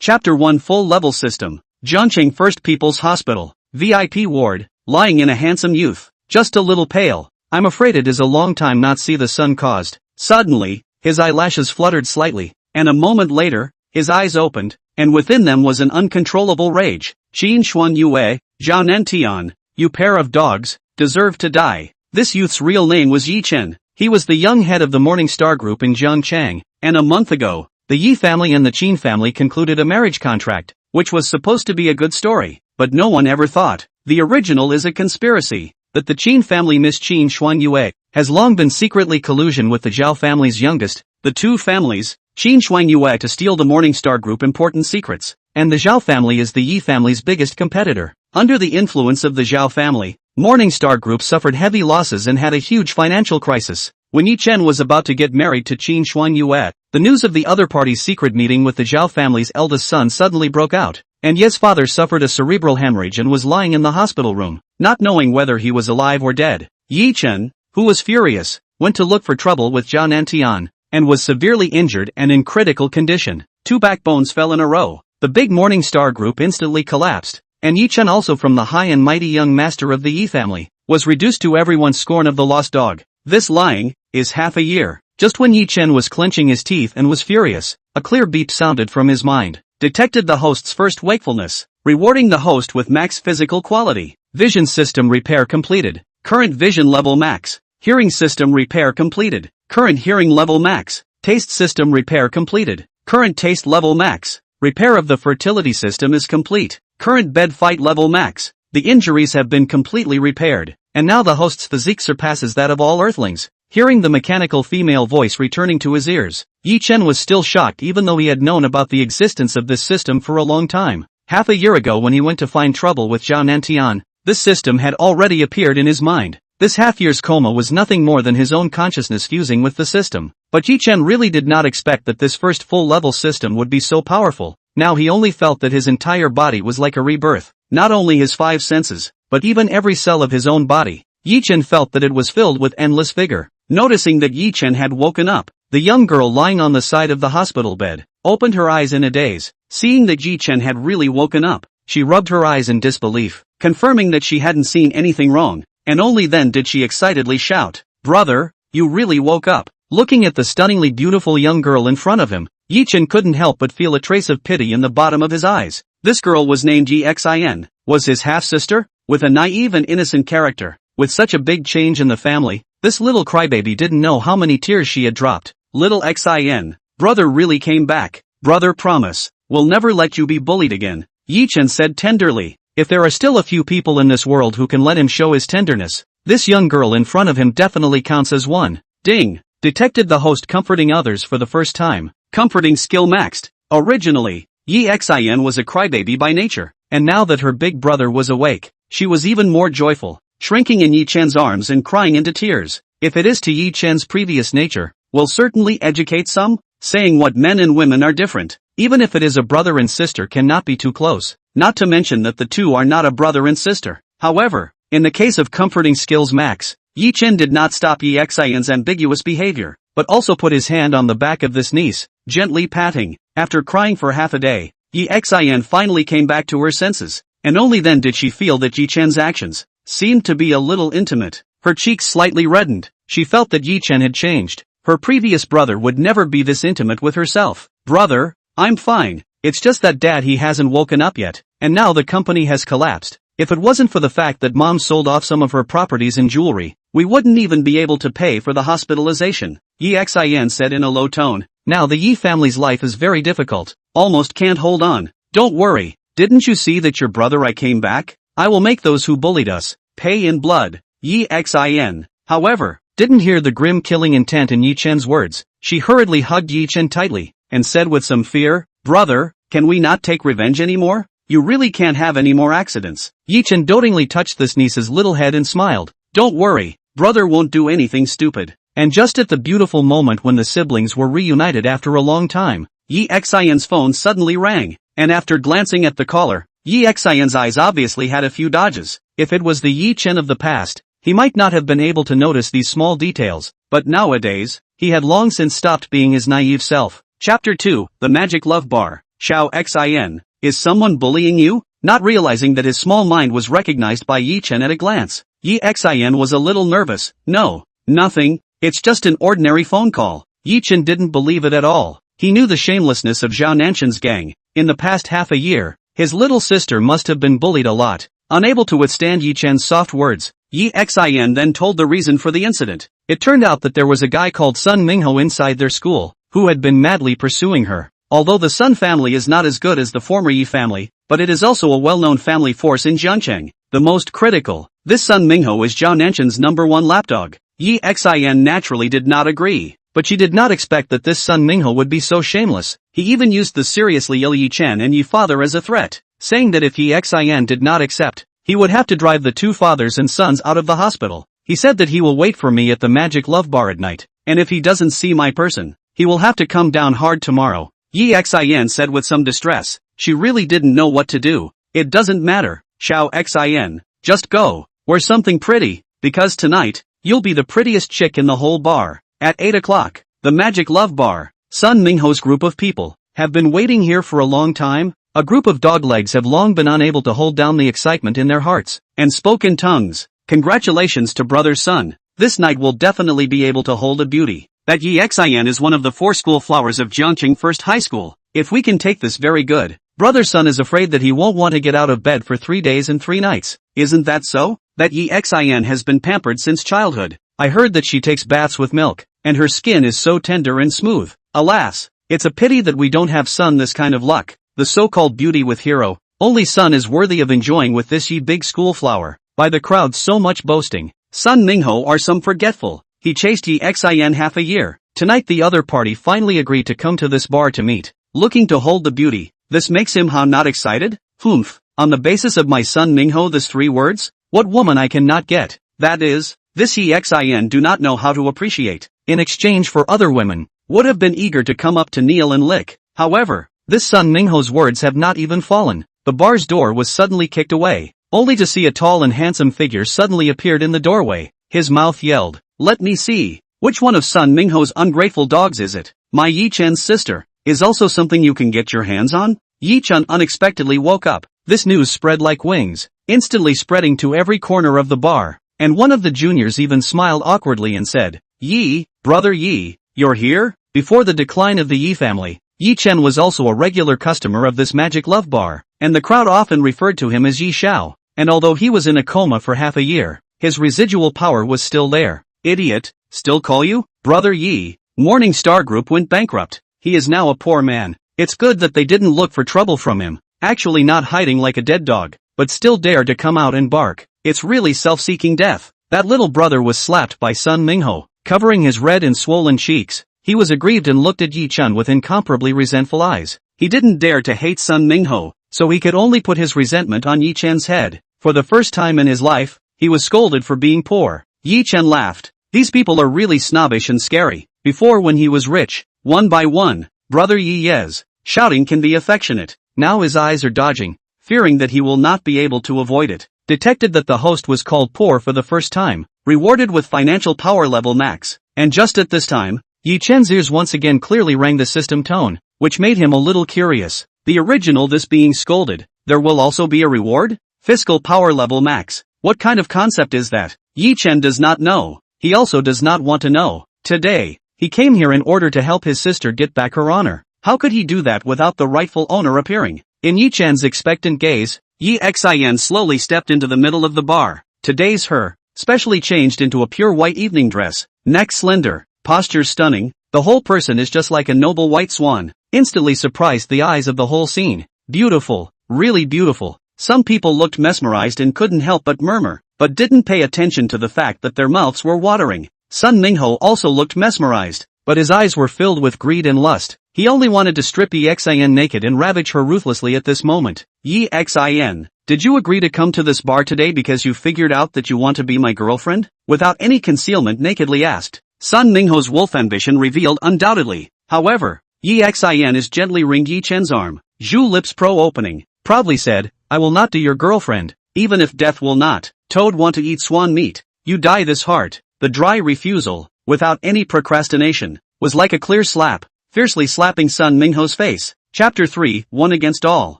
Chapter 1 Full Level System. Zhongqing First People's Hospital. VIP Ward. Lying in a handsome youth. Just a little pale. I'm afraid it is a long time not see the sun caused. Suddenly, his eyelashes fluttered slightly, and a moment later, his eyes opened, and within them was an uncontrollable rage. Qin Xuan Yue, Zhao Nantian, you pair of dogs, deserve to die. This youth's real name was Ye Chen. He was the young head of the Morning Star Group in Zhongchang, and a month ago, the Ye family and the Qin family concluded a marriage contract, which was supposed to be a good story, but no one ever thought, the original is a conspiracy, that the Qin family Miss Qin Xuan Yue, has long been secretly collusion with the Zhao family's youngest, the two families, Qin Xuan Yue to steal the Morning Star Group important secrets, and the Zhao family is the Ye family's biggest competitor. Under the influence of the Zhao family, Morning Star Group suffered heavy losses and had a huge financial crisis. When Ye Chen was about to get married to Qin Xuan Yue, the news of the other party's secret meeting with the Zhao family's eldest son suddenly broke out, and Ye's father suffered a cerebral hemorrhage and was lying in the hospital room, not knowing whether he was alive or dead. Ye Chen, who was furious, went to look for trouble with Zhao Nantian, and was severely injured and in critical condition. Two backbones fell in a row. The big Morning Star Group instantly collapsed, and Ye Chen, also from the high and mighty young master of the Ye family, was reduced to everyone's scorn of the lost dog. This lying is half a year. Just when Ye Chen was clenching his teeth and was furious, a clear beep sounded from his mind. Detected the host's first wakefulness, rewarding the host with max physical quality. Vision system repair completed. Current vision level max. Hearing system repair completed. Current hearing level max. Taste system repair completed. Current taste level max. Repair of the fertility system is complete. Current bed fight level max. The injuries have been completely repaired, and now the host's physique surpasses that of all earthlings. Hearing the mechanical female voice returning to his ears, Ye Chen was still shocked even though he had known about the existence of this system for a long time. Half a year ago when he went to find trouble with Zhao Nantian, this system had already appeared in his mind. This half-year's coma was nothing more than his own consciousness fusing with the system. But Ye Chen really did not expect that this first full-level system would be so powerful. Now he only felt that his entire body was like a rebirth. Not only his five senses, but even every cell of his own body. Ye Chen felt that it was filled with endless vigor. Noticing that Ye Chen had woken up, the young girl lying on the side of the hospital bed, opened her eyes in a daze. Seeing that Ye Chen had really woken up, she rubbed her eyes in disbelief, confirming that she hadn't seen anything wrong, and only then did she excitedly shout, "Brother, you really woke up." Looking at the stunningly beautiful young girl in front of him, Ye Chen couldn't help but feel a trace of pity in the bottom of his eyes. This girl was named Ye Xin, was his half-sister, with a naive and innocent character. With such a big change in the family, this little crybaby didn't know how many tears she had dropped. Little Xin, brother really came back. Brother, promise, we'll never let you be bullied again, Ye Chen said tenderly. If there are still a few people in this world who can let him show his tenderness, this young girl in front of him definitely counts as one. Ding! Detected the host comforting others for the first time. Comforting skill maxed. Originally, Ye Xin was a crybaby by nature, and now that her big brother was awake, she was even more joyful, shrinking in Ye Chen's arms and crying into tears. If it is to Ye Chen's previous nature, will certainly educate some, saying what men and women are different, even if it is a brother and sister cannot be too close, not to mention that the two are not a brother and sister. However, in the case of comforting skills max, Ye Chen did not stop Ye Xin's ambiguous behavior, but also put his hand on the back of this niece, gently patting. After crying for half a day, Ye Xin finally came back to her senses, and only then did she feel that Ye Chen's actions seemed to be a little intimate. Her cheeks slightly reddened. She felt that Ye Chen had changed. Her previous brother would never be this intimate with herself. Brother, I'm fine. It's just that Dad he hasn't woken up yet, and now the company has collapsed. If it wasn't for the fact that Mom sold off some of her properties and jewelry, we wouldn't even be able to pay for the hospitalization, Ye Xin said in a low tone. Now the Ye family's life is very difficult, almost can't hold on. Don't worry, didn't you see that your brother I came back? I will make those who bullied us pay in blood, Ye Xin. However, didn't hear the grim killing intent in Ye Chen's words. She hurriedly hugged Ye Chen tightly, and said with some fear, "Brother, can we not take revenge anymore? You really can't have any more accidents." Ye Chen dotingly touched this niece's little head and smiled. "Don't worry, brother won't do anything stupid." And just at the beautiful moment when the siblings were reunited after a long time, Ye Xin's phone suddenly rang, and after glancing at the caller, Ye Xin's eyes obviously had a few dodges. If it was the Ye Chen of the past, he might not have been able to notice these small details, but nowadays, he had long since stopped being his naive self. Chapter 2, The Magic Love Bar. Xiao Xin, is someone bullying you? Not realizing that his small mind was recognized by Ye Chen at a glance, Ye Xin was a little nervous. No, nothing, it's just an ordinary phone call. Ye Chen didn't believe it at all. He knew the shamelessness of Zhao Nanshan's gang. In the past half a year, his little sister must have been bullied a lot. Unable to withstand Ye Chen's soft words, Ye Xin then told the reason for the incident. It turned out that there was a guy called Sun Mingho inside their school, who had been madly pursuing her. Although the Sun family is not as good as the former Yi family, but it is also a well-known family force in Jiangcheng. The most critical, this Sun Mingho is Zhao Nanshan's #1 lapdog. Ye Xin naturally did not agree, but she did not expect that this Sun Mingho would be so shameless. He even used the seriously ill Ye Chen and Ye father as a threat, saying that if Ye Xin did not accept, he would have to drive the two fathers and sons out of the hospital. He said that he will wait for me at the magic love bar at night, and if he doesn't see my person, he will have to come down hard tomorrow. Ye Xin said with some distress. She really didn't know what to do. It doesn't matter, Xiao Xin, just go, wear something pretty, because tonight, you'll be the prettiest chick in the whole bar. At 8 o'clock, the magic love bar, Sun Mingho's group of people, have been waiting here for a long time. A group of doglegs have long been unable to hold down the excitement in their hearts, and spoke in tongues. Congratulations to brother Sun, this night will definitely be able to hold a beauty. That Ye Xin is one of the 4 school flowers of Jiangcheng First High School. If we can take this very good. Brother Sun is afraid that he won't want to get out of bed for 3 days and 3 nights. Isn't that so? That Ye Xin has been pampered since childhood. I heard that she takes baths with milk, and her skin is so tender and smooth. Alas, it's a pity that we don't have Sun this kind of luck. The so-called beauty with hero, only Sun is worthy of enjoying with this Ye big school flower. By the crowd so much boasting, Sun Mingho are some forgetful. He chased Ye Xin half a year. Tonight the other party finally agreed to come to this bar to meet, looking to hold the beauty. This makes him how not excited? Humph, on the basis of my Sun Mingho this 3 words? What woman I cannot get? That is, this Ye Xin do not know how to appreciate. In exchange for other women, would have been eager to come up to kneel and lick. However, this Sun Mingho's words have not even fallen. The bar's door was suddenly kicked away, only to see a tall and handsome figure suddenly appeared in the doorway. His mouth yelled, "Let me see. Which one of Sun Mingho's ungrateful dogs is it? My Ye Chen's sister. Is also something you can get your hands on?" Ye Chen unexpectedly woke up. This news spread like wings, instantly spreading to every corner of the bar, and one of the juniors even smiled awkwardly and said, "Yi, brother Yi, you're here?" Before the decline of the Yi family, Ye Chen was also a regular customer of this magic love bar, and the crowd often referred to him as Yi Xiao, and although he was in a coma for half a year, his residual power was still there. Idiot, still call you? Brother Yi. Morning Star Group went bankrupt. He is now a poor man. It's good that they didn't look for trouble from him, actually not hiding like a dead dog, but still dare to come out and bark. It's really self-seeking death. That little brother was slapped by Sun Mingho, covering his red and swollen cheeks. He was aggrieved and looked at Ye Chen with incomparably resentful eyes. He didn't dare to hate Sun Mingho, so he could only put his resentment on Ye Chen's head. For the first time in his life, he was scolded for being poor. Ye Chen laughed. These people are really snobbish and scary. Before, when he was rich, one by one, brother Yi Yes, shouting can be affectionate. Now his eyes are dodging, fearing that he will not be able to avoid it. Detected that the host was called poor for the first time, rewarded with financial power level max. And just at this time, Ye Chen's ears once again clearly rang the system tone, which made him a little curious. The original this being scolded, there will also be a reward? Fiscal power level max. What kind of concept is that? Ye Chen does not know. He also does not want to know. Today, he came here in order to help his sister get back her honor. How could he do that without the rightful owner appearing? In Ye Chen's expectant gaze, Ye Xin slowly stepped into the middle of the bar. Today's her, specially changed into a pure white evening dress, neck slender, posture stunning, the whole person is just like a noble white swan, instantly surprised the eyes of the whole scene. Beautiful, really beautiful. Some people looked mesmerized and couldn't help but murmur, but didn't pay attention to the fact that their mouths were watering. Sun Mingho also looked mesmerized, but his eyes were filled with greed and lust. He only wanted to strip Ye Xin naked and ravage her ruthlessly at this moment. Ye Xin, did you agree to come to this bar today because you figured out that you want to be my girlfriend? Without any concealment nakedly asked. Sun Mingho's wolf ambition revealed undoubtedly. However, Ye Xin is gently ringed Ye Chen's arm. Zhu lips opening, proudly said, "I will not be your girlfriend, even if death will not. Toad want to eat swan meat. You die this heart." The dry refusal, without any procrastination, was like a clear slap, fiercely slapping Sun Mingho's face. Chapter 3, One Against All.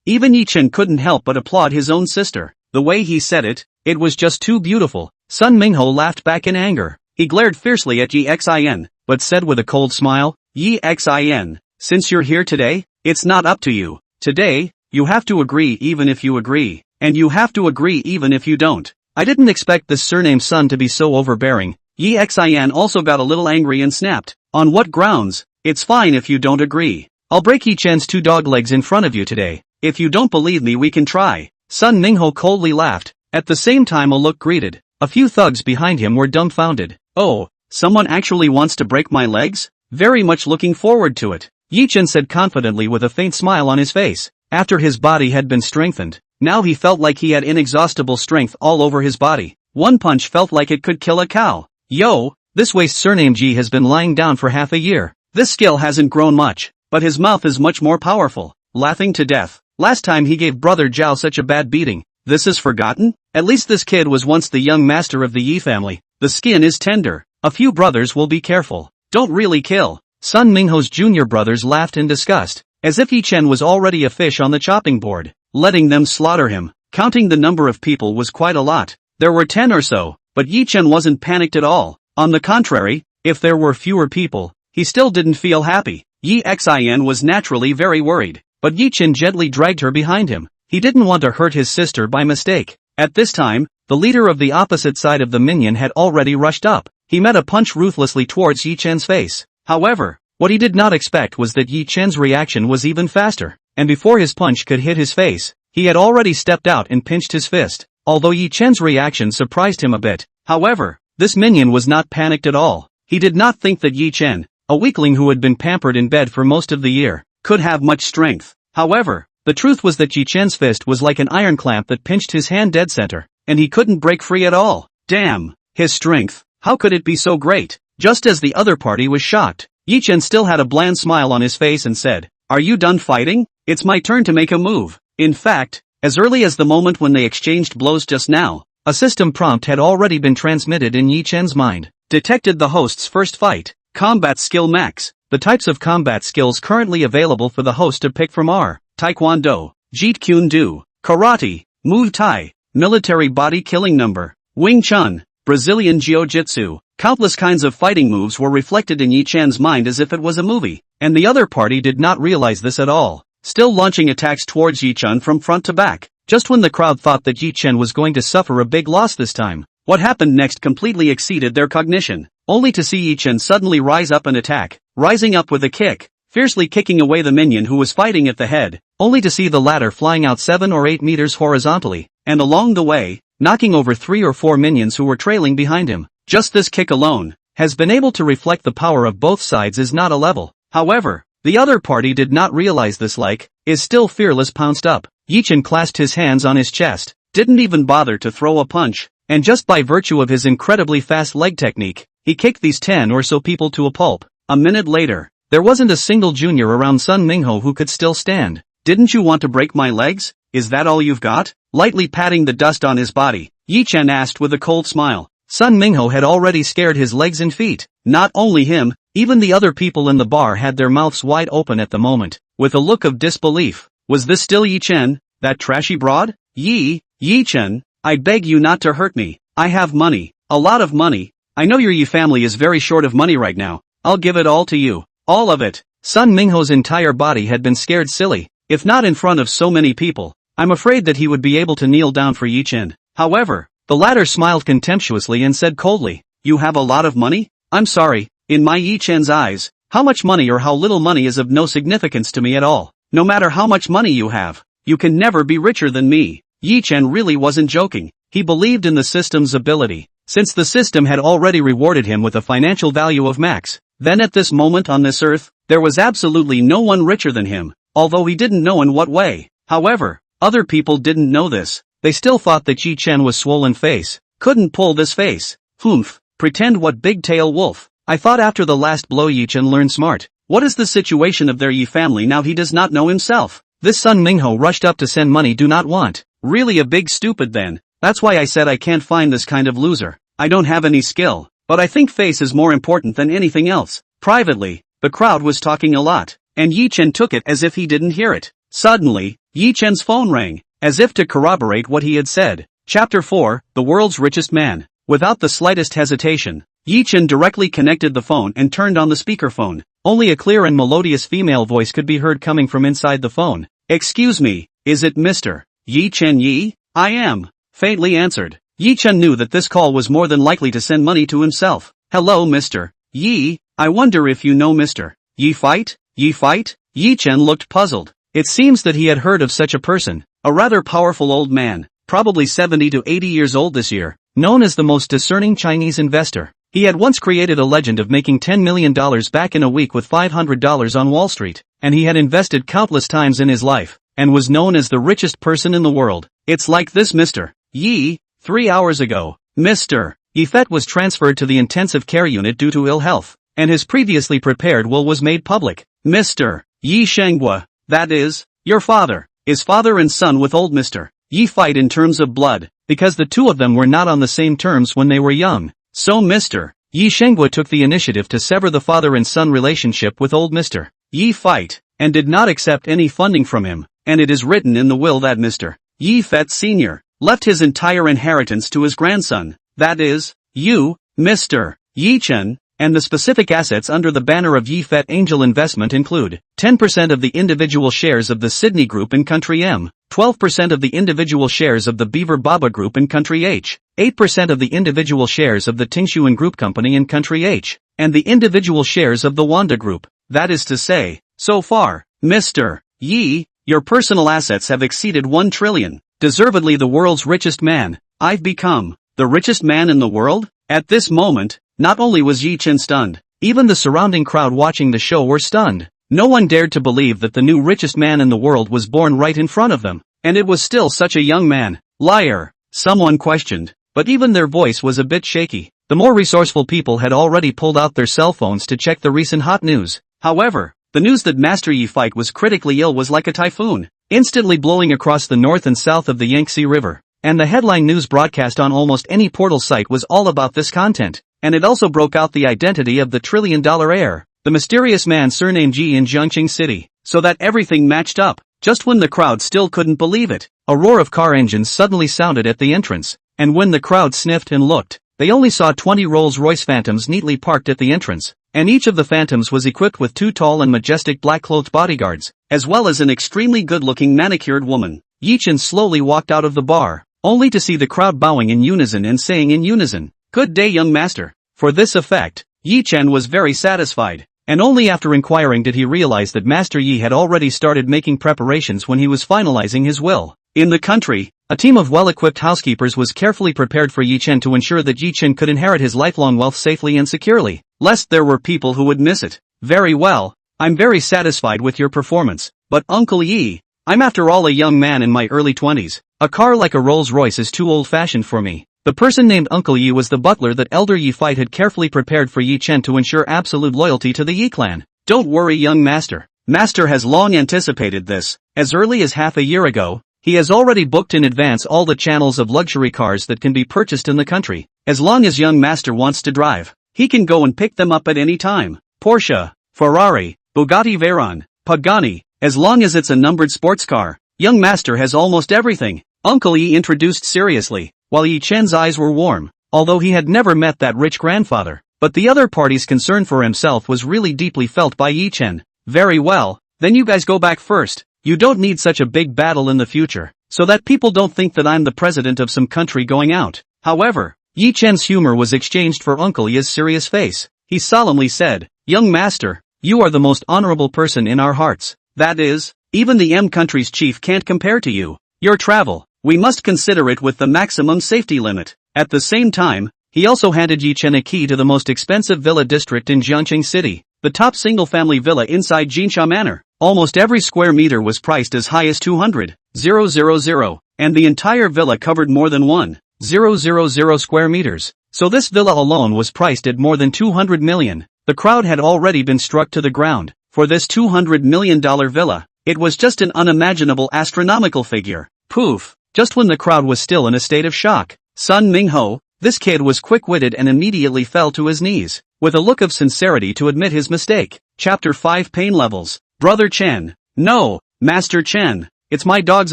Even Ye Chen couldn't help but applaud his own sister. The way he said it, it was just too beautiful. Sun Mingho laughed back in anger. He glared fiercely at Ye Chen, but said with a cold smile, Ye Chen, since you're here today, it's not up to you. Today, you have to agree even if you agree, and you have to agree even if you don't. I didn't expect this surname Sun to be so overbearing. Ye Chen also got a little angry and snapped. On what grounds? It's fine if you don't agree. I'll break Ye Chen's 2 dog legs in front of you today. If you don't believe me we can try. Sun Mingho coldly laughed. At the same time a look greeted. A few thugs behind him were dumbfounded. Oh, someone actually wants to break my legs? Very much looking forward to it. Ye Chen said confidently with a faint smile on his face. After his body had been strengthened, now he felt like he had inexhaustible strength all over his body. One punch felt like it could kill a cow. Yo, this waste surname G has been lying down for half a year. This skill hasn't grown much, but his mouth is much more powerful. Laughing to death. Last time he gave brother Zhao such a bad beating. This is forgotten? At least this kid was once the young master of the Yi family. The skin is tender. A few brothers will be careful. Don't really kill. Sun Mingho's junior brothers laughed in disgust, as if Ye Chen was already a fish on the chopping board, letting them slaughter him. Counting the number of people was quite a lot. There were 10 or so, but Ye Chen wasn't panicked at all. On the contrary, if there were fewer people, he still didn't feel happy. Ye Chen was naturally very worried, but Ye Chen gently dragged her behind him. He didn't want to hurt his sister by mistake. At this time, the leader of the opposite side of the minion had already rushed up. He met a punch ruthlessly towards Ye Chen's face. However, what he did not expect was that Ye Chen's reaction was even faster, and before his punch could hit his face, he had already stepped out and pinched his fist. Although Ye Chen's reaction surprised him a bit, however, this minion was not panicked at all. He did not think that Ye Chen, a weakling who had been pampered in bed for most of the year, could have much strength. However, the truth was that Ye Chen's fist was like an iron clamp that pinched his hand dead center, and he couldn't break free at all. Damn, his strength, how could it be so great? Just as the other party was shocked, Ye Chen still had a bland smile on his face and said, Are you done fighting? It's my turn to make a move. In fact, as early as the moment when they exchanged blows just now, a system prompt had already been transmitted in Ye Chen's mind. Detected the host's first fight. Combat Skill Max. The types of combat skills currently available for the host to pick from are Taekwondo, Jeet Kune Do, Karate, Muay Thai, Military Body Killing Number, Wing Chun, Brazilian Jiu-Jitsu. Countless kinds of fighting moves were reflected in Ye Chen's mind as if it was a movie, and the other party did not realize this at all, still launching attacks towards Ye Chen from front to back. Just when the crowd thought that Ye Chen was going to suffer a big loss this time, what happened next completely exceeded their cognition, only to see Ye Chen suddenly rise up and attack, rising up with a kick, fiercely kicking away the minion who was fighting at the head, only to see the latter flying out 7 or 8 meters horizontally, and along the way, knocking over 3 or 4 minions who were trailing behind him. Just this kick alone has been able to reflect the power of both sides is not a level. However, the other party did not realize this is still fearless pounced up. Ye Chen clasped his hands on his chest, didn't even bother to throw a punch, and just by virtue of his incredibly fast leg technique, he kicked these 10 or so people to a pulp. A minute later, there wasn't a single junior around Sun Mingho who could still stand. Didn't you want to break my legs? Is that all you've got? Lightly patting the dust on his body, Ye Chen asked with a cold smile. Sun Mingho had already scared his legs and feet. Not only him, even the other people in the bar had their mouths wide open at the moment, with a look of disbelief. Was this still Ye Chen, that trashy broad? Ye Chen, I beg you not to hurt me. I have money, a lot of money. I know your Yi family is very short of money right now. I'll give it all to you. All of it. Sun Mingho's entire body had been scared silly. If not in front of so many people, I'm afraid that he would be able to kneel down for Ye Chen. However, the latter smiled contemptuously and said coldly, You have a lot of money? I'm sorry, in my Ye Chen's eyes, how much money or how little money is of no significance to me at all. No matter how much money you have, you can never be richer than me. Ye Chen really wasn't joking. He believed in the system's ability, since the system had already rewarded him with a financial value of max. Then at this moment on this earth, there was absolutely no one richer than him, although he didn't know in what way. However, other people didn't know this. They still thought that Ye Chen was swollen face, couldn't pull this face. Humph, pretend what big tail wolf. I thought after the last blow Ye Chen learned smart. What is the situation of their Yi family now? He does not know himself. This Sun Mingho rushed up to send money do not want. Really a big stupid then. That's why I said I can't find this kind of loser. I don't have any skill, but I think face is more important than anything else. Privately, the crowd was talking a lot. and Ye Chen took it as if he didn't hear it. Suddenly, Ye Chen's phone rang, as if to corroborate what he had said. Chapter 4, The World's Richest Man. Without the slightest hesitation, Ye Chen directly connected the phone and turned on the speakerphone. Only a clear and melodious female voice could be heard coming from inside the phone. "Excuse me, is it Mr. Ye Chen Yi?" "I am," faintly answered. Ye Chen knew that this call was more than likely to send money to himself. "Hello Mr. Yi, I wonder if you know Mr. Ye Fight?" "Ye Fight?" Ye Chen looked puzzled. It seems that he had heard of such a person, a rather powerful old man, probably 70 to 80 years old this year, known as the most discerning Chinese investor. He had once created a legend of making $10 million back in a week with $500 on Wall Street, and he had invested countless times in his life, and was known as the richest person in the world. It's like this Mr. Yi. 3 hours ago, Mr. Yifet was transferred to the intensive care unit due to ill health, and his previously prepared will was made public. Mr. Yi Shenghua, that is, your father, is father and son with old Mr. Yi Fight in terms of blood, because the two of them were not on the same terms when they were young. So Mr. Yi Shenghua took the initiative to sever the father and son relationship with old Mr. Yi Fight, and did not accept any funding from him, and it is written in the will that Mr. Yi Fet Sr. left his entire inheritance to his grandson, that is, you, Mr. Ye Chen, and the specific assets under the banner of Ye Fet Angel Investment include 10% of the individual shares of the Sydney Group in Country M, 12% of the individual shares of the Beaver Baba Group in Country H, 8% of the individual shares of the Tingshuan Group Company in Country H, and the individual shares of the Wanda Group. That is to say, so far, Mr. Yi, your personal assets have exceeded 1 trillion. Deservedly the world's richest man. I've become the richest man in the world? At this moment, not only was Ye Chen stunned, even the surrounding crowd watching the show were stunned. No one dared to believe that the new richest man in the world was born right in front of them, and it was still such a young man. Liar, someone questioned, but even their voice was a bit shaky. The more resourceful people had already pulled out their cell phones to check the recent hot news. However, the news that Master Yi Fight was critically ill was like a typhoon, instantly blowing across the north and south of the Yangtze River, and the headline news broadcast on almost any portal site was all about this content, and it also broke out the identity of the trillion-dollar heir, the mysterious man surnamed Ji in Jiangqing City, so that everything matched up. Just when the crowd still couldn't believe it, a roar of car engines suddenly sounded at the entrance, and when the crowd sniffed and looked, they only saw 20 Rolls-Royce Phantoms neatly parked at the entrance, and each of the Phantoms was equipped with 2 tall and majestic black-clothed bodyguards, as well as an extremely good-looking manicured woman. Ye Chen slowly walked out of the bar, only to see the crowd bowing in unison and saying in unison, "Good day, young master." For this effect, Ye Chen was very satisfied, and only after inquiring did he realize that Master Yi had already started making preparations when he was finalizing his will. In the country, a team of well-equipped housekeepers was carefully prepared for Ye Chen to ensure that Ye Chen could inherit his lifelong wealth safely and securely, lest there were people who would miss it. "Very well, I'm very satisfied with your performance, but Uncle Yi, I'm after all a young man in my early 20s. A car like a Rolls-Royce is too old-fashioned for me." The person named Uncle Yi was the butler that Elder Yi Fight had carefully prepared for Ye Chen to ensure absolute loyalty to the Yi clan. "Don't worry, young master. Master has long anticipated this. As early as half a year ago, he has already booked in advance all the channels of luxury cars that can be purchased in the country. As long as young master wants to drive, he can go and pick them up at any time. Porsche, Ferrari, Bugatti Veyron, Pagani, as long as it's a numbered sports car. Young master has almost everything." Uncle Yi introduced seriously, while Ye Chen's eyes were warm, although he had never met that rich grandfather. But the other party's concern for himself was really deeply felt by Ye Chen. "Very well, then you guys go back first. You don't need such a big battle in the future, so that people don't think that I'm the president of some country going out." However, Ye Chen's humor was exchanged for Uncle Yi's serious face. He solemnly said, "Young master, you are the most honorable person in our hearts. That is, even the M country's chief can't compare to you. Your travel, we must consider it with the maximum safety limit." At the same time, he also handed Ye Chen a key to the most expensive villa district in Jiangqing City, the top single-family villa inside Jinsha Manor. Almost every square meter was priced as high as 200,000, and the entire villa covered more than 1,000 square meters. So this villa alone was priced at more than 200 million. The crowd had already been struck to the ground. For this $200 million villa, it was just an unimaginable astronomical figure. Poof! Just when the crowd was still in a state of shock, Sun Mingho, this kid was quick-witted and immediately fell to his knees, with a look of sincerity to admit his mistake. Chapter 5 Pain Levels. Brother Chen. No, Master Chen. It's my dog's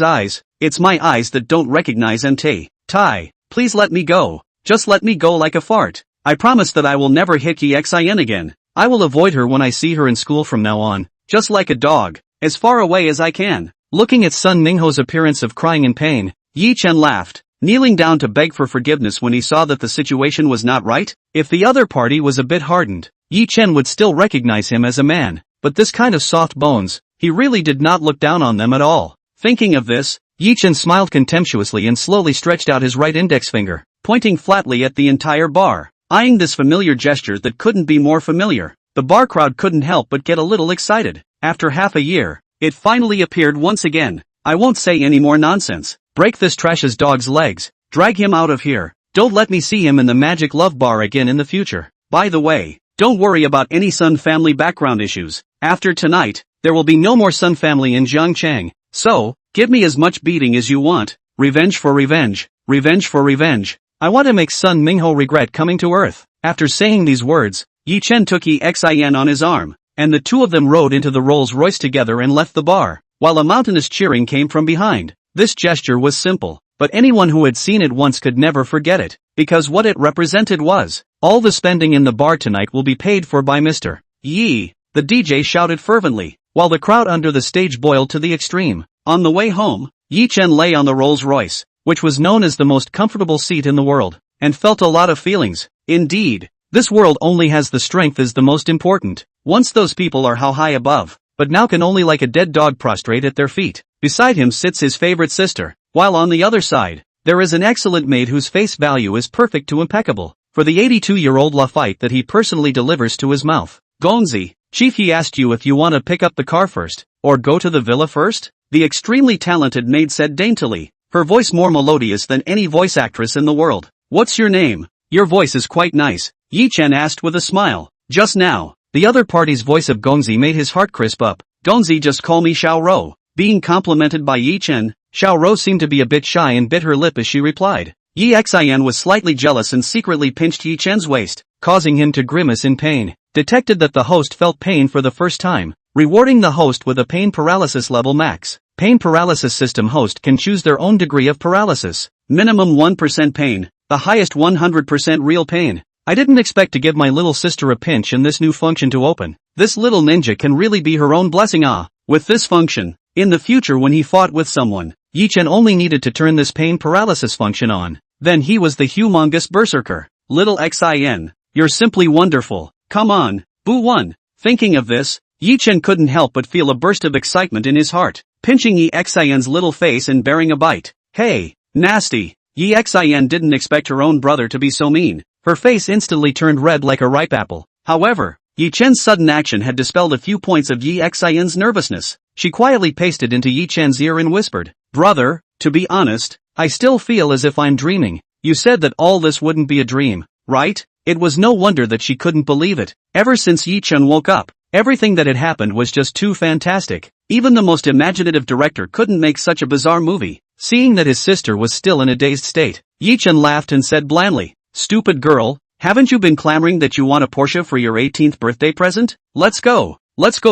eyes. It's my eyes that don't recognize MT. Tai. Please let me go. Just let me go like a fart. I promise that I will never hit Ye Chen again. I will avoid her when I see her in school from now on. Just like a dog. As far away as I can. Looking at Sun Ningho's appearance of crying in pain, Ye Chen laughed, kneeling down to beg for forgiveness when he saw that the situation was not right. If the other party was a bit hardened, Ye Chen would still recognize him as a man, but this kind of soft bones, he really did not look down on them at all. Thinking of this, Ye Chen smiled contemptuously and slowly stretched out his right index finger, pointing flatly at the entire bar. Eyeing this familiar gesture that couldn't be more familiar, the bar crowd couldn't help but get a little excited. After half a year, it finally appeared once again. I won't say any more nonsense. Break this trash's dog's legs. Drag him out of here. Don't let me see him in the magic love bar again in the future. By the way, don't worry about any Sun family background issues. After tonight, there will be no more Sun family in Zhangchang. So, give me as much beating as you want. Revenge for revenge. Revenge for revenge. I want to make Sun Ningho regret coming to Earth. After saying these words, Ye Chen took Ye Chen on his arm, and the two of them rode into the Rolls Royce together and left the bar, while a mountainous cheering came from behind. This gesture was simple, but anyone who had seen it once could never forget it, because what it represented was, all the spending in the bar tonight will be paid for by Mr. Yi. The DJ shouted fervently, while the crowd under the stage boiled to the extreme. On the way home, Ye Chen lay on the Rolls Royce, which was known as the most comfortable seat in the world, and felt a lot of feelings. Indeed, this world only has the strength is the most important. Once those people are how high above, but now can only like a dead dog prostrate at their feet. Beside him sits his favorite sister, while on the other side, there is an excellent maid whose face value is perfect to impeccable, for the 82-year-old Lafite that he personally delivers to his mouth. Gonzi, Chief, he asked you if you want to pick up the car first, or go to the villa first? The extremely talented maid said daintily, her voice more melodious than any voice actress in the world. What's your name? Your voice is quite nice, Ye Chen asked with a smile. Just now, the other party's voice of Gongzi made his heart crisp up. Gongzi, just call me Xiao Rou. Being complimented by Ye Chen, Xiao Rou seemed to be a bit shy and bit her lip as she replied. Ye Chen was slightly jealous and secretly pinched Ye Chen's waist, causing him to grimace in pain. Detected that the host felt pain for the first time, rewarding the host with a pain paralysis level max. Pain paralysis system host can choose their own degree of paralysis. Minimum 1% pain, the highest 100% real pain. I didn't expect to give my little sister a pinch and this new function to open. This little ninja can really be her own blessing. With this function, in the future when he fought with someone, Ye Chen only needed to turn this pain paralysis function on. Then he was the humongous berserker. Little Xin, you're simply wonderful. Come on, Boo One. Thinking of this, Ye Chen couldn't help but feel a burst of excitement in his heart, pinching Ye Xin's little face and bearing a bite. Hey, nasty. Ye Xin didn't expect her own brother to be so mean. Her face instantly turned red like a ripe apple. However, Ye Chen's sudden action had dispelled a few points of Ye Xin's nervousness. She quietly pasted into Ye Chen's ear and whispered, Brother, to be honest, I still feel as if I'm dreaming. You said that all this wouldn't be a dream, right? It was no wonder that she couldn't believe it. Ever since Ye Chen woke up, everything that had happened was just too fantastic. Even the most imaginative director couldn't make such a bizarre movie. Seeing that his sister was still in a dazed state, Ye Chen laughed and said blandly, Stupid girl, haven't you been clamoring that you want a Porsche for your 18th birthday present? Let's go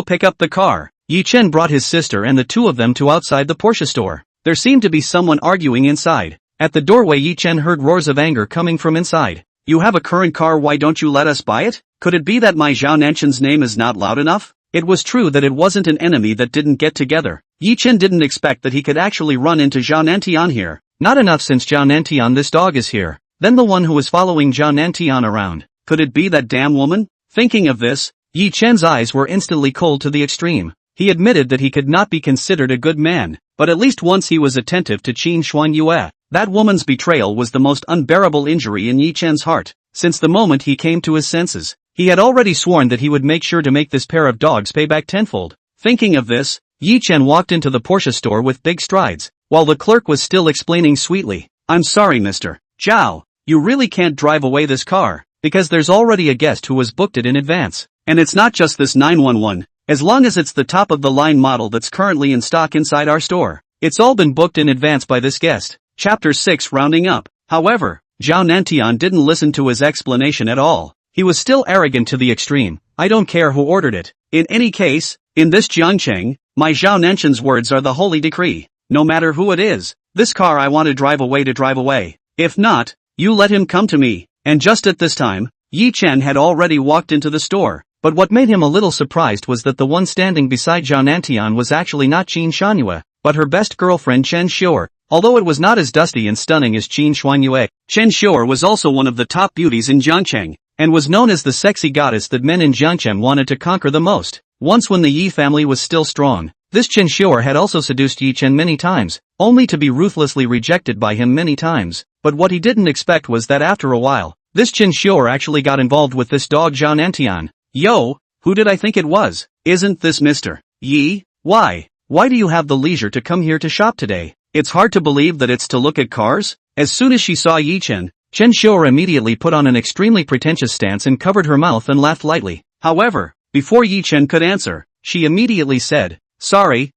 pick up the car. Ye Chen brought his sister and the two of them to outside the Porsche store. There seemed to be someone arguing inside. At the doorway Ye Chen heard roars of anger coming from inside. You have a current car, why don't you let us buy it? Could it be that my Zhao Nanchen's name is not loud enough? It was true that it wasn't an enemy that didn't get together. Ye Chen didn't expect that he could actually run into Zhao Nantian here. Not enough since Zhao Nantian, this dog is here. Then the one who was following Zhao Nantian around. Could it be that damn woman? Thinking of this, Ye Chen's eyes were instantly cold to the extreme. He admitted that he could not be considered a good man, but at least once he was attentive to Qin Xuan Yue. That woman's betrayal was the most unbearable injury in Ye Chen's heart. Since the moment he came to his senses, he had already sworn that he would make sure to make this pair of dogs pay back tenfold. Thinking of this, Ye Chen walked into the Porsche store with big strides, while the clerk was still explaining sweetly, I'm sorry Mr. Zhao, you really can't drive away this car, because there's already a guest who has booked it in advance. And it's not just this 911, as long as it's the top of the line model that's currently in stock inside our store. It's all been booked in advance by this guest. Chapter 6 rounding up. However, Zhao Nantian didn't listen to his explanation at all. He was still arrogant to the extreme. I don't care who ordered it. In any case, In this Jiangcheng, my Zhao Nanshan's words are the holy decree. No matter who it is, this car I want to drive away. If not, you let him come to me. And just at this time, Ye Chen had already walked into the store. But what made him a little surprised was that the one standing beside Zhao Nantian was actually not Qin Shuanyue, but her best girlfriend Chen Xior. Although it was not as dusty and stunning as Qin Shuanyue, Chen Xior was also one of the top beauties in Jiangcheng, and was known as the sexy goddess that men in Jiangcheng wanted to conquer the most. Once when the Yi family was still strong, this Chen Xior had also seduced Ye Chen many times, only to be ruthlessly rejected by him many times. But what he didn't expect was that after a while, this Chen Xior actually got involved with this dog Zhao Nantian. Yo, who did I think it was? Isn't this Mr. Yi? Why do you have the leisure to come here to shop today? It's hard to believe that it's to look at cars? As soon as she saw Ye Chen, Chen Xior immediately put on an extremely pretentious stance and covered her mouth and laughed lightly. However, before Ye Chen could answer, she immediately said, Sorry,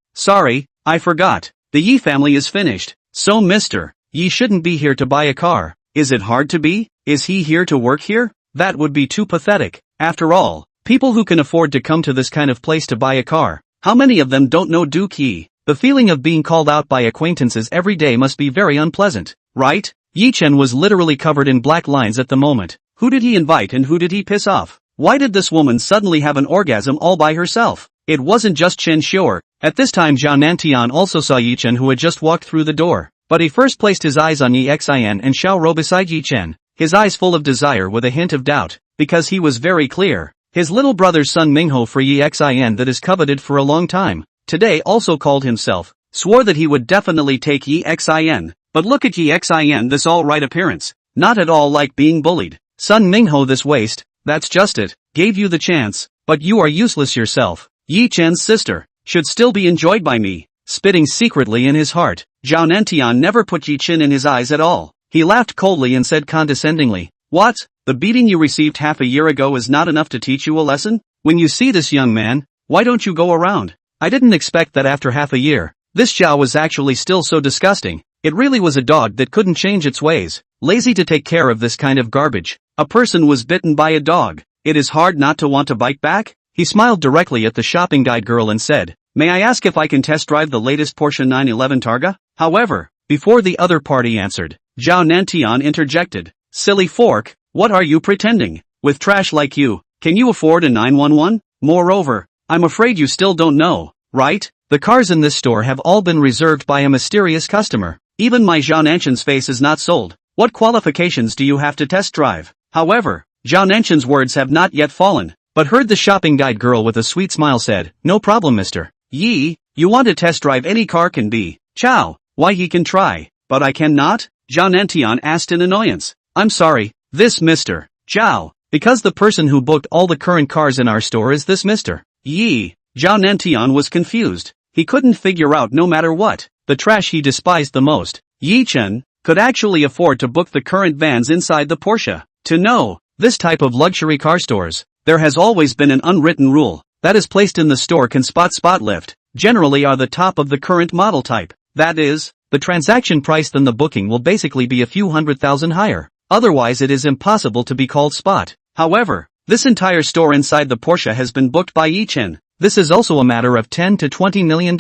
I forgot. The Yi family is finished. So Mr. Yi shouldn't be here to buy a car. Is it hard to be? Is he here to work here? That would be too pathetic. After all, people who can afford to come to this kind of place to buy a car, how many of them don't know Duke Yi? The feeling of being called out by acquaintances every day must be very unpleasant, right? Ye Chen was literally covered in black lines at the moment. Who did he invite and who did he piss off? Why did this woman suddenly have an orgasm all by herself? It wasn't just Chen Xior. At this time Zhao Nantian also saw Ye Chen, who had just walked through the door. But he first placed his eyes on Ye Chen and Xiao Rou beside Ye Chen, his eyes full of desire with a hint of doubt, because he was very clear. His little brother's son Mingho for Ye Chen that is coveted for a long time, today also called himself, swore that he would definitely take Ye Chen. But look at Ye Chen, this all-right appearance. Not at all like being bullied. Son Mingho, this waist, that's just it, gave you the chance, but you are useless yourself. Ye Chen's sister should still be enjoyed by me. Spitting secretly in his heart, Zhao Nantian never put Ye Chen in his eyes at all. He laughed coldly and said condescendingly, What? The beating you received half a year ago is not enough to teach you a lesson? When you see this young man, why don't you go around? I didn't expect that after half a year, this Zhao was actually still so disgusting. It really was a dog that couldn't change its ways, lazy to take care of this kind of garbage. A person was bitten by a dog. It is hard not to want to bite back? He smiled directly at the shopping guide girl and said, May I ask if I can test drive the latest Porsche 911 Targa? However, before the other party answered, Zhao Nantian interjected, Silly fork, what are you pretending? With trash like you, can you afford a 911? Moreover, I'm afraid you still don't know, right? The cars in this store have all been reserved by a mysterious customer. Even my Zhao Nanshan's face is not sold. What qualifications do you have to test drive? However, Zhao Nanshan's words have not yet fallen, but heard the shopping guide girl with a sweet smile said, No problem Mr. Yi, you want to test drive any car can be. Chow, why he can try, but I cannot? Zhao Nantian asked in annoyance. I'm sorry, this Mr. Zhao, because the person who booked all the current cars in our store is this Mr. Yi. Zhao Nantian was confused. He couldn't figure out no matter what, the trash he despised the most, Ye Chen, could actually afford to book the current vans inside the Porsche. To know, this type of luxury car stores, there has always been an unwritten rule, that is placed in the store can spot lift, generally are the top of the current model type. That is, the transaction price than the booking will basically be a few $100,000 higher. Otherwise it is impossible to be called spot. However, this entire store inside the Porsche has been booked by Ye Chen. This is also a matter of $10 to $20 million.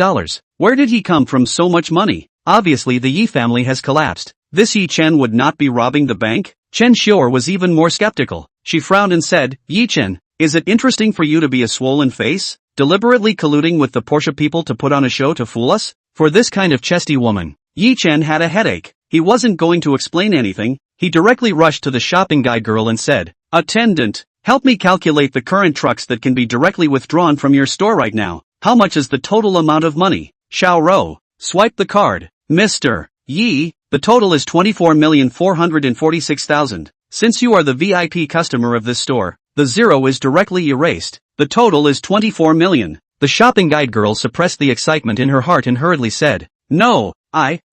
Where did he come from so much money? Obviously the Yi family has collapsed. This Ye Chen would not be robbing the bank? Chen Xior was even more skeptical. She frowned and said, Ye Chen, is it interesting for you to be a swollen face? Deliberately colluding with the Porsche people to put on a show to fool us? For this kind of chesty woman, Ye Chen had a headache. He wasn't going to explain anything. He directly rushed to the shopping guide girl and said, Attendant, help me calculate the current trucks that can be directly withdrawn from your store right now. How much is the total amount of money? Xiao Rou, swipe the card. Mr. Yi, the total is 24,446,000. Since you are the VIP customer of this store, the zero is directly erased. The total is 24 million. The shopping guide girl suppressed the excitement in her heart and hurriedly said, No,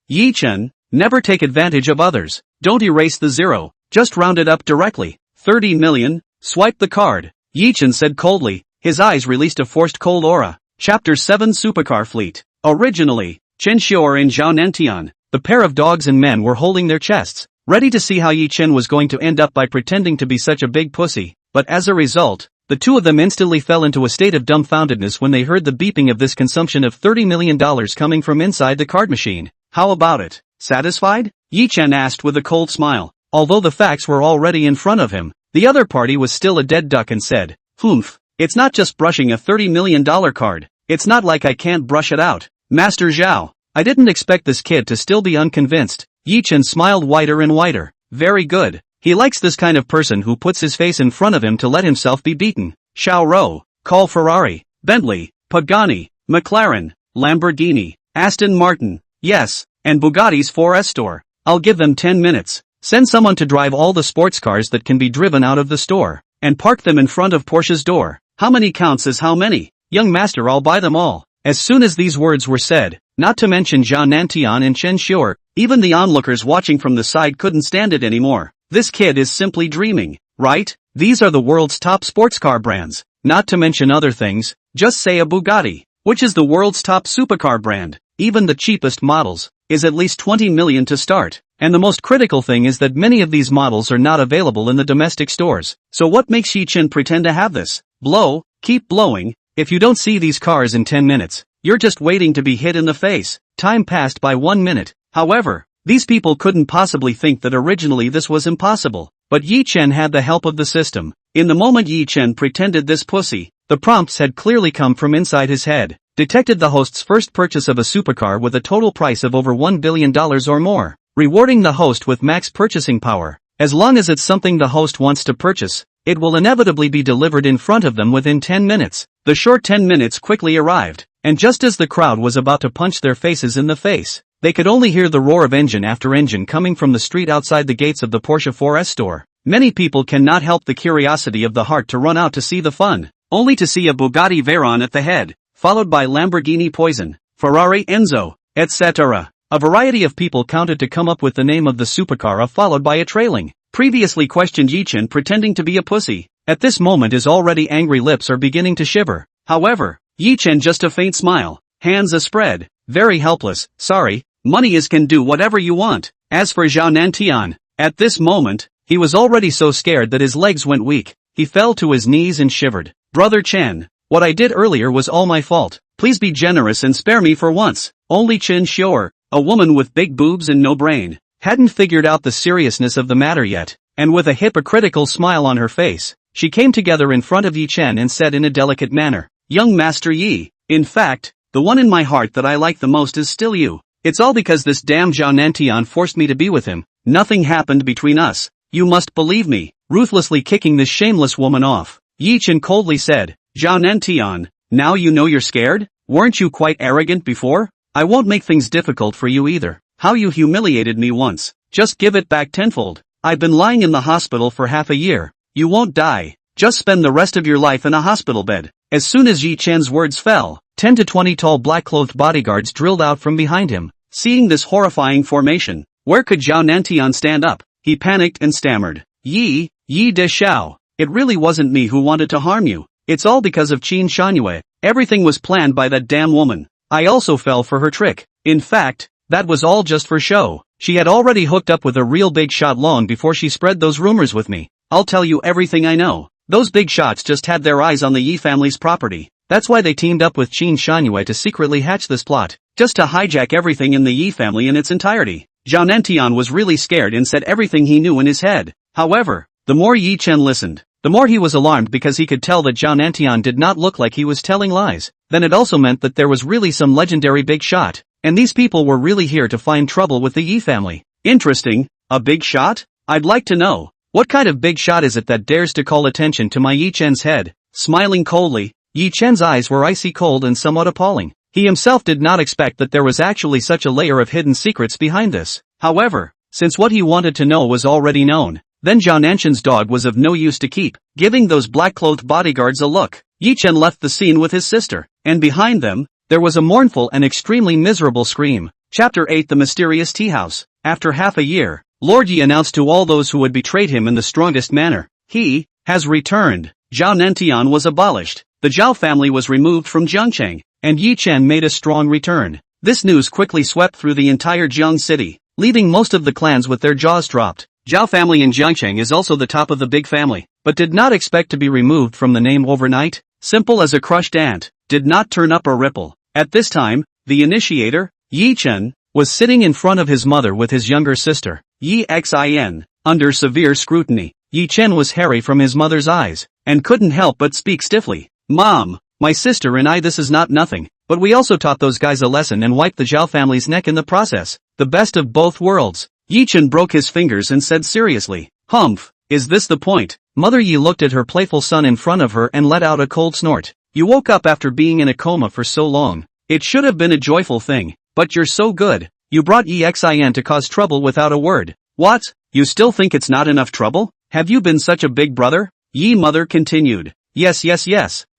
Ye Chen, never take advantage of others. Don't erase the zero, just round it up directly. 30 million, swipe the card. Ye Chen said coldly, his eyes released a forced cold aura. Chapter 7 Supercar Fleet. Originally, Chen Xior and Zhao Nantian, the pair of dogs and men were holding their chests, ready to see how Ye Chen was going to end up by pretending to be such a big pussy, but as a result, The two of them instantly fell into a state of dumbfoundedness when they heard the beeping of this consumption of $30 million coming from inside the card machine. How about it? Satisfied? Ye Chen asked with a cold smile. Although the facts were already in front of him, the other party was still a dead duck and said, "Humph, it's not just brushing a $30 million card. It's not like I can't brush it out. Master Zhao." I didn't expect this kid to still be unconvinced. Ye Chen smiled wider and wider. Very good. He likes this kind of person who puts his face in front of him to let himself be beaten. Xiao Rou, call Ferrari, Bentley, Pagani, McLaren, Lamborghini, Aston Martin, yes, and Bugatti's 4S store. I'll give them 10 minutes. Send someone to drive all the sports cars that can be driven out of the store, and park them in front of Porsche's door. How many counts is how many? Young master, I'll buy them all. As soon as these words were said, not to mention Zhao Nantian and Chen Xior, even the onlookers watching from the side couldn't stand it anymore. This kid is simply dreaming, right? These are the world's top sports car brands, not to mention other things. Just say a Bugatti, which is the world's top supercar brand. Even the cheapest models is at least 20 million to start. And the most critical thing is that many of these models are not available in the domestic stores. So what makes Ye Chen pretend to have this? Blow, keep blowing. If you don't see these cars in 10 minutes, you're just waiting to be hit in the face. Time passed by 1 minute. However, these people couldn't possibly think that originally this was impossible. But Ye Chen had the help of the system. In the moment Ye Chen pretended this pussy, the prompts had clearly come from inside his head. Detected the host's first purchase of a supercar with a total price of over $1 billion or more. Rewarding the host with max purchasing power. As long as it's something the host wants to purchase, it will inevitably be delivered in front of them within 10 minutes. The short 10 minutes quickly arrived, and just as the crowd was about to punch their faces in the face, they could only hear the roar of engine after engine coming from the street outside the gates of the Porsche 4S store. Many people cannot help the curiosity of the heart to run out to see the fun, only to see a Bugatti Veyron at the head, followed by Lamborghini Poison, Ferrari Enzo, etc. A variety of people counted to come up with the name of the supercar, followed by a trailing, previously questioned Ye Chen pretending to be a pussy. At this moment his already angry lips are beginning to shiver. However, Ye Chen just a faint smile, hands a-spread, very helpless. Sorry, money is can do whatever you want. As for Zhao Nantian, at this moment, he was already so scared that his legs went weak. He fell to his knees and shivered. Brother Chen, what I did earlier was all my fault. Please be generous and spare me for once. Only Chen Xior, a woman with big boobs and no brain, hadn't figured out the seriousness of the matter yet, and with a hypocritical smile on her face, she came together in front of Ye Chen and said in a delicate manner, "Young Master Yi, in fact, the one in my heart that I like the most is still you. It's all because this damn Zhao Nantian forced me to be with him. Nothing happened between us. You must believe me." Ruthlessly kicking this shameless woman off, Ye Chen coldly said, "Zhao Nantian, now you know you're scared? Weren't you quite arrogant before? I won't make things difficult for you either. How you humiliated me once, just give it back tenfold. I've been lying in the hospital for half a year. You won't die. Just spend the rest of your life in a hospital bed." As soon as Ye Chen's words fell, 10 to 20 tall black-clothed bodyguards drilled out from behind him. Seeing this horrifying formation, where could Zhao Nantian stand up? He panicked and stammered, Yi de Xiao, it really wasn't me who wanted to harm you. It's all because of Qin Shangyue. Everything was planned by that damn woman. I also fell for her trick. In fact, that was all just for show. She had already hooked up with a real big shot long before she spread those rumors with me. I'll tell you everything I know. Those big shots just had their eyes on the Yi family's property. That's why they teamed up with Qin Shangyue to secretly hatch this plot, just to hijack everything in the Yi family in its entirety. Zhao Nantian was really scared and said everything he knew in his head. However, the more Ye Chen listened, the more he was alarmed because he could tell that Zhao Nantian did not look like he was telling lies. Then it also meant that there was really some legendary big shot, and these people were really here to find trouble with the Yi family. Interesting, a big shot? I'd like to know, what kind of big shot is it that dares to call attention to my Ye Chen's head? Smiling coldly, Ye Chen's eyes were icy cold and somewhat appalling. He himself did not expect that there was actually such a layer of hidden secrets behind this. However, since what he wanted to know was already known, then Zhao Nanshan's dog was of no use to keep. Giving those black-clothed bodyguards a look, Ye Chen left the scene with his sister, and behind them, there was a mournful and extremely miserable scream. Chapter 8: The Mysterious Tea House. After half a year, Lord Yi announced to all those who had betrayed him in the strongest manner, he has returned. Zhao Nantian was abolished, the Zhao family was removed from Jiangcheng, and Ye Chen made a strong return. This news quickly swept through the entire Jiang city, leaving most of the clans with their jaws dropped. Zhao family in Jiangcheng is also the top of the big family, but did not expect to be removed from the name overnight. Simple as a crushed ant, did not turn up a ripple. At this time, the initiator, Ye Chen, was sitting in front of his mother with his younger sister, Ye Xin. Under severe scrutiny, Ye Chen was hairy from his mother's eyes, and couldn't help but speak stiffly. Mom, my sister and I, this is not nothing, but we also taught those guys a lesson and wiped the Zhao family's neck in the process. The best of both worlds. Ye Chen broke his fingers and said seriously, Humph, is this the point? Mother Ye looked at her playful son in front of her and let out a cold snort. You woke up after being in a coma for so long. It should have been a joyful thing, but you're so good. You brought Ye Xin to cause trouble without a word. What? You still think it's not enough trouble? Have you been such a big brother? Ye mother continued. Yes,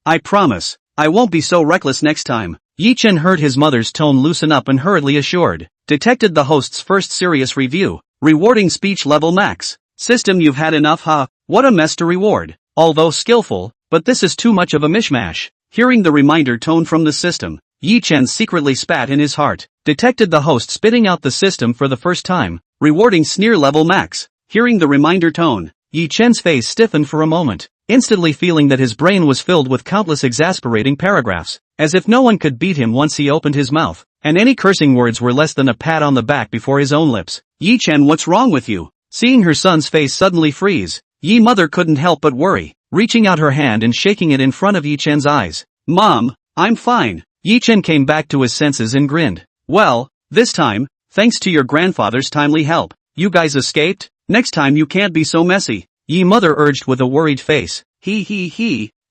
I promise. I won't be so reckless next time. Ye Chen heard his mother's tone loosen up and hurriedly assured. Detected the host's first serious review. Rewarding speech level max. System, you've had enough, huh? What a mess to reward. Although skillful, but this is too much of a mishmash. Hearing the reminder tone from the system, Ye Chen secretly spat in his heart. Detected the host spitting out the system for the first time. Rewarding sneer level max. Hearing the reminder tone, Ye Chen's face stiffened for a moment, instantly feeling that his brain was filled with countless exasperating paragraphs, as if no one could beat him once he opened his mouth, and any cursing words were less than a pat on the back before his own lips. Ye Chen, what's wrong with you? Seeing her son's face suddenly freeze, Ye mother couldn't help but worry, reaching out her hand and shaking it in front of Ye Chen's eyes. Mom, I'm fine. Ye Chen came back to his senses and grinned. Well, this time, thanks to your grandfather's timely help, you guys escaped? Next time you can't be so messy. Ye mother urged with a worried face.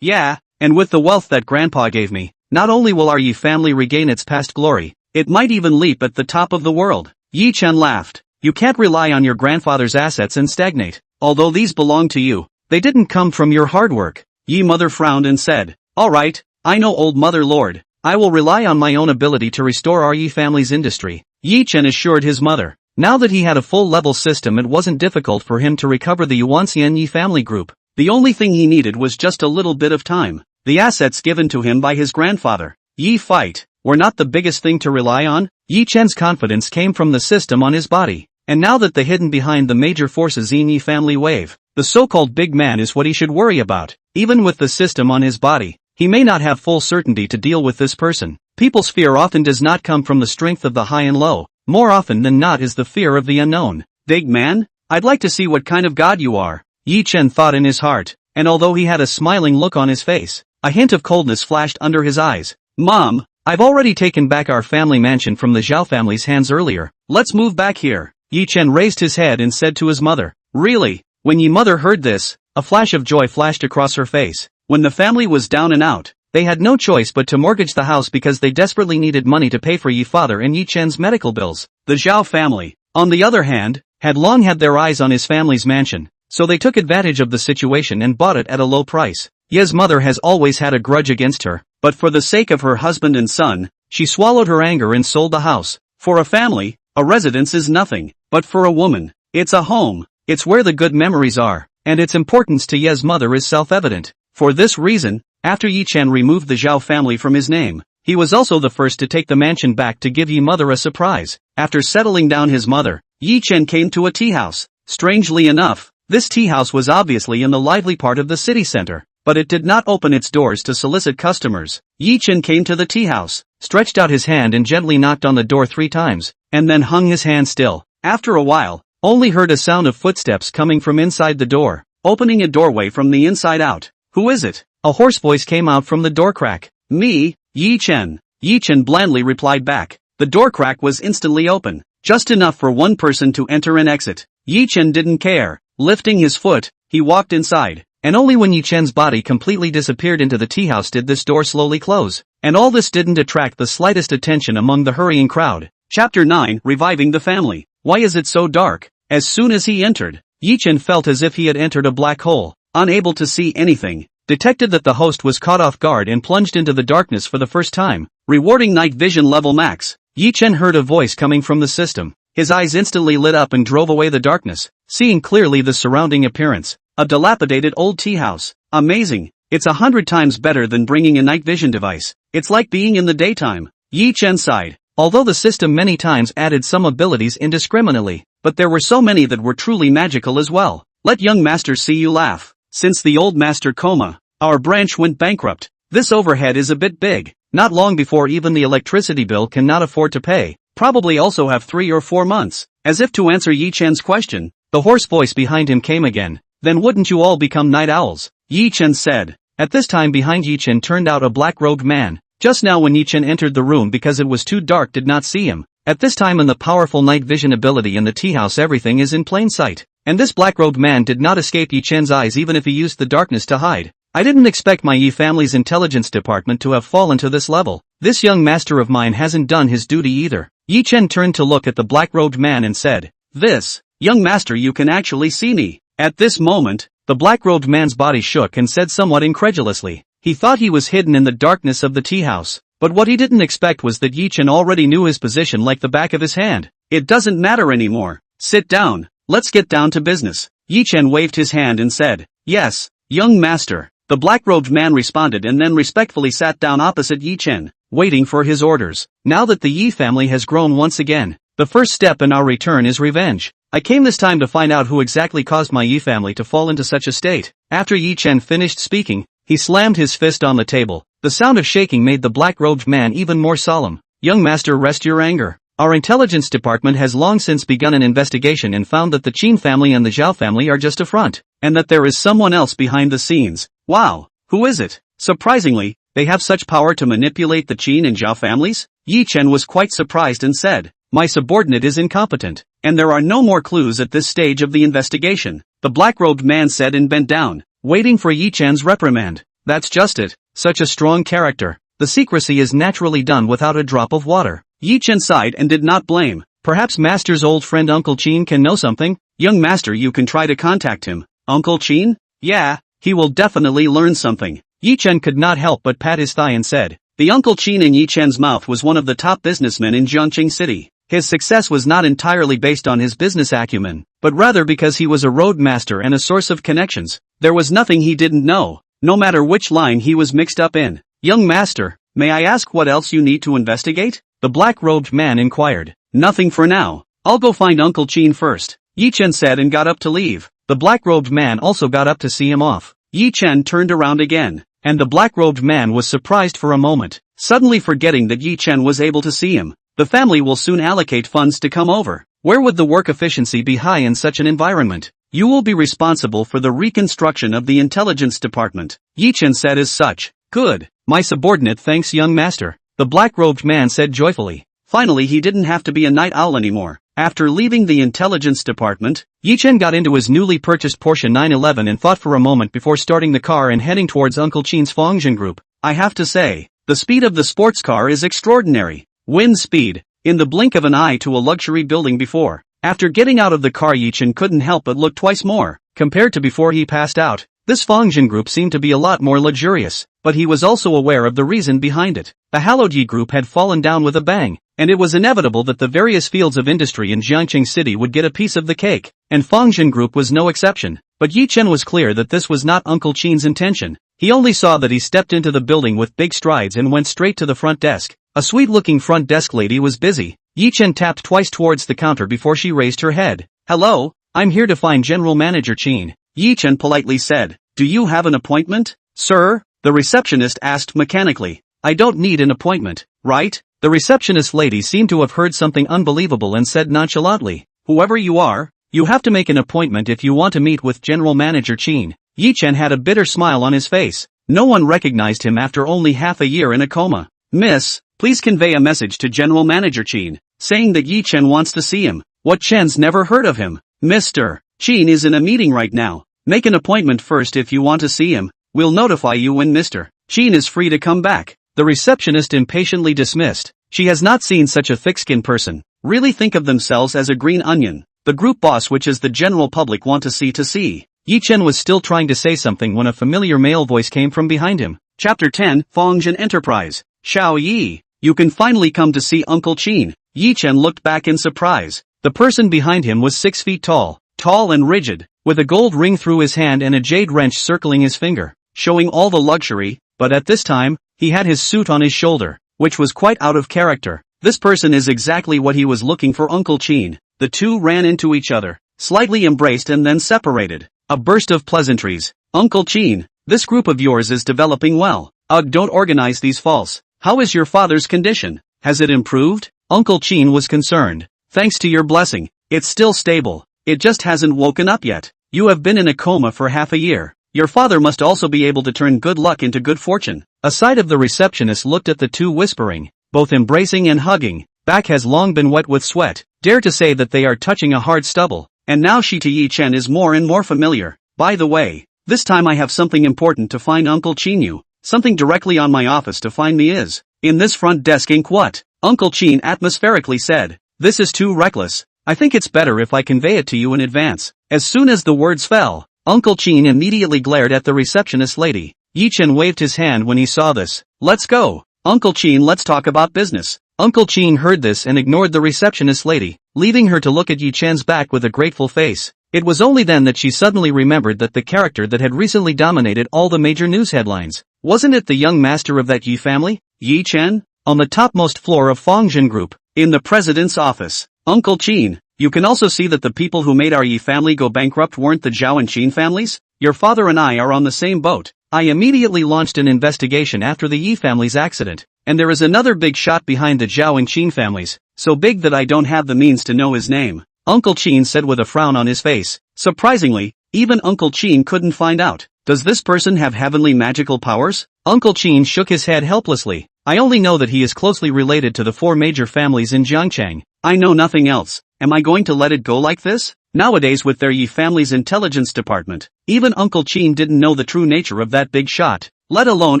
Yeah, and with the wealth that grandpa gave me, not only will our Ye family regain its past glory, it might even leap at the top of the world. Ye Chen laughed. You can't rely on your grandfather's assets and stagnate. Although these belong to you, they didn't come from your hard work. Ye mother frowned and said, Alright, I know, old mother lord. I will rely on my own ability to restore our Ye family's industry. Ye Chen assured his mother. Now that he had a full-level system, it wasn't difficult for him to recover the Yuanxian Ye family group. The only thing he needed was just a little bit of time. The assets given to him by his grandfather, Ye Fight, were not the biggest thing to rely on. Ye Chen's confidence came from the system on his body, and now that the hidden behind the major forces in Ye family wave, the so-called big man is what he should worry about. Even with the system on his body, he may not have full certainty to deal with this person. People's fear often does not come from the strength of the high and low. More often than not is the fear of the unknown. Big man? I'd like to see what kind of god you are, Ye Chen thought in his heart, and although he had a smiling look on his face, a hint of coldness flashed under his eyes. Mom, I've already taken back our family mansion from the Zhao family's hands earlier. Let's move back here. Ye Chen raised his head and said to his mother. Really? When Ye mother heard this, a flash of joy flashed across her face. When the family was down and out, they had no choice but to mortgage the house because they desperately needed money to pay for Ye father and Ye Chen's medical bills. The Zhao family, on the other hand, had long had their eyes on his family's mansion, so they took advantage of the situation and bought it at a low price. Ye's mother has always had a grudge against her, but for the sake of her husband and son, she swallowed her anger and sold the house. For a family, a residence is nothing, but for a woman, it's a home. It's where the good memories are, and its importance to Ye's mother is self-evident. For this reason, after Ye Chen removed the Zhao family from his name, he was also the first to take the mansion back to give Ye mother a surprise. After settling down his mother, Ye Chen came to a tea house. Strangely enough, this tea house was obviously in the lively part of the city center, but it did not open its doors to solicit customers. Ye Chen came to the tea house, stretched out his hand and gently knocked on the door 3 times, and then hung his hand still. After a while, only heard a sound of footsteps coming from inside the door, opening a doorway from the inside out. Who is it? A hoarse voice came out from the door crack. Me, Ye Chen. Ye Chen blandly replied back. The door crack was instantly open, just enough for one person to enter and exit. Ye Chen didn't care. Lifting his foot, he walked inside, and only when Ye Chen's body completely disappeared into the tea house did this door slowly close. And all this didn't attract the slightest attention among the hurrying crowd. Chapter 9, Reviving the Family. Why is it so dark? As soon as he entered, Ye Chen felt as if he had entered a black hole, unable to see anything. Detected that the host was caught off guard and plunged into the darkness for the first time. Rewarding night vision level max. Ye Chen heard a voice coming from the system. His eyes instantly lit up and drove away the darkness, seeing clearly the surrounding appearance. A dilapidated old tea house. Amazing. It's 100 times better than bringing a night vision device. It's like being in the daytime. Ye Chen sighed. although the system many times added some abilities indiscriminately, but there were so many that were truly magical as well. Let young master see you laugh. Since the old master coma, our branch went bankrupt. This overhead is a bit big. Not long before even the electricity bill cannot afford to pay. Probably also have 3 or 4 months. As if to answer Ye Chen's question, the hoarse voice behind him came again. Then wouldn't you all become night owls? Ye Chen said. At this time behind Ye Chen turned out a black-robed man. Just now when Ye Chen entered the room because it was too dark did not see him. At this time in the powerful night vision ability in the tea house everything is in plain sight. And this black-robed man did not escape Ye Chen's eyes even if he used the darkness to hide. I didn't expect my Ye family's intelligence department to have fallen to this level. This young master of mine hasn't done his duty either. Ye Chen turned to look at the black-robed man and said, "This, young master, you can actually see me." At this moment, the black-robed man's body shook and said somewhat incredulously. He thought he was hidden in the darkness of the tea house. But what he didn't expect was that Ye Chen already knew his position like the back of his hand. It doesn't matter anymore. Sit down. Let's get down to business. Ye Chen waved his hand and said, "Yes, young master." The black-robed man responded and then respectfully sat down opposite Ye Chen, waiting for his orders. Now that the Ye family has grown once again, the first step in our return is revenge. I came this time to find out who exactly caused my Ye family to fall into such a state. After Ye Chen finished speaking, he slammed his fist on the table. The sound of shaking made the black-robed man even more solemn. "Young master, rest your anger. Our intelligence department has long since begun an investigation and found that the Qin family and the Zhao family are just a front, and that there is someone else behind the scenes." "Wow, who is it?" Surprisingly, they have such power to manipulate the Qin and Zhao families? Ye Chen was quite surprised and said, "My subordinate is incompetent, and there are no more clues at this stage of the investigation." The black-robed man said and bent down, waiting for Ye Chen's reprimand. "That's just it, such a strong character. The secrecy is naturally done without a drop of water." Ye Chen sighed and did not blame. "Perhaps master's old friend Uncle Qin can know something? Young master, you can try to contact him." "Uncle Qin? Yeah, he will definitely learn something." Ye Chen could not help but pat his thigh and said, "The Uncle Qin in Ye Chen's mouth was one of the top businessmen in Jiangqing City. His success was not entirely based on his business acumen, but rather because he was a road master and a source of connections. There was nothing he didn't know, no matter which line he was mixed up in." "Young master, may I ask what else you need to investigate?" the black-robed man inquired. "Nothing for now. I'll go find Uncle Qin first," Ye Chen said and got up to leave. The black-robed man also got up to see him off. Ye Chen turned around again, and the black-robed man was surprised for a moment, suddenly forgetting that Ye Chen was able to see him. The family will soon allocate funds to come over. Where would the work efficiency be high in such an environment? "You will be responsible for the reconstruction of the intelligence department," Ye Chen said as such. "Good. My subordinate thanks young master," the black-robed man said joyfully. Finally he didn't have to be a night owl anymore. After leaving the intelligence department, Ye Chen got into his newly purchased Porsche 911 and thought for a moment before starting the car and heading towards Uncle Qin's Fongzhen group. I have to say, the speed of the sports car is extraordinary. Wind speed, in the blink of an eye to a luxury building before. After getting out of the car Ye Chen couldn't help but look twice more, compared to before he passed out. This Fongzhen group seemed to be a lot more luxurious, but he was also aware of the reason behind it. The hallowed Yi group had fallen down with a bang, and it was inevitable that the various fields of industry in Jiangqing City would get a piece of the cake, and Fongzhen group was no exception. But Ye Chen was clear that this was not Uncle Qin's intention. He only saw that he stepped into the building with big strides and went straight to the front desk. A sweet-looking front desk lady was busy. Ye Chen tapped twice towards the counter before she raised her head. "Hello, I'm here to find General Manager Qin," Ye Chen politely said. "Do you have an appointment, sir?" the receptionist asked mechanically. "I don't need an appointment, right?" The receptionist lady seemed to have heard something unbelievable and said nonchalantly, "Whoever you are, you have to make an appointment if you want to meet with General Manager Qin." Ye Chen had a bitter smile on his face. No one recognized him after only half a year in a coma. "Miss, please convey a message to General Manager Qin, saying that Ye Chen wants to see him." "What, Chen's never heard of him?" "Mr. Qin is in a meeting right now. Make an appointment first if you want to see him. We'll notify you when Mr. Qin is free to come back." The receptionist impatiently dismissed. She has not seen such a thick-skinned person really think of themselves as a green onion. The group boss which is the general public want to see. Ye Chen was still trying to say something when a familiar male voice came from behind him. Chapter 10, Fongzhen Enterprise. "Xiao Yi, you can finally come to see Uncle Qin." Ye Chen looked back in surprise. The person behind him was 6 feet tall and rigid, with a gold ring through his hand and a jade wrench circling his finger, showing all the luxury, but at this time, he had his suit on his shoulder, which was quite out of character. This person is exactly what he was looking for. Uncle Chin. The two ran into each other, slightly embraced and then separated. A burst of pleasantries. Uncle Chin, this group of yours is developing well. Ugh, don't organize these false. How is your father's condition? Has it improved? Uncle Chin was concerned. Thanks to your blessing, it's still stable. It just hasn't woken up yet. You have been in a coma for half a year. Your father must also be able to turn good luck into good fortune. A side of the receptionist looked at the two whispering, both embracing and hugging. Back has long been wet with sweat. Dare to say that they are touching a hard stubble. And now she to Ye Chen is more and more familiar. By the way, this time I have something important to find Uncle Chin you. Something directly on my office to find me is. In this front desk ink what? Uncle Chin atmospherically said. This is too reckless. I think it's better if I convey it to you in advance. As soon as the words fell, Uncle Chin immediately glared at the receptionist lady. Ye Chen waved his hand when he saw this. Let's go. Uncle Chin, let's talk about business. Uncle Chin heard this and ignored the receptionist lady, leaving her to look at Ye Chen's back with a grateful face. It was only then that she suddenly remembered that the character that had recently dominated all the major news headlines, wasn't it the young master of that Ye family, Ye Chen? On the topmost floor of Fongjin Group, in the president's office. Uncle Chin, you can also see that the people who made our Ye family go bankrupt weren't the Zhao and Qin families? Your father and I are on the same boat. I immediately launched an investigation after the Ye family's accident, and there is another big shot behind the Zhao and Qin families, so big that I don't have the means to know his name. Uncle Chin said with a frown on his face. Surprisingly, even Uncle Chin couldn't find out. Does this person have heavenly magical powers? Uncle Chin shook his head helplessly. I only know that he is closely related to the four major families in Jiangchang. I know nothing else. Am I going to let it go like this? Nowadays with their Ye family's intelligence department, even Uncle Chin didn't know the true nature of that big shot, let alone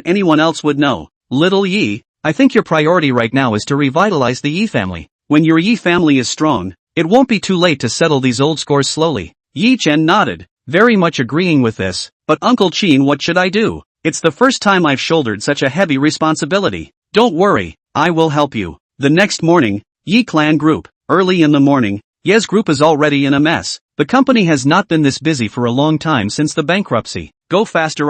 anyone else would know. Little Ye, I think your priority right now is to revitalize the Ye family. When your Ye family is strong, it won't be too late to settle these old scores slowly. Ye Chen nodded, very much agreeing with this. But Uncle Chin, what should I do? It's the first time I've shouldered such a heavy responsibility. Don't worry, I will help you. The next morning, Ye Clan Group. Early in the morning, Ye's group is already in a mess. The company has not been this busy for a long time since the bankruptcy. Go faster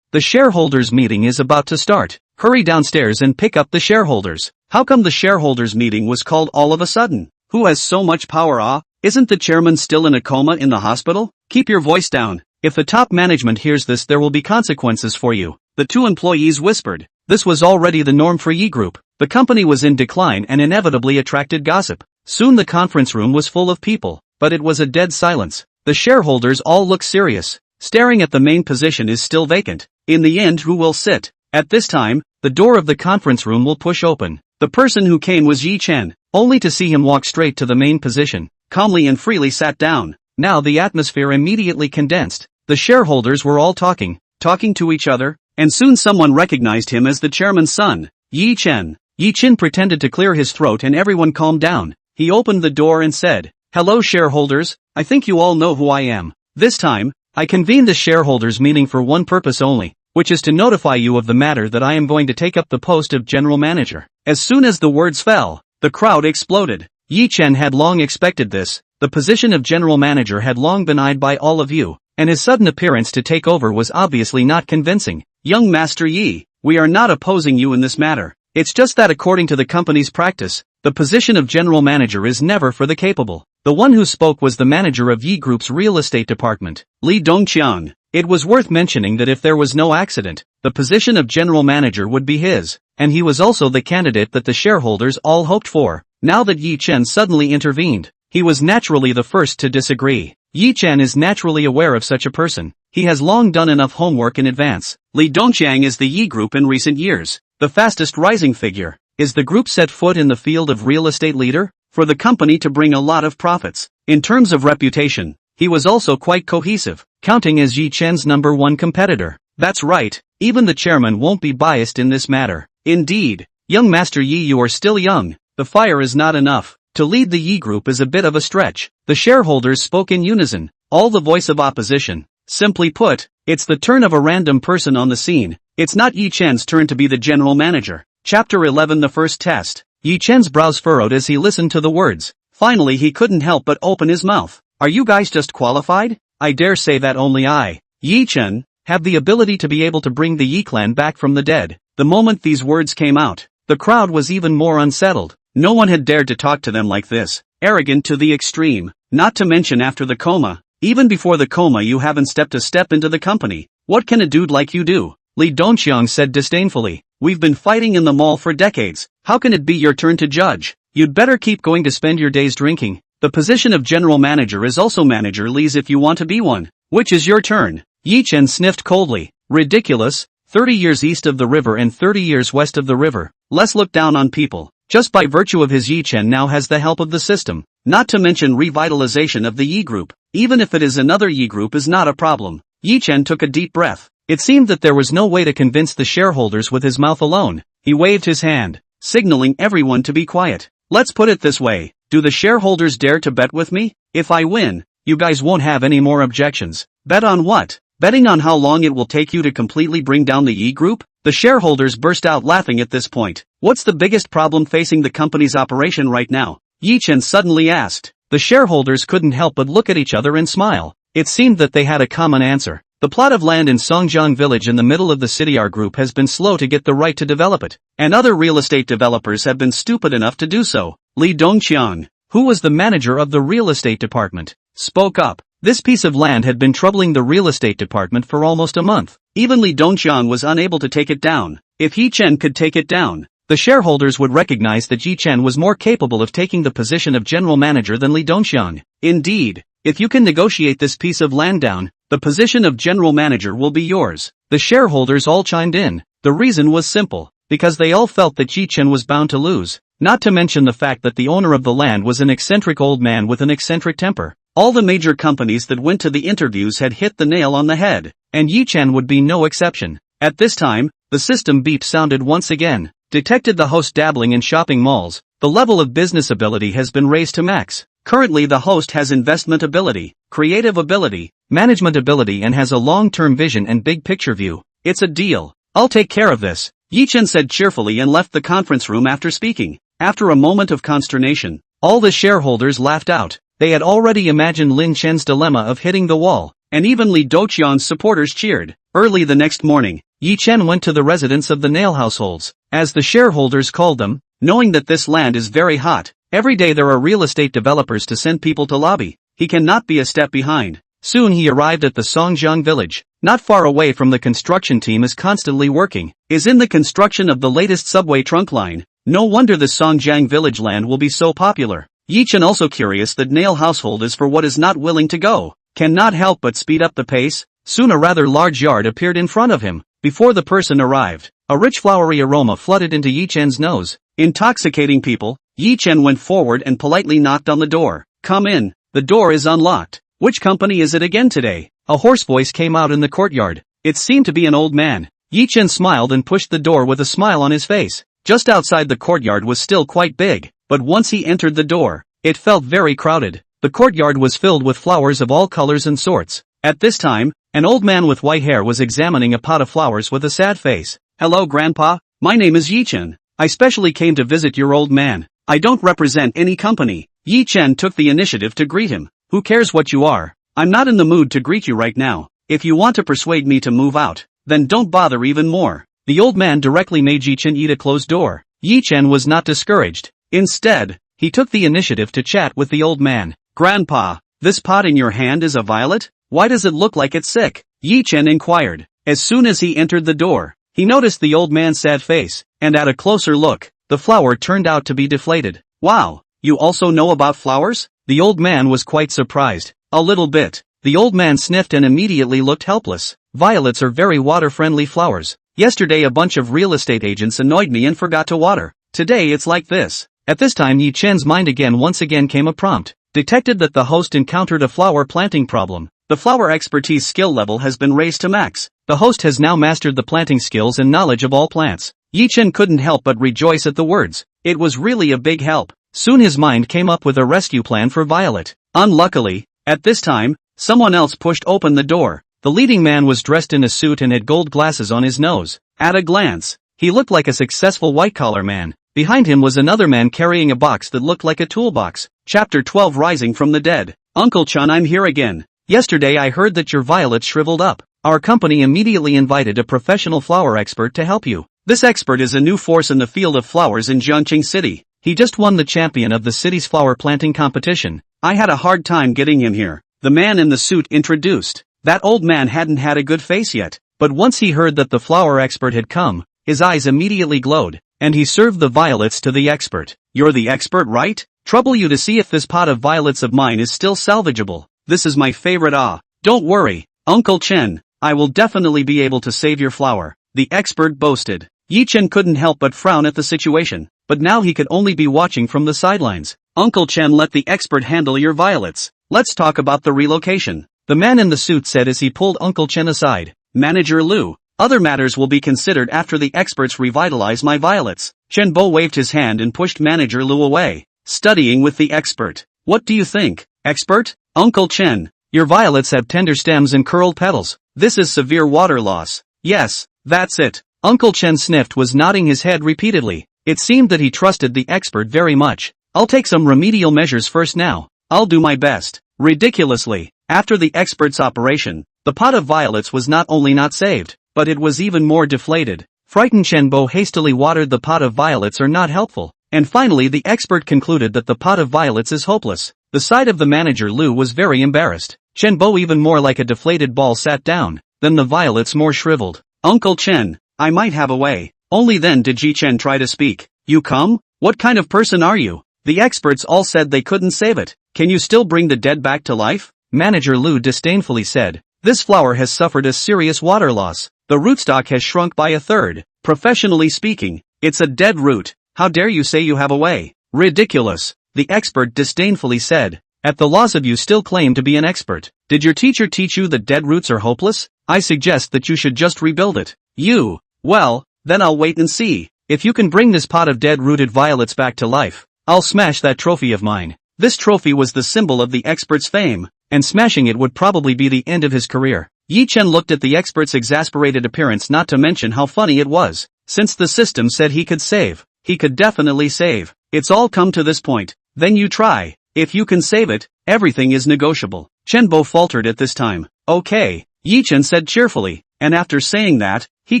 The shareholders meeting is about to start. Hurry downstairs and pick up the shareholders. How come the shareholders meeting was called all of a sudden? Who has so much power Isn't the chairman still in a coma in the hospital? Keep your voice down. If the top management hears this there will be consequences for you. The two employees whispered. This was already the norm for Ye Group. The company was in decline and inevitably attracted gossip. Soon the conference room was full of people, but it was a dead silence. The shareholders all looked serious, staring at the main position is still vacant. In the end, who will sit? At this time, the door of the conference room will push open. The person who came was Ye Chen, only to see him walk straight to the main position, calmly and freely sat down. Now the atmosphere immediately condensed. The shareholders were all talking to each other, and soon someone recognized him as the chairman's son, Ye Chen. Ye Chen pretended to clear his throat and everyone calmed down. He opened the door and said, "Hello shareholders, I think you all know who I am. This time, I convened the shareholders meeting for one purpose only, which is to notify you of the matter that I am going to take up the post of general manager." As soon as the words fell, the crowd exploded. Ye Chen had long expected this. The position of general manager had long been eyed by all of you, and his sudden appearance to take over was obviously not convincing. Young Master Yi, we are not opposing you in this matter. It's just that according to the company's practice, the position of general manager is never for the capable. The one who spoke was the manager of Ye Group's real estate department, Li Dongqiang. It was worth mentioning that if there was no accident, the position of general manager would be his, and he was also the candidate that the shareholders all hoped for. Now that Ye Chen suddenly intervened, he was naturally the first to disagree. Ye Chen is naturally aware of such a person. He has long done enough homework in advance. Li Dongqiang is the Ye Group in recent years, the fastest rising figure. Is the group set foot in the field of real estate leader? For the company to bring a lot of profits. In terms of reputation, he was also quite cohesive, counting as Ye Chen's #1 competitor. That's right, even the chairman won't be biased in this matter. Indeed, young Master Yi, you are still young. The fire is not enough. To lead the Ye Group is a bit of a stretch. The shareholders spoke in unison, all the voice of opposition. Simply put, it's the turn of a random person on the scene. It's not Ye Chen's turn to be the general manager. Chapter 11, The First Test. Ye Chen's brows furrowed as he listened to the words. Finally he couldn't help but open his mouth. Are you guys just qualified? I dare say that only I, Ye Chen, have the ability to be able to bring the Ye clan back from the dead. The moment these words came out, the crowd was even more unsettled. No one had dared to talk to them like this, arrogant to the extreme, not to mention after the coma. Even before the coma you haven't stepped a step into the company. What can a dude like you do? Li Dongxiang said disdainfully. We've been fighting in the mall for decades. How can it be your turn to judge? You'd better keep going to spend your days drinking. The position of general manager is also manager Li's if you want to be one. Which is your turn? Ye Chen sniffed coldly. Ridiculous. 30 years east of the river and 30 years west of the river. Less look down on people. Just by virtue of his Ye Chen now has the help of the system. Not to mention revitalization of the Yi group. Even if it is another Yi group is not a problem. Ye Chen took a deep breath. It seemed that there was no way to convince the shareholders with his mouth alone. He waved his hand, signaling everyone to be quiet. Let's put it this way. Do the shareholders dare to bet with me? If I win, you guys won't have any more objections. Bet on what? Betting on how long it will take you to completely bring down the Yi group? The shareholders burst out laughing at this point. What's the biggest problem facing the company's operation right now? Ye Chen suddenly asked. The shareholders couldn't help but look at each other and smile. It seemed that they had a common answer. The plot of land in Songjiang village in the middle of the city. Our group has been slow to get the right to develop it, and other real estate developers have been stupid enough to do so. Li Dongqiang, who was the manager of the real estate department, spoke up. This piece of land had been troubling the real estate department for almost a month. Even Li Dongqiang was unable to take it down. If Ye Chen could take it down, the shareholders would recognize that Ye Chen was more capable of taking the position of general manager than Li Dongqiang. Indeed, if you can negotiate this piece of land down, the position of general manager will be yours. The shareholders all chimed in. The reason was simple, because they all felt that Ye Chen was bound to lose. Not to mention the fact that the owner of the land was an eccentric old man with an eccentric temper. All the major companies that went to the interviews had hit the nail on the head, and Ye Chen would be no exception. At this time, the system beep sounded once again. Detected the host dabbling in shopping malls. The level of business ability has been raised to max. Currently the host has investment ability, creative ability, management ability and has a long-term vision and big picture view. It's a deal. I'll take care of this, Ye Chen said cheerfully and left the conference room after speaking. After a moment of consternation, all the shareholders laughed out. They had already imagined Lin Chen's dilemma of hitting the wall, and even Li Doqian's supporters cheered. Early the next morning, Ye Chen went to the residence of the nail households, as the shareholders called them, knowing that this land is very hot. Every day there are real estate developers to send people to lobby. He cannot be a step behind. Soon he arrived at the Songjiang village. Not far away from the construction team is constantly working, is in the construction of the latest subway trunk line. No wonder the Songjiang village land will be so popular. Ye Chen also curious that nail household is for what is not willing to go. Cannot help but speed up the pace. Soon a rather large yard appeared in front of him. Before the person arrived, a rich flowery aroma flooded into Ye Chen's nose, intoxicating people. Ye Chen went forward and politely knocked on the door. Come in, the door is unlocked. Which company is it again today? A hoarse voice came out in the courtyard. It seemed to be an old man. Ye Chen smiled and pushed the door with a smile on his face. Just outside the courtyard was still quite big, but once he entered the door, it felt very crowded. The courtyard was filled with flowers of all colors and sorts. At this time, an old man with white hair was examining a pot of flowers with a sad face. Hello grandpa, my name is Ye Chen. I specially came to visit your old man. I don't represent any company. Ye Chen took the initiative to greet him. Who cares what you are? I'm not in the mood to greet you right now. If you want to persuade me to move out, then don't bother even more. The old man directly made Ye Chen eat a closed door. Ye Chen was not discouraged. Instead, he took the initiative to chat with the old man. Grandpa, this pot in your hand is a violet? Why does it look like it's sick? Ye Chen inquired. As soon as he entered the door, he noticed the old man's sad face, and at a closer look, the flower turned out to be deflated. Wow, you also know about flowers? The old man was quite surprised. A little bit. The old man sniffed and immediately looked helpless. Violets are very water-friendly flowers. Yesterday a bunch of real estate agents annoyed me and forgot to water. Today it's like this. At this time Ye Chen's mind once again came a prompt. Detected that the host encountered a flower planting problem. The flower expertise skill level has been raised to max. The host has now mastered the planting skills and knowledge of all plants. Ye Chen couldn't help but rejoice at the words. It was really a big help. Soon his mind came up with a rescue plan for Violet. Unluckily, at this time, someone else pushed open the door. The leading man was dressed in a suit and had gold glasses on his nose. At a glance, he looked like a successful white-collar man. Behind him was another man carrying a box that looked like a toolbox. Chapter 12 Rising from the Dead. Uncle Chun, I'm here again. Yesterday I heard that your violets shriveled up. Our company immediately invited a professional flower expert to help you. This expert is a new force in the field of flowers in Jiangqing City. He just won the champion of the city's flower planting competition. I had a hard time getting him here, the man in the suit introduced. That old man hadn't had a good face yet, but once he heard that the flower expert had come, his eyes immediately glowed, and he served the violets to the expert. You're the expert, right? Trouble you to see if this pot of violets of mine is still salvageable. This is my favorite. Don't worry, Uncle Chen, I will definitely be able to save your flower, the expert boasted. Ye Chen couldn't help but frown at the situation, but now he could only be watching from the sidelines. Uncle Chen, let the expert handle your violets. Let's talk about the relocation, the man in the suit said as he pulled Uncle Chen aside. Manager Lu, other matters will be considered after the experts revitalize my violets. Chen Bo waved his hand and pushed Manager Lu away. Studying with the expert. What do you think, expert? Uncle Chen, your violets have tender stems and curled petals. This is severe water loss. Yes, that's it. Uncle Chen sniffed, was nodding his head repeatedly. It seemed that he trusted the expert very much. I'll take some remedial measures first now. I'll do my best. Ridiculously, after the expert's operation, the pot of violets was not only not saved, but it was even more deflated. Frightened Chen Bo hastily watered the pot of violets are not helpful, and finally the expert concluded that the pot of violets is hopeless. The sight of the manager Lu was very embarrassed. Chen Bo, even more like a deflated ball, sat down, then the violets more shriveled. Uncle Chen, I might have a way. Only then did Ye Chen try to speak. You come? What kind of person are you? The experts all said they couldn't save it. Can you still bring the dead back to life? Manager Lu disdainfully said. This flower has suffered a serious water loss. The rootstock has shrunk by a third. Professionally speaking, it's a dead root. How dare you say you have a way? Ridiculous, the expert disdainfully said. At the loss of you still claim to be an expert. Did your teacher teach you that dead roots are hopeless? I suggest that you should just rebuild it. You? Well, then I'll wait and see. If you can bring this pot of dead-rooted violets back to life, I'll smash that trophy of mine. This trophy was the symbol of the expert's fame, and smashing it would probably be the end of his career. Ye Chen looked at the expert's exasperated appearance, not to mention how funny it was. Since the system said he could save, he could definitely save. It's all come to this point. Then you try. If you can save it, everything is negotiable. Chen Bo faltered at this time. Okay, Ye Chen said cheerfully, and after saying that, he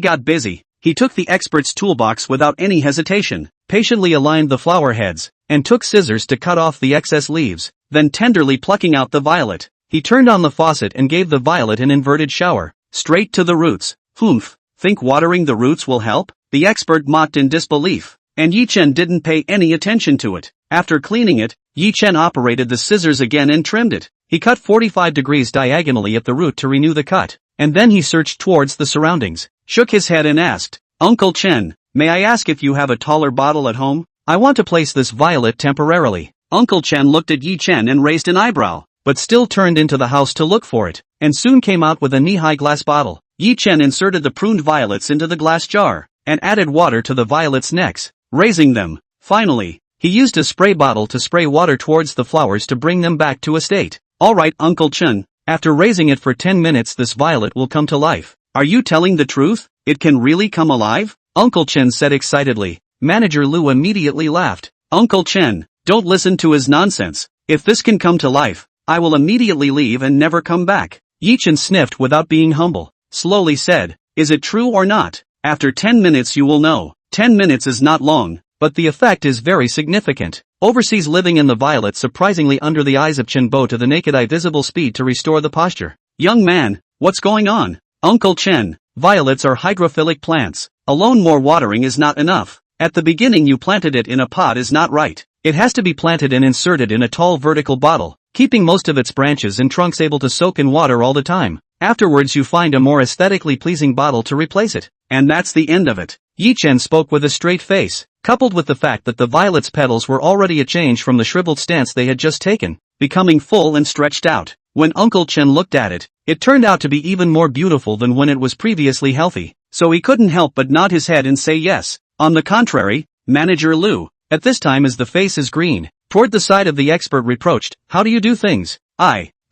got busy. He took the expert's toolbox without any hesitation, patiently aligned the flower heads, and took scissors to cut off the excess leaves, then tenderly plucking out the violet, he turned on the faucet and gave the violet an inverted shower, straight to the roots. Humph, think watering the roots will help? The expert mocked in disbelief, and Ye Chen didn't pay any attention to it. After cleaning it, Ye Chen operated the scissors again and trimmed it. He cut 45 degrees diagonally at the root to renew the cut, and then he searched towards the surroundings, shook his head and asked, Uncle Chen, may I ask if you have a taller bottle at home? I want to place this violet temporarily. Uncle Chen looked at Ye Chen and raised an eyebrow, but still turned into the house to look for it, and soon came out with a knee-high glass bottle. Ye Chen inserted the pruned violets into the glass jar, and added water to the violets' necks, raising them. Finally, he used a spray bottle to spray water towards the flowers to bring them back to a state. Alright, Uncle Chen, after raising it for 10 minutes this violet will come to life. Are you telling the truth? It can really come alive? Uncle Chen said excitedly. Manager Lu immediately laughed. Uncle Chen, don't listen to his nonsense. If this can come to life, I will immediately leave and never come back. Ye Chen sniffed without being humble, slowly said, is it true or not? After 10 minutes you will know. 10 minutes is not long, but the effect is very significant. Overseas living in the violet surprisingly under the eyes of Chen Bo to the naked eye visible speed to restore the posture. Young man, what's going on? Uncle Chen, violets are hydrophilic plants. Alone more watering is not enough. At the beginning you planted it in a pot is not right. It has to be planted and inserted in a tall vertical bottle, keeping most of its branches and trunks able to soak in water all the time. Afterwards you find a more aesthetically pleasing bottle to replace it. And that's the end of it. Ye Chen spoke with a straight face, coupled with the fact that the violet's petals were already a change from the shriveled stance they had just taken, becoming full and stretched out. When Uncle Chen looked at it, it turned out to be even more beautiful than when it was previously healthy, so he couldn't help but nod his head and say yes. On the contrary, Manager Lu, at this time as the face is green, toward the side of the expert reproached, how do you do things?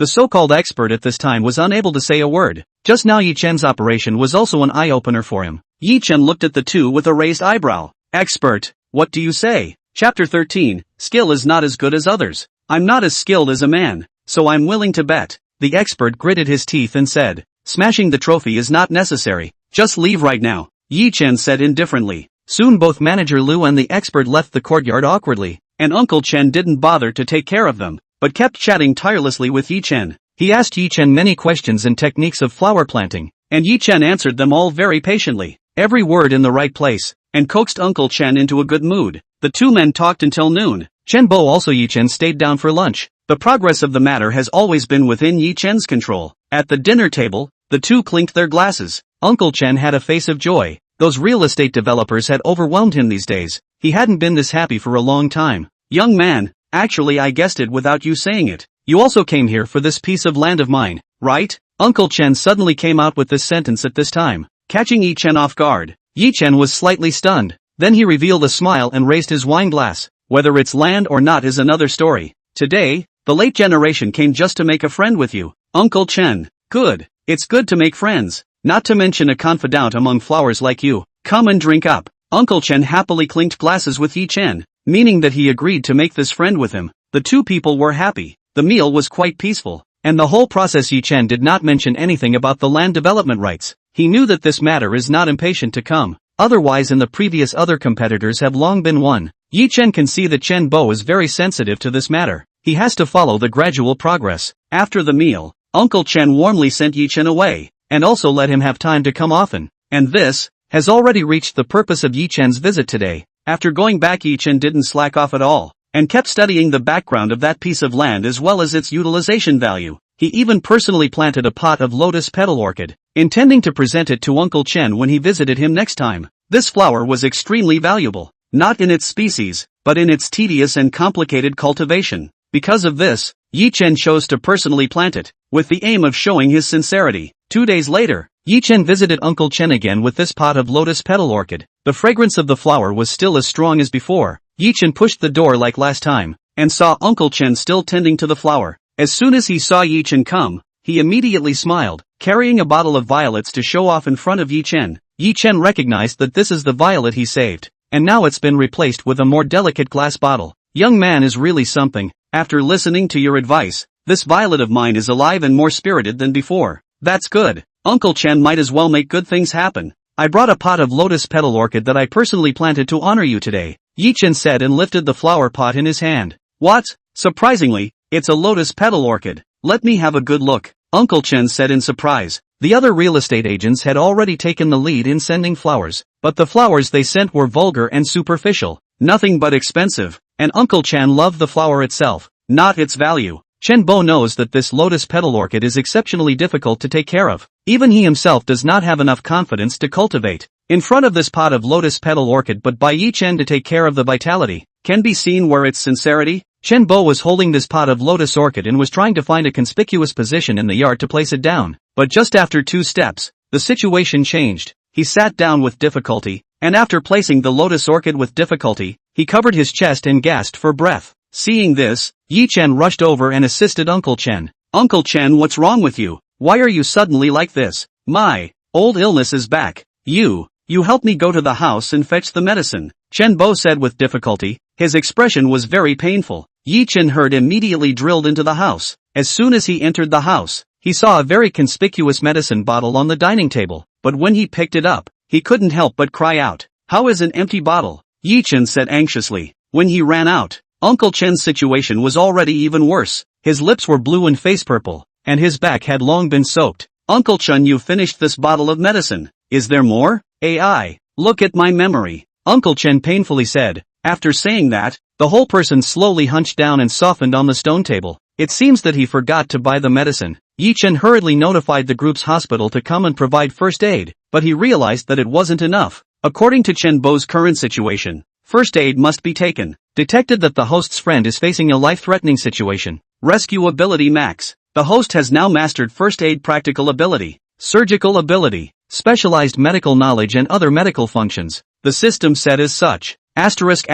The so-called expert at this time was unable to say a word. Just now Ye Chen's operation was also an eye-opener for him. Ye Chen looked at the two with a raised eyebrow. Expert, what do you say? Chapter 13, skill is not as good as others. I'm not as skilled as a man, so I'm willing to bet. The expert gritted his teeth and said, smashing the trophy is not necessary, just leave right now. Ye Chen said indifferently, Soon both Manager Lu and the expert left the courtyard awkwardly, and Uncle Chen didn't bother to take care of them, but kept chatting tirelessly with Ye Chen. He asked Ye Chen many questions and techniques of flower planting, and Ye Chen answered them all very patiently, every word in the right place, and coaxed Uncle Chen into a good mood. The two men talked until noon. Chen Bo also Ye Chen stayed down for lunch. The progress of the matter has always been within Ye Chen's control. At the dinner table, the two clinked their glasses. Uncle Chen had a face of joy. Those real estate developers had overwhelmed him these days. He hadn't been this happy for a long time. Young man, actually I guessed it without you saying it. You also came here for this piece of land of mine, right? Uncle Chen suddenly came out with this sentence at this time, catching Ye Chen off guard. Ye Chen was slightly stunned. Then he revealed a smile and raised his wine glass. Whether it's land or not is another story. Today, the late generation came just to make a friend with you, Uncle Chen. Good. It's good to make friends, not to mention a confidant among flowers like you. Come and drink up. Uncle Chen happily clinked glasses with Ye Chen, meaning that he agreed to make this friend with him. The two people were happy. The meal was quite peaceful, and the whole process Ye Chen did not mention anything about the land development rights. He knew that this matter is not impatient to come. Otherwise in the previous other competitors have long been won. Ye Chen can see that Chen Bo is very sensitive to this matter. He has to follow the gradual progress. After the meal, Uncle Chen warmly sent Ye Chen away, and also let him have time to come often. And this has already reached the purpose of Ye Chen's visit today. After going back, Ye Chen didn't slack off at all, and kept studying the background of that piece of land as well as its utilization value. He even personally planted a pot of lotus petal orchid, intending to present it to Uncle Chen when he visited him next time. This flower was extremely valuable, not in its species, but in its tedious and complicated cultivation. Because of this, Ye Chen chose to personally plant it, with the aim of showing his sincerity. 2 days later, Ye Chen visited Uncle Chen again with this pot of lotus petal orchid. The fragrance of the flower was still as strong as before. Ye Chen pushed the door like last time, and saw Uncle Chen still tending to the flower. As soon as he saw Ye Chen come, he immediately smiled, carrying a bottle of violets to show off in front of Ye Chen. Ye Chen recognized that this is the violet he saved, and now it's been replaced with a more delicate glass bottle. Young man is really something. After listening to your advice, this violet of mine is alive and more spirited than before. That's good. Uncle Chen might as well make good things happen. I brought a pot of lotus petal orchid that I personally planted to honor you today, Ye Chen said and lifted the flower pot in his hand. What? Surprisingly, it's a lotus petal orchid. Let me have a good look, Uncle Chen said in surprise. The other real estate agents had already taken the lead in sending flowers, but the flowers they sent were vulgar and superficial, nothing but expensive, and Uncle Chen loved the flower itself, not its value. Chen Bo knows that this lotus petal orchid is exceptionally difficult to take care of. Even he himself does not have enough confidence to cultivate. In front of this pot of lotus petal orchid but by Ye Chen to take care of the vitality, can be seen where its sincerity. Chen Bo was holding this pot of lotus orchid and was trying to find a conspicuous position in the yard to place it down. But just after 2 steps, the situation changed. He sat down with difficulty, and after placing the lotus orchid with difficulty, he covered his chest and gasped for breath. Seeing this, Ye Chen rushed over and assisted Uncle Chen. Uncle Chen, what's wrong with you? Why are you suddenly like this? My old illness is back. You help me go to the house and fetch the medicine, Chen Bo said with difficulty. His expression was very painful. Ye Chen heard immediately drilled into the house. As soon as he entered the house, he saw a very conspicuous medicine bottle on the dining table, but when he picked it up, he couldn't help but cry out. How is an empty bottle? Ye Chen said anxiously. When he ran out, Uncle Chen's situation was already even worse. His lips were blue and face purple, and his back had long been soaked. Uncle Chen, you finished this bottle of medicine. Is there more? AI. Look at my memory, Uncle Chen painfully said. After saying that, the whole person slowly hunched down and softened on the stone table. It seems that he forgot to buy the medicine. Ye Chen hurriedly notified the group's hospital to come and provide first aid, but he realized that it wasn't enough. According to Chen Bo's current situation, first aid must be taken. Detected that the host's friend is facing a life-threatening situation. Rescue ability max. The host has now mastered first aid practical ability, surgical ability, specialized medical knowledge and other medical functions. The system said as such. Asterisk.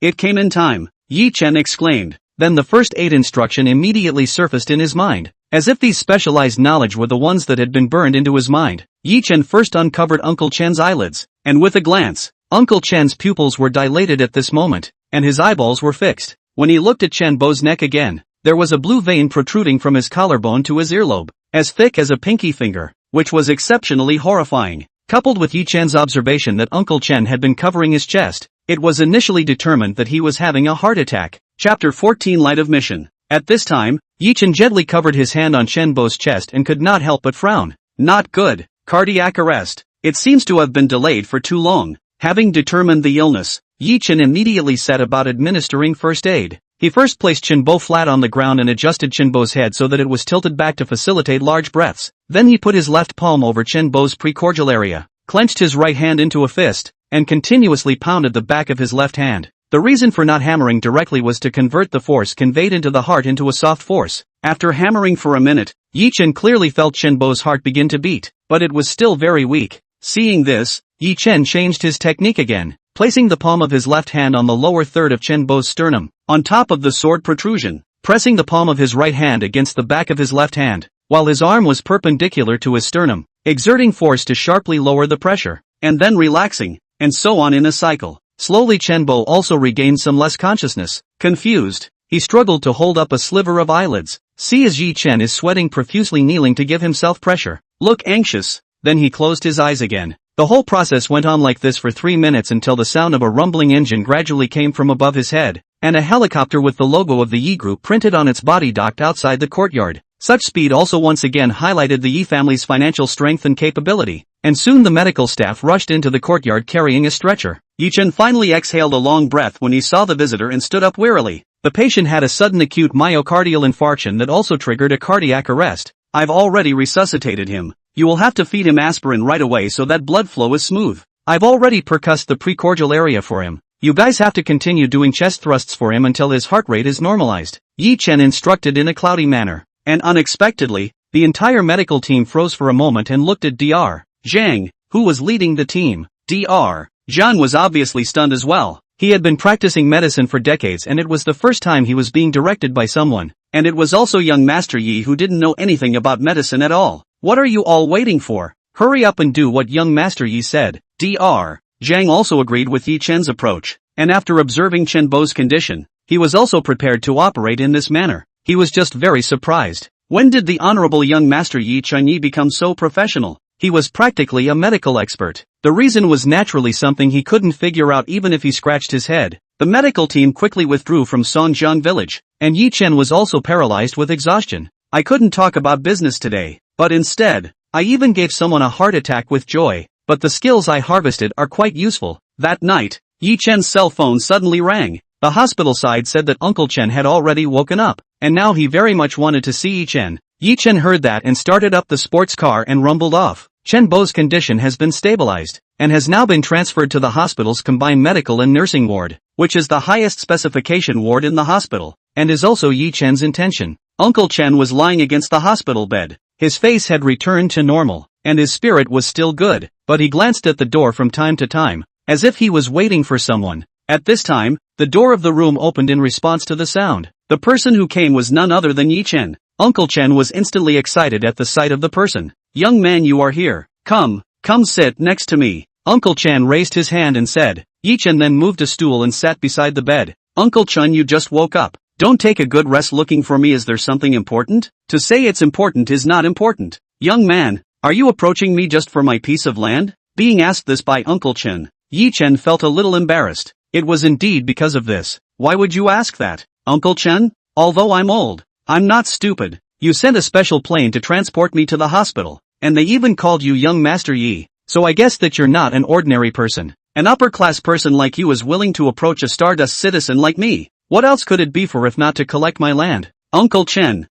It came in time, Ye Chen exclaimed. Then the first aid instruction immediately surfaced in his mind, as if these specialized knowledge were the ones that had been burned into his mind. Ye Chen first uncovered Uncle Chen's eyelids, and with a glance, Uncle Chen's pupils were dilated at this moment, and his eyeballs were fixed. When he looked at Chen Bo's neck again, there was a blue vein protruding from his collarbone to his earlobe, as thick as a pinky finger, which was exceptionally horrifying. Coupled with Ye Chen's observation that Uncle Chen had been covering his chest, it was initially determined that he was having a heart attack. Chapter 14 Light of Mission. At this time, Ye Chen gently covered his hand on Chen Bo's chest and could not help but frown. Not good. Cardiac arrest. It seems to have been delayed for too long. Having determined the illness, Ye Chen immediately set about administering first aid. He first placed Chen Bo flat on the ground and adjusted Chen Bo's head so that it was tilted back to facilitate large breaths. Then he put his left palm over Chen Bo's precordial area, clenched his right hand into a fist, and continuously pounded the back of his left hand. The reason for not hammering directly was to convert the force conveyed into the heart into a soft force. After hammering for a minute, Ye Chen clearly felt Chen Bo's heart begin to beat, but it was still very weak. Seeing this, Ye Chen changed his technique again, placing the palm of his left hand on the lower third of Chen Bo's sternum, on top of the sword protrusion, pressing the palm of his right hand against the back of his left hand, while his arm was perpendicular to his sternum, exerting force to sharply lower the pressure, and then relaxing, and so on in a cycle. Slowly Chen Bo also regained some less consciousness. Confused, he struggled to hold up a sliver of eyelids. See as Ye Chen is sweating profusely, kneeling to give himself pressure. Look anxious. Then he closed his eyes again. The whole process went on like this for 3 minutes until the sound of a rumbling engine gradually came from above his head, and a helicopter with the logo of the Ye Group printed on its body docked outside the courtyard. Such speed also once again highlighted the Ye family's financial strength and capability, and soon the medical staff rushed into the courtyard carrying a stretcher. Ye Chen finally exhaled a long breath when he saw the visitor and stood up wearily. The patient had a sudden acute myocardial infarction that also triggered a cardiac arrest. I've already resuscitated him. You will have to feed him aspirin right away so that blood flow is smooth. I've already percussed the precordial area for him. You guys have to continue doing chest thrusts for him until his heart rate is normalized. Ye Chen instructed in a cloudy manner. And unexpectedly, the entire medical team froze for a moment and looked at Dr. Zhang, who was leading the team. Dr. Zhang was obviously stunned as well. He had been practicing medicine for decades and it was the first time he was being directed by someone. And it was also young Master Yi who didn't know anything about medicine at all. What are you all waiting for? Hurry up and do what young Master Yi said. Dr. Zhang also agreed with Ye Chen's approach, and after observing Chen Bo's condition, he was also prepared to operate in this manner. He was just very surprised. When did the honorable young Master Ye Chen become so professional? He was practically a medical expert. The reason was naturally something he couldn't figure out even if he scratched his head. The medical team quickly withdrew from Songjiang village, and Ye Chen was also paralyzed with exhaustion. I couldn't talk about business today, but instead, I even gave someone a heart attack with joy, but the skills I harvested are quite useful. That night, Ye Chen's cell phone suddenly rang. The hospital side said that Uncle Chen had already woken up, and now he very much wanted to see Ye Chen. Ye Chen heard that and started up the sports car and rumbled off. Chen Bo's condition has been stabilized, and has now been transferred to the hospital's combined medical and nursing ward, which is the highest specification ward in the hospital, and is also Ye Chen's intention. Uncle Chen was lying against the hospital bed. His face had returned to normal, and his spirit was still good, but he glanced at the door from time to time, as if he was waiting for someone. At this time, the door of the room opened in response to the sound. The person who came was none other than Ye Chen. Uncle Chen was instantly excited at the sight of the person. Young man, you are here. Come sit next to me. Uncle Chen raised his hand and said. Ye Chen then moved a stool and sat beside the bed. Uncle Chen, you just woke up. Don't take a good rest looking for me. Is there something important? To say it's important is not important. Young man, are you approaching me just for my piece of land? Being asked this by Uncle Chen, Ye Chen felt a little embarrassed. It was indeed because of this. Why would you ask that, Uncle Chen? Although I'm old, I'm not stupid. You sent a special plane to transport me to the hospital, and they even called you young Master Yi, so I guess that you're not an ordinary person. An upper-class person like you is willing to approach a stardust citizen like me. What else could it be for if not to collect my land? Uncle Chen,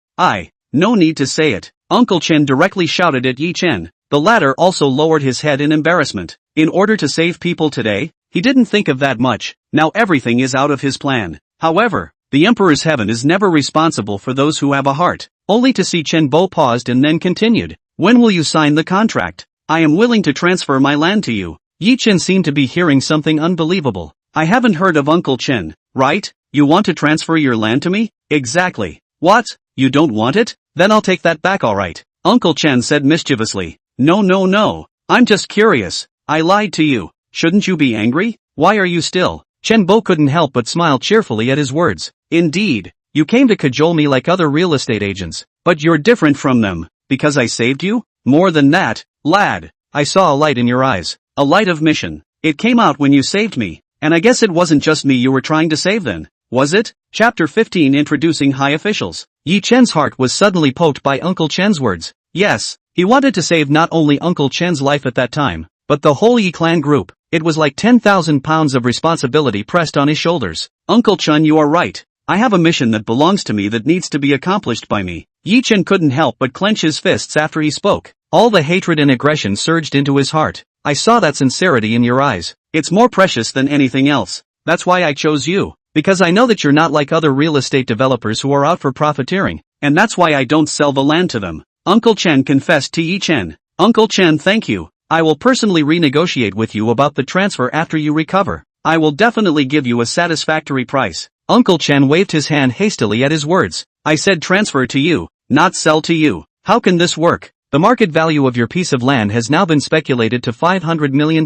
no need to say it. Uncle Chen directly shouted at Ye Chen. The latter also lowered his head in embarrassment. In order to save people today, he didn't think of that much. Now everything is out of his plan. However, the Emperor's heaven is never responsible for those who have a heart. Only to see Chen Bo paused and then continued. When will you sign the contract? I am willing to transfer my land to you. Ye Chen seemed to be hearing something unbelievable. I haven't heard of Uncle Chen, right? You want to transfer your land to me? Exactly. What? You don't want it? Then I'll take that back, alright. Uncle Chen said mischievously. No. I'm just curious. I lied to you. Shouldn't you be angry? Why are you still? Chen Bo couldn't help but smile cheerfully at his words. Indeed, you came to cajole me like other real estate agents, but you're different from them, because I saved you? More than that, lad, I saw a light in your eyes. A light of mission. It came out when you saved me. And I guess it wasn't just me you were trying to save then, was it? Chapter 15 Introducing High Officials. Ye Chen's heart was suddenly poked by Uncle Chen's words. Yes, he wanted to save not only Uncle Chen's life at that time, but the whole Ye clan group. It was like 10,000 pounds of responsibility pressed on his shoulders. Uncle Chen, you are right. I have a mission that belongs to me that needs to be accomplished by me. Ye Chen couldn't help but clench his fists after he spoke. All the hatred and aggression surged into his heart. I saw that sincerity in your eyes. It's more precious than anything else. That's why I chose you. Because I know that you're not like other real estate developers who are out for profiteering. And that's why I don't sell the land to them. Uncle Chen confessed to Ye Chen. Uncle Chen, thank you. I will personally renegotiate with you about the transfer after you recover. I will definitely give you a satisfactory price. Uncle Chen waved his hand hastily at his words. I said transfer to you, not sell to you. How can this work? The market value of your piece of land has now been speculated to $500 million,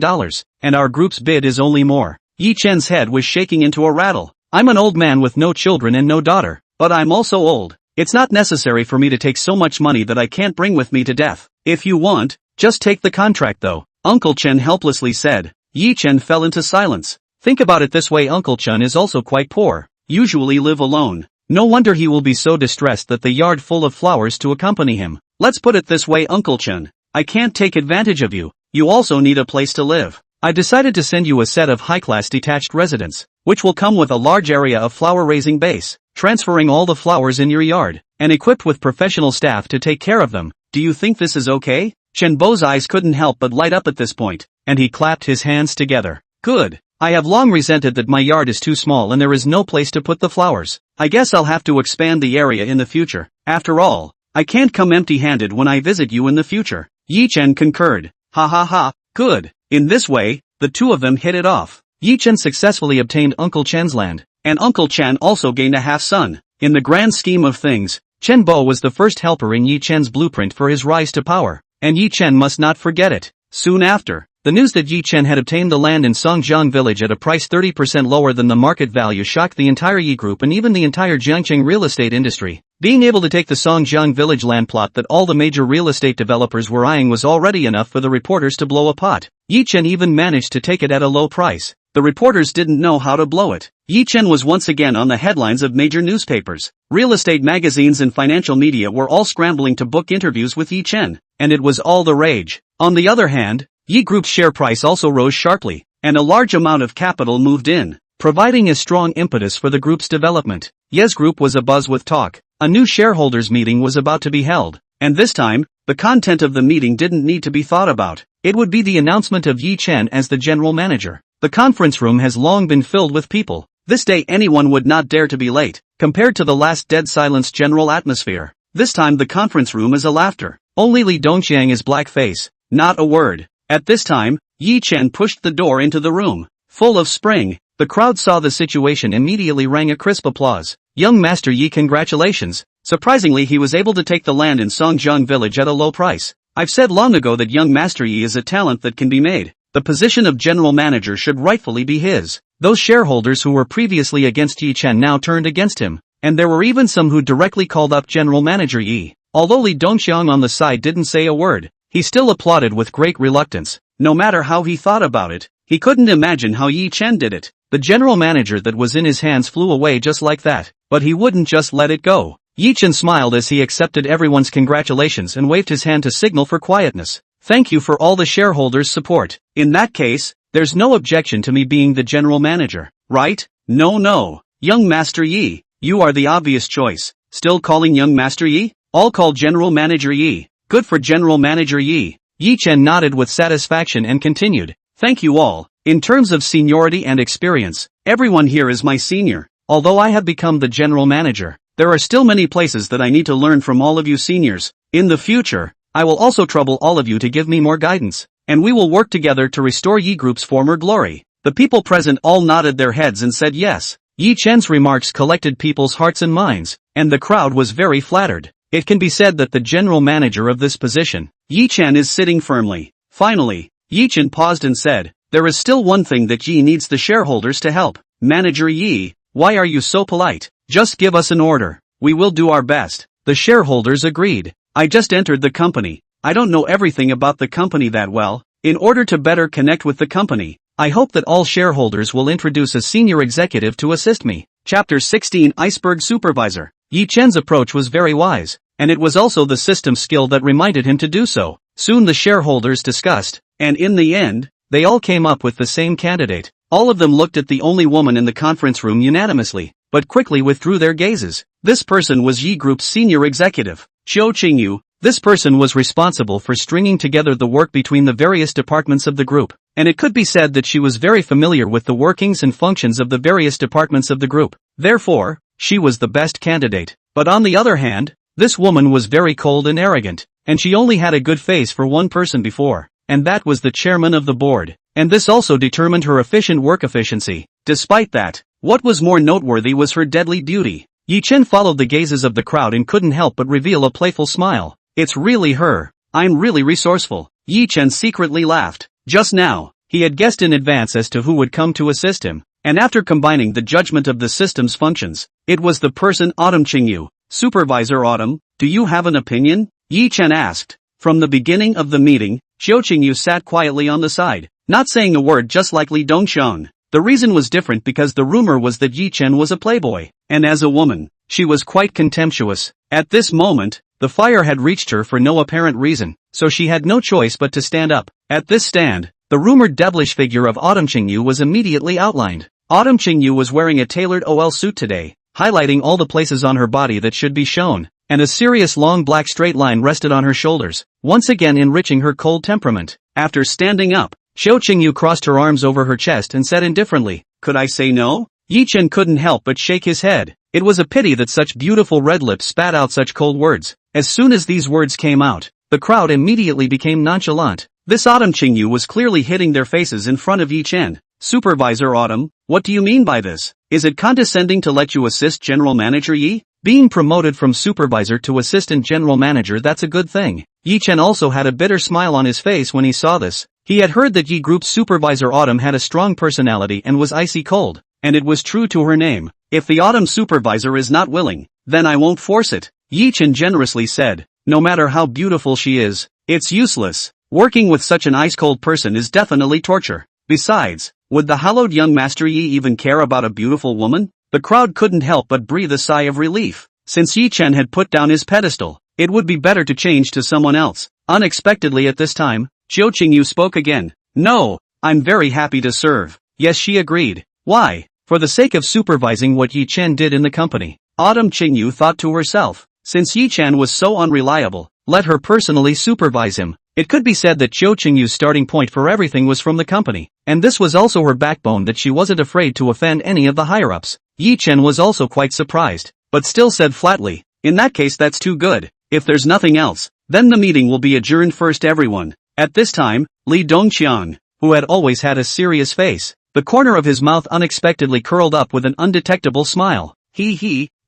and our group's bid is only more. Ye Chen's head was shaking into a rattle. I'm an old man with no children and no daughter, but I'm also old. It's not necessary for me to take so much money that I can't bring with me to death. If you want, just take the contract though, Uncle Chen helplessly said. Ye Chen fell into silence. Think about it this way, Uncle Chen is also quite poor, usually live alone. No wonder he will be so distressed that the yard full of flowers to accompany him. Let's put it this way, Uncle Chen. I can't take advantage of you. You also need a place to live. I decided to send you a set of high-class detached residence, which will come with a large area of flower-raising base, transferring all the flowers in your yard, and equipped with professional staff to take care of them. Do you think this is okay? Chen Bo's eyes couldn't help but light up at this point, and he clapped his hands together. Good. I have long resented that my yard is too small and there is no place to put the flowers. I guess I'll have to expand the area in the future. After all, I can't come empty-handed when I visit you in the future. Ye Chen concurred. Ha ha ha, good. In this way, the two of them hit it off. Ye Chen successfully obtained Uncle Chen's land, and Uncle Chen also gained a half-son. In the grand scheme of things, Chen Bo was the first helper in Ye Chen's blueprint for his rise to power, and Ye Chen must not forget it. Soon after, the news that Ye Chen had obtained the land in Songjiang village at a price 30% lower than the market value shocked the entire Ye group and even the entire Jiangqing real estate industry. Being able to take the Songjiang village land plot that all the major real estate developers were eyeing was already enough for the reporters to blow a pot. Ye Chen even managed to take it at a low price. The reporters didn't know how to blow it. Ye Chen was once again on the headlines of major newspapers. Real estate magazines and financial media were all scrambling to book interviews with Ye Chen, and it was all the rage. On the other hand, Ye Group's share price also rose sharply, and a large amount of capital moved in, providing a strong impetus for the group's development. Ye's Group was abuzz with talk. A new shareholders meeting was about to be held, and this time, the content of the meeting didn't need to be thought about. It would be the announcement of Ye Chen as the general manager. The conference room has long been filled with people. This day anyone would not dare to be late, compared to the last dead silence general atmosphere. This time the conference room is a laughter. Only Li Dongqiang is black face, not a word. At this time, Ye Chen pushed the door into the room. Full of spring, the crowd saw the situation immediately rang a crisp applause. Young Master Ye, congratulations. Surprisingly, he was able to take the land in Songjiang village at a low price. I've said long ago that young Master Ye is a talent that can be made. The position of general manager should rightfully be his. Those shareholders who were previously against Ye Chen now turned against him, and there were even some who directly called up general manager Ye. Although Li Dongqiang on the side didn't say a word, he still applauded with great reluctance. No matter how he thought about it, he couldn't imagine how Ye Chen did it. The general manager that was in his hands flew away just like that, but he wouldn't just let it go. Ye Chen smiled as he accepted everyone's congratulations and waved his hand to signal for quietness. Thank you for all the shareholders' support. In that case, there's no objection to me being the general manager, right? No. Young Master Ye, you are the obvious choice. Still calling young Master Ye? I'll call general manager Ye. Good for general manager Ye. Ye Chen nodded with satisfaction and continued. Thank you all. In terms of seniority and experience, everyone here is my senior. Although I have become the general manager, there are still many places that I need to learn from all of you seniors. In the future, I will also trouble all of you to give me more guidance, and we will work together to restore Ye Group's former glory. The people present all nodded their heads and said yes. Ye Chen's remarks collected people's hearts and minds, and the crowd was very flattered. It can be said that the general manager of this position, Ye Chen, is sitting firmly. Finally, Ye Chen paused and said, there is still one thing that Ye needs the shareholders to help. Manager Ye, why are you so polite? Just give us an order. We will do our best. The shareholders agreed. I just entered the company. I don't know everything about the company that well. In order to better connect with the company, I hope that all shareholders will introduce a senior executive to assist me. Chapter 16 Iceberg Supervisor. Ye Chen's approach was very wise, and it was also the system skill that reminded him to do so. Soon the shareholders discussed, and in the end, they all came up with the same candidate. All of them looked at the only woman in the conference room unanimously, but quickly withdrew their gazes. This person was Ye Group's senior executive, Xiao Qingyu. This person was responsible for stringing together the work between the various departments of the group, and it could be said that she was very familiar with the workings and functions of the various departments of the group. Therefore, she was the best candidate. But on the other hand, this woman was very cold and arrogant, and she only had a good face for one person before, and that was the chairman of the board, and this also determined her efficient work efficiency. Despite that, what was more noteworthy was her deadly beauty. Ye Chen followed the gazes of the crowd and couldn't help but reveal a playful smile. It's really her. I'm really resourceful. Ye Chen secretly laughed. Just now, he had guessed in advance as to who would come to assist him, and after combining the judgment of the system's functions, it was the person Autumn Qingyu. Supervisor Autumn, do you have an opinion? Ye Chen asked. From the beginning of the meeting, Xiao Qingyu sat quietly on the side, not saying a word, just like Li Dongxiang. The reason was different because the rumor was that Ye Chen was a playboy, and as a woman, she was quite contemptuous. At this moment, the fire had reached her for no apparent reason, so she had no choice but to stand up. At this stand, the rumored devilish figure of Autumn Qingyu was immediately outlined. Autumn Qingyu was wearing a tailored OL suit today, highlighting all the places on her body that should be shown, and a serious long black straight line rested on her shoulders, once again enriching her cold temperament. After standing up, Xiao Qingyu crossed her arms over her chest and said indifferently, "Could I say no?" Ye Chen couldn't help but shake his head. It was a pity that such beautiful red lips spat out such cold words. As soon as these words came out, the crowd immediately became nonchalant. This Autumn Qingyu was clearly hitting their faces in front of Ye Chen. Supervisor Autumn, what do you mean by this? Is it condescending to let you assist General Manager Yi? Being promoted from supervisor to assistant general manager, that's a good thing. Ye Chen also had a bitter smile on his face when he saw this. He had heard that Ye Group's supervisor Autumn had a strong personality and was icy cold, and it was true to her name. If the Autumn supervisor is not willing, then I won't force it. Ye Chen generously said, no matter how beautiful she is, it's useless. Working with such an ice-cold person is definitely torture. Besides, would the hallowed young Master Yi even care about a beautiful woman? The crowd couldn't help but breathe a sigh of relief. Since Ye Chen had put down his pedestal, it would be better to change to someone else. Unexpectedly at this time, Xiao Qingyu spoke again. No, I'm very happy to serve. Yes, she agreed. Why? For the sake of supervising what Ye Chen did in the company. Autumn Qingyu thought to herself, since Ye Chen was so unreliable, let her personally supervise him. It could be said that Xiao Qingyu's starting point for everything was from the company, and this was also her backbone, that she wasn't afraid to offend any of the higher-ups. Ye Chen was also quite surprised, but still said flatly, in that case that's too good. If there's nothing else, then the meeting will be adjourned first everyone. At this time, Li Dongxiang, who had always had a serious face, the corner of his mouth unexpectedly curled up with an undetectable smile.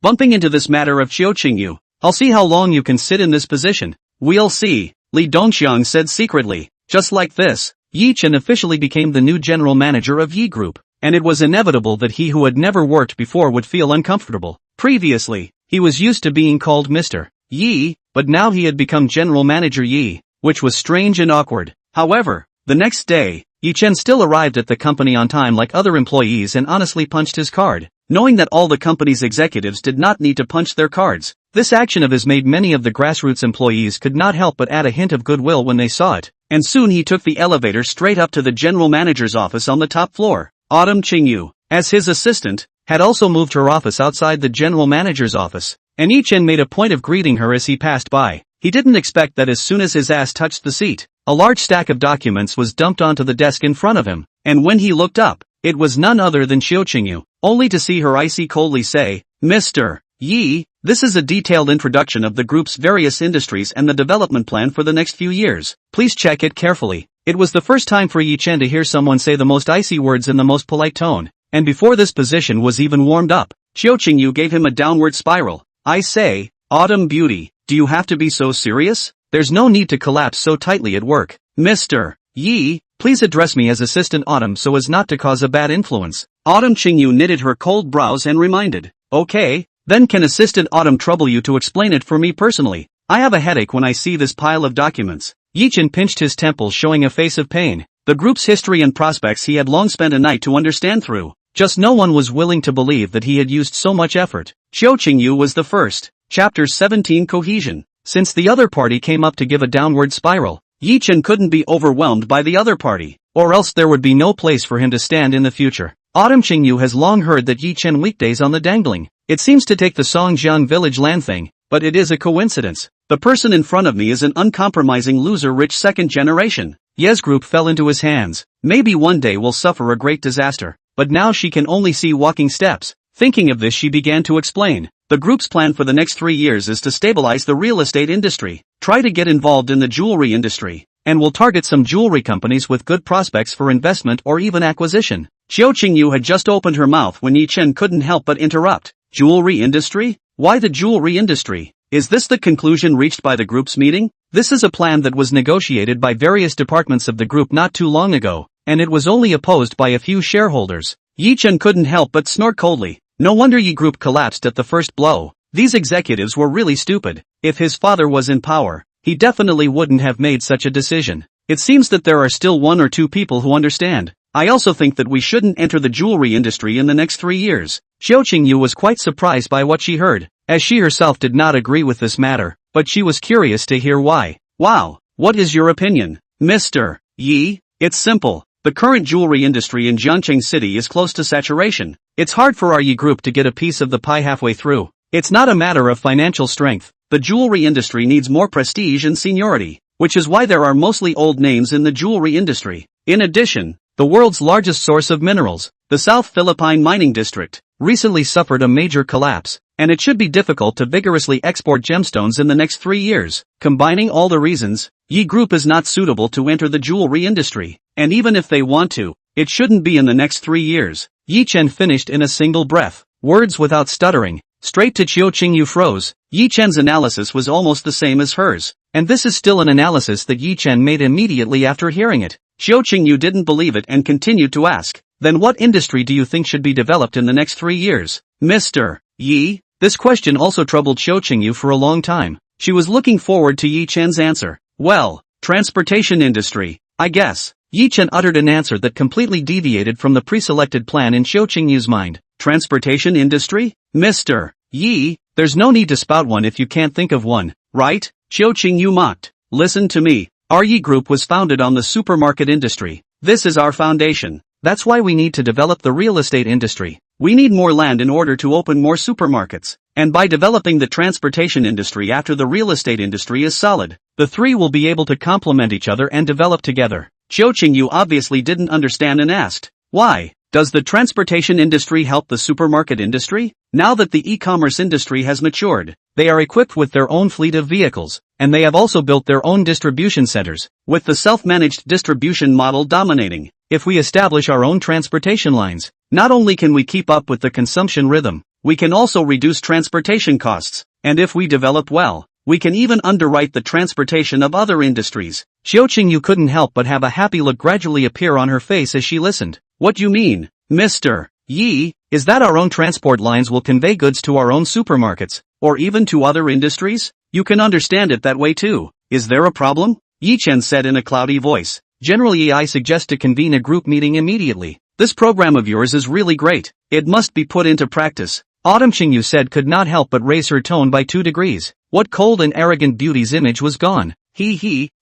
Bumping into this matter of Xiao Qingyu, I'll see how long you can sit in this position. We'll see, Li Dongxiang said secretly. Just like this, Ye Chen officially became the new general manager of Ye Group, and it was inevitable that he who had never worked before would feel uncomfortable. Previously, he was used to being called Mr. Yi, but now he had become General Manager Yi, which was strange and awkward. However, the next day, Ye Chen still arrived at the company on time like other employees and honestly punched his card. Knowing that all the company's executives did not need to punch their cards, this action of his made many of the grassroots employees could not help but add a hint of goodwill when they saw it, and soon he took the elevator straight up to the general manager's office on the top floor. Autumn Qingyu, as his assistant, had also moved her office outside the general manager's office, and Ye Chen made a point of greeting her as he passed by. He didn't expect that as soon as his ass touched the seat, a large stack of documents was dumped onto the desk in front of him, and when he looked up, it was none other than Xiao Qingyu, only to see her icy coldly say, Mr. Yi, this is a detailed introduction of the group's various industries and the development plan for the next few years. Please check it carefully. It was the first time for Ye Chen to hear someone say the most icy words in the most polite tone, and before this position was even warmed up, Xiao Qingyu gave him a downward spiral. I say, Autumn Beauty, do you have to be so serious? There's no need to collapse so tightly at work. Mr. Yi, please address me as Assistant Autumn so as not to cause a bad influence. Autumn Qingyu knitted her cold brows and reminded, okay, then can Assistant Autumn trouble you to explain it for me personally? I have a headache when I see this pile of documents. Ye Chen pinched his temples, showing a face of pain. The group's history and prospects he had long spent a night to understand through. Just no one was willing to believe that he had used so much effort. Qiu Qingyu was the first. Chapter 17 Cohesion. Since the other party came up to give a downward spiral, Ye Chen couldn't be overwhelmed by the other party, or else there would be no place for him to stand in the future. Autumn Qingyu has long heard that Ye Chen weekdays on the dangling. It seems to take the Songjiang village land thing, but it is a coincidence. The person in front of me is an uncompromising loser, rich second generation. Ye's group fell into his hands. Maybe one day we'll suffer a great disaster, but now she can only see walking steps. Thinking of this, she began to explain. The group's plan for the next 3 years is to stabilize the real estate industry, try to get involved in the jewelry industry, and will target some jewelry companies with good prospects for investment or even acquisition. Qiu Qingyu had just opened her mouth when Ye Chen couldn't help but interrupt. Jewelry industry? Why the jewelry industry? Is this the conclusion reached by the group's meeting? This is a plan that was negotiated by various departments of the group not too long ago, and it was only opposed by a few shareholders. Ye Chen couldn't help but snort coldly. No wonder Ye group collapsed at the first blow. These executives were really stupid. If his father was in power, he definitely wouldn't have made such a decision. It seems that there are still 1 or 2 people who understand. I also think that we shouldn't enter the jewelry industry in the next 3 years. Qiu Qingyu was quite surprised by what she heard, as she herself did not agree with this matter, but she was curious to hear why. Wow, what is your opinion, Mr. Yi? It's simple. The current jewelry industry in Jiangcheng City is close to saturation. It's hard for our Yi group to get a piece of the pie halfway through. It's not a matter of financial strength. The jewelry industry needs more prestige and seniority, which is why there are mostly old names in the jewelry industry. In addition, the world's largest source of minerals, the South Philippine mining district, recently suffered a major collapse, and it should be difficult to vigorously export gemstones in the next 3 years. Combining all the reasons, Yi Group is not suitable to enter the jewelry industry, and even if they want to, it shouldn't be in the next 3 years. Ye Chen finished in a single breath, words without stuttering. Straight to Qiu Qingyu froze. Ye Chen's analysis was almost the same as hers, and this is still an analysis that Ye Chen made immediately after hearing it. Qiu Qingyu didn't believe it and continued to ask, then what industry do you think should be developed in the next 3 years, Mr. Yi? This question also troubled Qiu Qingyu for a long time. She was looking forward to Ye Chen's answer. Well, transportation industry, I guess. Ye Chen uttered an answer that completely deviated from the pre-selected plan in Qiu Qingyu's mind. Transportation industry? Mr. Yi, there's no need to spout one if you can't think of one, right? Qiu Qingyu mocked. Listen to me. Our Yi Group was founded on the supermarket industry. This is our foundation. That's why we need to develop the real estate industry. We need more land in order to open more supermarkets. And by developing the transportation industry after the real estate industry is solid, the three will be able to complement each other and develop together. Qiu Qingyu obviously didn't understand and asked, why? Does the transportation industry help the supermarket industry? Now that the e-commerce industry has matured, they are equipped with their own fleet of vehicles, and they have also built their own distribution centers, with the self-managed distribution model dominating. If we establish our own transportation lines, not only can we keep up with the consumption rhythm, we can also reduce transportation costs, and if we develop well, we can even underwrite the transportation of other industries. Qiu Qingyu couldn't help but have a happy look gradually appear on her face as she listened. What you mean, Mr. Yi, is that our own transport lines will convey goods to our own supermarkets, or even to other industries? You can understand it that way too. Is there a problem? Ye Chen said in a cloudy voice. Generally I suggest to convene a group meeting immediately. This program of yours is really great. It must be put into practice. Autumn Qingyu said could not help but raise her tone by 2 degrees. What cold and arrogant beauty's image was gone.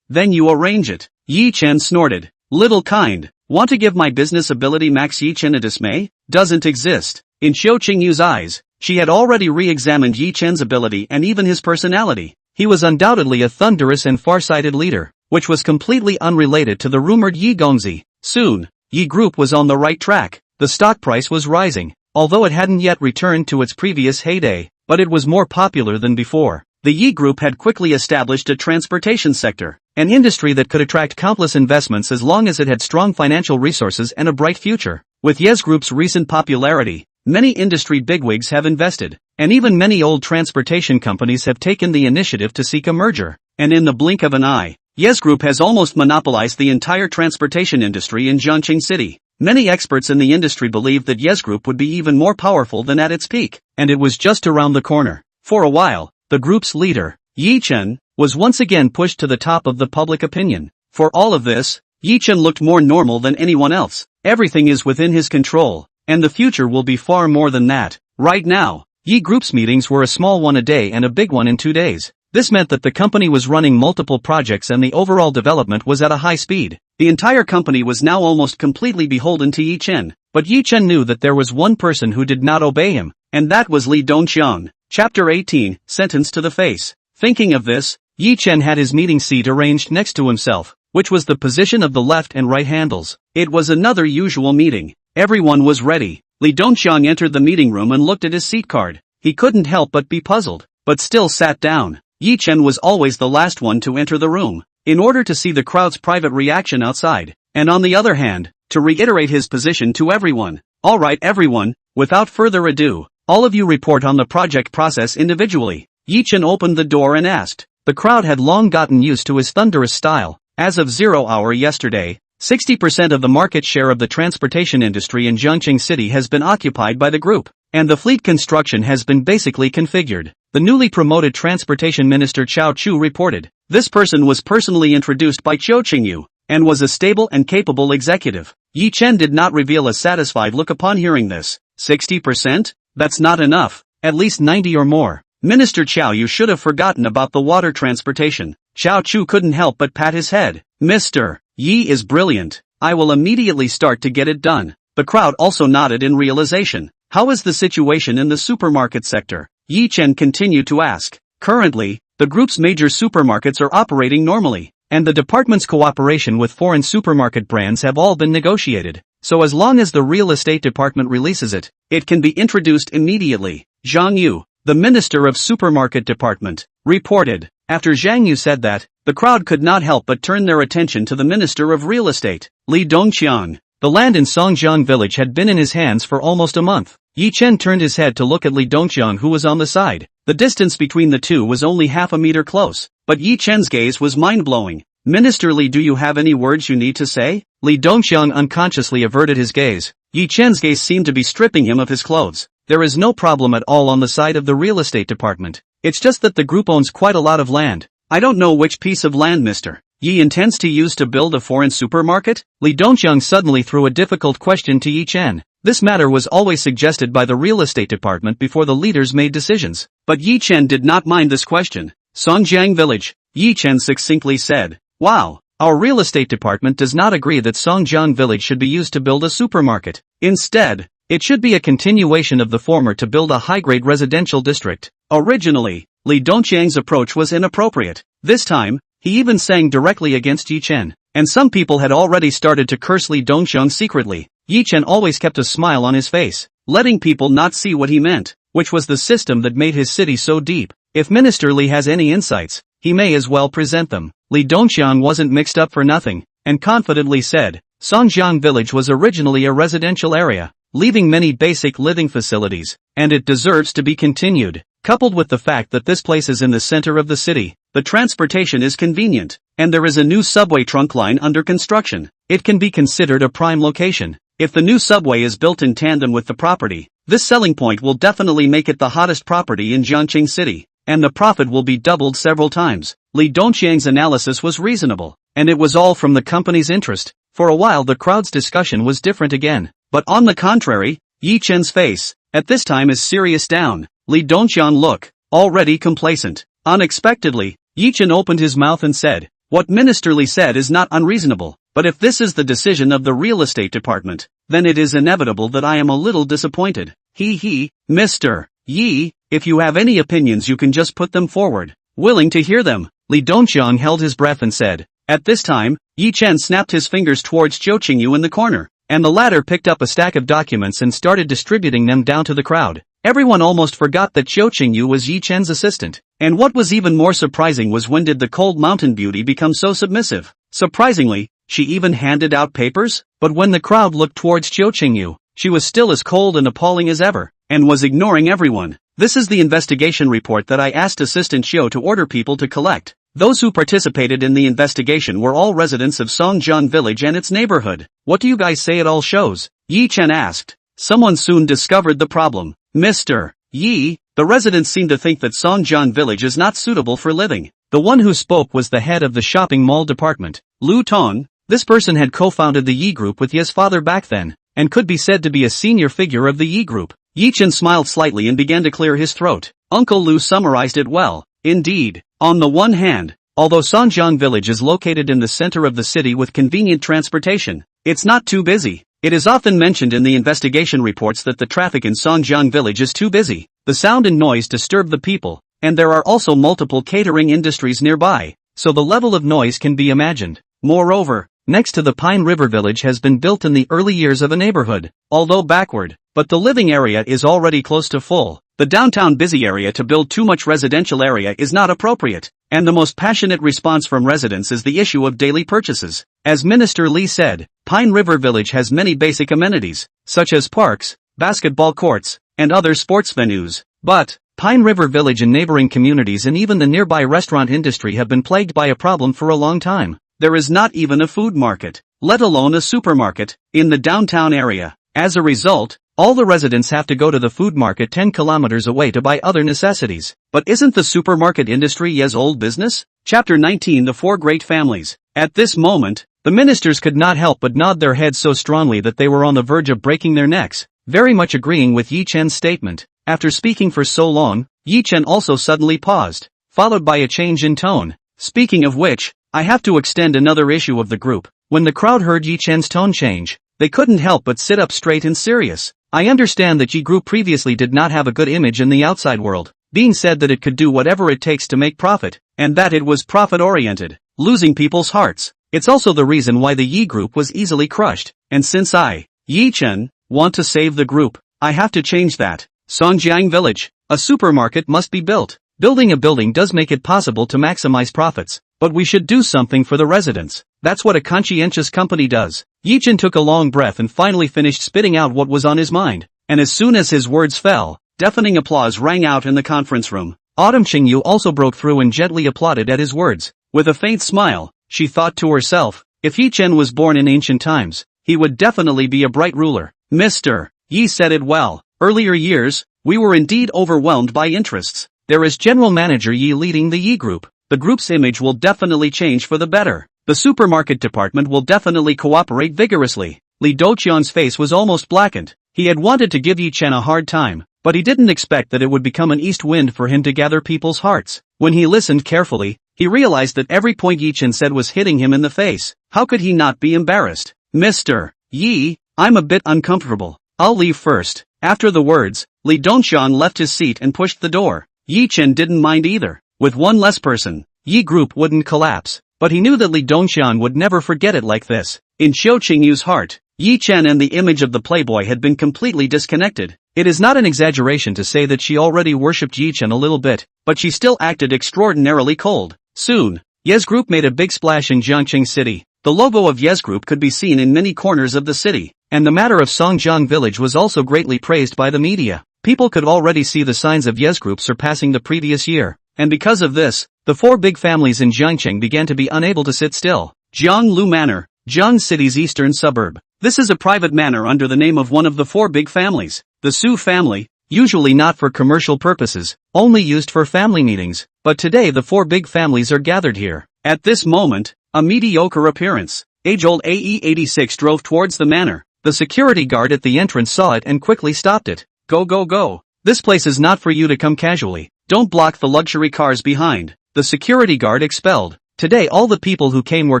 Then you arrange it. Ye Chen snorted. Little kind. Want to give my business ability max Ye Chen a dismay? Doesn't exist. In Qiu Qingyu's eyes, she had already re-examined Ye Chen's ability and even his personality. He was undoubtedly a thunderous and far-sighted leader, which was completely unrelated to the rumored Yi Gongzi. Soon, Yi Group was on the right track. The stock price was rising, although it hadn't yet returned to its previous heyday, but it was more popular than before. The Yi Group had quickly established a transportation sector, an industry that could attract countless investments as long as it had strong financial resources and a bright future. With Ye's Group's recent popularity, many industry bigwigs have invested, and even many old transportation companies have taken the initiative to seek a merger. And in the blink of an eye, Ye's Group has almost monopolized the entire transportation industry in Jiangcheng City. Many experts in the industry believe that Ye's Group would be even more powerful than at its peak, and it was just around the corner. For a while, the group's leader, Ye Chen, was once again pushed to the top of the public opinion. For all of this, Ye Chen looked more normal than anyone else. Everything is within his control, and the future will be far more than that. Right now, Ye Group's meetings were a small one a day and a big one in 2 days. This meant that the company was running multiple projects and the overall development was at a high speed. The entire company was now almost completely beholden to Ye Chen, but Ye Chen knew that there was one person who did not obey him, and that was Li Dongqiang. Chapter 18, Sentence to the Face. Thinking of this, Ye Chen had his meeting seat arranged next to himself, which was the position of the left and right handles. It was another usual meeting. Everyone was ready. Li Dongqiang entered the meeting room and looked at his seat card. He couldn't help but be puzzled, but still sat down. Ye Chen was always the last one to enter the room, in order to see the crowd's private reaction outside, and on the other hand, to reiterate his position to everyone. Alright everyone, without further ado, all of you report on the project process individually. Ye Chen opened the door and asked. The crowd had long gotten used to his thunderous style. As of 0 hour yesterday, 60% of the market share of the transportation industry in Zhongqing City has been occupied by the group, and the fleet construction has been basically configured. The newly promoted Transportation Minister Chao Chu reported. This person was personally introduced by Zhou Qingyu, and was a stable and capable executive. Ye Chen did not reveal a satisfied look upon hearing this. 60%? That's not enough. At least 90 or more. Minister Chao, you should have forgotten about the water transportation. Chao Chu couldn't help but pat his head. Mr. Yi is brilliant. I will immediately start to get it done. The crowd also nodded in realization. How is the situation in the supermarket sector? Ye Chen continued to ask. Currently, the group's major supermarkets are operating normally, and the department's cooperation with foreign supermarket brands have all been negotiated. So as long as the real estate department releases it, it can be introduced immediately. Zhang Yu, the Minister of Supermarket Department, reported. After Zhang Yu said that, the crowd could not help but turn their attention to the Minister of Real Estate, Li Dongqiang. The land in Songjiang village had been in his hands for almost a month. Ye Chen turned his head to look at Li Dongqiang, who was on the side. The distance between the two was only half a meter close, but Ye Chen's gaze was mind-blowing. Minister Li, do you have any words you need to say? Li Dongqiang unconsciously averted his gaze. Ye Chen's gaze seemed to be stripping him of his clothes. There is no problem at all on the side of the real estate department. It's just that the group owns quite a lot of land. I don't know which piece of land Mr. Yi intends to use to build a foreign supermarket? Li Dongqiang suddenly threw a difficult question to Ye Chen. This matter was always suggested by the real estate department before the leaders made decisions. But Ye Chen did not mind this question. Songjiang village, Ye Chen succinctly said. Wow, our real estate department does not agree that Songjiang village should be used to build a supermarket. Instead, it should be a continuation of the former to build a high-grade residential district. Originally, Li Dongqiang's approach was inappropriate. This time, he even sang directly against Ye Chen, and some people had already started to curse Li Dongqiang secretly. Ye Chen always kept a smile on his face, letting people not see what he meant, which was the system that made his city so deep. If Minister Li has any insights, he may as well present them. Li Dongqiang wasn't mixed up for nothing, and confidently said, Songjiang village was originally a residential area, leaving many basic living facilities, and it deserves to be continued. Coupled with the fact that this place is in the center of the city, the transportation is convenient, and there is a new subway trunk line under construction. It can be considered a prime location. If the new subway is built in tandem with the property, this selling point will definitely make it the hottest property in Zhongqing City, and the profit will be doubled several times. Li Dongqiang's analysis was reasonable, and it was all from the company's interest. For a while the crowd's discussion was different again, but on the contrary, Ye Chen's face, at this time is serious down. Li Dongqiang look, already complacent. Unexpectedly, Ye Chen opened his mouth and said, what Minister Li said is not unreasonable, but if this is the decision of the real estate department, then it is inevitable that I am a little disappointed. Mr. Yi, if you have any opinions you can just put them forward. Willing to hear them. Li Dongqiang held his breath and said. At this time, Ye Chen snapped his fingers towards Zhou Qingyu in the corner, and the latter picked up a stack of documents and started distributing them down to the crowd. Everyone almost forgot that Zhou Qingyu was Ye Chen's assistant. And what was even more surprising was when did the cold mountain beauty become so submissive? Surprisingly, she even handed out papers? But when the crowd looked towards Zhou Qingyu, she was still as cold and appalling as ever, and was ignoring everyone. This is the investigation report that I asked Assistant Xiu to order people to collect. Those who participated in the investigation were all residents of Songjiang village and its neighborhood. What do you guys say it all shows? Ye Chen asked. Someone soon discovered the problem. Mr. Yi, The residents seem to think that Songjiang village is not suitable for living. The one who spoke was the head of the shopping mall department, Lu Tong. This person had co-founded the Ye Group with Ye's father back then, and could be said to be a senior figure of the Ye Group. Ye Chen smiled slightly and began to clear his throat. Uncle Lu summarized it well. Indeed, on the one hand, although Songjiang village is located in the center of the city with convenient transportation, it's not too busy. It is often mentioned in the investigation reports that the traffic in Songjiang village is too busy. The sound and noise disturb the people, and there are also multiple catering industries nearby, so the level of noise can be imagined. Moreover, next to the Pine River village has been built in the early years of a neighborhood, although backward, but the living area is already close to full. The downtown busy area to build too much residential area is not appropriate, and the most passionate response from residents is the issue of daily purchases. As Minister Li said, Pine River Village has many basic amenities, such as parks, basketball courts, and other sports venues. But, Pine River Village and neighboring communities and even the nearby restaurant industry have been plagued by a problem for a long time. There is not even a food market, let alone a supermarket, in the downtown area. As a result, all the residents have to go to the food market 10 kilometers away to buy other necessities. But isn't the supermarket industry Ye's old business? Chapter 19 The Four Great Families. At this moment, the ministers could not help but nod their heads so strongly that they were on the verge of breaking their necks, very much agreeing with Ye Chen's statement. After speaking for so long, Ye Chen also suddenly paused, followed by a change in tone. Speaking of which, I have to extend another issue of the group. When the crowd heard Ye Chen's tone change, they couldn't help but sit up straight and serious. I understand that Ye Group previously did not have a good image in the outside world, being said that it could do whatever it takes to make profit, and that it was profit-oriented, losing people's hearts. It's also the reason why the Ye Group was easily crushed, and since I, Ye Chen, want to save the group, I have to change that. Songjiang Village, a supermarket must be built. Building a building does make it possible to maximize profits, but we should do something for the residents. That's what a conscientious company does. Ye Chen took a long breath and finally finished spitting out what was on his mind, and as soon as his words fell, deafening applause rang out in the conference room. Autumn Qingyu also broke through and gently applauded at his words. With a faint smile, she thought to herself, if Ye Chen was born in ancient times, he would definitely be a bright ruler. Mr. Yi said it well. Earlier years, we were indeed overwhelmed by interests. There is General Manager Yi leading the Ye Group. The group's image will definitely change for the better. The supermarket department will definitely cooperate vigorously. Li Doqian's face was almost blackened. He had wanted to give Ye Chen a hard time, but he didn't expect that it would become an east wind for him to gather people's hearts. When he listened carefully, he realized that every point Ye Chen said was hitting him in the face. How could he not be embarrassed? Mr. Yi, I'm a bit uncomfortable. I'll leave first. After the words, Li Dongxian left his seat and pushed the door. Ye Chen didn't mind either. With one less person, Ye Group wouldn't collapse. But he knew that Li Dongxian would never forget it like this. In Xiao Qingyu's heart, Ye Chen and the image of the playboy had been completely disconnected. It is not an exaggeration to say that she already worshipped Ye Chen a little bit, but she still acted extraordinarily cold. Soon, Ye's Group made a big splash in Jiangqing City. The logo of Ye's Group could be seen in many corners of the city, and the matter of Songjiang Village was also greatly praised by the media. People could already see the signs of Ye's Group surpassing the previous year, and because of this, the four big families in Jiangqing began to be unable to sit still. Jianglu Manor, Jiang City's eastern suburb. This is a private manor under the name of one of the four big families, the Su family, usually not for commercial purposes, only used for family meetings, but today the four big families are gathered here. At this moment, a mediocre appearance, age-old AE-86 drove towards the manor. The security guard at the entrance saw it and quickly stopped it. Go go go. This place is not for you to come casually. Don't block the luxury cars behind. The security guard expelled. Today all the people who came were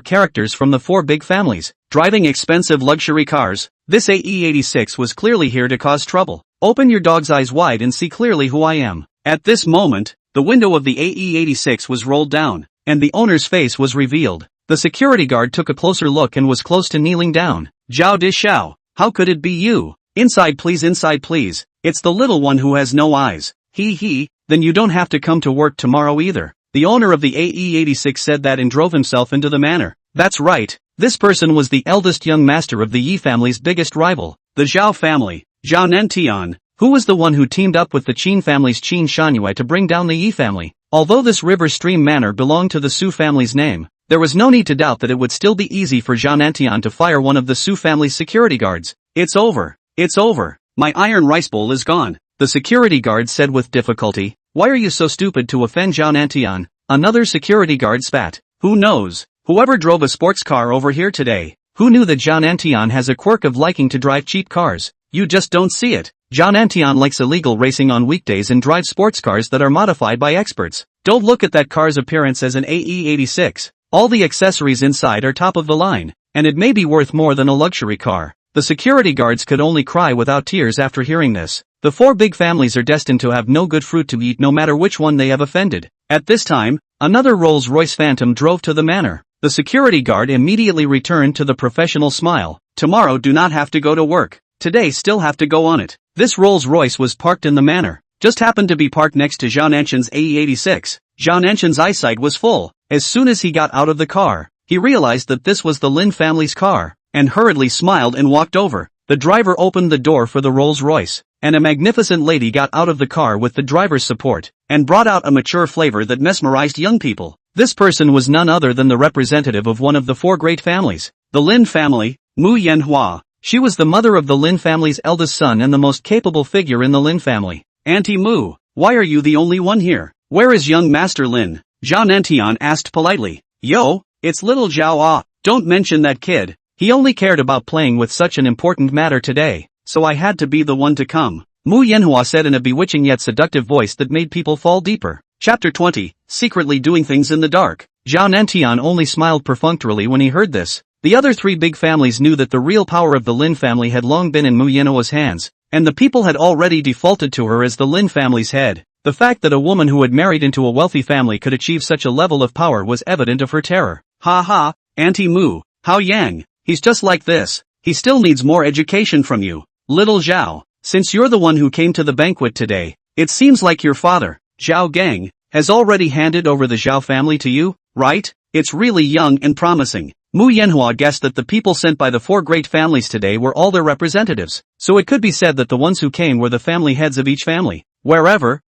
characters from the four big families, driving expensive luxury cars. This AE-86 was clearly here to cause trouble. Open your dog's eyes wide and see clearly who I am. At this moment, the window of the AE-86 was rolled down, and the owner's face was revealed. The security guard took a closer look and was close to kneeling down. Zhao Dishao, how could it be you? Inside please, inside please. It's the little one who has no eyes. Then you don't have to come to work tomorrow either. The owner of the AE-86 said that and drove himself into the manor. That's right, this person was the eldest young master of the Yi family's biggest rival, the Zhao family, Zhao Nentian, who was the one who teamed up with the Qin family's Qin Shanyue to bring down the Yi family. Although this river stream manor belonged to the Su family's name, there was no need to doubt that it would still be easy for Zhao Nentian to fire one of the Su family's security guards. It's over. It's over. My iron rice bowl is gone. the security guard said with difficulty. Why are you so stupid to offend Zhao Nantian? Another security guard spat. Who knows? Whoever drove a sports car over here today. Who knew that Zhao Nantian has a quirk of liking to drive cheap cars? You just don't see it. Zhao Nantian likes illegal racing on weekdays and drives sports cars that are modified by experts. Don't look at that car's appearance as an AE86. All the accessories inside are top of the line, and it may be worth more than a luxury car. The security guards could only cry without tears after hearing this. The four big families are destined to have no good fruit to eat no matter which one they have offended. At this time, another Rolls-Royce Phantom drove to the manor. The security guard immediately returned to the professional smile. Tomorrow do not have to go to work. Today still have to go on it. This Rolls-Royce was parked in the manor. Just happened to be parked next to Zhao Nanshan's AE86. Zhao Nanshan's eyesight was full. As soon as he got out of the car, he realized that this was the Lin family's car, and hurriedly smiled and walked over. The driver opened the door for the Rolls-Royce, and a magnificent lady got out of the car with the driver's support, and brought out a mature flavor that mesmerized young people. This person was none other than the representative of one of the four great families, the Lin family, Mu Yanhua. She was the mother of the Lin family's eldest son and the most capable figure in the Lin family. Auntie Mu, why are you the only one here? Where is young Master Lin? Zhao Nantian asked politely. Yo, it's little Zhao Ah, don't mention that kid. He only cared about playing with such an important matter today, so I had to be the one to come. Mu Yanhua said in a bewitching yet seductive voice that made people fall deeper. Chapter 20, Secretly Doing Things in the Dark. Zhao Nantian only smiled perfunctorily when he heard this. The other three big families knew that the real power of the Lin family had long been in Mu Yanhua's hands, and the people had already defaulted to her as the Lin family's head. The fact that a woman who had married into a wealthy family could achieve such a level of power was evident of her terror. Ha ha, Auntie Mu, Hao Yang, he's just like this. He still needs more education from you. Little Zhao, since you're the one who came to the banquet today, it seems like your father, Zhao Gang, has already handed over the Zhao family to you, right? It's really young and promising. Mu Yanhua guessed that the people sent by the four great families today were all their representatives, so it could be said that the ones who came were the family heads of each family. Wherever,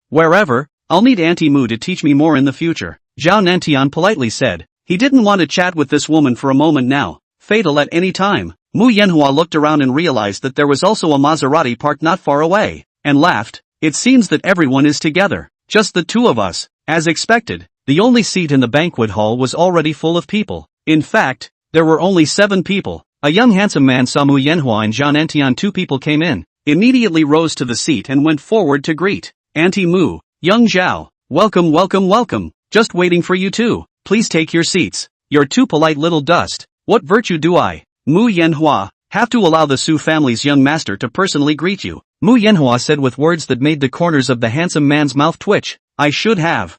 I'll need Auntie Mu to teach me more in the future, Zhao Nantian politely said. He didn't want to chat with this woman for a moment now. Fatal at any time. Mu Yanhua looked around and realized that there was also a Maserati parked not far away, and laughed. It seems that everyone is together. Just the two of us. As expected, the only seat in the banquet hall was already full of people. In fact, there were only 7 people. A young handsome man saw Mu Yanhua and Zhao Nantian. 2 people came in, immediately rose to the seat and went forward to greet. Auntie Mu, young Zhao, welcome, just waiting for you two. Please take your seats. You're too polite, little dust. What virtue do I, Mu Yanhua, have to allow the Su family's young master to personally greet you? Mu Yanhua said with words that made the corners of the handsome man's mouth twitch. I should have.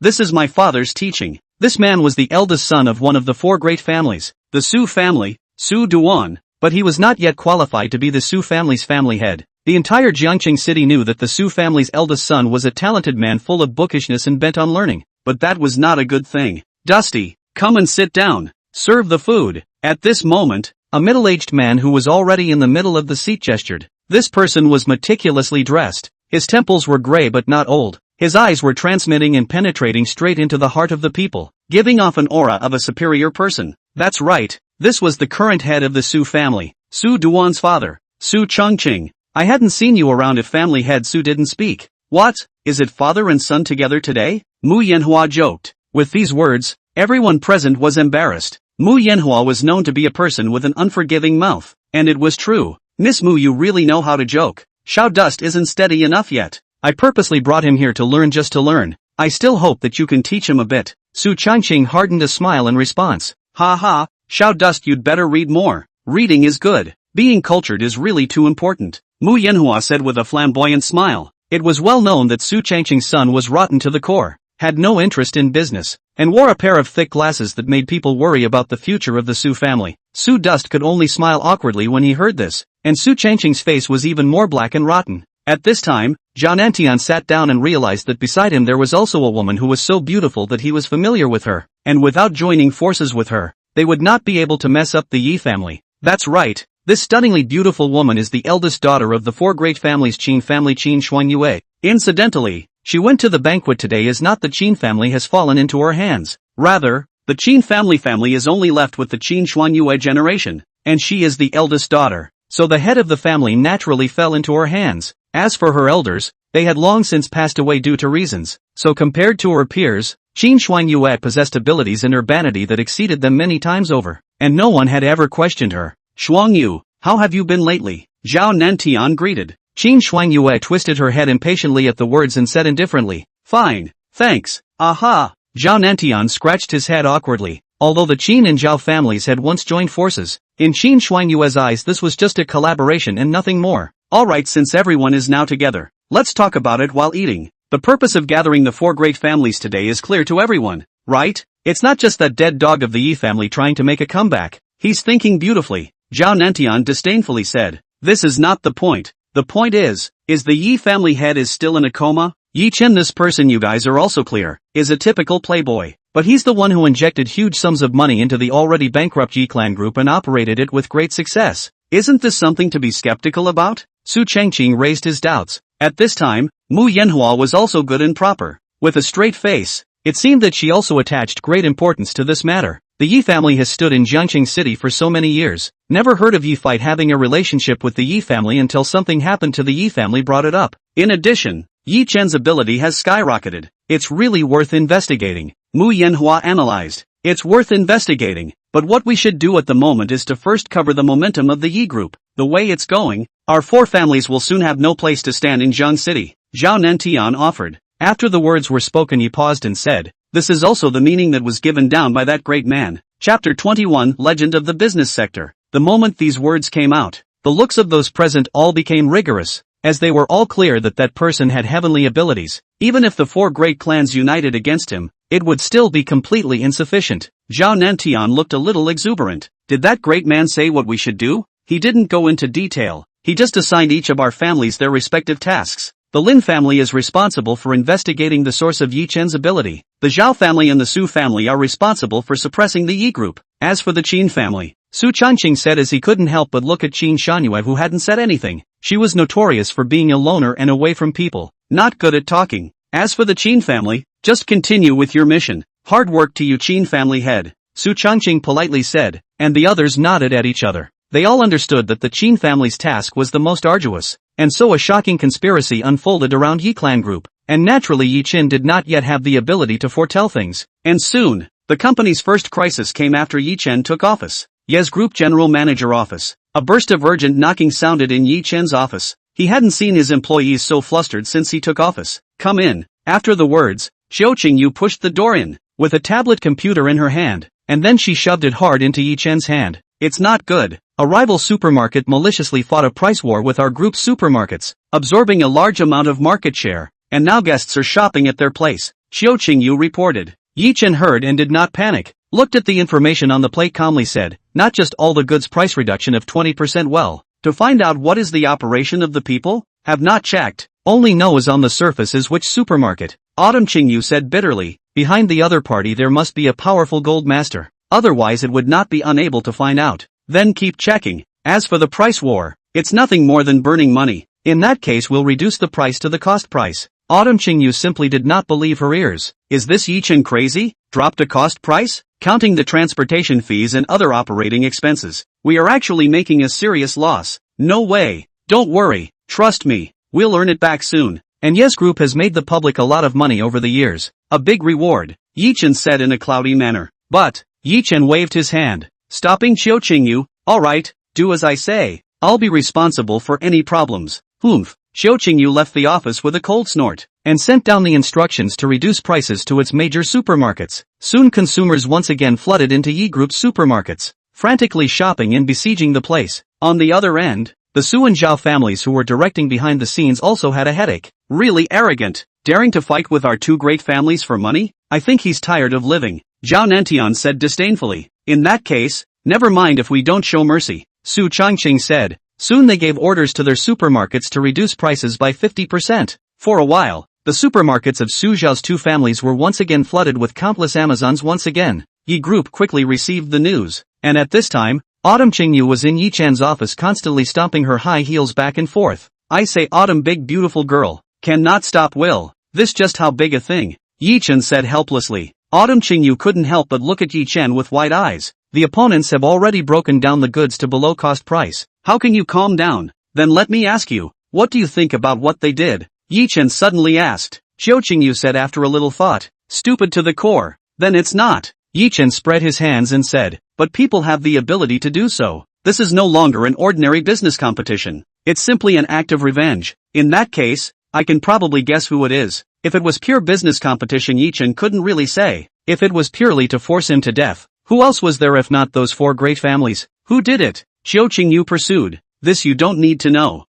This is my father's teaching. This man was the eldest son of one of the 4 great families, the Su family, Su Duan, but he was not yet qualified to be the Su family's family head. The entire Jiangqing city knew that the Su family's eldest son was a talented man full of bookishness and bent on learning, but that was not a good thing. Dusty, come and sit down. Serve the food. At this moment, a middle-aged man who was already in the middle of the seat gestured. This person was meticulously dressed. His temples were gray but not old. His eyes were transmitting and penetrating straight into the heart of the people, giving off an aura of a superior person. That's right, this was the current head of the Su family, Su Duan's father, Su Chongqing. I hadn't seen you around if family head Su didn't speak. What, is it father and son together today? Mu Yanhua joked. With these words, everyone present was embarrassed. Mu Yanhua was known to be a person with an unforgiving mouth, and it was true. Miss Mu, you really know how to joke. Xiao Dust isn't steady enough yet. I purposely brought him here to learn just to learn. I still hope that you can teach him a bit. Su Changqing hardened a smile in response. Ha ha, Xiao Dust, you'd better read more. Reading is good. Being cultured is really too important. Mu Yanhua said with a flamboyant smile. It was well known that Su Changqing's son was rotten to the core, had no interest in business, and wore a pair of thick glasses that made people worry about the future of the Su family. Su Dust could only smile awkwardly when he heard this, and Su Changqing's face was even more black and rotten. At this time, Zhao Nantian sat down and realized that beside him there was also a woman who was so beautiful that he was familiar with her, and without joining forces with her, they would not be able to mess up the Yi family. That's right, this stunningly beautiful woman is the eldest daughter of the 4 great families Qin family Qin Xuanyue. Incidentally, she went to the banquet today as not the Qin family has fallen into her hands. Rather, the Qin family is only left with the Qin Xuanyue generation, and she is the eldest daughter, so the head of the family naturally fell into her hands. As for her elders, they had long since passed away due to reasons, so compared to her peers, Qin Shuangyue possessed abilities in urbanity that exceeded them many times over, and no one had ever questioned her. Shuangyu, how have you been lately? Zhao Nantian greeted. Qin Shuangyue twisted her head impatiently at the words and said indifferently, fine, thanks, aha. Zhao Nantian scratched his head awkwardly. Although the Qin and Zhao families had once joined forces, in Qin Shuangyue's eyes this was just a collaboration and nothing more. Alright, since everyone is now together, let's talk about it while eating. The purpose of gathering the four great families today is clear to everyone, right? It's not just that dead dog of the Yi family trying to make a comeback. He's thinking beautifully, Zhao Nantian disdainfully said. This is not the point. The point is the Yi family head is still in a coma? Ye Chen, this person you guys are also clear, is a typical playboy. But he's the one who injected huge sums of money into the already bankrupt Yi clan group and operated it with great success. Isn't this something to be skeptical about? Su Chengqing raised his doubts. At this time, Mu Yanhua was also good and proper. With a straight face, it seemed that she also attached great importance to this matter. The Yi family has stood in Jiangqing City for so many years. Never heard of Yi fight having a relationship with the Yi family until something happened to the Yi family brought it up. In addition, Ye Chen's ability has skyrocketed. It's really worth investigating. Mu Yanhua analyzed. It's worth investigating, but what we should do at the moment is to first cover the momentum of the Yi group. The way it's going, our four families will soon have no place to stand in Jiang City, Zhao Nantian offered. After the words were spoken he paused and said, this is also the meaning that was given down by that great man. Chapter 21, Legend of the Business Sector. The moment these words came out, the looks of those present all became rigorous, as they were all clear that that person had heavenly abilities. Even if the four great clans united against him, it would still be completely insufficient. Zhao Nantian looked a little exuberant. Did that great man say what we should do? He didn't go into detail. He just assigned each of our families their respective tasks. The Lin family is responsible for investigating the source of Ye Chen's ability. The Zhao family and the Su family are responsible for suppressing the Yi group. As for the Qin family, Su Changqing said as he couldn't help but look at Qin Shuangyue, who hadn't said anything. She was notorious for being a loner and away from people, not good at talking. As for the Qin family, just continue with your mission. Hard work to you, Qin family head, Su Changqing politely said, and the others nodded at each other. They all understood that the Qin family's task was the most arduous, and so a shocking conspiracy unfolded around Yi clan group, and naturally Ye Chen did not yet have the ability to foretell things. And soon, the company's first crisis came after Ye Chen took office. Ye's group general manager office. A burst of urgent knocking sounded in Ye Chen's office. He hadn't seen his employees so flustered since he took office. Come in. After the words, Xiao Qingyu pushed the door in, with a tablet computer in her hand, and then she shoved it hard into Ye Chen's hand. It's not good. A rival supermarket maliciously fought a price war with our group's supermarkets, absorbing a large amount of market share, and now guests are shopping at their place, Xiao Qingyu reported. Ye Chen heard and did not panic, looked at the information on the plate calmly said, not just all the goods price reduction of 20% well, to find out what is the operation of the people, have not checked, only know is on the surface is which supermarket. Autumn Qingyu said bitterly, behind the other party there must be a powerful gold master, otherwise it would not be unable to find out. Then keep checking. As for the price war, it's nothing more than burning money. In that case we'll reduce the price to the cost price. Autumn Qingyu simply did not believe her ears. Is this Ye Chen crazy? Dropped a cost price? Counting the transportation fees and other operating expenses, we are actually making a serious loss. No way. Don't worry. Trust me. We'll earn it back soon. And Ye's group has made the public a lot of money over the years. A big reward, Ye Chen said in a cloudy manner. But, Ye Chen waved his hand, stopping Xiao Qingyu. Alright, do as I say. I'll be responsible for any problems. Humph. Xiao Qingyu left the office with a cold snort, and sent down the instructions to reduce prices to its major supermarkets. Soon consumers once again flooded into Yi Group's supermarkets, frantically shopping and besieging the place. On the other end, the Su and Zhao families who were directing behind the scenes also had a headache. Really arrogant, daring to fight with our two great families for money? I think he's tired of living, Zhao Nantian said disdainfully. In that case, never mind if we don't show mercy, Su Changqing said. Soon they gave orders to their supermarkets to reduce prices by 50%. For a while, the supermarkets of Su Zhao's two families were once again flooded with countless Amazons once again. Yi Group quickly received the news, and at this time, Autumn Qingyu was in Ye Chan's office constantly stomping her high heels back and forth. I say Autumn big beautiful girl, cannot stop will, this just how big a thing, Ye Chen said helplessly. Autumn Qingyu couldn't help but look at Ye Chen with wide eyes. The opponents have already broken down the goods to below cost price. How can you calm down? Then let me ask you, What do you think about what they did? Ye Chen suddenly asked. Xiao Qingyu said after a little thought. Stupid to the core. Then it's not. Ye Chen spread his hands and said, but people have the ability to do so. This is no longer an ordinary business competition. It's simply an act of revenge. In that case, I can probably guess who it is. If it was pure business competition, Ye Chen couldn't really say. If it was purely to force him to death, who else was there if not those four great families? Who did it? Xiao Qingyu pursued. This you don't need to know.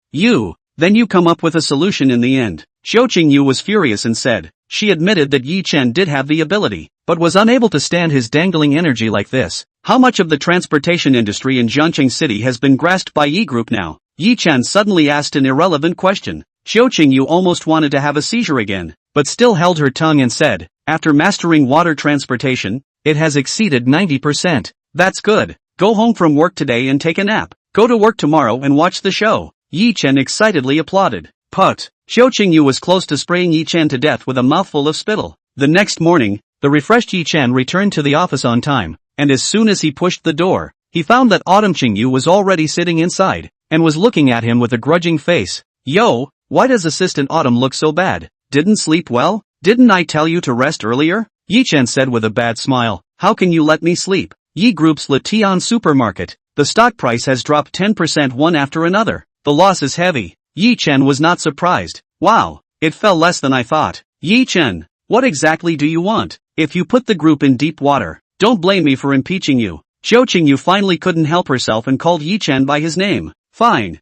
Then you come up with a solution in the end. Xiao Qingyu was furious and said. She admitted that Ye Chen did have the ability, but was unable to stand his dangling energy like this. How much of the transportation industry in Jiangqing City has been grasped by Ye Group now? Ye Chen suddenly asked an irrelevant question. Xiao Qingyu almost wanted to have a seizure again, but still held her tongue and said, after mastering water transportation, it has exceeded 90%. That's good. Go home from work today and take a nap. Go to work tomorrow and watch the show. Ye Chen excitedly applauded. Put. Xiao Qingyu was close to spraying Ye Chen to death with a mouthful of spittle. The next morning, the refreshed Ye Chen returned to the office on time, and as soon as he pushed the door, he found that Autumn Qingyu was already sitting inside, and was looking at him with a grudging face. Yo, why does Assistant Autumn look so bad? Didn't sleep well? Didn't I tell you to rest earlier? Ye Chen said with a bad smile. How can you let me sleep? Ye Group's Le Tian supermarket. The stock price has dropped 10% one after another. The loss is heavy. Ye Chen was not surprised. Wow, it fell less than I thought. Ye Chen, what exactly do you want? If you put the group in deep water, don't blame me for impeaching you. Xiao Qingyu finally couldn't help herself and called Ye Chen by his name. Fine.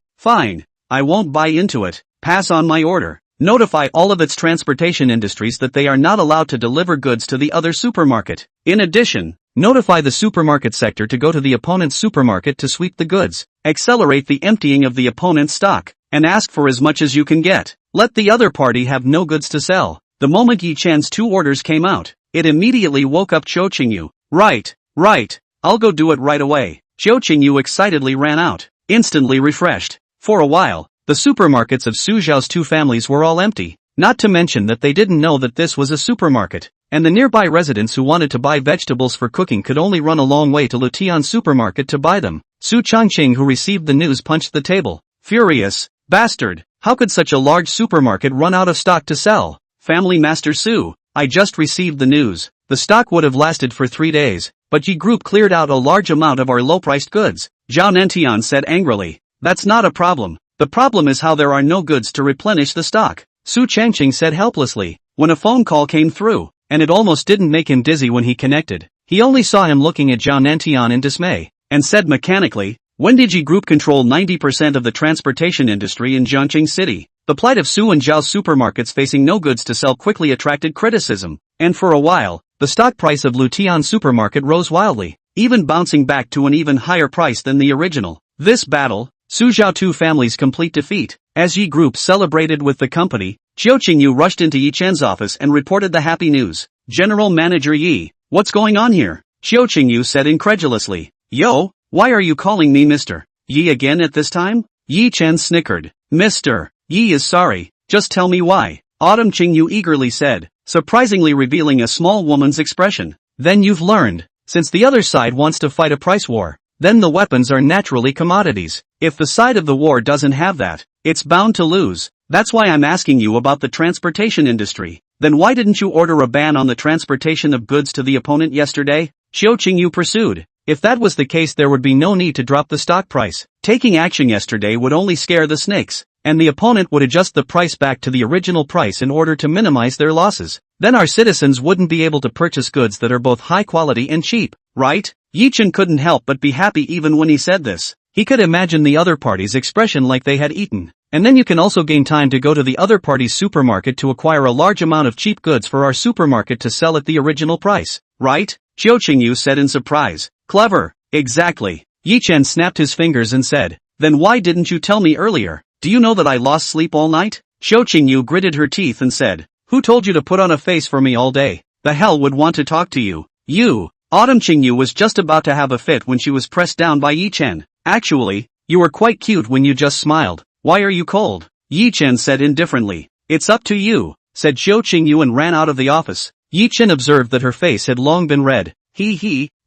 I won't buy into it. Pass on my order. Notify all of its transportation industries that they are not allowed to deliver goods to the other supermarket. In addition, notify the supermarket sector to go to the opponent's supermarket to sweep the goods, accelerate the emptying of the opponent's stock, and ask for as much as you can get. Let the other party have no goods to sell. The moment Ye Chen's two orders came out, it immediately woke up Xiao Qingyu. Right. I'll go do it right away. Xiao Qingyu excitedly ran out, instantly refreshed. For a while, the supermarkets of Su Zhao's two families were all empty, not to mention that they didn't know that this was a supermarket, and the nearby residents who wanted to buy vegetables for cooking could only run a long way to Lutian supermarket to buy them. Su Changqing, who received the news, punched the table. Furious. Bastard, how could such a large supermarket run out of stock to sell? Family Master Su, I just received the news. The stock would have lasted for 3 days, but Ye Group cleared out a large amount of our low-priced goods. Zhao Nantian said angrily. That's not a problem. The problem is how there are no goods to replenish the stock. Su Changqing said helplessly. When a phone call came through, and it almost didn't make him dizzy when he connected, he only saw him looking at Zhao Nantian in dismay, and said mechanically, when did Ye Group control 90% of the transportation industry in Jiangqing City? The plight of Su and Zhao's supermarkets facing no goods to sell quickly attracted criticism, and for a while, the stock price of Lutian supermarket rose wildly, even bouncing back to an even higher price than the original. This battle, Su Zhao two family's complete defeat. As Ye Group celebrated with the company, Xiao Qingyu rushed into Ye Chen's office and reported the happy news. General Manager Yi, what's going on here? Xiao Qingyu said incredulously. Yo, why are you calling me Mr. Yi again at this time? Ye Chen snickered. Mr. Yi is sorry, just tell me why. Autumn Qingyu eagerly said, surprisingly revealing a small woman's expression. Then you've learned, since the other side wants to fight a price war, then the weapons are naturally commodities. If the side of the war doesn't have that, it's bound to lose. That's why I'm asking you about the transportation industry. Then why didn't you order a ban on the transportation of goods to the opponent yesterday? Xiao Qingyu pursued. If that was the case, there would be no need to drop the stock price. Taking action yesterday would only scare the snakes, and the opponent would adjust the price back to the original price in order to minimize their losses. Then our citizens wouldn't be able to purchase goods that are both high quality and cheap, right? Ye Chen couldn't help but be happy even when he said this. He could imagine the other party's expression like they had eaten. And then you can also gain time to go to the other party's supermarket to acquire a large amount of cheap goods for our supermarket to sell at the original price, right? Xiao Qingyu said in surprise. Clever. Exactly. Ye Chen snapped his fingers and said, then why didn't you tell me earlier? Do you know that I lost sleep all night? Xiao Qingyu gritted her teeth and said, who told you to put on a face for me all day? The hell would want to talk to you? You. Autumn Qingyu was just about to have a fit when she was pressed down by Ye Chen. Actually, you were quite cute when you just smiled. Why are you cold? Ye Chen said indifferently. It's up to you, said Xiao Qingyu and ran out of the office. Ye Chen observed that her face had long been red.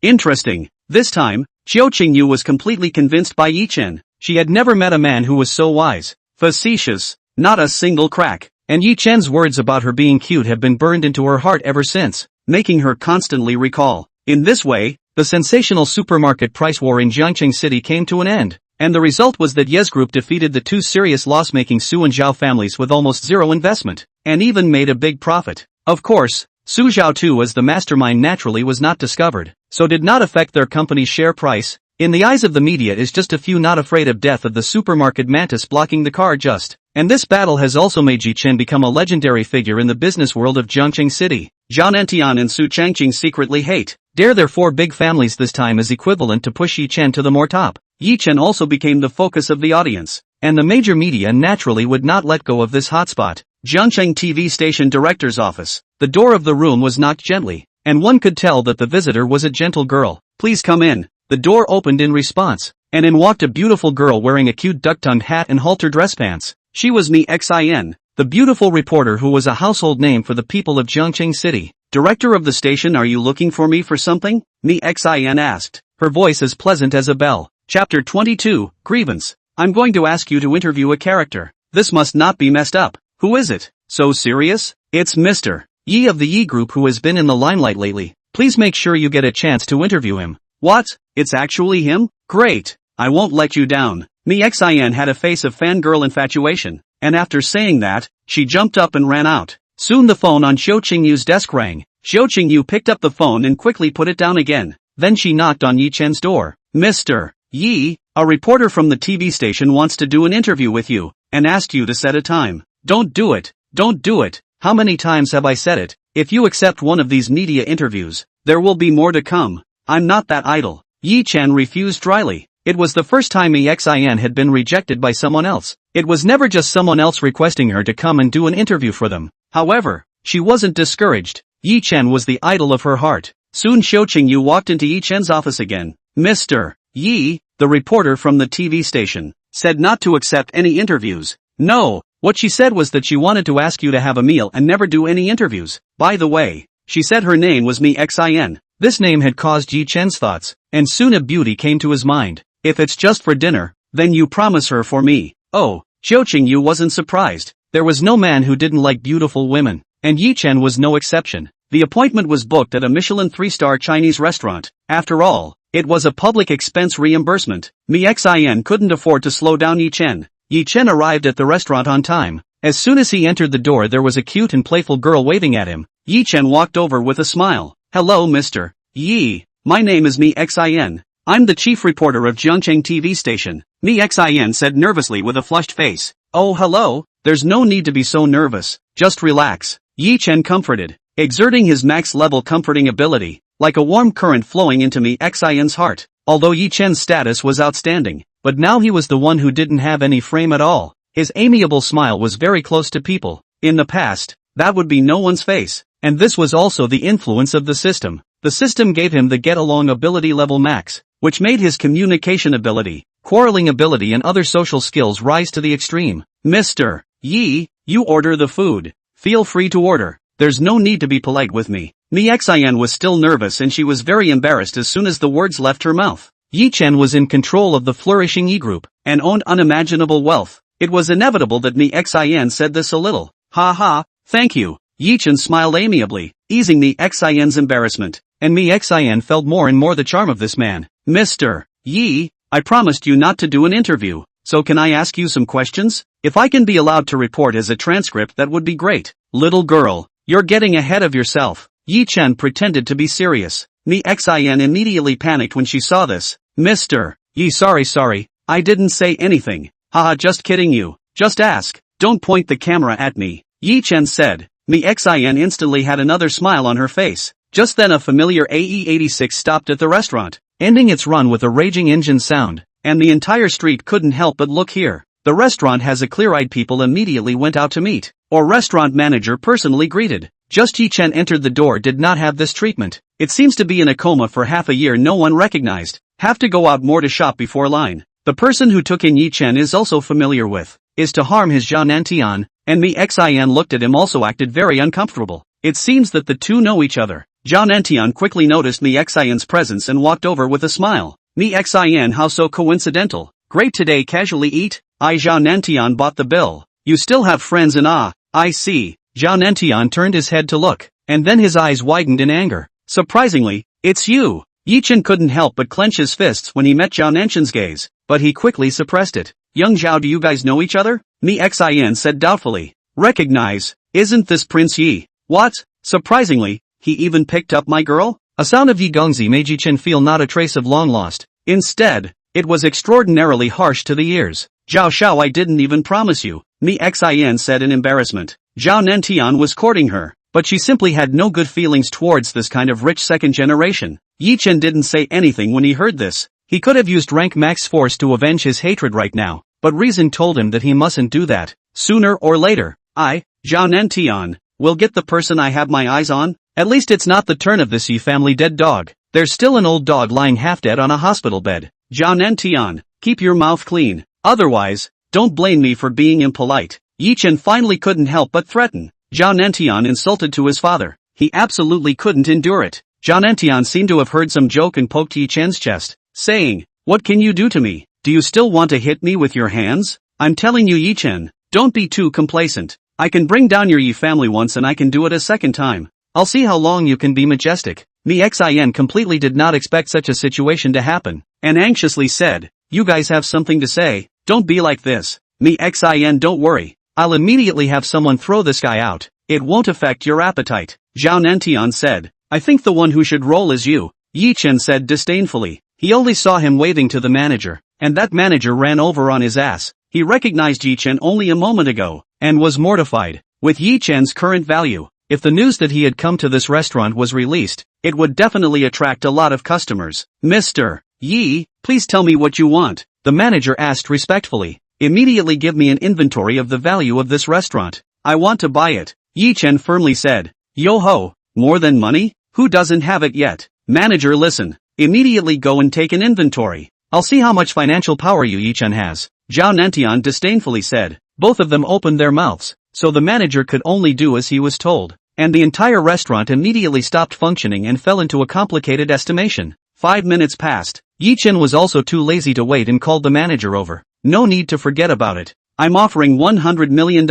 Interesting. This time, Xiao Qingyu was completely convinced by Ye Chen. She had never met a man who was so wise. Facetious. Not a single crack. And Ye Chen's words about her being cute have been burned into her heart ever since, making her constantly recall. In this way, the sensational supermarket price war in Jiangqing City came to an end, and the result was that Ye's group defeated the two serious loss-making Su and Zhao families with almost zero investment, and even made a big profit. Of course, Su Zhao too, as the mastermind, naturally was not discovered, so did not affect their company's share price. In the eyes of the media is just a few not afraid of death of the supermarket mantis blocking the car just. And this battle has also made Ye Chen become a legendary figure in the business world of Jiangqing City. Zhao Nantian and Su Changqing secretly hate. Their four big families this time is equivalent to push Ye Chen to the more top. Ye Chen also became the focus of the audience, and the major media naturally would not let go of this hotspot. Jiangqing TV station director's office. The door of the room was knocked gently, and one could tell that the visitor was a gentle girl. Please come in. The door opened in response, and in walked a beautiful girl wearing a cute duck-tongued hat and halter dress pants. She was Ye Chen, the beautiful reporter who was a household name for the people of Jiangqing City. Director of the station, are you looking for me for something? Ye Chen asked, her voice as pleasant as a bell. Chapter 22, Grievance. I'm going to ask you to interview a character. This must not be messed up. Who is it? So serious? It's Mr. Ye of the Ye group who has been in the limelight lately. Please make sure you get a chance to interview him. What? It's actually him? Great. I won't let you down. Ye Chen had a face of fangirl infatuation, and after saying that, she jumped up and ran out. Soon the phone on Xiao Qingyu's desk rang. Xiao Qingyu picked up the phone and quickly put it down again. Then she knocked on Ye Chen's door. Mr. Ye, a reporter from the TV station wants to do an interview with you, and asked you to set a time. Don't do it. Don't do it. How many times have I said it? If you accept one of these media interviews, there will be more to come. I'm not that idle. Ye Chen refused dryly. It was the first time Ye Chen had been rejected by someone else. It was never just someone else requesting her to come and do an interview for them. However, she wasn't discouraged. Ye Chen was the idol of her heart. Soon Xiao Qingyu walked into Ye Chen's office again. Mr. Ye, the reporter from the TV station, said not to accept any interviews. No, what she said was that she wanted to ask you to have a meal and never do any interviews. By the way, she said her name was Ye Chen. This name had caused Ye Chen's thoughts, and soon a beauty came to his mind. If it's just for dinner, then you promise her for me. Oh, Xiao Qingyu wasn't surprised. There was no man who didn't like beautiful women, and Ye Chen was no exception. The appointment was booked at a Michelin 3-star Chinese restaurant. After all, it was a public expense reimbursement. Ye Chen couldn't afford to slow down Ye Chen. Ye Chen arrived at the restaurant on time. As soon as he entered the door, there was a cute and playful girl waving at him. Ye Chen walked over with a smile. Hello, Mr. Ye. My name is Ye Chen. I'm the chief reporter of Jiangqing TV station. Ye Chen said nervously with a flushed face. Oh, hello. There's no need to be so nervous. Just relax. Ye Chen comforted, exerting his max-level comforting ability, like a warm current flowing into Ye Chen's heart. Although Ye Chen's status was outstanding, but now he was the one who didn't have any frame at all. His amiable smile was very close to people. In the past, that would be no one's face, and this was also the influence of the system. The system gave him the get-along ability level max, which made his communication ability, quarreling ability and other social skills rise to the extreme. Mr. Ye, you order the food. Feel free to order. There's no need to be polite with me. Ye Chen was still nervous and she was very embarrassed as soon as the words left her mouth. Ye Chen was in control of the flourishing Ye group, and owned unimaginable wealth. It was inevitable that Ye Chen said this a little. Ha ha, thank you. Ye Chen smiled amiably, easing Ye Chen's embarrassment, and Ye Chen felt more and more the charm of this man. Mr. Ye, I promised you not to do an interview, so can I ask you some questions? If I can be allowed to report as a transcript, that would be great. Little girl, you're getting ahead of yourself. Ye Chen pretended to be serious. Ye Chen immediately panicked when she saw this. Mr. Ye, sorry, I didn't say anything. Haha, just kidding you. Just ask. Don't point the camera at me. Ye Chen said. Ye Chen instantly had another smile on her face. Just then a familiar AE-86 stopped at the restaurant, ending its run with a raging engine sound, and the entire street couldn't help but look here. The restaurant has a clear-eyed people immediately went out to meet, or restaurant manager personally greeted. Just Ye Chen entered the door did not have this treatment. It seems to be in a coma for half a year, no one recognized. Have to go out more to shop before line. The person who took in Ye Chen is also familiar with, is to harm his Zhao Nantian, and Ye Chen looked at him also acted very uncomfortable. It seems that the two know each other. Zhao Nantian quickly noticed Ye Chen's presence and walked over with a smile. Ye Chen, how so coincidental? Great, today casually eat? I Zhao Nantian bought the bill. You still have friends in I see. Zhao Nantian turned his head to look, and then his eyes widened in anger. Surprisingly, it's you. Ye Chen couldn't help but clench his fists when he met Zhao Nantian's gaze, but he quickly suppressed it. Young Zhao, do you guys know each other? Xin said doubtfully. Recognize, isn't this Prince Yi? What? Surprisingly, he even picked up my girl? A sound of Yi Gongzi made Ye Chen feel not a trace of long lost. Instead, it was extraordinarily harsh to the ears. Zhao Shao, I didn't even promise you, Xin said in embarrassment. Zhao Nantian was courting her, but she simply had no good feelings towards this kind of rich second generation. Ye Chen didn't say anything when he heard this. He could have used rank max force to avenge his hatred right now, but reason told him that he mustn't do that. Sooner or later, Zhao Nantian, will get the person I have my eyes on. At least it's not the turn of this Yi family dead dog. There's still an old dog lying half dead on a hospital bed. Zhao Nantian, keep your mouth clean. Otherwise, don't blame me for being impolite. Ye Chen finally couldn't help but threaten. Zhao Nantian insulted to his father. He absolutely couldn't endure it. Zhao Nantian seemed to have heard some joke and poked Ye Chen's chest, saying, "What can you do to me? Do you still want to hit me with your hands? I'm telling you, Ye Chen, don't be too complacent. I can bring down your Yi family once and I can do it a second time. I'll see how long you can be majestic." Xin completely did not expect such a situation to happen, and anxiously said, "You guys have something to say? Don't be like this." Xin, don't worry. I'll immediately have someone throw this guy out. It won't affect your appetite. Zhao Nantian said, "I think the one who should roll is you." Ye Chen said disdainfully. He only saw him waving to the manager, and that manager ran over on his ass. He recognized Ye Chen only a moment ago, and was mortified. With Ye Chen's current value, if the news that he had come to this restaurant was released, it would definitely attract a lot of customers. "Mr. Yi, please tell me what you want," the manager asked respectfully. "Immediately give me an inventory of the value of this restaurant. I want to buy it." Ye Chen firmly said. "Yo-ho, more than money? Who doesn't have it yet?" "Manager, listen. Immediately go and take an inventory. I'll see how much financial power Ye Chen has," Zhao Nantian disdainfully said. Both of them opened their mouths, so the manager could only do as he was told, and the entire restaurant immediately stopped functioning and fell into a complicated estimation. 5 minutes passed. Ye Chen was also too lazy to wait and called the manager over. "No need to forget about it. I'm offering $100 million.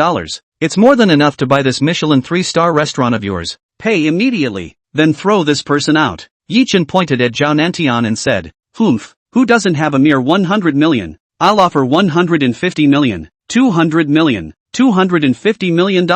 It's more than enough to buy this Michelin 3-star restaurant of yours. Pay immediately, then throw this person out." Ye Chen pointed at Zhao Nantian and said, "Humph, who doesn't have a mere 100 million? I'll offer 150 million, 200 million, $250 million,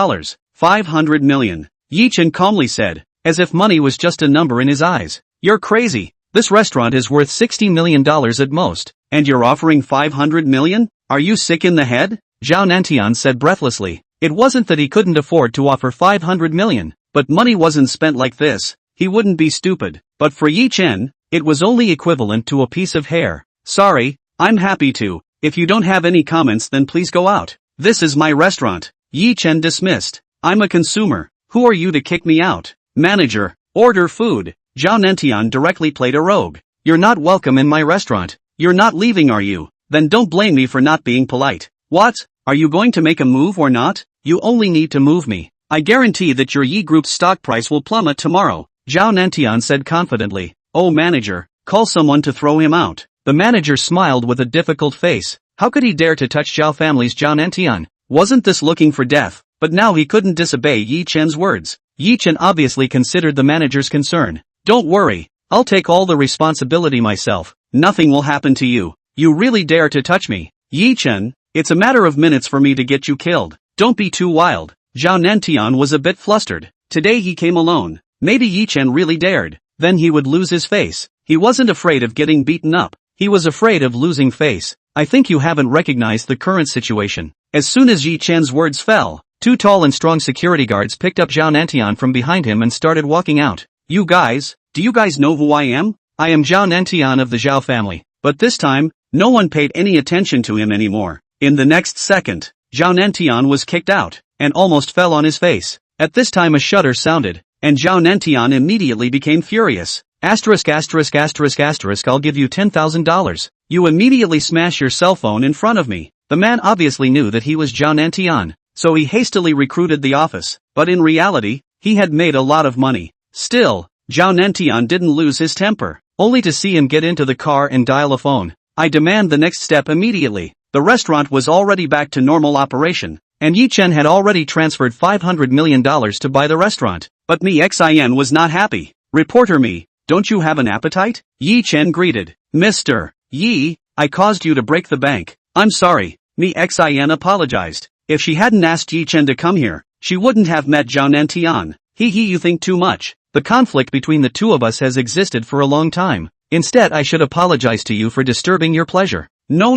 500 million. Ye Chen calmly said, as if money was just a number in his eyes. "You're crazy. This restaurant is worth $60 million at most, and you're offering 500 million? Are you sick in the head?" Zhao Nantian said breathlessly. It wasn't that he couldn't afford to offer 500 million, but money wasn't spent like this. He wouldn't be stupid. But for Ye Chen, it was only equivalent to a piece of hair. "Sorry, I'm happy to. If you don't have any comments, then please go out. This is my restaurant." Ye Chen dismissed. "I'm a consumer. Who are you to kick me out?" "Manager, order food." Zhao Nantian directly played a rogue. "You're not welcome in my restaurant. You're not leaving, are you? Then don't blame me for not being polite." "What? Are you going to make a move or not? You only need to move me. I guarantee that your Yi Group's stock price will plummet tomorrow," Zhao Nantian said confidently. "Oh manager, call someone to throw him out." The manager smiled with a difficult face. How could he dare to touch Zhao family's Zhao Nantian? Wasn't this looking for death? But now he couldn't disobey Ye Chen's words. Ye Chen obviously considered the manager's concern. "Don't worry, I'll take all the responsibility myself. Nothing will happen to you. You really dare to touch me, Ye Chen? It's a matter of minutes for me to get you killed. Don't be too wild." Zhao Nantian was a bit flustered. Today he came alone. Maybe Ye Chen really dared. Then he would lose his face. He wasn't afraid of getting beaten up. He was afraid of losing face. "I think you haven't recognized the current situation." As soon as Ye Chen's words fell, 2 tall and strong security guards picked up Zhao Nantian from behind him and started walking out. "You guys, do you guys know who I am? I am Zhao Nantian of the Zhao family." But this time, no one paid any attention to him anymore. In the next second, Zhao Nantian was kicked out, and almost fell on his face. At this time a shudder sounded, and Zhao Nantian immediately became furious. Asterisk asterisk asterisk asterisk, "I'll give you $10,000. You immediately smash your cell phone in front of me." The man obviously knew that he was Zhao Nantian, so he hastily recruited the office, but in reality, he had made a lot of money. Still, Zhao Nantian didn't lose his temper, only to see him get into the car and dial a phone. "I demand the next step immediately." The restaurant was already back to normal operation, and Ye Chen had already transferred $500 million to buy the restaurant. But Me Xin was not happy. Reporter Me, don't you have an appetite? Ye Chen greeted. Mr. Yi, I caused you to break the bank. I'm sorry. Me Xin apologized. If she hadn't asked Ye Chen to come here, she wouldn't have met Zhao Nantian. You think too much. The conflict between the two of us has existed for a long time. Instead, I should apologize to you for disturbing your pleasure. No,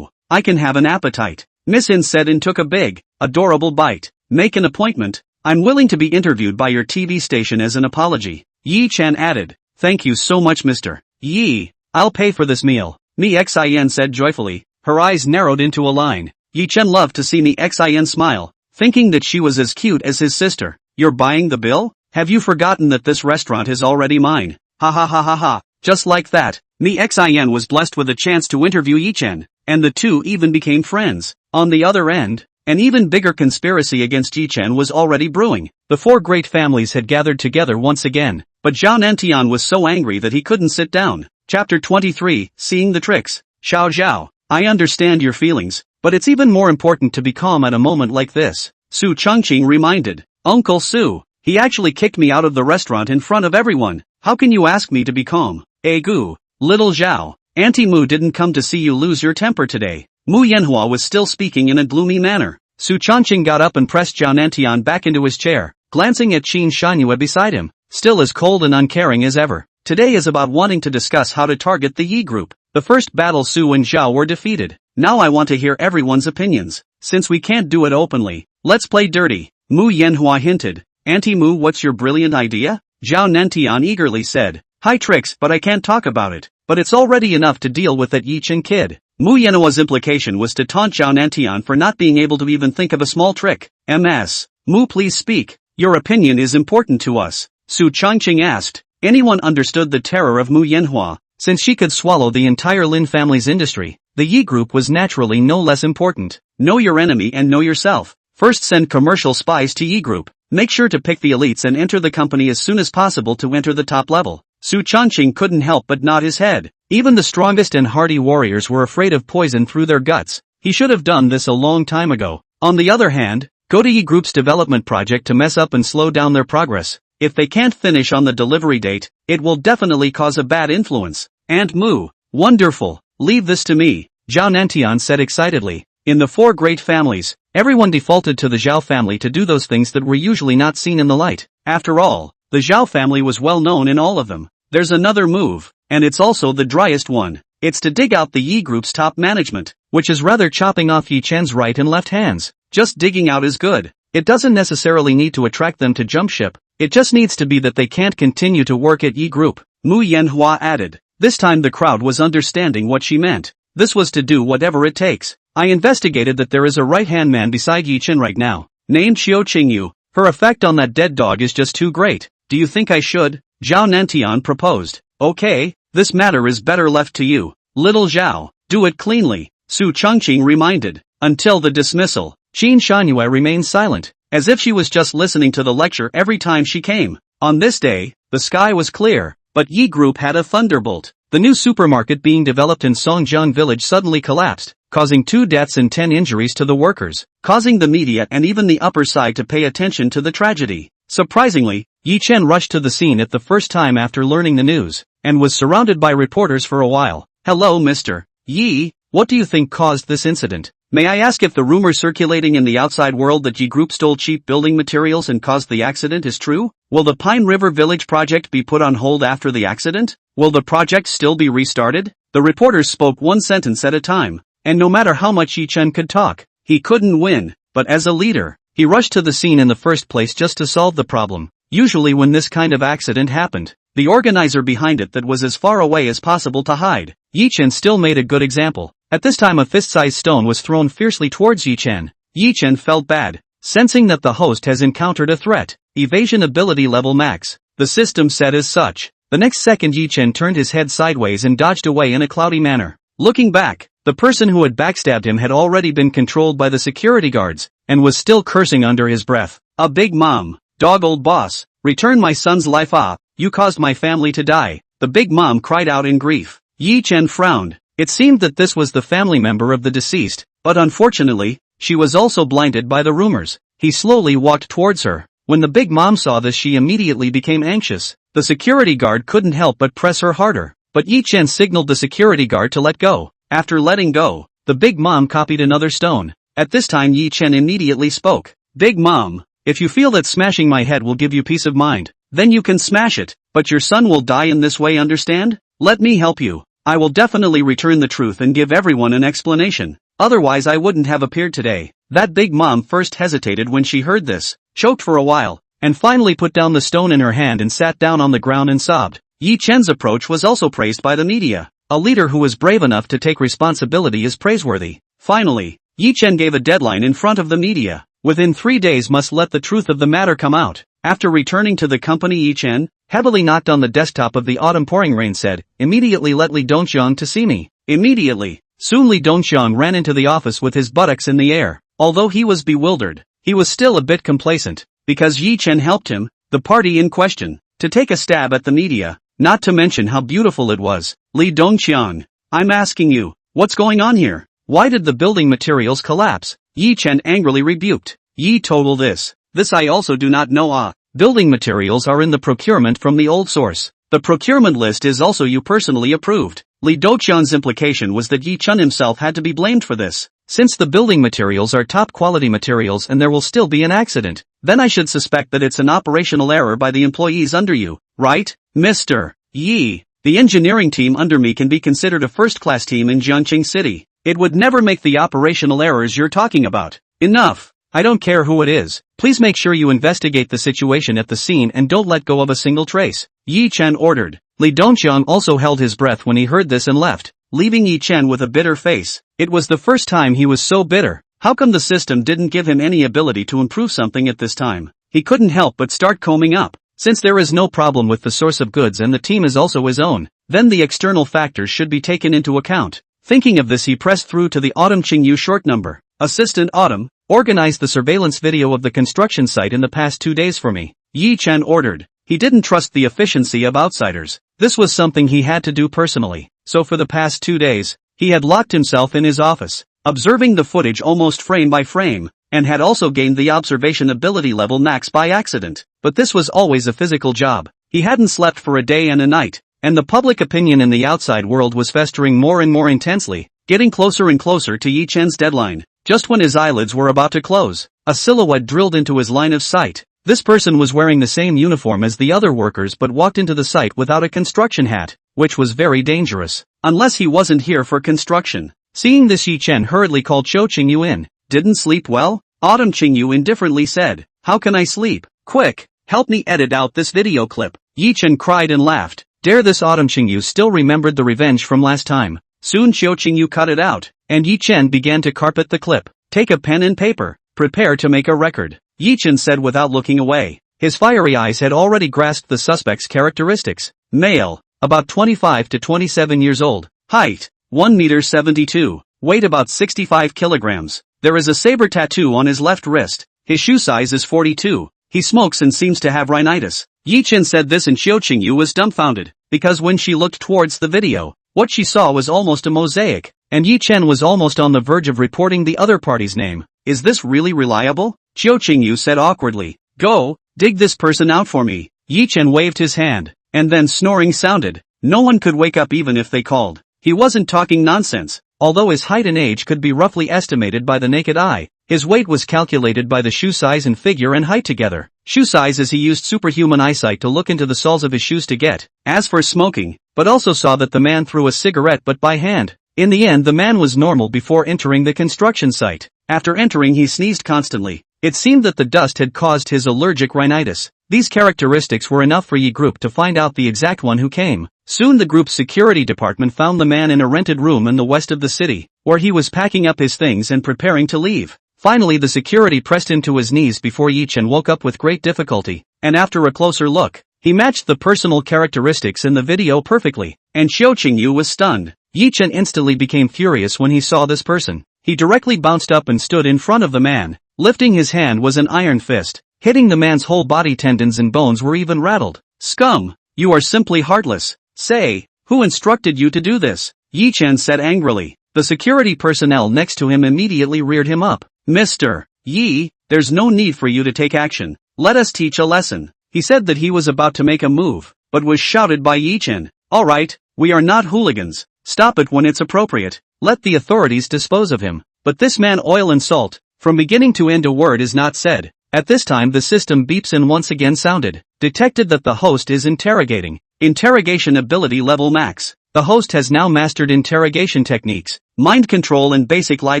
I can have an appetite. Miss In said and took a big, adorable bite. Make an appointment. I'm willing to be interviewed by your TV station as an apology. Ye Chen added. Thank you so much, Mr. Yi. I'll pay for this meal. Me Xin said joyfully. Her eyes narrowed into a line. Ye Chen loved to see Me Xin smile, thinking that she was as cute as his sister. You're buying the bill? Have you forgotten that this restaurant is already mine? Ha ha ha ha ha. Just like that, Me Xin was blessed with a chance to interview Ye Chen, and the two even became friends. On the other end, an even bigger conspiracy against Ye Chen was already brewing. The four great families had gathered together once again, but Zhao Nantian was so angry that he couldn't sit down. Chapter 23, Seeing the Tricks. Xiao Zhao, I understand your feelings, but it's even more important to be calm at a moment like this. Su Chongqing reminded. Uncle Su, he actually kicked me out of the restaurant in front of everyone. How can you ask me to be calm? Gu, little Zhao, Auntie Mu didn't come to see you lose your temper today. Mu Yanhua was still speaking in a gloomy manner. Su Chongqing got up and pressed Zhao Nantian back into his chair, glancing at Qin Shanyue beside him, still as cold and uncaring as ever. Today is about wanting to discuss how to target the Yi group. The first battle Su and Zhao were defeated. Now I want to hear everyone's opinions. Since we can't do it openly, let's play dirty. Mu Yanhua hinted. Auntie Mu, what's your brilliant idea? Zhao Nantian eagerly said. High tricks, but I can't talk about it. But it's already enough to deal with that Ye Chen kid. Mu Yanhua's implication was to taunt Zhao Nantian for not being able to even think of a small trick. Ms. Mu, please speak. Your opinion is important to us. Su Chongqing asked. Anyone understood the terror of Mu Yanhua? Since she could swallow the entire Lin family's industry, the Yi group was naturally no less important. Know your enemy and know yourself. First, send commercial spies to Yi group. Make sure to pick the elites and enter the company as soon as possible to enter the top level. Su Chongqing couldn't help but nod his head. Even the strongest and hardy warriors were afraid of poison through their guts. He should have done this a long time ago. On the other hand, go to Yi group's development project to mess up and slow down their progress. If they can't finish on the delivery date, it will definitely cause a bad influence. And Mu, wonderful, leave this to me, Zhao Nantian said excitedly. In the four great families, everyone defaulted to the Zhao family to do those things that were usually not seen in the light. After all, the Zhao family was well known in all of them. There's another move, and it's also the driest one. It's to dig out the Yi group's top management, which is rather chopping off Ye Chen's right and left hands. Just digging out is good. It doesn't necessarily need to attract them to jump ship. It just needs to be that they can't continue to work at Yi group. Mu Yanhua added. This time the crowd was understanding what she meant. This was to do whatever it takes. I investigated that there is a right-hand man beside Ye Chen right now, named Xiao Qingyu. Her effect on that dead dog is just too great. Do you think I should? Zhao Nantian proposed. Okay, this matter is better left to you. Little Zhao, do it cleanly, Su Chongqing reminded. Until the dismissal, Qin Shanyue remained silent, as if she was just listening to the lecture every time she came. On this day, the sky was clear, but Yi group had a thunderbolt. The new supermarket being developed in Songjiang village suddenly collapsed, causing 2 deaths and 10 injuries to the workers, causing the media and even the upper side to pay attention to the tragedy. Surprisingly, Ye Chen rushed to the scene at the first time after learning the news, and was surrounded by reporters for a while. Hello Mr. Yi, what do you think caused this incident? May I ask if the rumor circulating in the outside world that Yi group stole cheap building materials and caused the accident is true? Will the Pine River Village project be put on hold after the accident? Will the project still be restarted? The reporters spoke one sentence at a time, and no matter how much Ye Chen could talk, he couldn't win. But as a leader, he rushed to the scene in the first place just to solve the problem. Usually when this kind of accident happened, the organizer behind it that was as far away as possible to hide. Ye Chen still made a good example. At this time a fist-sized stone was thrown fiercely towards Ye Chen. Ye Chen felt bad, sensing that the host has encountered a threat. Evasion ability level max. The system said as such. The next second Ye Chen turned his head sideways and dodged away in a cloudy manner. Looking back, the person who had backstabbed him had already been controlled by the security guards, and was still cursing under his breath. A big mom, dog old boss, return my son's life you caused my family to die. The big mom cried out in grief. Ye Chen frowned. It seemed that this was the family member of the deceased, But unfortunately, she was also blinded by the rumors. He slowly walked towards her. When the big mom saw this, she immediately became anxious. The security guard couldn't help but press her harder. But Ye Chen signaled the security guard to let go. After letting go, the big mom copied another stone. At this time Ye Chen immediately spoke. Big mom, if you feel that smashing my head will give you peace of mind, then you can smash it, but your son will die in this way, understand? Let me help you. I will definitely return the truth and give everyone an explanation. Otherwise I wouldn't have appeared today. That big mom first hesitated when she heard this, choked for a while, and finally put down the stone in her hand and sat down on the ground and sobbed. Ye Chen's approach was also praised by the media. A leader who is brave enough to take responsibility is praiseworthy. Finally, Ye Chen gave a deadline in front of the media. Within 3 days must let the truth of the matter come out. After returning to the company, Ye Chen, heavily knocked on the desktop of the autumn pouring rain, said, "Immediately let Li Dongxiang to see me." Immediately. Soon Li Dongxiang ran into the office with his buttocks in the air. Although he was bewildered, he was still a bit complacent, because Ye Chen helped him, the party in question, to take a stab at the media, not to mention how beautiful it was. Li Dongxiang, I'm asking you, what's going on here? Why did the building materials collapse? Ye Chen angrily rebuked. Ye total this I also do not know. Building materials are in the procurement from the old source. The procurement list is also you personally approved. Li Dongxiang's implication was that Ye Chen himself had to be blamed for this. Since the building materials are top quality materials and there will still be an accident, then I should suspect that it's an operational error by the employees under you, right, Mr. Yi? The engineering team under me can be considered a first-class team in Jiangqing City. It would never make the operational errors you're talking about. Enough. I don't care who it is. Please make sure you investigate the situation at the scene and don't let go of a single trace. Ye Chen ordered. Li Dongxiang also held his breath when he heard this and left, leaving Ye Chen with a bitter face. It was the first time he was so bitter. How come the system didn't give him any ability to improve something at this time? He couldn't help but start combing up. Since there is no problem with the source of goods and the team is also his own, then the external factors should be taken into account. Thinking of this, he pressed through to the Autumn Qingyu short number. Assistant Autumn, organize the surveillance video of the construction site in the past 2 days for me. Ye Chen ordered. He didn't trust the efficiency of outsiders. This was something he had to do personally. So for the past 2 days, he had locked himself in his office, observing the footage almost frame by frame, and had also gained the observation ability level max by accident. But this was always a physical job. He hadn't slept for a day and a night, and the public opinion in the outside world was festering more and more intensely, getting closer and closer to Ye Chen's deadline. Just when his eyelids were about to close, a silhouette drilled into his line of sight. This person was wearing the same uniform as the other workers but walked into the site without a construction hat, which was very dangerous, unless he wasn't here for construction. Seeing this, Ye Chen hurriedly called Chou Qingyu in. Didn't sleep well? Autumn Qingyu indifferently said. How can I sleep? Quick, help me edit out this video clip. Ye Chen cried and laughed. Dare this! Autumn Qingyu still remembered the revenge from last time. Soon Chou Qingyu cut it out, and Ye Chen began to carpet the clip. Take a pen and paper. Prepare to make a record. Ye Chen said without looking away. His fiery eyes had already grasped the suspect's characteristics. Male, about 25 to 27 years old. Height, 1 meter 72. Weight about 65 kilograms. There is a saber tattoo on his left wrist. His shoe size is 42. He smokes and seems to have rhinitis. Ye Chen said this and Chou Qingyu was dumbfounded, because when she looked towards the video, what she saw was almost a mosaic, and Ye Chen was almost on the verge of reporting the other party's name. Is this really reliable? Chou Qingyu said awkwardly. Go, dig this person out for me. Ye Chen waved his hand, and then snoring sounded. No one could wake up even if they called. He wasn't talking nonsense. Although his height and age could be roughly estimated by the naked eye, his weight was calculated by the shoe size and figure and height together. Shoe size, as he used superhuman eyesight to look into the soles of his shoes to get. As for smoking, but also saw that the man threw a cigarette but by hand. In the end, the man was normal before entering the construction site. After entering, he sneezed constantly. It seemed that the dust had caused his allergic rhinitis. These characteristics were enough for Ye Group to find out the exact one who came. Soon the group's security department found the man in a rented room in the west of the city, where he was packing up his things and preparing to leave. Finally, the security pressed him to his knees before Ye Chen woke up with great difficulty, and after a closer look, he matched the personal characteristics in the video perfectly, and Chou Qingyu was stunned. Ye Chen instantly became furious when he saw this person. He directly bounced up and stood in front of the man. Lifting his hand was an iron fist, hitting the man's whole body. Tendons and bones were even rattled. Scum! You are simply heartless. Say, who instructed you to do this? Ye Chen said angrily. The security personnel next to him immediately reared him up. Mr. Yi, there's no need for you to take action. Let us teach a lesson. He said that he was about to make a move, but was shouted by Ye Chen. Alright, we are not hooligans. Stop it when it's appropriate. Let the authorities dispose of him. But this man oil and salt. From beginning to end a word is not said. At this time the system beeps and once again sounded. Detected that the host is interrogating. Interrogation ability level max. The host has now mastered interrogation techniques, mind control and basic lie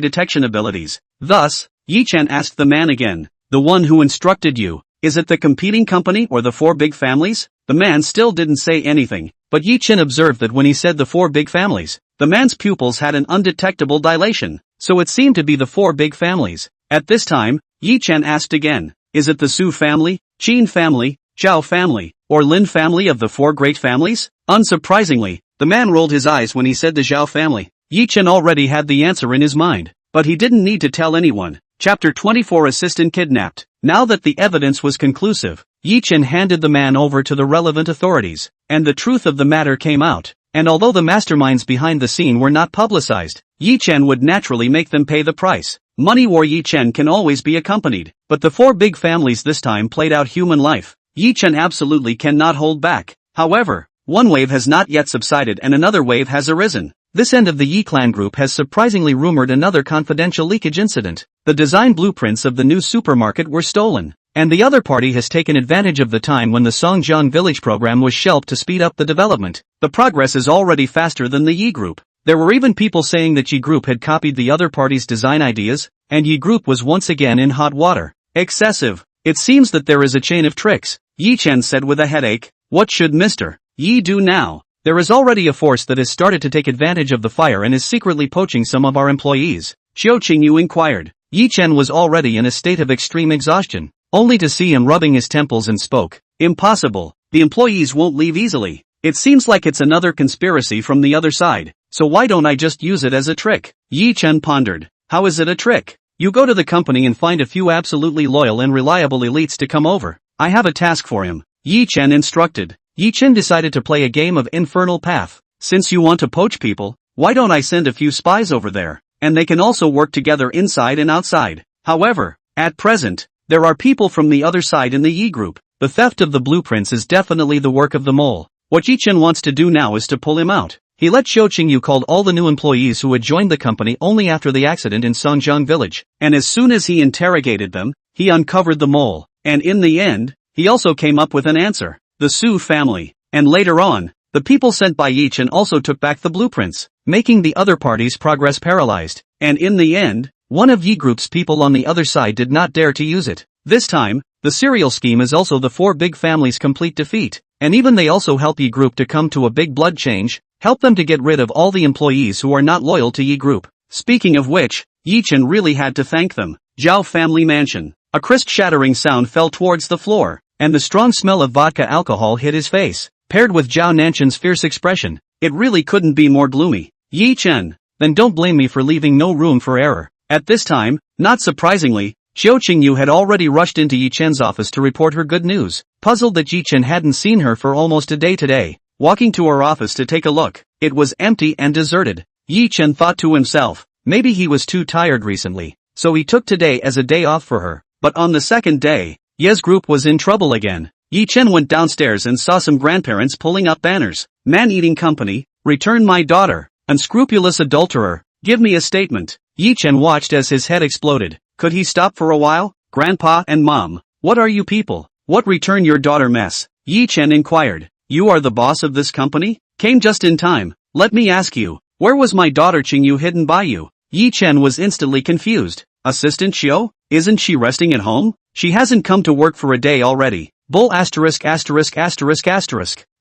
detection abilities. Thus, Ye Chen asked the man again, the one who instructed you, is it the competing company or the four big families? The man still didn't say anything, but Ye Chen observed that when he said the four big families, the man's pupils had an undetectable dilation, so it seemed to be the four big families. At this time, Ye Chen asked again, is it the Su family, Qin family, Zhao family, or Lin family of the four great families? Unsurprisingly, the man rolled his eyes when he said the Zhao family. Ye Chen already had the answer in his mind, but he didn't need to tell anyone. Chapter 24 Assistant Kidnapped. Now that the evidence was conclusive, Ye Chen handed the man over to the relevant authorities, and the truth of the matter came out. And although the masterminds behind the scene were not publicized, Ye Chen would naturally make them pay the price. Money war Ye Chen can always be accompanied, but the four big families this time played out human life. Ye Chen absolutely cannot hold back. However, one wave has not yet subsided and another wave has arisen. This end of the Yi clan group has surprisingly rumored another confidential leakage incident. The design blueprints of the new supermarket were stolen, and the other party has taken advantage of the time when the Songjiang village program was shelved to speed up the development. The progress is already faster than the Yi group. There were even people saying that Yi group had copied the other party's design ideas, and Yi group was once again in hot water. Excessive. It seems that there is a chain of tricks, Ye Chen said with a headache. What should Mr. Yi do now? There is already a force that has started to take advantage of the fire and is secretly poaching some of our employees. Xiao Qingyu inquired. Ye Chen was already in a state of extreme exhaustion, only to see him rubbing his temples and spoke. Impossible. The employees won't leave easily. It seems like it's another conspiracy from the other side, so why don't I just use it as a trick? Ye Chen pondered. How is it a trick? You go to the company and find a few absolutely loyal and reliable elites to come over. I have a task for him. Ye Chen instructed. Ye Chen decided to play a game of infernal path. Since you want to poach people, why don't I send a few spies over there, and they can also work together inside and outside. However, at present, there are people from the other side in the Yi group. The theft of the blueprints is definitely the work of the mole. What Ye Chen wants to do now is to pull him out. He let Xiao Qingyu called all the new employees who had joined the company only after the accident in Songjiang village, and as soon as he interrogated them, he uncovered the mole, and in the end, he also came up with an answer. The Su family. And later on, the people sent by Ye Chen also took back the blueprints, making the other party's progress paralyzed. And in the end, one of Yi group's people on the other side did not dare to use it. This time, the serial scheme is also the four big families' complete defeat, and even they also help Yi group to come to a big blood change, help them to get rid of all the employees who are not loyal to Yi group. Speaking of which, Ye Chen really had to thank them. Zhao family mansion. A crisp shattering sound fell towards the floor, and the strong smell of vodka alcohol hit his face. Paired with Zhao Nanshan's fierce expression, it really couldn't be more gloomy. Ye Chen, then don't blame me for leaving no room for error. At this time, not surprisingly, Xiao Qingyu had already rushed into Ye Chen's office to report her good news. Puzzled that Ye Chen hadn't seen her for almost a day today, walking to her office to take a look, it was empty and deserted. Ye Chen thought to himself, maybe he was too tired recently, so he took today as a day off for her. But on the second day, Ye's group was in trouble again. Ye Chen went downstairs and saw some grandparents pulling up banners. Man-eating company, return my daughter, unscrupulous adulterer, give me a statement. Ye Chen watched as his head exploded. Could he stop for a while? Grandpa and Mom, what are you people? What return your daughter mess? Ye Chen inquired. You are the boss of this company? Came just in time. Let me ask you, where was my daughter Qingyu hidden by you? Ye Chen was instantly confused. Assistant Xiao? Isn't she resting at home? She hasn't come to work for a day already. Bull ********.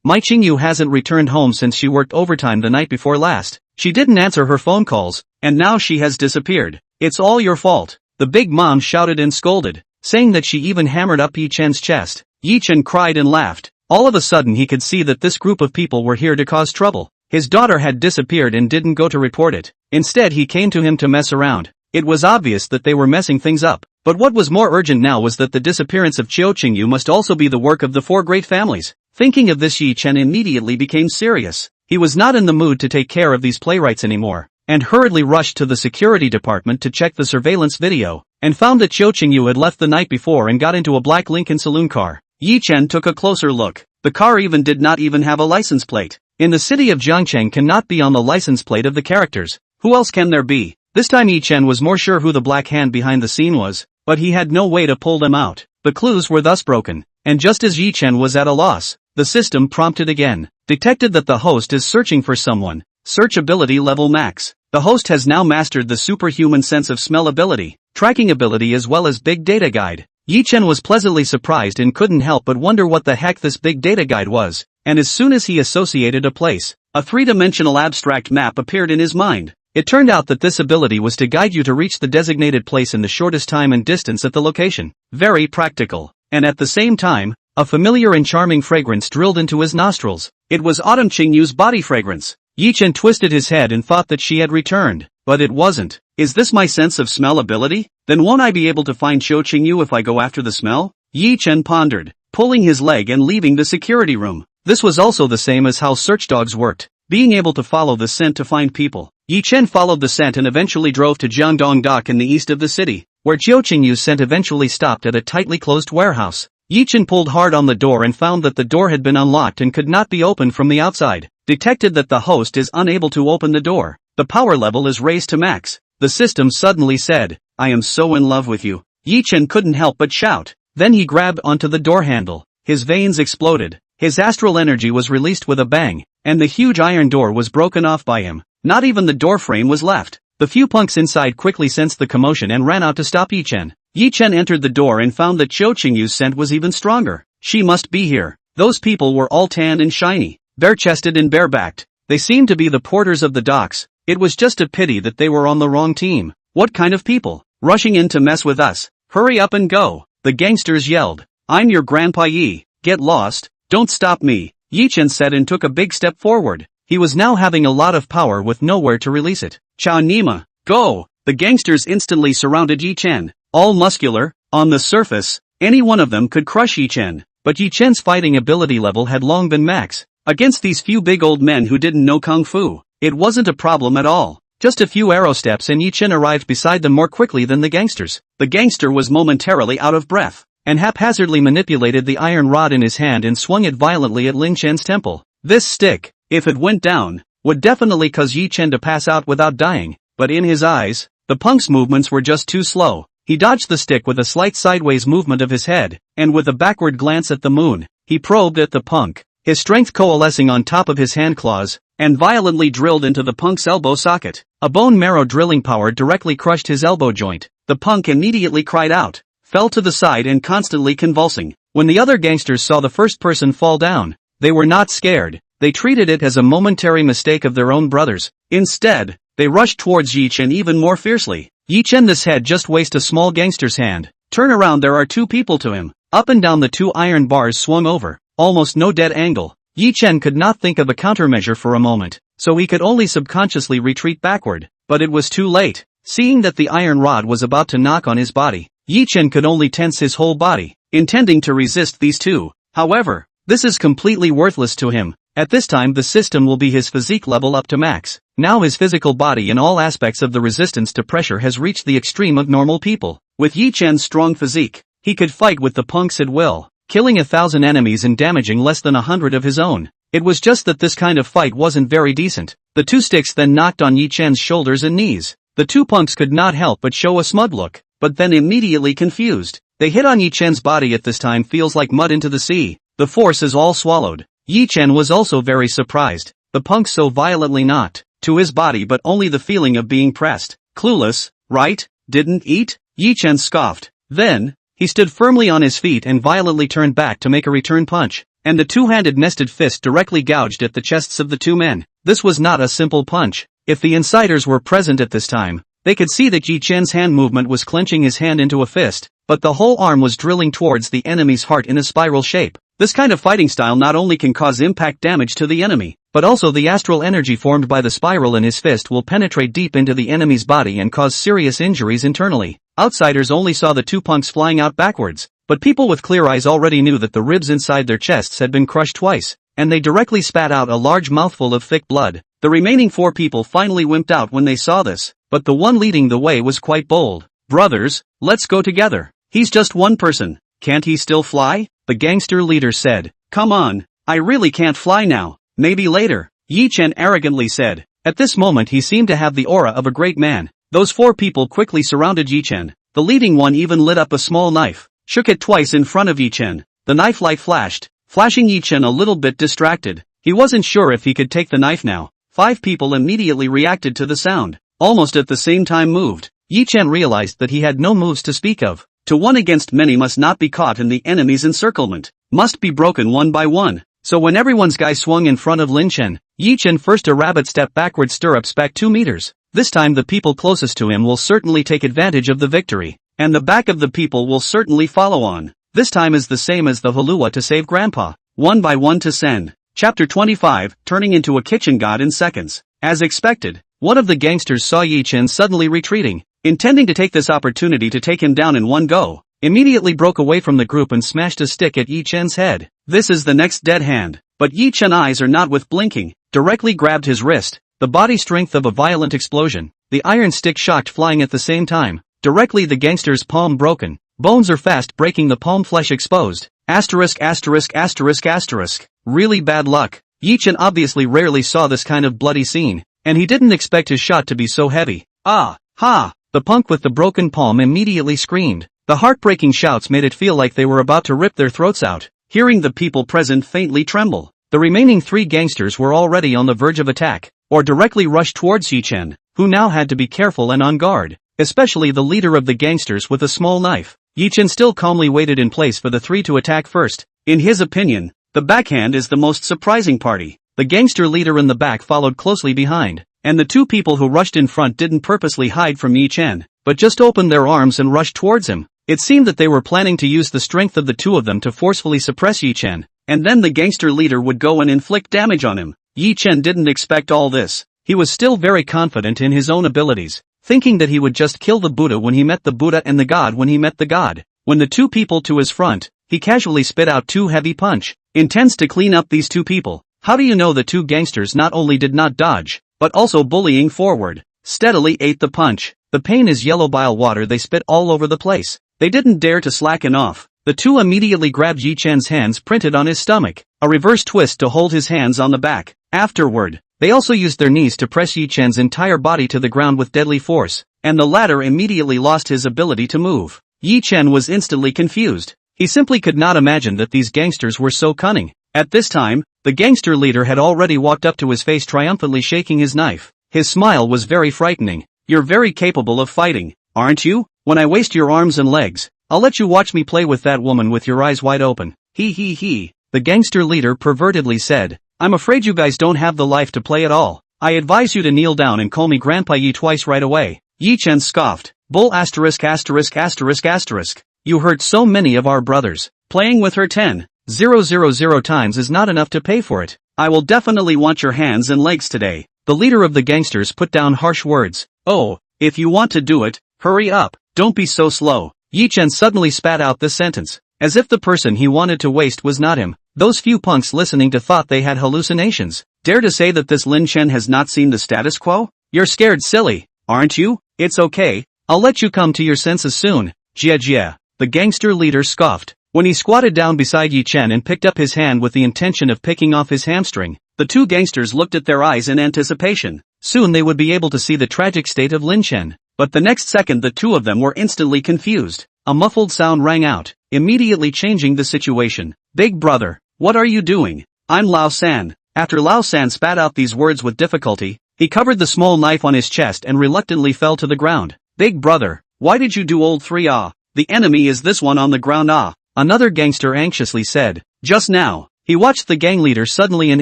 My Qingyu hasn't returned home since she worked overtime the night before last. She didn't answer her phone calls, and now she has disappeared. It's all your fault. The big mom shouted and scolded, saying that she even hammered up Ye Chen's chest. Ye Chen cried and laughed. All of a sudden he could see that this group of people were here to cause trouble. His daughter had disappeared and didn't go to report it. Instead he came to him to mess around. It was obvious that they were messing things up. But what was more urgent now was that the disappearance of Xiao Qingyu must also be the work of the four great families. Thinking of this, Ye Chen immediately became serious. He was not in the mood to take care of these playwrights anymore, and hurriedly rushed to the security department to check the surveillance video, and found that Ye Chen had left the night before and got into a black Lincoln saloon car. Ye Chen took a closer look. The car did not even have a license plate. In the city of Zhangcheng cannot be on the license plate of the characters. Who else can there be? This time Ye Chen was more sure who the black hand behind the scene was, but he had no way to pull them out. The clues were thus broken, and just as Ye Chen was at a loss, the system prompted again. Detected that the host is searching for someone. Search ability level max. The host has now mastered the superhuman sense of smell ability, tracking ability as well as big data guide. Ye Chen was pleasantly surprised and couldn't help but wonder what the heck this big data guide was, and as soon as he associated a place, a three-dimensional abstract map appeared in his mind. It turned out that this ability was to guide you to reach the designated place in the shortest time and distance at the location. Very practical. And at the same time, a familiar and charming fragrance drilled into his nostrils. It was Autumn Qingyu's body fragrance. Ye Chen twisted his head and thought that she had returned, but it wasn't. Is this my sense of smell ability? Then won't I be able to find Xiao Qingyu if I go after the smell? Ye Chen pondered, pulling his leg and leaving the security room. This was also the same as how search dogs worked, being able to follow the scent to find people. Ye Chen followed the scent and eventually drove to Jiangdong Dock in the east of the city, where Xiao Qingyu's scent eventually stopped at a tightly closed warehouse. Ye Chen pulled hard on the door and found that the door had been unlocked and could not be opened from the outside. Detected that the host is unable to open the door. The power level is raised to max. The system suddenly said, "I am so in love with you." Ye Chen couldn't help but shout. Then he grabbed onto the door handle. His veins exploded. His astral energy was released with a bang, and the huge iron door was broken off by him. Not even the door frame was left. The few punks inside quickly sensed the commotion and ran out to stop Ye Chen. Ye Chen entered the door and found that Xiao Qingyu's scent was even stronger. She must be here. Those people were all tanned and shiny, bare-chested and barebacked. They seemed to be the porters of the docks. It was just a pity that they were on the wrong team. What kind of people? Rushing in to mess with us. Hurry up and go. The gangsters yelled. I'm your grandpa Yi. Get lost. Don't stop me. Ye Chen said and took a big step forward. He was now having a lot of power with nowhere to release it. Chao Nima, go! The gangsters instantly surrounded Ye Chen. All muscular, on the surface, any one of them could crush Ye Chen. But Ye Chen's fighting ability level had long been max. Against these few big old men who didn't know kung fu, it wasn't a problem at all. Just a few arrow steps and Ye Chen arrived beside them more quickly than the gangsters. The gangster was momentarily out of breath, and haphazardly manipulated the iron rod in his hand and swung it violently at Ling Chen's temple. This stick, if it went down, would definitely cause Ye Chen to pass out without dying, but in his eyes, the punk's movements were just too slow. He dodged the stick with a slight sideways movement of his head, and with a backward glance at the moon, he probed at the punk, his strength coalescing on top of his hand claws, and violently drilled into the punk's elbow socket. A bone marrow drilling power directly crushed his elbow joint. The punk immediately cried out, fell to the side and constantly convulsing. When the other gangsters saw the first person fall down, they were not scared. They treated it as a momentary mistake of their own brothers. Instead, they rushed towards Ye Chen even more fiercely. Ye Chen, this head just waste a small gangster's hand. Turn around, there are two people to him. Up and down the two iron bars swung over. Almost no dead angle. Ye Chen could not think of a countermeasure for a moment, so he could only subconsciously retreat backward. But it was too late. Seeing that the iron rod was about to knock on his body, Ye Chen could only tense his whole body, intending to resist these two. However, this is completely worthless to him. At this time the system will be his physique level up to max. Now his physical body in all aspects of the resistance to pressure has reached the extreme of normal people. With Ye Chen's strong physique, he could fight with the punks at will, killing 1,000 enemies and damaging less than 100 of his own. It was just that this kind of fight wasn't very decent. The two sticks then knocked on Ye Chen's shoulders and knees. The two punks could not help but show a smug look, but then immediately confused. They hit on Ye Chen's body. At this time feels like mud into the sea. The force is all swallowed. Ye Chen was also very surprised. The punks so violently knocked to his body, but only the feeling of being pressed. Clueless, right? Didn't eat? Ye Chen scoffed. Then, he stood firmly on his feet and violently turned back to make a return punch, and the two-handed nested fist directly gouged at the chests of the two men. This was not a simple punch. If the insiders were present at this time, they could see that Ye Chen's hand movement was clenching his hand into a fist, but the whole arm was drilling towards the enemy's heart in a spiral shape. This kind of fighting style not only can cause impact damage to the enemy, but also the astral energy formed by the spiral in his fist will penetrate deep into the enemy's body and cause serious injuries internally. Outsiders only saw the two punks flying out backwards, but people with clear eyes already knew that the ribs inside their chests had been crushed twice. and they directly spat out a large mouthful of thick blood. The remaining 4 people finally wimped out when they saw this, but the one leading the way was quite bold. "Brothers, let's go together. He's just one person. Can't he still fly?" the gangster leader said. "Come on, I really can't fly now. Maybe later," Ye Chen arrogantly said. At this moment he seemed to have the aura of a great man. Those 4 people quickly surrounded Ye Chen. The leading one even lit up a small knife, shook it twice in front of Ye Chen. The knife light flashed, flashing Ye Chen a little bit distracted. He wasn't sure if he could take the knife now. 5 people immediately reacted to the sound, almost at the same time moved. Ye Chen realized that he had no moves to speak of. To one against many must not be caught in the enemy's encirclement, must be broken one by one. So when everyone's guy swung in front of Lin Chen, Ye Chen first a rabbit step backward stirrups back 2 meters. This time the people closest to him will certainly take advantage of the victory, and the back of the people will certainly follow on. This time is the same as the Halua to save Grandpa, one by one to send. Chapter 25, turning into a kitchen god in seconds. As expected, one of the gangsters saw Ye Chen suddenly retreating, intending to take this opportunity to take him down in one go, immediately broke away from the group and smashed a stick at Ye Chen's head. This is the next dead hand, but Ye Chen's eyes are not with blinking, directly grabbed his wrist, the body strength of a violent explosion, the iron stick shocked flying at the same time, directly the gangster's palm broken, bones are fast breaking, the palm flesh exposed. Asterisk asterisk asterisk asterisk. Really bad luck. Ye Chen obviously rarely saw this kind of bloody scene, and he didn't expect his shot to be so heavy. "Ah! Ha!" The punk with the broken palm immediately screamed. The heartbreaking shouts made it feel like they were about to rip their throats out, hearing the people present faintly tremble. The remaining 3 gangsters were already on the verge of attack, or directly rushed towards Ye Chen, who now had to be careful and on guard, especially the leader of the gangsters with a small knife. Ye Chen still calmly waited in place for the 3 to attack first. In his opinion, the backhand is the most surprising party. The gangster leader in the back followed closely behind, and the 2 people who rushed in front didn't purposely hide from Ye Chen, but just opened their arms and rushed towards him. It seemed that they were planning to use the strength of the 2 of them to forcefully suppress Ye Chen, and then the gangster leader would go and inflict damage on him. Ye Chen didn't expect all this. He was still very confident in his own abilities, thinking that he would just kill the Buddha when he met the Buddha and the God when he met the God. When the 2 people to his front, he casually spit out 2 heavy punch, intends to clean up these 2 people. How do you know the 2 gangsters not only did not dodge, but also bullying forward, steadily ate the punch. The pain is yellow bile water they spit all over the place. They didn't dare to slacken off. The 2 immediately grabbed Ye Chen's hands printed on his stomach, a reverse twist to hold his hands on the back. Afterward, they also used their knees to press Ye Chen's entire body to the ground with deadly force, and the latter immediately lost his ability to move. Ye Chen was instantly confused. He simply could not imagine that these gangsters were so cunning. At this time, the gangster leader had already walked up to his face triumphantly shaking his knife. His smile was very frightening. "You're very capable of fighting, aren't you? When I waste your arms and legs, I'll let you watch me play with that woman with your eyes wide open." He. The gangster leader pervertedly said. "I'm afraid you guys don't have the life to play at all. I advise you to kneel down and call me Grandpa Ye twice right away." Ye Chen scoffed. "Bull asterisk asterisk asterisk asterisk. You hurt so many of our brothers. Playing with her 10,000 times is not enough to pay for it. I will definitely want your hands and legs today." The leader of the gangsters put down harsh words. "Oh, if you want to do it, hurry up, don't be so slow." Ye Chen suddenly spat out this sentence, as if the person he wanted to waste was not him. Those few punks listening to thought they had hallucinations. Dare to say that this Lin Chen has not seen the status quo? You're scared silly, aren't you? It's okay, I'll let you come to your senses soon. Jia. The gangster leader scoffed. When he squatted down beside Ye Chen and picked up his hand with the intention of picking off his hamstring, the 2 gangsters looked at their eyes in anticipation. Soon they would be able to see the tragic state of Lin Chen. But the next second the 2 of them were instantly confused. A muffled sound rang out, immediately changing the situation. "Big brother, what are you doing? I'm Lao San." After Lao San spat out these words with difficulty, he covered the small knife on his chest and reluctantly fell to the ground. "Big brother, why did you do old 3 ah? The enemy is this one on the ground ah," another gangster anxiously said. Just now, he watched the gang leader suddenly and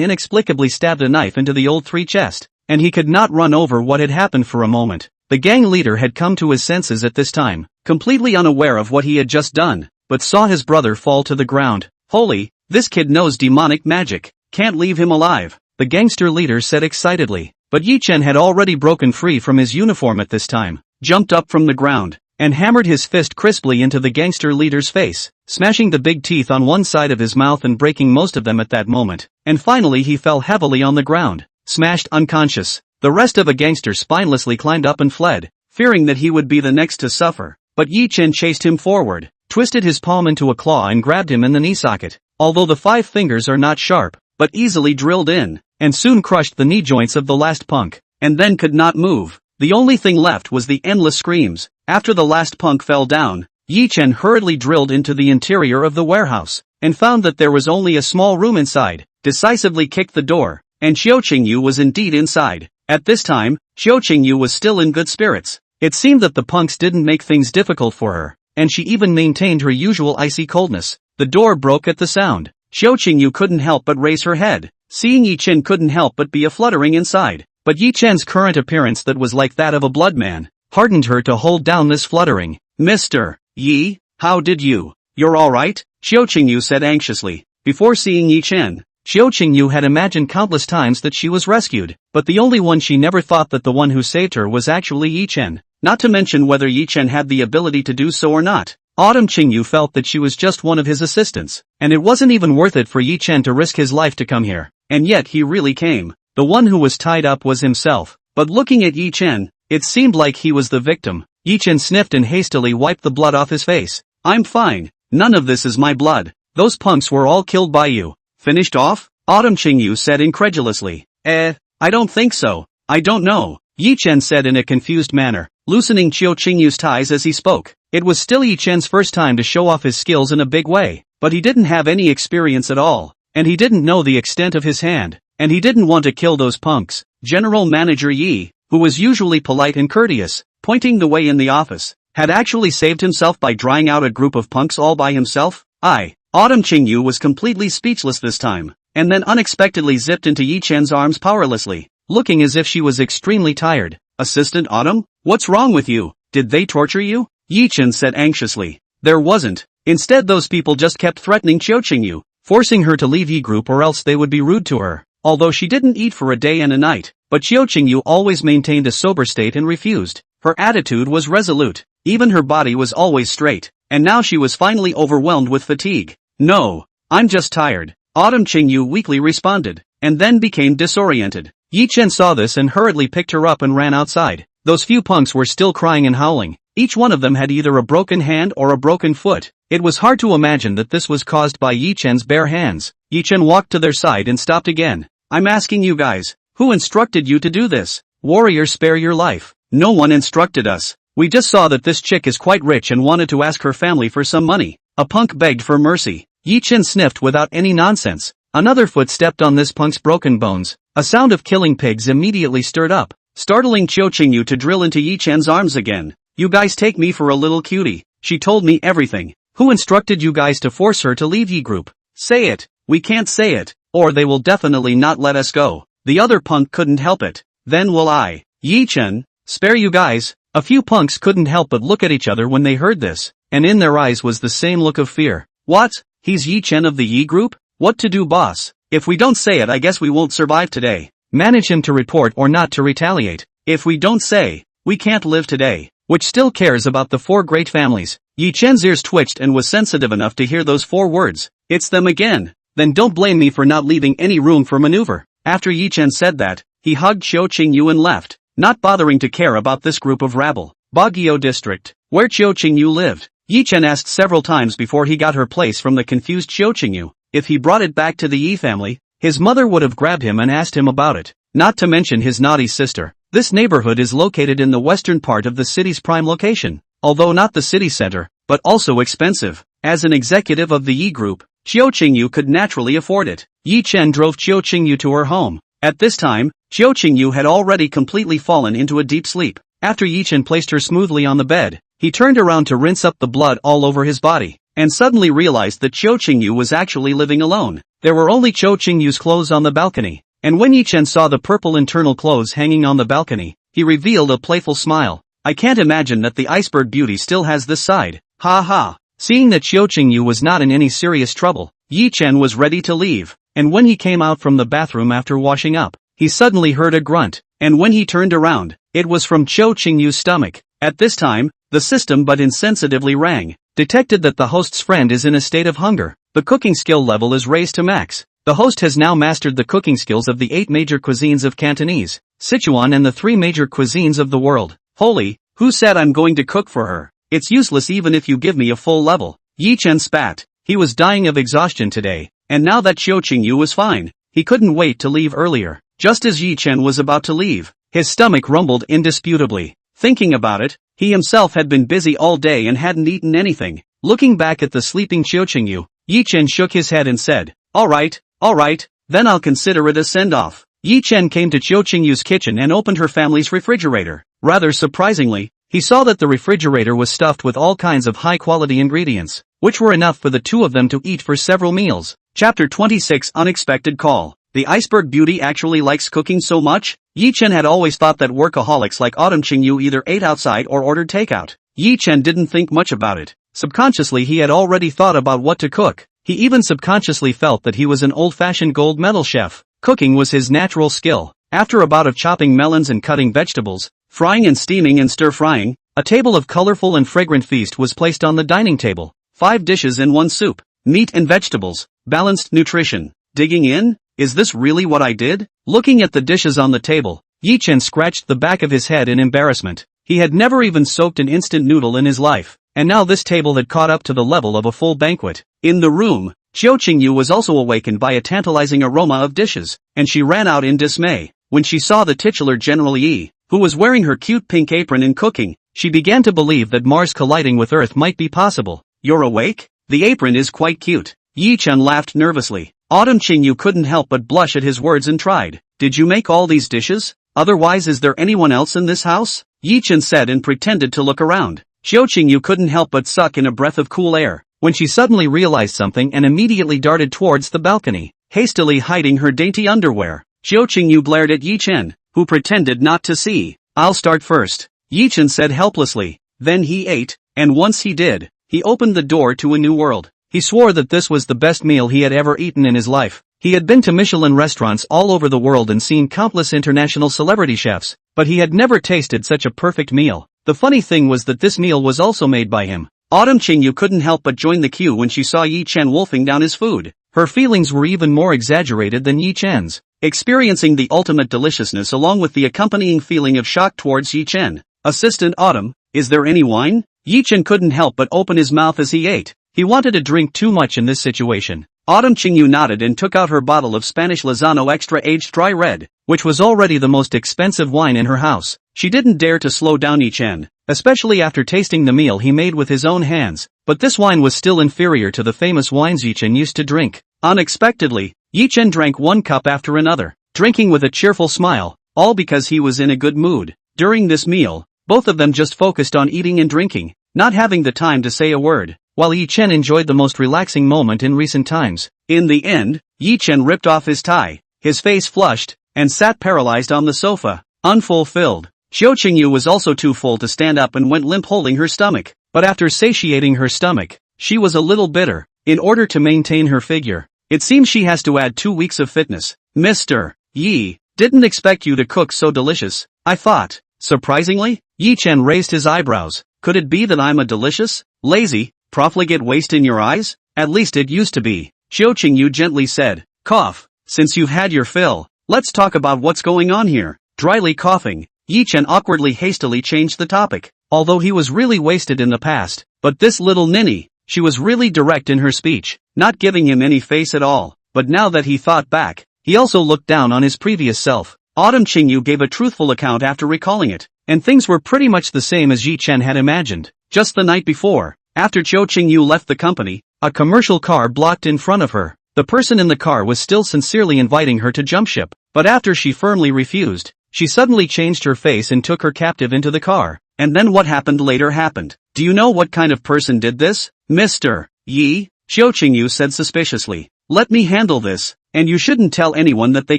inexplicably stabbed a knife into the old 3 chest, and he could not run over what had happened for a moment. The gang leader had come to his senses at this time, completely unaware of what he had just done, but saw his brother fall to the ground. "Holy, this kid knows demonic magic, can't leave him alive," the gangster leader said excitedly. But Ye Chen had already broken free from his uniform at this time, jumped up from the ground, and hammered his fist crisply into the gangster leader's face, smashing the big teeth on one side of his mouth and breaking most of them at that moment, and finally he fell heavily on the ground, smashed unconscious. The rest of the gangster spinelessly climbed up and fled, fearing that he would be the next to suffer. But Ye Chen chased him forward, twisted his palm into a claw and grabbed him in the knee socket. Although the 5 fingers are not sharp, but easily drilled in, and soon crushed the knee joints of the last punk, and then could not move. The only thing left was the endless screams. After the last punk fell down, Ye Chen hurriedly drilled into the interior of the warehouse, and found that there was only a small room inside, decisively kicked the door, and Xiao Qingyu was indeed inside. At this time, Xiao Qingyu was still in good spirits. It seemed that the punks didn't make things difficult for her, and she even maintained her usual icy coldness. The door broke at the sound. Xiao Qingyu couldn't help but raise her head. Seeing Ye Chen couldn't help but be a fluttering inside. But Ye Chen's current appearance that was like that of a blood man, hardened her to hold down this fluttering. Mr. Yi, how did you? You're alright? Xiao Qingyu said anxiously. Before seeing Ye Chen, Xiao Qingyu had imagined countless times that she was rescued, but the only one she never thought that the one who saved her was actually Ye Chen. Not to mention whether Ye Chen had the ability to do so or not. Qingyu felt that she was just one of his assistants, and it wasn't even worth it for Ye Chen to risk his life to come here. And yet he really came. The one who was tied up was himself. But looking at Ye Chen, it seemed like he was the victim. Ye Chen sniffed and hastily wiped the blood off his face. I'm fine. None of this is my blood. Those punks were all killed by you. Finished off? Qingyu said incredulously. I don't think so. I don't know. Ye Chen said in a confused manner, loosening Xiao Qingyu's ties as he spoke. It was still Ye Chen's first time to show off his skills in a big way, but he didn't have any experience at all, and he didn't know the extent of his hand, and he didn't want to kill those punks. General Manager Yi, who was usually polite and courteous, pointing the way in the office, had actually saved himself by drying out a group of punks all by himself. Qingyu was completely speechless this time, and then unexpectedly zipped into Ye Chen's arms powerlessly, looking as if she was extremely tired. Assistant Autumn, what's wrong with you? Did they torture you? Ye Chen said anxiously. There wasn't. Instead those people just kept threatening Xiao Qingyu, forcing her to leave Yi group or else they would be rude to her. Although she didn't eat for a day and a night, but Xiao Qingyu always maintained a sober state and refused. Her attitude was resolute. Even her body was always straight, and now she was finally overwhelmed with fatigue. No, I'm just tired. Qingyu weakly responded, and then became disoriented. Ye Chen saw this and hurriedly picked her up and ran outside. Those few punks were still crying and howling. Each one of them had either a broken hand or a broken foot. It was hard to imagine that this was caused by Ye Chen's bare hands. Ye Chen walked to their side and stopped again. I'm asking you guys, who instructed you to do this? Warrior, spare your life. No one instructed us. We just saw that this chick is quite rich and wanted to ask her family for some money. A punk begged for mercy. Ye Chen sniffed without any nonsense. Another foot stepped on this punk's broken bones. A sound of killing pigs immediately stirred up, startling Xiao Qingyu to drill into Ye Chen's arms again. You guys take me for a little cutie. She told me everything. Who instructed you guys to force her to leave Yi group? Say it. We can't say it, or they will definitely not let us go. The other punk couldn't help it. Then will I. Ye Chen, spare you guys. A few punks couldn't help but look at each other when they heard this, and in their eyes was the same look of fear. What? He's Ye Chen of the Yi group? What to do, boss? If we don't say it, I guess we won't survive today. Manage him to report or not to retaliate. If we don't say, we can't live today. Which still cares about the 4 great families? Ye Chen's ears twitched and was sensitive enough to hear those 4 words. It's them again. Then don't blame me for not leaving any room for maneuver. After Ye Chen said that, he hugged Xiao Qingyu and left, not bothering to care about this group of rabble. Baguio district, where Xiao Qingyu lived. Ye Chen asked several times before he got her place from the confused Xiao Qingyu. If he brought it back to the Yi family, his mother would have grabbed him and asked him about it. Not to mention his naughty sister. This neighborhood is located in the western part of the city's prime location, although not the city center, but also expensive. As an executive of the Yi group, Xiao Qingyu could naturally afford it. Ye Chen drove Xiao Qingyu to her home. At this time, Xiao Qingyu had already completely fallen into a deep sleep. After Ye Chen placed her smoothly on the bed, he turned around to rinse up the blood all over his body, and suddenly realized that Xiao Qingyu was actually living alone. There were only Xiao Qingyu's clothes on the balcony. And when Ye Chen saw the purple internal clothes hanging on the balcony, he revealed a playful smile. I can't imagine that the iceberg beauty still has this side. Ha ha. Seeing that Xiao Qingyu was not in any serious trouble, Ye Chen was ready to leave. And when he came out from the bathroom after washing up, he suddenly heard a grunt. And when he turned around, it was from Xiao Qingyu's stomach. At this time, the system but insensitively rang. Detected that the host's friend is in a state of hunger. The cooking skill level is raised to max. The host has now mastered the cooking skills of the 8 major cuisines of Cantonese, Sichuan and the 3 major cuisines of the world. Holy, who said I'm going to cook for her? It's useless even if you give me a full level. Ye Chen spat. He was dying of exhaustion today, and now that Xiao Qingyu was fine, he couldn't wait to leave earlier. Just as Ye Chen was about to leave, his stomach rumbled indisputably. Thinking about it, he himself had been busy all day and hadn't eaten anything. Looking back at the sleeping Xiao Qingyu, Ye Chen shook his head and said, all right, then I'll consider it a send-off. Ye Chen came to Xiao Qingyu's kitchen and opened her family's refrigerator. Rather surprisingly, he saw that the refrigerator was stuffed with all kinds of high-quality ingredients, which were enough for the two of them to eat for several meals. Chapter 26 Unexpected Call. The iceberg beauty actually likes cooking so much? Ye Chen had always thought that workaholics like Autumn Qingyu either ate outside or ordered takeout. Ye Chen didn't think much about it. Subconsciously he had already thought about what to cook. He even subconsciously felt that he was an old-fashioned gold medal chef. Cooking was his natural skill. After a bout of chopping melons and cutting vegetables, frying and steaming and stir-frying, a table of colorful and fragrant feast was placed on the dining table. 5 dishes and 1 soup, meat and vegetables, balanced nutrition. Digging in? Is this really what I did? Looking at the dishes on the table, Ye Chen scratched the back of his head in embarrassment. He had never even soaked an instant noodle in his life, and now this table had caught up to the level of a full banquet. In the room, Xiao Qingyu was also awakened by a tantalizing aroma of dishes, and she ran out in dismay. When she saw the titular General Yi, who was wearing her cute pink apron and cooking, she began to believe that Mars colliding with Earth might be possible. You're awake? The apron is quite cute. Ye Chen laughed nervously. Autumn Qingyu couldn't help but blush at his words and tried. Did you make all these dishes? Otherwise is there anyone else in this house? Ye Chen said and pretended to look around. Xiao Qingyu couldn't help but suck in a breath of cool air, when she suddenly realized something and immediately darted towards the balcony, hastily hiding her dainty underwear. Xiao Qingyu glared at Ye Chen, who pretended not to see. I'll start first, Ye Chen said helplessly. Then he ate, and once he did, he opened the door to a new world. He swore that this was the best meal he had ever eaten in his life. He had been to Michelin restaurants all over the world and seen countless international celebrity chefs, but he had never tasted such a perfect meal. The funny thing was that this meal was also made by him. Autumn Qingyu couldn't help but join the queue when she saw Ye Chen wolfing down his food. Her feelings were even more exaggerated than Ye Chen's, experiencing the ultimate deliciousness along with the accompanying feeling of shock towards Ye Chen. Assistant Autumn, is there any wine? Ye Chen couldn't help but open his mouth as he ate. He wanted to drink too much in this situation. Autumn Qingyu nodded and took out her bottle of Spanish Lozano Extra Aged Dry Red, which was already the most expensive wine in her house. She didn't dare to slow down Ye Chen, especially after tasting the meal he made with his own hands, but this wine was still inferior to the famous wines Ye Chen used to drink. Unexpectedly, Ye Chen drank 1 cup after another, drinking with a cheerful smile, all because he was in a good mood. During this meal, both of them just focused on eating and drinking, not having the time to say a word, while Ye Chen enjoyed the most relaxing moment in recent times. In the end, Ye Chen ripped off his tie, his face flushed, and sat paralyzed on the sofa, unfulfilled. Xiao Qingyu was also too full to stand up and went limp holding her stomach, but after satiating her stomach, she was a little bitter. In order to maintain her figure, it seems she has to add 2 weeks of fitness. Mr. Yi, didn't expect you to cook so delicious, I thought. Surprisingly, Ye Chen raised his eyebrows. Could it be that I'm a delicious, lazy, profligate waste in your eyes? At least it used to be. Xiao Qingyu gently said. Cough. Since you've had your fill, let's talk about what's going on here. Dryly coughing, Ye Chen awkwardly hastily changed the topic. Although he was really wasted in the past, but this little ninny, she was really direct in her speech, not giving him any face at all. But now that he thought back, he also looked down on his previous self. Autumn Qingyu gave a truthful account after recalling it, and things were pretty much the same as Ye Chen had imagined. Just the night before, after Xiao Qingyu left the company, a commercial car blocked in front of her. The person in the car was still sincerely inviting her to jump ship, but after she firmly refused, she suddenly changed her face and took her captive into the car. And then what happened later happened. Do you know what kind of person did this? Mr. Yi, Xiao Qingyu said suspiciously. Let me handle this, and you shouldn't tell anyone that they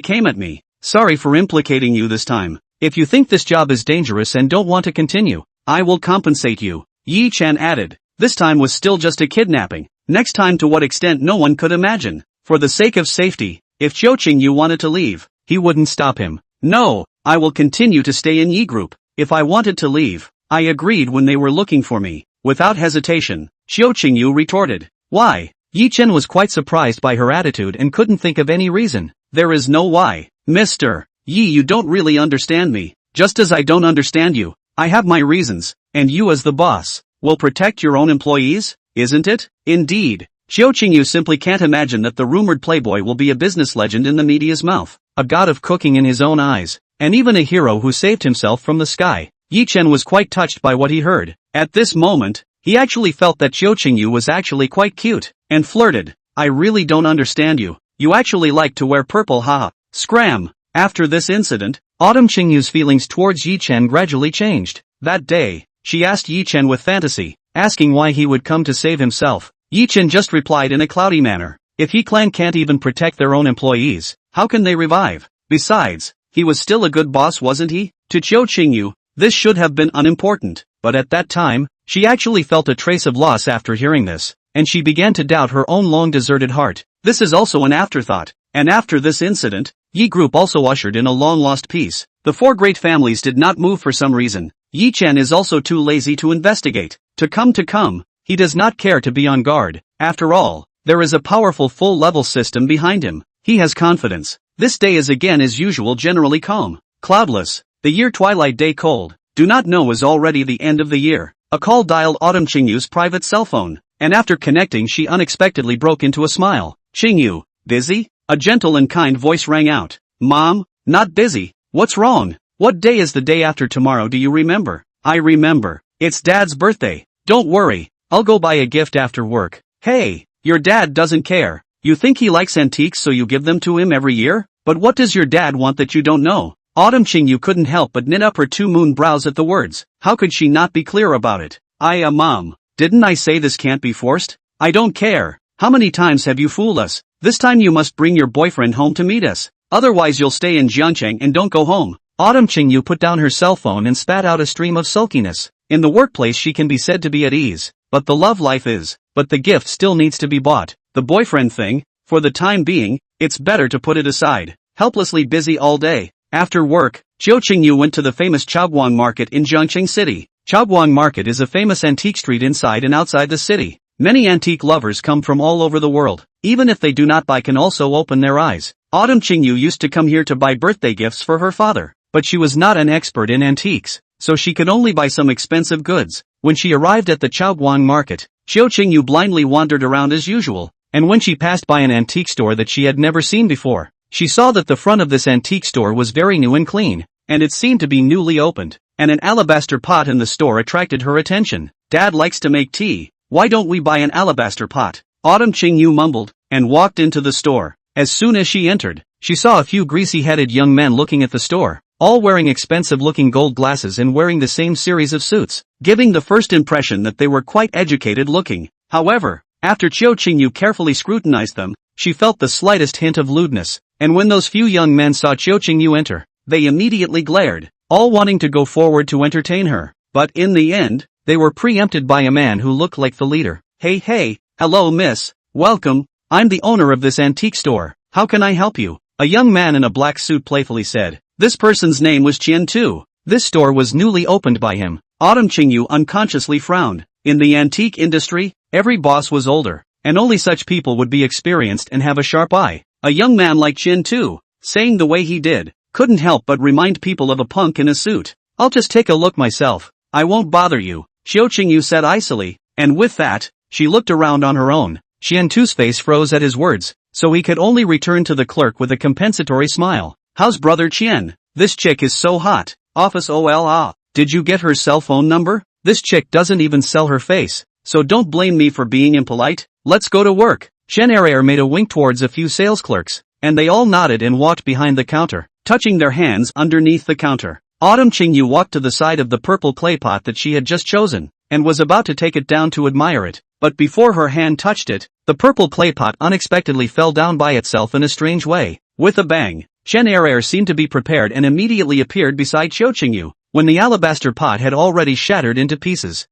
came at me. Sorry for implicating you this time. If you think this job is dangerous and don't want to continue, I will compensate you. Ye Chen added. This time was still just a kidnapping. Next time to what extent no one could imagine. For the sake of safety, if Xiao Qingyu wanted to leave, he wouldn't stop him. No, I will continue to stay in Yi Group. If I wanted to leave, I agreed when they were looking for me. Without hesitation, Xiao Qingyu retorted. Why? Ye Chen was quite surprised by her attitude and couldn't think of any reason. There is no why. Mr. Ye, you don't really understand me. Just as I don't understand you, I have my reasons, and you as the boss, will protect your own employees, isn't it? Indeed. Xiao Qingyu simply can't imagine that the rumored playboy will be a business legend in the media's mouth, a god of cooking in his own eyes, and even a hero who saved himself from the sky. Ye Chen was quite touched by what he heard. At this moment, he actually felt that Xiao Qingyu was actually quite cute, and flirted. I really don't understand you. You actually like to wear purple, haha. Scram. After this incident, Autumn Qingyu's feelings towards Ye Chen gradually changed. That day, she asked Ye Chen with fantasy, asking why he would come to save himself. Ye Chen just replied in a cloudy manner. If Ye Clan can't even protect their own employees, how can they revive? Besides, he was still a good boss, wasn't he? To Xiao Qingyu, this should have been unimportant, but at that time, she actually felt a trace of loss after hearing this, and she began to doubt her own long-deserted heart. This is also an afterthought, and after this incident, Ye Group also ushered in a long-lost peace. The four great families did not move for some reason. Ye Chen is also too lazy to investigate. To come, he does not care to be on guard. After all, there is a powerful full-level system behind him. He has confidence. This day is again as usual generally calm, cloudless, the year twilight day cold. Do not know is already the end of the year. A call dialed Autumn Qingyu's private cell phone, and after connecting she unexpectedly broke into a smile. Qingyu, busy? A gentle and kind voice rang out. Mom, not busy. What's wrong? What day is the day after tomorrow, do you remember? I remember. It's Dad's birthday. Don't worry, I'll go buy a gift after work. Hey, your dad doesn't care. You think he likes antiques so you give them to him every year? But what does your dad want that you don't know? Autumn Qingyu couldn't help but knit up her two moon brows at the words. How could she not be clear about it? Mom, didn't I say this can't be forced? I don't care. How many times have you fooled us? This time you must bring your boyfriend home to meet us. Otherwise you'll stay in Jiangcheng and don't go home. Autumn Qingyu put down her cell phone and spat out a stream of sulkiness. In the workplace she can be said to be at ease, but the love life is. But the gift still needs to be bought. The boyfriend thing, for the time being, it's better to put it aside. Helplessly busy all day. After work, Xiao Qingyu went to the famous Chaoguang Market in Jiangcheng City. Chaoguang Market is a famous antique street inside and outside the city. Many antique lovers come from all over the world. Even if they do not buy, can also open their eyes. Autumn Qingyu used to come here to buy birthday gifts for her father, but she was not an expert in antiques, so she could only buy some expensive goods. When she arrived at the Chaoguang Market, Xiao Qingyu blindly wandered around as usual, and when she passed by an antique store that she had never seen before, she saw that the front of this antique store was very new and clean, and it seemed to be newly opened, and an alabaster pot in the store attracted her attention. Dad likes to make tea. Why don't we buy an alabaster pot? Autumn Qingyu mumbled, and walked into the store. As soon as she entered, she saw a few greasy-headed young men looking at the store, all wearing expensive-looking gold glasses and wearing the same series of suits, giving the first impression that they were quite educated-looking. However, after Xiao Qingyu carefully scrutinized them, she felt the slightest hint of lewdness, and when those few young men saw Xiao Qingyu enter, they immediately glared, all wanting to go forward to entertain her. But in the end, they were preempted by a man who looked like the leader. Hey, hello miss, welcome, I'm the owner of this antique store, how can I help you? A young man in a black suit playfully said. This person's name was Chen too. This store was newly opened by him. Autumn Qingyu unconsciously frowned. In the antique industry, every boss was older, and only such people would be experienced and have a sharp eye. A young man like Chen too, saying the way he did, couldn't help but remind people of a punk in a suit. I'll just take a look myself. I won't bother you, Xiao Qingyu said icily, and with that, she looked around on her own. Chen Tu's face froze at his words, so he could only return to the clerk with a compensatory smile. How's brother Chen? This chick is so hot. Office OLA. Did you get her cell phone number? This chick doesn't even sell her face, so don't blame me for being impolite. Let's go to work. Chen Eraer made a wink towards a few sales clerks, and they all nodded and walked behind the counter, touching their hands underneath the counter. Autumn Qingyu walked to the side of the purple clay pot that she had just chosen, and was about to take it down to admire it, but before her hand touched it, the purple clay pot unexpectedly fell down by itself in a strange way. With a bang, Chen Eraer seemed to be prepared and immediately appeared beside Xiao Qingyu, when the alabaster pot had already shattered into pieces.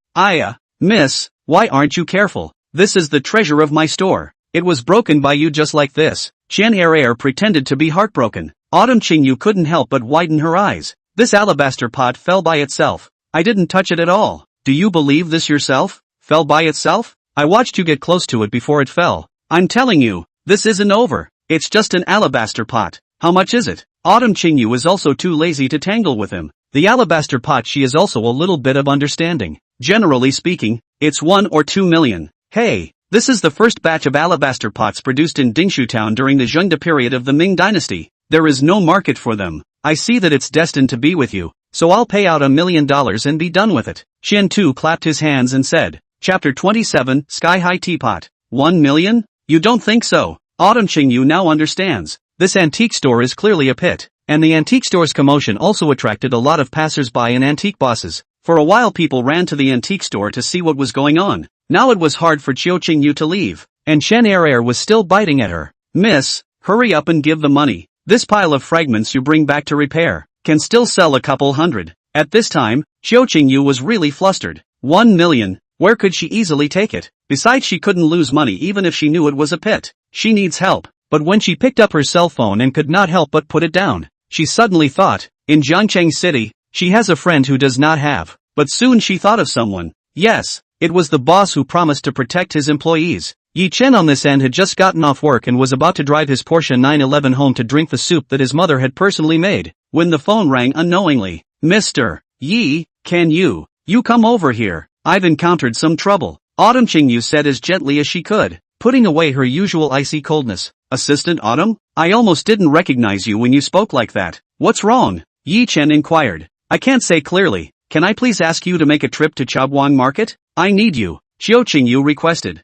Miss, why aren't you careful? This is the treasure of my store. It was broken by you just like this. Chen Eraer pretended to be heartbroken. Autumn Qingyu couldn't help but widen her eyes. This alabaster pot fell by itself. I didn't touch it at all. Do you believe this yourself? Fell by itself? I watched you get close to it before it fell. I'm telling you, this isn't over. It's just an alabaster pot. How much is it? Autumn Qingyu is also too lazy to tangle with him. The alabaster pot she is also a little bit of understanding. Generally speaking, it's 1 or 2 million. Hey, this is the first batch of alabaster pots produced in Dingshu town during the Zhengde period of the Ming dynasty. There is no market for them. I see that it's destined to be with you, so I'll pay out $1 million and be done with it. Qian Tu clapped his hands and said, Chapter 27, Sky High Teapot. 1 million? You don't think so? Autumn Qingyu now understands. This antique store is clearly a pit, and the antique store's commotion also attracted a lot of passers-by and antique bosses. For a while people ran to the antique store to see what was going on. Now it was hard for Qiu Qingyu to leave, and Chen Er was still biting at her. Miss, hurry up and give the money. This pile of fragments you bring back to repair can still sell a couple hundred. At this time, Qiu Qingyu was really flustered. 1 million, where could she easily take it? Besides, she couldn't lose money even if she knew it was a pit. She needs help. But when she picked up her cell phone and could not help but put it down, she suddenly thought, in Jiangcheng City, she has a friend who does not have. But soon she thought of someone. Yes, it was the boss who promised to protect his employees. Ye Chen on this end had just gotten off work and was about to drive his Porsche 911 home to drink the soup that his mother had personally made, when the phone rang unknowingly. Mr. Yi, can you come over here? I've encountered some trouble. Autumn Qingyu said as gently as she could, putting away her usual icy coldness. Assistant Autumn? I almost didn't recognize you when you spoke like that. What's wrong? Ye Chen inquired. I can't say clearly. Can I please ask you to make a trip to Chaobuang Market? I need you, Qiu Qingyu requested.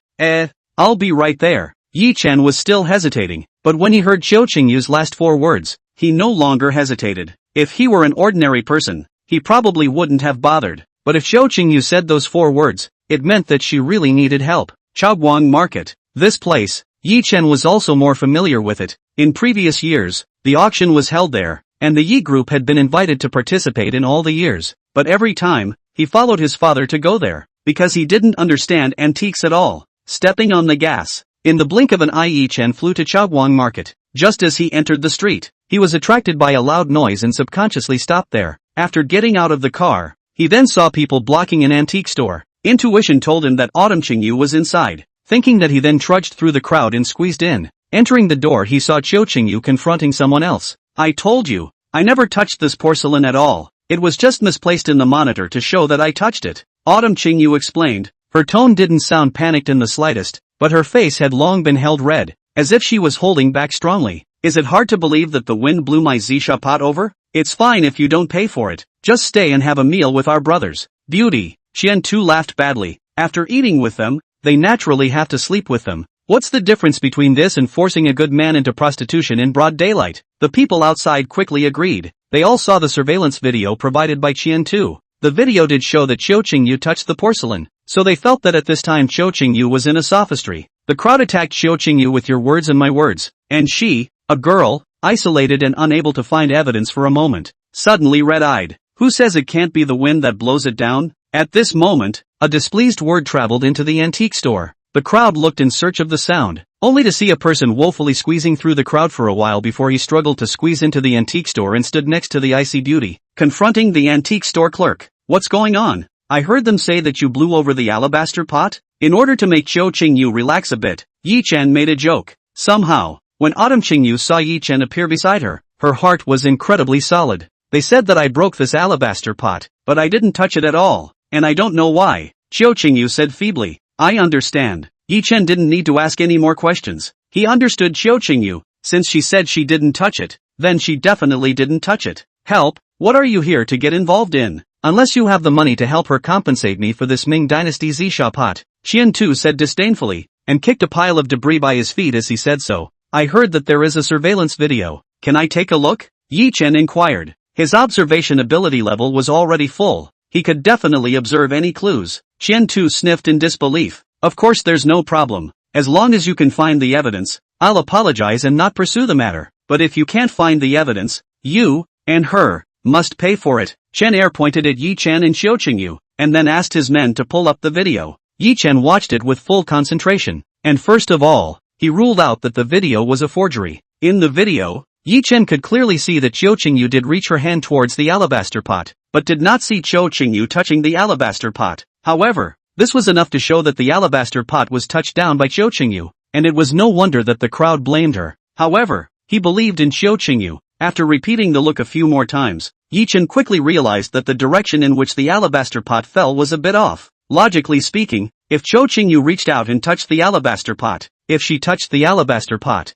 I'll be right there. Ye Chen was still hesitating, but when he heard Qiu Qingyu's last 4 words, he no longer hesitated. If he were an ordinary person, he probably wouldn't have bothered. But if Qiu Qingyu said those 4 words, it meant that she really needed help. Chaobuang Market. This place, Ye Chen was also more familiar with it. In previous years, the auction was held there, and the Yi group had been invited to participate in all the years. But every time, he followed his father to go there, because he didn't understand antiques at all. Stepping on the gas, in the blink of an eye Ye Chen flew to Chaobuang Market. Just as he entered the street, he was attracted by a loud noise and subconsciously stopped there. After getting out of the car, he then saw people blocking an antique store. Intuition told him that Autumn Qingyu was inside. Thinking that, he then trudged through the crowd and squeezed in. Entering the door, he saw Qiu Qingyu confronting someone else. I told you, I never touched this porcelain at all. It was just misplaced in the monitor to show that I touched it. Autumn Qingyu explained. Her tone didn't sound panicked in the slightest, but her face had long been held red, as if she was holding back strongly. Is it hard to believe that the wind blew my Zisha pot over? It's fine if you don't pay for it. Just stay and have a meal with our brothers. Beauty. Qian Tu laughed badly. After eating with them, they naturally have to sleep with them. What's the difference between this and forcing a good man into prostitution in broad daylight? The people outside quickly agreed. They all saw the surveillance video provided by Qian Tu. The video did show that Qiu Qingyu touched the porcelain, so they felt that at this time Qiu Qingyu was in a sophistry. The crowd attacked Qiu Qingyu with your words and my words, and she, a girl, isolated and unable to find evidence for a moment, suddenly red-eyed. Who says it can't be the wind that blows it down? At this moment, a displeased word traveled into the antique store. The crowd looked in search of the sound, only to see a person woefully squeezing through the crowd for a while before he struggled to squeeze into the antique store and stood next to the icy beauty, confronting the antique store clerk. What's going on? I heard them say that you blew over the alabaster pot? In order to make Qiu Qingyu relax a bit, Ye Chen made a joke. Somehow, when Autumn Qingyu saw Ye Chen appear beside her, her heart was incredibly solid. They said that I broke this alabaster pot, but I didn't touch it at all, and I don't know why. Qiu Qingyu said feebly. I understand. Ye Chen didn't need to ask any more questions. He understood Qiu Qingyu. Since she said she didn't touch it, then she definitely didn't touch it. Help? What are you here to get involved in? Unless you have the money to help her compensate me for this Ming Dynasty Zisha pot, Qian Tu said disdainfully, and kicked a pile of debris by his feet as he said so. I heard that there is a surveillance video. Can I take a look? Ye Chen inquired. His observation ability level was already full. He could definitely observe any clues. Qian Tu sniffed in disbelief. Of course there's no problem. As long as you can find the evidence, I'll apologize and not pursue the matter. But if you can't find the evidence, you, and her, must pay for it. Chen Er pointed at Ye Chen and Qiu Qingyu, and then asked his men to pull up the video. Ye Chen watched it with full concentration, and first of all, he ruled out that the video was a forgery. In the video, Ye Chen could clearly see that Qiu Qingyu did reach her hand towards the alabaster pot, but did not see Qiu Qingyu touching the alabaster pot. However, this was enough to show that the alabaster pot was touched down by Qiu Qingyu, and it was no wonder that the crowd blamed her. However, he believed in Xiao Qingyu. After repeating the look a few more times, Ye Chen quickly realized that the direction in which the alabaster pot fell was a bit off. Logically speaking, if Xiao Qingyu reached out and touched the alabaster pot, if she touched the alabaster pot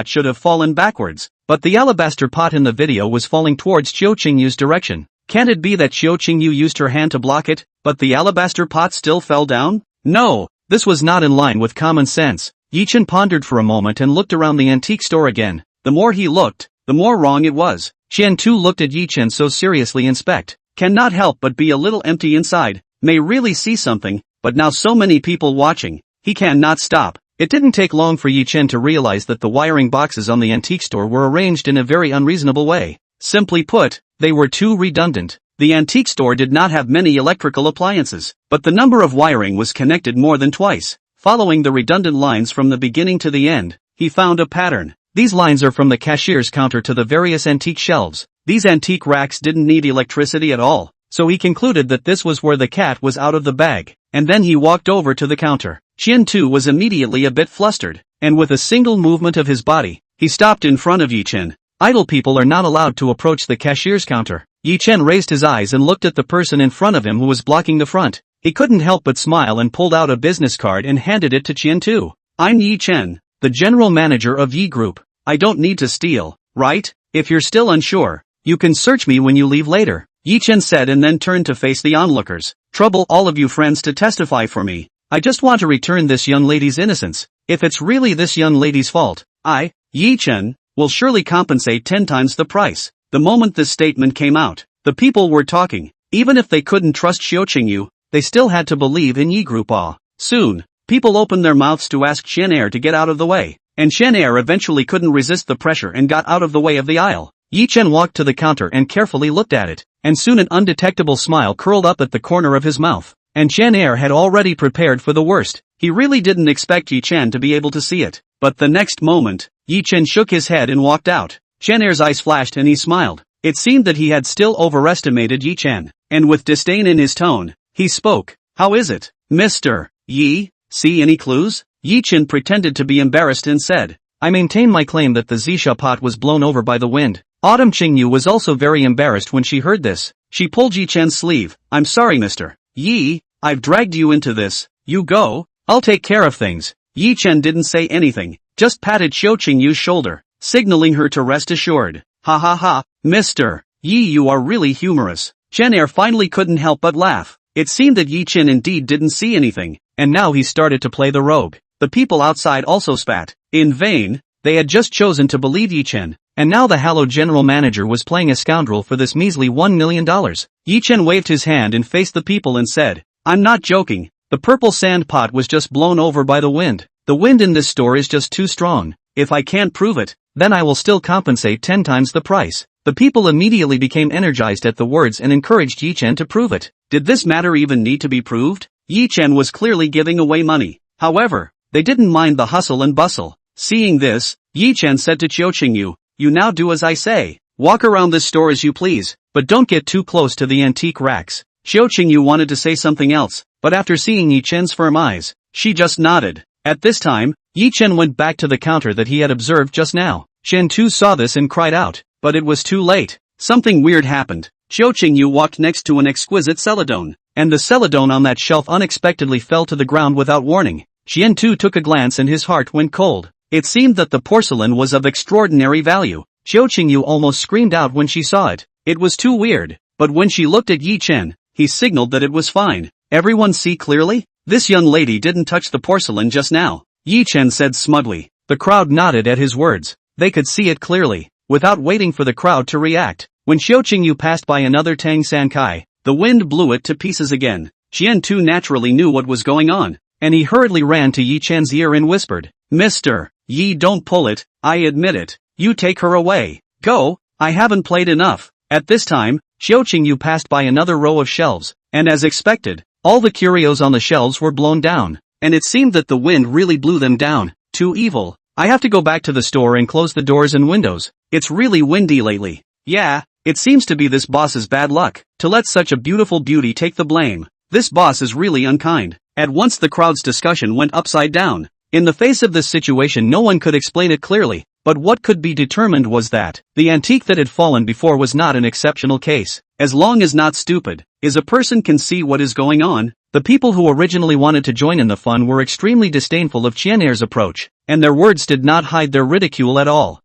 should have fallen backwards, but the alabaster pot in the video was falling towards Xiao Qingyu's direction. Can't it be that Xiao Qingyu used her hand to block it, but the alabaster pot still fell down? No, this was not in line with common sense. Ye Chen pondered for a moment and looked around the antique store again. The more he looked, the more wrong it was. Qian Tu looked at Ye Chen so seriously. Inspect. Cannot help but be a little empty inside. May really see something, but now so many people watching. He cannot stop. It didn't take long for Ye Chen to realize that the wiring boxes on the antique store were arranged in a very unreasonable way. Simply put, they were too redundant. The antique store did not have many electrical appliances, but the number of wiring was connected more than twice. Following the redundant lines from the beginning to the end, he found a pattern. These lines are from the cashier's counter to the various antique shelves. These antique racks didn't need electricity at all, so he concluded that this was where the cat was out of the bag, and then he walked over to the counter. Qian Tu was immediately a bit flustered, and with a single movement of his body, he stopped in front of Ye Chen. Idle people are not allowed to approach the cashier's counter. Ye Chen raised his eyes and looked at the person in front of him who was blocking the front. He couldn't help but smile and pulled out a business card and handed it to Qian Tu. I'm Ye Chen, the general manager of Ye Group. I don't need to steal, right? If you're still unsure, you can search me when you leave later, Ye Chen said, and then turned to face the onlookers. Trouble all of you friends to testify for me. I just want to return this young lady's innocence. If it's really this young lady's fault, I, Ye Chen, will surely compensate 10 times the price. The moment this statement came out, the people were talking. Even if they couldn't trust Xiao Qingyu, they still had to believe in Ye Group. Soon, people opened their mouths to ask Shen Er to get out of the way, and Shen Er eventually couldn't resist the pressure and got out of the way of the aisle. Ye Chen walked to the counter and carefully looked at it, and soon an undetectable smile curled up at the corner of his mouth. And Shen Er had already prepared for the worst. He really didn't expect Ye Chen to be able to see it. But the next moment, Ye Chen shook his head and walked out. Shen Er's eyes flashed and he smiled. It seemed that he had still overestimated Ye Chen, and with disdain in his tone, he spoke. How is it, Mr. Yi? See any clues? Ye Chen pretended to be embarrassed and said, I maintain my claim that the Zisha pot was blown over by the wind. Autumn Qingyu was also very embarrassed when she heard this. She pulled Ye Chen's sleeve. I'm sorry, Mr. Yi, I've dragged you into this. You go, I'll take care of things. Ye Chen didn't say anything, just patted Xiao Qingyu's shoulder, signaling her to rest assured. Ha ha ha, Mr. Yi, you are really humorous. Shen Er finally couldn't help but laugh. It seemed that Ye Chen indeed didn't see anything, and now he started to play the rogue. The people outside also spat. In vain, they had just chosen to believe Ye Chen, and now the hallowed general manager was playing a scoundrel for this measly $1 million. Ye Chen waved his hand and faced the people and said, I'm not joking. The purple sand pot was just blown over by the wind. The wind in this store is just too strong. If I can't prove it, then I will still compensate 10 times the price. The people immediately became energized at the words and encouraged Ye Chen to prove it. Did this matter even need to be proved? Ye Chen was clearly giving away money. However, they didn't mind the hustle and bustle. Seeing this, Ye Chen said to Xiao Qingyu, you now do as I say. Walk around this store as you please, but don't get too close to the antique racks. Xiao Qingyu wanted to say something else, but after seeing Ye Chen's firm eyes, she just nodded. At this time, Ye Chen went back to the counter that he had observed just now. Shen Tu saw this and cried out, but it was too late. Something weird happened. Xiao Qingyu walked next to an exquisite celadon, and the celadon on that shelf unexpectedly fell to the ground without warning. Shen Tu took a glance and his heart went cold. It seemed that the porcelain was of extraordinary value. Xiao Qingyu almost screamed out when she saw it. It was too weird, but when she looked at Ye Chen, he signaled that it was fine. Everyone see clearly? This young lady didn't touch the porcelain just now, Ye Chen said smugly. The crowd nodded at his words. They could see it clearly. Without waiting for the crowd to react, when Xiao Qingyu passed by another Tang San Kai, the wind blew it to pieces again. Xian Tu naturally knew what was going on, and he hurriedly ran to Ye Chen's ear and whispered, Mr. Yi, don't pull it, I admit it. You take her away. Go, I haven't played enough. At this time, Xiao Qingyu passed by another row of shelves, and as expected, all the curios on the shelves were blown down, and it seemed that the wind really blew them down. Too evil. I have to go back to the store and close the doors and windows. It's really windy lately. Yeah, it seems to be this boss's bad luck, to let such a beautiful beauty take the blame. This boss is really unkind. At once the crowd's discussion went upside down. In the face of this situation, no one could explain it clearly, but what could be determined was that the antique that had fallen before was not an exceptional case. As long as not stupid, a person can see what is going on. The people who originally wanted to join in the fun were extremely disdainful of Qian'er's approach, and their words did not hide their ridicule at all.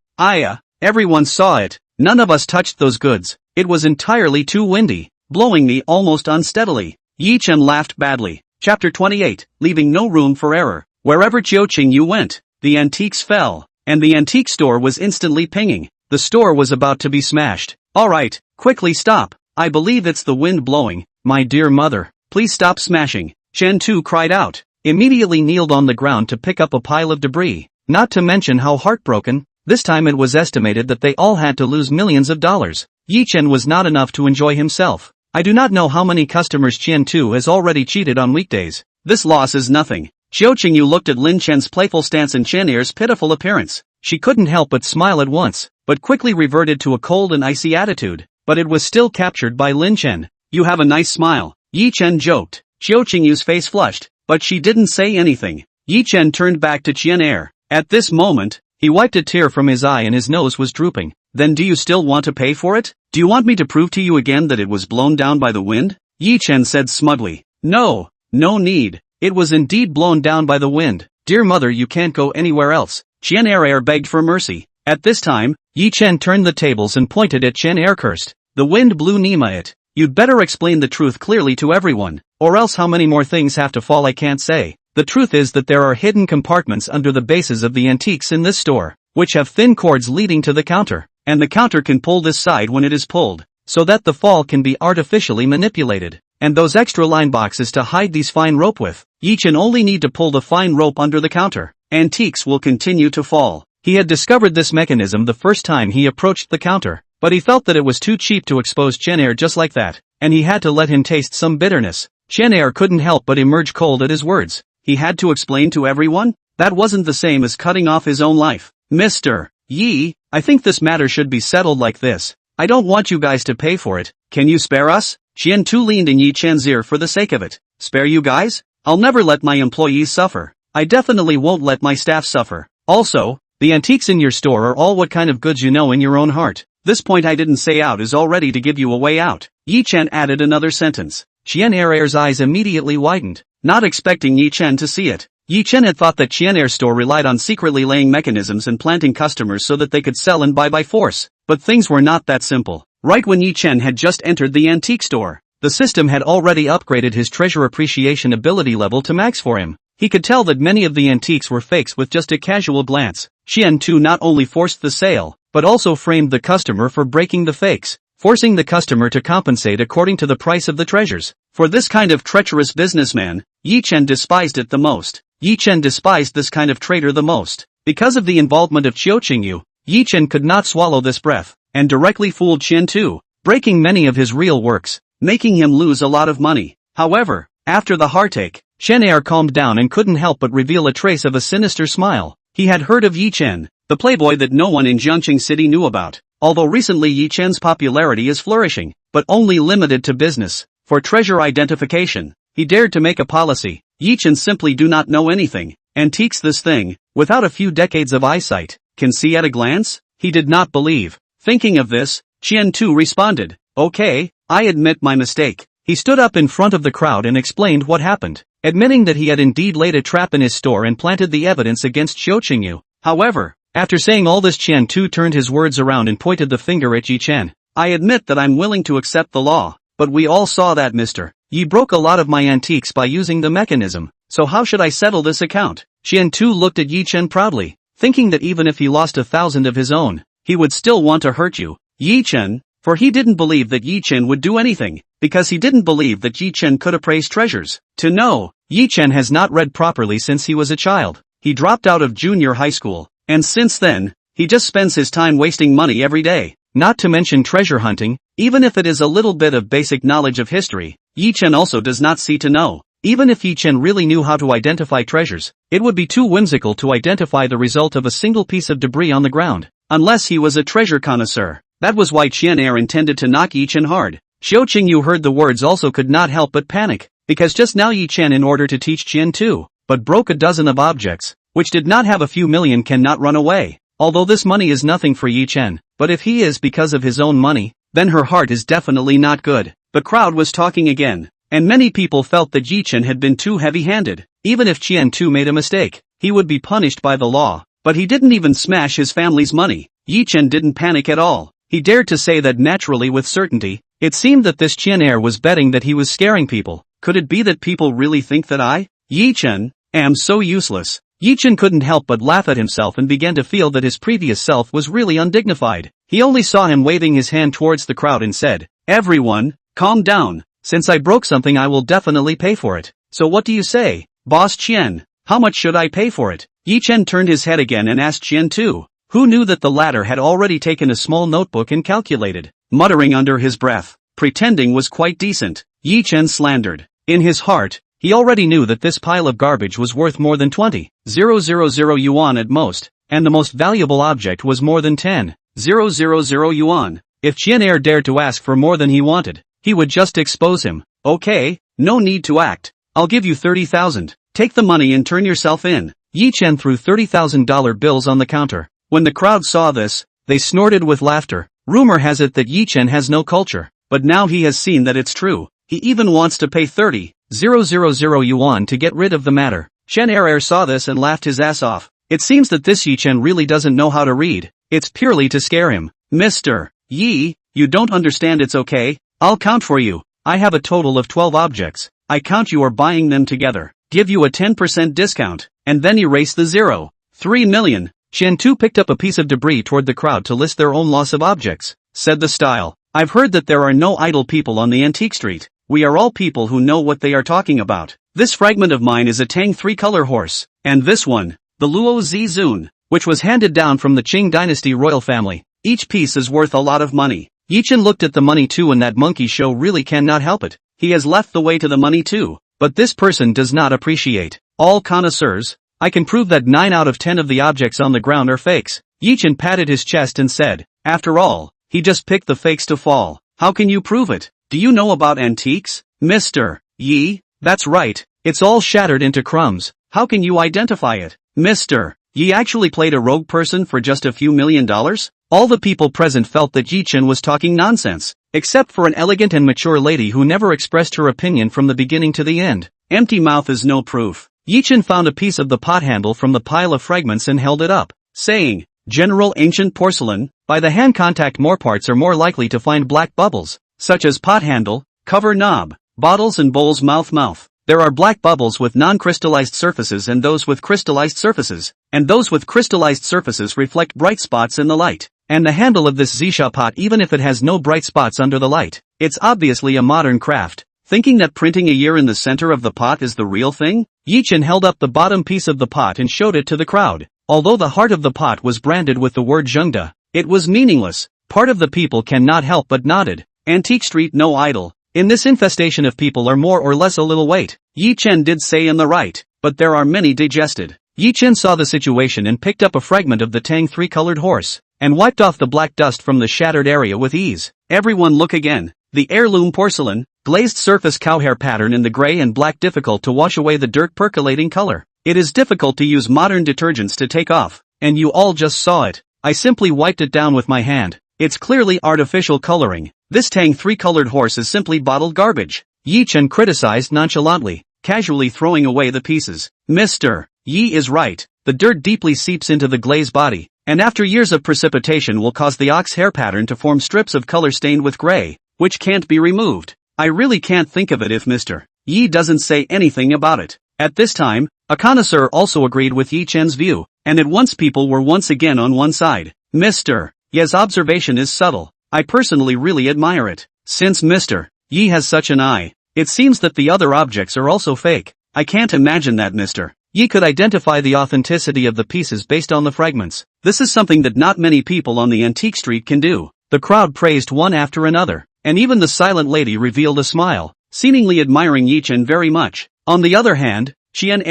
Everyone saw it. None of us touched those goods. It was entirely too windy, blowing me almost unsteadily. Ye Chen laughed badly. Chapter 28, leaving no room for error. Wherever Qiu Qingyu went, the antiques fell, and the antique store was instantly pinging. The store was about to be smashed. Alright, quickly stop. I believe it's the wind blowing. My dear mother, please stop smashing. Chen Tu cried out, immediately kneeled on the ground to pick up a pile of debris, not to mention how heartbroken. This time it was estimated that they all had to lose millions of dollars. Ye Chen was not enough to enjoy himself. I do not know how many customers Chen Tu has already cheated on weekdays. This loss is nothing. Qiu Qingyu looked at Lin Chen's playful stance and Qian'er's pitiful appearance. She couldn't help but smile at once, but quickly reverted to a cold and icy attitude. But it was still captured by Lin Chen. You have a nice smile, Ye Chen joked. Qiu Qingyu's face flushed, but she didn't say anything. Ye Chen turned back to Qian'er. At this moment, he wiped a tear from his eye and his nose was drooping. Then do you still want to pay for it? Do you want me to prove to you again that it was blown down by the wind? Ye Chen said smugly. No need. It was indeed blown down by the wind. Dear mother, you can't go anywhere else. Qian'er begged for mercy. At this time, Ye Chen turned the tables and pointed at Qian'er cursed. The wind blew Nima it. You'd better explain the truth clearly to everyone, or else how many more things have to fall I can't say. The truth is that there are hidden compartments under the bases of the antiques in this store, which have thin cords leading to the counter, and the counter can pull this side when it is pulled, so that the fall can be artificially manipulated. And those extra line boxes to hide these fine rope with. Ye Chen only need to pull the fine rope under the counter. Antiques will continue to fall. He had discovered this mechanism the first time he approached the counter, but he felt that it was too cheap to expose Qian'er just like that, and he had to let him taste some bitterness. Qian'er couldn't help but emerge cold at his words. He had to explain to everyone? That wasn't the same as cutting off his own life. Mr. Yi, I think this matter should be settled like this. I don't want you guys to pay for it. Can you spare us? Qian Tu leaned in Ye Chen's ear for the sake of it. Spare you guys? I'll never let my employees suffer. I definitely won't let my staff suffer. Also, the antiques in your store are all what kind of goods you know in your own heart. This point I didn't say out is already to give you a way out. Ye Chen added another sentence. Qian'er's eyes immediately widened, not expecting Ye Chen to see it. Ye Chen had thought that Qian'er's store relied on secretly laying mechanisms and planting customers so that they could sell and buy by force. But things were not that simple. Right when Ye Chen had just entered the antique store, the system had already upgraded his treasure appreciation ability level to max for him. He could tell that many of the antiques were fakes with just a casual glance. Qian Tu not only forced the sale, but also framed the customer for breaking the fakes, forcing the customer to compensate according to the price of the treasures. For this kind of treacherous businessman, Ye Chen despised it the most. Ye Chen despised this kind of traitor the most. Because of the involvement of Qiu Qingyu, Ye Chen could not swallow this breath, and directly fooled Qian Tu, breaking many of his real works, making him lose a lot of money. However, after the heartache, Qian'er calmed down and couldn't help but reveal a trace of a sinister smile. He had heard of Ye Chen, the playboy that no one in Jiangqing City knew about. Although recently Ye Chen's popularity is flourishing, but only limited to business. For treasure identification, he dared to make a policy. Ye Chen simply do not know anything. Antiques this thing, without a few decades of eyesight, can see at a glance? He did not believe. Thinking of this, Qian Tu responded, okay, I admit my mistake. He stood up in front of the crowd and explained what happened, admitting that he had indeed laid a trap in his store and planted the evidence against Qiu Qingyu. However, after saying all this, Qian Tu turned his words around and pointed the finger at Ye Chen. I admit that I'm willing to accept the law, but we all saw that Mr. Yi broke a lot of my antiques by using the mechanism, so how should I settle this account? Qian Tu looked at Ye Chen proudly, thinking that even if he lost 1,000 of his own, he would still want to hurt you, Ye Chen, for he didn't believe that Ye Chen would do anything, because he didn't believe that Ye Chen could appraise treasures. To know, Ye Chen has not read properly since he was a child. He dropped out of junior high school, and since then, he just spends his time wasting money every day, not to mention treasure hunting. Even if it is a little bit of basic knowledge of history, Ye Chen also does not see to know. Even if Ye Chen really knew how to identify treasures, it would be too whimsical to identify the result of a single piece of debris on the ground, unless he was a treasure connoisseur. That was why Qian'er intended to knock Ye Chen hard. Qiu Qingyu heard the words also could not help but panic, because just now Ye Chen in order to teach Qian Tu, but broke a dozen of objects, which did not have a few million cannot run away. Although this money is nothing for Ye Chen, but if he is because of his own money, then her heart is definitely not good. The crowd was talking again, and many people felt that Ye Chen had been too heavy-handed. Even if Chen too made a mistake, he would be punished by the law. But he didn't even smash his family's money. Ye Chen didn't panic at all. He dared to say that naturally with certainty. It seemed that this Chen was betting that he was scaring people. Could it be that people really think that Ye Chen, am so useless? Ye Chen couldn't help but laugh at himself and began to feel that his previous self was really undignified. He only saw him waving his hand towards the crowd and said, "Everyone, calm down. Since I broke something I will definitely pay for it. So what do you say, Boss Chen? How much should I pay for it?" Ye Chen turned his head again and asked Chen too, who knew that the latter had already taken a small notebook and calculated. Muttering under his breath, pretending was quite decent, Ye Chen slandered. In his heart, he already knew that this pile of garbage was worth more than 20,000 yuan at most, and the most valuable object was more than 10,000 yuan. If Chen dared to ask for more than he wanted, he would just expose him. "Okay, no need to act. I'll give you 30,000. Take the money and turn yourself in." Ye Chen threw $30,000 bills on the counter. When the crowd saw this, they snorted with laughter. Rumor has it that Ye Chen has no culture, but now he has seen that it's true. He even wants to pay 30,000 yuan to get rid of the matter. Chen saw this and laughed his ass off. It seems that this Ye Chen really doesn't know how to read. It's purely to scare him. "Mr. Yi, you don't understand, it's okay. I'll count for you. I have a total of 12 objects. I count you are buying them together. Give you a 10% discount, and then erase the 3 million. Chen Tu picked up a piece of debris toward the crowd to list their own loss of objects. Said the style, "I've heard that there are no idle people on the antique street. We are all people who know what they are talking about. This fragment of mine is a Tang 3-color horse, and this one, the Luo Zi Zun, which was handed down from the Qing dynasty royal family. Each piece is worth a lot of money." Ye Chen looked at the money too, and that monkey show really cannot help it. He has left the way to the money too, but this person does not appreciate. All connoisseurs, I can prove that 9 out of 10 of the objects on the ground are fakes. Ye Chen patted his chest and said, "After all, he just picked the fakes to fall. How can you prove it? Do you know about antiques, Mr. Yi?" "That's right, it's all shattered into crumbs. How can you identify it?" "Mr. Yi actually played a rogue person for just a few $1,000,000? All the people present felt that Ye Chen was talking nonsense, except for an elegant and mature lady who never expressed her opinion from the beginning to the end. Empty mouth is no proof. Ye Chen found a piece of the pot handle from the pile of fragments and held it up, saying, "General ancient porcelain, by the hand contact more parts are more likely to find black bubbles, such as pot handle, cover knob, bottles and bowls mouth. There are black bubbles with non-crystallized surfaces and those with crystallized surfaces, and those with crystallized surfaces reflect bright spots in the light. And the handle of this Zisha pot, even if it has no bright spots under the light, it's obviously a modern craft." Thinking that printing a year in the center of the pot is the real thing, Ye Chen held up the bottom piece of the pot and showed it to the crowd. Although the heart of the pot was branded with the word Zhengda, it was meaningless. Part of the people cannot help but nodded. Antique street no idle. In this infestation of people are more or less a little weight. Ye Chen did say in the right, but there are many digested. Ye Chen saw the situation and picked up a fragment of the Tang 3-colored horse, and wiped off the black dust from the shattered area with ease. "Everyone look again. The heirloom porcelain, glazed surface cowhair pattern in the gray and black, difficult to wash away the dirt, percolating color. It is difficult to use modern detergents to take off, and you all just saw it. I simply wiped it down with my hand. It's clearly artificial coloring. This Tang 3-colored horse is simply bottled garbage." Ye Chen criticized nonchalantly, casually throwing away the pieces. "Mr. Yi is right. The dirt deeply seeps into the glaze body, and after years of precipitation will cause the ox hair pattern to form strips of color stained with gray, which can't be removed. I really can't think of it if Mr. Yi doesn't say anything about it." At this time, a connoisseur also agreed with Ye Chen's view, and at once people were once again on one side. "Mr. Ye's observation is subtle. I personally really admire it. Since Mr. Yi has such an eye, it seems that the other objects are also fake. I can't imagine that Mr. Yi could identify the authenticity of the pieces based on the fragments. This is something that not many people on the antique street can do." The crowd praised one after another, and even the silent lady revealed a smile, seemingly admiring Ye Chen very much. On the other hand, Qian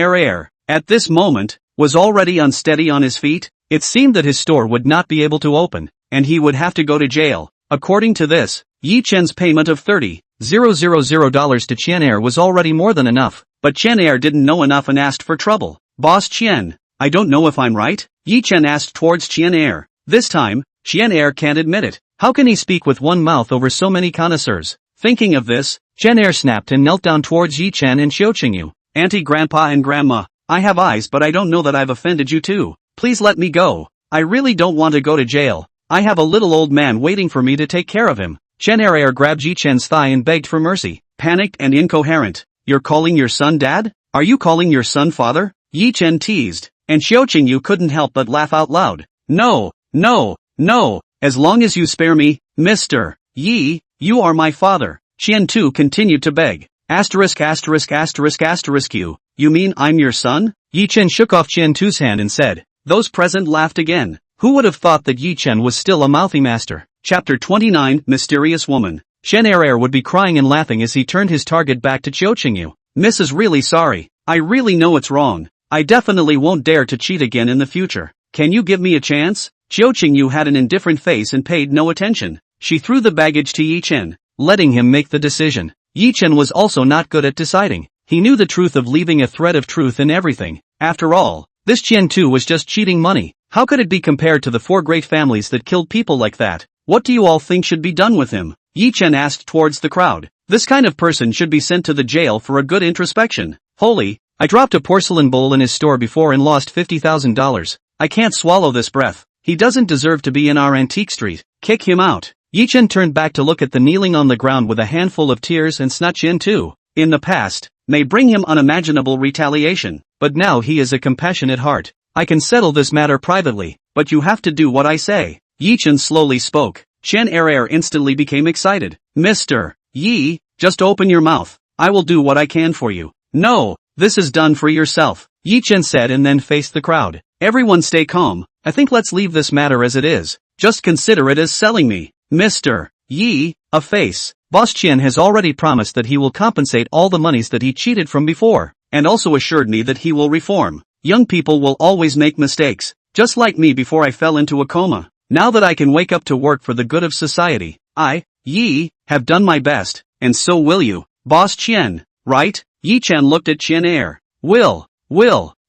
at this moment, was already unsteady on his feet. It seemed that his store would not be able to open, and he would have to go to jail. According to this, Ye Chen's payment of $30,000 to Qian was already more than enough, but Qian didn't know enough and asked for trouble. "Boss Qian, I don't know if I'm right? Ye Chen asked towards Chen Er. This time, Chen Er can't admit it. How can he speak with one mouth over so many connoisseurs? Thinking of this, Chen Er snapped and knelt down towards Ye Chen and Xiuqingyu. Auntie, Grandpa and Grandma, I have eyes but I don't know that I've offended you too. Please let me go. I really don't want to go to jail. I have a little old man waiting for me to take care of him. Chen Er grabbed Ye Chen's thigh and begged for mercy. Panicked and incoherent. You're calling your son dad? Are you calling your son father? Ye Chen teased. And Xiuqingyu couldn't help but laugh out loud. No, no, no, as long as you spare me, Mr. Yi, you are my father. Qian Tu continued to beg. Asterisk asterisk asterisk asterisk you mean I'm your son? Ye Chen shook off Qian Tu's hand and said. Those present laughed again. Who would have thought that Ye Chen was still a mouthy master? Chapter 29, Mysterious Woman. Chen Er would be crying and laughing as he turned his target back to Xiuqingyu. Mrs. Really sorry. I really know it's wrong. I definitely won't dare to cheat again in the future. Can you give me a chance? Xiuqingyu had an indifferent face and paid no attention. She threw the baggage to Ye Chen, letting him make the decision. Ye Chen was also not good at deciding. He knew the truth of leaving a thread of truth in everything. After all, this Qian Tu was just cheating money. How could it be compared to the 4 great families that killed people like that? What do you all think should be done with him? Ye Chen asked towards the crowd. This kind of person should be sent to the jail for a good introspection. Holy, I dropped a porcelain bowl in his store before and lost $50,000. I can't swallow this breath. He doesn't deserve to be in our antique street. Kick him out. Ye Chen turned back to look at the kneeling on the ground with a handful of tears and snot Qian Tu. In the past, may bring him unimaginable retaliation, but now he is a compassionate heart. I can settle this matter privately, but you have to do what I say. Ye Chen slowly spoke. Chen Er instantly became excited. Mr. Yi, just open your mouth. I will do what I can for you. No, this is done for yourself, Ye Chen said and then faced the crowd. Everyone stay calm. I think let's leave this matter as it is. Just consider it as selling me. Mr. Yi, a face. Boss Qian has already promised that he will compensate all the monies that he cheated from before, and also assured me that he will reform. Young people will always make mistakes, just like me before I fell into a coma. Now that I can wake up to work for the good of society, I, Yi, have done my best, and so will you, Boss Qian, right? Ye Chen looked at Chen Er. Will,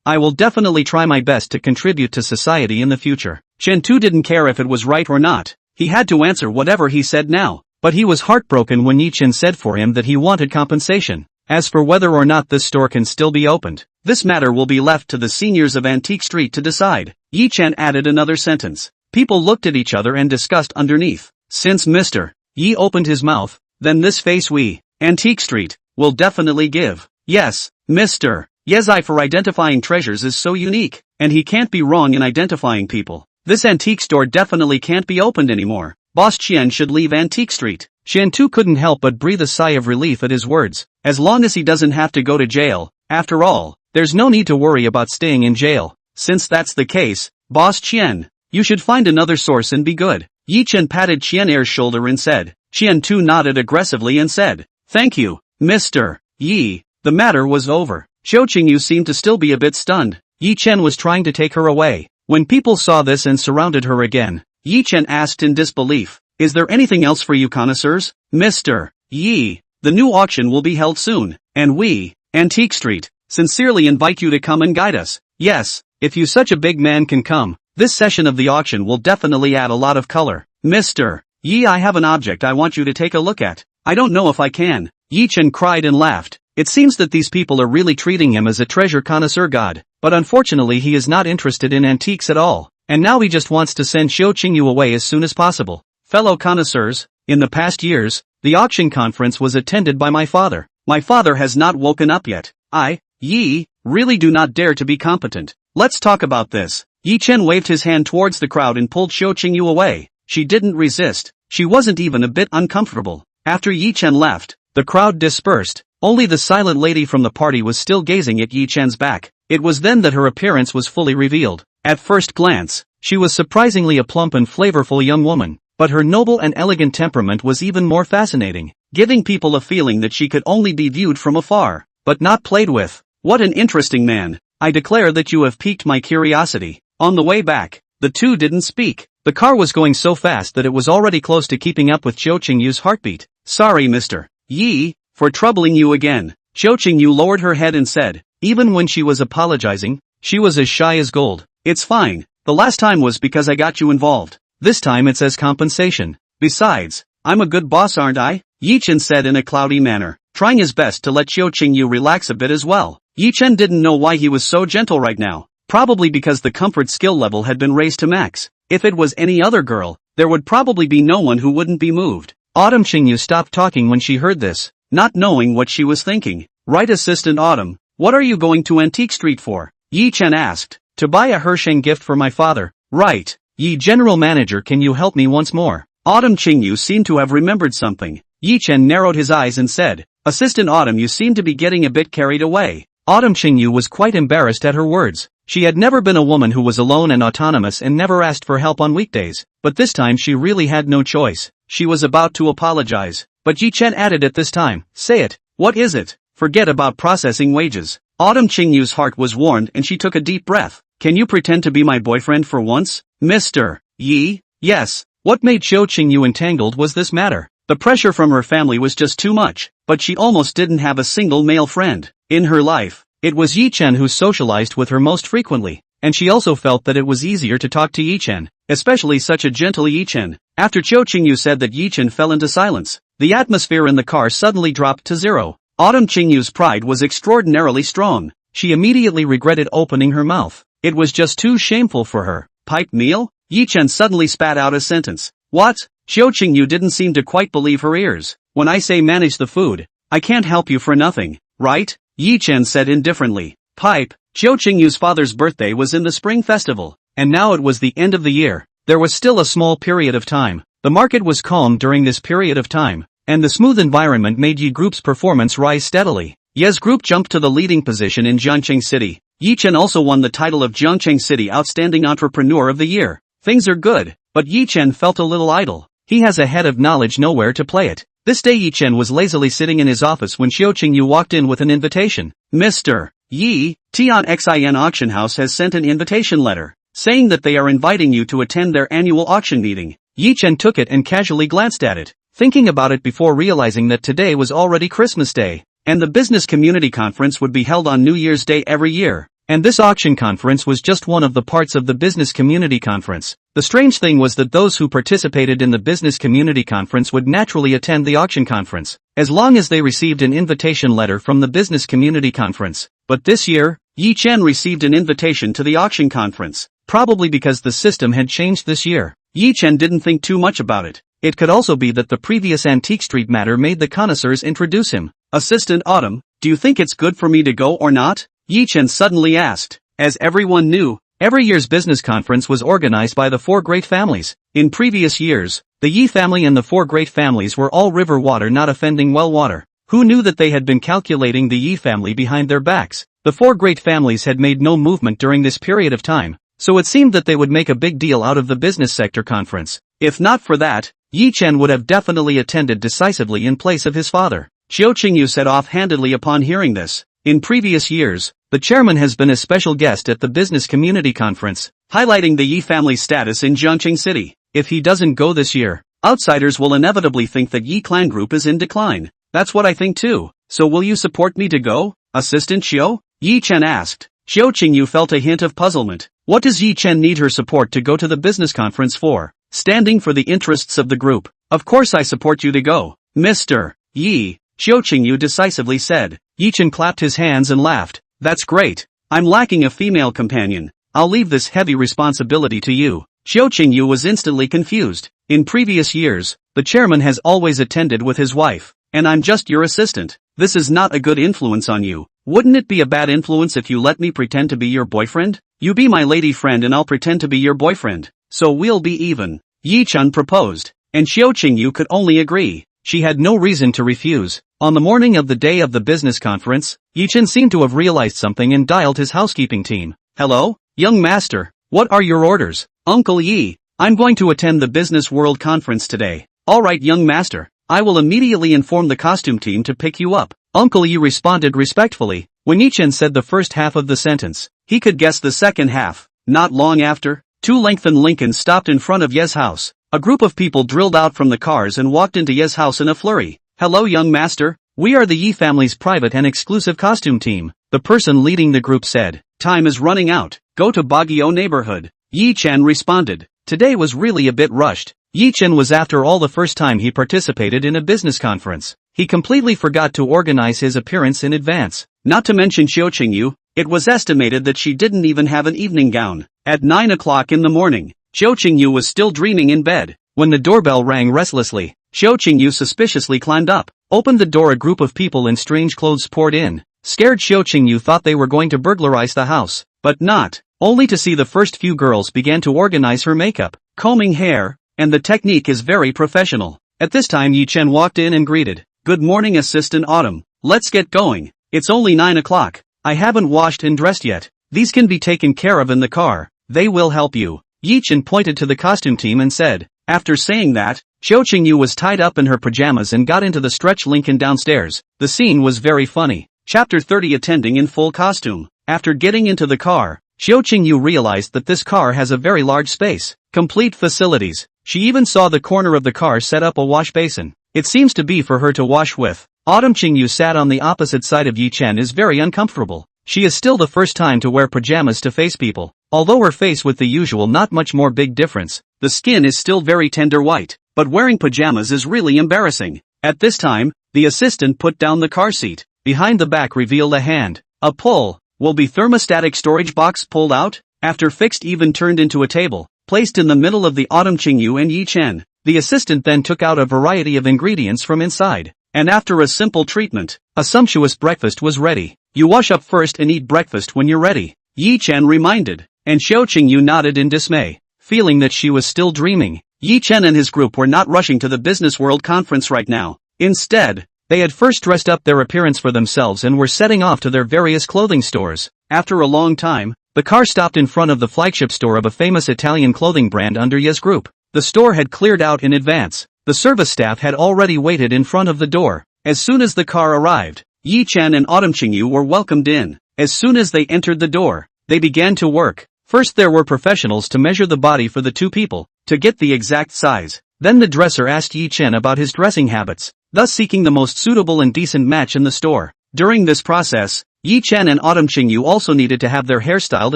I will definitely try my best to contribute to society in the future. Chen Tu didn't care if it was right or not. He had to answer whatever he said now. But he was heartbroken when Ye Chen said for him that he wanted compensation. As for whether or not this store can still be opened, this matter will be left to the seniors of Antique Street to decide. Ye Chen added another sentence. People looked at each other and discussed underneath. Since Mr. Yi opened his mouth, then this face we, Antique Street, will definitely give. Yes, Mr. Ye's eye for identifying treasures is so unique, and he can't be wrong in identifying people. This antique store definitely can't be opened anymore. Boss Qian should leave Antique Street. Qian Tu couldn't help but breathe a sigh of relief at his words. As long as he doesn't have to go to jail, after all, there's no need to worry about staying in jail. Since that's the case, Boss Qian, you should find another source and be good. Ye Chen patted Qian Er's shoulder and said. Qian Tu nodded aggressively and said, Thank you, Mr. Yi. The matter was over. Xiuqingyu seemed to still be a bit stunned. Ye Chen was trying to take her away. When people saw this and surrounded her again, Ye Chen asked in disbelief, Is there anything else for you connoisseurs? Mr. Yi, the new auction will be held soon, and we, Antique Street, sincerely invite you to come and guide us. Yes, if you such a big man can come, this session of the auction will definitely add a lot of color. Mr. Yi, I have an object I want you to take a look at. I don't know if I can. Ye Chen cried and laughed. It seems that these people are really treating him as a treasure connoisseur god, but unfortunately he is not interested in antiques at all, and now he just wants to send Xiuqingyu away as soon as possible. Fellow connoisseurs, in the past years, the auction conference was attended by my father. My father has not woken up yet. I, Yi, really do not dare to be competent. Let's talk about this. Ye Chen waved his hand towards the crowd and pulled Xiuqingyu away. She didn't resist. She wasn't even a bit uncomfortable. After Ye Chen left, the crowd dispersed. Only the silent lady from the party was still gazing at Ye Chen's back. It was then that her appearance was fully revealed. At first glance, she was surprisingly a plump and flavorful young woman, but her noble and elegant temperament was even more fascinating, giving people a feeling that she could only be viewed from afar, but not played with. What an interesting man. I declare that you have piqued my curiosity. On the way back, the two didn't speak. The car was going so fast that it was already close to keeping up with Xiuqingyu's heartbeat. Sorry Mr. Yi, for troubling you again. Xiuqingyu lowered her head and said, even when she was apologizing, She was as shy as gold. It's fine. The last time was because I got you involved. This time it's as compensation. Besides, I'm a good boss, aren't I? Ye Chen said in a cloudy manner, trying his best to let Xiao Qingyu relax a bit as well. Ye Chen didn't know why he was so gentle right now. Probably because the comfort skill level had been raised to max. If it was any other girl, there would probably be no one who wouldn't be moved. Autumn Qingyu stopped talking when she heard this, not knowing what she was thinking. Right, Assistant Autumn, what are you going to Antique Street for? Ye Chen asked. To buy a Hersheng gift for my father. Right. Ye General Manager, can you help me once more? Autumn Qingyu seemed to have remembered something. Ye Chen narrowed his eyes and said, Assistant Autumn, you seem to be getting a bit carried away. Autumn Qingyu was quite embarrassed at her words. She had never been a woman who was alone and autonomous and never asked for help on weekdays, but this time she really had no choice. She was about to apologize, but Ye Chen added at this time, say it, what is it? Forget about processing wages. Autumn Qingyu's heart was warmed and she took a deep breath. Can you pretend to be my boyfriend for once? Mr. Yi? Yes. What made Xiao Qingyu entangled was this matter. The pressure from her family was just too much, but she almost didn't have a single male friend in her life. It was Ye Chen who socialized with her most frequently, and she also felt that it was easier to talk to Ye Chen, especially such a gentle Ye Chen. After Xiao Qingyu said that, Ye Chen fell into silence. The atmosphere in the car suddenly dropped to zero. Autumn Qingyu's pride was extraordinarily strong. She immediately regretted opening her mouth. It was just too shameful for her. Pipe meal? Ye Chen suddenly spat out a sentence. What? Xiao Qingyu didn't seem to quite believe her ears. When I say manage the food, I can't help you for nothing, right? Ye Chen said indifferently. Pipe. Xiao Qingyu's father's birthday was in the spring festival, and now it was the end of the year. There was still a small period of time. The market was calm during this period of time, and the smooth environment made Ye Group's performance rise steadily. Ye's Group jumped to the leading position in Jiangcheng City. Ye Chen also won the title of Jiangcheng City Outstanding Entrepreneur of the Year. Things are good, but Ye Chen felt a little idle. He has a head of knowledge, nowhere to play it. This day Ye Chen was lazily sitting in his office when Xiao Qingyu walked in with an invitation. Mr. Yi, Tian Xin Auction House has sent an invitation letter, saying that they are inviting you to attend their annual auction meeting. Ye Chen took it and casually glanced at it, thinking about it before realizing that today was already Christmas Day, and the business community conference would be held on New Year's Day every year. And this auction conference was just one of the parts of the business community conference. The strange thing was that those who participated in the business community conference would naturally attend the auction conference, as long as they received an invitation letter from the business community conference. But this year, Ye Chen received an invitation to the auction conference, probably because the system had changed this year. Ye Chen didn't think too much about it. It could also be that the previous Antique Street matter made the connoisseurs introduce him. Assistant Autumn, do you think it's good for me to go or not? Ye Chen suddenly asked. As everyone knew, every year's business conference was organized by the four great families. In previous years, the Yi family and the four great families were all river water, not offending well water. Who knew that they had been calculating the Yi family behind their backs? The four great families had made no movement during this period of time, so it seemed that they would make a big deal out of the business sector conference. If not for that, Ye Chen would have definitely attended decisively in place of his father. Xiao Qingyu said offhandedly upon hearing this. In previous years, the chairman has been a special guest at the business community conference, highlighting the Yi family's status in Jiangcheng City. If he doesn't go this year, outsiders will inevitably think that Yi clan group is in decline. That's what I think too. So will you support me to go, Assistant Xiao? Ye Chen asked. Xiao Qingyu felt a hint of puzzlement. What does Ye Chen need her support to go to the business conference for? Standing for the interests of the group. Of course I support you to go, Mr. Yi, Xiao Qingyu decisively said. Ye Chen clapped his hands and laughed. That's great. I'm lacking a female companion. I'll leave this heavy responsibility to you. Xiao Qingyu was instantly confused. In previous years, the chairman has always attended with his wife, and I'm just your assistant. This is not a good influence on you. Wouldn't it be a bad influence if you let me pretend to be your boyfriend? You be my lady friend and I'll pretend to be your boyfriend. So we'll be even. Ye Chen proposed, and Xiao Qingyu could only agree. She had no reason to refuse. On the morning of the day of the business conference, Ye Chen seemed to have realized something and dialed his housekeeping team. Hello, young master, what are your orders? Uncle Yi, I'm going to attend the Business World Conference today. Alright young master, I will immediately inform the costume team to pick you up. Uncle Yi responded respectfully. When Ye Chen said the first half of the sentence, he could guess the second half. Not long after, two lengthened Lincolns stopped in front of Ye's house. A group of people drilled out from the cars and walked into Ye's house in a flurry. Hello young master, we are the Yi family's private and exclusive costume team, the person leading the group said. time is running out, go to Baguio neighborhood. Ye Chen responded. Today was really a bit rushed. Ye Chen was after all the first time he participated in a business conference. He completely forgot to organize his appearance in advance. Not to mention Xiao Qingyu, it was estimated that she didn't even have an evening gown. At 9 o'clock in the morning, Xiao Qingyu was still dreaming in bed. When the doorbell rang restlessly, Xiao Qingyu suspiciously climbed up, opened the door. A group of people in strange clothes poured in. Scared Xiao Qingyu thought they were going to burglarize the house, but not. Only to see the first few girls began to organize her makeup, combing hair, and the technique is very professional. At this time Ye Chen walked in and greeted, "Good morning Assistant Autumn, let's get going. It's only 9 o'clock, I haven't washed and dressed yet. These can be taken care of in the car, they will help you." Ye Chen pointed to the costume team and said. After saying that, Xiao Qingyu was tied up in her pajamas and got into the stretch Lincoln downstairs. The scene was very funny. Chapter 30 Attending in full costume. After getting into the car, Xiao Qingyu realized that this car has a very large space, complete facilities. She even saw the corner of the car set up a wash basin. It seems to be for her to wash with. Autumn Qingyu sat on the opposite side of Ye Chen is very uncomfortable. She is still the first time to wear pajamas to face people. Although her face with the usual not much more big difference, the skin is still very tender white, but wearing pajamas is really embarrassing. At this time, the assistant put down the car seat. Behind the back revealed a hand. A pull. Will be thermostatic storage box pulled out? After fixed even turned into a table, placed in the middle of the Autumn Qingyu and Ye Chen. The assistant then took out a variety of ingredients from inside. And after a simple treatment, a sumptuous breakfast was ready. You wash up first and eat breakfast when you're ready, Ye Chen reminded. And Xiao Qingyu nodded in dismay, feeling that she was still dreaming. Ye Chen and his group were not rushing to the Business World Conference right now. Instead, they had first dressed up their appearance for themselves and were setting off to their various clothing stores. After a long time, the car stopped in front of the flagship store of a famous Italian clothing brand under Ye's group. The store had cleared out in advance. The service staff had already waited in front of the door. As soon as the car arrived, Ye Chen and Autumn Qingyu were welcomed in. As soon as they entered the door, they began to work. First there were professionals to measure the body for the two people, to get the exact size. Then the dresser asked Ye Chen about his dressing habits, thus seeking the most suitable and decent match in the store. During this process, Ye Chen and Autumn Qingyu also needed to have their hair styled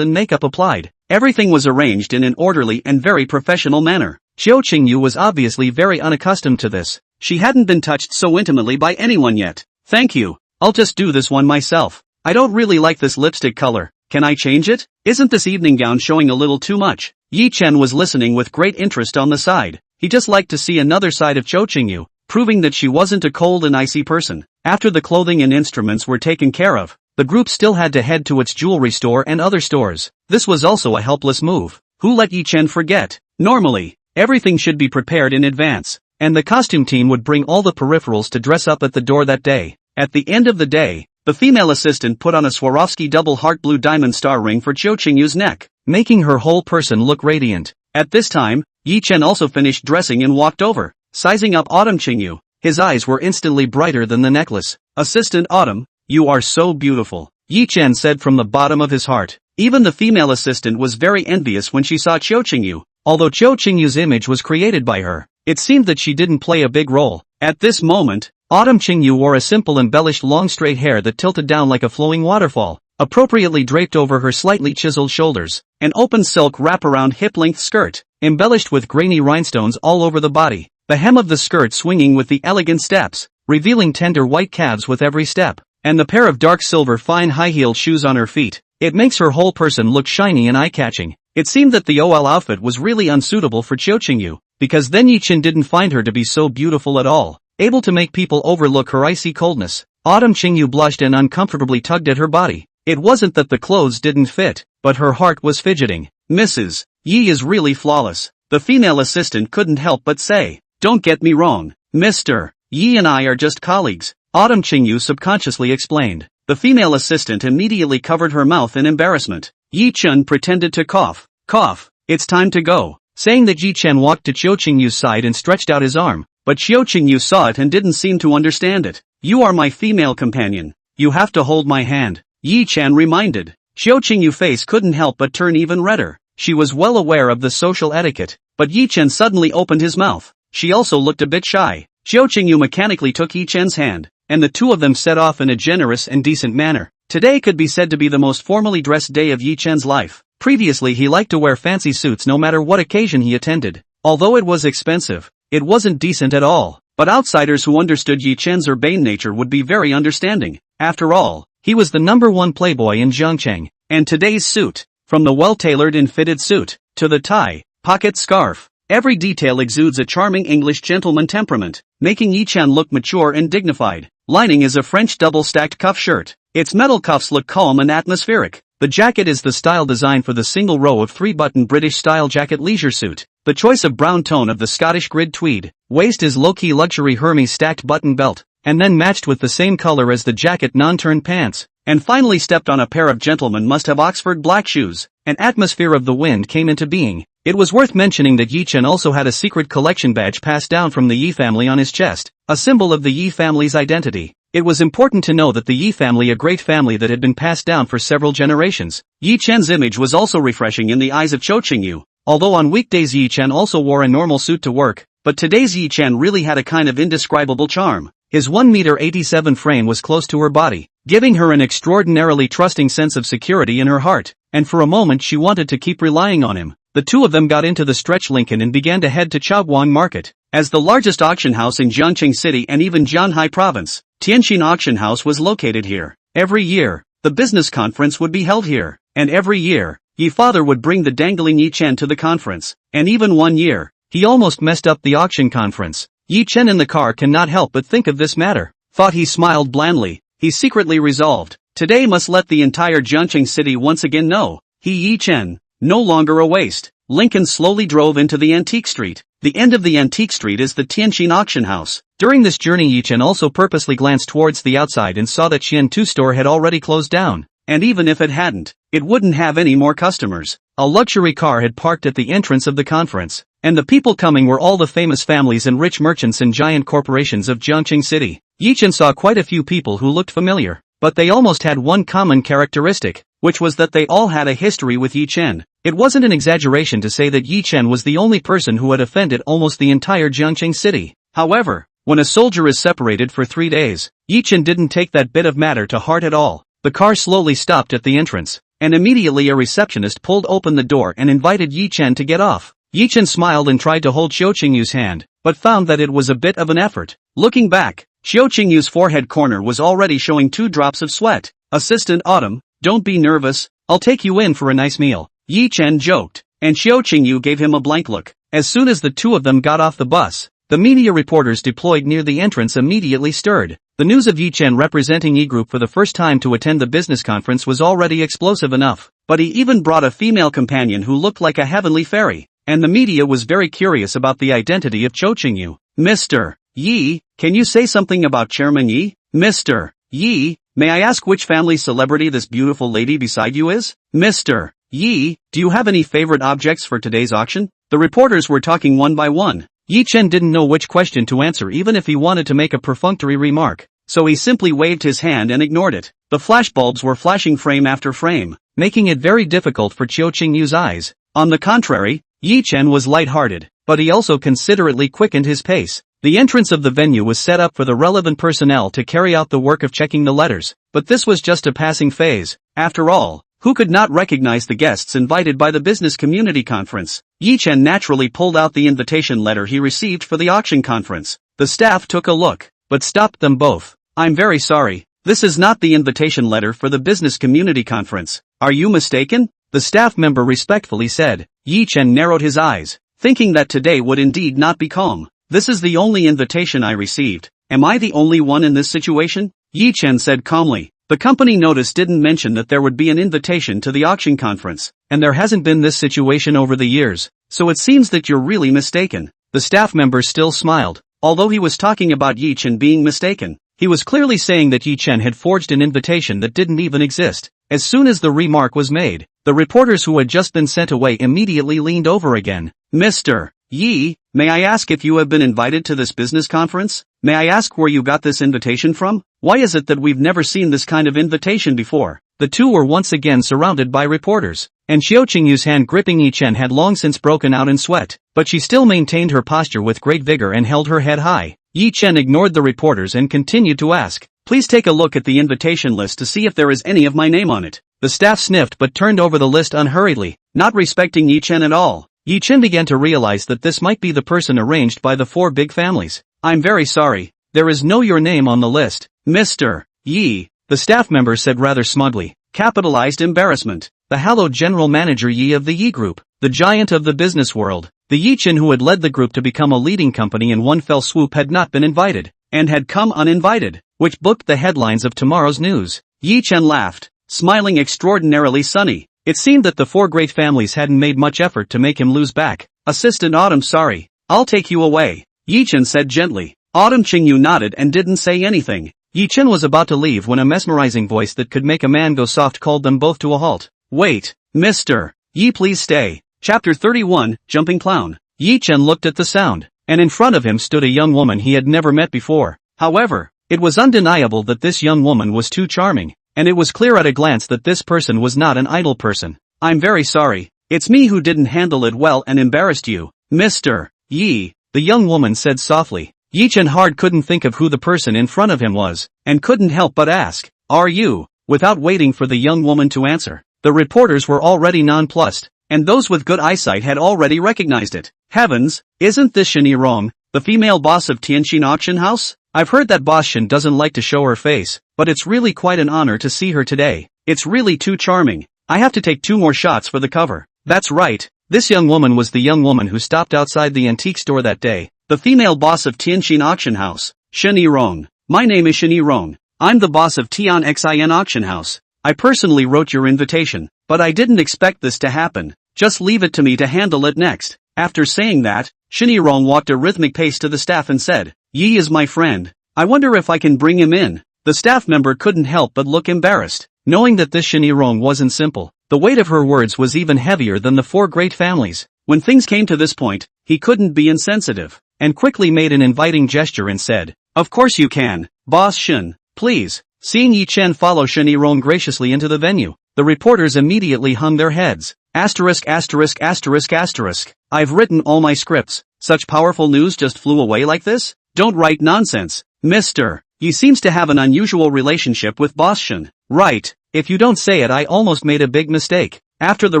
and makeup applied. Everything was arranged in an orderly and very professional manner. Xiao Qingyu was obviously very unaccustomed to this. She hadn't been touched so intimately by anyone yet. Thank you, I'll just do this one myself. I don't really like this lipstick color. Can I change it? Isn't this evening gown showing a little too much? Ye Chen was listening with great interest on the side. He just liked to see another side of Xiao Qingyu, proving that she wasn't a cold and icy person. After the clothing and instruments were taken care of, the group still had to head to its jewelry store and other stores. This was also a helpless move. Who let Ye Chen forget? Normally, everything should be prepared in advance, and the costume team would bring all the peripherals to dress up at the door that day. At the end of the day, the female assistant put on a Swarovski double heart blue diamond star ring for Xiao Qingyu's neck, making her whole person look radiant. At this time, Ye Chen also finished dressing and walked over, sizing up Autumn Qingyu. His eyes were instantly brighter than the necklace. Assistant Autumn, you are so beautiful, Ye Chen said from the bottom of his heart. Even the female assistant was very envious when she saw Xiao Qingyu. Although Xiao Qingyu's image was created by her, it seemed that she didn't play a big role. At this moment, Autumn Qingyu wore a simple embellished long straight hair that tilted down like a flowing waterfall, appropriately draped over her slightly chiseled shoulders. An open silk wrap-around hip-length skirt, embellished with grainy rhinestones all over the body. The hem of the skirt swinging with the elegant steps, revealing tender white calves with every step, and the pair of dark silver fine high-heeled shoes on her feet. It makes her whole person look shiny and eye-catching. It seemed that the OL outfit was really unsuitable for Xiao Qingyu, because then Ye Chen didn't find her to be so beautiful at all, able to make people overlook her icy coldness. Autumn Qingyu blushed and uncomfortably tugged at her body. It wasn't that the clothes didn't fit, but her heart was fidgeting. Mrs. Yi is really flawless, the female assistant couldn't help but say. Don't get me wrong, Mr. Yi and I are just colleagues, Autumn Qingyu subconsciously explained. The female assistant immediately covered her mouth in embarrassment. Ye Chen pretended to cough. Cough, it's time to go. Saying that Ye Chen walked to Xiao Qingyu's side and stretched out his arm, but Xiao Qingyu saw it and didn't seem to understand it. You are my female companion. You have to hold my hand, Ye Chen reminded. Xiao Qingyu's face couldn't help but turn even redder. She was well aware of the social etiquette, but Ye Chen suddenly opened his mouth. She also looked a bit shy. Xiao Qingyu mechanically took Ye Chen's hand, and the two of them set off in a generous and decent manner. Today could be said to be the most formally dressed day of Ye Chen's life. Previously he liked to wear fancy suits no matter what occasion he attended. Although it was expensive, it wasn't decent at all. But outsiders who understood Ye Chen's urbane nature would be very understanding. After all, he was the #1 playboy in Zhongcheng. And today's suit, from the well-tailored and fitted suit, to the tie, pocket scarf, every detail exudes a charming English gentleman temperament, making Ye Chen look mature and dignified. Lining is a French double-stacked cuff shirt. Its metal cuffs look calm and atmospheric. The jacket is the style design for the single row of 3-button British-style jacket leisure suit. The choice of brown tone of the Scottish grid tweed. Waist is low-key luxury Hermes stacked button belt, and then matched with the same color as the jacket non-turn pants. And finally stepped on a pair of gentlemen must-have Oxford black shoes. An atmosphere of the wind came into being. It was worth mentioning that Ye Chen also had a secret collection badge passed down from the Ye family on his chest, a symbol of the Ye family's identity. It was important to know that the Ye family, a great family that had been passed down for several generations. Ye Chen's image was also refreshing in the eyes of Cho Ching-yu. Although on weekdays Ye Chen also wore a normal suit to work, but today's Ye Chen really had a kind of indescribable charm. His 1.87 m frame was close to her body, giving her an extraordinarily trusting sense of security in her heart, and for a moment she wanted to keep relying on him. The two of them got into the stretch Lincoln and began to head to Chaoguang Market. As the largest auction house in Jiangcheng City and even Jianhai Province, Tianjin Auction House was located here. Every year, the business conference would be held here, and every year, Ye father would bring the dangling Ye Chen to the conference, and even one year, he almost messed up the auction conference. Ye Chen in the car cannot help but think of this matter. Thought he smiled blandly. He secretly resolved, today must let the entire Jiangcheng City once again know, he Ye Chen, no longer a waste. Lincoln slowly drove into the Antique Street. The end of the Antique Street is the Tianjin Auction House. During this journey Ye Chen also purposely glanced towards the outside and saw that Xian2 store had already closed down. And even if it hadn't, it wouldn't have any more customers. A luxury car had parked at the entrance of the conference, and the people coming were all the famous families and rich merchants and giant corporations of Jiangcheng City. Ye Chen saw quite a few people who looked familiar, but they almost had one common characteristic, which was that they all had a history with Ye Chen. It wasn't an exaggeration to say that Ye Chen was the only person who had offended almost the entire Jiangcheng City. However, when a soldier is separated for 3 days, Ye Chen didn't take that bit of matter to heart at all. The car slowly stopped at the entrance, and immediately a receptionist pulled open the door and invited Ye Chen to get off. Ye Chen smiled and tried to hold Xiao Qingyu's hand, but found that it was a bit of an effort. Looking back, Xiao Qingyu's forehead corner was already showing 2 drops of sweat. Assistant Autumn, don't be nervous, I'll take you in for a nice meal, Ye Chen joked, and Xiao Qingyu gave him a blank look. As soon as the two of them got off the bus, the media reporters deployed near the entrance immediately stirred. The news of Ye Chen representing E Group for the first time to attend the business conference was already explosive enough, but he even brought a female companion who looked like a heavenly fairy, and the media was very curious about the identity of Cho Qingyu. Mr. Yi, can you say something about Chairman Yi? Mr. Yi, may I ask which family celebrity this beautiful lady beside you is? Mr. Yi, do you have any favorite objects for today's auction? The reporters were talking one by one. Ye Chen didn't know which question to answer even if he wanted to make a perfunctory remark, so he simply waved his hand and ignored it. The flashbulbs were flashing frame after frame, making it very difficult for Qiu Qingyu's eyes. On the contrary, Ye Chen was light-hearted, but he also considerately quickened his pace. The entrance of the venue was set up for the relevant personnel to carry out the work of checking the letters, but this was just a passing phase. After all, who could not recognize the guests invited by the business community conference? Ye Chen naturally pulled out the invitation letter he received for the auction conference. The staff took a look, but stopped them both. I'm very sorry, this is not the invitation letter for the business community conference. Are you mistaken? The staff member respectfully said. Ye Chen narrowed his eyes, thinking that today would indeed not be calm. This is the only invitation I received. Am I the only one in this situation? Ye Chen said calmly. The company notice didn't mention that there would be an invitation to the auction conference, and there hasn't been this situation over the years, so it seems that you're really mistaken. The staff member still smiled, although he was talking about Ye Chen being mistaken. He was clearly saying that Ye Chen had forged an invitation that didn't even exist. As soon as the remark was made, the reporters who had just been sent away immediately leaned over again. Mr. Yi, may I ask if you have been invited to this business conference? May I ask where you got this invitation from? Why is it that we've never seen this kind of invitation before? The two were once again surrounded by reporters, and Xiao Qingyu's hand gripping Ye Chen had long since broken out in sweat, but she still maintained her posture with great vigor and held her head high. Ye Chen ignored the reporters and continued to ask, Please take a look at the invitation list to see if there is any of my name on it. The staff sniffed but turned over the list unhurriedly, not respecting Ye Chen at all. Ye Chen began to realize that this might be the person arranged by the 4 big families. I'm very sorry, there is no your name on the list, Mr. Yi, the staff member said rather smugly. Capitalized embarrassment. The hallowed general manager Yi of the Yi Group, the giant of the business world. The Ye Chen who had led the group to become a leading company in one fell swoop had not been invited, and had come uninvited, which booked the headlines of tomorrow's news. Ye Chen laughed, smiling extraordinarily sunny. It seemed that the 4 great families hadn't made much effort to make him lose back. Assistant Autumn, sorry, I'll take you away, Ye Chen said gently. Autumn Qingyu nodded and didn't say anything. Ye Chen was about to leave when a mesmerizing voice that could make a man go soft called them both to a halt. Wait, Mr. Yi, please stay. Chapter 31, Jumping Clown. Ye Chen looked at the sound, and in front of him stood a young woman he had never met before. However, it was undeniable that this young woman was too charming, and it was clear at a glance that this person was not an idle person. I'm very sorry, it's me who didn't handle it well and embarrassed you, Mr. Yi, the young woman said softly. Ye Chen hard couldn't think of who the person in front of him was, and couldn't help but ask, are you? Without waiting for the young woman to answer, the reporters were already nonplussed, and those with good eyesight had already recognized it. Heavens, isn't this Shani Rong, the female boss of Tianjin Auction House? I've heard that boss Shen doesn't like to show her face, but it's really quite an honor to see her today. It's really too charming. I have to take 2 more shots for the cover. That's right, this young woman was the young woman who stopped outside the antique store that day. The female boss of Tianjin Auction House, Shani Rong. My name is Shani Rong. I'm the boss of Tianxin Auction House. I personally wrote your invitation, but I didn't expect this to happen. Just leave it to me to handle it next. After saying that, Shani Rong walked a rhythmic pace to the staff and said, Yi is my friend. I wonder if I can bring him in. The staff member couldn't help but look embarrassed, knowing that this Shani Rong wasn't simple. The weight of her words was even heavier than the 4 great families. When things came to this point, he couldn't be insensitive, and quickly made an inviting gesture and said, of course you can, Boss Shen, please. Seeing Ye Chen follow Shani Rong graciously into the venue, the reporters immediately hung their heads. Asterisk asterisk asterisk asterisk. I've written all my scripts. Such powerful news just flew away like this? Don't write nonsense, Mr. Yi seems to have an unusual relationship with Boss Shen. Right, if you don't say it, I almost made a big mistake. After the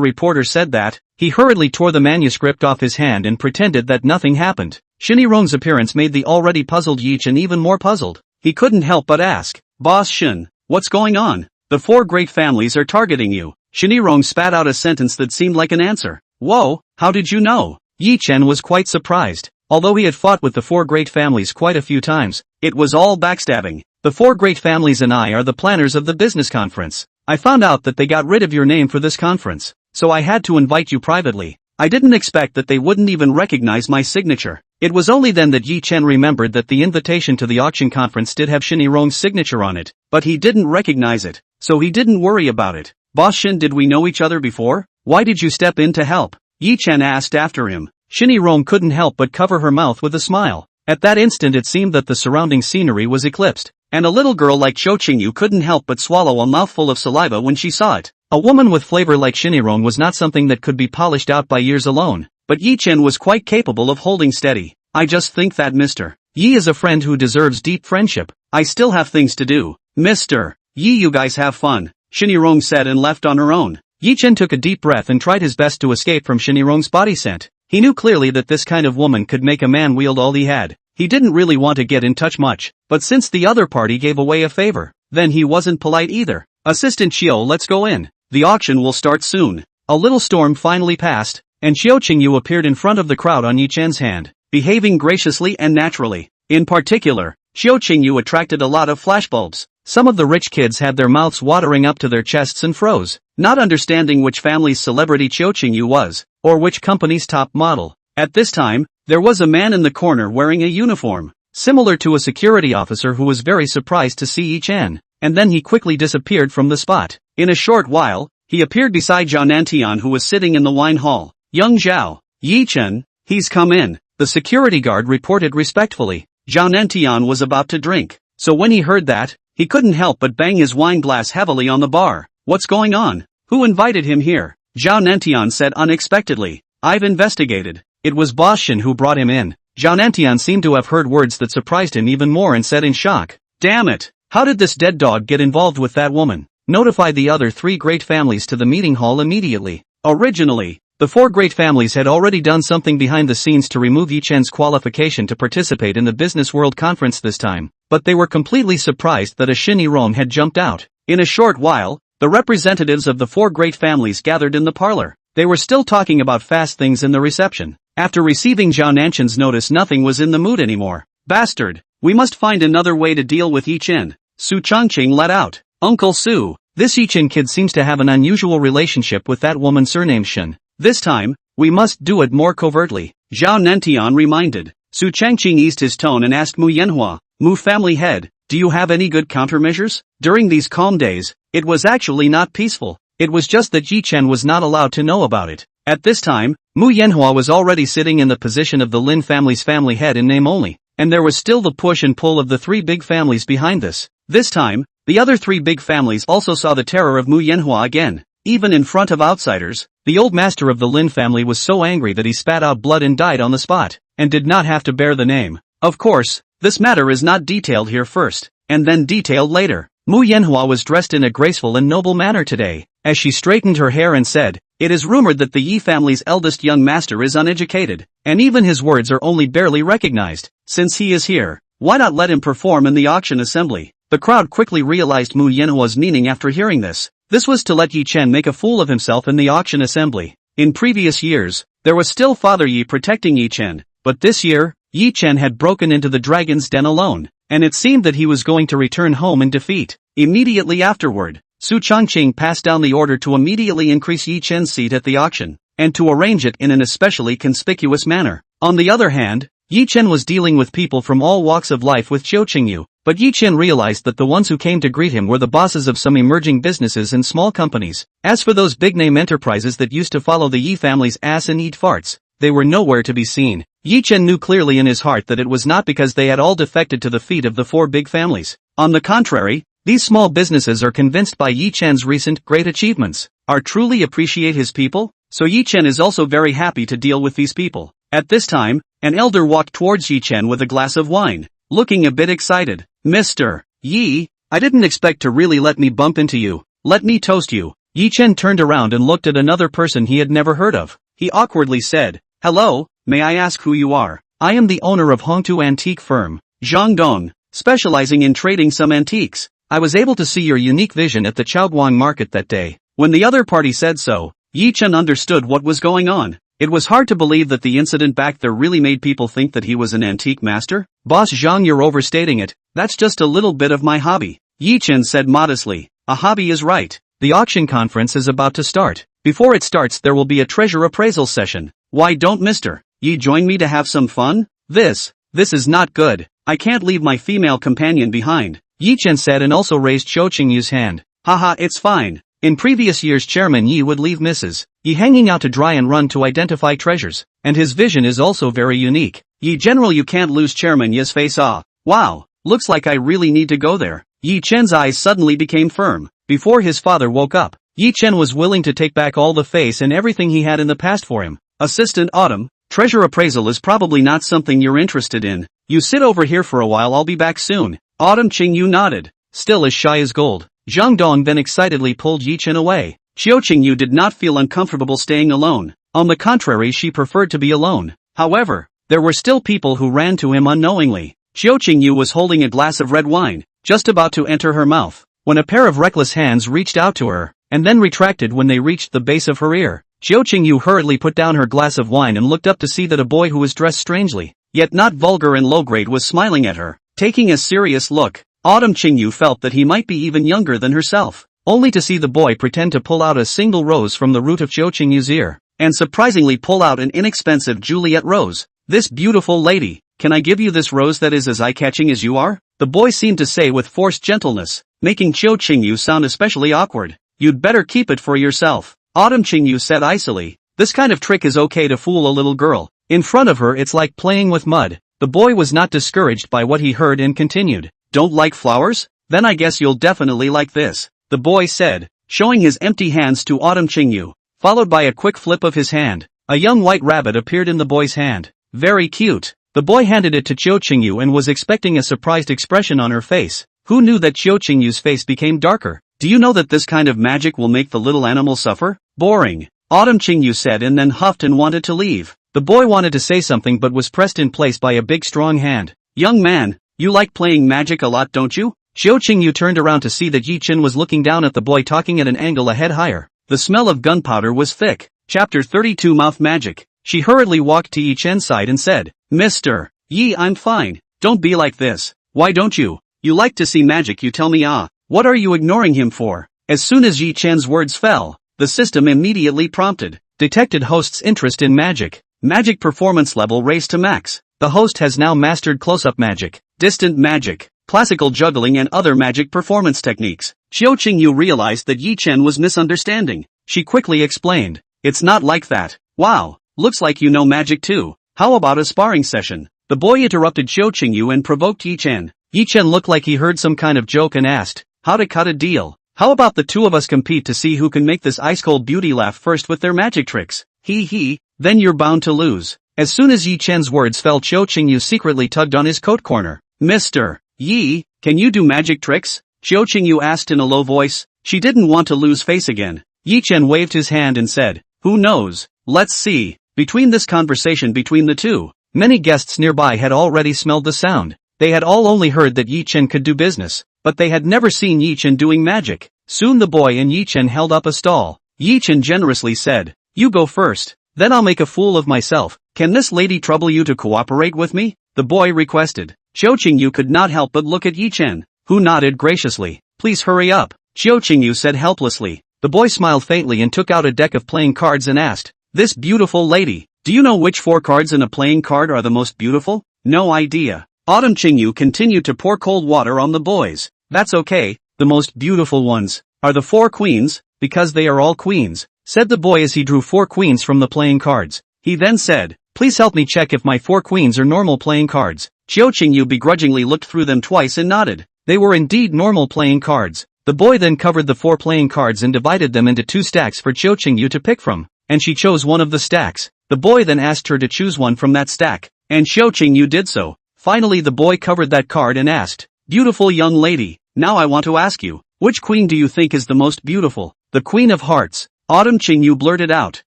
reporter said that, he hurriedly tore the manuscript off his hand and pretended that nothing happened. Shani Rong's appearance made the already puzzled Ye Chen even more puzzled. He couldn't help but ask, Boss Shen, what's going on? The 4 great families are targeting you. Shani Rong spat out a sentence that seemed like an answer. Whoa, how did you know? Ye Chen was quite surprised. Although he had fought with the 4 great families quite a few times, it was all backstabbing. The 4 great families and I are the planners of the business conference. I found out that they got rid of your name for this conference, so I had to invite you privately. I didn't expect that they wouldn't even recognize my signature. It was only then that Ye Chen remembered that the invitation to the auction conference did have Shani Rong's signature on it, but he didn't recognize it, so he didn't worry about it. Boss Shen, did we know each other before? Why did you step in to help? Ye Chen asked after him. Shani Rong couldn't help but cover her mouth with a smile. At that instant it seemed that the surrounding scenery was eclipsed, and a little girl like Qiu Qingyu couldn't help but swallow a mouthful of saliva when she saw it. A woman with flavor like Shani Rong was not something that could be polished out by years alone, but Ye Chen was quite capable of holding steady. I just think that Mr. Yi is a friend who deserves deep friendship. I still have things to do. Mr. Yi, you guys have fun, Shani Rong said and left on her own. Ye Chen took a deep breath and tried his best to escape from Shani Rong's body scent. He knew clearly that this kind of woman could make a man wield all he had. He didn't really want to get in touch much, but since the other party gave away a favor, then he wasn't polite either. Assistant Qiu, let's go in. The auction will start soon. A little storm finally passed, and Qiu Qingyu appeared in front of the crowd on Ye Chen's hand, behaving graciously and naturally. In particular, Qiu Qingyu attracted a lot of flashbulbs. Some of the rich kids had their mouths watering up to their chests and froze, not understanding which family's celebrity Qiu Qingyu was, or which company's top model. At this time, there was a man in the corner wearing a uniform, similar to a security officer, who was very surprised to see Ye Chen, and then he quickly disappeared from the spot. In a short while, he appeared beside Zhao Nantian, who was sitting in the wine hall. Young Zhao, Ye Chen, he's come in, the security guard reported respectfully. Zhao Nantian was about to drink, so when he heard that, he couldn't help but bang his wine glass heavily on the bar. What's going on? Who invited him here? Zhao Nantian said unexpectedly. I've investigated. It was Boss Shen who brought him in. Zhao Nantian seemed to have heard words that surprised him even more and said in shock, damn it, How did this dead dog get involved with that woman? Notify the other 3 great families to the meeting hall immediately. Originally, the 4 great families had already done something behind the scenes to remove Ye Chen's qualification to participate in the Business World Conference this time, but they were completely surprised that a Shinny-Rome had jumped out. In a short while, the representatives of the 4 great families gathered in the parlor. They were still talking about fast things in the reception. After receiving Zhao Nanshan's notice, nothing was in the mood anymore. Bastard! We must find another way to deal with Ye Chen. Su Changqing let out. Uncle Su, this Ye Chen kid seems to have an unusual relationship with that woman surnamed Shen. This time, we must do it more covertly. Zhao Nentian reminded. Su Changqing eased his tone and asked Mu Yanhua, Mu family head, do you have any good countermeasures? During these calm days, it was actually not peaceful. It was just that Ye Chen was not allowed to know about it. At this time, Mu Yanhua was already sitting in the position of the Lin family's family head in name only, and there was still the push and pull of the 3 big families behind this. This time, the other 3 big families also saw the terror of Mu Yanhua again. Even in front of outsiders, the old master of the Lin family was so angry that he spat out blood and died on the spot, and did not have to bear the name. Of course, this matter is not detailed here first, and then detailed later. Mu Yanhua was dressed in a graceful and noble manner today, as she straightened her hair and said, it is rumored that the Yi family's eldest young master is uneducated, and even his words are only barely recognized. Since he is here, why not let him perform in the auction assembly? The crowd quickly realized Mu Yanhua's meaning after hearing this. This was to let Ye Chen make a fool of himself in the auction assembly. In previous years, there was still Father Yi protecting Ye Chen, but this year, Ye Chen had broken into the dragon's den alone, and it seemed that he was going to return home in defeat. Immediately afterward, Su Changqing passed down the order to immediately increase Ye Chen's seat at the auction, and to arrange it in an especially conspicuous manner. On the other hand, Ye Chen was dealing with people from all walks of life with Qiu Qingyu, but Ye Chen realized that the ones who came to greet him were the bosses of some emerging businesses and small companies. As for those big-name enterprises that used to follow the Yi family's ass and eat farts, they were nowhere to be seen. Ye Chen knew clearly in his heart that it was not because they had all defected to the feet of the 4 big families. On the contrary, these small businesses are convinced by Ye Chen's recent great achievements, are truly appreciate his people, so Ye Chen is also very happy to deal with these people. At this time, an elder walked towards Ye Chen with a glass of wine, looking a bit excited. Mr. Yi, I didn't expect to really let me bump into you. Let me toast you. Ye Chen turned around and looked at another person he had never heard of. He awkwardly said, hello, may I ask who you are? I am the owner of Hongtu Antique Firm, Zhangdong, specializing in trading some antiques. I was able to see your unique vision at the Chaoguang market that day. When the other party said so, Ye Chen understood what was going on. It was hard to believe that the incident back there really made people think that he was an antique master. Boss Zhang, you're overstating it. That's just a little bit of my hobby. Ye Chen said modestly. A hobby is right. The auction conference is about to start. Before it starts there will be a treasure appraisal session. Why don't Mr. Yi join me to have some fun? This is not good. I can't leave my female companion behind. Ye Chen said and also raised Qiu Qingyu's hand. Haha, it's fine. In previous years Chairman Yi would leave Mrs. Yi hanging out to dry and run to identify treasures, and his vision is also very unique. Yi General, you can't lose Chairman Yi's face. Wow, looks like I really need to go there. Ye Chen's eyes suddenly became firm. Before his father woke up, Ye Chen was willing to take back all the face and everything he had in the past for him. Assistant Autumn, treasure appraisal is probably not something you're interested in. You sit over here for a while, I'll be back soon. Autumn Qingyu nodded, still as shy as gold. Zhang Dong then excitedly pulled Ye Chen away. Qiu Qingyu did not feel uncomfortable staying alone. On the contrary, she preferred to be alone. However, there were still people who ran to him unknowingly. Qiu Qingyu was holding a glass of red wine, just about to enter her mouth, when a pair of reckless hands reached out to her, and then retracted when they reached the base of her ear. Qiu Qingyu hurriedly put down her glass of wine and looked up to see that a boy who was dressed strangely, yet not vulgar and low-grade, was smiling at her. Taking a serious look, Autumn Qingyu felt that he might be even younger than herself, only to see the boy pretend to pull out a single rose from the root of Qiu Qingyu's ear, and surprisingly pull out an inexpensive Juliet rose. This beautiful lady, can I give you this rose that is as eye-catching as you are? The boy seemed to say with forced gentleness, making Qiu Qingyu sound especially awkward. You'd better keep it for yourself. Autumn Qingyu said icily, this kind of trick is okay to fool a little girl. In front of her it's like playing with mud. The boy was not discouraged by what he heard and continued. Don't like flowers? Then I guess you'll definitely like this, the boy said, showing his empty hands to Autumn Qingyu, followed by a quick flip of his hand. A young white rabbit appeared in the boy's hand. Very cute. The boy handed it to Qiu Qingyu and was expecting a surprised expression on her face. Who knew that Xiao Qingyu's face became darker? Do you know that this kind of magic will make the little animal suffer? Boring. Autumn Qingyu said and then huffed and wanted to leave. The boy wanted to say something but was pressed in place by a big strong hand. Young man, you like playing magic a lot, don't you? Xiao Qingyu turned around to see that Ye Chen was looking down at the boy talking at an angle a head higher. The smell of gunpowder was thick. Chapter 32 Mouth Magic. She hurriedly walked to Ye Chen's side and said, Mr. Yi, I'm fine. Don't be like this. Why don't you? You like to see magic, you tell me. What are you ignoring him for? As soon as Ye Chen's words fell, the system immediately prompted. Detected host's interest in magic. Magic performance level raised to max. The host has now mastered close-up magic, distant magic, classical juggling and other magic performance techniques. Xiao Qingyu realized that Ye Chen was misunderstanding. She quickly explained, it's not like that. Wow, looks like you know magic too. How about a sparring session? The boy interrupted Xiao Qingyu and provoked Ye Chen. Ye Chen looked like he heard some kind of joke and asked, how to cut a deal? How about the two of us compete to see who can make this ice-cold beauty laugh first with their magic tricks? He, then you're bound to lose. As soon as Ye Chen's words fell, Xiao Qingyu secretly tugged on his coat corner. Mr. Yi, can you do magic tricks? Xiao Qingyu asked in a low voice. She didn't want to lose face again. Ye Chen waved his hand and said, who knows? Let's see. Between this conversation between the two, many guests nearby had already smelled the sound. They had all only heard that Ye Chen could do business, but they had never seen Ye Chen doing magic. Soon the boy and Ye Chen held up a stall. Ye Chen generously said, you go first, then I'll make a fool of myself. Can this lady trouble you to cooperate with me? The boy requested. Xiao Qingyu could not help but look at Ye Chen, who nodded graciously. Please hurry up, Xiao Qingyu said helplessly. The boy smiled faintly and took out a deck of playing cards and asked, this beautiful lady, do you know which 4 cards in a playing card are the most beautiful? No idea. Autumn Qingyu continued to pour cold water on the boys. That's okay, the most beautiful ones are the 4 queens, because they are all queens, said the boy as he drew 4 queens from the playing cards. He then said, please help me check if my 4 queens are normal playing cards. Xiao Qingyu begrudgingly looked through them twice and nodded. They were indeed normal playing cards. The boy then covered the 4 playing cards and divided them into 2 stacks for Xiao Qingyu to pick from, and she chose one of the stacks. The boy then asked her to choose one from that stack, and Xiao Qingyu did so. Finally the boy covered that card and asked, beautiful young lady, now I want to ask you, which queen do you think is the most beautiful? The Queen of Hearts. Autumn Qingyu blurted out.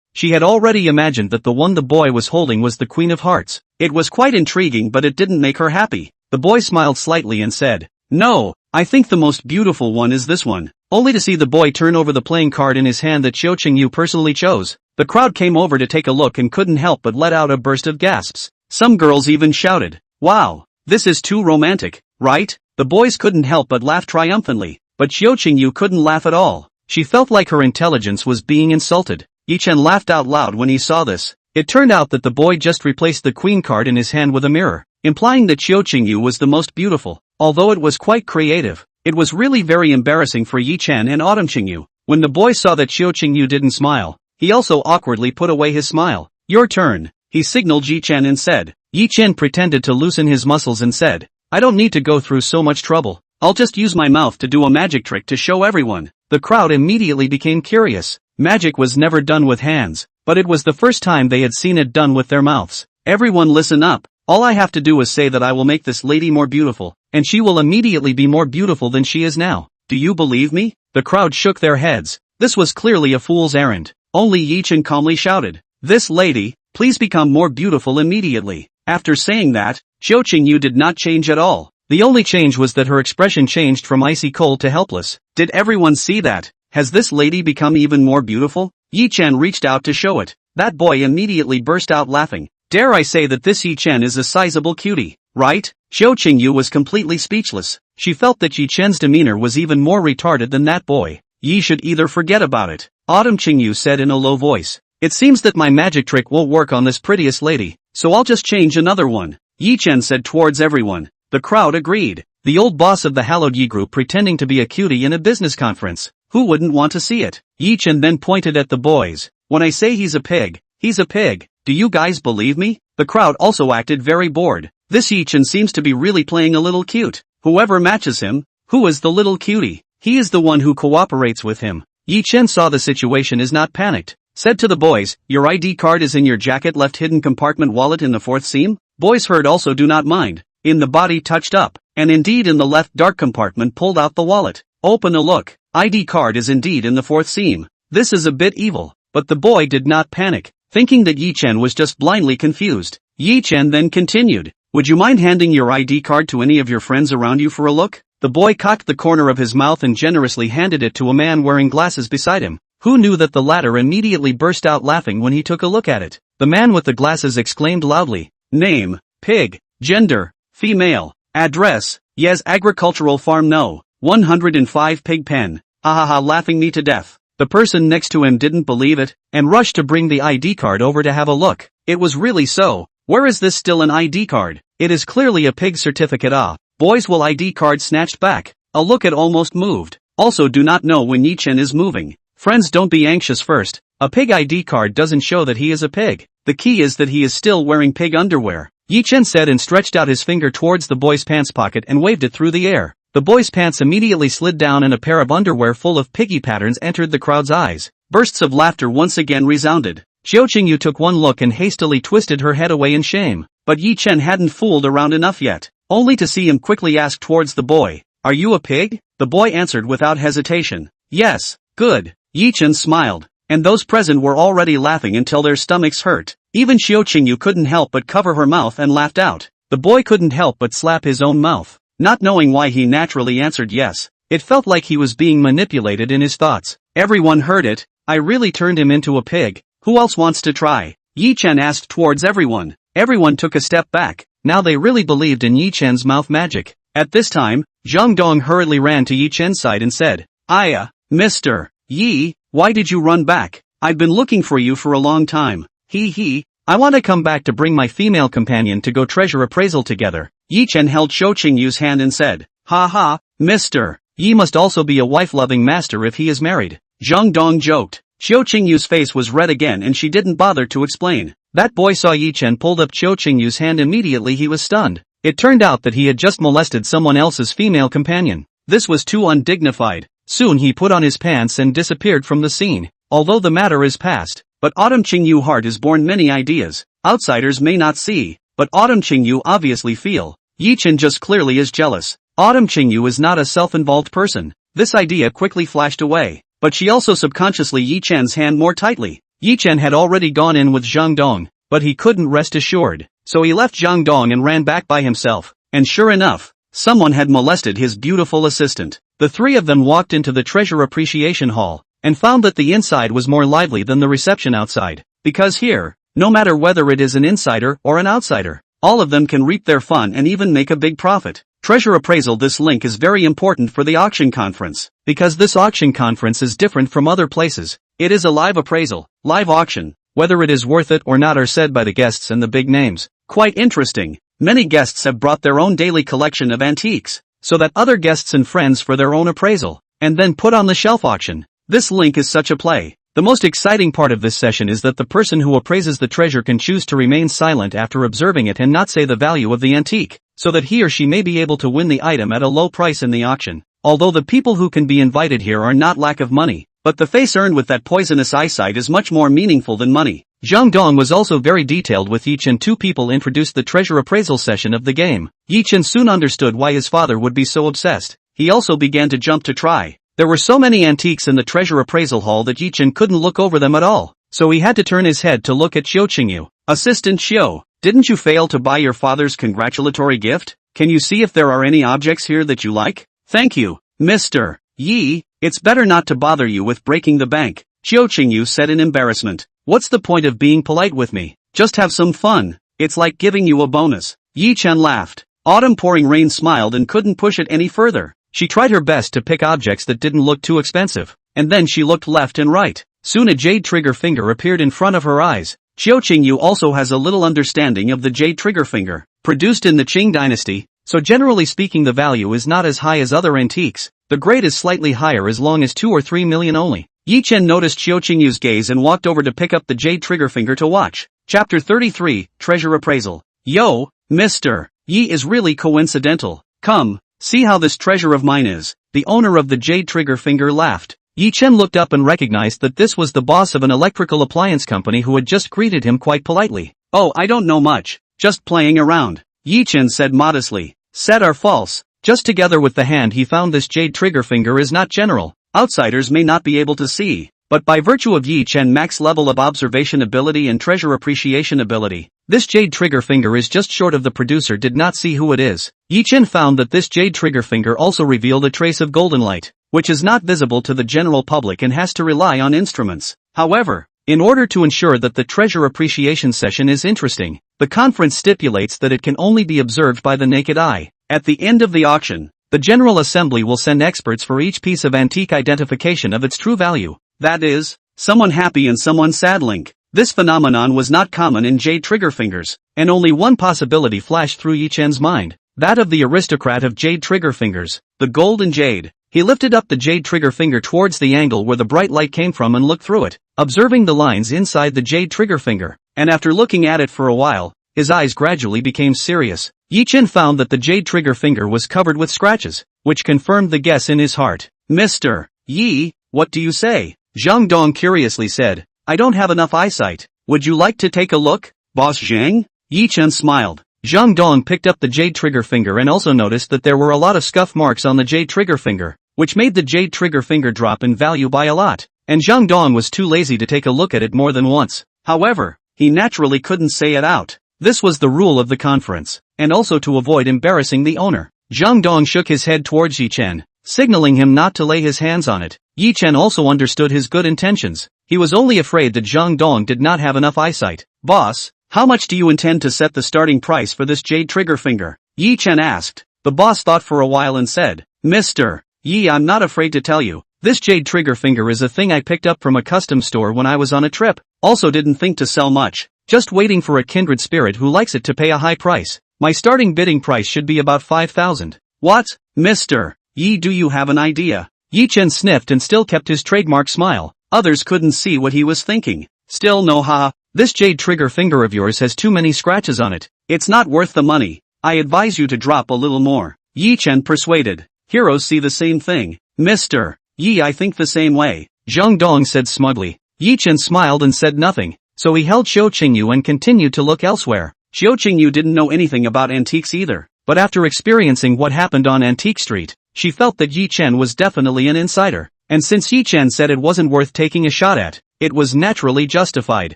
She had already imagined that the one the boy was holding was the Queen of Hearts. It was quite intriguing but it didn't make her happy. The boy smiled slightly and said, no, I think the most beautiful one is this one. Only to see the boy turn over the playing card in his hand that Xiao Qingyu personally chose. The crowd came over to take a look and couldn't help but let out a burst of gasps. Some girls even shouted, wow, this is too romantic, right? The boys couldn't help but laugh triumphantly, but Xiao Qingyu couldn't laugh at all. She felt like her intelligence was being insulted. Ye Chen laughed out loud when he saw this. It turned out that the boy just replaced the queen card in his hand with a mirror, implying that Xiao Qingyu was the most beautiful. Although it was quite creative, it was really very embarrassing for Ye Chen and Autumn Qingyu. When the boy saw that Xiao Qingyu didn't smile, he also awkwardly put away his smile. Your turn, he signaled Ye Chen and said. Ye Chen pretended to loosen his muscles and said, I don't need to go through so much trouble. I'll just use my mouth to do a magic trick to show everyone. The crowd immediately became curious. Magic was never done with hands, but it was the first time they had seen it done with their mouths. Everyone listen up. All I have to do is say that I will make this lady more beautiful, and she will immediately be more beautiful than she is now. Do you believe me? The crowd shook their heads. This was clearly a fool's errand. Only Ye Chen calmly shouted, this lady, please become more beautiful immediately. After saying that, Xiao Qingyu did not change at all. The only change was that her expression changed from icy cold to helpless. Did everyone see that? Has this lady become even more beautiful? Ye Chen reached out to show it. That boy immediately burst out laughing. Dare I say that this Ye Chen is a sizable cutie, right? Xiao Qingyu was completely speechless. She felt that Ye Chen's demeanor was even more retarded than that boy. Ye should either forget about it. Autumn Qingyu said in a low voice. It seems that my magic trick won't work on this prettiest lady, so I'll just change another one. Ye Chen said towards everyone. The crowd agreed. The old boss of the Hallowed Yi group pretending to be a cutie in a business conference. Who wouldn't want to see it? Ye Chen then pointed at the boys. When I say he's a pig, he's a pig. Do you guys believe me? The crowd also acted very bored. This Ye Chen seems to be really playing a little cute. Whoever matches him, who is the little cutie? He is the one who cooperates with him. Ye Chen saw the situation is not panicked. Said to the boys, your ID card is in your jacket left hidden compartment wallet in the 4th seam? Boys heard also do not mind. in the body touched up, and indeed in the left dark compartment pulled out the wallet. Open a look. ID card is indeed in the fourth seam. This is a bit evil, but the boy did not panic, thinking that Ye Chen was just blindly confused. Ye Chen then continued, would you mind handing your ID card to any of your friends around you for a look? The boy cocked the corner of his mouth and generously handed it to a man wearing glasses beside him, who knew that the latter immediately burst out laughing when he took a look at it. The man with the glasses exclaimed loudly, name, pig, gender, female, address, yes, agricultural farm no, 105 pig pen, ahaha, laughing me to death. The person next to him didn't believe it, and rushed to bring the ID card over to have a look. It was really so. Where is this still an ID card? It is clearly a pig certificate. Boys will ID card snatched back. A look at almost moved. Also do not know when Ye Chen is moving. Friends, don't be anxious first. A pig ID card doesn't show that he is a pig. The key is that he is still wearing pig underwear. Ye Chen said and stretched out his finger towards the boy's pants pocket and waved it through the air. The boy's pants immediately slid down and a pair of underwear full of piggy patterns entered the crowd's eyes. Bursts of laughter once again resounded. Xiao Qingyu took one look and hastily twisted her head away in shame. But Ye Chen hadn't fooled around enough yet, only to see him quickly ask towards the boy, are you a pig? The boy answered without hesitation, yes. Good. Ye Chen smiled, and those present were already laughing until their stomachs hurt. Even Xiao Qingyu couldn't help but cover her mouth and laughed out. The boy couldn't help but slap his own mouth, not knowing why he naturally answered yes. It felt like he was being manipulated in his thoughts. Everyone heard it. I really turned him into a pig. Who else wants to try? Ye Chen asked towards everyone. Everyone took a step back. Now they really believed in Ye Chen's mouth magic. At this time, Zhang Dong hurriedly ran to Ye Chen's side and said, Mr. Yi, why did you run back? I've been looking for you for a long time. I want to come back to bring my female companion to go treasure appraisal together. Ye Chen held Xiao Qingyu's hand and said, Mr. Yi must also be a wife-loving master if he is married. Zhang Dong joked. Xiao Qingyu's face was red again and she didn't bother to explain. That boy saw Ye Chen pulled up Xiao Qingyu's hand immediately he was stunned. It turned out that he had just molested someone else's female companion. This was too undignified. Soon he put on his pants and disappeared from the scene. Although the matter is past, but Autumn Qingyu heart is born many ideas. Outsiders may not see, but Autumn Qingyu obviously feel. Ye Chen just clearly is jealous. Autumn Qingyu is not a self-involved person. This idea quickly flashed away. But she also subconsciously Ye Chen's hand more tightly. Ye Chen had already gone in with Zhang Dong, but he couldn't rest assured. So he left Zhang Dong and ran back by himself. And sure enough, someone had molested his beautiful assistant. The three of them walked into the treasure appreciation hall, and found that the inside was more lively than the reception outside. Because here, no matter whether it is an insider or an outsider, all of them can reap their fun and even make a big profit. Treasure appraisal. This link is very important for the auction conference, because this auction conference is different from other places. It is a live appraisal, live auction. Whether it is worth it or not are said by the guests and the big names. Quite interesting. Many guests have brought their own daily collection of antiques, so that other guests and friends for their own appraisal, and then put on the shelf auction. This link is such a play. The most exciting part of this session is that the person who appraises the treasure can choose to remain silent after observing it and not say the value of the antique, so that he or she may be able to win the item at a low price in the auction. Although the people who can be invited here are not lack of money, but the face earned with that poisonous eyesight is much more meaningful than money. Zhang Dong was also very detailed with Ye Chen. Two people introduced the treasure appraisal session of the game. Ye Chen soon understood why his father would be so obsessed. He also began to jump to try. There were so many antiques in the treasure appraisal hall that Ye Chen couldn't look over them at all, so he had to turn his head to look at Xiao Qingyu. Assistant Xiao, didn't you fail to buy your father's congratulatory gift? Can you see if there are any objects here that you like? Thank you, Mr. Yi. It's better not to bother you with breaking the bank, Xiao Qingyu said in embarrassment. What's the point of being polite with me? Just have some fun. It's like giving you a bonus. Ye Chen laughed. Autumn Pouring Rain smiled and couldn't push it any further. She tried her best to pick objects that didn't look too expensive, and then she looked left and right. Soon a jade trigger finger appeared in front of her eyes. Xiao Qingyu also has a little understanding of the jade trigger finger, produced in the Qing dynasty, so generally speaking the value is not as high as other antiques. The grade is slightly higher as long as 2 or 3 million only. Ye Chen noticed Xiao Qingyu's gaze and walked over to pick up the jade trigger finger to watch. Chapter 33, Treasure Appraisal. Yo, Mr. Yi is really coincidental. Come, see how this treasure of mine is. The owner of the jade trigger finger laughed. Ye Chen looked up and recognized that this was the boss of an electrical appliance company who had just greeted him quite politely. Oh, I don't know much, just playing around. Ye Chen said modestly. Said are false. Just together with the hand he found this jade trigger finger is not general. Outsiders may not be able to see. But by virtue of Ye Chen max level of observation ability and treasure appreciation ability, this jade trigger finger is just short of the producer did not see who it is. Ye Chen found that this jade trigger finger also revealed a trace of golden light, which is not visible to the general public and has to rely on instruments. However, in order to ensure that the treasure appreciation session is interesting, the conference stipulates that it can only be observed by the naked eye. At the end of the auction, the General Assembly will send experts for each piece of antique identification of its true value. That is, someone happy and someone sad link. This phenomenon was not common in jade trigger fingers, and only one possibility flashed through Ye Chen's mind, that of the aristocrat of jade trigger fingers, the golden jade. He lifted up the jade trigger finger towards the angle where the bright light came from and looked through it, observing the lines inside the jade trigger finger, and after looking at it for a while, his eyes gradually became serious. Ye Chen found that the jade trigger finger was covered with scratches, which confirmed the guess in his heart. Mr. Yi, what do you say? Zhang Dong curiously said. I don't have enough eyesight. Would you like to take a look, Boss Zhang? Ye Chen smiled. Zhang Dong picked up the jade trigger finger and also noticed that there were a lot of scuff marks on the jade trigger finger, which made the jade trigger finger drop in value by a lot, and Zhang Dong was too lazy to take a look at it more than once. However, he naturally couldn't say it out. This was the rule of the conference, and also to avoid embarrassing the owner. Zhang Dong shook his head towards Ye Chen, signaling him not to lay his hands on it. Ye Chen also understood his good intentions. He was only afraid that Zhang Dong did not have enough eyesight. Boss, how much do you intend to set the starting price for this jade trigger finger? Ye Chen asked. The boss thought for a while and said, Mr. Yi, I'm not afraid to tell you. This jade trigger finger is a thing I picked up from a custom store when I was on a trip. Also didn't think to sell much. Just waiting for a kindred spirit who likes it to pay a high price. My starting bidding price should be about 5,000. What? Mr. Yi, do you have an idea? Ye Chen sniffed and still kept his trademark smile. Others couldn't see what he was thinking. Still no ha. This jade trigger finger of yours has too many scratches on it. It's not worth the money. I advise you to drop a little more. Ye Chen persuaded. Heroes see the same thing. Mr. Yi, I think the same way. Zhang Dong said smugly. Ye Chen smiled and said nothing, so he held Xiao Qingyu and continued to look elsewhere. Xiao Qingyu didn't know anything about antiques either, but after experiencing what happened on Antique Street, she felt that Ye Chen was definitely an insider, and since Ye Chen said it wasn't worth taking a shot at, it was naturally justified.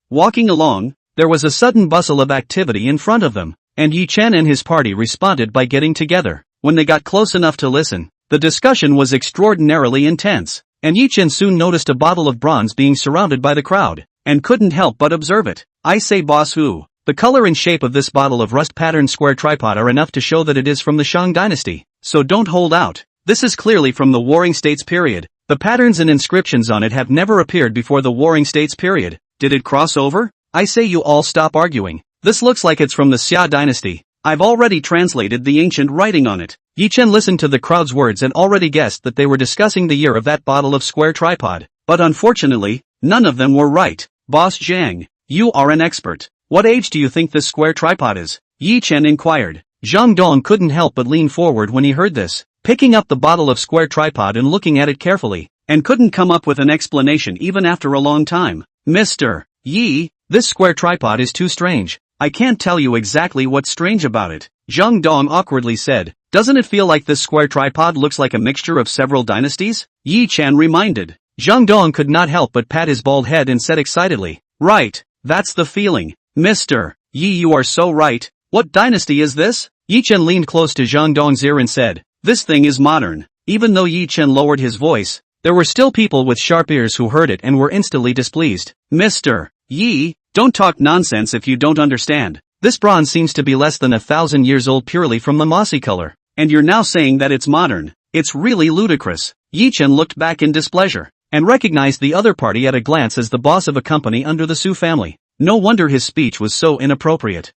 Walking along, there was a sudden bustle of activity in front of them, and Ye Chen and his party responded by getting together. When they got close enough to listen, the discussion was extraordinarily intense, and Ye Chen soon noticed a bottle of bronze being surrounded by the crowd, and couldn't help but observe it. I say, boss, who? The color and shape of this bottle of rust-patterned square tripod are enough to show that it is from the Shang dynasty, so don't hold out. This is clearly from the Warring States period. The patterns and inscriptions on it have never appeared before the Warring States period. Did it cross over? I say you all stop arguing. This looks like it's from the Xia dynasty. I've already translated the ancient writing on it. Ye Chen listened to the crowd's words and already guessed that they were discussing the year of that bottle of square tripod. But unfortunately, none of them were right. Boss Zhang, you are an expert. What age do you think this square tripod is? Ye Chen inquired. Zhang Dong couldn't help but lean forward when he heard this, picking up the bottle of square tripod and looking at it carefully, and couldn't come up with an explanation even after a long time. Mr. Yi, this square tripod is too strange. I can't tell you exactly what's strange about it. Zhang Dong awkwardly said. Doesn't it feel like this square tripod looks like a mixture of several dynasties? Ye Chen reminded. Zhang Dong could not help but pat his bald head and said excitedly. Right, that's the feeling. Mr. Yi, you are so right. What dynasty is this? Ye Chen leaned close to Zhang Dong's ear and said. This thing is modern. Even though Ye Chen lowered his voice, there were still people with sharp ears who heard it and were instantly displeased. Mr. Yi, don't talk nonsense if you don't understand. This bronze seems to be less than 1,000 years old purely from the mossy color, and you're now saying that it's modern. It's really ludicrous. Ye Chen looked back in displeasure, and recognized the other party at a glance as the boss of a company under the Su family. No wonder his speech was so inappropriate.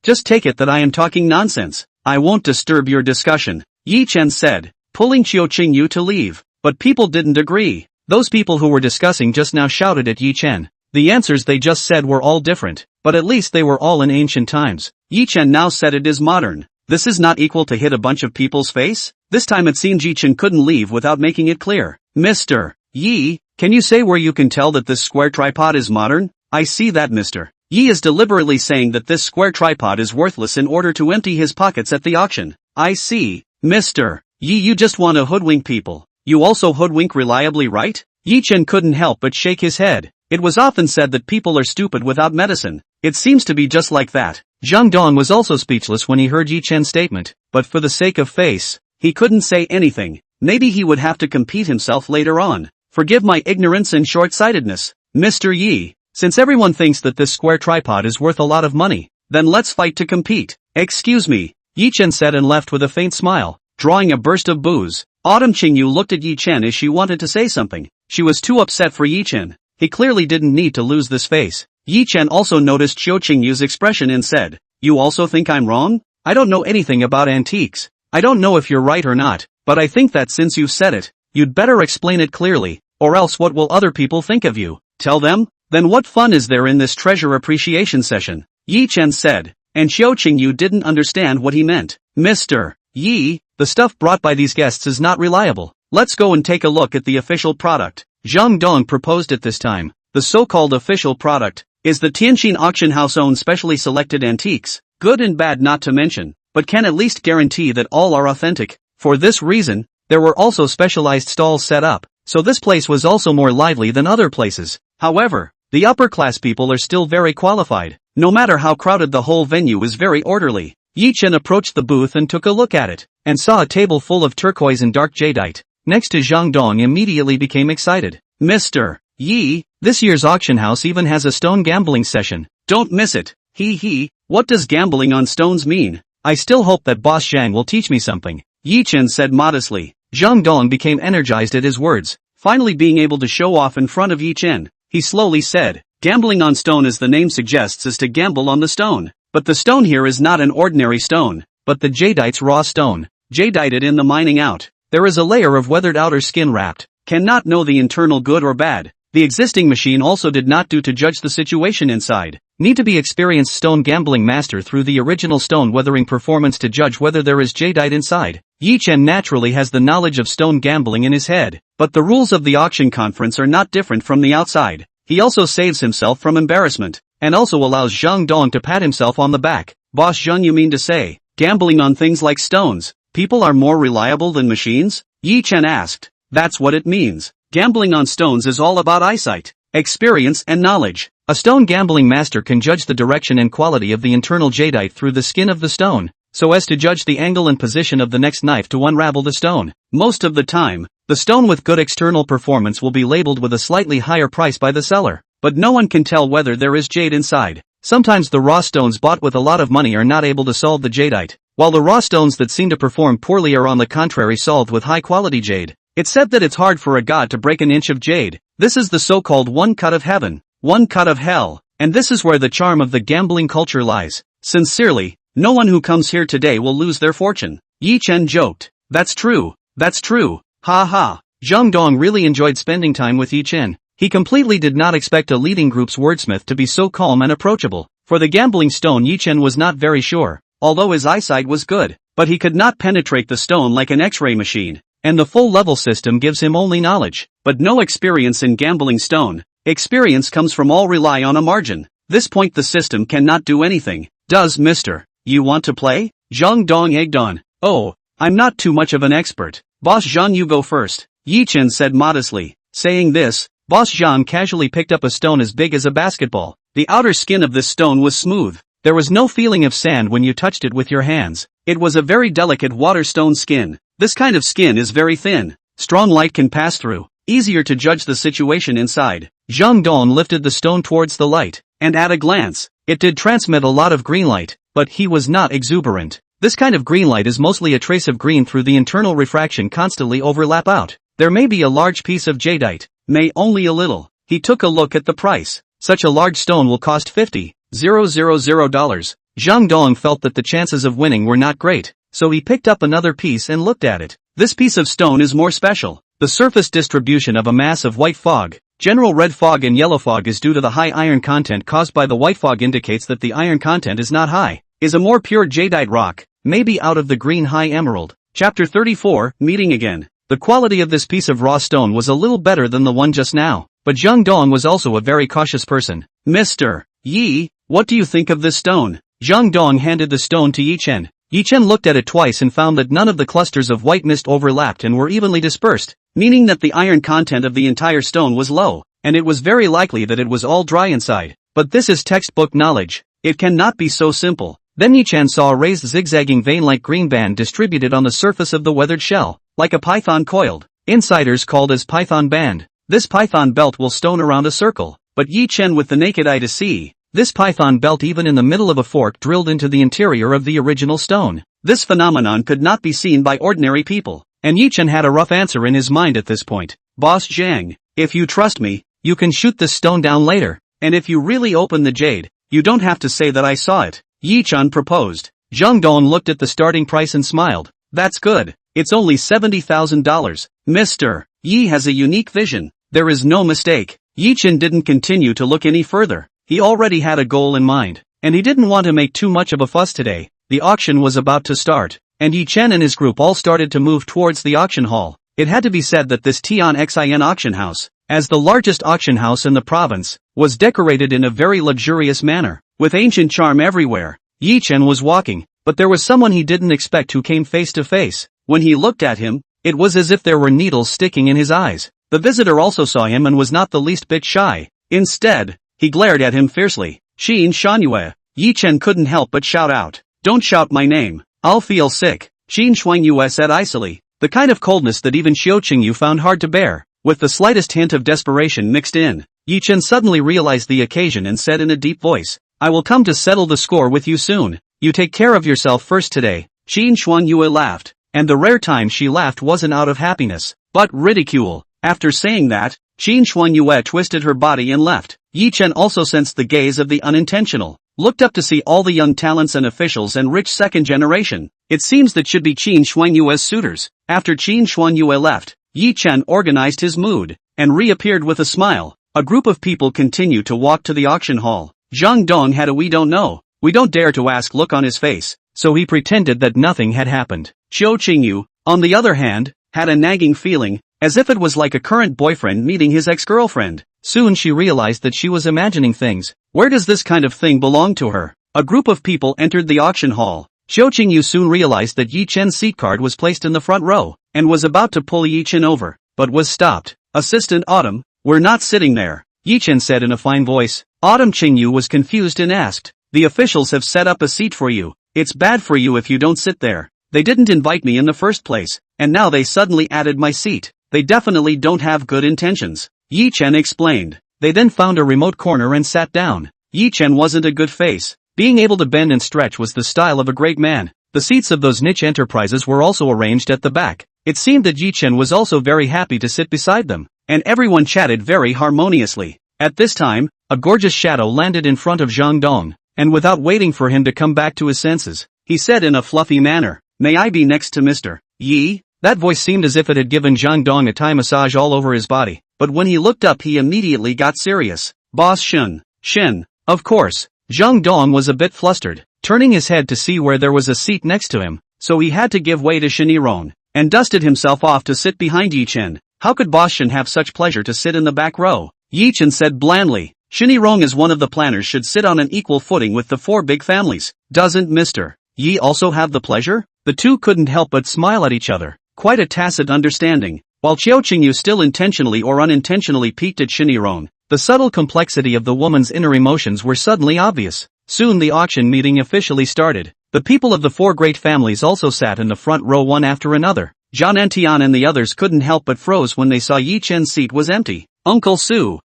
Just take it that I am talking nonsense. I won't disturb your discussion, Ye Chen said, pulling Xiao Qingyu to leave. But people didn't agree. Those people who were discussing just now shouted at Ye Chen. The answers they just said were all different, but at least they were all in ancient times. Ye Chen now said it is modern. This is not equal to hit a bunch of people's face? This time it seemed Ye Chen couldn't leave without making it clear. Mr. Yi, can you say where you can tell that this square tripod is modern? I see that, Mr. Ye is deliberately saying that this square tripod is worthless in order to empty his pockets at the auction. I see, Mr. Ye, you just want to hoodwink people. You also hoodwink reliably, right? Ye Chen couldn't help but shake his head. It was often said that people are stupid without medicine. It seems to be just like that. Zhang Dong was also speechless when he heard Ye Chen's statement, but for the sake of face, he couldn't say anything. Maybe he would have to compete himself later on. Forgive my ignorance and short-sightedness, Mr. Yi. Since everyone thinks that this square tripod is worth a lot of money, then let's fight to compete. Excuse me, Ye Chen said and left with a faint smile, drawing a burst of booze. Autumn Qingyu looked at Ye Chen as she wanted to say something. She was too upset for Ye Chen. He clearly didn't need to lose this face. Ye Chen also noticed Qiu Qingyu's expression and said, "You also think I'm wrong? I don't know anything about antiques. I don't know if you're right or not, but I think that since you've said it, you'd better explain it clearly, or else what will other people think of you? Tell them? Then what fun is there in this treasure appreciation session?" Ye Chen said, and Qiu Qingyu didn't understand what he meant. Mr. Yi, the stuff brought by these guests is not reliable. Let's go and take a look at the official product. Zhang Dong proposed at this time. The so-called official product is the Tianjin auction house owned specially selected antiques, good and bad not to mention, but can at least guarantee that all are authentic. For this reason, there were also specialized stalls set up, so this place was also more lively than other places. However, the upper-class people are still very qualified. No matter how crowded, the whole venue is very orderly. Ye Chen approached the booth and took a look at it, and saw a table full of turquoise and dark jadeite. Next to Zhang Dong immediately became excited. Mr. Yi, this year's auction house even has a stone gambling session. Don't miss it. He, what does gambling on stones mean? I still hope that Boss Zhang will teach me something. Ye Chen said modestly. Zhang Dong became energized at his words, finally being able to show off in front of Ye Chen. He slowly said, "Gambling on stone, as the name suggests, is to gamble on the stone. But the stone here is not an ordinary stone, but the jadeite's raw stone, jadeite in the mining out. There is a layer of weathered outer skin wrapped, cannot know the internal good or bad. The existing machine also did not do to judge the situation inside. Need to be experienced stone gambling master through the original stone weathering performance to judge whether there is jadeite inside." Ye Chen naturally has the knowledge of stone gambling in his head, but the rules of the auction conference are not different from the outside. He also saves himself from embarrassment, and also allows Zhang Dong to pat himself on the back. "Boss Zhang, you mean to say, gambling on things like stones, people are more reliable than machines?" Ye Chen asked. "That's what it means. Gambling on stones is all about eyesight, experience and knowledge. A stone gambling master can judge the direction and quality of the internal jadeite through the skin of the stone, so as to judge the angle and position of the next knife to unravel the stone. Most of the time, the stone with good external performance will be labeled with a slightly higher price by the seller, but no one can tell whether there is jade inside. Sometimes the raw stones bought with a lot of money are not able to solve the jadeite, while the raw stones that seem to perform poorly are on the contrary solved with high-quality jade. It's said that it's hard for a god to break an inch of jade. This is the so-called one cut of heaven, one cut of hell, and this is where the charm of the gambling culture lies. Sincerely, no one who comes here today will lose their fortune." Ye Chen joked. That's true. Ha ha. Zhang Dong really enjoyed spending time with Ye Chen. He completely did not expect a leading group's wordsmith to be so calm and approachable. For the gambling stone, Ye Chen was not very sure, although his eyesight was good, but he could not penetrate the stone like an X-ray machine, and the full level system gives him only knowledge, but no experience in gambling stone. Experience comes from all rely on a margin. This point the system cannot do anything. "Does Mr. You want to play?" Zhang Dong egged on. "Oh, I'm not too much of an expert. Boss Zhang, you go first," Ye Chen said modestly. Saying this, Boss Zhang casually picked up a stone as big as a basketball. The outer skin of this stone was smooth. There was no feeling of sand when you touched it with your hands. It was a very delicate water stone skin. This kind of skin is very thin. Strong light can pass through. Easier to judge the situation inside. Zhang Dong lifted the stone towards the light, and at a glance, it did transmit a lot of green light, but he was not exuberant. This kind of green light is mostly a trace of green through the internal refraction constantly overlap out. There may be a large piece of jadeite, may only a little. He took a look at the price. Such a large stone will cost $50,000. Zhang Dong felt that the chances of winning were not great, so he picked up another piece and looked at it. This piece of stone is more special. The surface distribution of a mass of white fog, general red fog and yellow fog, is due to the high iron content caused by the white fog indicates that the iron content is not high, is a more pure jadeite rock, maybe out of the green high emerald. Chapter 34, Meeting Again. The quality of this piece of raw stone was a little better than the one just now, but Zhang Dong was also a very cautious person. "Mr. Yi, what do you think of this stone? Zhang Dong handed the stone to Ye Chen. Ye Chen looked at it twice and found that none of the clusters of white mist overlapped and were evenly dispersed, meaning that the iron content of the entire stone was low, and it was very likely that it was all dry inside. But this is textbook knowledge. It cannot be so simple. Then Ye Chen saw a raised zigzagging vein-like green band distributed on the surface of the weathered shell, like a python coiled. Insiders called as python band. This python belt will stone around a circle, but Ye Chen with the naked eye to see. This python belt even in the middle of a fork drilled into the interior of the original stone. This phenomenon could not be seen by ordinary people, and Ye Chen had a rough answer in his mind at this point. Boss Zhang, if you trust me, you can shoot this stone down later, and if you really open the jade, you don't have to say that I saw it. Ye Chen proposed. Zhang Dong looked at the starting price and smiled. That's good. It's only $70,000. Mr. Yi has a unique vision. There is no mistake. Ye Chen didn't continue to look any further. He already had a goal in mind, and he didn't want to make too much of a fuss today. The auction was about to start, and Ye Chen and his group all started to move towards the auction hall. It had to be said that this Tian Xin auction house, as the largest auction house in the province, was decorated in a very luxurious manner, with ancient charm everywhere. Ye Chen was walking, but there was someone he didn't expect who came face to face. When he looked at him, it was as if there were needles sticking in his eyes. The visitor also saw him and was not the least bit shy. Instead, he glared at him fiercely. Xin Shuanyue. Ye Chen couldn't help but shout out. Don't shout my name. I'll feel sick. Xin Shuanyue said icily, the kind of coldness that even Xiao Qingyu found hard to bear. With the slightest hint of desperation mixed in, Ye Chen suddenly realized the occasion and said in a deep voice, I will come to settle the score with you soon. You take care of yourself first today. Xin Shuanyue laughed, and the rare time she laughed wasn't out of happiness, but ridicule. After saying that, Xin Shuanyue twisted her body and left. Ye Chen also sensed the gaze of the unintentional, looked up to see all the young talents and officials and rich second generation. It seems that should be Xin Shuanyue's suitors. After Xin Shuanyue left, Ye Chen organized his mood, and reappeared with a smile. A group of people continued to walk to the auction hall. Zhang Dong had a we don't dare to ask look on his face, so he pretended that nothing had happened. Xiao Qingyu, on the other hand, had a nagging feeling, as if it was like a current boyfriend meeting his ex-girlfriend. Soon she realized that she was imagining things. Where does this kind of thing belong to her? A group of people entered the auction hall. Xiao Qingyu soon realized that Ye Chen's seat card was placed in the front row, and was about to pull Ye Chen over, but was stopped. Assistant Autumn, we're not sitting there, Ye Chen said in a fine voice. Autumn Qingyu was confused and asked, the officials have set up a seat for you. It's bad for you if you don't sit there. They didn't invite me in the first place, and now they suddenly added my seat. They definitely don't have good intentions. Ye Chen explained. They then found a remote corner and sat down. Ye Chen wasn't a good face. Being able to bend and stretch was the style of a great man. The seats of those niche enterprises were also arranged at the back. It seemed that Ye Chen was also very happy to sit beside them, and everyone chatted very harmoniously. At this time, a gorgeous shadow landed in front of Zhang Dong, and without waiting for him to come back to his senses, he said in a fluffy manner, may I be next to Mr. Yi? That voice seemed as if it had given Zhang Dong a Thai massage all over his body, but when he looked up he immediately got serious. Boss Shen. Of course. Zhang Dong was a bit flustered, turning his head to see where there was a seat next to him, so he had to give way to Shenirong, and dusted himself off to sit behind Ye Chen. How could Boss Shen have such pleasure to sit in the back row? Ye Chen said blandly, Shenirong as one of the planners should sit on an equal footing with the four big families. Doesn't Mr. Yi also have the pleasure? The two couldn't help but smile at each other, quite a tacit understanding. While Xiao Qingyu still intentionally or unintentionally peeked at Shenirong, the subtle complexity of the woman's inner emotions were suddenly obvious. Soon the auction meeting officially started. The people of the four great families also sat in the front row one after another. Zhan Antian and the others couldn't help but froze when they saw Ye Chen's seat was empty. Uncle Su.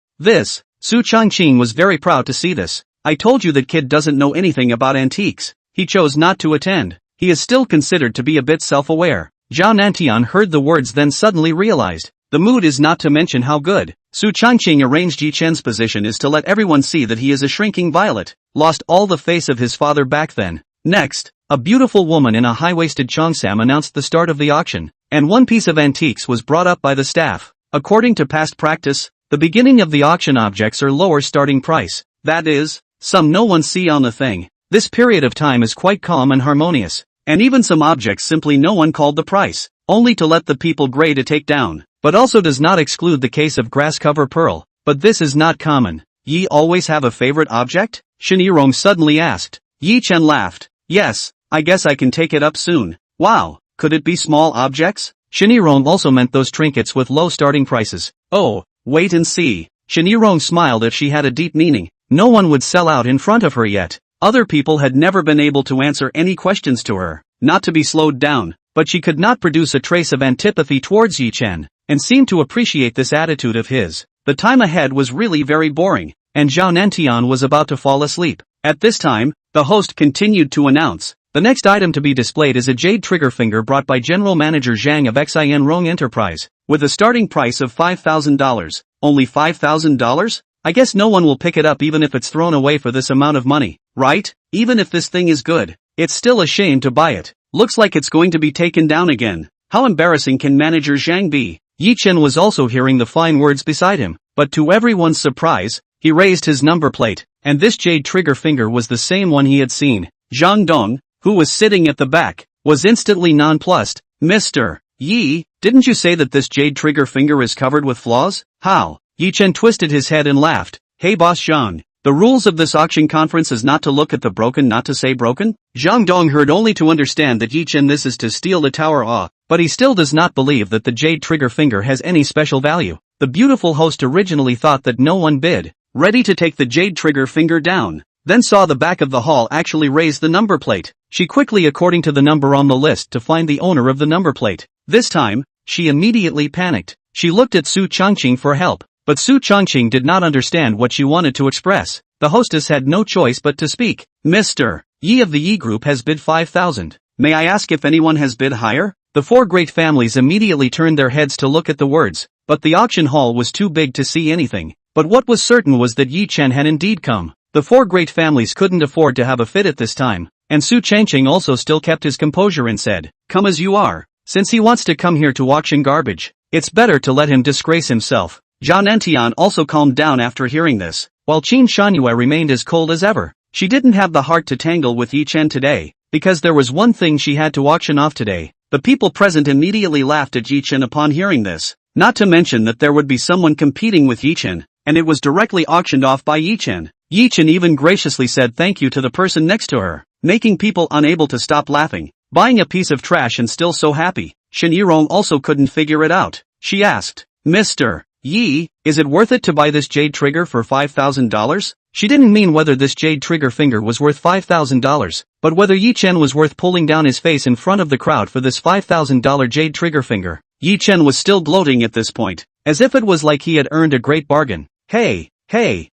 Su Changqing was very proud to see this. I told you that kid doesn't know anything about antiques. He chose not to attend. He is still considered to be a bit self-aware. Zhan Antian heard the words then suddenly realized. The mood is not to mention how good. Su Changqing arranged Ye Chen's position is to let everyone see that he is a shrinking violet. Lost all the face of his father back then. Next, a beautiful woman in a high-waisted cheongsam announced the start of the auction, and one piece of antiques was brought up by the staff. According to past practice, the beginning of the auction objects are lower starting price. That is, some no one see on the thing. This period of time is quite calm and harmonious, and even some objects simply no one called the price, only to let the people grade to take down. But also does not exclude the case of grass cover pearl, but this is not common. Ye always have a favorite object? Shinirong suddenly asked. Ye Chen laughed. Yes, I guess I can take it up soon. Wow, could it be small objects? Shinirong also meant those trinkets with low starting prices. Oh, wait and see. Shinirong smiled if she had a deep meaning. No one would sell out in front of her yet. Other people had never been able to answer any questions to her, not to be slowed down, but she could not produce a trace of antipathy towards Ye Chen, and seemed to appreciate this attitude of his. The time ahead was really very boring, and Zhao Nantian was about to fall asleep. At this time, the host continued to announce, the next item to be displayed is a jade trigger finger brought by General Manager Zhang of Xin Rong Enterprise, with a starting price of $5,000. Only $5,000? I guess no one will pick it up even if it's thrown away for this amount of money, right? Even if this thing is good, it's still a shame to buy it. Looks like it's going to be taken down again. How embarrassing can Manager Zhang be? Ye Chen was also hearing the fine words beside him, but to everyone's surprise, he raised his number plate, and this jade trigger finger was the same one he had seen. Zhang Dong, who was sitting at the back, was instantly nonplussed. Mr. Yi, didn't you say that this jade trigger finger is covered with flaws? How? Ye Chen twisted his head and laughed. Hey boss Zhang, the rules of this auction conference is not to look at the broken, not to say broken? Zhang Dong heard only to understand that Ye Chen this is to steal the tower but he still does not believe that the jade trigger finger has any special value. The beautiful host originally thought that no one bid, ready to take the jade trigger finger down, then saw the back of the hall actually raise the number plate. She quickly according to the number on the list to find the owner of the number plate. This time, she immediately panicked. She looked at Su Changqing for help, but Su Changqing did not understand what she wanted to express. The hostess had no choice but to speak. Mr. Yi of the Yi group has bid 5,000. May I ask if anyone has bid higher? The four great families immediately turned their heads to look at the words, but the auction hall was too big to see anything. But what was certain was that Ye Chen had indeed come. The four great families couldn't afford to have a fit at this time, and Su Changqing also still kept his composure and said, come as you are. Since he wants to come here to auction garbage, it's better to let him disgrace himself. Zhao Nantian also calmed down after hearing this, while Qin Shangyue remained as cold as ever. She didn't have the heart to tangle with Ye Chen today, because there was one thing she had to auction off today. The people present immediately laughed at Ye Chen upon hearing this, not to mention that there would be someone competing with Ye Chen, and it was directly auctioned off by Ye Chen. Ye Chen even graciously said thank you to the person next to her, making people unable to stop laughing. Buying a piece of trash and still so happy. Shinirong also couldn't figure it out. She asked, Mr. Yi, is it worth it to buy this jade trigger for $5,000? She didn't mean whether this jade trigger finger was worth $5,000, but whether Ye Chen was worth pulling down his face in front of the crowd for this $5,000 jade trigger finger. Ye Chen was still gloating at this point, as if it was like he had earned a great bargain. Hey,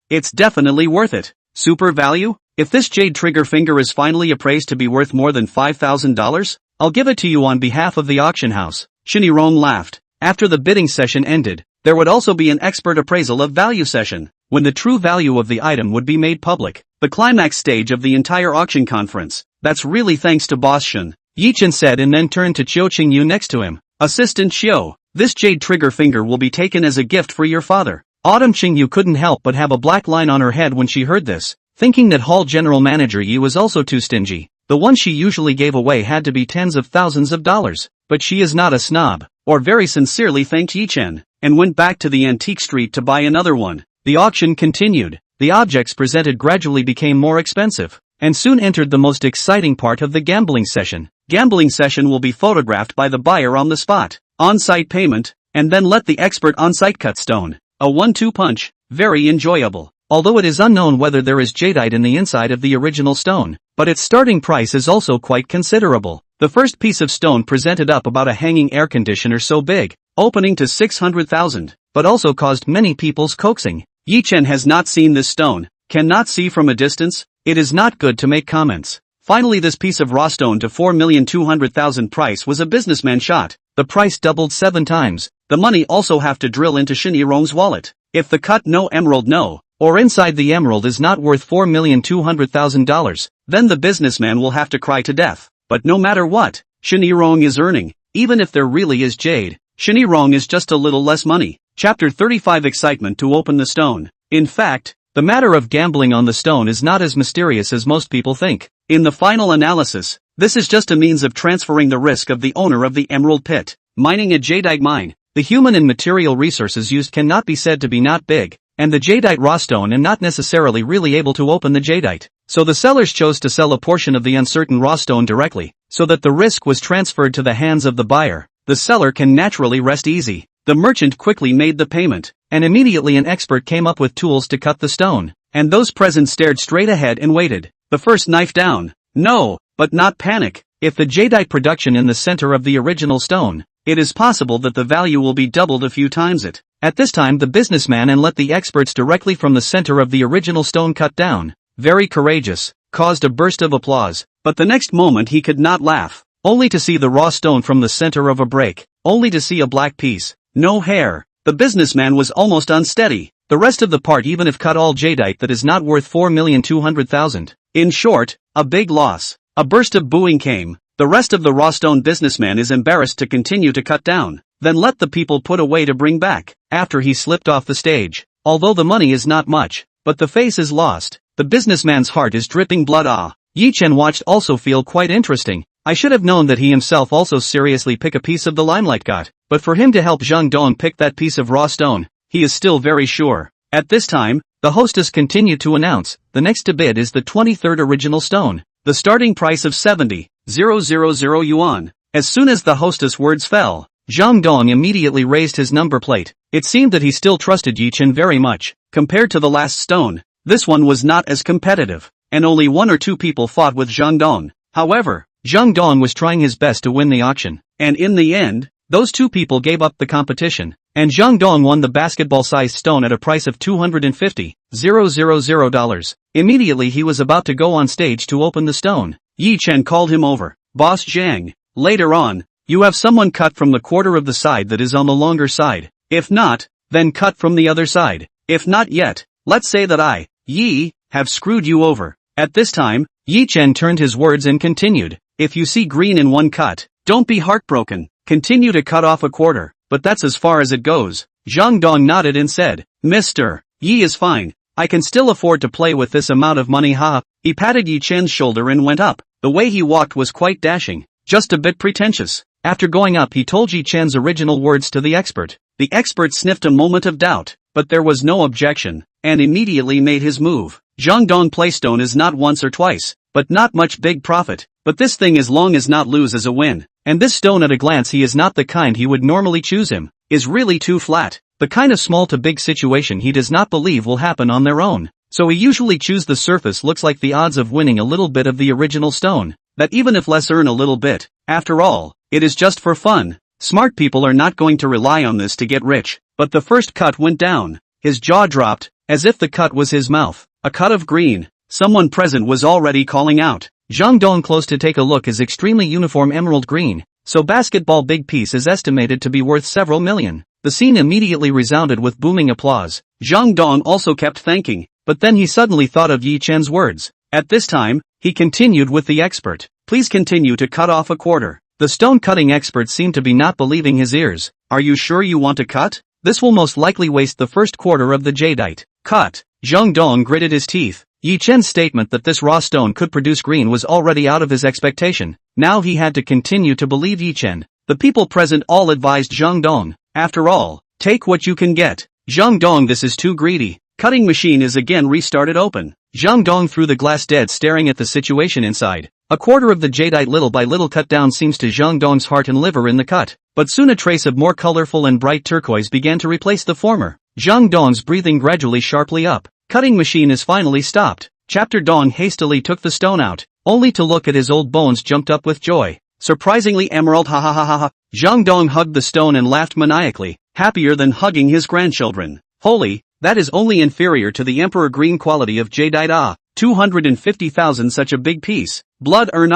it's definitely worth it. Super value? If this jade trigger finger is finally appraised to be worth more than $5,000, I'll give it to you on behalf of the auction house. Shinirong laughed. After the bidding session ended, there would also be an expert appraisal of value session, when the true value of the item would be made public. The climax stage of the entire auction conference. That's really thanks to Boss Shen, Ye Chen said and then turned to Chiu Qingyu next to him. Assistant Chiu, this jade trigger finger will be taken as a gift for your father. Autumn Qingyu couldn't help but have a black line on her head when she heard this, thinking that Hall General Manager Yi was also too stingy. The one she usually gave away had to be tens of thousands of dollars, but she is not a snob, or very sincerely thanked Ye Chen, and went back to the antique street to buy another one. The auction continued. The objects presented gradually became more expensive, and soon entered the most exciting part of the gambling session. Gambling session will be photographed by the buyer on the spot, on-site payment, and then let the expert on-site cut stone. A 1-2 punch, very enjoyable. Although it is unknown whether there is jadeite in the inside of the original stone, but its starting price is also quite considerable. The first piece of stone presented up about a hanging air conditioner so big, opening to 600,000, but also caused many people's coaxing. Ye Chen has not seen this stone, cannot see from a distance, it is not good to make comments. Finally this piece of raw stone to 4,200,000 price was a businessman shot. The price doubled 7 times. The money also have to drill into Shinirong's wallet. If the cut no emerald no, or inside the emerald is not worth $4,200,000, then the businessman will have to cry to death. But no matter what, Shinirong is earning. Even if there really is jade, Shinirong is just a little less money. Chapter 35 Excitement to open the stone. In fact, the matter of gambling on the stone is not as mysterious as most people think. In the final analysis, this is just a means of transferring the risk of the owner of the emerald pit. Mining a jadeite mine, the human and material resources used cannot be said to be not big, and the jadeite raw stone and not necessarily really able to open the jadeite. So the sellers chose to sell a portion of the uncertain raw stone directly, so that the risk was transferred to the hands of the buyer. The seller can naturally rest easy. The merchant quickly made the payment, and immediately an expert came up with tools to cut the stone, and those present stared straight ahead and waited. The first knife down. No, but not panic. If the jadeite production in the center of the original stone, it is possible that the value will be doubled a few times it. At this time the businessman and let the experts directly from the center of the original stone cut down. Very courageous, caused a burst of applause, but the next moment he could not laugh, only to see the raw stone from the center of a break, only to see a black piece, no hair. The businessman was almost unsteady. The rest of the part, even if cut all jadeite, that is not worth 4,200,000. In short, a big loss. A burst of booing came. The rest of the raw stone businessman is embarrassed to continue to cut down, then let the people put away to bring back, after he slipped off the stage. Although the money is not much, but the face is lost. The businessman's heart is dripping blood. Ye Chen watched also feel quite interesting. I should have known that he himself also seriously pick a piece of the limelight got, but for him to help Zhang Dong pick that piece of raw stone, he is still very sure. At this time, the hostess continued to announce, the next to bid is the 23rd original stone, the starting price of 70,000 yuan. As soon as the hostess' words fell, Zhang Dong immediately raised his number plate. It seemed that he still trusted Ye Chen very much. Compared to the last stone, this one was not as competitive, and only 1 or 2 people fought with Zhang Dong. However, Zhang Dong was trying his best to win the auction, and in the end, those 2 people gave up the competition, and Zhang Dong won the basketball-sized stone at a price of $250,000. Immediately he was about to go on stage to open the stone. Ye Chen called him over. Boss Zhang, later on, you have someone cut from the quarter of the side that is on the longer side. If not, then cut from the other side. If not yet, let's say that I, Yi, have screwed you over. At this time, Ye Chen turned his words and continued. If you see green in one cut, don't be heartbroken. Continue to cut off a quarter, but that's as far as it goes. Zhang Dong nodded and said, Mr. Yi is fine. I can still afford to play with this amount of money. He patted Ye Chen's shoulder and went up. The way he walked was quite dashing, just a bit pretentious. After going up he told Ye Chen's original words to the expert. The expert sniffed a moment of doubt, but there was no objection, and immediately made his move. Zhang Dong playstone is not once or twice, but not much big profit, but this thing as long as not lose as a win. And this stone at a glance he is not the kind he would normally choose him, is really too flat, the kind of small to big situation he does not believe will happen on their own. So he usually choose the surface looks like the odds of winning a little bit of the original stone, that even if less earn a little bit, after all, it is just for fun. Smart people are not going to rely on this to get rich, but the first cut went down, his jaw dropped, as if the cut was his mouth, a cut of green. Someone present was already calling out. Zhang Dong close to take a look is extremely uniform emerald green, so basketball big piece is estimated to be worth several million. The scene immediately resounded with booming applause. Zhang Dong also kept thanking, but then he suddenly thought of Ye Chen's words. At this time, he continued with the expert. Please continue to cut off a quarter. The stone cutting expert seemed to be not believing his ears. Are you sure you want to cut? This will most likely waste the first quarter of the jadeite. Cut. Zhang Dong gritted his teeth. Ye Chen's statement that this raw stone could produce green was already out of his expectation. Now he had to continue to believe Ye Chen. The people present all advised Zhang Dong. After all, take what you can get. Zhang Dong, this is too greedy. Cutting machine is again restarted open. Zhang Dong through the glass dead staring at the situation inside. A quarter of the jadeite little by little cut down seems to Zhang Dong's heart and liver in the cut. But soon a trace of more colorful and bright turquoise began to replace the former. Zhang Dong's breathing gradually sharply up. Cutting machine is finally stopped. Chapter Dong hastily took the stone out, only to look at his old bones jumped up with joy. Surprisingly emerald, ha ha ha ha ha. Zhang Dong hugged the stone and laughed maniacally, happier than hugging his grandchildren. Holy, that is only inferior to the emperor green quality of jadeite. 250,000 such a big piece. Blood earn.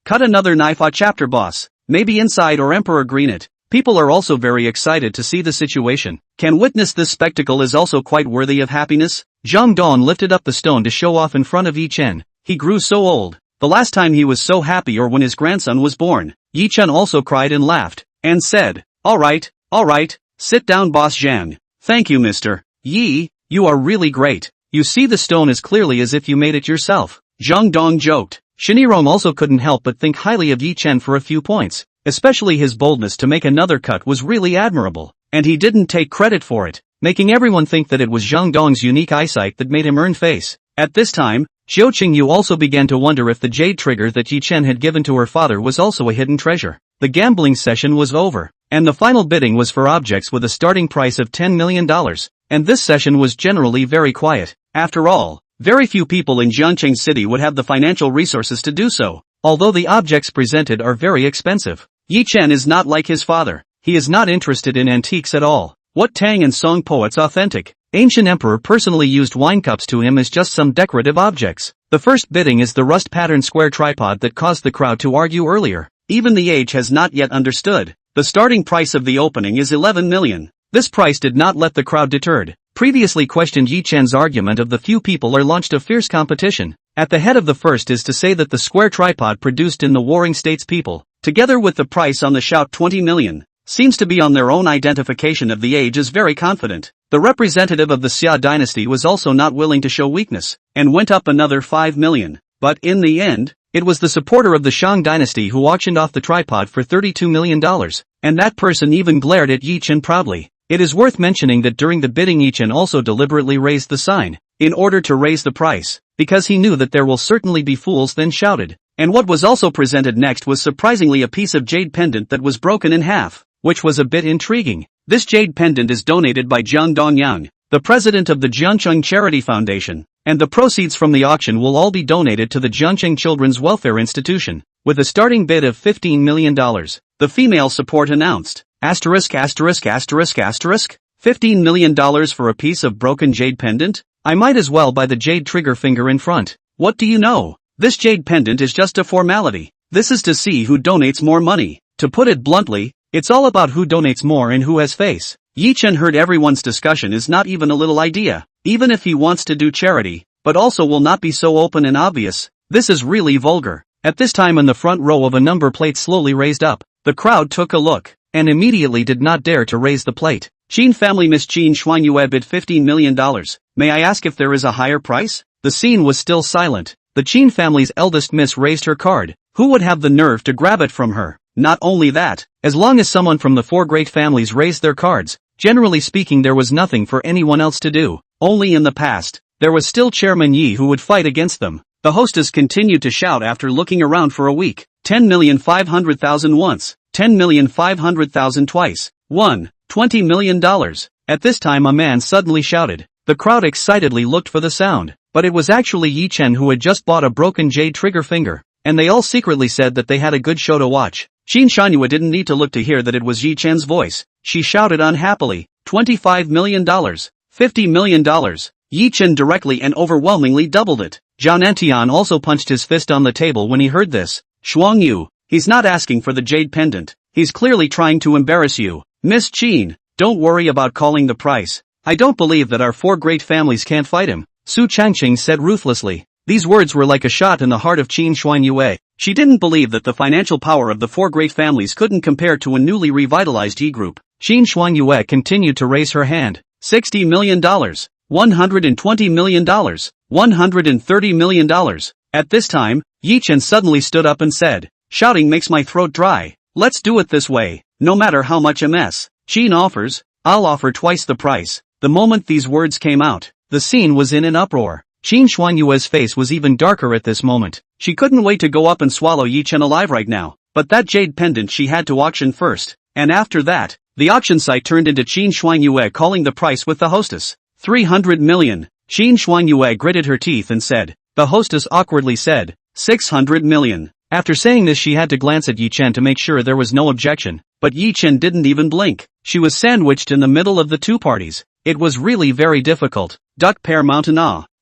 Cut another knife. Chapter boss. Maybe inside or emperor green it. People are also very excited to see the situation. Can witness this spectacle is also quite worthy of happiness. Zhang Dong lifted up the stone to show off in front of Ye Chen. He grew so old. The last time he was so happy or when his grandson was born. Ye Chen also cried and laughed, and said, alright, sit down boss Zhang. Thank you Mr. Yi, you are really great. You see the stone as clearly as if you made it yourself. Zhang Dong joked. Shinirong also couldn't help but think highly of Ye Chen for a few points. Especially his boldness to make another cut was really admirable, and he didn't take credit for it. making everyone think that it was Zhang Dong's unique eyesight that made him earn face. At this time, Xiao Qingyu also began to wonder if the jade trigger that Ye Chen had given to her father was also a hidden treasure. The gambling session was over, and the final bidding was for objects with a starting price of $10 million, and this session was generally very quiet. After all, very few people in Jiangcheng City would have the financial resources to do so, although the objects presented are very expensive. Ye Chen is not like his father. He is not interested in antiques at all. What Tang and Song poets authentic, ancient emperor personally used wine cups to him as just some decorative objects. The first bidding is the rust pattern square tripod that caused the crowd to argue earlier. Even the age has not yet understood. The starting price of the opening is 11 million. This price did not let the crowd deterred. Previously questioned Ye Chen's argument of the few people are launched a fierce competition. At the head of the first is to say that the square tripod produced in the warring states people, together with the price on the shout 20 million, seems to be on their own identification of the age is very confident. The representative of the Xia dynasty was also not willing to show weakness, and went up another 5 million. But in the end, it was the supporter of the Shang dynasty who auctioned off the tripod for $32 million, and that person even glared at Ye Chen proudly. It is worth mentioning that during the bidding Ye Chen also deliberately raised the sign, in order to raise the price, because he knew that there will certainly be fools, then shouted. And what was also presented next was surprisingly a piece of jade pendant that was broken in half, which was a bit intriguing. This jade pendant is donated by Jiang Dongyang, the president of the Jiangcheng Charity Foundation, and the proceeds from the auction will all be donated to the Jiangcheng Children's Welfare Institution, with a starting bid of $15 million. The female support announced, $15 million for a piece of broken jade pendant? I might as well buy the jade trigger finger in front. What do you know? This jade pendant is just a formality. This is to see who donates more money. To put it bluntly, it's all about who donates more and who has face. Ye Chen heard everyone's discussion is not even a little idea, even if he wants to do charity, but also will not be so open and obvious. This is really vulgar. At this time in the front row of a number plate slowly raised up. The crowd took a look, and immediately did not dare to raise the plate. Qin family Miss Qin Shuanyue bid $15 million. May I ask if there is a higher price? The scene was still silent. The Qin family's eldest miss raised her card. Who would have the nerve to grab it from her? Not only that, as long as someone from the four great families raised their cards, generally speaking there was nothing for anyone else to do. Only in the past, there was still Chairman Yi who would fight against them. The hostess continued to shout after looking around for a week. 10,500,000 once, 10,500,000 twice, 20 million dollars. At this time a man suddenly shouted. The crowd excitedly looked for the sound, but it was actually Ye Chen who had just bought a broken jade trigger finger, and they all secretly said that they had a good show to watch. Qin Shuanyue didn't need to look to hear that it was Ye Chen's voice. She shouted unhappily, $25 million, $50 million. Ye Chen directly and overwhelmingly doubled it. Zhao Nantian also punched his fist on the table when he heard this. Shuang Yu, he's not asking for the jade pendant. He's clearly trying to embarrass you. Miss Qin, don't worry about calling the price. I don't believe that our four great families can't fight him, Su Changqing said ruthlessly. These words were like a shot in the heart of Qin Shuanyue. She didn't believe that the financial power of the four great families couldn't compare to a newly revitalized Yi group. Qin Shuanyue continued to raise her hand. $60 million, $120 million, $130 million. At this time, Ye Chen suddenly stood up and said, shouting makes my throat dry. Let's do it this way, no matter how much MS Qin offers, I'll offer twice the price. The moment these words came out, the scene was in an uproar. Qin Shuanyue's face was even darker at this moment. She couldn't wait to go up and swallow Ye Chen alive right now, but that jade pendant she had to auction first, and after that, the auction site turned into Qin Shuanyue calling the price with the hostess. 300 million. Qin Shuanyue gritted her teeth and said. The hostess awkwardly said, 600 million. After saying this she had to glance at Ye Chen to make sure there was no objection, but Ye Chen didn't even blink. She was sandwiched in the middle of the two parties. It was really very difficult. Duck Pear Mountain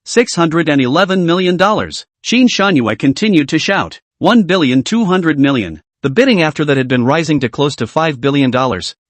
$611 million. Qin Shuanyue continued to shout, 1,200 million. The bidding after that had been rising to close to $5 billion.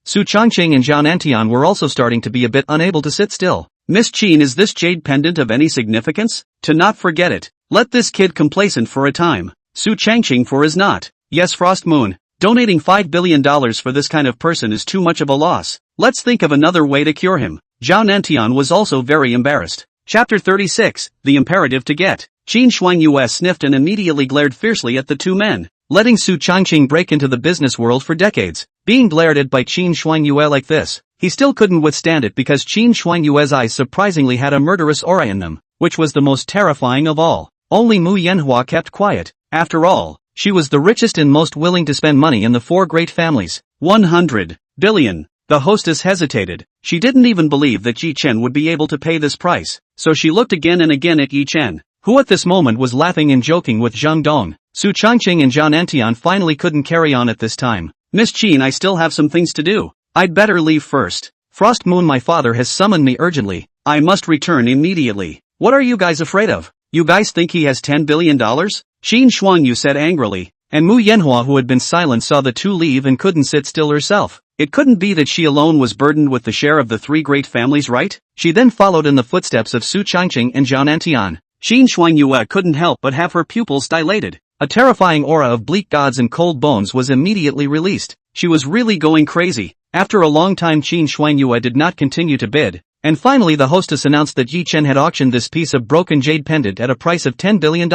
Su Changqing and Zhao Nantian were also starting to be a bit unable to sit still. Miss Qin, is this jade pendant of any significance? To not forget it. Let this kid complacent for a time. Su Changqing for is not. Yes, Frost Moon. Donating $5 billion for this kind of person is too much of a loss. Let's think of another way to cure him. Zhao Nantian was also very embarrassed. Chapter 36, The Imperative to Get. Qin Shuanyue sniffed and immediately glared fiercely at the two men. Letting Su Changqing break into the business world for decades, being glared at by Qin Shuanyue like this, he still couldn't withstand it because Qin Shuangyue's eyes surprisingly had a murderous aura in them, which was the most terrifying of all. Only Mu Yanhua kept quiet. After all, she was the richest and most willing to spend money in the four great families. 100 billion. The hostess hesitated. She didn't even believe that Ye Chen would be able to pay this price, so she looked again and again at Ye Chen, who at this moment was laughing and joking with Zhang Dong. Su Changqing and Zhang Antian finally couldn't carry on at this time. Miss Qin, I still have some things to do. I'd better leave first. Frost Moon, my father has summoned me urgently. I must return immediately. What are you guys afraid of? You guys think he has $10 billion? Qin Shuangyu said angrily, and Mu Yanhua, who had been silent, saw the two leave and couldn't sit still herself. It couldn't be that she alone was burdened with the share of the three great families, right? She then followed in the footsteps of Su Changqing and Zhang Antian. Qin Shuangyu couldn't help but have her pupils dilated. A terrifying aura of bleak gods and cold bones was immediately released. She was really going crazy. After a long time, Qin Shuangyu did not continue to bid, and finally the hostess announced that Ye Chen had auctioned this piece of broken jade pendant at a price of $10 billion,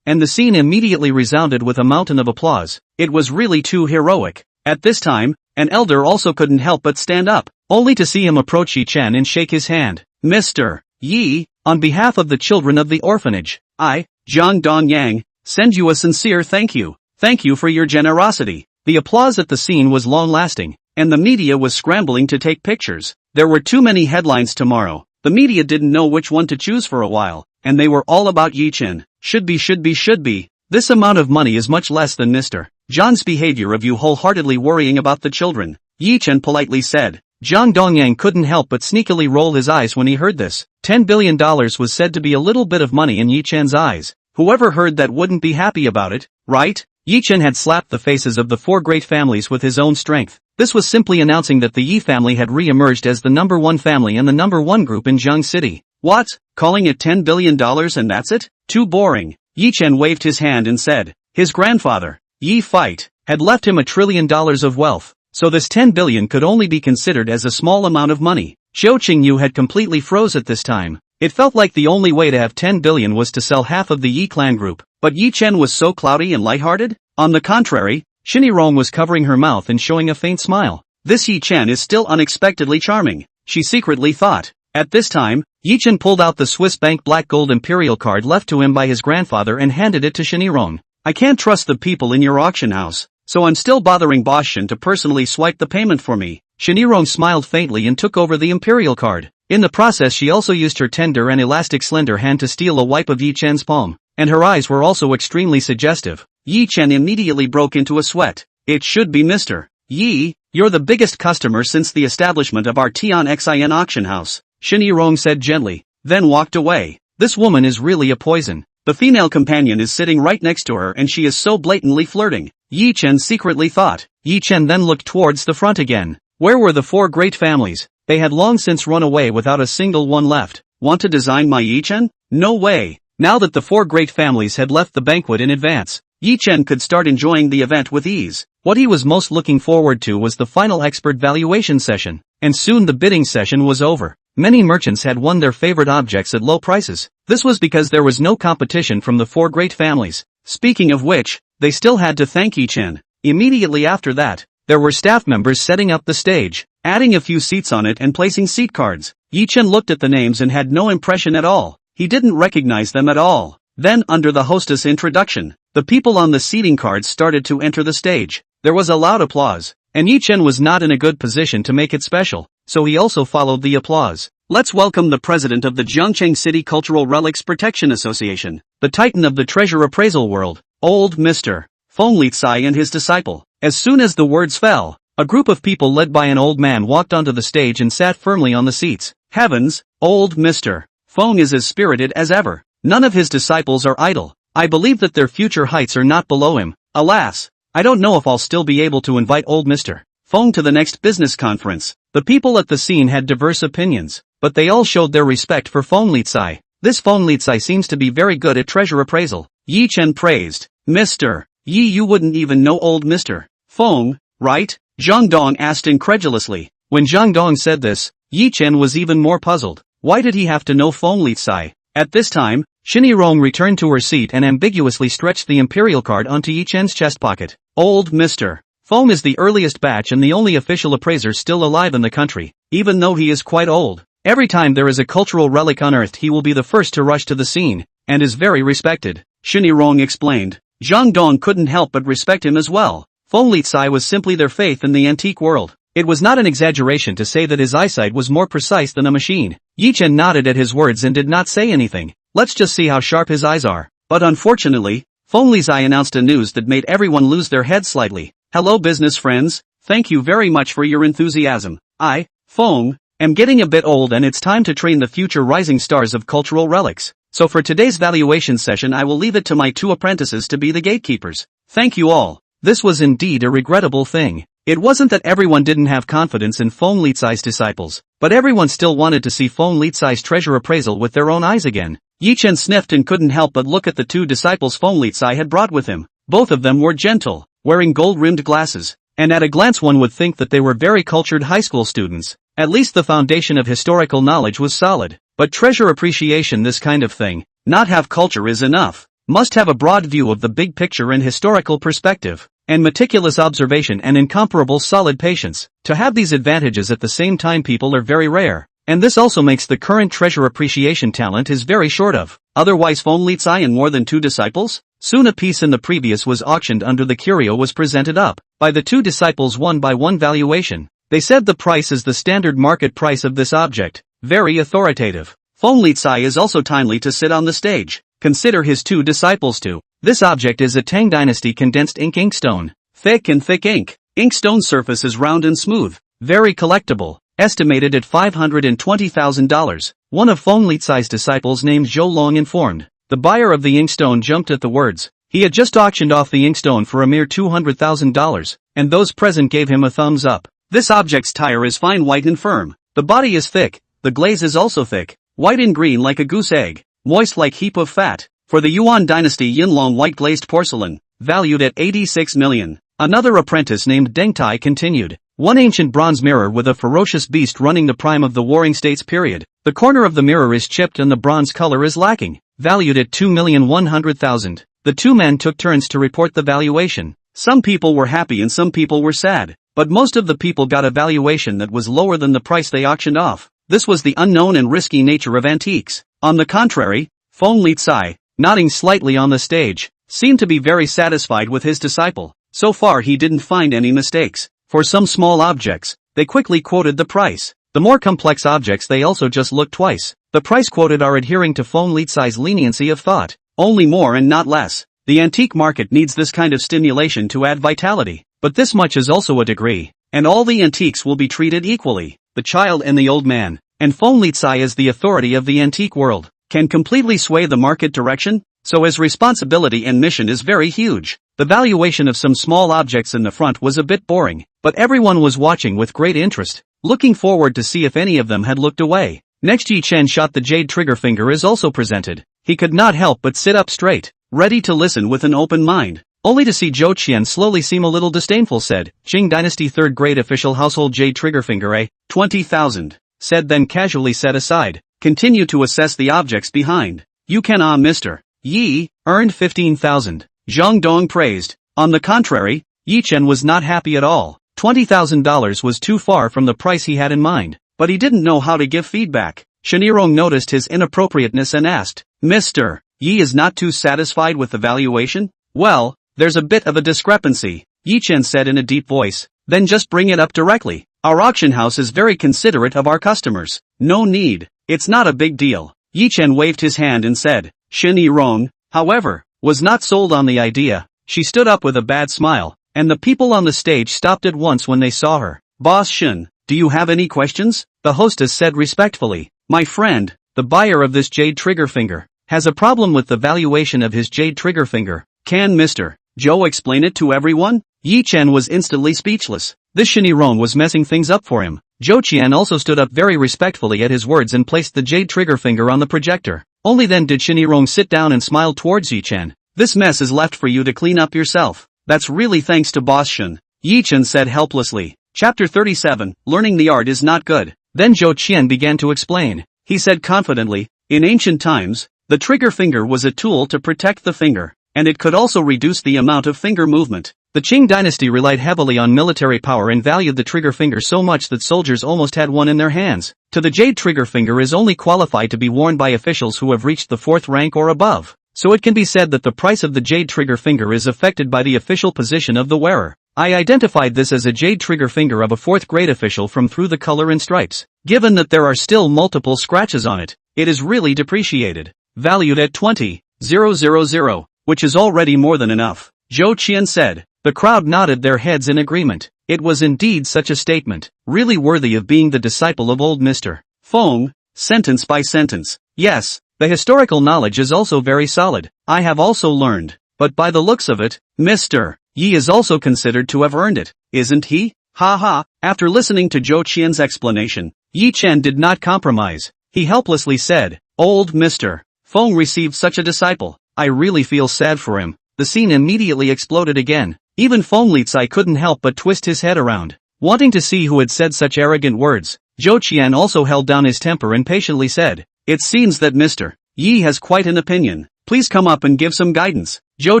and the scene immediately resounded with a mountain of applause. It was really too heroic. At this time, an elder also couldn't help but stand up, only to see him approach Ye Chen and shake his hand. Mr. Yi, on behalf of the children of the orphanage, I, Zhang Dongyang, send you a sincere thank you. Thank you for your generosity. The applause at the scene was long-lasting, and the media was scrambling to take pictures. There were too many headlines tomorrow. The media didn't know which one to choose for a while, and they were all about Ye Chen. Should be. This amount of money is much less than Mr. John's behavior of you wholeheartedly worrying about the children, Ye Chen politely said. Zhang Dongyang couldn't help but sneakily roll his eyes when he heard this. $10 billion was said to be a little bit of money in Ye Chen's eyes. Whoever heard that wouldn't be happy about it, right? Ye Chen had slapped the faces of the four great families with his own strength. This was simply announcing that the Yi family had re-emerged as the #1 family and the #1 group in Zhang City. What? Calling it $10 billion and that's it? Too boring. Ye Chen waved his hand and said, his grandfather, Yi Fight, had left him $1 trillion of wealth, so this 10 billion could only be considered as a small amount of money. Xiao Qingyu had completely froze at this time. It felt like the only way to have 10 billion was to sell half of the Yi clan group, but Ye Chen was so cloudy and lighthearted? On the contrary, Shinirong was covering her mouth and showing a faint smile. This Ye Chen is still unexpectedly charming, she secretly thought. At this time, Ye Chen pulled out the Swiss bank black gold imperial card left to him by his grandfather and handed it to Shinirong. I can't trust the people in your auction house, so I'm still bothering Boss Shin to personally swipe the payment for me. Shinirong smiled faintly and took over the imperial card. In the process, she also used her tender and elastic slender hand to steal a wipe of Ye Chen's palm, and her eyes were also extremely suggestive. Ye Chen immediately broke into a sweat. It should be Mr. Yi, you're the biggest customer since the establishment of our Tian Xin auction house, Shinirong said gently, then walked away. This woman is really a poison. The female companion is sitting right next to her and she is so blatantly flirting, Ye Chen secretly thought. Ye Chen then looked towards the front again. Where were the four great families? They had long since run away without a single one left. Want to design my Ye Chen? No way. Now that the four great families had left the banquet in advance, Ye Chen could start enjoying the event with ease. What he was most looking forward to was the final expert valuation session, and soon the bidding session was over. Many merchants had won their favorite objects at low prices. This was because there was no competition from the four great families. Speaking of which, they still had to thank Ye Chen. Immediately after that, there were staff members setting up the stage, adding a few seats on it and placing seat cards. Ye Chen looked at the names and had no impression at all. He didn't recognize them at all. Then, under the hostess' introduction, the people on the seating cards started to enter the stage. There was a loud applause, and Ye Chen was not in a good position to make it special, so he also followed the applause. Let's welcome the president of the Zhongcheng City Cultural Relics Protection Association, the titan of the treasure appraisal world, old Mr. Feng Litsai and his disciple. As soon as the words fell, a group of people led by an old man walked onto the stage and sat firmly on the seats. Heavens, old Mr. Feng is as spirited as ever. None of his disciples are idle. I believe that their future heights are not below him. Alas, I don't know if I'll still be able to invite old Mr. Feng to the next business conference. The people at the scene had diverse opinions, but they all showed their respect for Feng Litsai. This Feng Litsai seems to be very good at treasure appraisal. Ye Chen praised. Mr. Yi, you wouldn't even know old Mr. Feng, right? Zhang Dong asked incredulously. When Zhang Dong said this, Ye Chen was even more puzzled. Why did he have to know Feng Litsai? At this time, Shinirong returned to her seat and ambiguously stretched the imperial card onto Ye Chen's chest pocket. Old Mr. Foam is the earliest batch and the only official appraiser still alive in the country, even though he is quite old. Every time there is a cultural relic unearthed he will be the first to rush to the scene, and is very respected. Shinirong explained. Zhang Dong couldn't help but respect him as well. Foam Litsai was simply their faith in the antique world. It was not an exaggeration to say that his eyesight was more precise than a machine. Ye Chen nodded at his words and did not say anything. Let's just see how sharp his eyes are. But unfortunately, Foam Litsai announced a news that made everyone lose their heads slightly. Hello business friends, thank you very much for your enthusiasm. I, Foam, am getting a bit old and it's time to train the future rising stars of cultural relics. So for today's valuation session I will leave it to my 2 apprentices to be the gatekeepers. Thank you all. This was indeed a regrettable thing. It wasn't that everyone didn't have confidence in Foam Litsai's disciples, but everyone still wanted to see Foam Litsai's treasure appraisal with their own eyes again. Ye Chen sniffed and couldn't help but look at the 2 disciples Foam Litsai had brought with him. Both of them were gentle, wearing gold-rimmed glasses, and at a glance one would think that they were very cultured high school students. At least the foundation of historical knowledge was solid, but treasure appreciation, this kind of thing, not have culture is enough. Must have a broad view of the big picture and historical perspective, and meticulous observation and incomparable solid patience. To have these advantages at the same time people are very rare, and this also makes the current treasure appreciation talent is very short of. Otherwise Foam Litsai and more than 2 disciples? Soon a piece in the previous was auctioned under the curio was presented up, by the 2 disciples one by one valuation. They said the price is the standard market price of this object, very authoritative. Foam Litsai is also timely to sit on the stage. Consider his 2 disciples too. This object is a Tang Dynasty condensed ink inkstone. Thick and thick ink. Inkstone surface is round and smooth. Very collectible. Estimated at $520,000. One of Foam Litsai's disciples named Zhou Long informed. The buyer of the inkstone jumped at the words. He had just auctioned off the inkstone for a mere $200,000, and those present gave him a thumbs up. This object's tire is fine white and firm. The body is thick. The glaze is also thick. White and green like a goose egg. Moist like heap of fat. For the Yuan Dynasty Yinlong white glazed porcelain, valued at 86 million. Another apprentice named Deng Tai continued. One ancient bronze mirror with a ferocious beast running the prime of the Warring States period. The corner of the mirror is chipped and the bronze color is lacking, valued at 2,100,000. The 2 men took turns to report the valuation. Some people were happy and some people were sad, but most of the people got a valuation that was lower than the price they auctioned off. This was the unknown and risky nature of antiques. On the contrary, Foam Litsai, nodding slightly on the stage, seemed to be very satisfied with his disciple. So far he didn't find any mistakes. For some small objects, they quickly quoted the price. The more complex objects they also just looked twice. The price quoted are adhering to Foam Litsai's leniency of thought. Only more and not less. The antique market needs this kind of stimulation to add vitality. But this much is also a degree. And all the antiques will be treated equally. The child and the old man, and Foam Litsai as the authority of the antique world, can completely sway the market direction, so his responsibility and mission is very huge. The valuation of some small objects in the front was a bit boring, but everyone was watching with great interest, looking forward to see if any of them had looked away. Next Ye Chen shot the jade trigger finger is also presented. He could not help but sit up straight, ready to listen with an open mind. Only to see Zhou Qian slowly seem a little disdainful said, Qing Dynasty 3rd grade official household jade trigger finger a, 20,000, said then casually set aside. Continue to assess the objects behind. You can Mr. Yi, earned 15,000. Zhang Dong praised. On the contrary, Ye Chen was not happy at all. $20,000 was too far from the price he had in mind, but he didn't know how to give feedback. Shinirong noticed his inappropriateness and asked, Mr. Yi is not too satisfied with the valuation? Well, there's a bit of a discrepancy, Ye Chen said in a deep voice. Then just bring it up directly. Our auction house is very considerate of our customers. No need. It's not a big deal. Ye Chen waved his hand and said. Shinirong, however, was not sold on the idea. She stood up with a bad smile, and the people on the stage stopped at once when they saw her. Boss Shin, do you have any questions? The hostess said respectfully. My friend, the buyer of this jade trigger finger, has a problem with the valuation of his jade trigger finger. Can Mr. Zhou explain it to everyone? Ye Chen was instantly speechless. This Shinirong was messing things up for him. Zhou Qian also stood up very respectfully at his words and placed the jade trigger finger on the projector. Only then did Shinirong sit down and smile towards Ye Chen. This mess is left for you to clean up yourself. That's really thanks to Boss Shin, Ye Chen said helplessly. Chapter 37, Learning the Art is Not Good. Then Zhou Qian began to explain. He said confidently, in ancient times, the trigger finger was a tool to protect the finger, and it could also reduce the amount of finger movement. The Qing dynasty relied heavily on military power and valued the trigger finger so much that soldiers almost had one in their hands. The jade trigger finger is only qualified to be worn by officials who have reached the 4th rank or above. So it can be said that the price of the jade trigger finger is affected by the official position of the wearer. I identified this as a jade trigger finger of a 4th grade official from through the color and stripes. Given that there are still multiple scratches on it, it is really depreciated. Valued at 20,000, which is already more than enough, Ye Chen said. The crowd nodded their heads in agreement. It was indeed such a statement, really worthy of being the disciple of old Mr. Feng, sentence by sentence. Yes, the historical knowledge is also very solid. I have also learned, but by the looks of it, Mr. Yi is also considered to have earned it, isn't he? Ha ha. After listening to Ye Chen's explanation, Ye Chen did not compromise. He helplessly said, old Mr. Feng received such a disciple. I really feel sad for him. The scene immediately exploded again. Even Feng Litsai couldn't help but twist his head around, wanting to see who had said such arrogant words. Ye Chen also held down his temper and patiently said, it seems that Mr. Yi has quite an opinion. Please come up and give some guidance. Ye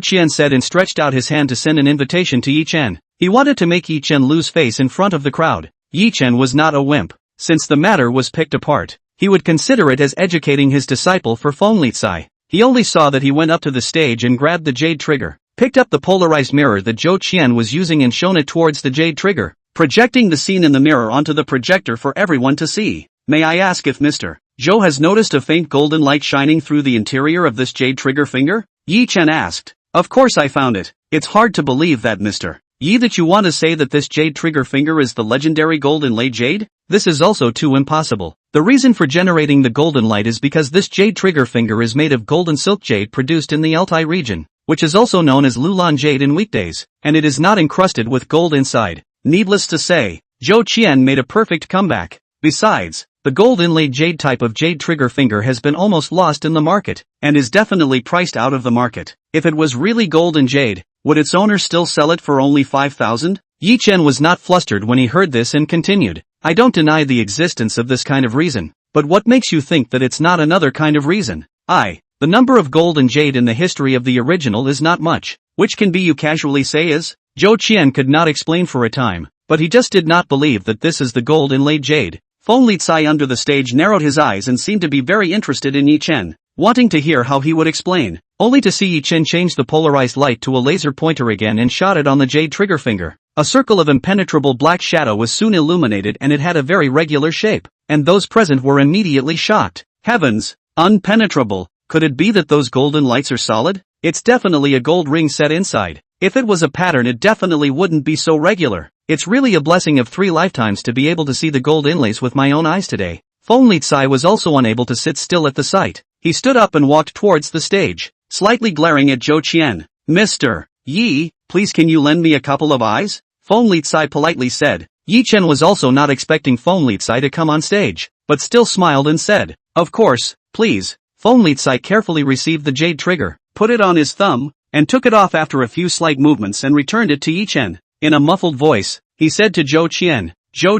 Chen said and stretched out his hand to send an invitation to Ye Chen. He wanted to make Ye Chen lose face in front of the crowd. Ye Chen was not a wimp. Since the matter was picked apart, he would consider it as educating his disciple for Feng Litsai. He only saw that he went up to the stage and grabbed the jade trigger, picked up the polarized mirror that Ye Chen was using and shone it towards the jade trigger, projecting the scene in the mirror onto the projector for everyone to see. May I ask if Mr. Zhou has noticed a faint golden light shining through the interior of this jade trigger finger? Ye Chen asked. Of course I found it. It's hard to believe that Mr. Yi that you want to say that this jade trigger finger is the legendary gold inlaid jade? This is also too impossible. The reason for generating the golden light is because this jade trigger finger is made of golden silk jade produced in the Altai region, which is also known as Lulan jade in weekdays, and it is not encrusted with gold inside. Needless to say, Ye Chen made a perfect comeback. Besides, the gold inlaid jade type of jade trigger finger has been almost lost in the market, and is definitely priced out of the market. If it was really gold and jade, would its owner still sell it for only 5,000? Ye Chen was not flustered when he heard this and continued. I don't deny the existence of this kind of reason, but what makes you think that it's not another kind of reason? The number of gold and jade in the history of the original is not much. Which can be you casually say is? Ye Chen could not explain for a time, but he just did not believe that this is the gold inlaid jade. Feng Litsai under the stage narrowed his eyes and seemed to be very interested in Ye Chen, wanting to hear how he would explain, only to see Ye Chen change the polarized light to a laser pointer again and shot it on the jade trigger finger. A circle of impenetrable black shadow was soon illuminated and it had a very regular shape, and those present were immediately shocked. Heavens! Unpenetrable! Could it be that those golden lights are solid? It's definitely a gold ring set inside. If it was a pattern it definitely wouldn't be so regular. It's really a blessing of 3 lifetimes to be able to see the gold inlays with my own eyes today. Feng Litsai was also unable to sit still at the sight. He stood up and walked towards the stage, slightly glaring at Ye Chen. Mr. Yi, please can you lend me a couple of eyes? Feng Litsai politely said. Ye Chen was also not expecting Feng Litsai to come on stage, but still smiled and said, of course, please. Feng Litsai carefully received the jade trigger, put it on his thumb, and took it off after a few slight movements and returned it to Ye Chen. In a muffled voice, he said to Ye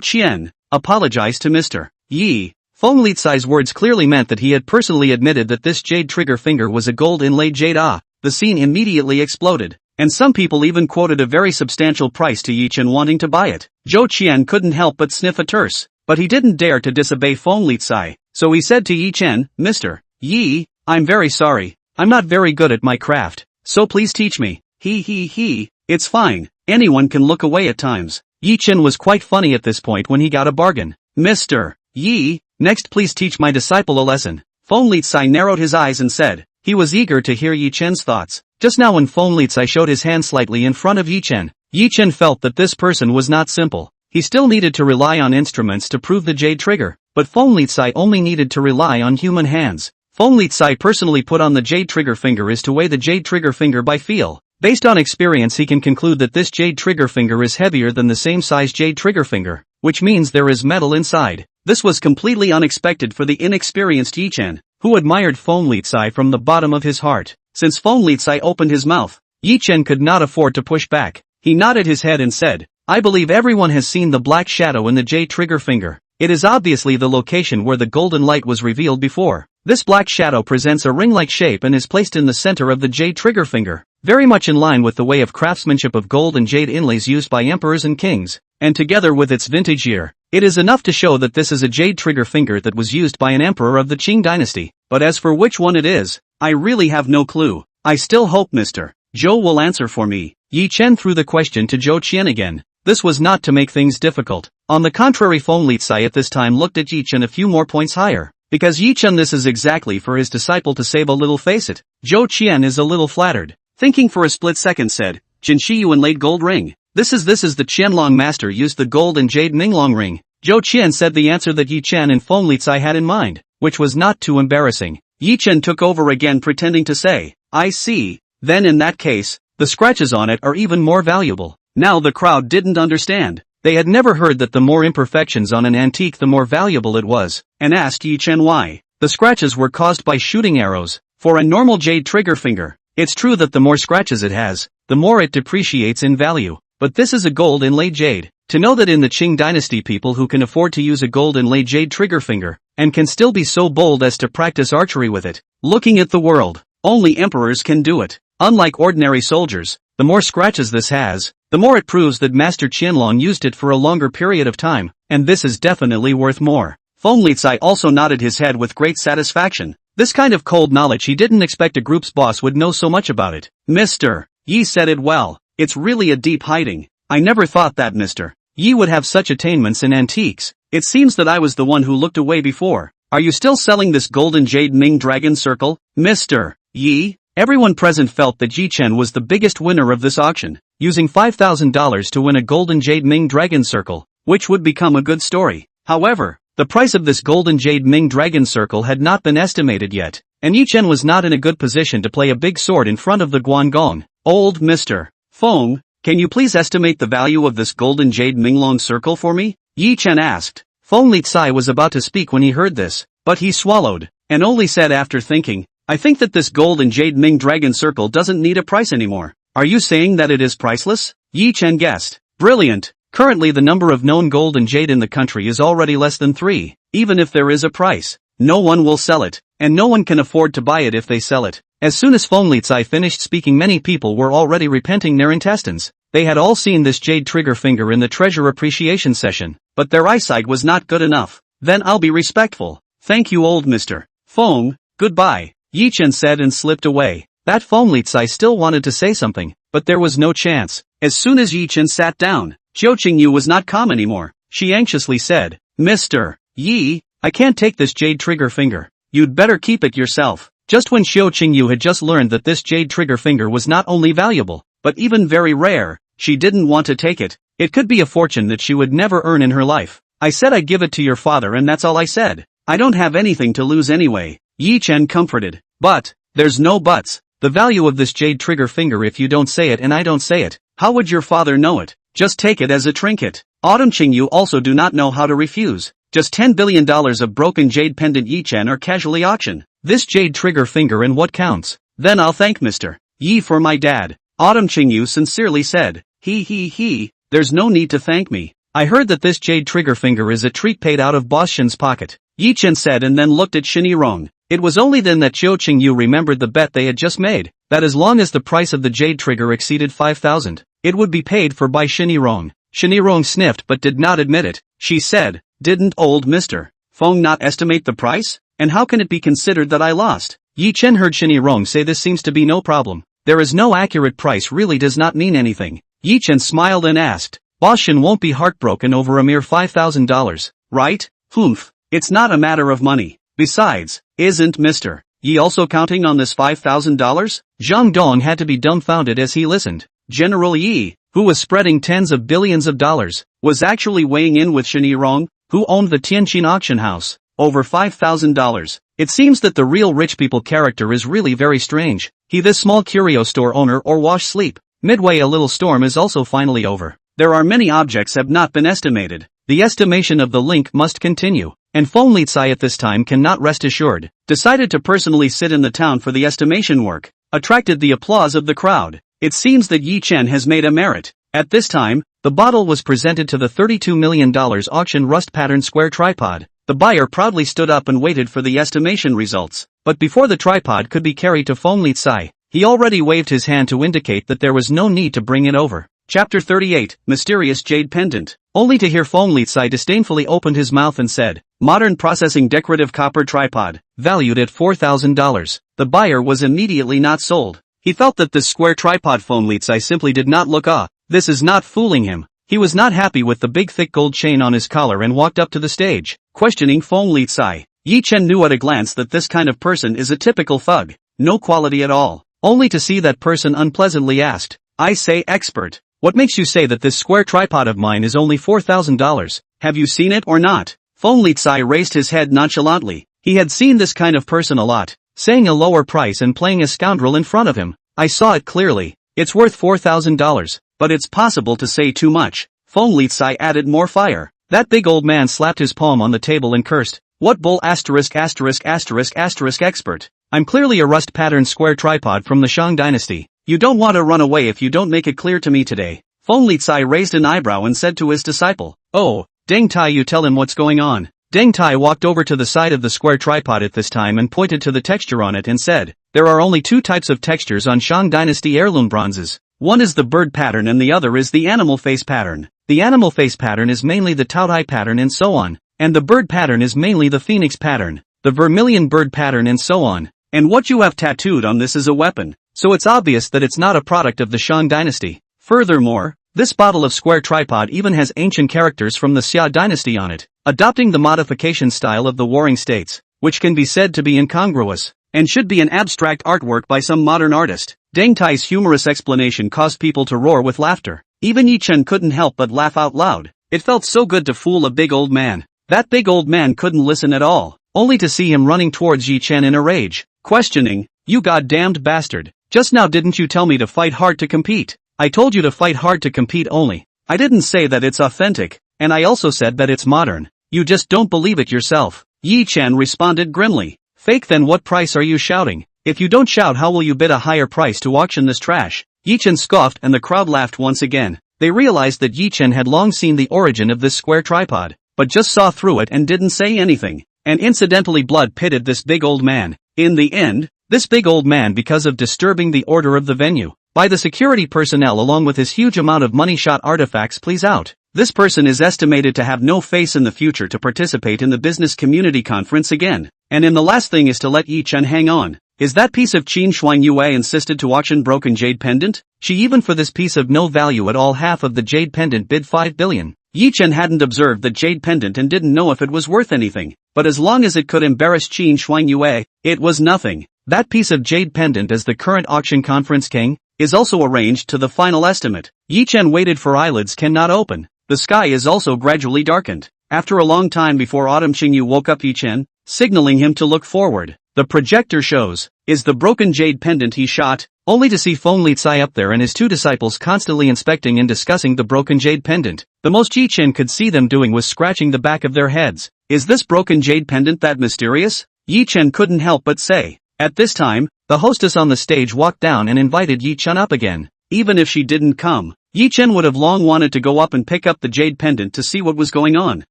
Chen, apologize to Mr. Yi. Feng Litsai's words clearly meant that he had personally admitted that this jade trigger finger was a gold inlaid jade. The scene immediately exploded, and some people even quoted a very substantial price to Ye Chen wanting to buy it. Ye Chen couldn't help but sniff a terse, but he didn't dare to disobey Feng Litsai, so he said to Ye Chen, Mr. Yi, I'm very sorry, I'm not very good at my craft, so please teach me. It's fine, anyone can look away at times. Ye Chen was quite funny at this point when he got a bargain. Mr. Yi, next please teach my disciple a lesson. Feng Litsai narrowed his eyes and said. He was eager to hear Ye Chen's thoughts. Just now when Feng Litsai showed his hand slightly in front of Ye Chen felt that this person was not simple. He still needed to rely on instruments to prove the jade trigger, but Feng Litsai only needed to rely on human hands. Feng Litsai personally put on the jade trigger finger is to weigh the jade trigger finger by feel. Based on experience he can conclude that this jade trigger finger is heavier than the same size jade trigger finger, which means there is metal inside. This was completely unexpected for the inexperienced Ye Chen, who admired Feng Litsai from the bottom of his heart. Since Feng Litsai opened his mouth, Ye Chen could not afford to push back. He nodded his head and said, I believe everyone has seen the black shadow in the jade trigger finger. It is obviously the location where the golden light was revealed before. This black shadow presents a ring-like shape and is placed in the center of the jade trigger finger. very much in line with the way of craftsmanship of gold and jade inlays used by emperors and kings, and together with its vintage year, it is enough to show that this is a jade trigger finger that was used by an emperor of the Qing dynasty. But as for which one it is, I really have no clue. I still hope Mr. Zhou will answer for me. Ye Chen threw the question to Zhou Qian again. This was not to make things difficult. On the contrary, Feng Lizai at this time looked at Ye Chen a few more points higher. Because Ye Chen, this is exactly for his disciple to save a little, face it. Zhou Qian is a little flattered. Thinking for a split second said, Jin Shiyu inlaid gold ring. This is the Qianlong master used the gold and jade Minglong ring. Zhou Qian said the answer that Ye Chen and Feng Lizai had in mind, which was not too embarrassing. Ye Chen took over again, pretending to say, I see, then in that case, the scratches on it are even more valuable. Now the crowd didn't understand. They had never heard that the more imperfections on an antique the more valuable it was, and asked Ye Chen why. The scratches were caused by shooting arrows. For a normal jade trigger finger, it's true that the more scratches it has, the more it depreciates in value. But this is a gold inlaid jade. To know that in the Qing dynasty people who can afford to use a gold inlaid jade trigger finger, and can still be so bold as to practice archery with it, looking at the world, only emperors can do it. Unlike ordinary soldiers, the more scratches this has, the more it proves that Master Qianlong used it for a longer period of time, and this is definitely worth more. Feng Lizai also nodded his head with great satisfaction. This kind of cold knowledge he didn't expect a group's boss would know so much about it. Mr. Yi said it well. It's really a deep hiding. I never thought that Mr. Yi would have such attainments in antiques. It seems that I was the one who looked away before. Are you still selling this golden jade Ming Dragon Circle, Mr. Yi? Everyone present felt that Ye Chen was the biggest winner of this auction, using $5,000 to win a golden jade Ming Dragon Circle, which would become a good story. However, the price of this golden jade Ming Dragon Circle had not been estimated yet, and Ye Chen was not in a good position to play a big sword in front of the Guangong. Old Mr. Feng, can you please estimate the value of this golden jade Minglong Circle for me? Ye Chen asked. Feng Lizai was about to speak when he heard this, but he swallowed, and only said after thinking, I think that this gold and jade Ming Dragon Circle doesn't need a price anymore. Are you saying that it is priceless? Ye Chen guessed. Brilliant. Currently the number of known gold and jade in the country is already less than 3. Even if there is a price, no one will sell it, and no one can afford to buy it if they sell it. As soon as Feng Lizai finished speaking, many people were already repenting their intestines. They had all seen this jade trigger finger in the treasure appreciation session, but their eyesight was not good enough. Then I'll be respectful. Thank you, old Mr. Feng. Goodbye. Ye Chen said and slipped away. That Feng Lizai still wanted to say something, but there was no chance. As soon as Ye Chen sat down, Zhou Qingyu was not calm anymore. She anxiously said, Mr. Yi, I can't take this jade trigger finger. You'd better keep it yourself. Just when Zhou Qingyu had just learned that this jade trigger finger was not only valuable, but even very rare, she didn't want to take it. It could be a fortune that she would never earn in her life. I said I'd give it to your father, and that's all I said. I don't have anything to lose anyway. Ye Chen comforted. But, there's no buts. The value of this jade trigger finger, if you don't say it and I don't say it, how would your father know it? Just take it as a trinket. Autumn Qingyu also do not know how to refuse. Just $10 billion of broken jade pendant Ye Chen or casually auction this jade trigger finger, and what counts? Then I'll thank Mr. Yi for my dad. Autumn Qingyu sincerely said. He, there's no need to thank me. I heard that this jade trigger finger is a treat paid out of Boss Shen's pocket. Ye Chen said and then looked at Shinirong. It was only then that Zhou Qingyu remembered the bet they had just made, that as long as the price of the jade trigger exceeded 5,000, it would be paid for by Shinirong. Shinirong sniffed but did not admit it. She said, didn't old Mr. Feng not estimate the price? And how can it be considered that I lost? Ye Chen heard Shinirong say this seems to be no problem. There is no accurate price, really does not mean anything. Ye Chen smiled and asked, Boss Shen won't be heartbroken over a mere $5,000, right? Humph, it's not a matter of money. Besides, isn't Mr. Yi also counting on this $5,000? Zhang Dong had to be dumbfounded as he listened. General Yi, who was spreading tens of billions of dollars, was actually weighing in with Shinirong, who owned the Tianqin auction house, over $5,000. It seems that the real rich people character is really very strange. He, this small curio store owner, or wash sleep. Midway a little storm is also finally over. There are many objects have not been estimated. The estimation of the link must continue. And Feng Lizai at this time cannot rest assured, decided to personally sit in the town for the estimation work, attracted the applause of the crowd. It seems that Ye Chen has made a merit. At this time, the bottle was presented to the $32 million auction rust pattern square tripod. The buyer proudly stood up and waited for the estimation results. But before the tripod could be carried to Feng Lizai, He already waved his hand to indicate that there was no need to bring it over. Chapter 38, Mysterious Jade Pendant. Only to hear Feng Litsai disdainfully opened his mouth and said, Modern processing decorative copper tripod, valued at $4,000. The buyer was immediately not sold. He felt that this square tripod Feng Litsai simply did not look This is not fooling him. He was not happy with the big thick gold chain on his collar and walked up to the stage, questioning Feng Litsai. Ye Chen knew at a glance that this kind of person is a typical thug, no quality at all. Only to see that person unpleasantly asked, I say expert, what makes you say that this square tripod of mine is only $4,000? Have you seen it or not? Feng Litsai raised his head nonchalantly. He had seen this kind of person a lot, saying a lower price and playing a scoundrel in front of him. I saw it clearly. It's worth $4,000, but it's possible to say too much. Feng Litsai added more fire. That big old man slapped his palm on the table and cursed. What bull asterisk expert. I'm clearly a rust pattern square tripod from the Shang dynasty. You don't want to run away if you don't make it clear to me today. Feng Litsai raised an eyebrow and said to his disciple, Oh, Deng Tai, you tell him what's going on. Deng Tai walked over to the side of the square tripod at this time and pointed to the texture on it and said, There are only two types of textures on Shang dynasty heirloom bronzes. One is the bird pattern and the other is the animal face pattern. The animal face pattern is mainly the Taotai pattern and so on, and the bird pattern is mainly the phoenix pattern, the vermilion bird pattern and so on. And what you have tattooed on this is a weapon, so it's obvious that it's not a product of the Shang dynasty. Furthermore, this bottle of square tripod even has ancient characters from the Xia dynasty on it, adopting the modification style of the Warring States, which can be said to be incongruous, and should be an abstract artwork by some modern artist. Deng Tai's humorous explanation caused people to roar with laughter. Even Ye Chen couldn't help but laugh out loud. It felt so good to fool a big old man. That big old man couldn't listen at all, only to see him running towards Ye Chen in a rage, questioning, You goddamned bastard. Just now didn't you tell me to fight hard to compete? I told you to fight hard to compete only. I didn't say that it's authentic, and I also said that it's modern. You just don't believe it yourself. Ye Chen responded grimly. Fake, then what price are you shouting? If you don't shout, how will you bid a higher price to auction this trash? Ye Chen scoffed and the crowd laughed once again. They realized that Ye Chen had long seen the origin of this square tripod, but just saw through it and didn't say anything. And incidentally blood pitted this big old man. In the end, this big old man, because of disturbing the order of the venue, by the security personnel along with his huge amount of money shot artifacts, please out. This person is estimated to have no face in the future to participate in the business community conference again. And in the last thing is to let Ye Chen hang on. Is that piece of Qin Shuang Yue insisted to auction broken jade pendant? She even for this piece of no value at all half of the jade pendant bid 5 billion. Ye Chen hadn't observed the jade pendant and didn't know if it was worth anything, but as long as it could embarrass Qin Shuang Yue, it was nothing. That piece of jade pendant, as the current auction conference king, is also arranged to the final estimate. Ye Chen waited for eyelids cannot open. The sky is also gradually darkened. After a long time before Autumn Qingyu woke up Ye Chen, signaling him to look forward. The projector shows, is the broken jade pendant he shot, only to see Feng Litsai up there and his two disciples constantly inspecting and discussing the broken jade pendant. The most Ye Chen could see them doing was scratching the back of their heads. Is this broken jade pendant that mysterious? Ye Chen couldn't help but say. At this time, the hostess on the stage walked down and invited Ye Chen up again. Even if she didn't come, Ye Chen would have long wanted to go up and pick up the jade pendant to see what was going on.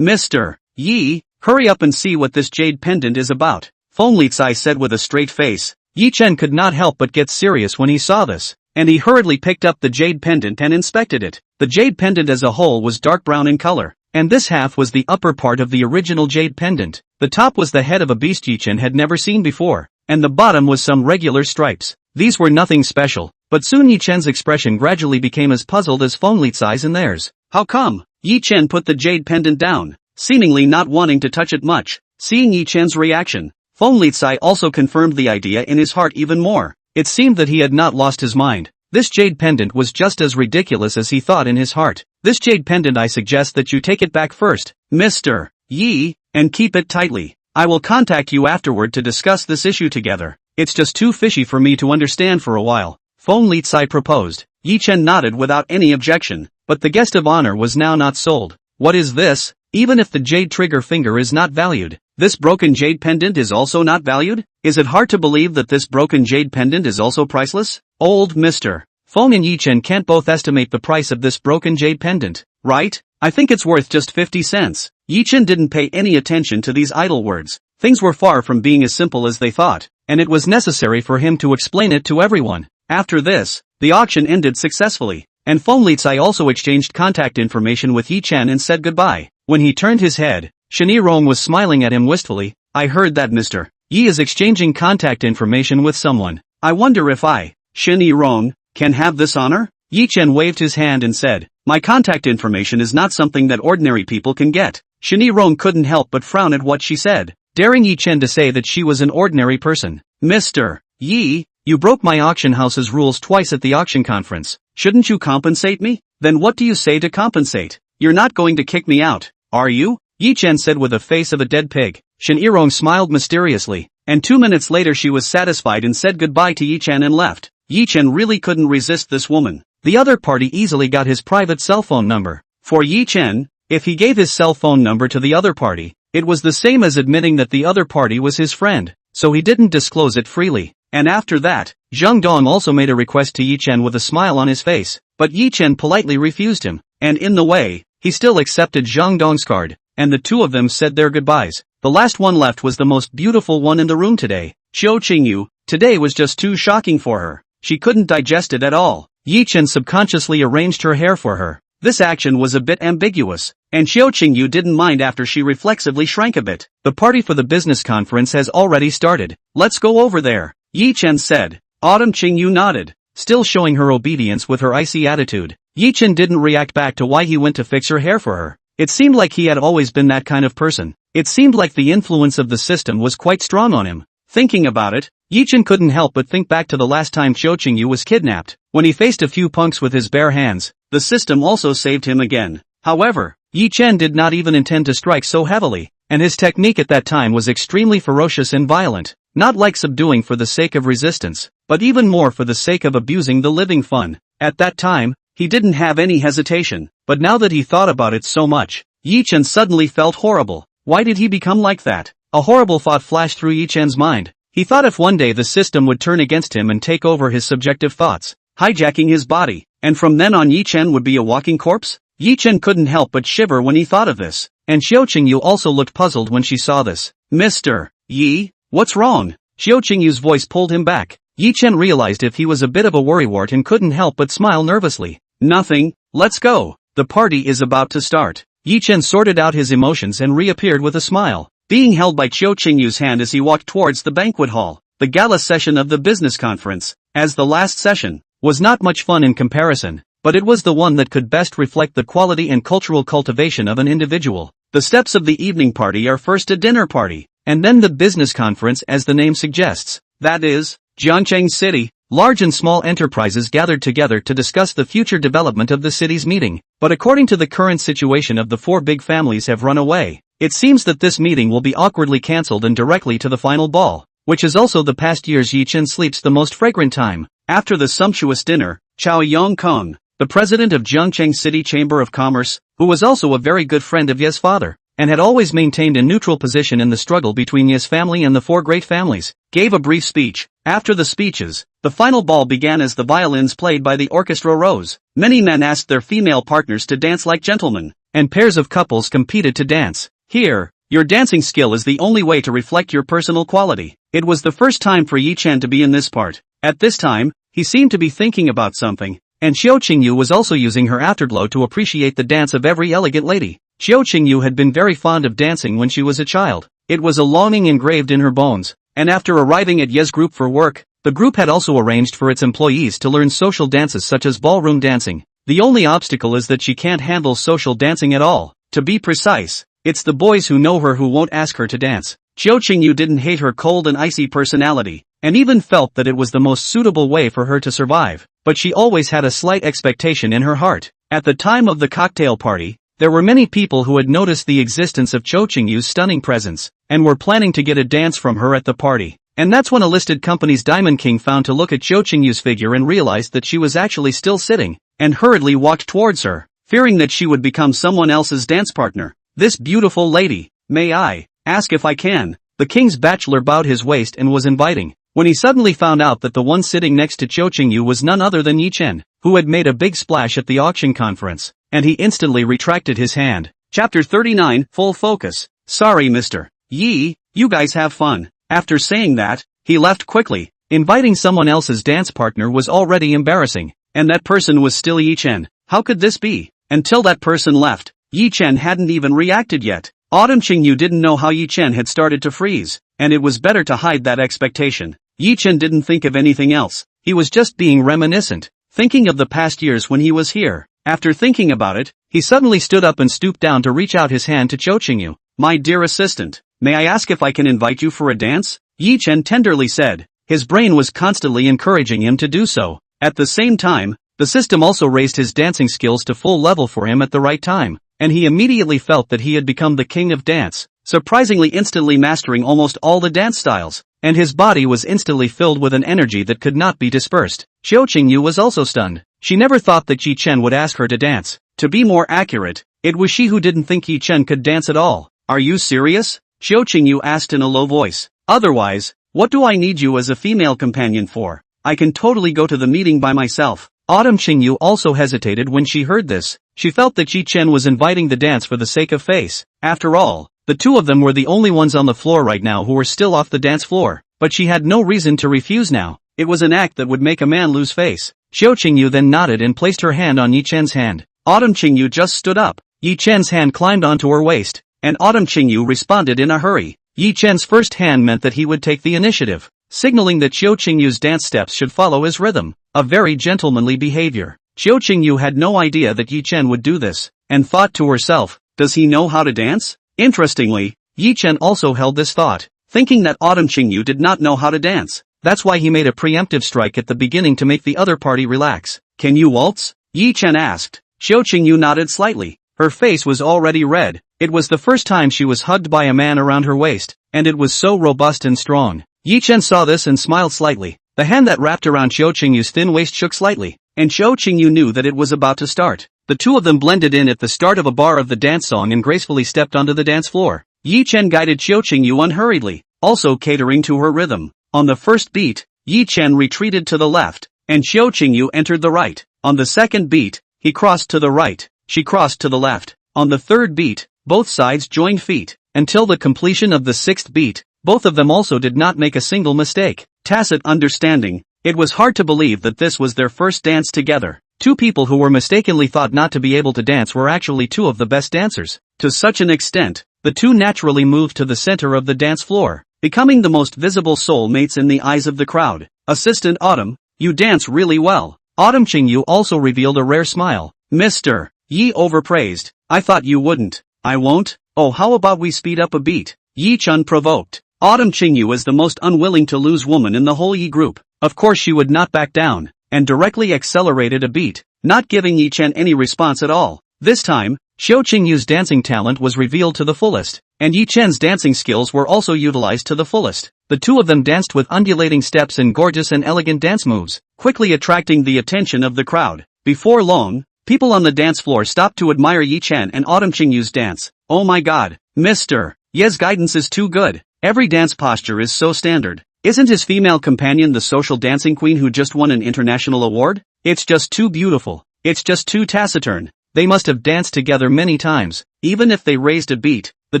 Mr. Yi, hurry up and see what this jade pendant is about, Feng Litsai said with a straight face. Ye Chen could not help but get serious when he saw this, and he hurriedly picked up the jade pendant and inspected it. The jade pendant as a whole was dark brown in color, and this half was the upper part of the original jade pendant. The top was the head of a beast Ye Chen had never seen before, and the bottom was some regular stripes. These were nothing special, but soon Ye Chen's expression gradually became as puzzled as Feng Litsai's and theirs. How come? Ye Chen put the jade pendant down, seemingly not wanting to touch it much. Seeing Ye Chen's reaction, Feng Litsai also confirmed the idea in his heart even more. It seemed that he had not lost his mind. This jade pendant was just as ridiculous as he thought in his heart. This jade pendant, I suggest that you take it back first, Mr. Yi, and keep it tightly. I will contact you afterward to discuss this issue together. It's just too fishy for me to understand for a while, Feng Litsai proposed. Ye Chen nodded without any objection, but the guest of honor was now not sold. What is this? Even if the jade trigger finger is not valued, this broken jade pendant is also not valued? Is it hard to believe that this broken jade pendant is also priceless? Old Mr. Feng and Ye Chen can't both estimate the price of this broken jade pendant, right? I think it's worth just 50 cents. Ye Chen didn't pay any attention to these idle words. Things were far from being as simple as they thought. and it was necessary for him to explain it to everyone. After this, the auction ended successfully, and Feng Lizai also exchanged contact information with Ye Chen and said goodbye. When he turned his head, Shen Yirong was smiling at him wistfully. I heard that Mr. Yi is exchanging contact information with someone. I wonder if I, Shen Yirong, can have this honor? Ye Chen waved his hand and said, my contact information is not something that ordinary people can get. Shen Yirong couldn't help but frown at what she said, daring Ye Chen to say that she was an ordinary person. Mr. Yi, you broke my auction house's rules twice at the auction conference. Shouldn't you compensate me? Then what do you say to compensate? You're not going to kick me out, are you? Ye Chen said with the face of a dead pig. Shen Yirong smiled mysteriously, and 2 minutes later she was satisfied and said goodbye to Ye Chen and left. Ye Chen really couldn't resist this woman. The other party easily got his private cell phone number. For Ye Chen, if he gave his cell phone number to the other party, it was the same as admitting that the other party was his friend, so he didn't disclose it freely. And after that, Zhang Dong also made a request to Ye Chen with a smile on his face, but Ye Chen politely refused him, and in the way, he still accepted Zhang Dong's card, and the two of them said their goodbyes. The last one left was the most beautiful one in the room today. Qiu Qingyu, today was just too shocking for her. She couldn't digest it at all. Ye Chen subconsciously arranged her hair for her. This action was a bit ambiguous, and Qiu Qingyu didn't mind after she reflexively shrank a bit. The party for the business conference has already started. Let's go over there, Ye Chen said. Autumn Qingyu nodded, still showing her obedience with her icy attitude. Ye Chen didn't react back to why he went to fix her hair for her. It seemed like he had always been that kind of person. It seemed like the influence of the system was quite strong on him. Thinking about it, Ye Chen couldn't help but think back to the last time Qiu Qingyu was kidnapped. When he faced a few punks with his bare hands, the system also saved him again. However, Ye Chen did not even intend to strike so heavily, and his technique at that time was extremely ferocious and violent, not like subduing for the sake of resistance, but even more for the sake of abusing the living fun. At that time, he didn't have any hesitation, but now that he thought about it so much, Ye Chen suddenly felt horrible. Why did he become like that? A horrible thought flashed through Ye Chen's mind. He thought if one day the system would turn against him and take over his subjective thoughts, hijacking his body, and from then on Ye Chen would be a walking corpse? Ye Chen couldn't help but shiver when he thought of this, and Qiu Qingyu also looked puzzled when she saw this. Mr. Yi, what's wrong? Qiu Qingyu's voice pulled him back. Ye Chen realized if he was a bit of a worrywart and couldn't help but smile nervously. Nothing, let's go. The party is about to start. Ye Chen sorted out his emotions and reappeared with a smile, being held by Qiu Qingyu's hand as he walked towards the banquet hall. The gala session of the business conference, as the last session, was not much fun in comparison, but it was the one that could best reflect the quality and cultural cultivation of an individual. The steps of the evening party are first a dinner party, and then the business conference as the name suggests. That is, Jiangcheng City. Large and small enterprises gathered together to discuss the future development of the city's meeting. But according to the current situation of the four big families have run away, it seems that this meeting will be awkwardly cancelled and directly to the final ball, which is also the past year's Ye Chen sleeps the most fragrant time. After the sumptuous dinner, Chao Yongkong, the president of Jiangcheng City Chamber of Commerce, who was also a very good friend of Ye's father, and had always maintained a neutral position in the struggle between Ye's family and the four great families, gave a brief speech. After the speeches, the final ball began as the violins played by the orchestra rose. Many men asked their female partners to dance like gentlemen, and pairs of couples competed to dance. Here, your dancing skill is the only way to reflect your personal quality. It was the first time for Ye Chen to be in this part. At this time, he seemed to be thinking about something, and Qiu Qingyu was also using her afterglow to appreciate the dance of every elegant lady. Qiu Qingyu had been very fond of dancing when she was a child. It was a longing engraved in her bones. And after arriving at Ye's group for work, the group had also arranged for its employees to learn social dances such as ballroom dancing. The only obstacle is that she can't handle social dancing at all. To be precise, it's the boys who know her who won't ask her to dance. Qiu Qingyu didn't hate her cold and icy personality, and even felt that it was the most suitable way for her to survive, but she always had a slight expectation in her heart. At the time of the cocktail party, there were many people who had noticed the existence of Qiu Qingyu's stunning presence, and were planning to get a dance from her at the party. And that's when a listed company's Diamond King found to look at Qiu Qingyu's figure and realized that she was actually still sitting, and hurriedly walked towards her, fearing that she would become someone else's dance partner. This beautiful lady, may I ask if I can? The king's bachelor bowed his waist and was inviting, when he suddenly found out that the one sitting next to Qiu Qingyu was none other than Ye Chen, who had made a big splash at the auction conference, and he instantly retracted his hand. Chapter 39, Full Focus. Sorry Mr. Yi, you guys have fun. After saying that, he left quickly. Inviting someone else's dance partner was already embarrassing, and that person was still Ye Chen. How could this be? Until that person left, Ye Chen hadn't even reacted yet. Autumn Qingyu didn't know how Ye Chen had started to freeze, and it was better to hide that expectation. Ye Chen didn't think of anything else. He was just being reminiscent, thinking of the past years when he was here. After thinking about it, he suddenly stood up and stooped down to reach out his hand to Cho Qingyu. "My dear assistant, may I ask if I can invite you for a dance?" Ye Chen tenderly said. His brain was constantly encouraging him to do so. At the same time, the system also raised his dancing skills to full level for him at the right time, and he immediately felt that he had become the king of dance, surprisingly instantly mastering almost all the dance styles, and his body was instantly filled with an energy that could not be dispersed. Cho Qingyu was also stunned. She never thought that Ye Chen would ask her to dance. To be more accurate, it was she who didn't think Ye Chen could dance at all. "Are you serious?" Cho Qingyu asked in a low voice. "Otherwise, what do I need you as a female companion for? I can totally go to the meeting by myself." Autumn Qingyu also hesitated when she heard this. She felt that Ye Chen was inviting the dance for the sake of face. After all, the two of them were the only ones on the floor right now who were still off the dance floor, but she had no reason to refuse now. It was an act that would make a man lose face. Cho Qingyu then nodded and placed her hand on Ye Chen's hand. Autumn Qingyu just stood up. Ye Chen's hand climbed onto her waist, and Autumn Qingyu responded in a hurry. Ye Chen's first hand meant that he would take the initiative, signaling that Cho Qingyu's dance steps should follow his rhythm, a very gentlemanly behavior. Cho Qingyu had no idea that Ye Chen would do this, and thought to herself, does he know how to dance? Interestingly, Ye Chen also held this thought, thinking that Autumn Qingyu did not know how to dance. That's why he made a preemptive strike at the beginning to make the other party relax. "Can you waltz?" Ye Chen asked. Cho Qingyu nodded slightly. Her face was already red. It was the first time she was hugged by a man around her waist, and it was so robust and strong. Ye Chen saw this and smiled slightly. The hand that wrapped around Cho Qingyu's thin waist shook slightly, and Cho Qingyu knew that it was about to start. The two of them blended in at the start of a bar of the dance song and gracefully stepped onto the dance floor. Ye Chen guided Cho Qingyu unhurriedly, also catering to her rhythm. On the first beat, Ye Chen retreated to the left, and Cho Qingyu entered the right. On the second beat, he crossed to the right, she crossed to the left. On the third beat, both sides joined feet. Until the completion of the sixth beat, both of them also did not make a single mistake. Tacit understanding. It was hard to believe that this was their first dance together. Two people who were mistakenly thought not to be able to dance were actually two of the best dancers. To such an extent, the two naturally moved to the center of the dance floor, becoming the most visible soulmates in the eyes of the crowd. "Assistant Autumn, you dance really well." Autumn Qingyu also revealed a rare smile. "Mr. Ye overpraised. I thought you wouldn't." "I won't? Oh, how about we speed up a beat?" Ye Chen provoked. Autumn Qingyu was the most unwilling to lose woman in the whole Yi group. Of course she would not back down, and directly accelerated a beat, not giving Ye Chen any response at all. This time, Cho Qingyu's dancing talent was revealed to the fullest, and Ye Chen's dancing skills were also utilized to the fullest. The two of them danced with undulating steps and gorgeous and elegant dance moves, quickly attracting the attention of the crowd. Before long, people on the dance floor stopped to admire Ye Chen and Autumn Qingyu's dance. "Oh my god, Mr. Ye's guidance is too good. Every dance posture is so standard. Isn't his female companion the social dancing queen who just won an international award? It's just too beautiful. It's just too taciturn." They must have danced together many times. Even if they raised a beat, the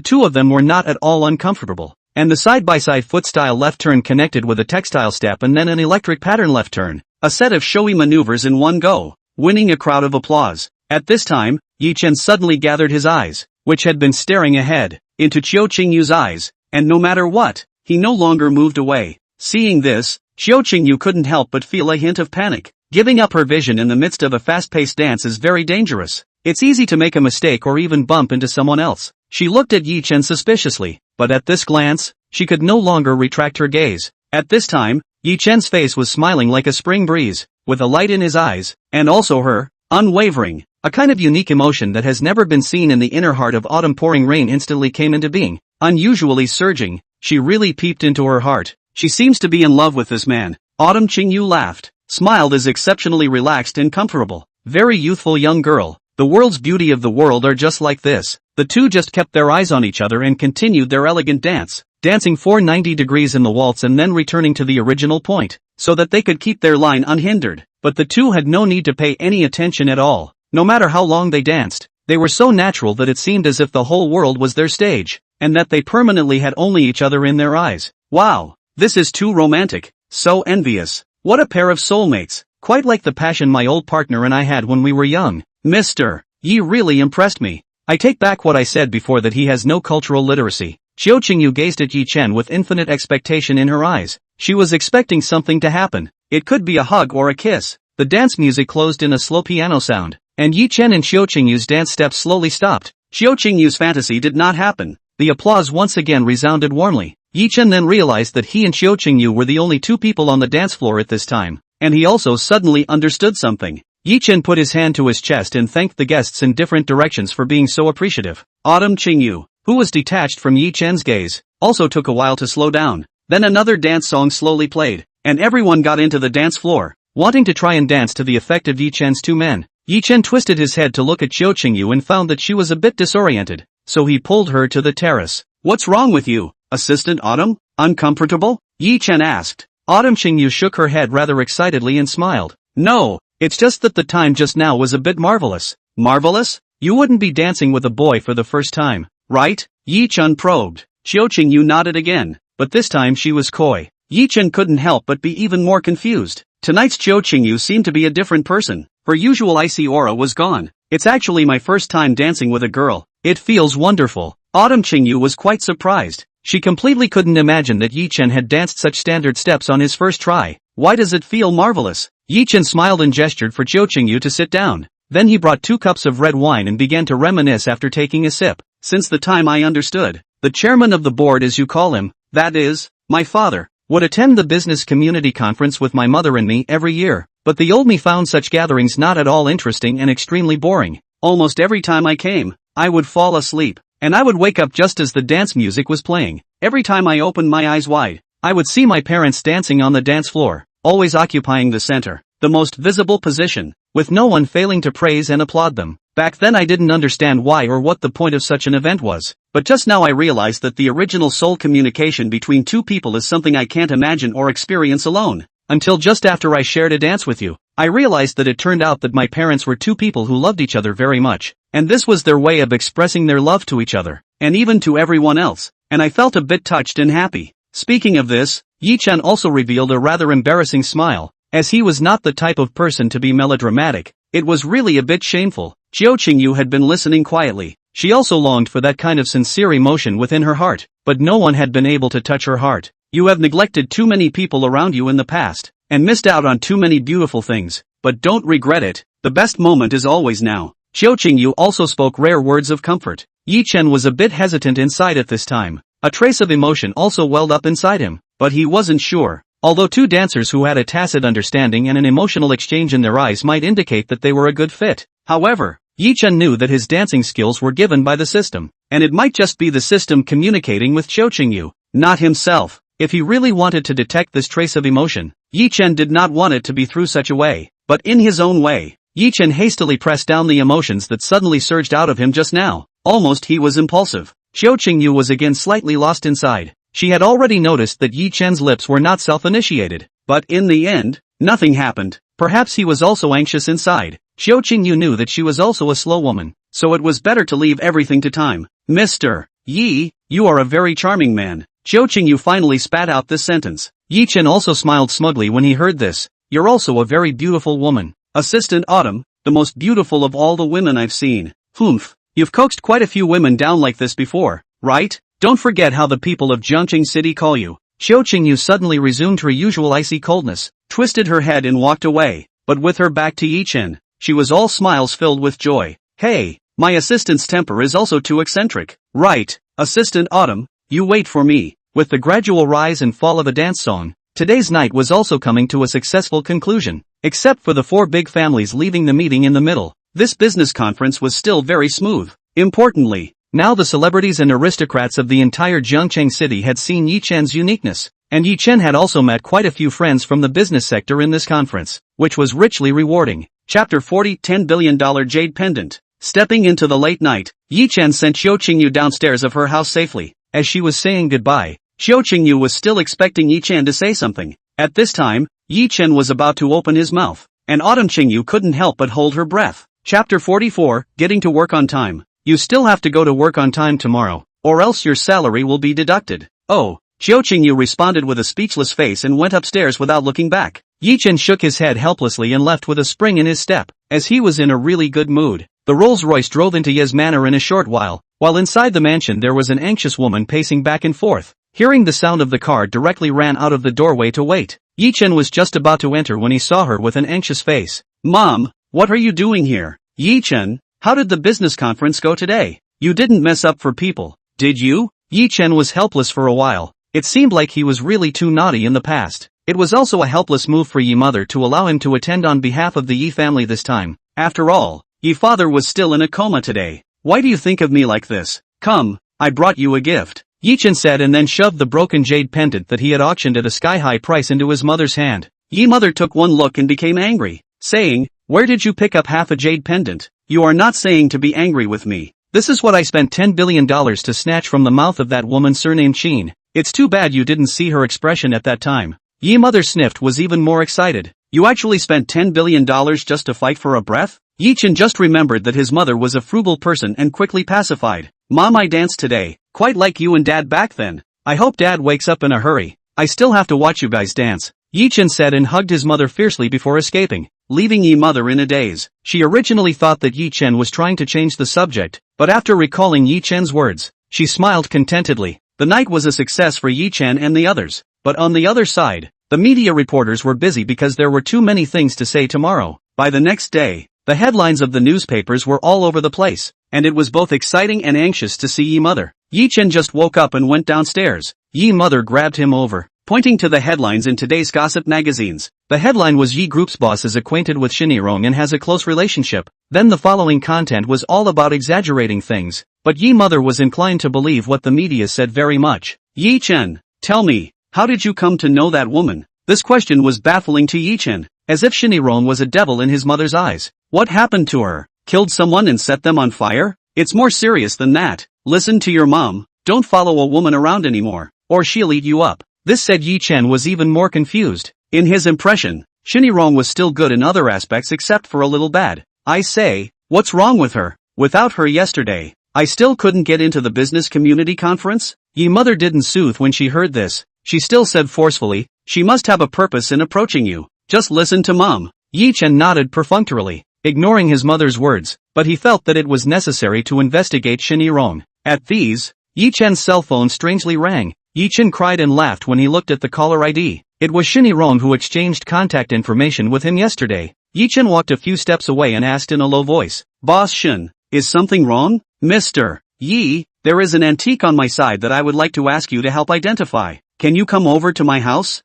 two of them were not at all uncomfortable. And the side-by-side foot-style left turn connected with a textile step and then an electric pattern left turn. A set of showy maneuvers in one go, winning a crowd of applause. At this time, Ye Chen suddenly gathered his eyes, which had been staring ahead, into Cho Qingyu's eyes, and no matter what, he no longer moved away. Seeing this, Cho Qingyu couldn't help but feel a hint of panic. Giving up her vision in the midst of a fast-paced dance is very dangerous. It's easy to make a mistake or even bump into someone else. She looked at Ye Chen suspiciously, but at this glance, she could no longer retract her gaze. At this time, Ye Chen's face was smiling like a spring breeze, with a light in his eyes, and also her, unwavering, a kind of unique emotion that has never been seen in the inner heart of autumn pouring rain instantly came into being, unusually surging. She really peeped into her heart. She seems to be in love with this man. Autumn Qingyu laughed, smiled as exceptionally relaxed and comfortable. Very youthful young girl. The world's beauty of the world are just like this. The two just kept their eyes on each other and continued their elegant dance, dancing 490 degrees in the waltz and then returning to the original point, so that they could keep their line unhindered. But the two had no need to pay any attention at all. No matter how long they danced, they were so natural that it seemed as if the whole world was their stage, and that they permanently had only each other in their eyes. Wow! this is too romantic, so envious. What a pair of soulmates, quite like the passion my old partner and I had when we were young. Mr. Ye really impressed me. I take back what I said before that he has no cultural literacy. Xiao Qingyu gazed at Ye Chen with infinite expectation in her eyes. She was expecting something to happen. It could be a hug or a kiss. The dance music closed in a slow piano sound, and Ye Chen and Xiao Qingyu's dance steps slowly stopped. Xiao Qingyu's fantasy did not happen. The applause once again resounded warmly. Ye Chen then realized that he and Xiao Qingyu were the only two people on the dance floor at this time, and he also suddenly understood something. Ye Chen put his hand to his chest and thanked the guests in different directions for being so appreciative. Autumn Qingyu, who was detached from Ye Chen's gaze, also took a while to slow down. Then another dance song slowly played, and everyone got into the dance floor, wanting to try and dance to the effect of Ye Chen's two men. Ye Chen twisted his head to look at Xiao Qingyu and found that she was a bit disoriented, so he pulled her to the terrace. What's wrong with you, Assistant Autumn? Uncomfortable? Ye Chen asked. Autumn Qingyu shook her head rather excitedly and smiled. No, it's just that the time just now was a bit marvelous. Marvelous? You wouldn't be dancing with a boy for the first time, right? Ye Chen probed. Xiao Qingyu nodded again, but this time she was coy. Ye Chen couldn't help but be even more confused. Tonight's Xiao Qingyu seemed to be a different person. Her usual icy aura was gone. It's actually my first time dancing with a girl. It feels wonderful. Autumn Qingyu was quite surprised. She completely couldn't imagine that Ye Chen had danced such standard steps on his first try. Why does it feel marvelous? Ye Chen smiled and gestured for Xiao Qingyu to sit down. Then he brought 2 cups of red wine and began to reminisce after taking a sip. Since the time I understood, the chairman of the board, as you call him, that is, my father, would attend the business community conference with my mother and me every year. But the old me found such gatherings not at all interesting and extremely boring. Almost every time I came, I would fall asleep, and I would wake up just as the dance music was playing. Every time I opened my eyes wide, I would see my parents dancing on the dance floor, always occupying the center, the most visible position, with no one failing to praise and applaud them. Back then I didn't understand why or what the point of such an event was, but just now I realized that the original soul communication between two people is something I can't imagine or experience alone. Until just after I shared a dance with you, I realized that it turned out that my parents were two people who loved each other very much, and this was their way of expressing their love to each other, and even to everyone else, and I felt a bit touched and happy. Speaking of this, Ye Chen also revealed a rather embarrassing smile, as he was not the type of person to be melodramatic. It was really a bit shameful. Xiao Qingyu had been listening quietly. She also longed for that kind of sincere emotion within her heart, but no one had been able to touch her heart. You have neglected too many people around you in the past, and missed out on too many beautiful things, but don't regret it. The best moment is always now. Xiao Qingyu also spoke rare words of comfort. Ye Chen was a bit hesitant inside at this time. A trace of emotion also welled up inside him, but he wasn't sure. Although two dancers who had a tacit understanding and an emotional exchange in their eyes might indicate that they were a good fit. However, Ye Chen knew that his dancing skills were given by the system, and it might just be the system communicating with Xiao Qingyu, not himself. If he really wanted to detect this trace of emotion, Ye Chen did not want it to be through such a way, but in his own way. Ye Chen hastily pressed down the emotions that suddenly surged out of him just now. Almost he was impulsive. Xiao Qingyu was again slightly lost inside. She had already noticed that Ye Chen's lips were not self-initiated, but in the end, nothing happened. Perhaps he was also anxious inside. Xiao Qingyu knew that she was also a slow woman, so it was better to leave everything to time. Mr. Yi, you are a very charming man. Xiao Qingyu finally spat out this sentence. Ye Chen also smiled smugly when he heard this. You're also a very beautiful woman. Assistant Autumn, the most beautiful of all the women I've seen. Humph, you've coaxed quite a few women down like this before, right? Don't forget how the people of Jiangqing City call you. Xiao Qingyu suddenly resumed her usual icy coldness, twisted her head and walked away, but with her back to Ye Chen, she was all smiles filled with joy. Hey, my assistant's temper is also too eccentric. Right, Assistant Autumn, you wait for me. With the gradual rise and fall of a dance song, today's night was also coming to a successful conclusion. Except for the 4 big families leaving the meeting in the middle, this business conference was still very smooth. Importantly, now the celebrities and aristocrats of the entire Jiangqing city had seen Ye Chen's uniqueness, and Ye Chen had also met quite a few friends from the business sector in this conference, which was richly rewarding. Chapter 40, $10 billion Jade Pendant. Stepping into the late night, Ye Chen sent Xiao Qingyu downstairs of her house safely. As she was saying goodbye, Xiao Qingyu was still expecting Ye Chen to say something. At this time, Ye Chen was about to open his mouth, and Autumn Qingyu couldn't help but hold her breath. Chapter 44, Getting to Work on Time. You still have to go to work on time tomorrow, or else your salary will be deducted. Oh, Xiao Qingyu responded with a speechless face and went upstairs without looking back. Ye Chen shook his head helplessly and left with a spring in his step, as he was in a really good mood. The Rolls-Royce drove into Ye's manor in a short while inside the mansion there was an anxious woman pacing back and forth. Hearing the sound of the car directly ran out of the doorway to wait. Ye Chen was just about to enter when he saw her with an anxious face. Mom, what are you doing here? Ye Chen, how did the business conference go today? You didn't mess up for people, did you? Ye Chen was helpless for a while. It seemed like he was really too naughty in the past. It was also a helpless move for Ye mother to allow him to attend on behalf of the Ye family this time. After all, Ye father was still in a coma today. Why do you think of me like this? Come, I brought you a gift. Ye Chen said and then shoved the broken jade pendant that he had auctioned at a sky-high price into his mother's hand. Ye mother took one look and became angry, saying, "Where did you pick up half a jade pendant? You are not saying to be angry with me. This is what I spent $10 billion to snatch from the mouth of that woman surnamed Chen. It's too bad you didn't see her expression at that time." Ye mother sniffed was even more excited. You actually spent $10 billion just to fight for a breath? Ye Chen just remembered that his mother was a frugal person and quickly pacified. Mom, I danced today, quite like you and Dad back then. I hope Dad wakes up in a hurry. I still have to watch you guys dance. Ye Chen said and hugged his mother fiercely before escaping, leaving Ye mother in a daze. She originally thought that Ye Chen was trying to change the subject, but after recalling Ye Chen's words, she smiled contentedly. The night was a success for Ye Chen and the others, but on the other side, the media reporters were busy because there were too many things to say tomorrow. By the next day, the headlines of the newspapers were all over the place, and it was both exciting and anxious to see Ye mother. Ye Chen just woke up and went downstairs. Ye mother grabbed him over, pointing to the headlines in today's gossip magazines. The headline was Ye Group's boss is acquainted with Shinirong and has a close relationship. Then the following content was all about exaggerating things, but Ye mother was inclined to believe what the media said very much. Ye Chen, tell me, how did you come to know that woman? This question was baffling to Ye Chen, as if Shinirong was a devil in his mother's eyes. What happened to her? Killed someone and set them on fire? It's more serious than that. Listen to your mom, don't follow a woman around anymore, or she'll eat you up. This said Ye Chen was even more confused. In his impression, Shinirong was still good in other aspects except for a little bad. I say, what's wrong with her? Without her yesterday, I still couldn't get into the business community conference? Ye mother didn't soothe when she heard this. She still said forcefully, she must have a purpose in approaching you. Just listen to mom. Ye Chen nodded perfunctorily, ignoring his mother's words, but he felt that it was necessary to investigate Shinirong. At these, Ye Chen's cell phone strangely rang. Ye Chen cried and laughed when he looked at the caller ID. It was Shinirong who exchanged contact information with him yesterday. Ye Chen walked a few steps away and asked in a low voice, Boss Shin, is something wrong? Mr. Yi, there is an antique on my side that I would like to ask you to help identify. Can you come over to my house?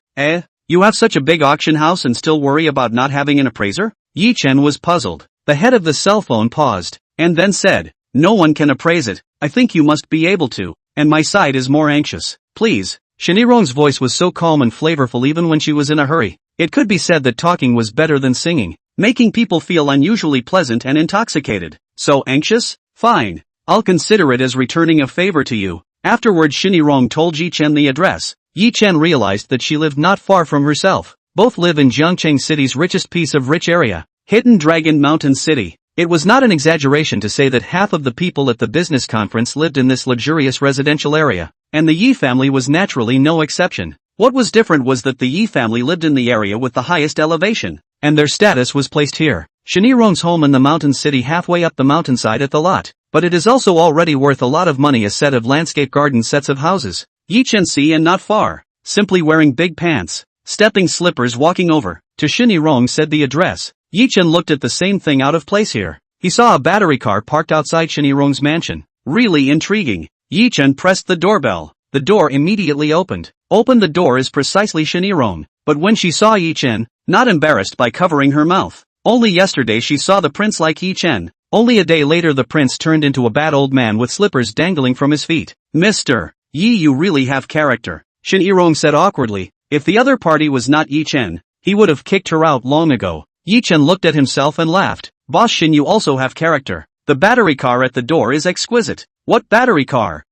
You have such a big auction house and still worry about not having an appraiser? Ye Chen was puzzled. The head of the cell phone paused, and then said, no one can appraise it. I think you must be able to, and my side is more anxious. Please. Shinirong's voice was so calm and flavorful even when she was in a hurry. It could be said that talking was better than singing, making people feel unusually pleasant and intoxicated. So anxious? Fine. I'll consider it as returning a favor to you. Afterwards Shinirong told Ye Chen the address. Ye Chen realized that she lived not far from herself. Both live in Jiangcheng City's richest piece of rich area, Hidden Dragon Mountain City. It was not an exaggeration to say that half of the people at the business conference lived in this luxurious residential area, and the Yi family was naturally no exception. What was different was that the Yi family lived in the area with the highest elevation, and their status was placed here. Shinirong's home in the mountain city halfway up the mountainside at the lot, but it is also already worth a lot of money a set of landscape garden sets of houses. Ye Chen see and not far, simply wearing big pants, stepping slippers walking over, to Shinirong said the address. Ye Chen looked at the same thing out of place here. He saw a battery car parked outside Shinirong's mansion. Really intriguing. Ye Chen pressed the doorbell. The door immediately opened. Opened the door is precisely Shinirong. But when she saw Ye Chen, not embarrassed by covering her mouth. Only yesterday she saw the prince like Ye Chen. Only a day later the prince turned into a bad old man with slippers dangling from his feet. Mr. Yi, you really have character, Shinirong said awkwardly. If the other party was not Ye Chen, he would have kicked her out long ago. Ye Chen looked at himself and laughed. Boss Shin, you also have character. The battery car at the door is exquisite. What battery car?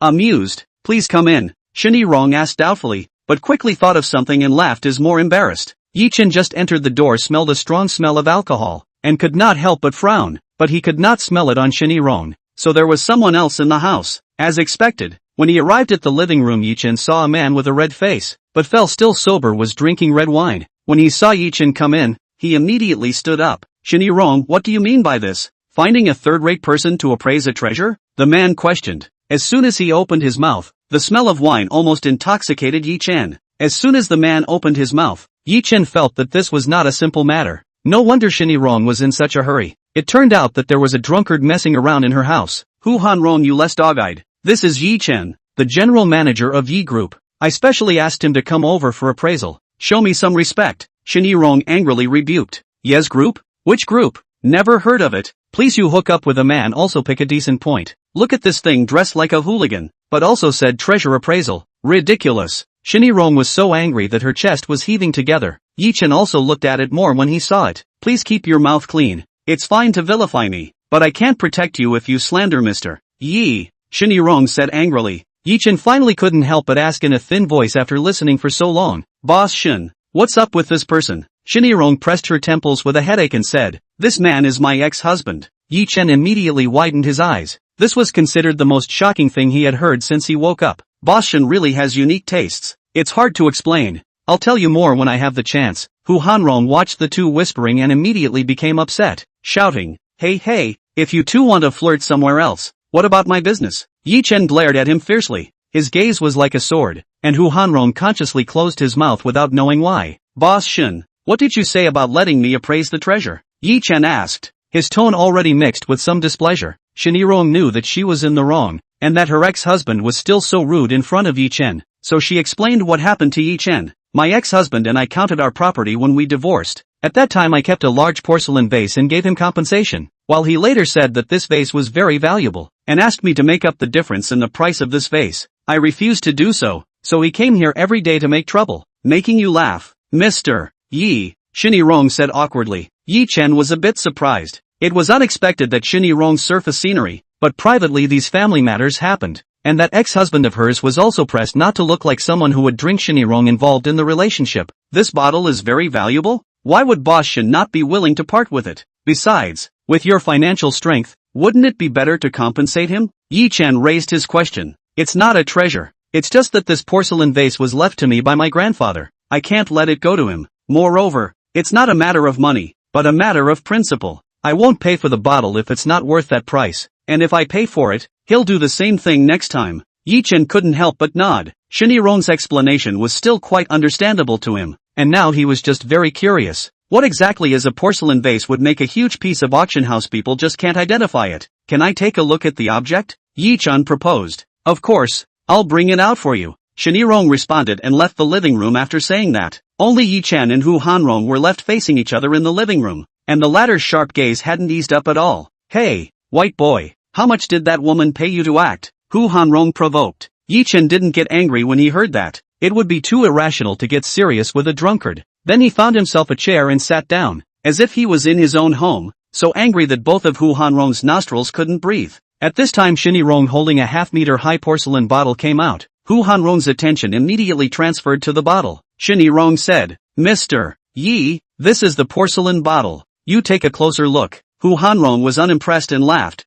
Amused. Please come in, Shinirong asked doubtfully, but quickly thought of something and laughed as more embarrassed. Ye Chen just entered the door, smelled a strong smell of alcohol, and could not help but frown, but he could not smell it on Shinirong, so there was someone else in the house. As expected, When he arrived at the living room, Ye Chen saw a man with a red face, but fell still sober was drinking red wine. When he saw Ye Chen come in, he immediately stood up. "Shinny Rong, what do you mean by this? Finding a third-rate person to appraise a treasure?" the man questioned. As soon as he opened his mouth, the smell of wine almost intoxicated Ye Chen. As soon as the man opened his mouth, Ye Chen felt that this was not a simple matter. No wonder Shinny Rong was in such a hurry. It turned out that there was a drunkard messing around in her house. "Hu Han Rong, you less dog-eyed. This is Ye Chen, the general manager of Ye Group. I specially asked him to come over for appraisal. Show me some respect," Shinny Rong angrily rebuked. "Ye's Group? Which group? Never heard of it. Please, you hook up with a man, also pick a decent point. Look at this thing dressed like a hooligan, but also said treasure appraisal. Ridiculous." Shinny Rong was so angry that her chest was heaving together. Ye Chen also looked at it more when he saw it. "Please keep your mouth clean. It's fine to vilify me, but I can't protect you if you slander Mr. Yi," Shinny Rong said angrily. Ye Chen finally couldn't help but ask in a thin voice after listening for so long, "Boss Shin, what's up with this person?" Shinny Rong pressed her temples with a headache and said, "This man is my ex-husband." Ye Chen immediately widened his eyes. This was considered the most shocking thing he had heard since he woke up. Boss Shin really has unique tastes. It's hard to explain. I'll tell you more when I have the chance. Hu Hanrong watched the two whispering and immediately became upset, shouting, Hey, if you two want to flirt somewhere else, what about my business?" Ye Chen glared at him fiercely. His gaze was like a sword, and Hu Hanrong consciously closed his mouth without knowing why. "Boss Shin, what did you say about letting me appraise the treasure?" Ye Chen asked, his tone already mixed with some displeasure. Shin Yirong knew that she was in the wrong, and that her ex-husband was still so rude in front of Ye Chen, so she explained what happened to Ye Chen. "My ex-husband and I counted our property when we divorced. At that time I kept a large porcelain vase and gave him compensation, while he later said that this vase was very valuable, and asked me to make up the difference in the price of this vase. I refused to do so he came here every day to make trouble." "Making you laugh, Mr. Yi," Shin Yirong said awkwardly. Ye Chen was a bit surprised. It was unexpected that Shin Yirong surfaced scenery, but privately these family matters happened, and that ex-husband of hers was also pressed not to look like someone who would drink Shin Yirong involved in the relationship. "This bottle is very valuable? Why would Boss Shin not be willing to part with it? Besides, with your financial strength, wouldn't it be better to compensate him?" Ye Chen raised his question. "It's not a treasure. It's just that this porcelain vase was left to me by my grandfather. I can't let it go to him. Moreover, it's not a matter of money, but a matter of principle. I won't pay for the bottle if it's not worth that price, and if I pay for it, he'll do the same thing next time." Ye Chen couldn't help but nod. Shin Yirong's explanation was still quite understandable to him, and now he was just very curious. What exactly is a porcelain vase would make a huge piece of auction house? People just can't identify it. "Can I take a look at the object?" Ye Chen proposed. "Of course, I'll bring it out for you," Shin Yirong responded and left the living room. After saying that, only Ye Chen and Hu Hanrong were left facing each other in the living room, and the latter's sharp gaze hadn't eased up at all. "Hey, white boy, how much did that woman pay you to act?" Hu Hanrong provoked. Ye Chen didn't get angry when he heard that. It would be too irrational to get serious with a drunkard. Then he found himself a chair and sat down, as if he was in his own home, so angry that both of Hu Hanrong's nostrils couldn't breathe. At this time Shin Yirong holding a half-meter high porcelain bottle came out. Hu Hanrong's attention immediately transferred to the bottle. Shin Yirong said, "Mr. Yi, this is the porcelain bottle. You take a closer look." Hu Hanrong was unimpressed and laughed.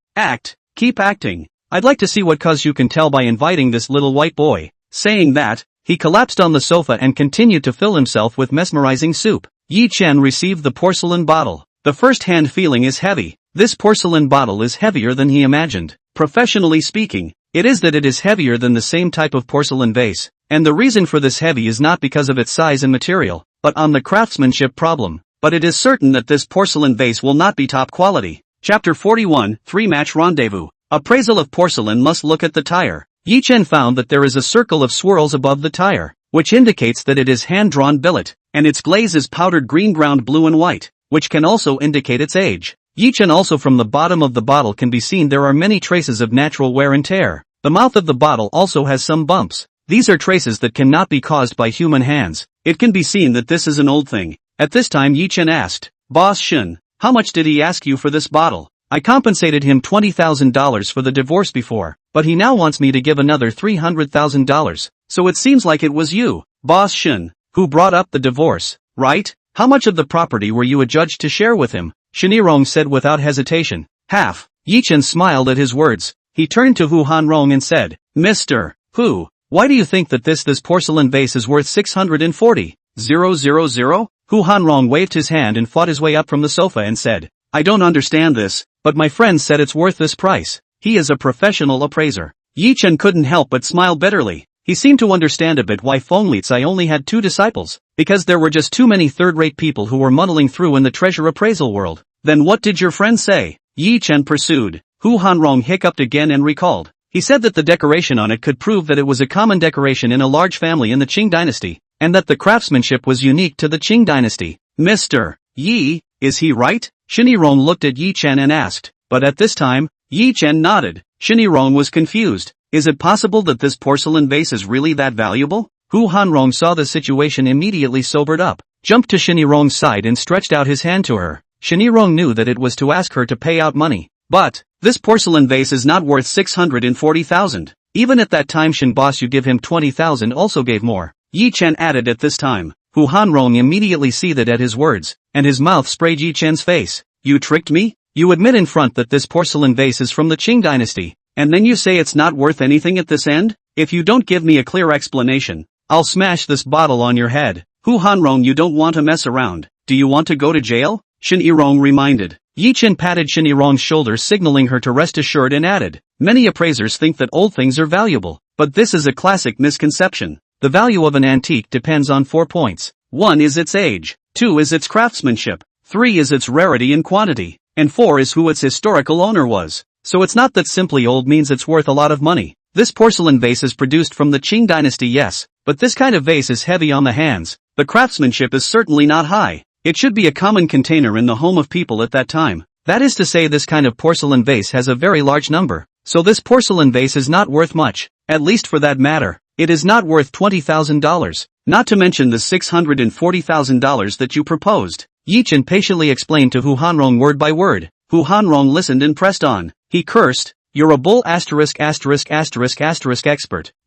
Keep acting. I'd like to see what cause you can tell by inviting this little white boy." Saying that, he collapsed on the sofa and continued to fill himself with mesmerizing soup. Ye Chen received the porcelain bottle. The first-hand feeling is heavy. This porcelain bottle is heavier than he imagined. Professionally speaking, it is that it is heavier than the same type of porcelain vase, and the reason for this heavy is not because of its size and material, but on the craftsmanship problem. But it is certain that this porcelain vase will not be top quality. Chapter 41, 3-Match Rendezvous. Appraisal of porcelain. Must look at the tire. Ye Chen found that there is a circle of swirls above the tire, which indicates that it is hand-drawn billet, and its glaze is powdered green, ground blue and white, which can also indicate its age. Ye Chen also from the bottom of the bottle can be seen there are many traces of natural wear and tear. The mouth of the bottle also has some bumps. These are traces that cannot be caused by human hands. It can be seen that this is an old thing. At this time Ye Chen asked, "Boss Shin, how much did he ask you for this bottle?" "I compensated him $20,000 for the divorce before, but he now wants me to give another $300,000, so it seems like it was you, Boss Shin, who brought up the divorce, right? How much of the property were you adjudged to share with him?" Shin Yirong said without hesitation. "Half." Ye Chen smiled at his words. He turned to Hu Hanrong and said, "Mr. Why do you think that this porcelain vase is worth 640,000? Hu Hanrong waved his hand and fought his way up from the sofa and said, I don't understand this, but my friend said it's worth this price. He is a professional appraiser. Ye Chen couldn't help but smile bitterly. He seemed to understand a bit why Fenglitzi only had 2 disciples, because there were just too many third-rate people who were muddling through in the treasure appraisal world. Then what did your friend say? Ye Chen pursued. Hu Hanrong hiccuped again and recalled. He said that the decoration on it could prove that it was a common decoration in a large family in the Qing dynasty, and that the craftsmanship was unique to the Qing dynasty. Mr. Yi, is he right? Shinirong looked at Ye Chen and asked, but at this time, Ye Chen nodded. Shinirong was confused. Is it possible that this porcelain vase is really that valuable? Hu Hanrong saw the situation, immediately sobered up, jumped to Shinirong's side and stretched out his hand to her. Shinirong knew that it was to ask her to pay out money. But, this porcelain vase is not worth 640,000. Even at that time Shin boss you give him 20,000 also gave more. Ye Chen added at this time. Hu Hanrong immediately seethed at his words, and his mouth sprayed Ye Chen's face. You tricked me? You admit in front that this porcelain vase is from the Qing dynasty, and then you say it's not worth anything at this end? If you don't give me a clear explanation, I'll smash this bottle on your head. Hu Hanrong, you don't want to mess around. Do you want to go to jail? Shinirong reminded. Ye Chen patted Shinirong's shoulder, signaling her to rest assured, and added, many appraisers think that old things are valuable, but this is a classic misconception. The value of an antique depends on 4 points. 1 is its age, 2 is its craftsmanship, 3 is its rarity and quantity, and 4 is who its historical owner was. So it's not that simply old means it's worth a lot of money. This porcelain vase is produced from the Qing dynasty, yes, but this kind of vase is heavy on the hands. The craftsmanship is certainly not high. It should be a common container in the home of people at that time. That is to say, this kind of porcelain vase has a very large number. So this porcelain vase is not worth much, at least for that matter. It is not worth $20,000, not to mention the $640,000 that you proposed. Ye Chen patiently explained to Hu Hanrong word by word. Hu Hanrong listened and pressed on. He cursed, you're a bull expert,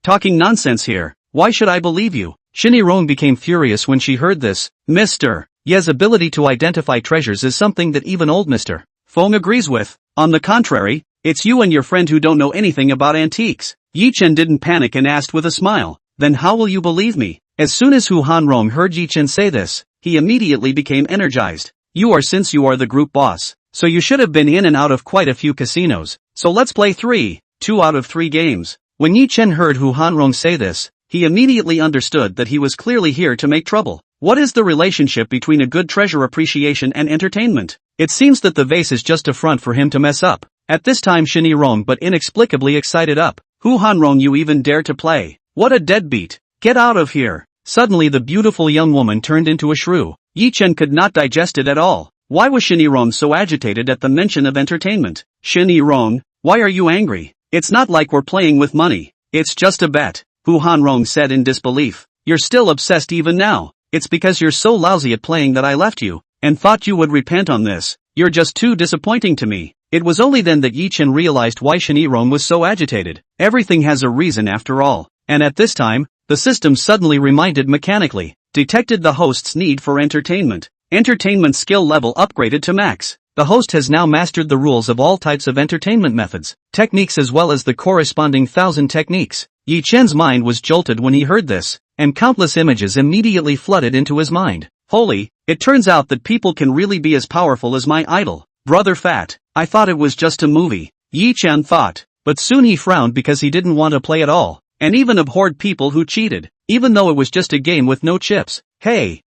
talking nonsense here. Why should I believe you? Shinirong became furious when she heard this. Mr. Ye's ability to identify treasures is something that even old Mr. Feng agrees with. On the contrary, it's you and your friend who don't know anything about antiques. Ye Chen didn't panic and asked with a smile, then how will you believe me? As soon as Hu Hanrong heard Ye Chen say this, he immediately became energized. Since you are the group boss, so you should have been in and out of quite a few casinos. So let's play 2 out of 3 games. When Ye Chen heard Hu Hanrong say this, he immediately understood that he was clearly here to make trouble. What is the relationship between a good treasure appreciation and entertainment? It seems that the vase is just a front for him to mess up. At this time Shinirong but inexplicably excited up. Hu Hanrong, you even dare to play? What a deadbeat. Get out of here. Suddenly the beautiful young woman turned into a shrew. Ye Chen could not digest it at all. Why was Shinirong so agitated at the mention of entertainment? Shinirong, why are you angry? It's not like we're playing with money. It's just a bet. Hu Hanrong said in disbelief. You're still obsessed even now. It's because you're so lousy at playing that I left you, and thought you would repent on this. You're just too disappointing to me. It was only then that Ye Chen realized why Shinirong was so agitated. Everything has a reason after all. And at this time, the system suddenly reminded mechanically, detected the host's need for entertainment. Entertainment skill level upgraded to max. The host has now mastered the rules of all types of entertainment methods, techniques as well as the corresponding 1,000 techniques. Ye Chen's mind was jolted when he heard this, and countless images immediately flooded into his mind. Holy, it turns out that people can really be as powerful as my idol, Brother Fat. I thought it was just a movie, Ye Chen thought, but soon he frowned because he didn't want to play at all, and even abhorred people who cheated, even though it was just a game with no chips. Hey,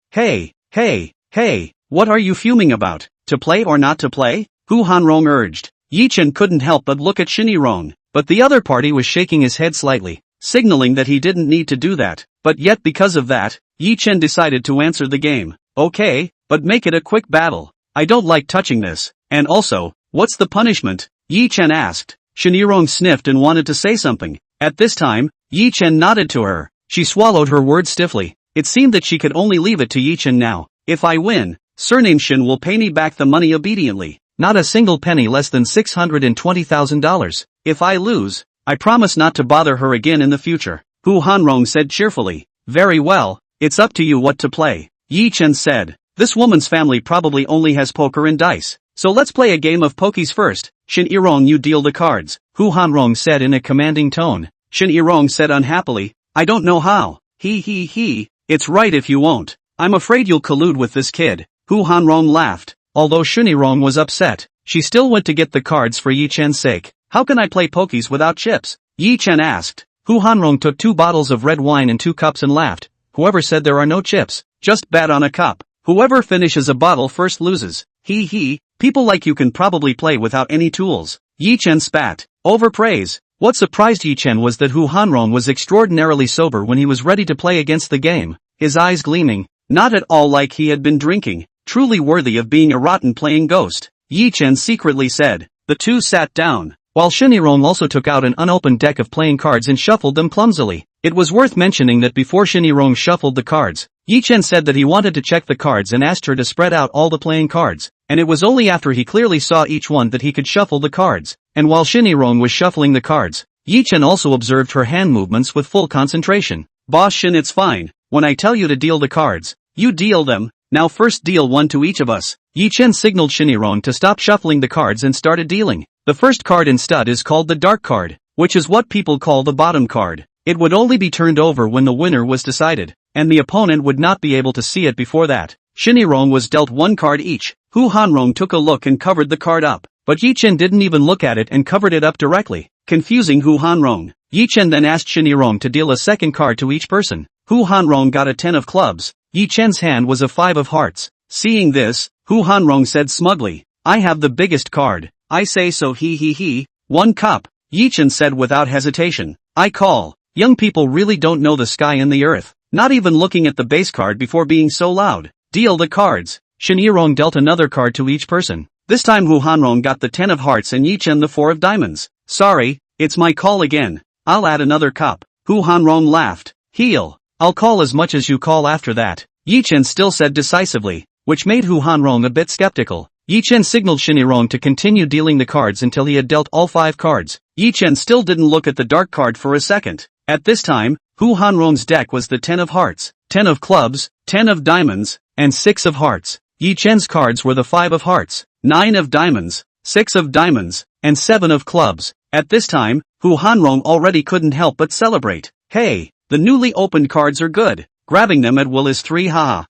what are you fuming about? To play or not to play? Hu Hanrong urged. Ye Chen couldn't help but look at Shinirong, but the other party was shaking his head slightly, signaling that he didn't need to do that, but yet because of that, Ye Chen decided to answer the game. Okay, but make it a quick battle. I don't like touching this, and also, what's the punishment? Ye Chen asked. Shinirong sniffed and wanted to say something. At this time, Ye Chen nodded to her. She swallowed her words stiffly. It seemed that she could only leave it to Ye Chen now. If I win, Surname Shin will pay me back the money obediently. Not a single penny less than $620,000. If I lose, I promise not to bother her again in the future. Hu Hanrong said cheerfully. Very well, it's up to you what to play. Ye Chen said. This woman's family probably only has poker and dice. So let's play a game of pokies first. Shinirong, you deal the cards. Hu Hanrong said in a commanding tone. Shin Yirong said unhappily. I don't know how. It's right if you won't. I'm afraid you'll collude with this kid. Hu Hanrong laughed. Although Shin Yirong was upset, she still went to get the cards for Ye Chen's sake. How can I play pokies without chips? Ye Chen asked. Hu Hanrong took 2 bottles of red wine and 2 cups and laughed. Whoever said there are no chips? Just bet on a cup. Whoever finishes a bottle first loses. People like you can probably play without any tools. Ye Chen spat. Overpraise. What surprised Ye Chen was that Hu Hanrong was extraordinarily sober when he was ready to play against the game, his eyes gleaming, not at all like he had been drinking, truly worthy of being a rotten playing ghost. Ye Chen secretly said. The two sat down, while Shin Yirong also took out an unopened deck of playing cards and shuffled them clumsily. It was worth mentioning that before Shin Yirong shuffled the cards, Ye Chen said that he wanted to check the cards and asked her to spread out all the playing cards, and it was only after he clearly saw each one that he could shuffle the cards. And while Shin Yirong was shuffling the cards, Ye Chen also observed her hand movements with full concentration. Boss Shin, it's fine. When I tell you to deal the cards, you deal them. Now first deal one to each of us. Ye Chen signaled Shin Yirong to stop shuffling the cards and started dealing. The first card in stud is called the dark card, which is what people call the bottom card. It would only be turned over when the winner was decided, and the opponent would not be able to see it before that. Shin Yirong was dealt 1 card each. Hu Hanrong took a look and covered the card up, but Ye Chen didn't even look at it and covered it up directly, confusing Hu Hanrong. Ye Chen then asked Shin Yirong to deal a second card to each person. Hu Hanrong got a 10 of clubs. Ye Chen's hand was a 5 of hearts. Seeing this, Hu Hanrong said smugly, I have the biggest card. I say so. 1 cup. Ye Chen said without hesitation. I call. Young people really don't know the sky and the earth, not even looking at the base card before being so loud. Deal the cards. Shin Yirong dealt another card to each person. This time Hu Hanrong got the 10 of hearts and Ye Chen the 4 of diamonds. Sorry, it's my call again. I'll add another cup. Hu Hanrong laughed. Heal. I'll call as much as you call after that. Ye Chen still said decisively, which made Hu Hanrong a bit skeptical. Ye Chen signaled Shin Yirong to continue dealing the cards until he had dealt all 5 cards. Ye Chen still didn't look at the dark card for a second. At this time, Hu Hanrong's deck was the 10 of hearts, 10 of clubs, 10 of diamonds, and 6 of hearts. Ye Chen's cards were the 5 of hearts, 9 of diamonds, 6 of diamonds, and 7 of clubs. At this time, Hu Hanrong already couldn't help but celebrate. Hey, the newly opened cards are good. Grabbing them at will is 3 haha.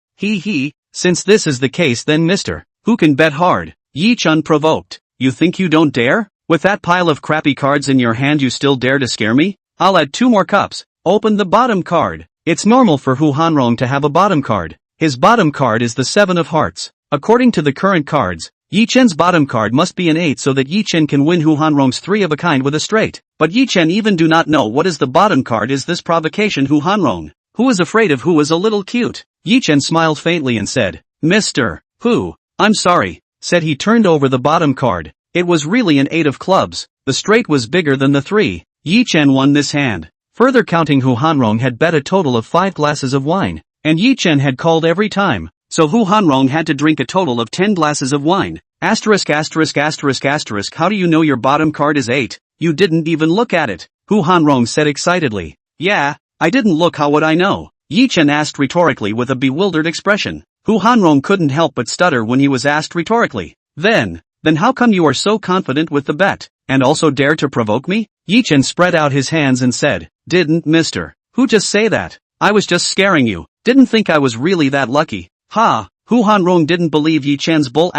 Since this is the case then mister, who can bet hard? Ye Chen provoked. You think you don't dare? With that pile of crappy cards in your hand you still dare to scare me? I'll add 2 more cups. Open the bottom card. It's normal for Hu Hanrong to have a bottom card. His bottom card is the 7 of hearts. According to the current cards, Ye Chen's bottom card must be an 8 so that Ye Chen can win Hu Hanrong's 3 of a kind with a straight. But Ye Chen even do not know what is the bottom card. Is this provocation? Hu Hanrong, who is afraid of Hu, is a little cute. Ye Chen smiled faintly and said, Mr. Hu, I'm sorry, said he turned over the bottom card. It was really an 8 of clubs. The straight was bigger than the 3. Ye Chen won this hand. Further counting, Hu Hanrong had bet a total of 5 glasses of wine, and Ye Chen had called every time, so Hu Hanrong had to drink a total of 10 glasses of wine. How do you know your bottom card is 8? You didn't even look at it, Hu Hanrong said excitedly. Yeah, I didn't look. How would I know? Ye Chen asked rhetorically with a bewildered expression. Hu Hanrong couldn't help but stutter when he was asked rhetorically. Then how come you are so confident with the bet, and also dare to provoke me? Ye Chen spread out his hands and said, Didn't Mr. Hu just say that? I was just scaring you. Didn't think I was really that lucky. Ha! Hu Hanrong didn't believe Ye Chen's bull.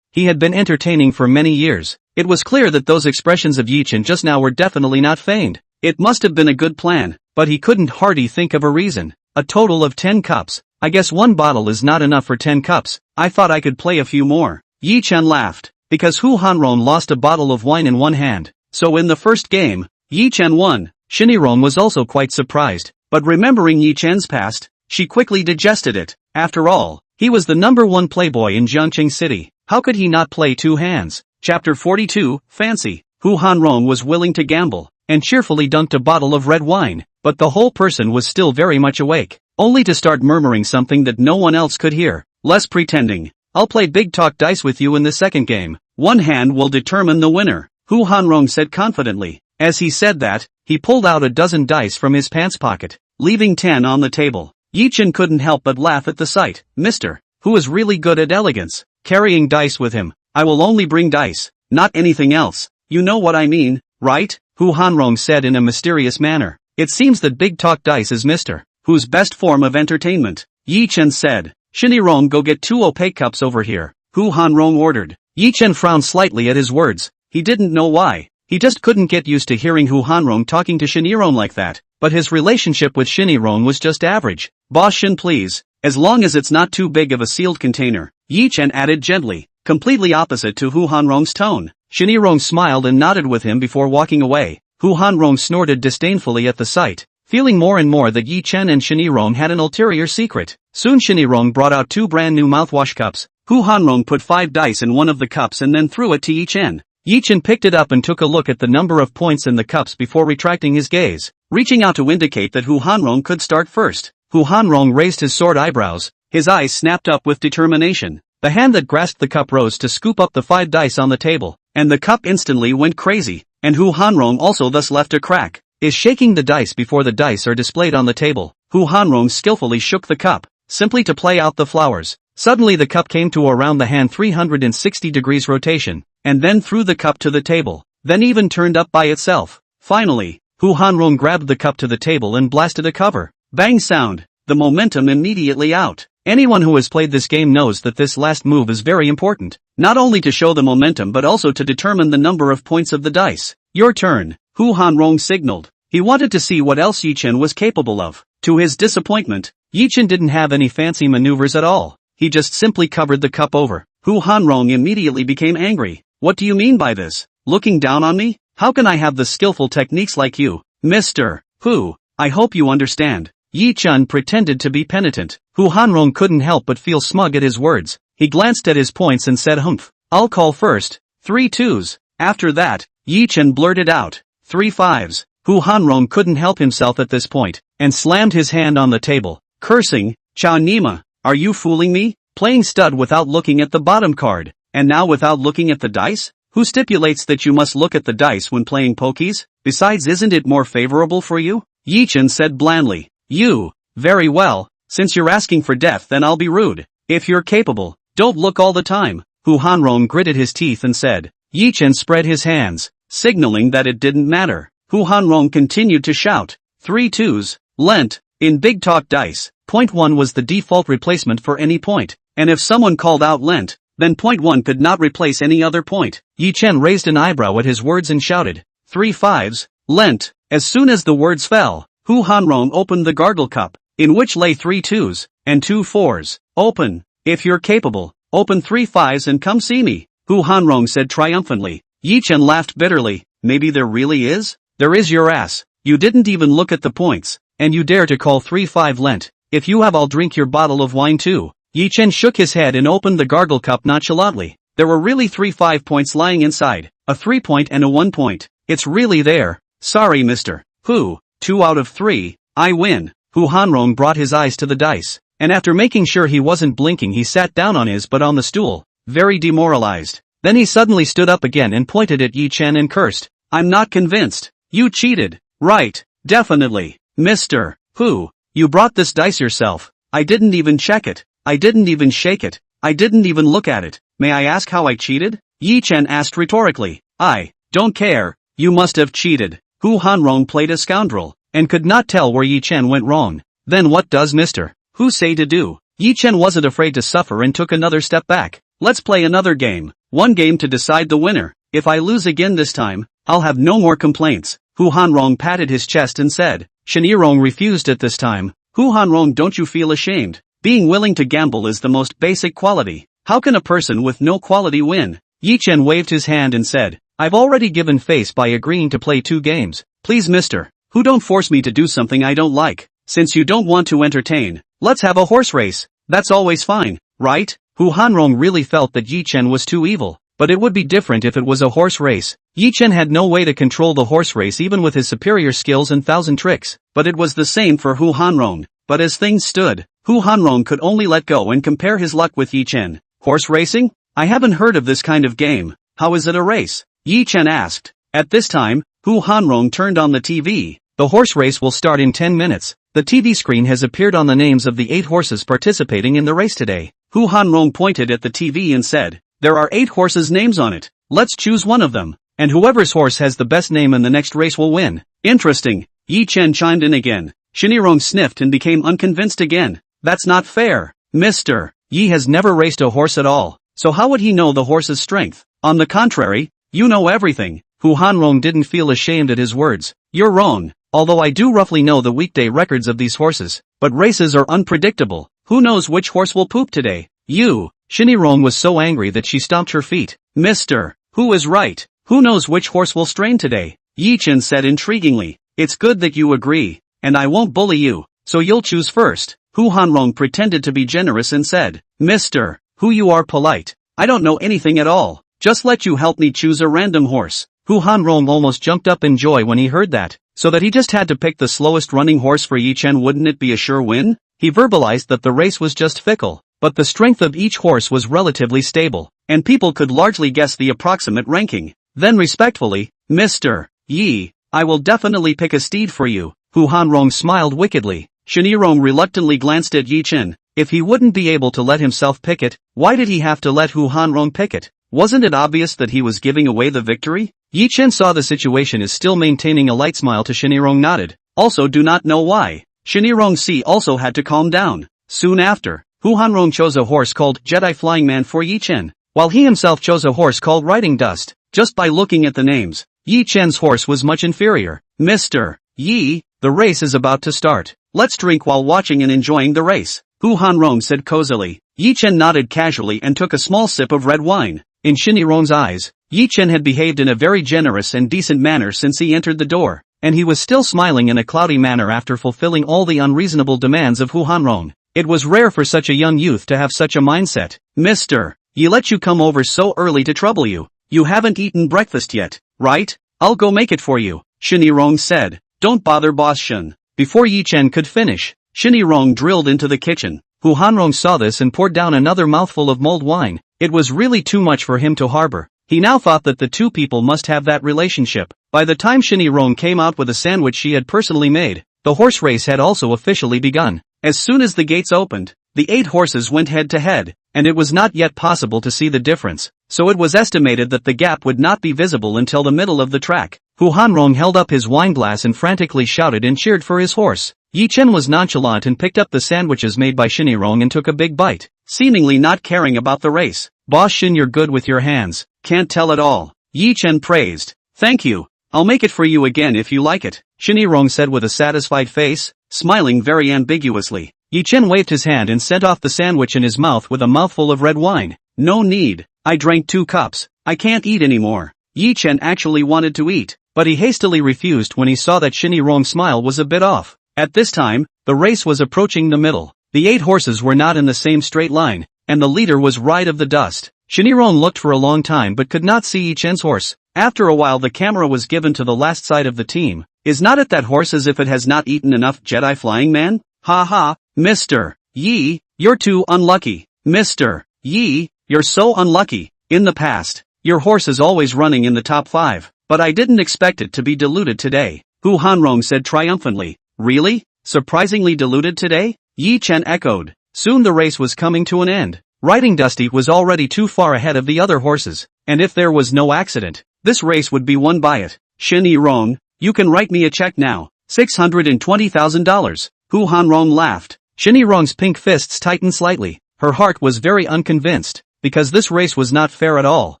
He had been entertaining for many years. It was clear that those expressions of Ye Chen just now were definitely not feigned. It must have been a good plan, but he couldn't hardly think of a reason. A total of 10 cups. I guess 1 bottle is not enough for 10 cups. I thought I could play a few more. Ye Chen laughed, because Hu Hanrong lost a bottle of wine in one hand. So in the first game, Ye Chen won. Shin Yirong was also quite surprised, but remembering Ye Chen's past, she quickly digested it. After all, he was the #1 playboy in Jiangqing City. How could he not play 2 hands? Chapter 42, Fancy. Hu Hanrong was willing to gamble, and cheerfully dunked a bottle of red wine, but the whole person was still very much awake, only to start murmuring something that no one else could hear. Less pretending. I'll play big talk dice with you in the second game. 1 hand will determine the winner, Hu Hanrong said confidently. As he said that, he pulled out a dozen dice from his pants pocket, leaving 10 on the table. Ye Chen couldn't help but laugh at the sight. Mr. Hu is really good at elegance, carrying dice with him. I will only bring dice, not anything else. You know what I mean, right? Hu Hanrong said in a mysterious manner. It seems that Big Talk Dice is Mr. Who's best form of entertainment. Ye Chen said. Shinirong, go get 2 opaque cups over here, Hu Hanrong ordered. Ye Chen frowned slightly at his words. He didn't know why. He just couldn't get used to hearing Hu Hanrong talking to Shinirong like that. But his relationship with Shinirong was just average. Boss Shin, please. As long as it's not too big of a sealed container, Ye Chen added gently, completely opposite to Hu Hanrong's tone. Shinirong smiled and nodded with him before walking away. Hu Hanrong snorted disdainfully at the sight, feeling more and more that Ye Chen and Shinirong had an ulterior secret. Soon Shinirong brought out 2 brand new mouthwash cups. Hu Hanrong put 5 dice in one of the cups and then threw it to Ye Chen. Ye Chen picked it up and took a look at the number of points in the cups before retracting his gaze, reaching out to indicate that Hu Hanrong could start first. Hu Hanrong raised his sword eyebrows, his eyes snapped up with determination. The hand that grasped the cup rose to scoop up the 5 dice on the table, and the cup instantly went crazy, and Hu Hanrong also thus left a crack. Is shaking the dice before the dice are displayed on the table. Hu Hanrong skillfully shook the cup, simply to play out the flowers. Suddenly the cup came to around the hand 360 degrees rotation, and then threw the cup to the table, then even turned up by itself. Finally, Hu Hanrong grabbed the cup to the table and blasted a cover. Bang sound, the momentum immediately out. Anyone who has played this game knows that this last move is very important, not only to show the momentum but also to determine the number of points of the dice. Your turn, Hu Hanrong signaled. He wanted to see what else Ye Chen was capable of. To his disappointment, Ye Chen didn't have any fancy maneuvers at all. He just simply covered the cup over. Hu Hanrong immediately became angry. What do you mean by this? Looking down on me? How can I have the skillful techniques like you, Mr. Hu? I hope you understand. Ye Chen pretended to be penitent. Hu Hanrong couldn't help but feel smug at his words. He glanced at his points and said, humph. I'll call first. 3 2s. After that, Ye Chen blurted out, 3 5s. Hu Hanrong couldn't help himself at this point, and slammed his hand on the table, cursing, Chao Nima, are you fooling me? Playing stud without looking at the bottom card, and now without looking at the dice? Who stipulates that you must look at the dice when playing pokies? Besides, isn't it more favorable for you? Ye Chen said blandly. You, very well, since you're asking for death then I'll be rude. If you're capable, don't look all the time. Hu Hanrong gritted his teeth and said. Ye Chen spread his hands, signaling that it didn't matter. Hu Hanrong continued to shout, 3 2s, lent. In Big Talk Dice, point 1 was the default replacement for any point, and if someone called out lent, then point 1 could not replace any other point. Ye Chen raised an eyebrow at his words and shouted, 3 5s, lent. As soon as the words fell, Hu Hanrong opened the gargle cup, in which lay 3 2s, and 2 4s. Open. If you're capable, open 3 5s and come see me, Hu Hanrong said triumphantly. Ye Chen laughed bitterly. Maybe there really is? There is your ass. You didn't even look at the points, and you dare to call 3 5 lent. If you have, I'll drink your bottle of wine too. Ye Chen shook his head and opened the gargle cup nonchalantly. There were really 3 5 points lying inside, a 3 point and a 1 point. It's really there. Sorry, Mr. Hu. 2 out of 3, I win. Hu Hanrong brought his eyes to the dice, and after making sure he wasn't blinking he sat down on his butt on the stool, very demoralized. Then he suddenly stood up again and pointed at Ye Chen and cursed. I'm not convinced. You cheated. Right, definitely. Mr. Hu, you brought this dice yourself. I didn't even check it. I didn't even shake it. I didn't even look at it. May I ask how I cheated? Ye Chen asked rhetorically. I don't care. You must have cheated. Hu Hanrong played a scoundrel, and could not tell where Ye Chen went wrong. Then what does Mr. Hu say to do? Ye Chen wasn't afraid to suffer and took another step back. Let's play another game. One game to decide the winner. If I lose again this time, I'll have no more complaints. Hu Hanrong patted his chest and said. Shinirong refused at this time. Hu Hanrong, don't you feel ashamed? Being willing to gamble is the most basic quality. How can a person with no quality win? Ye Chen waved his hand and said. I've already given face by agreeing to play 2 games. Please, Mr. Hu, don't force me to do something I don't like. Since you don't want to entertain, let's have a horse race. That's always fine, right? Hu Hanrong really felt that Ye Chen was too evil, but it would be different if it was a horse race. Ye Chen had no way to control the horse race even with his superior skills and 1,000 tricks, but it was the same for Hu Hanrong. But as things stood, Hu Hanrong could only let go and compare his luck with Ye Chen. Horse racing? I haven't heard of this kind of game. How is it a race? Ye Chen asked. At this time, Hu Hanrong turned on the TV. The horse race will start in 10 minutes. The TV screen has appeared on the names of the 8 horses participating in the race today. Hu Hanrong pointed at the TV and said, there are 8 horses' names on it. Let's choose one of them. and whoever's horse has the best name in the next race will win. Interesting. Ye Chen chimed in again. Shinirong sniffed and became unconvinced again. That's not fair. Mr. Yi has never raced a horse at all, so how would he know the horse's strength? On the contrary, you know everything. Hu Hanrong didn't feel ashamed at his words. You're wrong, although I do roughly know the weekday records of these horses, but races are unpredictable. Who knows which horse will poop today? You. Shinirong was so angry that she stomped her feet. Mister, who is right? Who knows which horse will strain today? Ye Chen said intriguingly. It's good that you agree, and I won't bully you, so you'll choose first. Hu Hanrong pretended to be generous and said, Mister, who you are polite. I don't know anything at all. Just let you help me choose a random horse. Hu Hanrong almost jumped up in joy when he heard that, so that he just had to pick the slowest running horse for Ye Chen. Wouldn't it be a sure win? He verbalized that the race was just fickle, but the strength of each horse was relatively stable, and people could largely guess the approximate ranking. Then respectfully, Mr. Yi, I will definitely pick a steed for you. Hu Hanrong smiled wickedly. Shinirong reluctantly glanced at Ye Chen. If he wouldn't be able to let himself pick it, why did he have to let Hu Hanrong pick it? Wasn't it obvious that he was giving away the victory? Ye Chen saw the situation is still maintaining a light smile to Shinirong nodded. Also do not know why. Shinirong C also had to calm down. Soon after, Hu Hanrong chose a horse called Jedi Flying Man for Ye Chen, while he himself chose a horse called Riding Dust. Just by looking at the names, Ye Chen's horse was much inferior. Mr. Yi, the race is about to start. Let's drink while watching and enjoying the race. Hu Hanrong said cozily. Ye Chen nodded casually and took a small sip of red wine. In Shinirong's eyes, Ye Chen had behaved in a very generous and decent manner since he entered the door, and he was still smiling in a cloudy manner after fulfilling all the unreasonable demands of Hu Hanrong. It was rare for such a young youth to have such a mindset. Mister, Yi let you come over so early to trouble you. You haven't eaten breakfast yet, right? I'll go make it for you, Shinirong said. Don't bother Boss Shun. Before Ye Chen could finish, Shinirong drilled into the kitchen. Hu Hanrong saw this and poured down another mouthful of mulled wine. It was really too much for him to harbor. He now thought that the two people must have that relationship. By the time Shinirong came out with a sandwich she had personally made, the horse race had also officially begun. As soon as the gates opened, the 8 horses went head to head, and it was not yet possible to see the difference, so it was estimated that the gap would not be visible until the middle of the track. Hu Hanrong held up his wineglass and frantically shouted and cheered for his horse. Ye Chen was nonchalant and picked up the sandwiches made by Shinirong and took a big bite, seemingly not caring about the race. Boss Shin, you're good with your hands. Can't tell at all. Ye Chen praised. Thank you. I'll make it for you again if you like it, Shinirong said with a satisfied face, smiling very ambiguously. Ye Chen waved his hand and sent off the sandwich in his mouth with a mouthful of red wine. No need. I drank 2 cups. I can't eat anymore. Ye Chen actually wanted to eat, but he hastily refused when he saw that Shinirong's smile was a bit off. At this time, the race was approaching the middle. The 8 horses were not in the same straight line, and the leader was Ride of the Dust. Shinirong looked for a long time but could not see Ye Chen's horse. After a while the camera was given to the last side of the team. Is not it that horse as if it has not eaten enough Jedi Flying Man? Ha ha, Mr. Yi, you're too unlucky. Mr. Yi, you're so unlucky. In the past, your horse is always running in the top 5, but I didn't expect it to be diluted today. Hu Hanrong said triumphantly. Really? Surprisingly diluted today? Ye Chen echoed. Soon the race was coming to an end. Riding Dusty was already too far ahead of the other horses, and if there was no accident, this race would be won by it. Shinirong, you can write me a check now. $620,000. Hu Hanrong laughed. Shinirong's pink fists tightened slightly. Her heart was very unconvinced, because this race was not fair at all,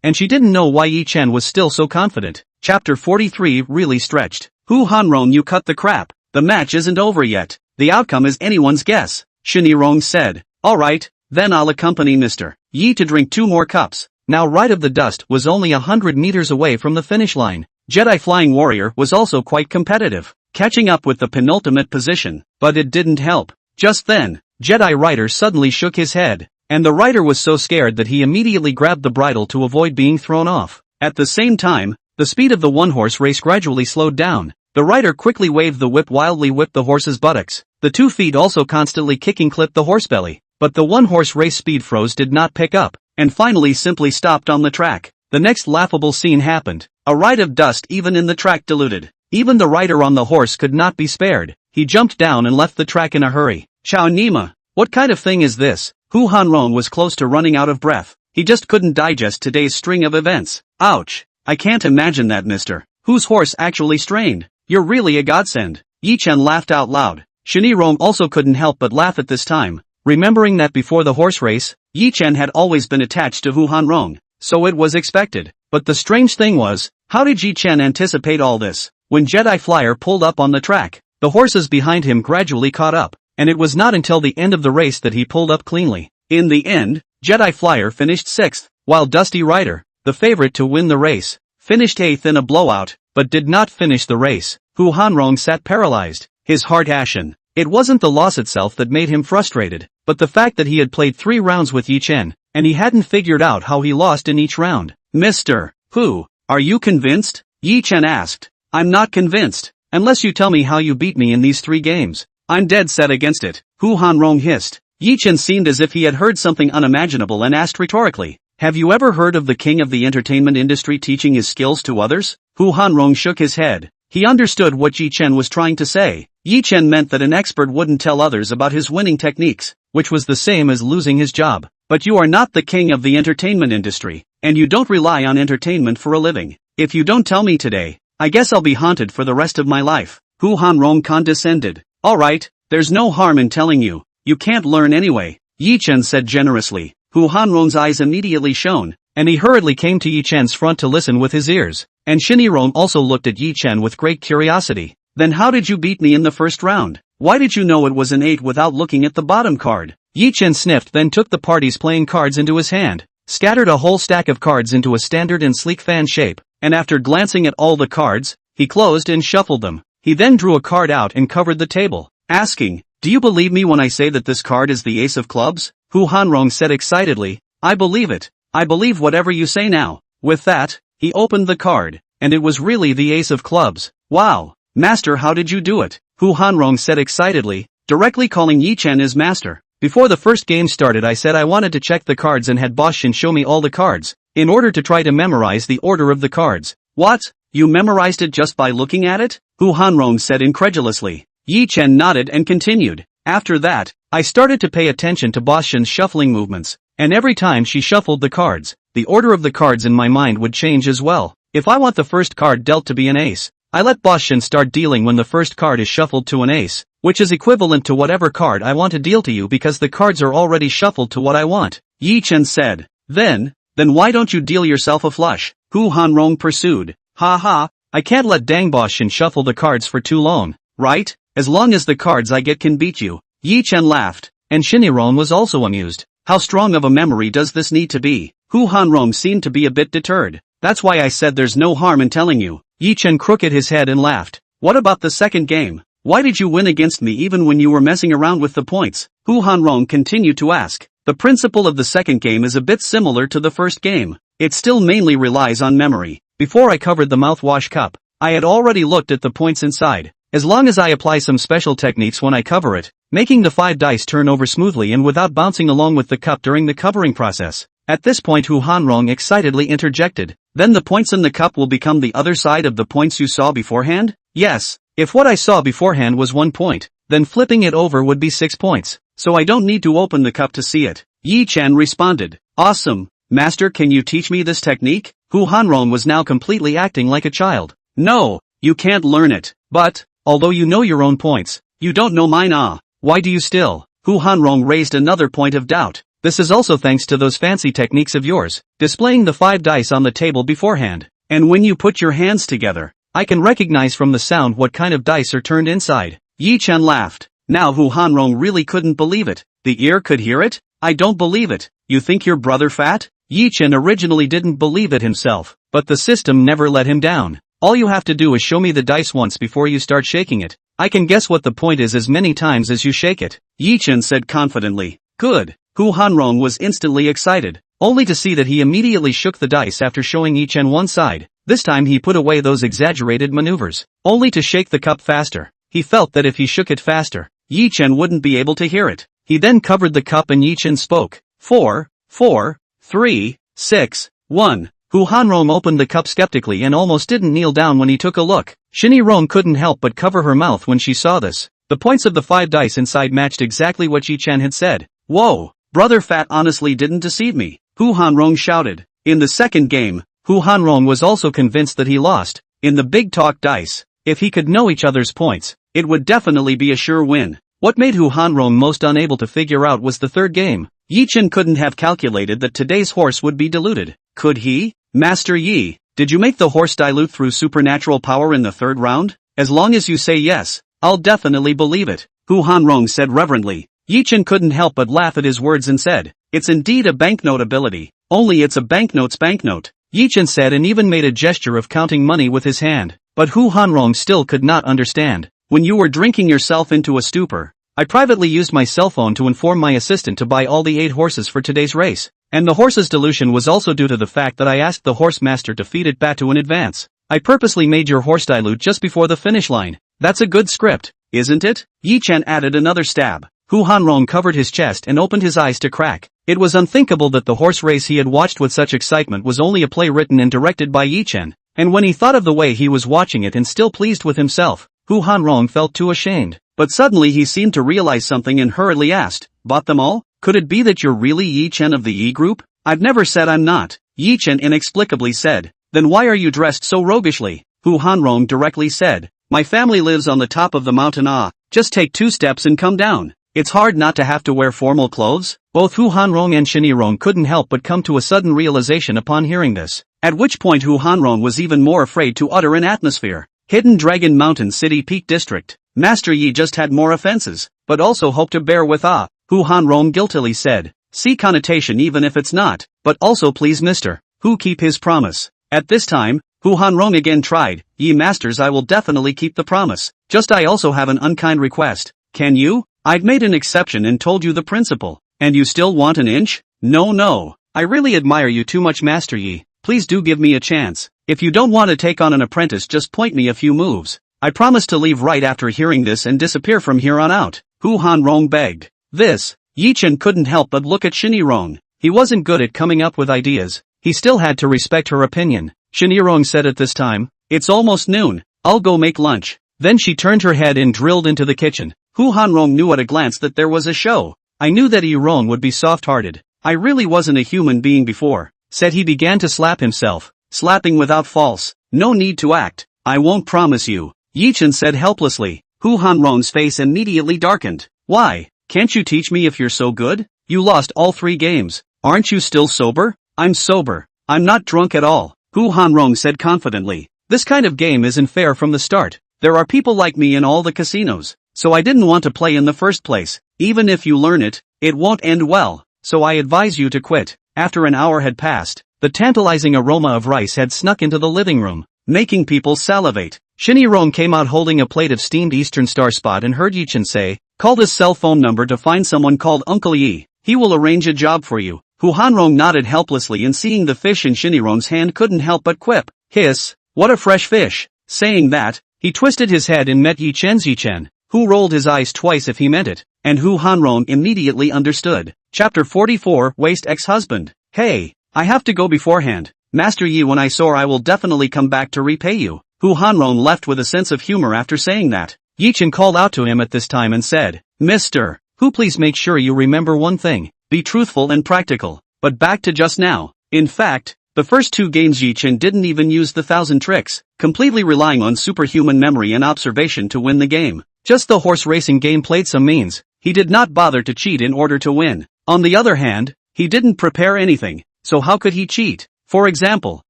and she didn't know why Ye Chen was still so confident. Chapter 43 really stretched. Hu Hanrong, you cut the crap. The match isn't over yet. The outcome is anyone's guess. Shinirong said. Alright, then I'll accompany Mr. Yi to drink 2 more cups. Now Ride of the Dust was only 100 meters away from the finish line. Jedi Flying Warrior was also quite competitive, catching up with the penultimate position, but it didn't help. Just then, Jedi Rider suddenly shook his head, and the rider was so scared that he immediately grabbed the bridle to avoid being thrown off. At the same time, the speed of the one-horse race gradually slowed down. The rider quickly waved the whip, wildly whipped the horse's buttocks. The 2 feet also constantly kicking clipped the horse belly, but the one-horse race speed froze, did not pick up, and finally simply stopped on the track. The next laughable scene happened. A Ride of Dust even in the track diluted. Even the rider on the horse could not be spared. He jumped down and left the track in a hurry. Chow Nima, what kind of thing is this? Hu Hanrong was close to running out of breath. He just couldn't digest today's string of events. Ouch. I can't imagine that, mister. Whose horse actually strained? You're really a godsend. Ye Chen laughed out loud. Shinirong also couldn't help but laugh at this time, remembering that before the horse race, Ye Chen had always been attached to Hu Hanrong, so it was expected. But the strange thing was, how did Ye Chen anticipate all this? When Jedi Flyer pulled up on the track, the horses behind him gradually caught up, and it was not until the end of the race that he pulled up cleanly. In the end, Jedi Flyer finished 6th, while Dusty Rider, the favorite to win the race, finished 8th in a blowout, but did not finish the race. Hu Hanrong sat paralyzed, his heart ashen. It wasn't the loss itself that made him frustrated, but the fact that he had played 3 rounds with Ye Chen, and he hadn't figured out how he lost in each round. Mr. Hu, are you convinced? Ye Chen asked. I'm not convinced, unless you tell me how you beat me in these 3 games. I'm dead set against it, Hu Hanrong hissed. Ye Chen seemed as if he had heard something unimaginable and asked rhetorically, have you ever heard of the king of the entertainment industry teaching his skills to others? Hu Hanrong shook his head. He understood what Ye Chen was trying to say. Ye Chen meant that an expert wouldn't tell others about his winning techniques, which was the same as losing his job. But you are not the king of the entertainment industry, and you don't rely on entertainment for a living. If you don't tell me today, I guess I'll be haunted for the rest of my life. Hu Hanrong condescended. Alright, there's no harm in telling you. You can't learn anyway, Ye Chen said generously. Hu Hanrong's eyes immediately shone, and he hurriedly came to Ye Chen's front to listen with his ears. And Shinirong also looked at Ye Chen with great curiosity. Then how did you beat me in the first round? Why did you know it was an 8 without looking at the bottom card? Ye Chen sniffed, then took the party's playing cards into his hand, scattered a whole stack of cards into a standard and sleek fan shape, and after glancing at all the cards, he closed and shuffled them. He then drew a card out and covered the table, asking, do you believe me when I say that this card is the Ace of Clubs? Hu Hanrong said excitedly, I believe it. I believe whatever you say now. With that, he opened the card, and it was really the Ace of Clubs. Wow, Master, how did you do it? Hu Hanrong said excitedly, directly calling Ye Chen his master. Before the first game started, I said I wanted to check the cards and had Boss Shin show me all the cards, in order to try to memorize the order of the cards. What? You memorized it just by looking at it? Hu Hanrong said incredulously. Ye Chen nodded and continued. After that, I started to pay attention to Boss Shin's shuffling movements, and every time she shuffled the cards, the order of the cards in my mind would change as well. If I want the first card dealt to be an ace, I let Boss Shin start dealing when the first card is shuffled to an ace, which is equivalent to whatever card I want to deal to you because the cards are already shuffled to what I want. Ye Chen said. Then why don't you deal yourself a flush? Hu Hanrong pursued. Ha ha, I can't let dang Boss Shin shuffle the cards for too long, right? As long as the cards I get can beat you. Ye Chen laughed, and Shinirong was also amused. How strong of a memory does this need to be? Hu Hanrong seemed to be a bit deterred. That's why I said there's no harm in telling you. Ye Chen crooked his head and laughed. What about the second game? Why did you win against me even when you were messing around with the points? Hu Hanrong continued to ask. The principle of the second game is a bit similar to the first game. It still mainly relies on memory. Before I covered the mouthwash cup, I had already looked at the points inside. As long as I apply some special techniques when I cover it, making the 5 dice turn over smoothly and without bouncing along with the cup during the covering process. At this point Hu Hanrong excitedly interjected, then the points in the cup will become the other side of the points you saw beforehand? Yes, if what I saw beforehand was 1 point, then flipping it over would be 6 points, so I don't need to open the cup to see it. Ye Chen responded, awesome, Master, can you teach me this technique? Hu Hanrong was now completely acting like a child. No, you can't learn it, but, although you know your own points, you don't know mine. Why do you still? Hu Hanrong raised another point of doubt. This is also thanks to those fancy techniques of yours, displaying the 5 dice on the table beforehand. And when you put your hands together, I can recognize from the sound what kind of dice are turned inside. Ye Chen laughed. Now Hu Hanrong really couldn't believe it. The ear could hear it? I don't believe it. You think your brother fat? Ye Chen originally didn't believe it himself, but the system never let him down. All you have to do is show me the dice once before you start shaking it. I can guess what the point is as many times as you shake it. Ye Chen said confidently. Good. Hu Hanrong was instantly excited, only to see that he immediately shook the dice after showing Ye Chen one side. This time he put away those exaggerated maneuvers, only to shake the cup faster. He felt that if he shook it faster, Ye Chen wouldn't be able to hear it. He then covered the cup and Ye Chen spoke. 4, 4, 3, 6, 1. Hu Hanrong opened the cup skeptically and almost didn't kneel down when he took a look. Shinirong couldn't help but cover her mouth when she saw this. The points of the 5 dice inside matched exactly what Ye Chen had said. Whoa, brother fat honestly didn't deceive me, Hu Hanrong shouted. In the second game, Hu Hanrong was also convinced that he lost. In the big talk dice, if he could know each other's points, it would definitely be a sure win. What made Hu Hanrong most unable to figure out was the third game. Ye Chen couldn't have calculated that today's horse would be diluted. Could he? Master Yi, did you make the horse dilute through supernatural power in the third round? As long as you say yes, I'll definitely believe it, Hu Hanrong said reverently. Ye Chen couldn't help but laugh at his words and said, it's indeed a banknote ability, only it's a banknote's banknote. Ye Chen said and even made a gesture of counting money with his hand. But Hu Hanrong still could not understand. When you were drinking yourself into a stupor, I privately used my cell phone to inform my assistant to buy all the 8 horses for today's race. And the horse's dilution was also due to the fact that I asked the horse master to feed it Batu in advance. I purposely made your horse dilute just before the finish line. That's a good script, isn't it? Ye Chen added another stab. Hu Hanrong covered his chest and opened his eyes to crack. It was unthinkable that the horse race he had watched with such excitement was only a play written and directed by Ye Chen. And when he thought of the way he was watching it and still pleased with himself, Hu Hanrong felt too ashamed. But suddenly he seemed to realize something and hurriedly asked, bought them all? Could it be that you're really Ye Chen of the Yi group? I've never said I'm not, Ye Chen inexplicably said. Then why are you dressed so roguishly? Hu Hanrong directly said, my family lives on the top of the mountain. Just take 2 steps and come down. It's hard not to have to wear formal clothes. Both Hu Hanrong and Shinirong couldn't help but come to a sudden realization upon hearing this. At which point Hu Hanrong was even more afraid to utter an atmosphere. Hidden Dragon Mountain City Peak District. Master Yi just had more offenses, but also hoped to bear with Hu Hanrong guiltily said. See connotation even if it's not, but also please Mr. Hu keep his promise. At this time, Hu Hanrong again tried, Ye masters I will definitely keep the promise. Just I also have an unkind request. Can you? I'd made an exception and told you the principle. And you still want an inch? No. I really admire you too much Master Yi. Please do give me a chance. If you don't want to take on an apprentice just point me a few moves. I promise to leave right after hearing this and disappear from here on out. Hu Hanrong begged. This. Ye Chen couldn't help but look at Shinirong. He wasn't good at coming up with ideas. He still had to respect her opinion. Shinirong said at this time, it's almost noon. I'll go make lunch. Then she turned her head and drilled into the kitchen. Hu Hanrong knew at a glance that there was a show. I knew that Yirong would be soft-hearted. I really wasn't a human being before. Said he began to slap himself. Slapping without false. No need to act. I won't promise you. Ye Chen said helplessly. Hu Hanrong's face immediately darkened. Why? Can't you teach me if you're so good? You lost all 3 games. Aren't you still sober? I'm sober. I'm not drunk at all. Hu Hanrong said confidently. This kind of game isn't fair from the start. There are people like me in all the casinos. So I didn't want to play in the first place. Even if you learn it, it won't end well. So I advise you to quit. After an hour had passed, the tantalizing aroma of rice had snuck into the living room, making people salivate. Shinirong came out holding a plate of steamed Eastern Star Spot and heard Ye Chen say, call this cell phone number to find someone called Uncle Yi. He will arrange a job for you. Hu Hanrong nodded helplessly and seeing the fish in Shinirong's hand couldn't help but quip. Hiss, what a fresh fish. Saying that, he twisted his head and met Ye Chen, who rolled his eyes twice if he meant it, and Hu Hanrong immediately understood. Chapter 44 Waste Ex-Husband. Hey, I have to go beforehand. Master Yi when I soar I will definitely come back to repay you. Hu Hanrong left with a sense of humor after saying that. Ye Chen called out to him at this time and said, Mr. Hu please make sure you remember one thing. Be truthful and practical. But back to just now. In fact, the first 2 games Ye Chen didn't even use the 1,000 tricks, completely relying on superhuman memory and observation to win the game. Just the horse racing game played some means. He did not bother to cheat in order to win. On the other hand, he didn't prepare anything, so how could he cheat? For example,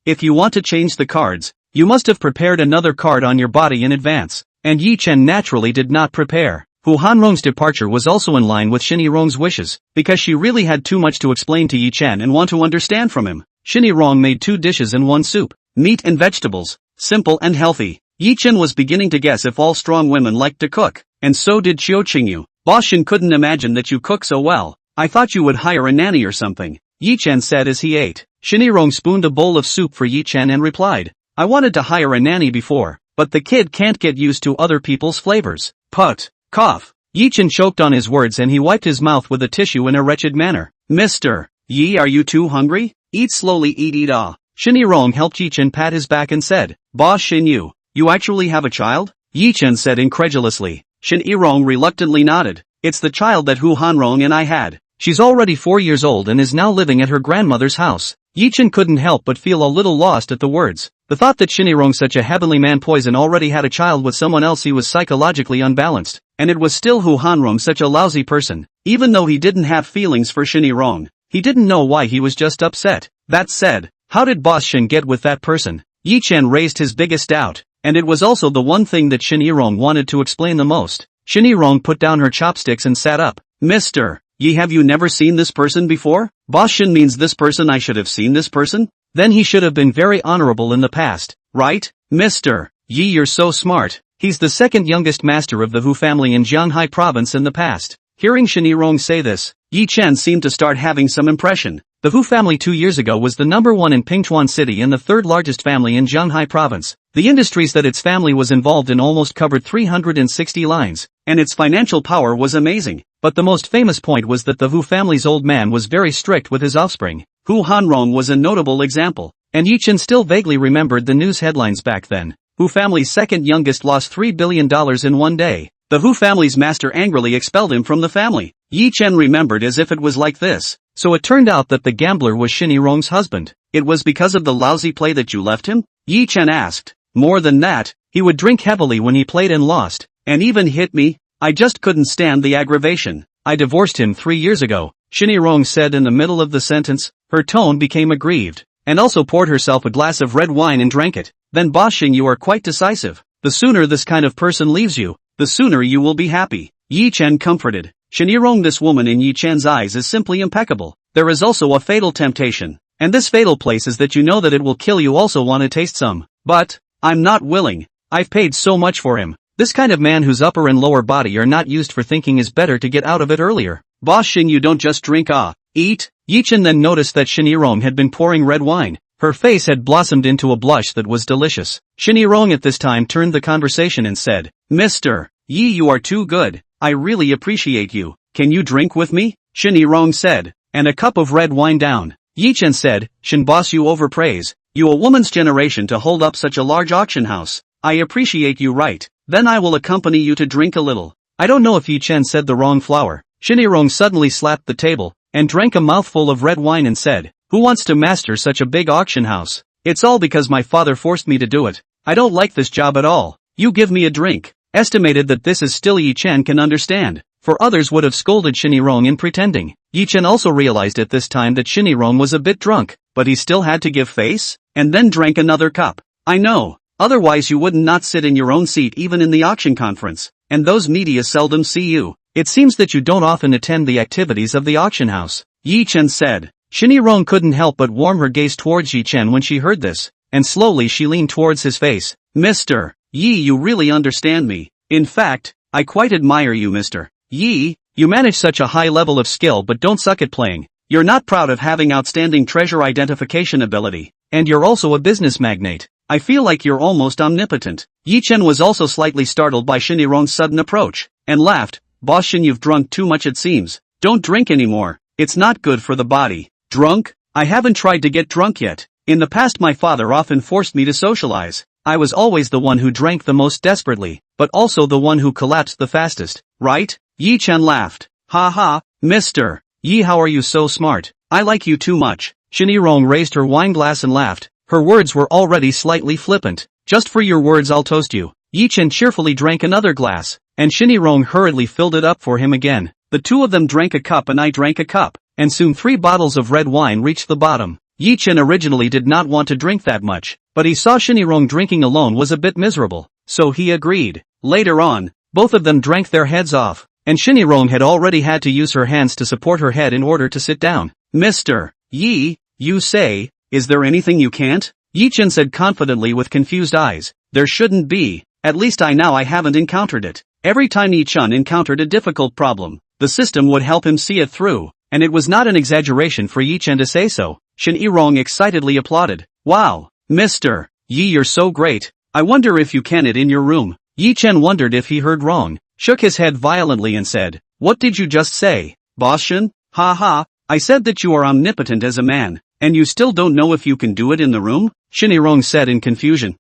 if you want to change the cards, you must have prepared another card on your body in advance. And Ye Chen naturally did not prepare. Hu Hanrong's departure was also in line with Shinirong's wishes, because she really had too much to explain to Ye Chen and want to understand from him. Shinirong made 2 dishes and 1 soup, meat and vegetables, simple and healthy. Ye Chen was beginning to guess if all strong women liked to cook, and so did Qiu Qingyu. Boss Shin couldn't imagine that you cook so well. I thought you would hire a nanny or something, Ye Chen said as he ate. Shinirong spooned a bowl of soup for Ye Chen and replied, I wanted to hire a nanny before, but the kid can't get used to other people's flavors. Put. Cough. Ye Chen choked on his words and he wiped his mouth with a tissue in a wretched manner. Mr. Yi are you too hungry? Eat slowly eat. Shinirong helped Ye Chen pat his back and said, Boss Shin you actually have a child? Ye Chen said incredulously. Shinirong reluctantly nodded. It's the child that Hu Hanrong and I had. She's already 4 years old and is now living at her grandmother's house. Ye Chen couldn't help but feel a little lost at the words. The thought that Shinirong, such a heavenly man poison, already had a child with someone else, he was psychologically unbalanced. And it was still Hu Hanrong, such a lousy person. Even though he didn't have feelings for Shinirong, he didn't know why, he was just upset. That said, how did Boss Shin get with that person? Ye Chen raised his biggest doubt, and it was also the one thing that Shinirong wanted to explain the most. Shinirong put down her chopsticks and sat up. Mr. Ye, have you never seen this person before? Boss Shin means this person. I should have seen this person? Then he should have been very honorable in the past, right? Mr. Ye, you're so smart. He's the second youngest master of the Hu family in Jianghai province in the past. Hearing Shinirong say this, Ye Chen seemed to start having some impression. The Hu family 2 years ago was the number one in Pingchuan City and the third largest family in Jianghai province. The industries that its family was involved in almost covered 360 lines, and its financial power was amazing. But the most famous point was that the Hu family's old man was very strict with his offspring. Hu Hanrong was a notable example, and Ye Chen still vaguely remembered the news headlines back then. Hu family's second youngest lost $3 billion in one day. The Hu family's master angrily expelled him from the family. Ye Chen remembered as if it was like this. So it turned out that the gambler was Shinirong's husband. It was because of the lousy play that you left him? Ye Chen asked. More than that, he would drink heavily when he played and lost, and even hit me. I just couldn't stand the aggravation. I divorced him 3 years ago, Shinirong said in the middle of the sentence. Her tone became aggrieved, and also poured herself a glass of red wine and drank it. Then Boss Shin, you are quite decisive. The sooner this kind of person leaves you, the sooner you will be happy. Ye Chen comforted. Shinirong, this woman in Ye Chen's eyes is simply impeccable. There is also a fatal temptation, and this fatal place is that you know that it will kill you. Also want to taste some, but I'm not willing. I've paid so much for him. This kind of man whose upper and lower body are not used for thinking is better to get out of it earlier. Boss Shin, you don't just drink, eat. Ye Chen then noticed that Shinirong had been pouring red wine. Her face had blossomed into a blush that was delicious. Shinirong at this time turned the conversation and said, Mr. Ye, you are too good. I really appreciate you. Can you drink with me? Shinirong said, and a cup of red wine down. Ye Chen said, Shin boss, you overpraise. You a woman's generation to hold up such a large auction house. I appreciate you, right? Then I will accompany you to drink a little. I don't know if Ye Chen said the wrong flower. Shinirong suddenly slapped the table, and drank a mouthful of red wine and said, who wants to master such a big auction house? It's all because my father forced me to do it. I don't like this job at all. You give me a drink. Estimated that this is still Ye Chen can understand, for others would have scolded Shinirong in pretending. Ye Chen also realized at this time that Shinirong was a bit drunk, but he still had to give face, and then drank another cup. I know, otherwise you wouldn't not sit in your own seat even in the auction conference, and those media seldom see you. It seems that you don't often attend the activities of the auction house, Ye Chen said. Shinirong couldn't help but warm her gaze towards Ye Chen when she heard this, and slowly she leaned towards his face. Mr. Ye, you really understand me. In fact, I quite admire you, Mr. Ye. You manage such a high level of skill but don't suck at playing. You're not proud of having outstanding treasure identification ability, and you're also a business magnate. I feel like you're almost omnipotent. Ye Chen was also slightly startled by Shinirong's sudden approach, and laughed. Boss Shin, you've drunk too much it seems. Don't drink anymore. It's not good for the body. Drunk? I haven't tried to get drunk yet. In the past my father often forced me to socialize. I was always the one who drank the most desperately, but also the one who collapsed the fastest, right? Ye Chen laughed. Ha ha, Mr. Ye, how are you so smart? I like you too much. Shinirong raised her wine glass and laughed. Her words were already slightly flippant. Just for your words I'll toast you. Ye Chen cheerfully drank another glass, and Shinirong hurriedly filled it up for him again. The two of them drank a cup and I drank a cup, and soon 3 bottles of red wine reached the bottom. Ye Chen originally did not want to drink that much, but he saw Shinirong drinking alone was a bit miserable, so he agreed. Later on, both of them drank their heads off, and Shinirong had already had to use her hands to support her head in order to sit down. Mr. Ye, you say, is there anything you can't? Ye Chen said confidently with confused eyes. There shouldn't be, at least I haven't encountered it. Every time Ye Chen encountered a difficult problem, the system would help him see it through, and it was not an exaggeration for Ye Chen to say so. Shinirong excitedly applauded. Wow, Mr. Ye, you're so great. I wonder if you can it in your room. Ye Chen wondered if he heard wrong, shook his head violently and said, what did you just say, Boss Shin? Ha ha, I said that you are omnipotent as a man, and you still don't know if you can do it in the room? Shinirong said in confusion.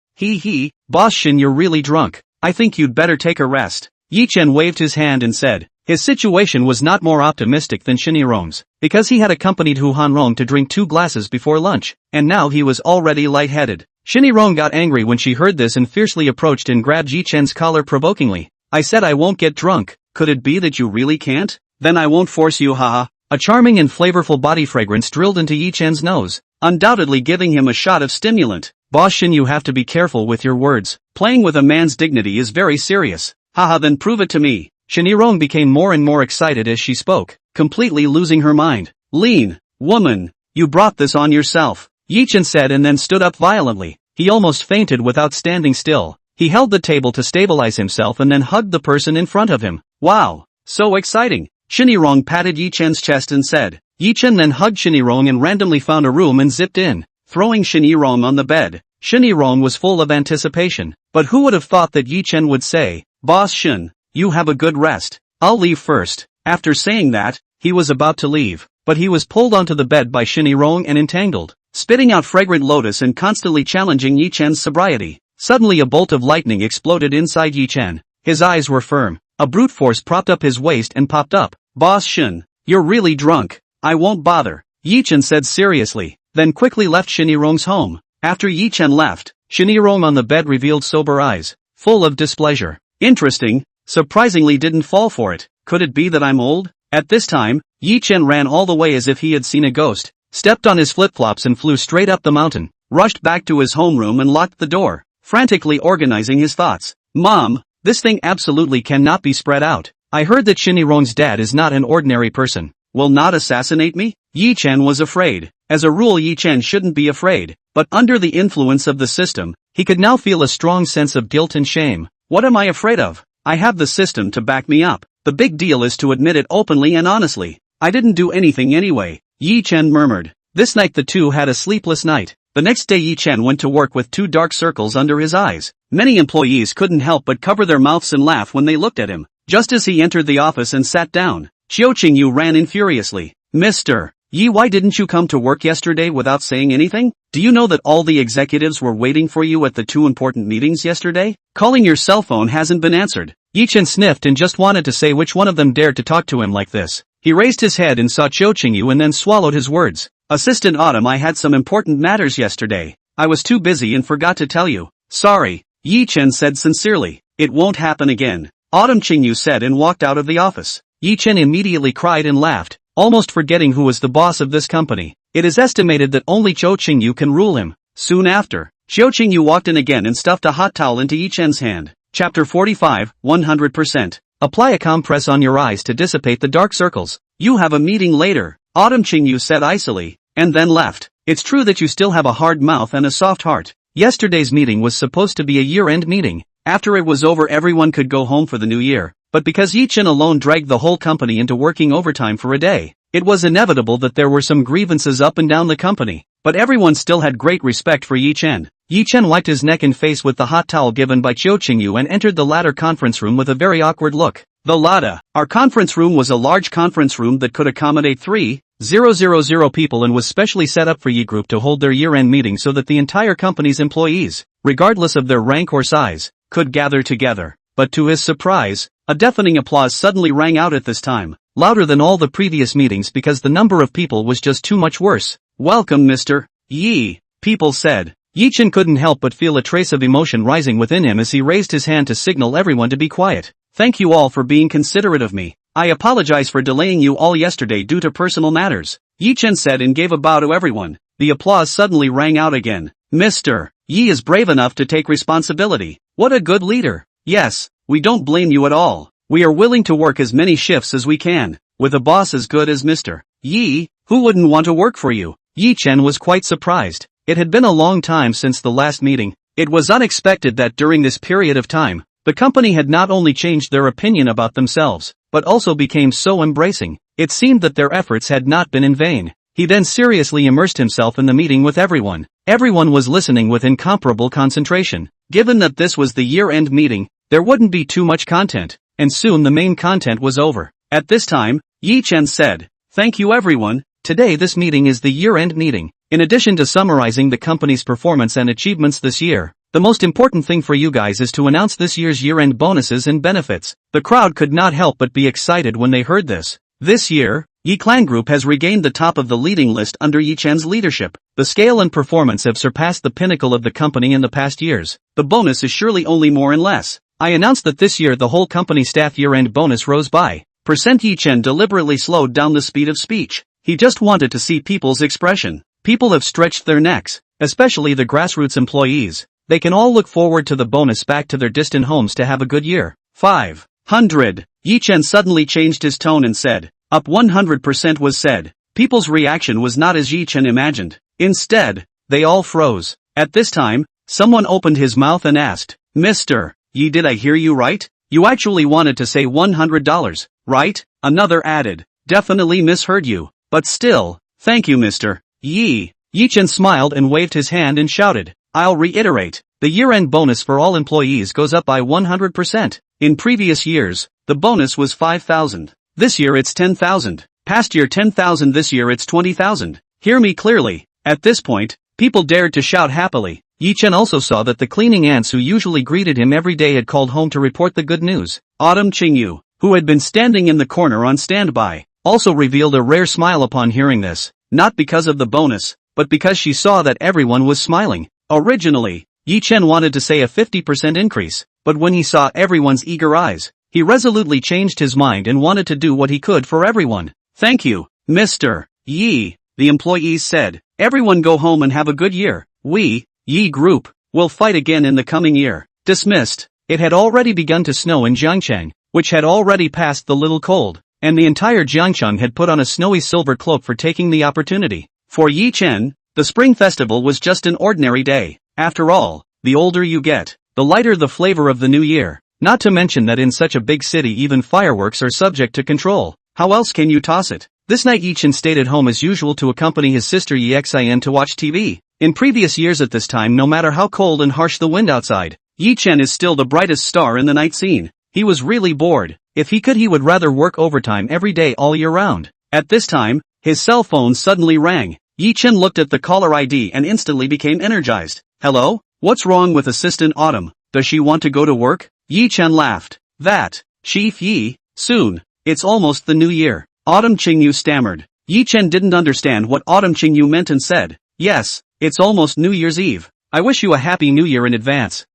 Boss Shin, you're really drunk. I think you'd better take a rest. Ye Chen waved his hand and said, His situation was not more optimistic than Shinirong's, because he had accompanied Hu Hanrong to drink 2 glasses before lunch, and now he was already lightheaded. Shinirong got angry when she heard this and fiercely approached and grabbed Ye Chen's collar provokingly. I said I won't get drunk, could it be that you really can't? Then I won't force you, haha. A charming and flavorful body fragrance drilled into Ye Chen's nose, undoubtedly giving him a shot of stimulant. Boss Shin, you have to be careful with your words. Playing with a man's dignity is very serious. Haha, then prove it to me. Shinirong became more and more excited as she spoke, completely losing her mind. Lean woman, you brought this on yourself, Ye Chen said and then stood up violently. He almost fainted without standing still. He held the table to stabilize himself and then hugged the person in front of him. Wow, so exciting. Shinirong patted Ye Chen's chest and said. Ye Chen then hugged Shinirong and randomly found a room and zipped in, throwing Shinirong on the bed. Shinirong was full of anticipation, but who would have thought that Ye Chen would say, Boss Shin, you have a good rest. I'll leave first. After saying that, he was about to leave, but he was pulled onto the bed by Shinirong and entangled, spitting out fragrant lotus and constantly challenging Ye Chen's sobriety. Suddenly a bolt of lightning exploded inside Ye Chen. His eyes were firm. A brute force propped up his waist and popped up. Boss Shin, you're really drunk. I won't bother, Ye Chen said seriously, then quickly left Shinirong's home. After Ye Chen left, Shinirong on the bed revealed sober eyes, full of displeasure. Interesting, surprisingly didn't fall for it. Could it be that I'm old? At this time, Ye Chen ran all the way as if he had seen a ghost, stepped on his flip-flops and flew straight up the mountain, rushed back to his homeroom and locked the door, frantically organizing his thoughts. Mom, this thing absolutely cannot be spread out. I heard that Shinirong's dad is not an ordinary person. Will not assassinate me? Ye Chen was afraid. As a rule, Ye Chen shouldn't be afraid, but under the influence of the system, he could now feel a strong sense of guilt and shame. What am I afraid of? I have the system to back me up. The big deal is to admit it openly and honestly. I didn't do anything anyway, Ye Chen murmured. This night the two had a sleepless night. The next day Ye Chen went to work with 2 dark circles under his eyes. Many employees couldn't help but cover their mouths and laugh when they looked at him. Just as he entered the office and sat down, Xiao Qingyu ran in furiously. Mr. Yi, why didn't you come to work yesterday without saying anything? Do you know that all the executives were waiting for you at the 2 important meetings yesterday? Calling your cell phone hasn't been answered. Ye Chen sniffed and just wanted to say which one of them dared to talk to him like this. He raised his head and saw Xiao Qingyu and then swallowed his words. Assistant Autumn, I had some important matters yesterday. I was too busy and forgot to tell you. Sorry, Ye Chen said sincerely. It won't happen again. Autumn, Qingyu said and walked out of the office. Ye Chen immediately cried and laughed, almost forgetting who was the boss of this company. It is estimated that only Xiao Qingyu can rule him. Soon after, Xiao Qingyu walked in again and stuffed a hot towel into Ye Chen's hand. Chapter 45, 100%. Apply a compress on your eyes to dissipate the dark circles. You have a meeting later, Autumn, Qingyu said icily, and then left. It's true that you still have a hard mouth and a soft heart. Yesterday's meeting was supposed to be a year-end meeting. After it was over, everyone could go home for the new year. But because Ye Chen alone dragged the whole company into working overtime for a day, it was inevitable that there were some grievances up and down the company. But everyone still had great respect for Ye Chen. Ye Chen wiped his neck and face with the hot towel given by Xiao Qingyu and entered the latter conference room with a very awkward look. The Lada. Our conference room was a large conference room that could accommodate 3,000 people and was specially set up for Ye Group to hold their year-end meeting so that the entire company's employees, regardless of their rank or size, could gather together. But to his surprise, a deafening applause suddenly rang out at this time, louder than all the previous meetings because the number of people was just too much worse. Welcome, Mr. Yi, people said. Ye Chen couldn't help but feel a trace of emotion rising within him as he raised his hand to signal everyone to be quiet. Thank you all for being considerate of me. I apologize for delaying you all yesterday due to personal matters, Ye Chen said and gave a bow to everyone. The applause suddenly rang out again. Mr. Yi is brave enough to take responsibility. What a good leader. Yes, we don't blame you at all. We are willing to work as many shifts as we can. With a boss as good as Mr. Yi, who wouldn't want to work for you? Ye Chen was quite surprised. It had been a long time since the last meeting. It was unexpected that during this period of time, the company had not only changed their opinion about themselves, but also became so embracing. It seemed that their efforts had not been in vain. He then seriously immersed himself in the meeting with everyone. Everyone was listening with incomparable concentration. Given that this was the year-end meeting, there wouldn't be too much content, and soon the main content was over. At this time, Ye Chen said, "Thank you everyone. Today this meeting is the year-end meeting. In addition to summarizing the company's performance and achievements this year, The most important thing for you guys is to announce this year's year-end bonuses and benefits. The crowd could not help but be excited when they heard this. This year, Ye Clan Group has regained the top of the leading list under Ye Chen's leadership. The scale and performance have surpassed the pinnacle of the company in the past years. The bonus is surely only more and less. I announced that this year the whole company staff year-end bonus rose by %. Ye Chen deliberately slowed down the speed of speech. He just wanted to see people's expression. People have stretched their necks, especially the grassroots employees. They can all look forward to the bonus back to their distant homes to have a good year. 500. Ye Chen suddenly changed his tone and said, "Up 100% was said." People's reaction was not as Ye Chen imagined. Instead, they all froze. At this time, someone opened his mouth and asked, "Mr. Ye, did I hear you right? You actually wanted to say $100, right?" Another added, "Definitely misheard you. But still, thank you Mr. Ye." Ye Chen smiled and waved his hand and shouted, "I'll reiterate, the year-end bonus for all employees goes up by 100%. In previous years, the bonus was 5,000. This year it's 10,000. Past year 10,000, this year it's 20,000. Hear me clearly." At this point, people dared to shout happily. Ye Chen also saw that the cleaning ants who usually greeted him every day had called home to report the good news. Autumn Qingyu, who had been standing in the corner on standby, also revealed a rare smile upon hearing this, not because of the bonus, but because she saw that everyone was smiling. Originally, Ye Chen wanted to say a 50% increase, but when he saw everyone's eager eyes, he resolutely changed his mind and wanted to do what he could for everyone. "Thank you, Mr. Ye," the employees said. "Everyone go home and have a good year. We, Ye Group, will fight again in the coming year." Dismissed. It had already begun to snow in Jiangcheng, which had already passed the little cold, and the entire Jiangcheng had put on a snowy silver cloak for taking the opportunity. For Ye Chen, the spring festival was just an ordinary day. After all, the older you get, the lighter the flavor of the new year. Not to mention that in such a big city even fireworks are subject to control. How else can you toss it? This night Ye Chen stayed at home as usual to accompany his sister Ye Xin to watch TV. In previous years at this time, no matter how cold and harsh the wind outside, Ye Chen is still the brightest star in the night scene. He was really bored. If he could, he would rather work overtime every day all year round. At this time, his cell phone suddenly rang. Ye Chen looked at the caller ID and instantly became energized. "Hello? What's wrong with Assistant Autumn? Does she want to go to work?" Ye Chen laughed. "That, Chief Yi, soon. It's almost the new year." Autumn Qingyu stammered. Ye Chen didn't understand what Autumn Qingyu meant and said, "Yes, it's almost New Year's Eve. I wish you a happy new year in advance."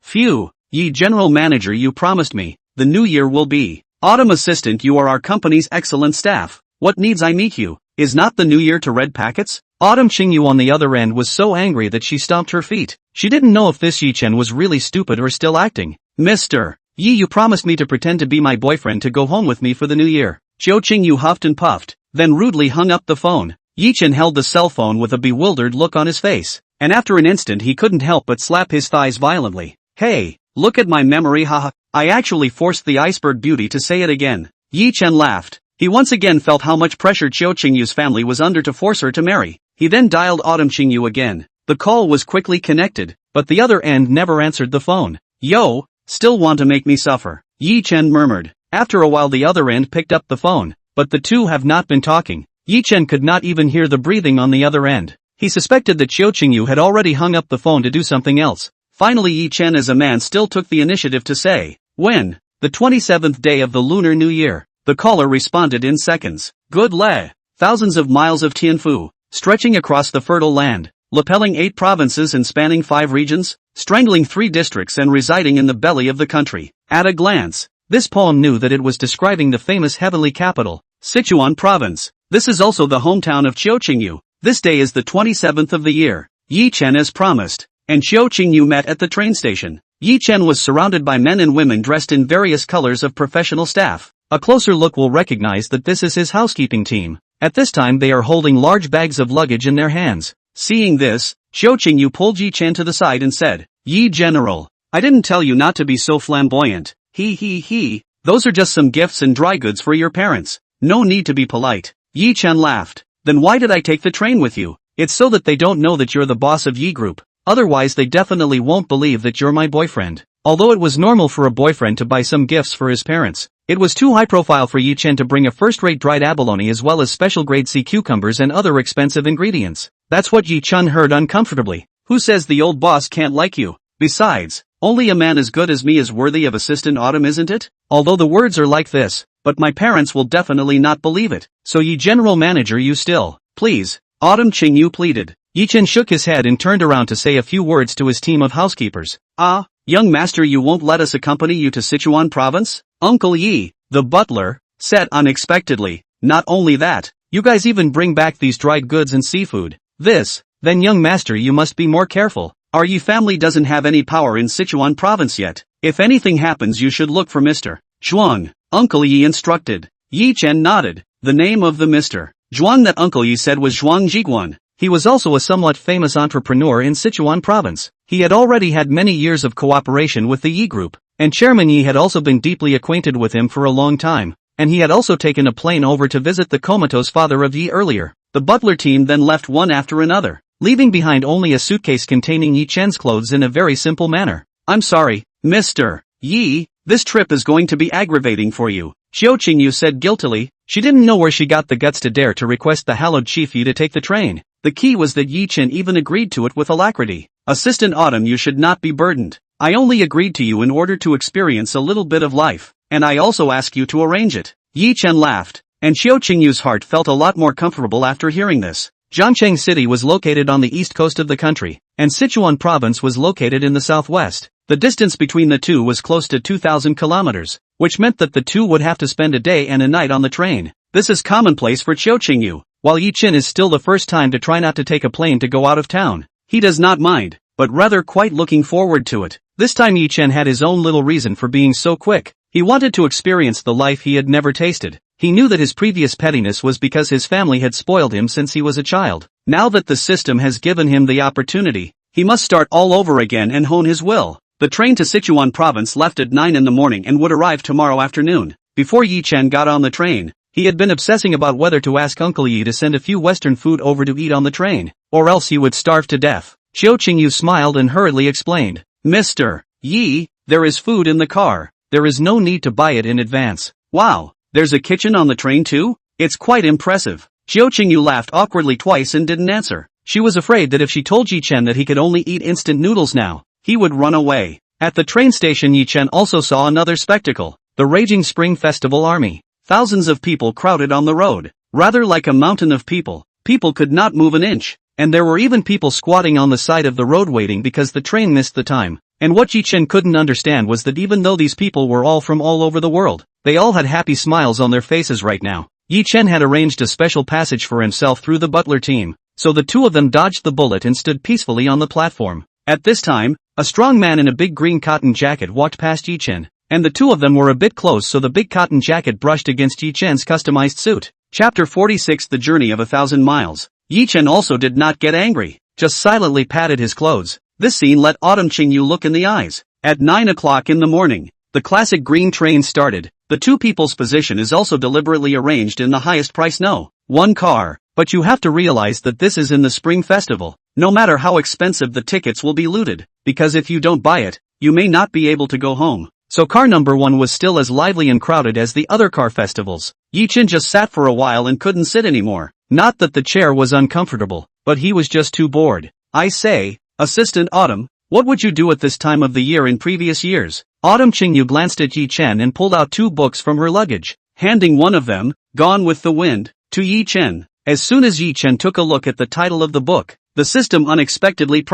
Phew, Ye General Manager, you promised me, the new year will be. Autumn Assistant, you are our company's excellent staff. What needs I meet you? Is not the new year to red packets? Autumn Qingyu on the other end was so angry that she stomped her feet. She didn't know if this Ye Chen was really stupid or still acting. "Mr. Ye, you promised me to pretend to be my boyfriend to go home with me for the new year." Zhou Qingyu huffed and puffed, then rudely hung up the phone. Ye Chen held the cell phone with a bewildered look on his face, and after an instant he couldn't help but slap his thighs violently. "Hey, look at my memory, haha. I actually forced the iceberg beauty to say it again." Ye Chen laughed. He once again felt how much pressure Zhou Qingyu's family was under to force her to marry. He then dialed Autumn Qingyu again. The call was quickly connected, but the other end never answered the phone. "Yo, still want to make me suffer?" Ye Chen murmured. After a while the other end picked up the phone, but the two have not been talking. Ye Chen could not even hear the breathing on the other end. He suspected that Zhou Qingyu had already hung up the phone to do something else. Finally Ye Chen as a man still took the initiative to say, "When? The 27th day of the Lunar New Year." The caller responded in seconds. "Good leh. Thousands of miles of Tianfu, stretching across the fertile land, lapelling 8 provinces and spanning 5 regions, strangling 3 districts and residing in the belly of the country." At a glance, this poem knew that it was describing the famous heavenly capital, Sichuan province. This is also the hometown of Zhou Qingyu. This day is the 27th of the year. Ye Chen as promised, and Zhou Qingyu met at the train station. Ye Chen was surrounded by men and women dressed in various colors of professional staff. A closer look will recognize that this is his housekeeping team. At this time they are holding large bags of luggage in their hands. Seeing this, Zhou Qingyu pulled Ye Chen to the side and said, "Ye General, I didn't tell you not to be so flamboyant. Those are just some gifts and dry goods for your parents. No need to be polite." Ye Chen laughed. "Then why did I take the train with you?" "It's so that they don't know that you're the boss of Ye Group. Otherwise they definitely won't believe that you're my boyfriend." Although it was normal for a boyfriend to buy some gifts for his parents, it was too high profile for Ye Chen to bring a first-rate dried abalone as well as special grade C cucumbers and other expensive ingredients. That's what Ye Chen heard uncomfortably. "Who says the old boss can't like you? Besides, only a man as good as me is worthy of assistant Autumn, isn't it? Although the words are like this, but my parents will definitely not believe it. So Ye general manager, you still, please, Autumn Qingyu pleaded. Ye Chen shook his head and turned around to say a few words to his team of housekeepers. Ah, young master, you won't let us accompany you to Sichuan province? Uncle Yi, the butler, said unexpectedly. Not only that, you guys even bring back these dried goods and seafood. Then young master, you must be more careful. Our Yi family doesn't have any power in Sichuan province yet. If anything happens, you should look for Mr. Zhuang, Uncle Yi instructed. Ye Chen nodded. The name of the Mr. Zhuang that Uncle Yi said was Zhuang Jiguan. He was also a somewhat famous entrepreneur in Sichuan province. He had already had many years of cooperation with the Yi group, and Chairman Yi had also been deeply acquainted with him for a long time, and he had also taken a plane over to visit the comatose father of Yi earlier. The butler team then left one after another, leaving behind only a suitcase containing Ye Chen's clothes in a very simple manner. I'm sorry, Mr. Yi, this trip is going to be aggravating for you, Xiao Qingyu said guiltily. She didn't know where she got the guts to dare to request the hallowed chief Yi to take the train. The key was that Ye Chen even agreed to it with alacrity. Assistant Autumn, you should not be burdened. I only agreed to you in order to experience a little bit of life, and I also ask you to arrange it. Ye Chen laughed, and Xiao Qingyu's heart felt a lot more comfortable after hearing this. Zhangcheng City was located on the east coast of the country, and Sichuan province was located in the southwest. The distance between the two was close to 2,000 kilometers, which meant that the two would have to spend a day and a night on the train. This is commonplace for Xiao Qingyu. While Ye Chen is still the first time to try not to take a plane to go out of town, he does not mind, but rather quite looking forward to it. This time Ye Chen had his own little reason for being so quick. He wanted to experience the life he had never tasted. He knew that his previous pettiness was because his family had spoiled him since he was a child. Now that the system has given him the opportunity, he must start all over again and hone his will. The train to Sichuan province left at 9 in the morning and would arrive tomorrow afternoon. Before Ye Chen got on the train, he had been obsessing about whether to ask Uncle Yi to send a few Western food over to eat on the train, or else he would starve to death. Xiao Qingyu smiled and hurriedly explained. Mr. Yi, there is food in the car. There is no need to buy it in advance. Wow, there's a kitchen on the train too? It's quite impressive. Xiao Qingyu laughed awkwardly twice and didn't answer. She was afraid that if she told Ye Chen that he could only eat instant noodles now, he would run away. At the train station, Ye Chen also saw another spectacle. The raging Spring Festival army. Thousands of people crowded on the road. Rather like a mountain of people. People could not move an inch. And there were even people squatting on the side of the road waiting because the train missed the time. And what Ye Chen couldn't understand was that even though these people were all from all over the world, they all had happy smiles on their faces right now. Ye Chen had arranged a special passage for himself through the butler team, so the two of them dodged the bullet and stood peacefully on the platform. At this time, a strong man in a big green cotton jacket walked past Ye Chen, and the two of them were a bit close, so the big cotton jacket brushed against Ye Chen's customized suit. Chapter 46: The Journey of 1,000 Miles. Ye Chen also did not get angry, just silently patted his clothes. This scene let Autumn Qingyu look in the eyes. At 9 o'clock in the morning, the classic green train started. The two people's position is also deliberately arranged in the highest price one car, but you have to realize that this is in the Spring Festival. No matter how expensive, the tickets will be looted, because if you don't buy it, you may not be able to go home. So car number 1 was still as lively and crowded as the other car festivals. Ye Chen just sat for a while and couldn't sit anymore. Not that the chair was uncomfortable, but he was just too bored. I say, Assistant Autumn, what would you do at this time of the year in previous years? Autumn Qingyu glanced at Ye Chen and pulled out 2 books from her luggage, handing one of them, Gone with the Wind, to Ye Chen. As soon as Ye Chen took a look at the title of the book, the system unexpectedly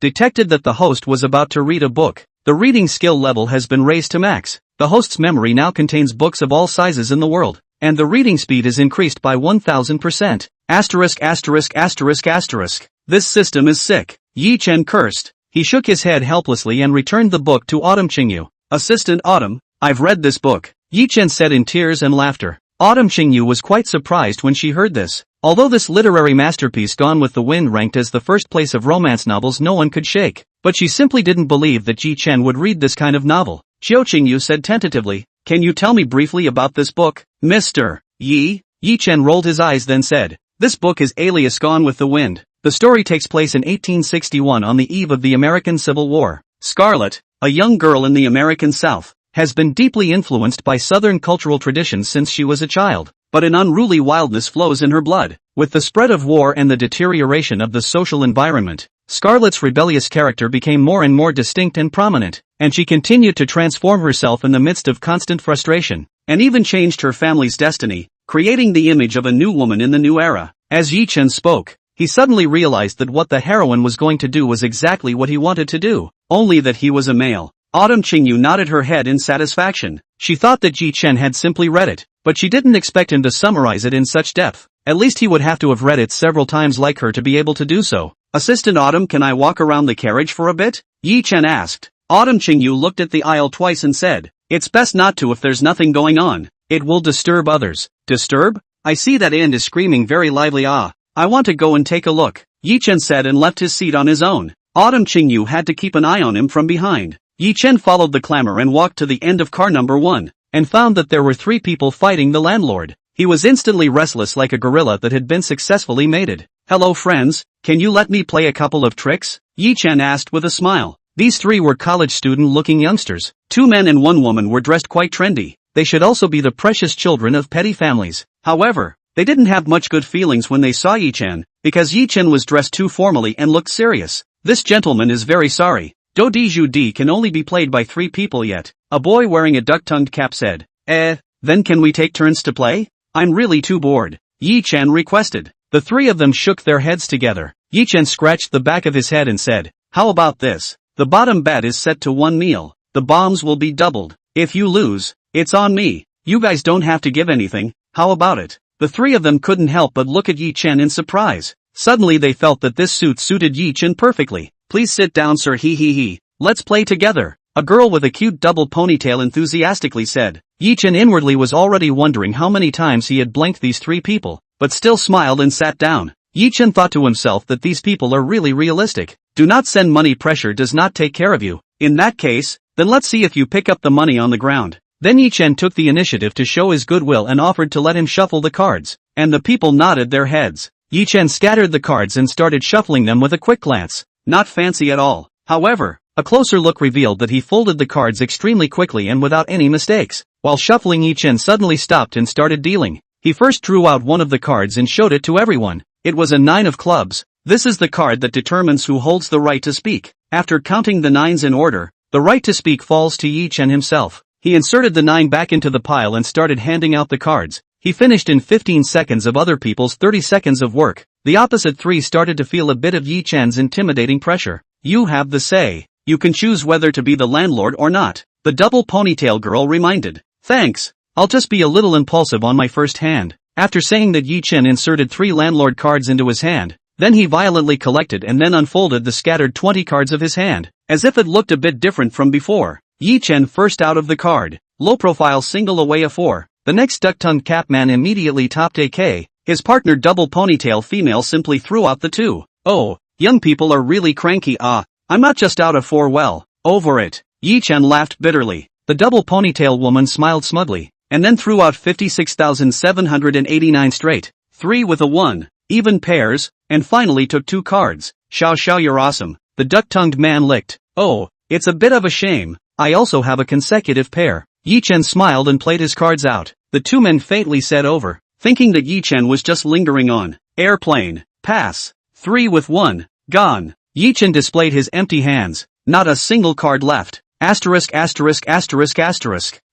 detected that the host was about to read a book. The reading skill level has been raised to max. The host's memory now contains books of all sizes in the world, and the reading speed is increased by 1000%. ********. This system is sick. Ye Chen cursed. He shook his head helplessly and returned the book to Autumn Qingyu. Assistant Autumn, I've read this book, Ye Chen said in tears and laughter. Autumn Qingyu was quite surprised when she heard this. Although this literary masterpiece Gone with the Wind ranked as the first place of romance novels no one could shake, but she simply didn't believe that Ye Chen would read this kind of novel. Xiao Qingyu said tentatively, can you tell me briefly about this book, Mr. Yi? Ye Chen rolled his eyes then said, this book is alias Gone with the Wind. The story takes place in 1861 on the eve of the American Civil War. Scarlett, a young girl in the American South, has been deeply influenced by Southern cultural traditions since she was a child, but an unruly wildness flows in her blood. With the spread of war and the deterioration of the social environment, Scarlett's rebellious character became more and more distinct and prominent, and she continued to transform herself in the midst of constant frustration, and even changed her family's destiny, creating the image of a new woman in the new era. As Ye Chen spoke, he suddenly realized that what the heroine was going to do was exactly what he wanted to do, only that he was a male. Autumn Qingyu nodded her head in satisfaction. She thought that Ye Chen had simply read it, but she didn't expect him to summarize it in such depth. At least he would have to have read it several times like her to be able to do so. Assistant Autumn, can I walk around the carriage for a bit? Ye Chen asked. Autumn Qingyu looked at the aisle twice and said, it's best not to if there's nothing going on. It will disturb others. Disturb? I see that End is screaming very lively. I want to go and take a look. Ye Chen said and left his seat on his own. Autumn Qingyu had to keep an eye on him from behind. Ye Chen followed the clamor and walked to the end of car number 1, and found that there were 3 people fighting the landlord. He was instantly restless like a gorilla that had been successfully mated. Hello friends, can you let me play a couple of tricks? Ye Chen asked with a smile. These 3 were college student-looking youngsters. 2 men and 1 woman were dressed quite trendy. They should also be the precious children of petty families. However, they didn't have much good feelings when they saw Ye Chen, because Ye Chen was dressed too formally and looked serious. This gentleman is very sorry. Do Di Ju Di can only be played by 3 people yet. A boy wearing a duck-tongued cap said. Then can we take turns to play? I'm really too bored. Ye Chen requested. The 3 of them shook their heads together. Ye Chen scratched the back of his head and said, how about this? The bottom bet is set to 1 meal. The bombs will be doubled. If you lose, it's on me. You guys don't have to give anything. How about it? The 3 of them couldn't help but look at Ye Chen in surprise. Suddenly they felt that this suit suited Ye Chen perfectly. Please sit down, sir. He. Let's play together. A girl with a cute double ponytail enthusiastically said. Ye Chen inwardly was already wondering how many times he had blanked these 3 people, but still smiled and sat down. Ye Chen thought to himself that these people are really realistic. Do not send money, pressure does not take care of you. In that case, then let's see if you pick up the money on the ground. Then Ye Chen took the initiative to show his goodwill and offered to let him shuffle the cards, and the people nodded their heads. Ye Chen scattered the cards and started shuffling them with a quick glance. Not fancy at all. However, a closer look revealed that he folded the cards extremely quickly and without any mistakes. While shuffling, Ye Chen suddenly stopped and started dealing. He first drew out one of the cards and showed it to everyone. It was a 9 of clubs. This is the card that determines who holds the right to speak. After counting the 9s in order, the right to speak falls to Ye Chen himself. He inserted the 9 back into the pile and started handing out the cards. He finished in 15 seconds of other people's 30 seconds of work. The opposite 3 started to feel a bit of Ye Chen's intimidating pressure. You have the say. You can choose whether to be the landlord or not. The double ponytail girl reminded. Thanks. I'll just be a little impulsive on my first hand. After saying that, Ye Chen inserted 3 landlord cards into his hand. Then he violently collected and then unfolded the scattered 20 cards of his hand, as if it looked a bit different from before. Ye Chen first out of the card. Low profile single away a 4. The next duck-tongued cap man immediately topped AK. His partner double ponytail female simply threw out the 2. Oh, young people are really cranky. I'm not just out of 4. Well, over it. Ye Chen laughed bitterly. The double ponytail woman smiled smugly, and then threw out 56,789 straight. 3 with a 1. Even pairs, and finally took 2 cards. Xiao, you're awesome. The duck-tongued man licked. Oh, it's a bit of a shame. I also have a consecutive pair. Ye Chen smiled and played his cards out. The 2 men faintly said over, thinking that Ye Chen was just lingering on. Airplane. Pass. 3 with 1. Gone. Ye Chen displayed his empty hands. Not a single card left. Asterisk.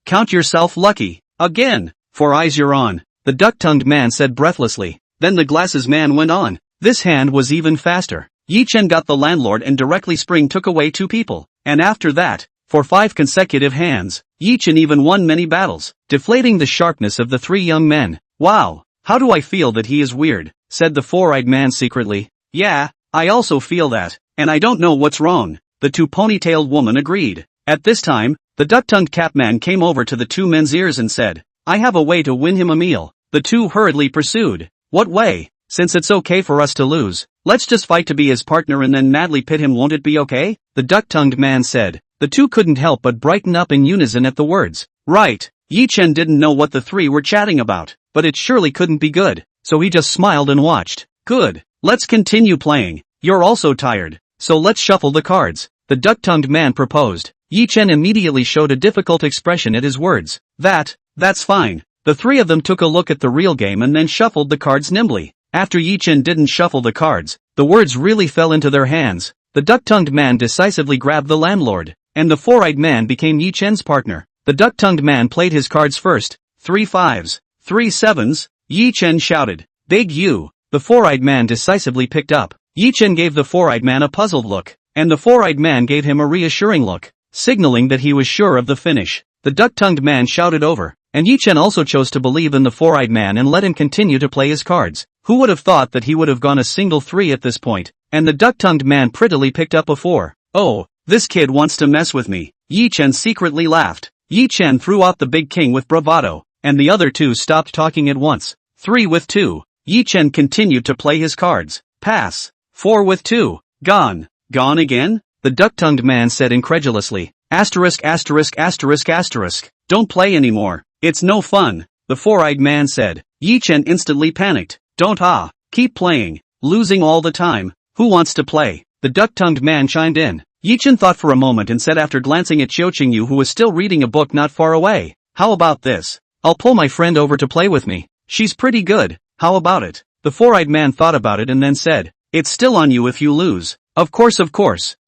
Count yourself lucky. Again. 4 eyes, you're on. The duck-tongued man said breathlessly. Then the glasses man went on. This hand was even faster. Ye Chen got the landlord and directly took away 2 people. And after that, for 5 consecutive hands, Ye Chen even won many battles, deflating the sharpness of the 3 young men. Wow, how do I feel that he is weird, said the 4-eyed man secretly. Yeah, I also feel that, and I don't know what's wrong, the 2 ponytailed woman agreed. At this time, the duck-tongued cap man came over to the 2 men's ears and said, I have a way to win him a meal. The 2 hurriedly pursued. What way? Since it's okay for us to lose, let's just fight to be his partner and then madly pit him, won't it be okay? The duck-tongued man said. The 2 couldn't help but brighten up in unison at the words. Right. Ye Chen didn't know what the 3 were chatting about, but it surely couldn't be good, so he just smiled and watched. Good. Let's continue playing. You're also tired, so let's shuffle the cards. The duck-tongued man proposed. Ye Chen immediately showed a difficult expression at his words. That's fine. The 3 of them took a look at the real game and then shuffled the cards nimbly. After Ye Chen didn't shuffle the cards, the words really fell into their hands. The duck-tongued man decisively grabbed the landlord, and the four-eyed man became Ye Chen's partner. The duck-tongued man played his cards first. 3 5s, 3 7s, Ye Chen shouted. Big U. The four-eyed man decisively picked up. Ye Chen gave the four-eyed man a puzzled look, and the four-eyed man gave him a reassuring look, signaling that he was sure of the finish. The duck-tongued man shouted over, and Ye Chen also chose to believe in the four-eyed man and let him continue to play his cards. Who would have thought that he would have gone a single 3 at this point? And the duck-tongued man prettily picked up a 4. Oh, this kid wants to mess with me. Ye Chen secretly laughed. Ye Chen threw out the big king with bravado, and the other two stopped talking at once. 3 with 2. Ye Chen continued to play his cards. Pass. 4 with 2. Gone. Gone again? The duck-tongued man said incredulously. Asterisk asterisk asterisk asterisk. Don't play anymore. It's no fun. The four-eyed man said. Ye Chen instantly panicked. Don't keep playing. Losing all the time. Who wants to play? The duck-tongued man chimed in. Ye Chen thought for a moment and said after glancing at Qiuqingyu who was still reading a book not far away. How about this? I'll pull my friend over to play with me. She's pretty good. How about it? The four-eyed man thought about it and then said. It's still on you if you lose. Of course.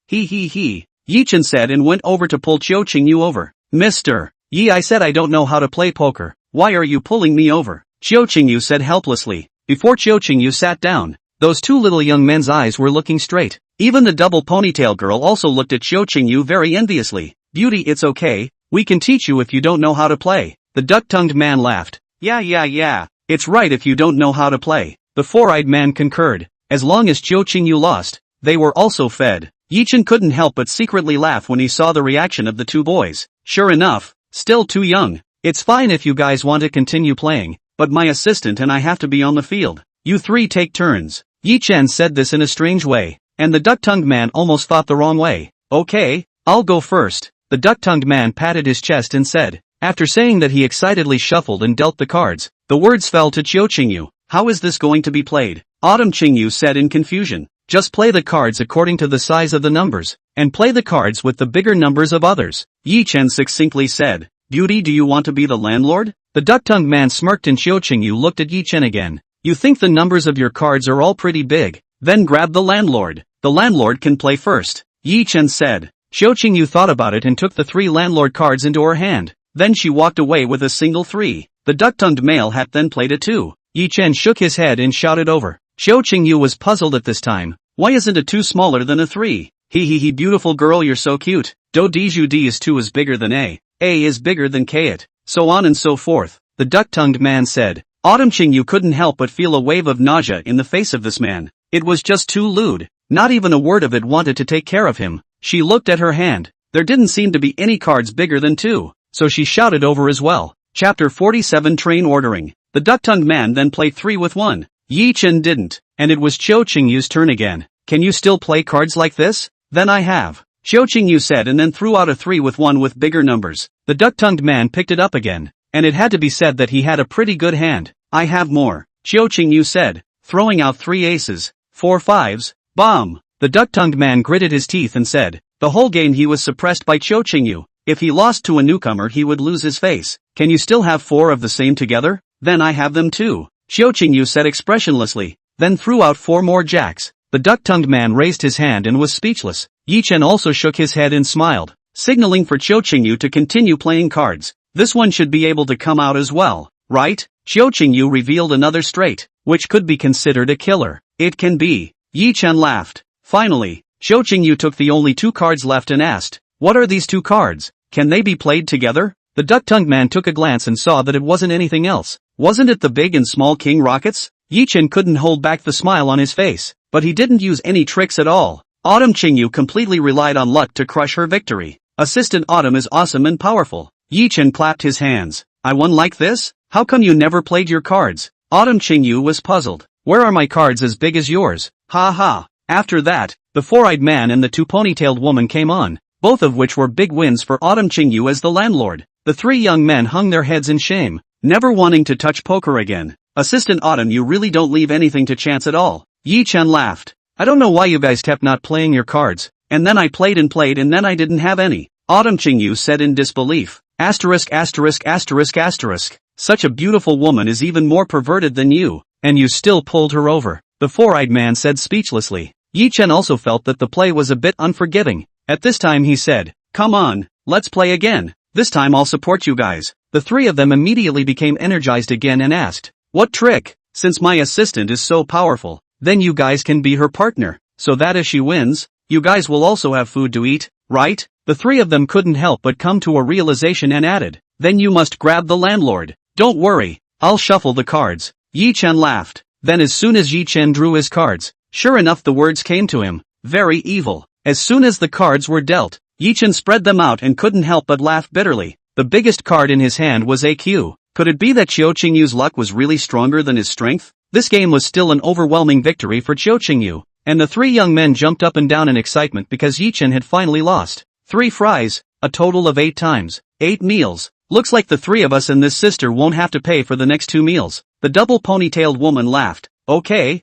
He. Ye Chen said and went over to pull Qiuqingyu over. Mister. Ye, I said I don't know how to play poker. Why are you pulling me over? Qiuqingyu said helplessly. Before Qiuqingyu sat down, those two little young men's eyes were looking straight. Even the double ponytail girl also looked at Qiuqingyu very enviously. Beauty, it's okay. We can teach you if you don't know how to play. The duck-tongued man laughed. Yeah. It's right if you don't know how to play. The four-eyed man concurred. As long as Qiuqingyu lost, they were also fed. Ye Chen couldn't help but secretly laugh when he saw the reaction of the two boys. Sure enough, still too young. It's fine if you guys want to continue playing, but my assistant and I have to be on the field. You three take turns. Ye Chen said this in a strange way, and the duck-tongued man almost thought the wrong way. Okay, I'll go first. The duck-tongued man patted his chest and said. After saying that he excitedly shuffled and dealt the cards, the words fell to Qiuqingyu. How is this going to be played? Qingyu said in confusion. Just play the cards according to the size of the numbers, and play the cards with the bigger numbers of others. Ye Chen succinctly said. Beauty, do you want to be the landlord? The duck-tongued man smirked and Qiuqingyu looked at Ye Chen again. You think the numbers of your cards are all pretty big? Then grab the landlord. The landlord can play first. Ye Chen said. Qiuqingyu thought about it and took the 3 landlord cards into her hand. Then she walked away with a single 3. The duck-tongued male hat then played a 2. Ye Chen shook his head and shouted over. Qiuqingyu was puzzled at this time. Why isn't a 2 smaller than a 3? He beautiful girl, you're so cute. Do Diju D is 2 is bigger than A is bigger than Kate, so on and so forth. The duck-tongued man said. Qingyu couldn't help but feel a wave of nausea in the face of this man. It was just too lewd. Not even a word of it wanted to take care of him. She looked at her hand. There didn't seem to be any cards bigger than 2, so she shouted over as well. Chapter 47 Train Ordering. The duck-tongued man then played 3 with 1. Ye Chen didn't, and it was Qiuqingyu's turn again. Can you still play cards like this? Then I have. Qiuqingyu said and then threw out a 3 with 1 with bigger numbers. The duck-tongued man picked it up again, and it had to be said that he had a pretty good hand. I have more. Qiuqingyu said, throwing out 3 aces, 4 5s, bomb. The duck-tongued man gritted his teeth and said, the whole game he was suppressed by Qiuqingyu. If he lost to a newcomer he would lose his face. Can you still have 4 of the same together? Then I have them too. Qiuqingyu said expressionlessly, then threw out 4 more jacks. The duck-tongued man raised his hand and was speechless. Ye Chen also shook his head and smiled, signaling for Qiuqingyu to continue playing cards. This one should be able to come out as well, right? Qiuqingyu revealed another straight, which could be considered a killer. It can be. Ye Chen laughed. Finally, Qiuqingyu took the only 2 cards left and asked, what are these 2 cards? Can they be played together? The duck-tongued man took a glance and saw that it wasn't anything else. Wasn't it the big and small king rockets? Ye Chen couldn't hold back the smile on his face, but he didn't use any tricks at all. Qingyu completely relied on luck to crush her victory. Assistant Autumn is awesome and powerful. Ye Chen clapped his hands. I won like this? How come you never played your cards? Qingyu was puzzled. Where are my cards as big as yours? Ha ha. After that, the four-eyed man and the 2 ponytailed woman came on, both of which were big wins for Qingyu as the landlord. The 3 young men hung their heads in shame, never wanting to touch poker again. Assistant Autumn, you really don't leave anything to chance at all. Ye Chen laughed. I don't know why you guys kept not playing your cards, and then I played and then I didn't have any. Qingyu said in disbelief. Asterisk asterisk asterisk asterisk. Such a beautiful woman is even more perverted than you. and you still pulled her over, the four-eyed man said speechlessly. Ye Chen also felt that the play was a bit unforgiving. At this time he said, "Come on, let's play again. This time I'll support you guys." The three of them immediately became energized again and asked, "What trick? Since my assistant is so powerful, then you guys can be her partner, so that if she wins, you guys will also have food to eat, right?" The three of them couldn't help but come to a realization and added, "Then you must grab the landlord. Don't worry, I'll shuffle the cards." Ye Chen laughed. Then as soon as Ye Chen drew his cards, sure enough the words came to him, "Very evil." As soon as the cards were dealt, Ye Chen spread them out and couldn't help but laugh bitterly. The biggest card in his hand was AQ. Could it be that Qiu Qingyu's luck was really stronger than his strength? This game was still an overwhelming victory for Qiu Qingyu, and the three young men jumped up and down in excitement because Ye Chen had finally lost. 3 fries, a total of 8 times, 8 meals. Looks like the three of us and this sister won't have to pay for the next 2 meals. The double ponytailed woman laughed. Okay,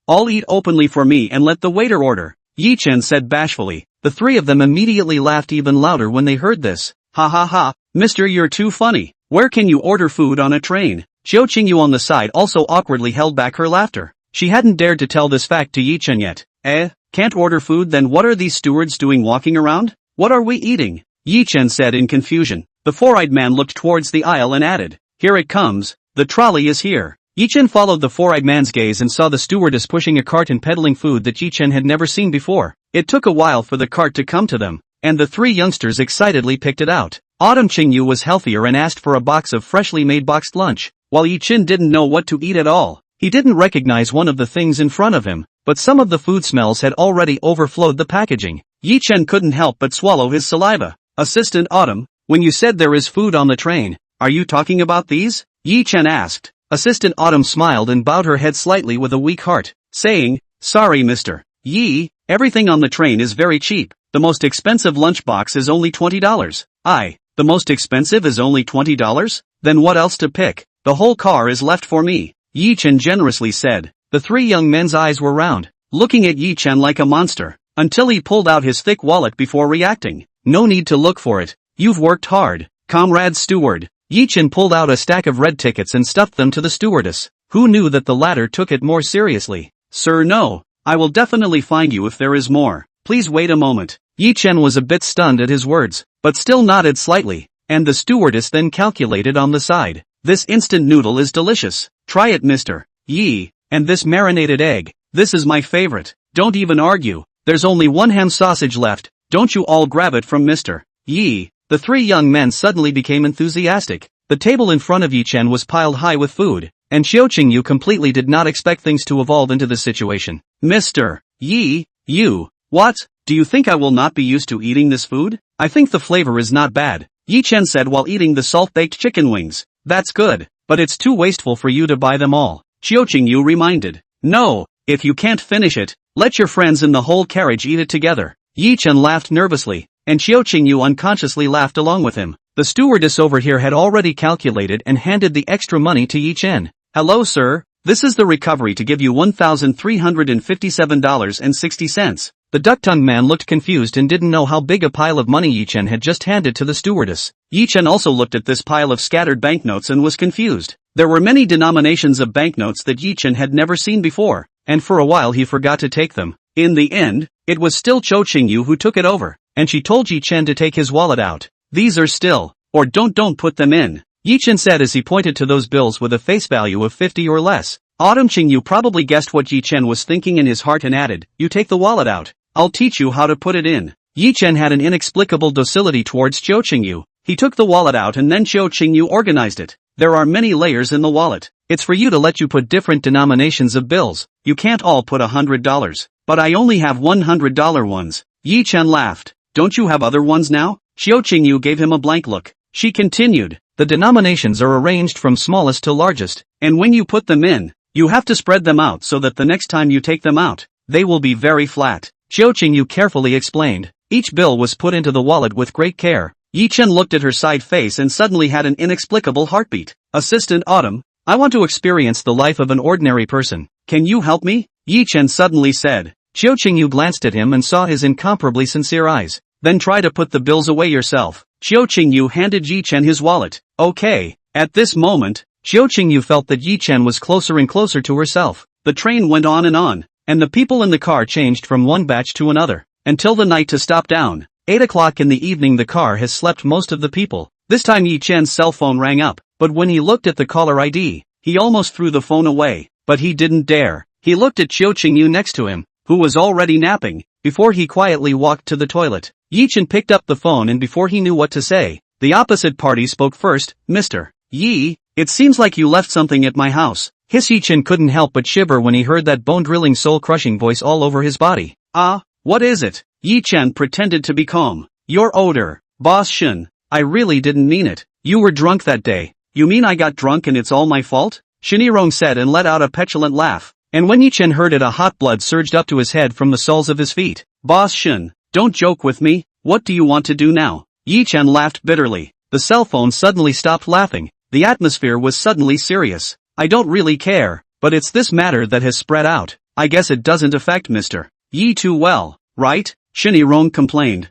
I'll eat openly for me and let the waiter order, Ye Chen said bashfully. The three of them immediately laughed even louder when they heard this. Ha ha ha, mister, you're too funny. Where can you order food on a train? Qiu Qingyu on the side also awkwardly held back her laughter. She hadn't dared to tell this fact to Ye Chen yet. Can't order food, then what are these stewards doing walking around? What are we eating? Ye Chen said in confusion. The four-eyed man looked towards the aisle and added, "Here it comes, the trolley is here." Ye Chen followed the four-eyed man's gaze and saw the stewardess pushing a cart and peddling food that Ye Chen had never seen before. It took a while for the cart to come to them, and the three youngsters excitedly picked it out. Autumn Qingyu was healthier and asked for a box of freshly made boxed lunch, while Ye Chen didn't know what to eat at all. He didn't recognize one of the things in front of him, but some of the food smells had already overflowed the packaging. Ye Chen couldn't help but swallow his saliva. "Assistant Autumn, when you said there is food on the train, are you talking about these?" Ye Chen asked. Assistant Autumn smiled and bowed her head slightly with a weak heart, saying, "Sorry Mr. Yi, everything on the train is very cheap. The most expensive lunchbox is only $20. The most expensive is only $20? Then what else to pick? The whole car is left for me," Ye Chen generously said. The three young men's eyes were round, looking at Ye Chen like a monster, until he pulled out his thick wallet before reacting. "No need to look for it. You've worked hard, comrade steward." Ye Chen pulled out a stack of red tickets and stuffed them to the stewardess, who knew that the latter took it more seriously. "Sir, no. I will definitely find you if there is more. Please wait a moment." Ye Chen was a bit stunned at his words, but still nodded slightly, and the stewardess then calculated on the side. "This instant noodle is delicious. Try it Mr. Yi. And this marinated egg, this is my favorite. Don't even argue. There's only one ham sausage left. Don't you all grab it from Mr. Yi." The three young men suddenly became enthusiastic. The table in front of Ye Chen was piled high with food, and Qiu Qingyu completely did not expect things to evolve into this situation. "Mr. Yi, you, what? Do you think I will not be used to eating this food? I think the flavor is not bad," Ye Chen said while eating the salt-baked chicken wings. "That's good, but it's too wasteful for you to buy them all," Qiu Qingyu reminded. "No, if you can't finish it, let your friends in the whole carriage eat it together." Ye Chen laughed nervously, and Qiu Qingyu unconsciously laughed along with him. The stewardess over here had already calculated and handed the extra money to Ye Chen. "Hello sir, this is the recovery to give you $1,357.60. The duck-tongued man looked confused and didn't know how big a pile of money Ye Chen had just handed to the stewardess. Ye Chen also looked at this pile of scattered banknotes and was confused. There were many denominations of banknotes that Ye Chen had never seen before, and for a while he forgot to take them. In the end, it was still Qiu Qingyu who took it over, and she told Ye Chen to take his wallet out. "These are still, or don't put them in," Ye Chen said as he pointed to those bills with a face value of 50 or less. Autumn Qingyu probably guessed what Ye Chen was thinking in his heart and added, "You take the wallet out. I'll teach you how to put it in." Ye Chen had an inexplicable docility towards Qiu Qingyu. He took the wallet out and then Qiu Qingyu organized it. "There are many layers in the wallet. It's for you to let you put different denominations of bills. You can't all put $100. But I only have $100 ones." Ye Chen laughed. "Don't you have other ones now?" Qiu Qingyu gave him a blank look. She continued, "The denominations are arranged from smallest to largest, and when you put them in, you have to spread them out so that the next time you take them out, they will be very flat," Qiu Qingyu carefully explained. Each bill was put into the wallet with great care. Ye Chen looked at her side face and suddenly had an inexplicable heartbeat. "Assistant Autumn, I want to experience the life of an ordinary person. Can you help me?" Ye Chen suddenly said. Qiu Qingyu glanced at him and saw his incomparably sincere eyes. "Then try to put the bills away yourself." Qiu Qingyu handed Ye Chen his wallet. "Okay." At this moment, Xiao Qingyu felt that Ye Chen was closer and closer to herself. The train went on, and the people in the car changed from one batch to another, until the night to stop down. 8 o'clock in the evening the car has slept most of the people. This time Ye Chen's cell phone rang up, but when he looked at the caller ID, he almost threw the phone away, but he didn't dare. He looked at Xiao Qingyu next to him, who was already napping, before he quietly walked to the toilet. Ye Chen picked up the phone and before he knew what to say, the opposite party spoke first. Mr. Yi, it seems like you left something at my house. Ye Chen couldn't help but shiver when he heard that bone-drilling soul-crushing voice all over his body. What is it? Ye Chen pretended to be calm. Your odor. Boss Shen, I really didn't mean it. You were drunk that day. You mean I got drunk and it's all my fault? Shinirong said and let out a petulant laugh. And when Ye Chen heard it, a hot blood surged up to his head from the soles of his feet. Boss Shen, don't joke with me. What do you want to do now? Ye Chen laughed bitterly. The cell phone suddenly stopped laughing. The atmosphere was suddenly serious. I don't really care, but it's this matter that has spread out. I guess it doesn't affect Mr. Yi too well, right? Shinirong complained.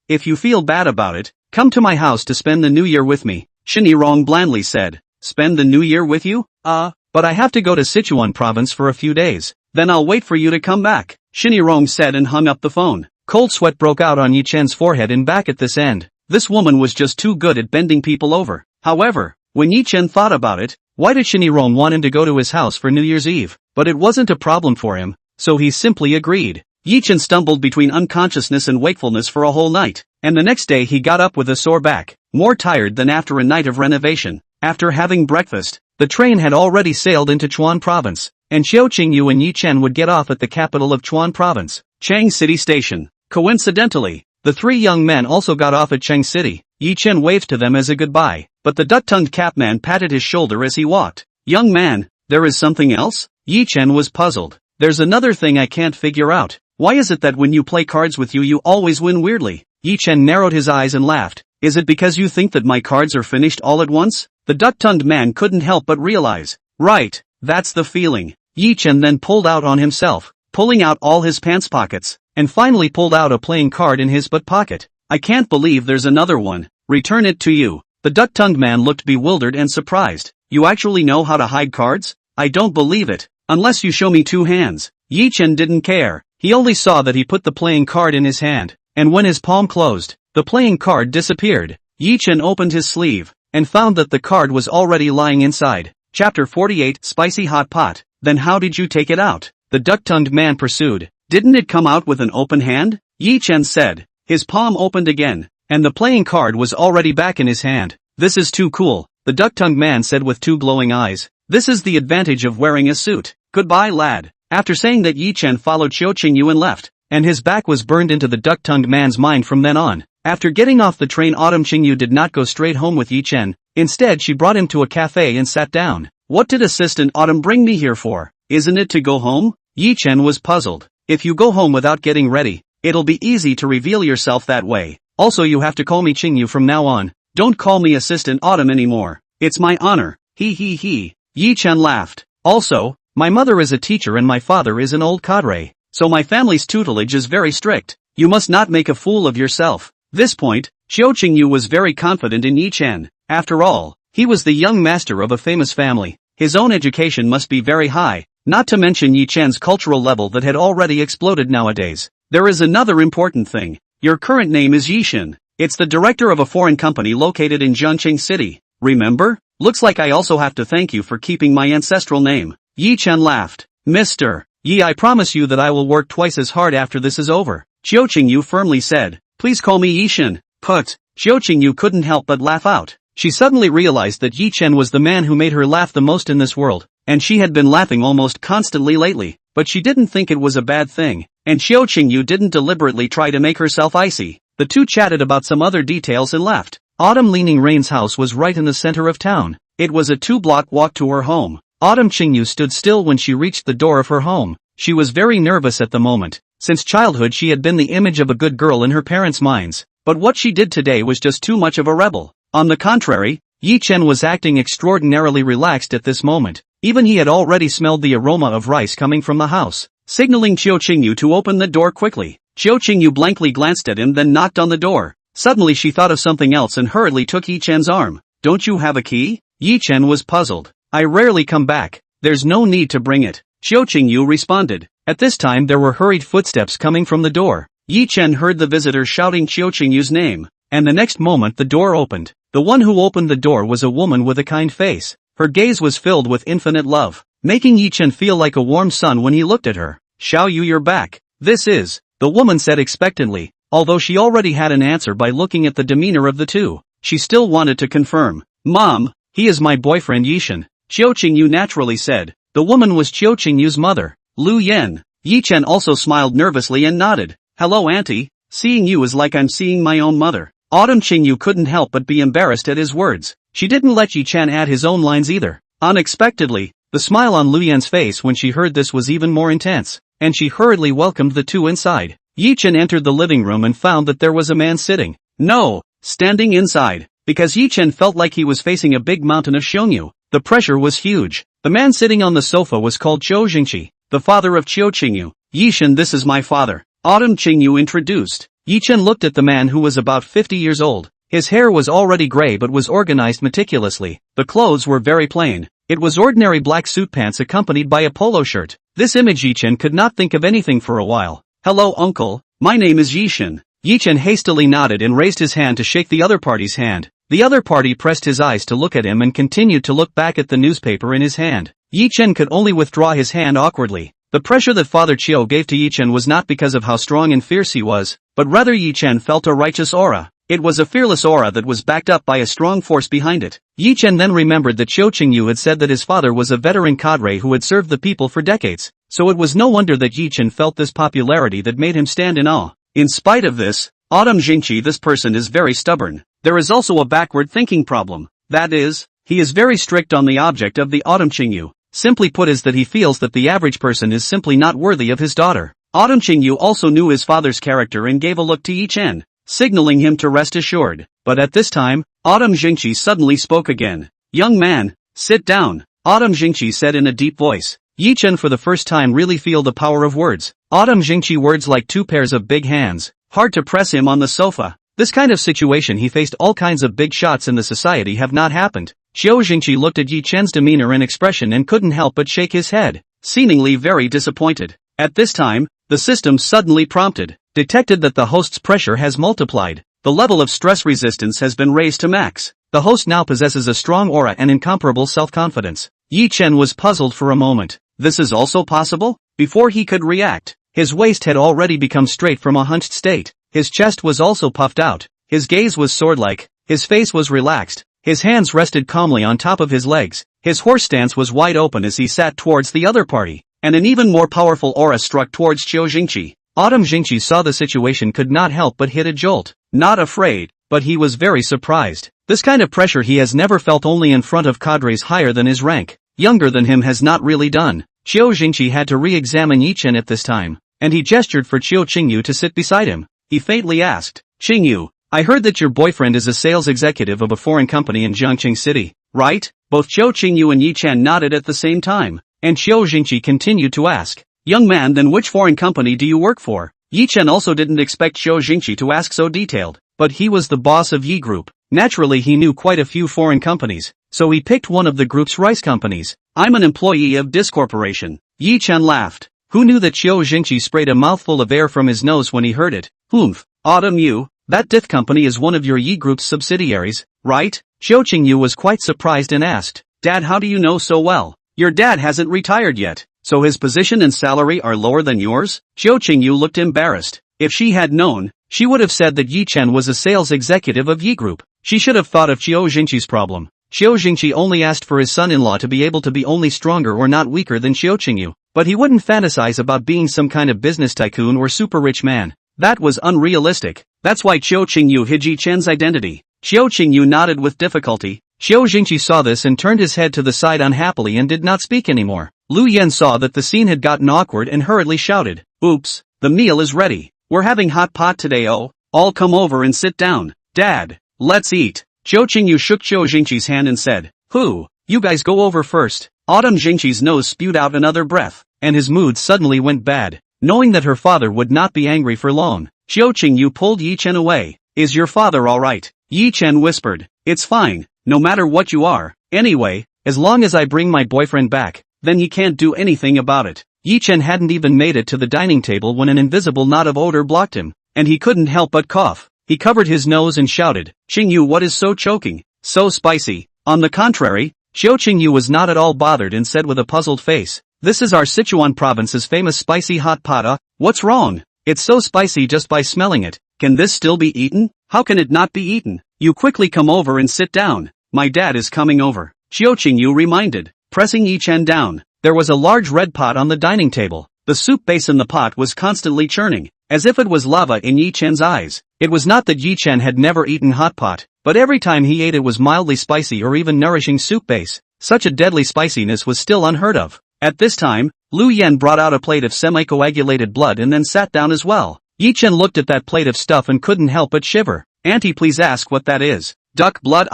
If you feel bad about it, come to my house to spend the new year with me. Shinirong blandly said. Spend the new year with you? But I have to go to Sichuan province for a few days. Then I'll wait for you to come back. Shinirong said and hung up the phone. Cold sweat broke out on Ye Chen's forehead and back at this end. This woman was just too good at bending people over. However, when Ye Chen thought about it, why did Shinirong want him to go to his house for New Year's Eve? But it wasn't a problem for him, so he simply agreed. Ye Chen stumbled between unconsciousness and wakefulness for a whole night, and the next day he got up with a sore back, more tired than after a night of renovation. After having breakfast, the train had already sailed into Chuan Province, and Xiao Qingyu and Ye Chen would get off at the capital of Chuan Province, Chang City Station. Coincidentally, the three young men also got off at Chang City. Ye Chen waved to them as a goodbye, but the duck-tongued capman patted his shoulder as he walked. Young man, there is something else? Ye Chen was puzzled. There's another thing I can't figure out. Why is it that when you play cards with you always win weirdly? Ye Chen narrowed his eyes and laughed. Is it because you think that my cards are finished all at once? The duck-tongued man couldn't help but realize. Right, that's the feeling. Ye Chen then pulled out on himself, pulling out all his pants pockets, and finally pulled out a playing card in his butt pocket. I can't believe there's another one. Return it to you. The duck-tongued man looked bewildered and surprised. You actually know how to hide cards? I don't believe it. Unless you show me two hands. Ye Chen didn't care. He only saw that he put the playing card in his hand, and when his palm closed, the playing card disappeared. Ye Chen opened his sleeve, and found that the card was already lying inside. Chapter 48 Spicy Hot Pot. Then how did you take it out? The duck-tongued man pursued. Didn't it come out with an open hand? Ye Chen said. His palm opened again, and the playing card was already back in his hand. This is too cool, the duck-tongued man said with two glowing eyes. This is the advantage of wearing a suit. Goodbye, lad. After saying that, Ye Chen followed Xiao Qingyu and left, and his back was burned into the duck-tongued man's mind from then on. After getting off the train, Qingyu did not go straight home with Ye Chen. Instead, she brought him to a cafe and sat down. What did Assistant Autumn bring me here for? Isn't it to go home? Ye Chen was puzzled. If you go home without getting ready, it'll be easy to reveal yourself that way. Also, you have to call me Qingyu from now on. Don't call me Assistant Autumn anymore. It's my honor. He. Ye Chen laughed. Also, my mother is a teacher and my father is an old cadre, so my family's tutelage is very strict. You must not make a fool of yourself. This point, Xiao Qingyu was very confident in Ye Chen. After all, he was the young master of a famous family. His own education must be very high, not to mention Ye Chen's cultural level that had already exploded nowadays. There is another important thing. Your current name is Ye Chen. It's the director of a foreign company located in Zhangcheng City. Remember? Looks like I also have to thank you for keeping my ancestral name. Ye Chen laughed. Mr. Yi, I promise you that I will work twice as hard after this is over. Xiao Qingyu firmly said. Please call me Ye Chen. Put. Xiao Qingyu couldn't help but laugh out. She suddenly realized that Ye Chen was the man who made her laugh the most in this world, and she had been laughing almost constantly lately, but she didn't think it was a bad thing, and Xiao Qingyu didn't deliberately try to make herself icy. The two chatted about some other details and left. Autumn Leaning Rain's house was right in the center of town. It was a 2-block walk to her home. Autumn Qingyu stood still when she reached the door of her home. She was very nervous at the moment. Since childhood she had been the image of a good girl in her parents' minds, but what she did today was just too much of a rebel. On the contrary, Ye Chen was acting extraordinarily relaxed at this moment. Even he had already smelled the aroma of rice coming from the house, signaling Xiao Qingyu to open the door quickly. Xiao Qingyu blankly glanced at him, then knocked on the door. Suddenly she thought of something else and hurriedly took Ye Chen's arm. Don't you have a key? Ye Chen was puzzled. I rarely come back. There's no need to bring it. Qiu Qingyu responded. At this time there were hurried footsteps coming from the door. Ye Chen heard the visitor shouting Qiu Qingyu's name, and the next moment the door opened. The one who opened the door was a woman with a kind face. Her gaze was filled with infinite love, making Ye Chen feel like a warm sun when he looked at her. Xiao Yu, you're back. This is, the woman said expectantly, although she already had an answer by looking at the demeanor of the two. She still wanted to confirm. Mom, he is my boyfriend Ye Chen. Qiu Qingyu naturally said. The woman was Qiu Qingyu's mother, Lu Yan. Ye Chen also smiled nervously and nodded. Hello auntie, seeing you is like I'm seeing my own mother. Autumn Qingyu couldn't help but be embarrassed at his words. She didn't let Ye Chen add his own lines either. Unexpectedly, the smile on Lu Yan's face when she heard this was even more intense, and she hurriedly welcomed the two inside. Ye Chen entered the living room and found that there was a man sitting. No, standing inside, because Ye Chen felt like he was facing a big mountain of Xiongnu. The pressure was huge. The man sitting on the sofa was called Zhou Jingqi, the father of Qiu Qingyu. Ye Chen, this is my father. Autumn Qingyu introduced. Ye Chen looked at the man who was about 50 years old. His hair was already gray but was organized meticulously. The clothes were very plain. It was ordinary black suit pants accompanied by a polo shirt. This image Ye Chen could not think of anything for a while. Hello uncle, my name is Ye Chen. Ye Chen hastily nodded and raised his hand to shake the other party's hand. The other party pressed his eyes to look at him and continued to look back at the newspaper in his hand. Ye Chen could only withdraw his hand awkwardly. The pressure that Father Qiu gave to Ye Chen was not because of how strong and fierce he was, but rather Ye Chen felt a righteous aura. It was a fearless aura that was backed up by a strong force behind it. Ye Chen then remembered that Qiu Qingyu had said that his father was a veteran cadre who had served the people for decades, so it was no wonder that Ye Chen felt this popularity that made him stand in awe. In spite of this, Autumn Jingqi, this person is very stubborn. There is also a backward thinking problem. That is, he is very strict on the object of the Autumn Qingyu. Simply put is that he feels that the average person is simply not worthy of his daughter. Autumn Qingyu also knew his father's character and gave a look to Ye Chen, signaling him to rest assured. But at this time, Autumn Jingqi suddenly spoke again. Young man, sit down, Autumn Jingqi said in a deep voice. Ye Chen for the first time really feel the power of words. Autumn Jingqi words like two pairs of big hands, hard to press him on the sofa. This kind of situation he faced all kinds of big shots in the society have not happened. Qiu Jingqi looked at Ye Chen's demeanor and expression and couldn't help but shake his head, seemingly very disappointed. At this time, the system suddenly prompted, detected that the host's pressure has multiplied. The level of stress resistance has been raised to max. The host now possesses a strong aura and incomparable self-confidence. Ye Chen was puzzled for a moment. This is also possible? Before he could react, his waist had already become straight from a hunched state. His chest was also puffed out. His gaze was sword-like. His face was relaxed. His hands rested calmly on top of his legs. His horse stance was wide open as he sat towards the other party, and an even more powerful aura struck towards Qiu Jingqi. Autumn Jingqi saw the situation could not help but hit a jolt. Not afraid, but he was very surprised. This kind of pressure he has never felt only in front of cadres higher than his rank. Younger than him has not really done. Qiu Jingqi had to re-examine Ye Chen at this time, and he gestured for Qiu Qingyu to sit beside him. He faintly asked, Qingyu, I heard that your boyfriend is a sales executive of a foreign company in Jiangqing City, right? Both Qiu Qingyu and Ye Chen nodded at the same time, and Qiu Jingqi continued to ask, young man, then which foreign company do you work for? Ye Chen also didn't expect Qiu Jingqi to ask so detailed, but he was the boss of Ye Group. Naturally he knew quite a few foreign companies, so he picked one of the group's rice companies. I'm an employee of this corporation. Ye Chen laughed. Who knew that Qiu Jingqi sprayed a mouthful of air from his nose when he heard it? Humph, Autumn Yu, that Dith company is one of your Ye Group's subsidiaries, right? Qiu Qingyu was quite surprised and asked, Dad, how do you know so well? Your dad hasn't retired yet, so his position and salary are lower than yours? Qiu Qingyu looked embarrassed. If she had known, she would have said that Ye Chen was a sales executive of Ye Group. She should have thought of Qiu Jingqi's problem. Qiu Jingqi only asked for his son-in-law to be able to be only stronger or not weaker than Qiu Qingyu, but he wouldn't fantasize about being some kind of business tycoon or super rich man. That was unrealistic. That's why Qiu Qingyu hid Ye Chen's identity. Qiu Qingyu nodded with difficulty. Qiu Jingqi saw this and turned his head to the side unhappily and did not speak anymore. Lu Yan saw that the scene had gotten awkward and hurriedly shouted, Oops, the meal is ready. We're having hot pot today, oh. All come over and sit down. Dad, let's eat. Qiu Qingyu shook Qiu Jingqi's hand and said, You guys go over first. Autumn Jingqi's nose spewed out another breath, and his mood suddenly went bad. Knowing that her father would not be angry for long, Qiu Qingyu pulled Ye Chen away. Is your father alright? Ye Chen whispered. It's fine, no matter what you are, Anyway, as long as I bring my boyfriend back, then he can't do anything about it. Ye Chen hadn't even made it to the dining table when an invisible knot of odor blocked him, and he couldn't help but cough. He covered his nose and shouted, "Qingyu, what is so choking? So spicy." On the contrary, Qingyu was not at all bothered and said with a puzzled face, "This is our Sichuan province's famous spicy hot pot. What's wrong? It's so spicy just by smelling it. Can this still be eaten? How can it not be eaten? You quickly come over and sit down. My dad is coming over," Qingyu reminded, pressing Ye Chen down. There was a large red pot on the dining table. The soup base in the pot was constantly churning, as if it was lava in Ye Chen's eyes. It was not that Ye Chen had never eaten hot pot, but every time he ate it was mildly spicy or even nourishing soup base. Such a deadly spiciness was still unheard of. At this time, Lu Yan brought out a plate of semi-coagulated blood and then sat down as well. Ye Chen looked at that plate of stuff and couldn't help but shiver. "Auntie, please ask what that is." "Duck blood.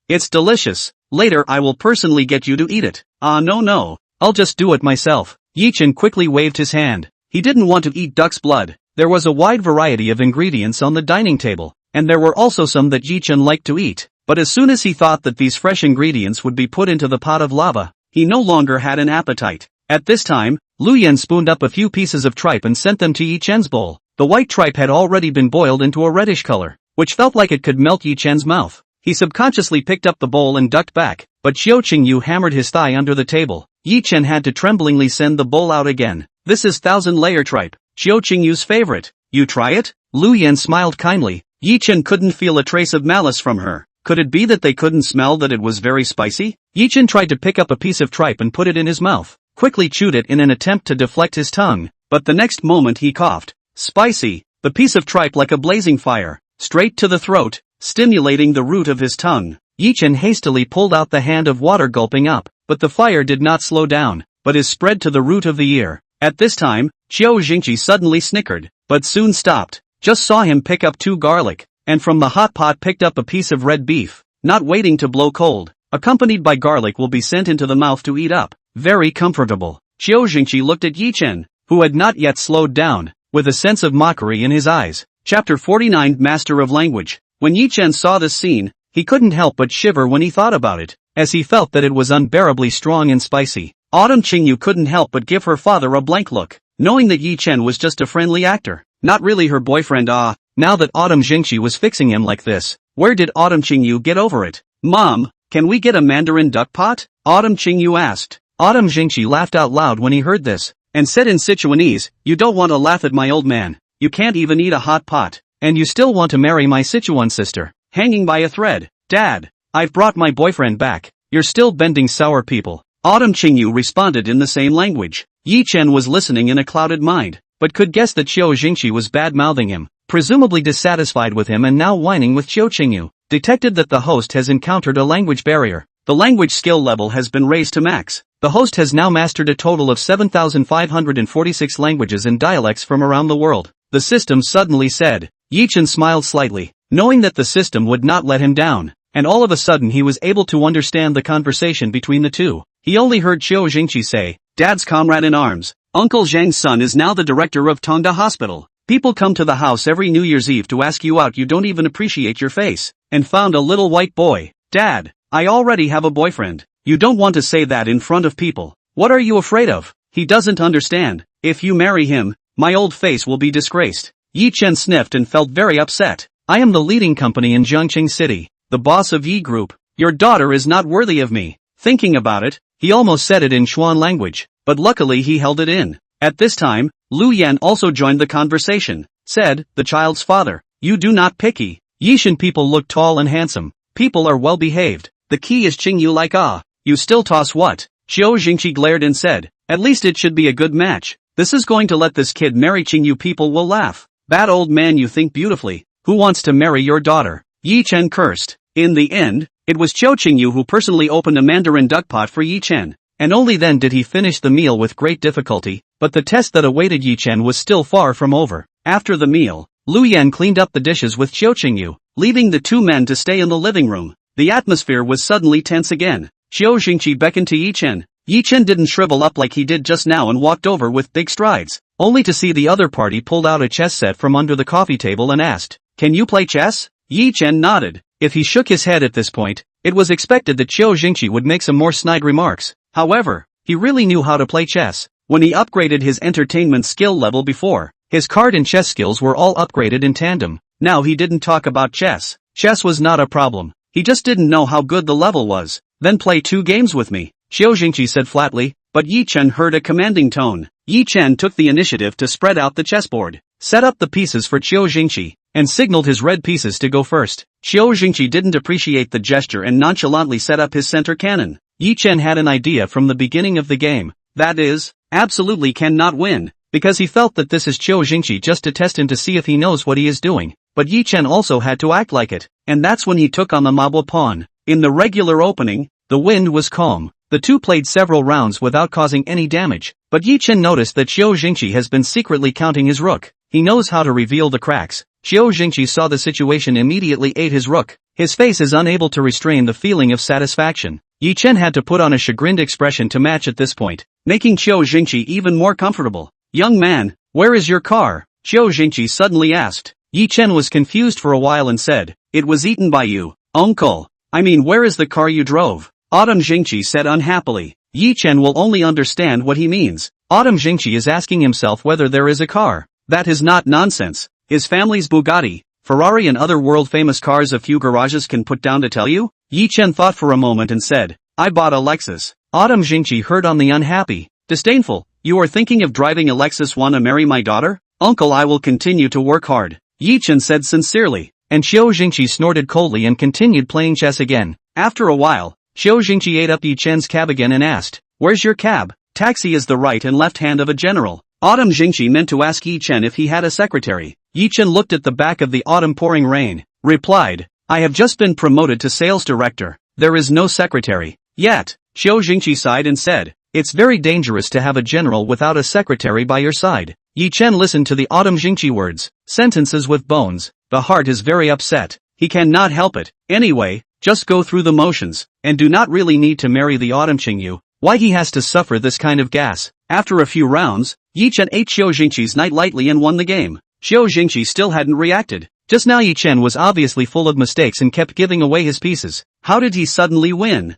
It's delicious. Later I will personally get you to eat it." No. I'll just do it myself." Ye Chen quickly waved his hand. He didn't want to eat duck's blood. There was a wide variety of ingredients on the dining table, and there were also some that Ye Chen liked to eat. But as soon as he thought that these fresh ingredients would be put into the pot of lava, he no longer had an appetite. At this time, Lu Yan spooned up a few pieces of tripe and sent them to Ye Chen's bowl. The white tripe had already been boiled into a reddish color, which felt like it could melt Ye Chen's mouth. He subconsciously picked up the bowl and ducked back, but Qingyu hammered his thigh under the table. Ye Chen had to tremblingly send the bowl out again. "This is 1,000-layer tripe, Qingyu's favorite. You try it?" Lu Yan smiled kindly. Ye Chen couldn't feel a trace of malice from her. Could it be that they couldn't smell that it was very spicy? Ye Chen tried to pick up a piece of tripe and put it in his mouth, quickly chewed it in an attempt to deflect his tongue, but the next moment he coughed. Spicy, the piece of tripe like a blazing fire, straight to the throat, stimulating the root of his tongue. Ye Chen hastily pulled out the hand of water, gulping up, but the fire did not slow down, but is spread to the root of the ear. At this time, Qiu Jingqi suddenly snickered, but soon stopped. Just saw him pick up 2 garlic, and from the hot pot picked up a piece of red beef, not waiting to blow cold. Accompanied by garlic will be sent into the mouth to eat up. Very comfortable. Qiu Jingqi looked at Ye Chen, who had not yet slowed down, with a sense of mockery in his eyes. Chapter 49, Master of Language. When Ye Chen saw this scene, he couldn't help but shiver when he thought about it, as he felt that it was unbearably strong and spicy. Qingyu couldn't help but give her father a blank look, knowing that Ye Chen was just a friendly actor, not really her boyfriend. Now that Jingqi was fixing him like this, where did Qingyu get over it? "Mom, can we get a mandarin duck pot?" Qingyu asked. Jingqi laughed out loud when he heard this, and said in Sichuanese, "You don't want to laugh at my old man. You can't even eat a hot pot, and you still want to marry my Sichuan sister, hanging by a thread. Dad, I've brought my boyfriend back. You're still bending sour people." Qingyu responded in the same language. Ye Chen was listening in a clouded mind, but could guess that Qiu Jingqi was bad-mouthing him, presumably dissatisfied with him and now whining with Qingyu. Detected that the host has encountered a language barrier. The language skill level has been raised to max. The host has now mastered a total of 7,546 languages and dialects from around the world. The system suddenly said. Ye Chen smiled slightly, knowing that the system would not let him down, and all of a sudden he was able to understand the conversation between the two. He only heard Qiu Jingqi say, "Dad's comrade in arms, Uncle Zhang's son is now the director of Tongda Hospital. People come to the house every New Year's Eve to ask you out. You don't even appreciate your face. And found a little white boy. Dad, I already have a boyfriend. You don't want to say that in front of people. What are you afraid of? He doesn't understand. If you marry him, my old face will be disgraced." Ye Chen sniffed and felt very upset. "I am the leading company in Jiangqing City, the boss of Yi Group. Your daughter is not worthy of me." Thinking about it, he almost said it in Xuan language, but luckily he held it in. At this time, Lu Yan also joined the conversation, said, "The child's father, you do not picky. Yishan people look tall and handsome. People are well behaved. The key is Qingyu like you still toss what?" Qiu Jingqi glared and said, "At least it should be a good match. This is going to let this kid marry Qingyu. People will laugh. Bad old man, you think beautifully. Who wants to marry your daughter?" Ye Chen cursed. In the end, it was Qingyu who personally opened a mandarin duck pot for Ye Chen, and only then did he finish the meal with great difficulty, but the test that awaited Ye Chen was still far from over. After the meal, Lu Yan cleaned up the dishes with Qingyu, leaving the two men to stay in the living room. The atmosphere was suddenly tense again. Qiu Jingqi beckoned to Ye Chen. Ye Chen didn't shrivel up like he did just now and walked over with big strides, only to see the other party pulled out a chess set from under the coffee table and asked, "Can you play chess?" Ye Chen nodded. If he shook his head at this point, It was expected that Qiu Jingqi would make some more snide remarks. However, he really knew how to play chess. When he upgraded his entertainment skill level before, his card and chess skills were all upgraded in tandem. Now he didn't talk about chess. Chess was not a problem. He just didn't know how good the level was. Then play 2 games with me, Qiu Jingqi said flatly, but Ye Chen heard a commanding tone. Ye Chen took the initiative to spread out the chessboard, set up the pieces for Qiu Jingqi, and signaled his red pieces to go first. Qiu Jingqi didn't appreciate the gesture and nonchalantly set up his center cannon. Ye Chen had an idea from the beginning of the game, that is, absolutely cannot win, because he felt that this is Qiu Jingqi just to test him to see if he knows what he is doing. But Ye Chen also had to act like it, and that's when he took on the manhwa pawn. In the regular opening, the wind was calm. The two played several rounds without causing any damage, but Ye Chen noticed that Qiu Jingqi has been secretly counting his rook. He knows how to reveal the cracks. Qiu Jingqi saw the situation, immediately ate his rook. His face is unable to restrain the feeling of satisfaction. Ye Chen had to put on a chagrined expression to match at this point, making Qiu Jingqi even more comfortable. "Young man, where is your car?" Qiu Jingqi suddenly asked. Ye Chen was confused for a while and said, "It was eaten by you, uncle. I mean, where is the car you drove?" Autumn Jingqi said unhappily. Ye Chen will only understand what he means. Autumn Jingqi is asking himself whether there is a car. That is not nonsense. His family's Bugatti, Ferrari and other world-famous cars a few garages can put down to tell you? Ye Chen thought for a moment and said, "I bought a Lexus." Autumn Jingqi heard on the unhappy, disdainful, "You are thinking of driving a Lexus? Wanna marry my daughter?" "Uncle, I will continue to work hard," Ye Chen said sincerely. And Qiu Jingqi snorted coldly and continued playing chess again. After a while, Qiu Jingqi ate up Ye Chen's cab again and asked, "Where's your cab?" "Taxi is the right and left hand of a general." Autumn Jingqi meant to ask Ye Chen if he had a secretary. Ye Chen looked at the back of the autumn pouring rain, replied, "I have just been promoted to sales director. There is no secretary yet." Qiu Jingqi sighed and said, "It's very dangerous to have a general without a secretary by your side." Ye Chen listened to the Autumn Jingqi words, sentences with bones. The heart is very upset. He cannot help it. Anyway, just go through the motions, and do not really need to marry the Autumn Qingyu. Why he has to suffer this kind of gas? After a few rounds, Ye Chen ate Qiu Jingqi's knight lightly and won the game. Qiu Jingqi still hadn't reacted. Just now Ye Chen was obviously full of mistakes and kept giving away his pieces. How did he suddenly win?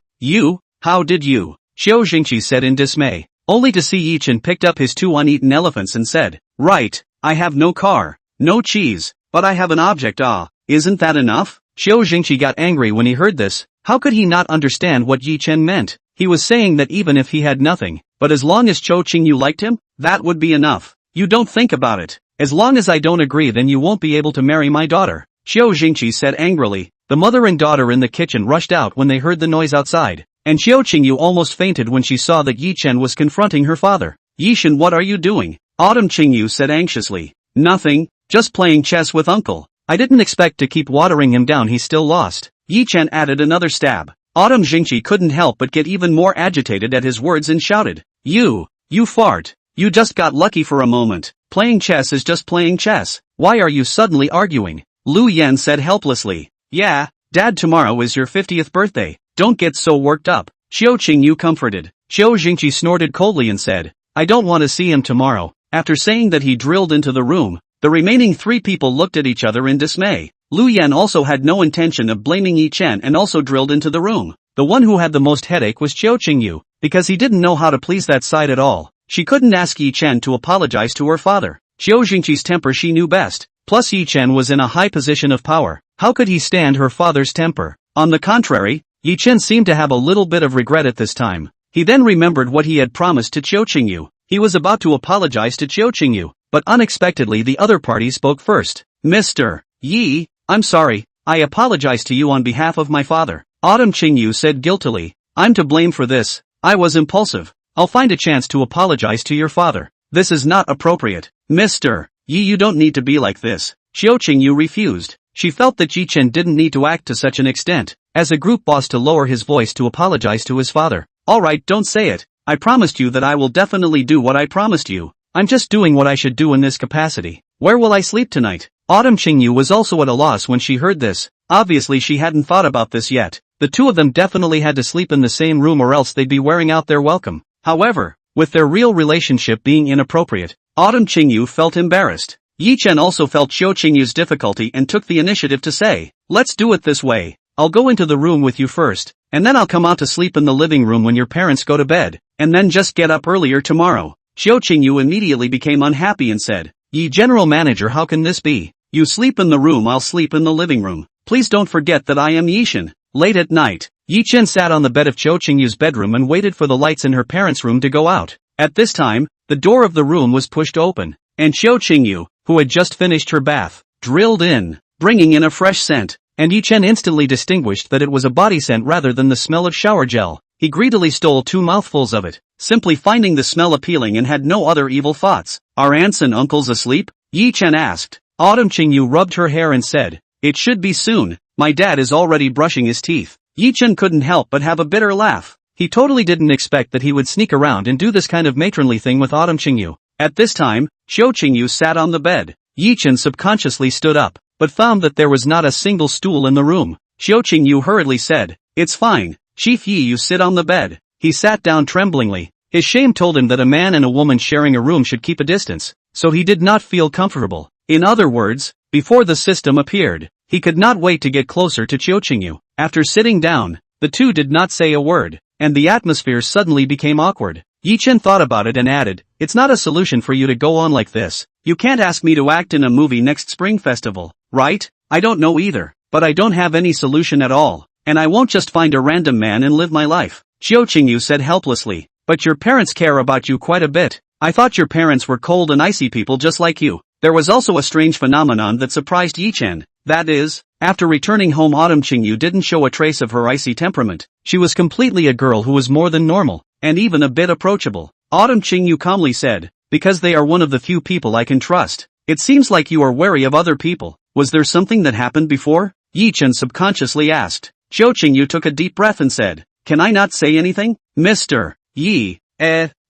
How did you? Qiu Jingqi said in dismay, only to see Ye Chen picked up his 2 uneaten elephants and said, "Right, I have no car, no cheese, but I have an object. Isn't that enough?" Qiu Jingqi got angry when he heard this. How could he not understand what Ye Chen meant? He was saying that even if he had nothing, but as long as Qiu Qingyu liked him, that would be enough. "You don't think about it. As long as I don't agree, then you won't be able to marry my daughter," Qiu Jingqi said angrily. The mother and daughter in the kitchen rushed out when they heard the noise outside, and Qiu Qingyu almost fainted when she saw that Ye Chen was confronting her father. "Ye Chen, what are you doing?" Autumn Qingyu said anxiously. "Nothing, just playing chess with uncle. I didn't expect to keep watering him down, he's still lost." Ye Chen added another stab. Autumn Jingqi couldn't help but get even more agitated at his words and shouted, You fart. You just got lucky for a moment. Playing chess is just playing chess. Why are you suddenly arguing?" Lu Yan said helplessly. "Yeah, Dad, tomorrow is your 50th birthday. Don't get so worked up." Qiu Qingyu comforted. Qiu Jingqi snorted coldly and said, "I don't want to see him tomorrow." After saying that, he drilled into the room. The remaining 3 people looked at each other in dismay. Lu Yan also had no intention of blaming Ye Chen and also drilled into the room. The one who had the most headache was Qiu Qingyu, because he didn't know how to please that side at all. She couldn't ask Ye Chen to apologize to her father. Qiu Jingqi's temper she knew best. Plus Ye Chen was in a high position of power. How could he stand her father's temper? On the contrary, Ye Chen seemed to have a little bit of regret at this time. He then remembered what he had promised to Qiu Qingyu. He was about to apologize to Qiu Qingyu, but unexpectedly the other party spoke first. "Mr. Yi, I'm sorry, I apologize to you on behalf of my father." Autumn Qingyu said guiltily, "I'm to blame for this. I was impulsive. I'll find a chance to apologize to your father. This is not appropriate." "Mr. Yi, you don't need to be like this." Qiu Qingyu refused. She felt that Ye Chen didn't need to act to such an extent, as a group boss, to lower his voice to apologize to his father. "Alright, don't say it. I promised you that I will definitely do what I promised you. I'm just doing what I should do in this capacity. Where will I sleep tonight?" Autumn Qingyu was also at a loss when she heard this. Obviously she hadn't thought about this yet. The 2 of them definitely had to sleep in the same room or else they'd be wearing out their welcome. However, with their real relationship being inappropriate, Autumn Qingyu felt embarrassed. Ye Chen also felt Qiu Qingyu's difficulty and took the initiative to say, "Let's do it this way. I'll go into the room with you first, and then I'll come out to sleep in the living room when your parents go to bed, and then just get up earlier tomorrow. Xiao Qingyu immediately became unhappy and said, Ye General Manager, how can this be? You sleep in the room, I'll sleep in the living room. Please don't forget that I am Ye Chen. Late at night, Ye Chen sat on the bed of Xiao Qingyu's bedroom and waited for the lights in her parents' room to go out. At this time, the door of the room was pushed open, and Xiao Qingyu, who had just finished her bath, drilled in, bringing in a fresh scent, and Ye Chen instantly distinguished that it was a body scent rather than the smell of shower gel. He greedily stole 2 mouthfuls of it, simply finding the smell appealing and had no other evil thoughts. Are aunts and uncles asleep? Ye Chen asked. Autumn Qingyu rubbed her hair and said, It should be soon, my dad is already brushing his teeth. Ye Chen couldn't help but have a bitter laugh. He totally didn't expect that he would sneak around and do this kind of matronly thing with Autumn Qingyu. At this time, Xiao Qingyu sat on the bed. Ye Chen subconsciously stood up, but found that there was not a single stool in the room. Xiao Qingyu hurriedly said, It's fine, Chief Yi, you sit on the bed. He sat down tremblingly. His shame told him that a man and a woman sharing a room should keep a distance, so he did not feel comfortable. In other words, before the system appeared, he could not wait to get closer to Xiao Qingyu. After sitting down, the two did not say a word, and the atmosphere suddenly became awkward. Ye Chen thought about it and added, It's not a solution for you to go on like this. You can't ask me to act in a movie next spring festival, right? I don't know either, but I don't have any solution at all, and I won't just find a random man and live my life. Xiao Qingyu said helplessly, But your parents care about you quite a bit. I thought your parents were cold and icy people just like you. There was also a strange phenomenon that surprised Ye Chen. That is, after returning home, Autumn Qingyu didn't show a trace of her icy temperament. She was completely a girl who was more than normal, and even a bit approachable. Autumn Qingyu calmly said, Because they are one of the few people I can trust. It seems like you are wary of other people. Was there something that happened before? Ye Chen subconsciously asked. Xiao Qingyu took a deep breath and said, Can I not say anything? Mr. Yi,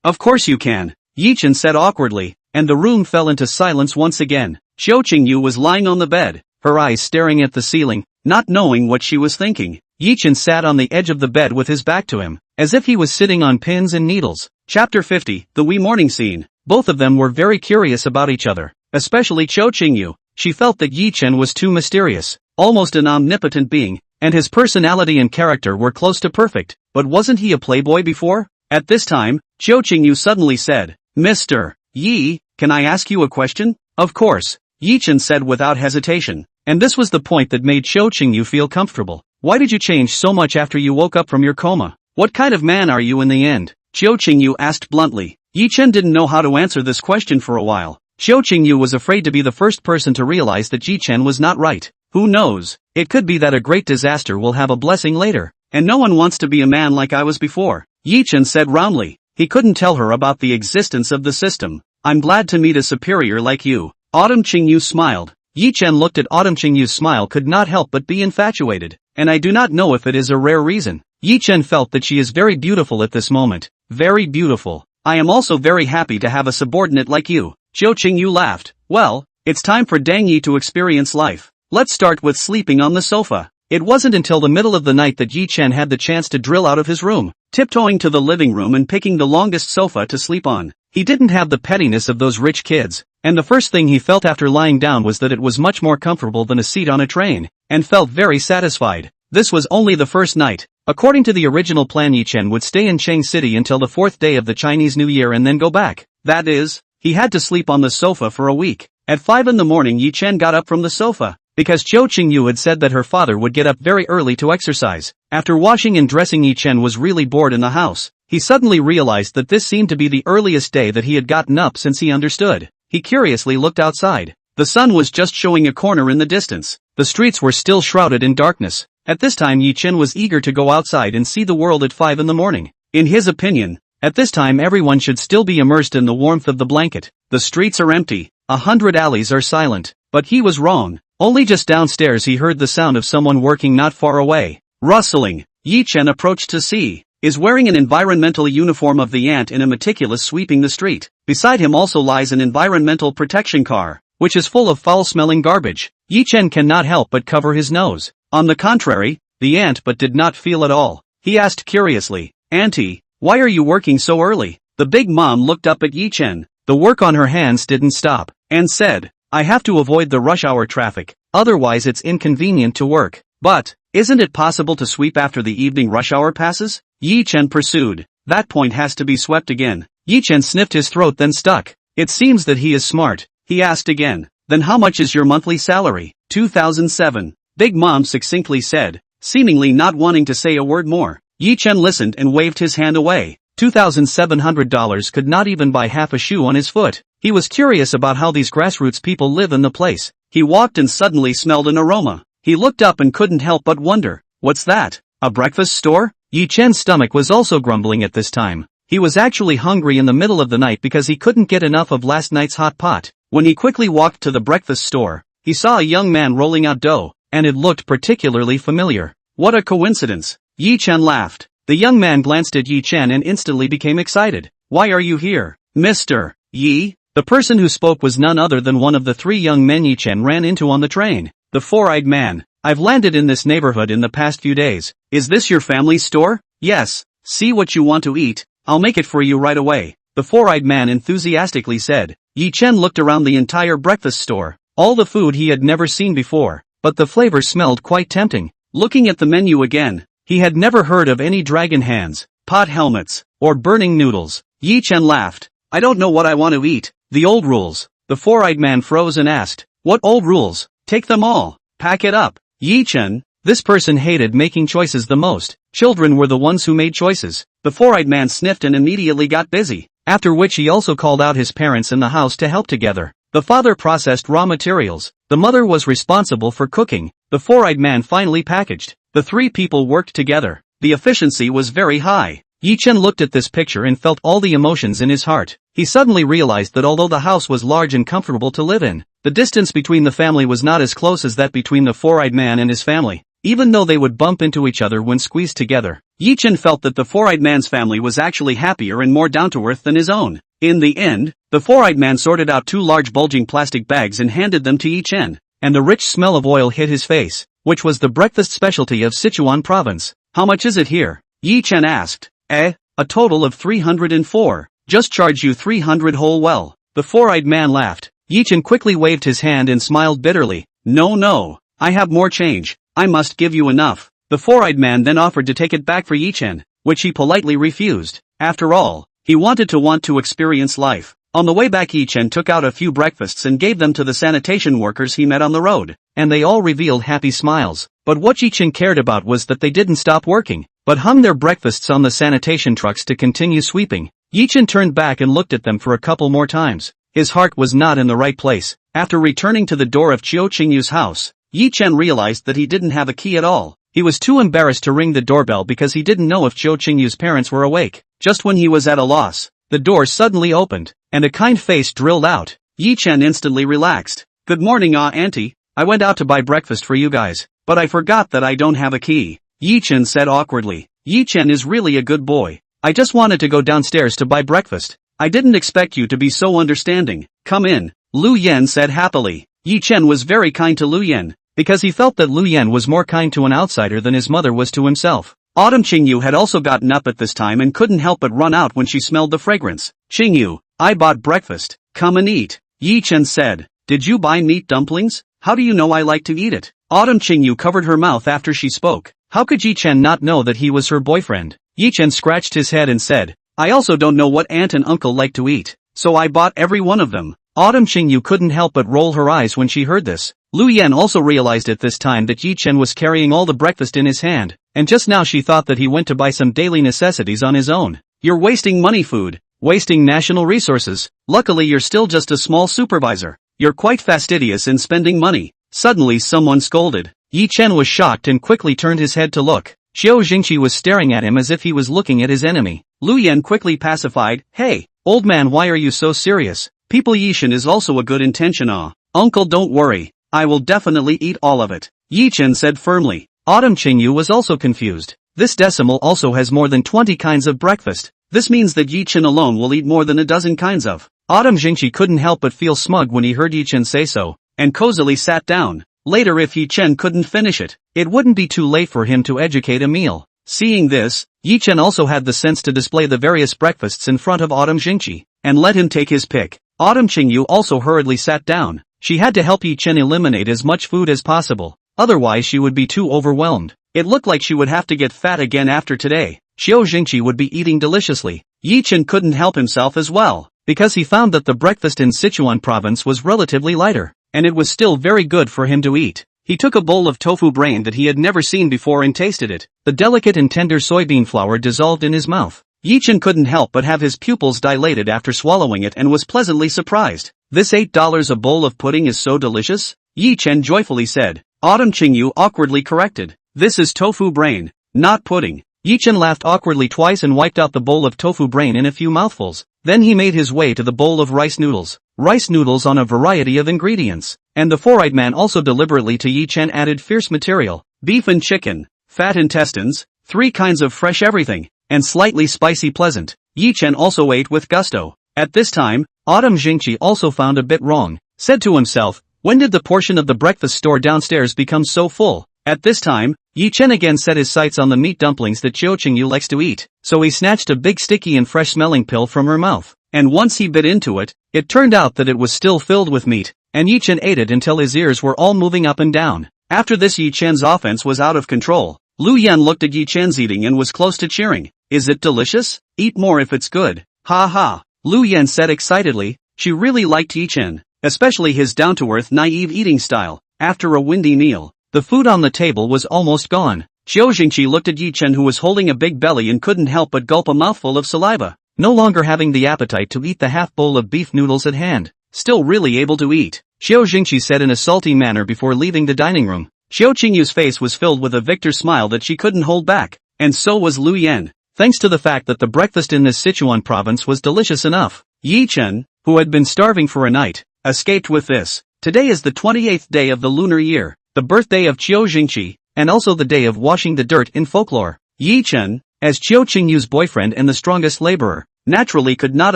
of course you can. Ye Chen said awkwardly, and the room fell into silence once again. Xiao Qingyu was lying on the bed, her eyes staring at the ceiling, not knowing what she was thinking. Ye Chen sat on the edge of the bed with his back to him, as if he was sitting on pins and needles. Chapter 50, The Wee Morning Scene. Both of them were very curious about each other, especially Xiao Qingyu. She felt that Ye Chen was too mysterious, almost an omnipotent being, and his personality and character were close to perfect. But wasn't he a playboy before? At this time, Xiao Qingyu suddenly said, Mr. Yi, can I ask you a question? Of course, Ye Chen said without hesitation. And this was the point that made Xiao Qingyu feel comfortable. Why did you change so much after you woke up from your coma? What kind of man are you in the end? Xiao Qingyu asked bluntly. Ye Chen didn't know how to answer this question for a while. Xiao Qingyu was afraid to be the first person to realize that Ye Chen was not right. Who knows? It could be that a great disaster will have a blessing later. And no one wants to be a man like I was before. Ye Chen said roundly. He couldn't tell her about the existence of the system. I'm glad to meet a superior like you. Autumn Qingyu smiled. Ye Chen looked at Autumn Qingyu's smile, could not help but be infatuated. And I do not know if it is a rare reason. Ye Chen felt that she is very beautiful at this moment. Very beautiful. I am also very happy to have a subordinate like you. Xiao Qingyu laughed. Well, it's time for Dang Yi to experience life. Let's start with sleeping on the sofa. It wasn't until the middle of the night that Ye Chen had the chance to drill out of his room, tiptoeing to the living room and picking the longest sofa to sleep on. He didn't have the pettiness of those rich kids, and the first thing he felt after lying down was that it was much more comfortable than a seat on a train, and felt very satisfied. This was only the first night. According to the original plan, Ye Chen would stay in Cheng City until the 4th day of the Chinese New Year and then go back. That is, he had to sleep on the sofa for a week. At 5 in the morning, Ye Chen got up from the sofa, because Xiao Qingyu had said that her father would get up very early to exercise. After washing and dressing, Ye Chen was really bored in the house. He suddenly realized that this seemed to be the earliest day that he had gotten up since he understood. He curiously looked outside. The sun was just showing a corner in the distance. The streets were still shrouded in darkness. At this time, Ye Chen was eager to go outside and see the world at 5 in the morning. In his opinion, at this time everyone should still be immersed in the warmth of the blanket. The streets are empty. 100 alleys are silent. But he was wrong. Only just downstairs he heard the sound of someone working not far away. Rustling. Ye Chen approached to see. Is wearing an environmental uniform of the ant in a meticulous sweeping the street. Beside him also lies an environmental protection car, which is full of foul-smelling garbage. Ye Chen cannot help but cover his nose. On the contrary, the ant but did not feel at all. He asked curiously, Auntie, why are you working so early? The big mom looked up at Ye Chen. The work on her hands didn't stop, and said, I have to avoid the rush hour traffic, otherwise it's inconvenient to work. But, isn't it possible to sweep after the evening rush hour passes? Ye Chen pursued. That point has to be swept again. Ye Chen sniffed his throat then stuck. It seems that he is smart. He asked again. Then how much is your monthly salary? 2007. Big Mom succinctly said, seemingly not wanting to say a word more. Ye Chen listened and waved his hand away. $2,700 could not even buy half a shoe on his foot. He was curious about how these grassroots people live in the place. He walked and suddenly smelled an aroma. He looked up and couldn't help but wonder, what's that? A breakfast store? Ye Chen's stomach was also grumbling at this time. He was actually hungry in the middle of the night because he couldn't get enough of last night's hot pot. When he quickly walked to the breakfast store, he saw a young man rolling out dough, and it looked particularly familiar. What a coincidence! Ye Chen laughed. The young man glanced at Ye Chen and instantly became excited. Why are you here, Mr. Yi? The person who spoke was none other than one of the three young men Ye Chen ran into on the train. The four-eyed man. I've landed in this neighborhood in the past few days. Is this your family's store? Yes. See what you want to eat. I'll make it for you right away. The four-eyed man enthusiastically said. Ye Chen looked around the entire breakfast store. All the food he had never seen before, but the flavor smelled quite tempting. Looking at the menu again, he had never heard of any dragon hands, pot helmets, or burning noodles. Ye Chen laughed. I don't know what I want to eat. The old rules. The four-eyed man froze and asked. What old rules? Take them all. Pack it up. Ye Chen. This person hated making choices the most. Children were the ones who made choices. The four-eyed man sniffed and immediately got busy, after which he also called out his parents in the house to help together. The father processed raw materials. The mother was responsible for cooking. The four-eyed man finally packaged. The three people worked together. The efficiency was very high. Ye Chen looked at this picture and felt all the emotions in his heart. He suddenly realized that although the house was large and comfortable to live in, the distance between the family was not as close as that between the four-eyed man and his family, even though they would bump into each other when squeezed together. Ye Chen felt that the four-eyed man's family was actually happier and more down-to-earth than his own. In the end, the four-eyed man sorted out two large bulging plastic bags and handed them to Ye Chen, and the rich smell of oil hit his face, which was the breakfast specialty of Sichuan province. How much is it here? Ye Chen asked. A total of 304. Just charge you 300 whole well. The four-eyed man laughed. Ye Chen quickly waved his hand and smiled bitterly. No, I have more change. I must give you enough. The four-eyed man then offered to take it back for Ye Chen, which he politely refused. After all, he wanted to experience life. On the way back, Ye Chen took out a few breakfasts and gave them to the sanitation workers he met on the road, and they all revealed happy smiles. But what Ye Chen cared about was that they didn't stop working, but hung their breakfasts on the sanitation trucks to continue sweeping. Ye Chen turned back and looked at them for a couple more times. His heart was not in the right place. After returning to the door of Chiu Qingyu's house, Ye Chen realized that he didn't have a key at all. He was too embarrassed to ring the doorbell because he didn't know if Chiu Qingyu's parents were awake. Just when he was at a loss, the door suddenly opened, and a kind face drilled out. Ye Chen instantly relaxed. Good morning, auntie. I went out to buy breakfast for you guys, but I forgot that I don't have a key. Ye Chen said awkwardly. Ye Chen is really a good boy. I just wanted to go downstairs to buy breakfast. I didn't expect you to be so understanding. Come in, Lu Yan said happily. Ye Chen was very kind to Lu Yan, because he felt that Lu Yan was more kind to an outsider than his mother was to himself. Autumn Qingyu had also gotten up at this time and couldn't help but run out when she smelled the fragrance. Qingyu, I bought breakfast. Come and eat. Ye Chen said. Did you buy meat dumplings? How do you know I like to eat it? Autumn Qingyu covered her mouth after she spoke. How could Ye Chen not know that he was her boyfriend? Ye Chen scratched his head and said, I also don't know what aunt and uncle like to eat, so I bought every one of them. Autumn Qingyu couldn't help but roll her eyes when she heard this. Lu Yan also realized at this time that Ye Chen was carrying all the breakfast in his hand, and just now she thought that he went to buy some daily necessities on his own. You're wasting money, food, wasting national resources. Luckily you're still just a small supervisor. You're quite fastidious in spending money. Suddenly someone scolded. Ye Chen was shocked and quickly turned his head to look. Xiao Jingqi was staring at him as if he was looking at his enemy. Lu Yan quickly pacified. Hey, old man, why are you so serious? People, Ye Chen is also a good intention. Uncle, don't worry. I will definitely eat all of it. Ye Chen said firmly. Autumn Qingyu was also confused. This decimal also has more than 20 kinds of breakfast. This means that Ye Chen alone will eat more than a dozen kinds of. Autumn Jingqi couldn't help but feel smug when he heard Ye Chen say so, and cozily sat down. Later, if Ye Chen couldn't finish it, it wouldn't be too late for him to educate a meal. Seeing this, Ye Chen also had the sense to display the various breakfasts in front of Autumn Jingqi, and let him take his pick. Autumn Qingyu also hurriedly sat down. She had to help Ye Chen eliminate as much food as possible. otherwise she would be too overwhelmed. It looked like she would have to get fat again after today. Xiao Jingqi would be eating deliciously. Ye Chen couldn't help himself as well, because he found that the breakfast in Sichuan province was relatively lighter, and it was still very good for him to eat. He took a bowl of tofu brain that he had never seen before and tasted it. The delicate and tender soybean flour dissolved in his mouth. Ye Chen couldn't help but have his pupils dilated after swallowing it and was pleasantly surprised. This $8 a bowl of pudding is so delicious? Ye Chen joyfully said. Autumn Qingyu awkwardly corrected. This is tofu brain, not pudding. Ye Chen laughed awkwardly twice and wiped out the bowl of tofu brain in a few mouthfuls. Then he made his way to the bowl of rice noodles. Rice noodles on a variety of ingredients. And the four-eyed man also deliberately to Ye Chen added fierce material. Beef and chicken, fat intestines, 3 kinds of fresh everything, and slightly spicy pleasant. Ye Chen also ate with gusto. At this time, Autumn Jingqi also found a bit wrong. Said to himself, when did the portion of the breakfast store downstairs become so full? At this time, Ye Chen again set his sights on the meat dumplings that Xiao Qingyu likes to eat, so he snatched a big sticky and fresh-smelling pill from her mouth. And once he bit into it, it turned out that it was still filled with meat, and Ye Chen ate it until his ears were all moving up and down. After this, Ye Chen's offense was out of control. Lu Yan looked at Ye Chen's eating and was close to cheering. Is it delicious? Eat more if it's good. Ha ha. Lu Yan said excitedly. She really liked Ye Chen, especially his down-to-earth naive eating style. After a windy meal, the food on the table was almost gone. Xiao Jingqi looked at Ye Chen, who was holding a big belly and couldn't help but gulp a mouthful of saliva, no longer having the appetite to eat the half bowl of beef noodles at hand. Still really able to eat, Xiao Jingqi said in a salty manner before leaving the dining room. Xiao Qingyu's face was filled with a victor smile that she couldn't hold back, and so was Lu Yan, thanks to the fact that the breakfast in this Sichuan province was delicious enough. Ye Chen, who had been starving for a night, escaped with this. Today is the 28th day of the lunar year, the birthday of Xiao Jingqi, and also the day of washing the dirt in folklore. Ye Chen, as Xiao Qingyu's boyfriend and the strongest laborer, naturally could not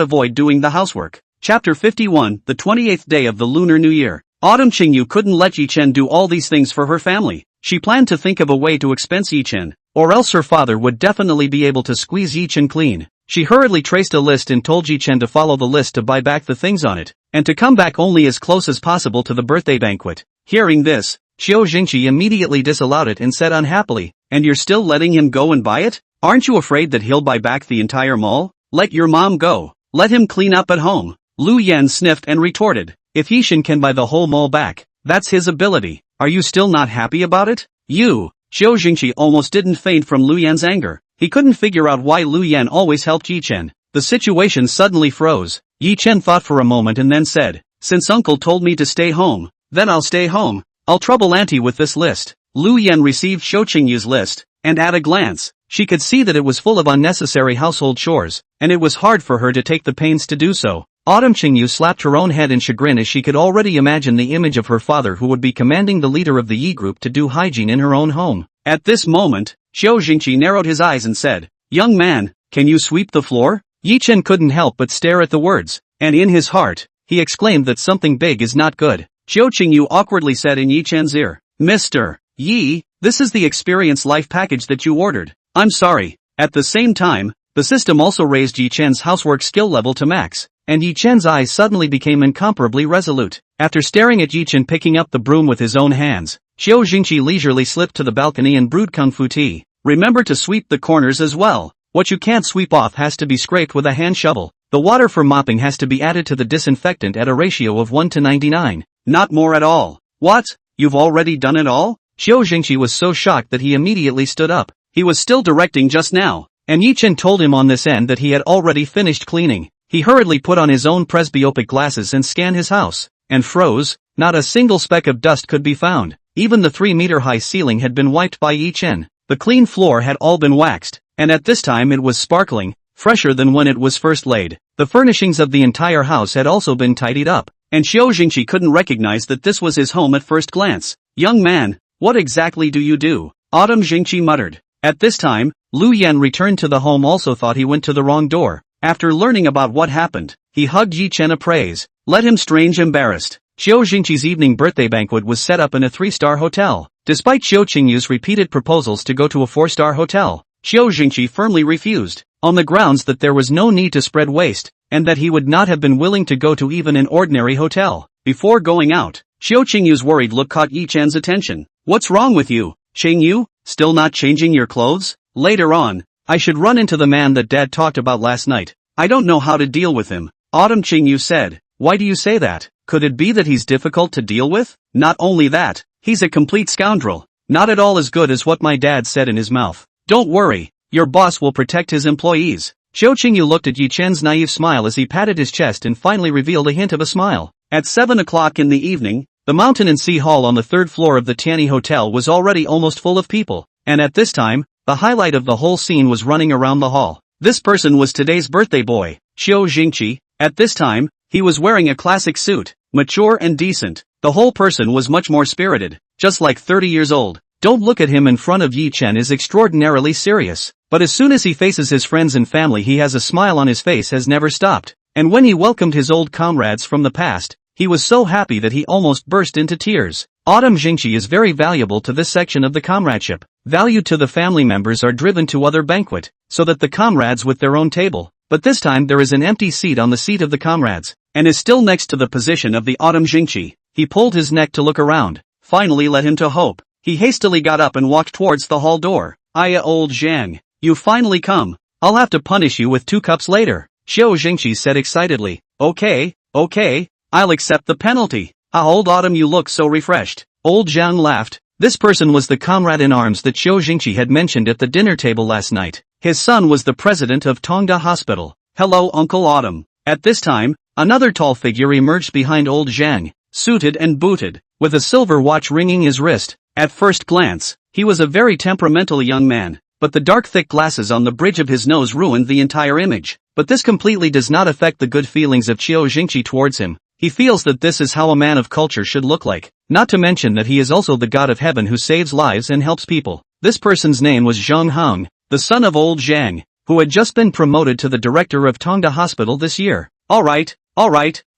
avoid doing the housework. Chapter 51, the 28th day of the Lunar New Year. Autumn Qingyu couldn't let Ye Chen do all these things for her family. She planned to think of a way to expense Ye Chen, or else her father would definitely be able to squeeze Ye Chen clean. She hurriedly traced a list and told Ye Chen to follow the list to buy back the things on it, and to come back only as close as possible to the birthday banquet. Hearing this, Xiao Jingqi immediately disallowed it and said unhappily, and you're still letting him go and buy it? Aren't you afraid that he'll buy back the entire mall? Let your mom go. Let him clean up at home. Lu Yan sniffed and retorted, if Ye Chen can buy the whole mall back, that's his ability. Are you still not happy about it? You! Xiao Jingqi almost didn't faint from Lu Yan's anger. He couldn't figure out why Lu Yan always helped Ye Chen. The situation suddenly froze. Ye Chen thought for a moment and then said, since uncle told me to stay home, then I'll stay home. I'll trouble auntie with this list. Lu Yan received Xiao Qingyu's list, and at a glance, she could see that it was full of unnecessary household chores, and it was hard for her to take the pains to do so. Autumn Qingyu slapped her own head in chagrin as she could already imagine the image of her father who would be commanding the leader of the Yi group to do hygiene in her own home. At this moment, Xiao Jingqi narrowed his eyes and said, young man, can you sweep the floor? Ye Chen couldn't help but stare at the words, and in his heart, he exclaimed that something big is not good. Xiao Qingyu awkwardly said in Ye Chen's ear, Mr. Yi, this is the Experience Life package that you ordered. I'm sorry. At the same time, the system also raised Ye Chen's housework skill level to max, and Ye Chen's eyes suddenly became incomparably resolute. After staring at Ye Chen picking up the broom with his own hands, Xiao Jingqi leisurely slipped to the balcony and brewed kung fu tea. Remember to sweep the corners as well. What you can't sweep off has to be scraped with a hand shovel. The water for mopping has to be added to the disinfectant at a ratio of 1 to 99. Not more at all. What? You've already done it all? Xiao Jingqi was so shocked that he immediately stood up. He was still directing just now, and Ye Chen told him on this end that he had already finished cleaning. He hurriedly put on his own presbyopic glasses and scanned his house, and froze. Not a single speck of dust could be found. Even the 3-meter-high ceiling had been wiped by Ye Chen. The clean floor had all been waxed, and at this time it was sparkling, fresher than when it was first laid. The furnishings of the entire house had also been tidied up, and Xiao Jingqi couldn't recognize that this was his home at first glance. Young man, what exactly do you do? Autumn Jingqi muttered. At this time, Lu Yan returned to the home also thought he went to the wrong door. After learning about what happened, he hugged Ye Chen appraise. Let him strange embarrassed. Xiao Jingqi's evening birthday banquet was set up in a 3-star hotel. Despite Xiao Qingyu's repeated proposals to go to a 4-star hotel, Xiao Jingqi firmly refused, on the grounds that there was no need to spread waste, and that he would not have been willing to go to even an ordinary hotel. Before going out, Xiao Qingyu's worried look caught Ye Chen's attention. What's wrong with you, Ching-yu? Still not changing your clothes? Later on, I should run into the man that Dad talked about last night. I don't know how to deal with him. Autumn Ching-yu said. Why do you say that? Could it be that he's difficult to deal with? Not only that, he's a complete scoundrel. Not at all as good as what my dad said in his mouth. Don't worry, your boss will protect his employees. Xiao Qingyu looked at Ye Chen's naive smile as he patted his chest and finally revealed a hint of a smile. At 7 o'clock in the evening, the Mountain and Sea Hall on the third floor of the Tianyi Hotel was already almost full of people, and at this time, the highlight of the whole scene was running around the hall. This person was today's birthday boy, Xiao Jingqi. At this time, he was wearing a classic suit, mature and decent. The whole person was much more spirited, just like 30 years old. Don't look at him in front of Ye Chen is extraordinarily serious, but as soon as he faces his friends and family he has a smile on his face has never stopped, and when he welcomed his old comrades from the past, he was so happy that he almost burst into tears. Autumn Jingqi is very valuable to this section of the comradeship. Valued to the family members are driven to other banquet, so that the comrades with their own table, but this time there is an empty seat on the seat of the comrades, and is still next to the position of the Autumn Jingqi. He pulled his neck to look around, finally led him to hope. He hastily got up and walked towards the hall door. Aya old Zhang, you finally come. I'll have to punish you with 2 cups later, Xiao Jingqi said excitedly. Okay, I'll accept the penalty. Ah old Autumn you look so refreshed. Old Zhang laughed. This person was the comrade in arms that Xiao Jingqi had mentioned at the dinner table last night. His son was the president of Tongda Hospital. Hello Uncle Autumn. At this time, another tall figure emerged behind old Zhang, suited and booted, with a silver watch ringing his wrist. At first glance, he was a very temperamental young man, but the dark thick glasses on the bridge of his nose ruined the entire image. But this completely does not affect the good feelings of Xiao Jingqi towards him. He feels that this is how a man of culture should look like, not to mention that he is also the god of heaven who saves lives and helps people. This person's name was Zhang Heng, the son of old Zhang, who had just been promoted to the director of Tongda Hospital this year. Alright,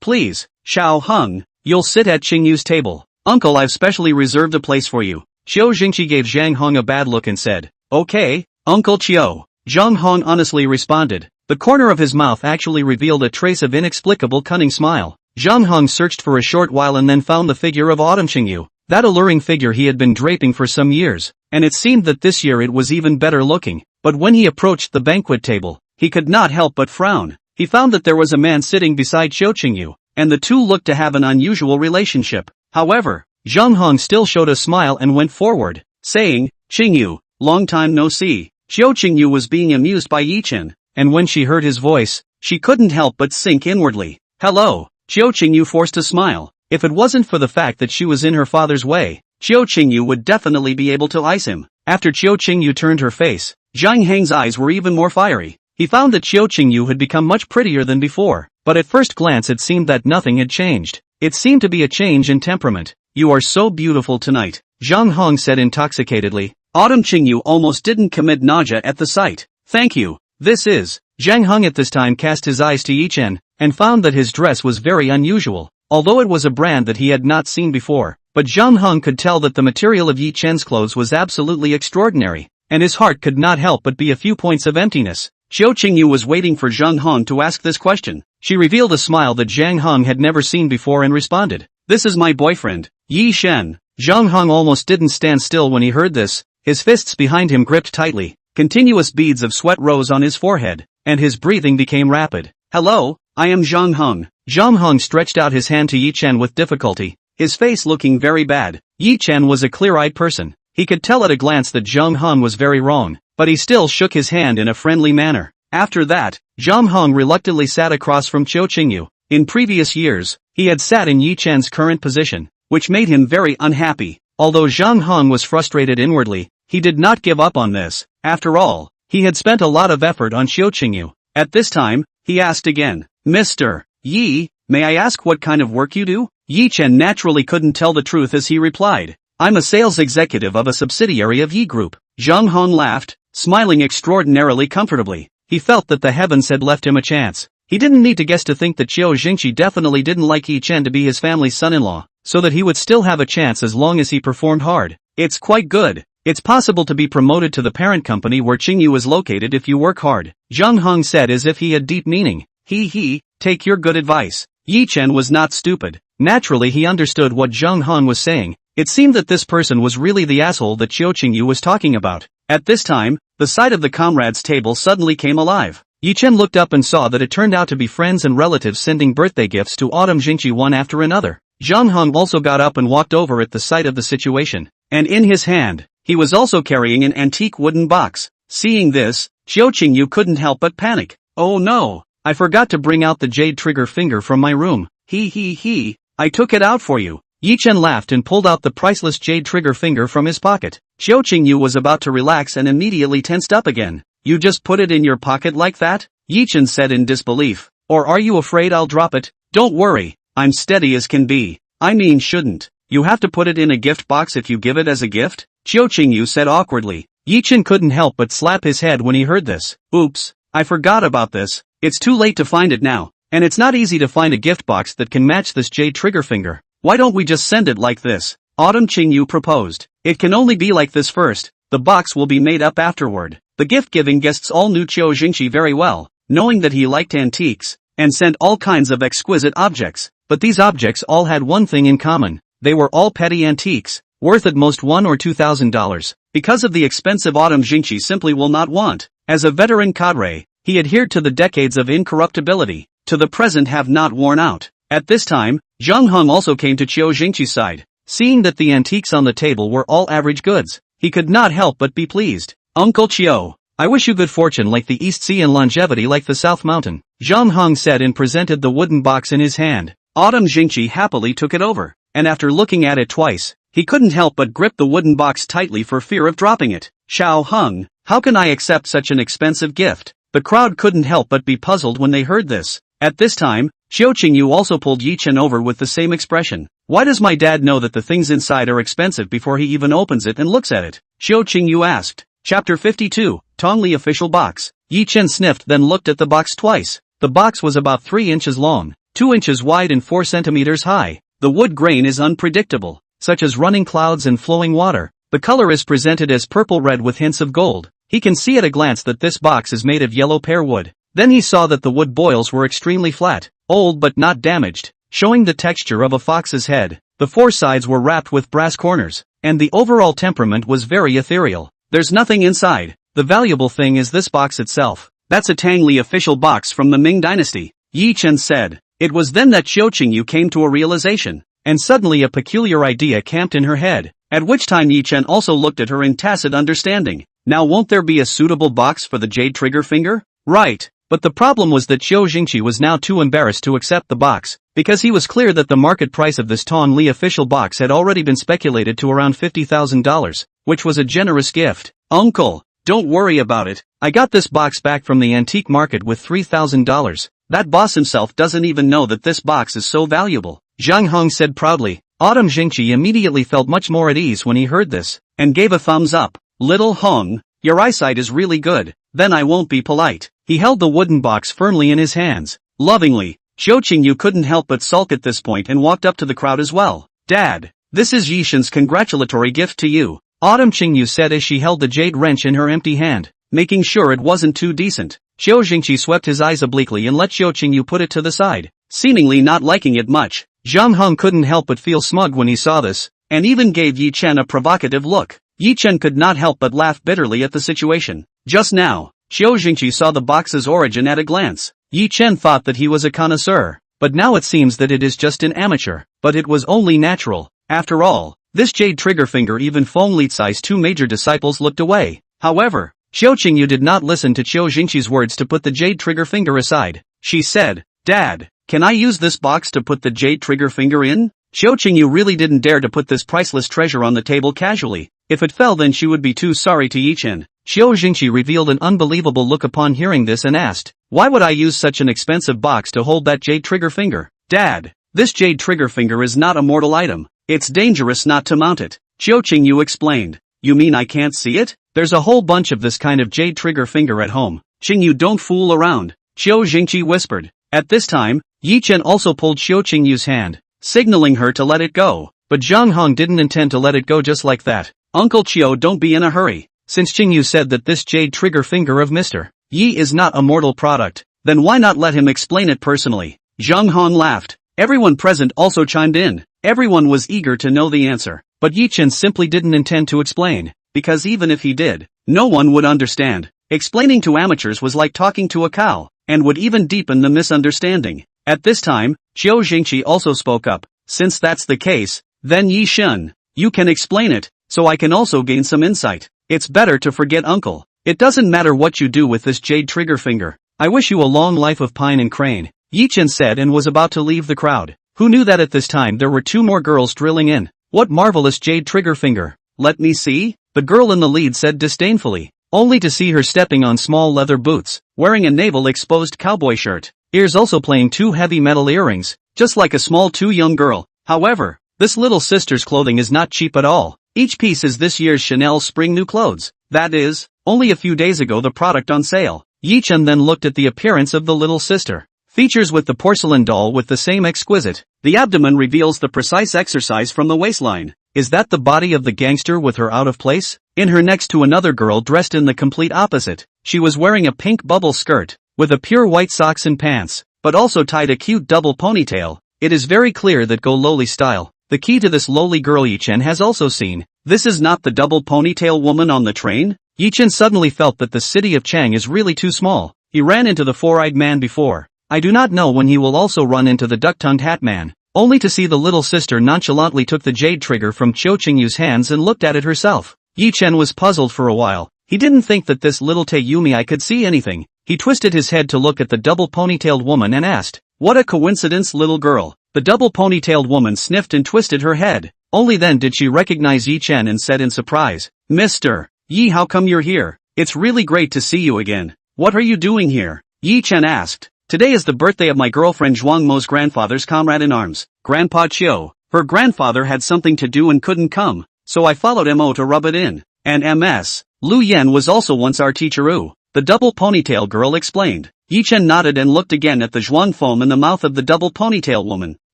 please, Xiao Heng, you'll sit at Qingyu's table. Uncle, I've specially reserved a place for you. Xiao Jingqi gave Zhang Heng a bad look and said, Okay, Uncle Qiao. Zhang Heng honestly responded. The corner of his mouth actually revealed a trace of inexplicable cunning smile. Zhang Heng searched for a short while and then found the figure of Autumn Qingyu, that alluring figure he had been draping for some years, and it seemed that this year it was even better looking. But when he approached the banquet table, he could not help but frown. He found that there was a man sitting beside Xiao Qingyu, and the two looked to have an unusual relationship. However, Zhang Heng still showed a smile and went forward, saying, Qingyu, long time no see. Xiao Qingyu was being amused by Ye Chen, and when she heard his voice, she couldn't help but sink inwardly. Hello. Xiao Qingyu forced a smile. If it wasn't for the fact that she was in her father's way, Xiao Qingyu would definitely be able to ice him. After Xiao Qingyu turned her face, Zhang Heng's eyes were even more fiery. He found that Xiao Qingyu had become much prettier than before, but at first glance it seemed that nothing had changed. It seemed to be a change in temperament. You are so beautiful tonight, Zhang Heng said intoxicatedly. Autumn Qingyu almost didn't commit nausea at the sight. Thank you. This is. Zhang Heng at this time cast his eyes to Ye Chen, and found that his dress was very unusual, although it was a brand that he had not seen before. But Zhang Heng could tell that the material of Ye Chen's clothes was absolutely extraordinary, and his heart could not help but be a few points of emptiness. Xiao Qingyu was waiting for Zhang Heng to ask this question. She revealed a smile that Zhang Heng had never seen before and responded, This is my boyfriend, Ye Chen. Zhang Heng almost didn't stand still when he heard this. His fists behind him gripped tightly, continuous beads of sweat rose on his forehead, and his breathing became rapid. Hello, I am Zhang Heng. Zhang Heng stretched out his hand to Ye Chen with difficulty, his face looking very bad. Ye Chen was a clear-eyed person. He could tell at a glance that Zhang Heng was very wrong, but he still shook his hand in a friendly manner. After that, Zhang Heng reluctantly sat across from Xiao Qingyu. In previous years, he had sat in Ye Chen's current position, which made him very unhappy. Although Zhang Heng was frustrated inwardly, he did not give up on this. After all, he had spent a lot of effort on Xiao Qingyu. At this time, he asked again, Mr. Yi, may I ask what kind of work you do? Ye Chen naturally couldn't tell the truth as he replied, I'm a sales executive of a subsidiary of Yi Group. Zhang Heng laughed, smiling extraordinarily comfortably. He felt that the heavens had left him a chance. He didn't need to guess to think that Xiao Jingqi definitely didn't like Ye Chen to be his family's son-in-law, so that he would still have a chance as long as he performed hard. It's quite good. It's possible to be promoted to the parent company where Qingyu is located if you work hard, Zhang Heng said as if he had deep meaning. Take your good advice. Ye Chen was not stupid. Naturally he understood what Zhang Heng was saying, It seemed that this person was really the asshole that Qiu Qingyu was talking about. At this time, the side of the comrades' table suddenly came alive. Ye Chen looked up and saw that it turned out to be friends and relatives sending birthday gifts to Autumn Jingqi one after another. Zhang Hong also got up and walked over at the sight of the situation, and in his hand, he was also carrying an antique wooden box. Seeing this, Qiu Qingyu couldn't help but panic. Oh no, I forgot to bring out the jade trigger finger from my room. He, I took it out for you. Ye Chen laughed and pulled out the priceless jade trigger finger from his pocket. Qiu Qingyu was about to relax and immediately tensed up again. You just put it in your pocket like that? Ye Chen said in disbelief. Or are you afraid I'll drop it? Don't worry, I'm steady as can be. I mean shouldn't. You have to put it in a gift box if you give it as a gift? Qiu Qingyu said awkwardly. Ye Chen couldn't help but slap his head when he heard this. Oops, I forgot about this. It's too late to find it now, and it's not easy to find a gift box that can match this jade trigger finger. Why don't we just send it like this? Autumn Qingyu proposed. It can only be like this first. The box will be made up afterward. The gift-giving guests all knew Qiu Jingqi very well, knowing that he liked antiques, and sent all kinds of exquisite objects. But these objects all had one thing in common. They were all petty antiques, worth at most $1,000 or $2,000. Because of the expensive Autumn Jingqi simply will not want. As a veteran cadre, he adhered to the decades of incorruptibility, to the present have not worn out. At this time, Zhang Hong also came to Qiu Jingqi's side. Seeing that the antiques on the table were all average goods, he could not help but be pleased. Uncle Qiu, I wish you good fortune like the East Sea and longevity like the South Mountain, Zhang Hong said and presented the wooden box in his hand. Autumn Jingqi happily took it over, and after looking at it twice, he couldn't help but grip the wooden box tightly for fear of dropping it. Xiao Hung, how can I accept such an expensive gift? The crowd couldn't help but be puzzled when they heard this. At this time, Qiu Qingyu also pulled Ye Chen over with the same expression. Why does my dad know that the things inside are expensive before he even opens it and looks at it? Qiu Qingyu asked. Chapter 52, Tongli Official Box. Ye Chen sniffed then looked at the box twice. The box was about 3 inches long, 2 inches wide and 4 centimeters high. The wood grain is unpredictable, such as running clouds and flowing water. The color is presented as purple-red with hints of gold. He can see at a glance that this box is made of yellow pear wood. Then he saw that the wood boils were extremely flat, old but not damaged, showing the texture of a fox's head. The 4 sides were wrapped with brass corners, and the overall temperament was very ethereal. There's nothing inside. The valuable thing is this box itself. That's a Tongli official box from the Ming dynasty, Ye Chen said. It was then that Qiu Qingyu came to a realization, and suddenly a peculiar idea camped in her head, at which time Ye Chen also looked at her in tacit understanding. Now won't there be a suitable box for the jade trigger finger? Right. But the problem was that Qiu Jingqi was now too embarrassed to accept the box, because he was clear that the market price of this Tongli official box had already been speculated to around $50,000, which was a generous gift. Uncle, don't worry about it, I got this box back from the antique market with $3,000. That boss himself doesn't even know that this box is so valuable, Zhang Hong said proudly. Autumn Jingqi immediately felt much more at ease when he heard this, and gave a thumbs up. Little Hong, your eyesight is really good, then I won't be polite. He held the wooden box firmly in his hands. Lovingly, Qiu Qingyu couldn't help but sulk at this point and walked up to the crowd as well. Dad, this is Ye Chen's congratulatory gift to you, Autumn Qingyu said as she held the jade wrench in her empty hand, making sure it wasn't too decent. Qiu Jingqi swept his eyes obliquely and let Qiu Qingyu put it to the side, seemingly not liking it much. Zhang Hong couldn't help but feel smug when he saw this, and even gave Ye Chen a provocative look. Ye Chen could not help but laugh bitterly at the situation. Just now, Qiu Jingqi saw the box's origin at a glance. Ye Chen thought that he was a connoisseur, but now it seems that it is just an amateur. But it was only natural. After all, this jade trigger finger even Feng Litzai's 2 major disciples looked away. However, Qiu Qingyu did not listen to Qiu Jingqi's words to put the jade trigger finger aside. She said, Dad, can I use this box to put the jade trigger finger in? Qiu Qingyu really didn't dare to put this priceless treasure on the table casually. If it fell then she would be too sorry to Ye Chen. Qiu Jingqi revealed an unbelievable look upon hearing this and asked, why would I use such an expensive box to hold that jade trigger finger? Dad, this jade trigger finger is not a mortal item. It's dangerous not to mount it. Qiu Qingyu explained. You mean I can't see it? There's a whole bunch of this kind of jade trigger finger at home. Qingyu, don't fool around, Qiu Jingqi whispered. At this time, Ye Chen also pulled Qiu Qingyu's hand, signaling her to let it go. But Zhang Hong didn't intend to let it go just like that. Uncle Qiu, don't be in a hurry. Since Qingyu said that this jade trigger finger of Mr. Yi is not a mortal product, then why not let him explain it personally? Zhang Hong laughed. Everyone present also chimed in. Everyone was eager to know the answer. but Ye Chen simply didn't intend to explain, because even if he did, no one would understand. Explaining to amateurs was like talking to a cow, and would even deepen the misunderstanding. At this time, Qiu Jingqi also spoke up. Since that's the case, then Ye Chen, you can explain it, so I can also gain some insight. It's better to forget uncle. It doesn't matter what you do with this jade trigger finger. I wish you a long life of pine and crane, Ye Chen said and was about to leave the crowd. Who knew that at this time there were two more girls drilling in? What marvelous jade trigger finger. Let me see? The girl in the lead said disdainfully, only to see her stepping on small leather boots, wearing a navel-exposed cowboy shirt, ears also playing two heavy metal earrings, just like a small too young girl. However, this little sister's clothing is not cheap at all. Each piece is this year's Chanel spring new clothes. That is, only a few days ago the product on sale. Ye Chen then looked at the appearance of the little sister. Features with the porcelain doll with the same exquisite. The abdomen reveals the precise exercise from the waistline. Is that the body of the gangster with her out of place? In her next to another girl dressed in the complete opposite. She was wearing a pink bubble skirt, with a pure white socks and pants, but also tied a cute double ponytail. It is very clear that go lowly style. The key to this lowly girl Ye Chen has also seen. This is not the double ponytail woman on the train? Ye Chen suddenly felt that the city of Chang is really too small. He ran into the four-eyed man before. I do not know when he will also run into the duck-tongued hat man. Only to see the little sister nonchalantly took the jade trigger from Qiu Qingyu's hands and looked at it herself. Ye Chen was puzzled for a while. He didn't think that this little Taeyumi could see anything. He twisted his head to look at the double ponytailed woman and asked, "What a coincidence, little girl." The double ponytailed woman sniffed and twisted her head. Only then did she recognize Ye Chen and said in surprise, "Mr. Yi, how come you're here? It's really great to see you again. What are you doing here?" Ye Chen asked. "Today is the birthday of my girlfriend Zhuang Mo's grandfather's comrade-in-arms, Grandpa Qiu. Her grandfather had something to do and couldn't come, so I followed Mo to rub it in. And Ms. Lu Yan was also once our teacher. The double ponytail girl explained. Ye Chen nodded and looked again at the Zhuang foam in the mouth of the double ponytail woman.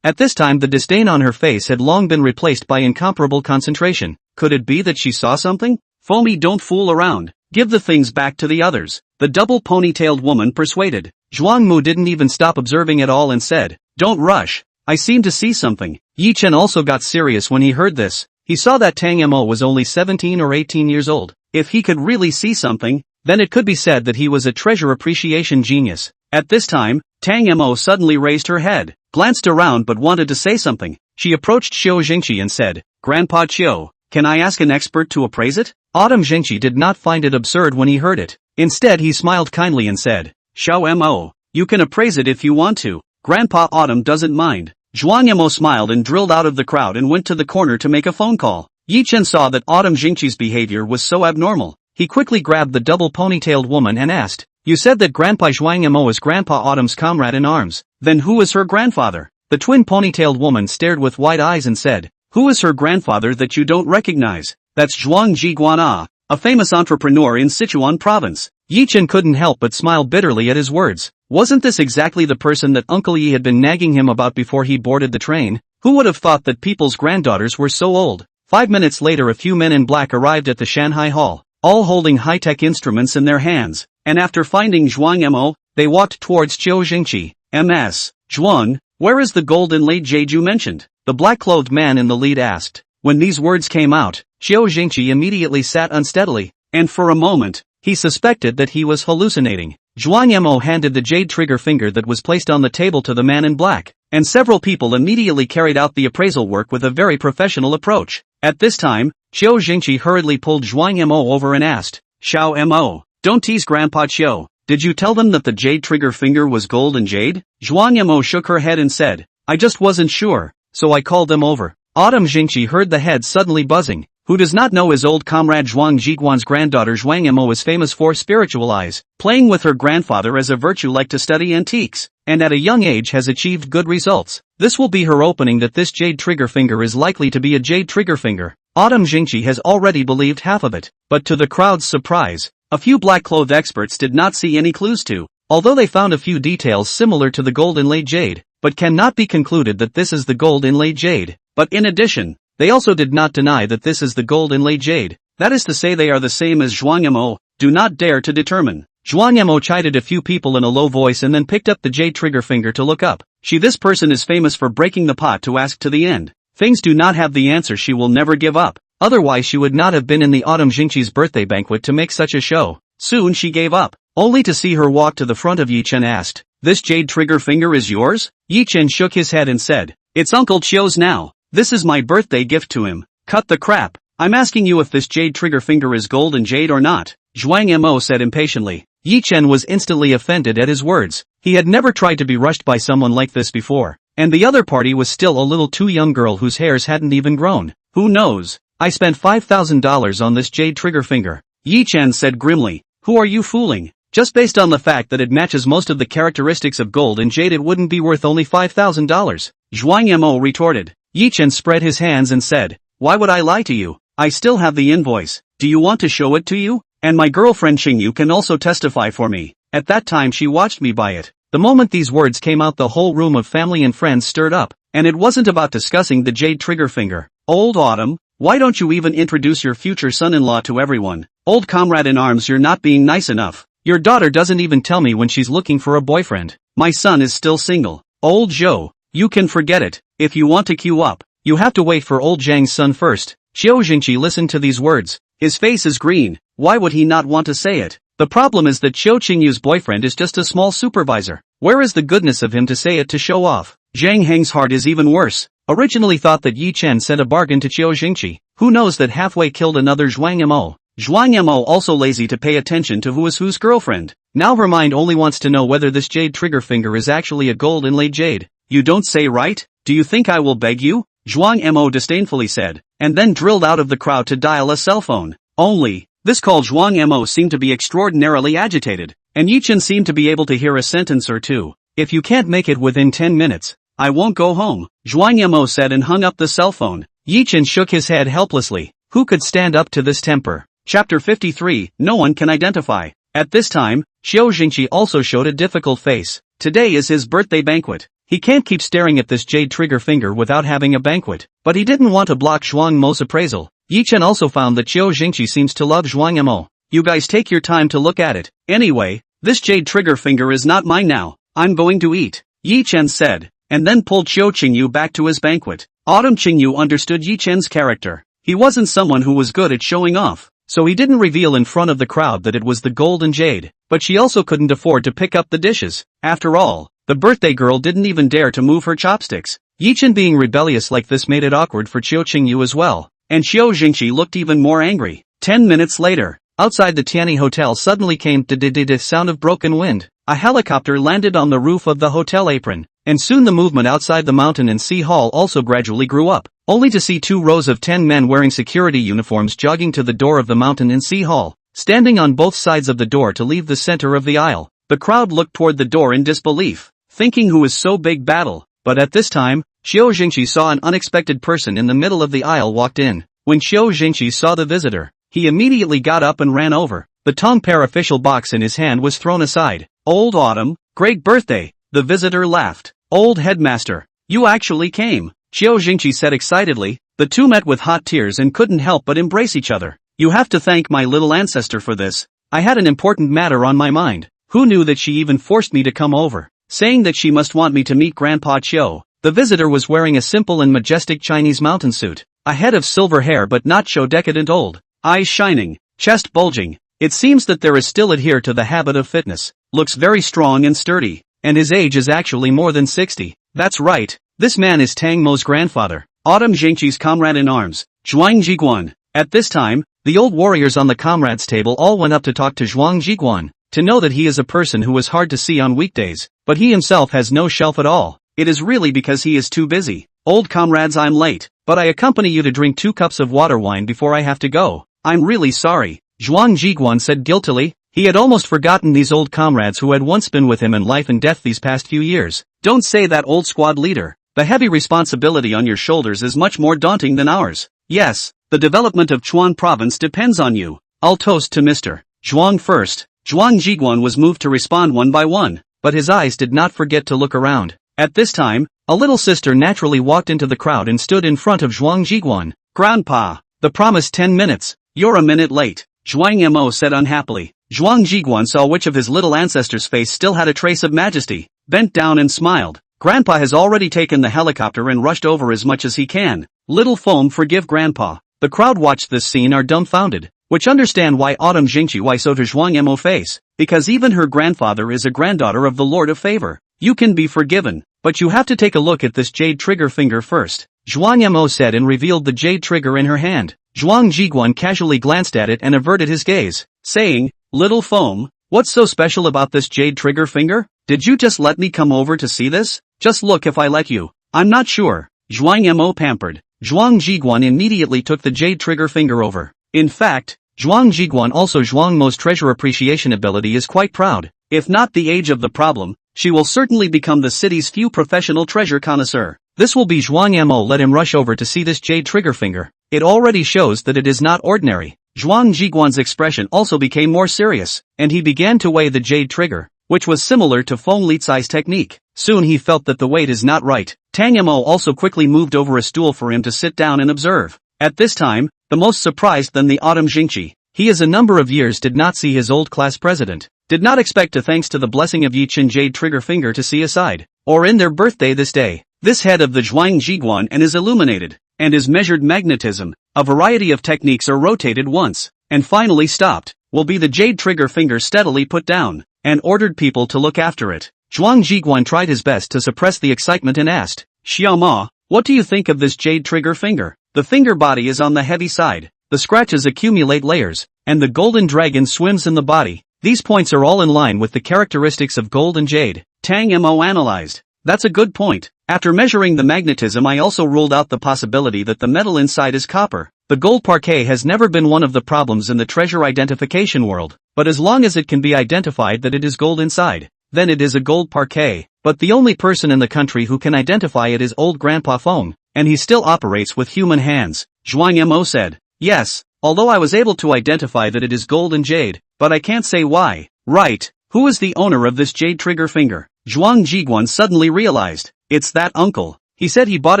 At this time the disdain on her face had long been replaced by incomparable concentration. Could it be that she saw something? "Foamy, don't fool around. Give the things back to the others," the double ponytailed woman persuaded. Zhuang Mu didn't even stop observing at all and said, "Don't rush. I seem to see something." Ye Chen also got serious when he heard this. He saw that Tang Mo was only 17 or 18 years old. If he could really see something, then it could be said that he was a treasure appreciation genius. At this time, Tang Mo suddenly raised her head, glanced around but wanted to say something. She approached Qiu Jingqi and said, "Grandpa Qiu, can I ask an expert to appraise it?" Autumn Jingqi did not find it absurd when he heard it. Instead he smiled kindly and said, "Xiao Mo, you can appraise it if you want to. Grandpa Autumn doesn't mind." Zhuang Mo smiled and drilled out of the crowd and went to the corner to make a phone call. Ye Chen saw that Autumn Jingqi's behavior was so abnormal. He quickly grabbed the double ponytailed woman and asked, "You said that Grandpa Zhuang Mo is Grandpa Autumn's comrade-in-arms. Then who is her grandfather?" The twin ponytailed woman stared with wide eyes and said, "Who is her grandfather that you don't recognize?" "That's Zhuang Jiguana, a famous entrepreneur in Sichuan province." Ye Chen couldn't help but smile bitterly at his words. Wasn't this exactly the person that Uncle Yi had been nagging him about before he boarded the train? Who would have thought that people's granddaughters were so old? 5 minutes later a few men in black arrived at the Shanghai Hall, all holding high-tech instruments in their hands, and after finding Zhuang Mo, they walked towards Qiu Jingqi. "Ms. Zhuang, where is the gold inlaid jade you mentioned?" the black-clothed man in the lead asked. When these words came out, Qiu Jingqi immediately sat unsteadily, and for a moment, he suspected that he was hallucinating. Zhuang Mo handed the jade trigger finger that was placed on the table to the man in black, and several people immediately carried out the appraisal work with a very professional approach. At this time, Qiu Jingqi hurriedly pulled Zhuang Mo over and asked, "Xiao Mo, don't tease Grandpa Qiu. Did you tell them that the jade trigger finger was gold and jade?" Zhuang Mo shook her head and said, "I just wasn't sure, so I called them over." Autumn Jingqi heard the head suddenly buzzing. Who does not know his old comrade Zhuang Jiguan's granddaughter Zhuang Mo is famous for spiritual eyes, playing with her grandfather as a virtue like to study antiques, and at a young age has achieved good results. This will be her opening that this jade trigger finger is likely to be a jade trigger finger. Autumn Jingqi has already believed half of it, but to the crowd's surprise, a few black-clothed experts did not see any clues to, although they found a few details similar to the gold inlaid jade, but cannot be concluded that this is the gold inlaid jade. But in addition, they also did not deny that this is the gold inlaid jade. That is to say they are the same as Zhuang Mo, do not dare to determine. Zhuang Mo chided a few people in a low voice and then picked up the jade trigger finger to look up. This person is famous for breaking the pot to ask to the end. Things do not have the answer, she will never give up. Otherwise she would not have been in the autumn Jingqi's birthday banquet to make such a show. Soon she gave up, only to see her walk to the front of Ye Chen asked, "This jade trigger finger is yours?" Ye Chen shook his head and said, "It's Uncle Chio's now. This is my birthday gift to him." "Cut the crap. I'm asking you if this jade trigger finger is gold and jade or not," Zhuang Mo said impatiently. Ye Chen was instantly offended at his words. He had never tried to be rushed by someone like this before, and the other party was still a little too young girl whose hairs hadn't even grown. "Who knows? I spent $5,000 on this jade trigger finger," Ye Chen said grimly. "Who are you fooling? Just based on the fact that it matches most of the characteristics of gold and jade, it wouldn't be worth only $5,000. Zhuang Mo retorted. Ye Chen spread his hands and said, "Why would I lie to you? I still have the invoice. Do you want to show it to you? And my girlfriend Xingyu can also testify for me. At that time she watched me buy it." The moment these words came out, the whole room of family and friends stirred up, and it wasn't about discussing the jade trigger finger. "Old Autumn, why don't you even introduce your future son-in-law to everyone? Old comrade in arms, you're not being nice enough. Your daughter doesn't even tell me when she's looking for a boyfriend. My son is still single. Old Zhou, you can forget it. If you want to queue up, you have to wait for old Zhang's son first." Xiao Jingqi listened to these words. His face is green. Why would he not want to say it? The problem is that Qiu Qingyu's boyfriend is just a small supervisor. Where is the goodness of him to say it to show off? Zhang Heng's heart is even worse. Originally thought that Ye Chen sent a bargain to Qiu Jingqi. Who knows that halfway killed another Zhuang Mo. Zhuang Mo also lazy to pay attention to who is whose girlfriend. Now her mind only wants to know whether this jade trigger finger is actually a gold inlaid jade. "You don't say, right? Do you think I will beg you?" Zhuang Mo disdainfully said, and then drilled out of the crowd to dial a cell phone. Only, this call Zhuang Mo seemed to be extraordinarily agitated, and Ye Chen seemed to be able to hear a sentence or two. "If you can't make it within 10 minutes, I won't go home," Zhuang Mo said and hung up the cell phone. Ye Chen shook his head helplessly. Who could stand up to this temper? Chapter 53, No one can identify. At this time, Xiao Jingqi also showed a difficult face. Today is his birthday banquet. He can't keep staring at this jade trigger finger without having a banquet, but he didn't want to block Zhuang Mo's appraisal. Ye Chen also found that Xiao Jingqi seems to love Zhuang Mo. "You guys take your time to look at it. Anyway, this jade trigger finger is not mine now. I'm going to eat," Ye Chen said, and then pulled Qiu Qingyu back to his banquet. Autumn Qingyu understood Ye Chen's character. He wasn't someone who was good at showing off, so he didn't reveal in front of the crowd that it was the gold and jade, but she also couldn't afford to pick up the dishes. After all, the birthday girl didn't even dare to move her chopsticks. Ye Chen being rebellious like this made it awkward for Qiu Qingyu as well, and Xiao Jingqi looked even more angry. 10 minutes later, outside the Tianyi Hotel suddenly came the sound of broken wind. A helicopter landed on the roof of the hotel apron, and soon the movement outside the mountain and sea hall also gradually grew up, only to see 2 rows of 10 men wearing security uniforms jogging to the door of the mountain and sea hall, standing on both sides of the door to leave the center of the aisle. The crowd looked toward the door in disbelief, thinking who is so big battle, but at this time, Xiao Jingqi saw an unexpected person in the middle of the aisle walked in. When Xiao Jingqi saw the visitor, he immediately got up and ran over. The Tongpair official box in his hand was thrown aside. "Old Autumn, great birthday," the visitor laughed. "Old headmaster, you actually came," Xiao Jingqi said excitedly. The two met with hot tears and couldn't help but embrace each other. "You have to thank my little ancestor for this. I had an important matter on my mind. Who knew that she even forced me to come over, saying that she must want me to meet Grandpa Qiu." The visitor was wearing a simple and majestic Chinese mountain suit, a head of silver hair but not so decadent old, eyes shining, chest bulging. It seems that there is still adhere to the habit of fitness, looks very strong and sturdy, and his age is actually more than 60. That's right, this man is Tang Mo's grandfather, Autumn Jingqi's comrade in arms, Zhuang Jiguan. At this time, the old warriors on the comrades table all went up to talk to Zhuang Jiguan, to know that he is a person who is hard to see on weekdays, but he himself has no shelf at all. It is really because he is too busy. "Old comrades, I'm late, but I accompany you to drink 2 cups of water wine before I have to go. I'm really sorry," Zhuang Jiguan said guiltily. He had almost forgotten these old comrades who had once been with him in life and death these past few years. "Don't say that, old squad leader. The heavy responsibility on your shoulders is much more daunting than ours. Yes, the development of Chuan province depends on you. I'll toast to Mr. Zhuang first." Zhuang Jiguan was moved to respond one by one, but his eyes did not forget to look around. At this time, a little sister naturally walked into the crowd and stood in front of Zhuang Jiguan. "Grandpa, the promised 10 minutes. You're a minute late," Zhuang Mo said unhappily. Zhuang Jiguan saw which of his little ancestor's face still had a trace of majesty, bent down and smiled. Grandpa has already taken the helicopter and rushed over as much as he can. Little foam, forgive Grandpa. The crowd watched this scene are dumbfounded, which understand why Autumn Jingqi why so to Zhuang Mo face, because even her grandfather is a granddaughter of the Lord of Favor. You can be forgiven, but you have to take a look at this jade trigger finger first, Zhuang Mo said and revealed the jade trigger in her hand. Zhuang Jiguan casually glanced at it and averted his gaze, saying, Little foam, what's so special about this jade trigger finger? Did you just let me come over to see this? Just look if I let you. I'm not sure. Zhuang Mo pampered. Zhuang Jiguan immediately took the jade trigger finger over. In fact, Zhuang Jiguan also Zhuang Mo's treasure appreciation ability is quite proud. If not the age of the problem, she will certainly become the city's few professional treasure connoisseur. This will be Zhuang Mo let him rush over to see this jade trigger finger. It already shows that it is not ordinary. Zhuang Jiguan's expression also became more serious, and he began to weigh the jade trigger, which was similar to Feng Litzai's technique. Soon he felt that the weight is not right. Tang Mo also quickly moved over a stool for him to sit down and observe. At this time, the most surprised than the Autumn Jingqi. He as a number of years did not see his old class president. Did not expect to thanks to the blessing of Ye Chen jade trigger finger to see aside. Or in their birthday this day. This head of the Zhuang Jiguan and is illuminated, and is measured magnetism. A variety of techniques are rotated once, and finally stopped. Will be the jade trigger finger steadily put down, and ordered people to look after it. Zhuang Jiguan tried his best to suppress the excitement and asked, Xiaoma, what do you think of this jade trigger finger? The finger body is on the heavy side, the scratches accumulate layers, and the golden dragon swims in the body. These points are all in line with the characteristics of gold and jade. Tang Mo analyzed. That's a good point. After measuring the magnetism I also ruled out the possibility that the metal inside is copper. The gold parquet has never been one of the problems in the treasure identification world, but as long as it can be identified that it is gold inside, then it is a gold parquet. But the only person in the country who can identify it is old Grandpa Feng, and he still operates with human hands. Zhuang Mo said, yes, although I was able to identify that it is gold and jade, but I can't say why. Right, who is the owner of this jade trigger finger? Zhuang Jiguan suddenly realized, it's that uncle. He said he bought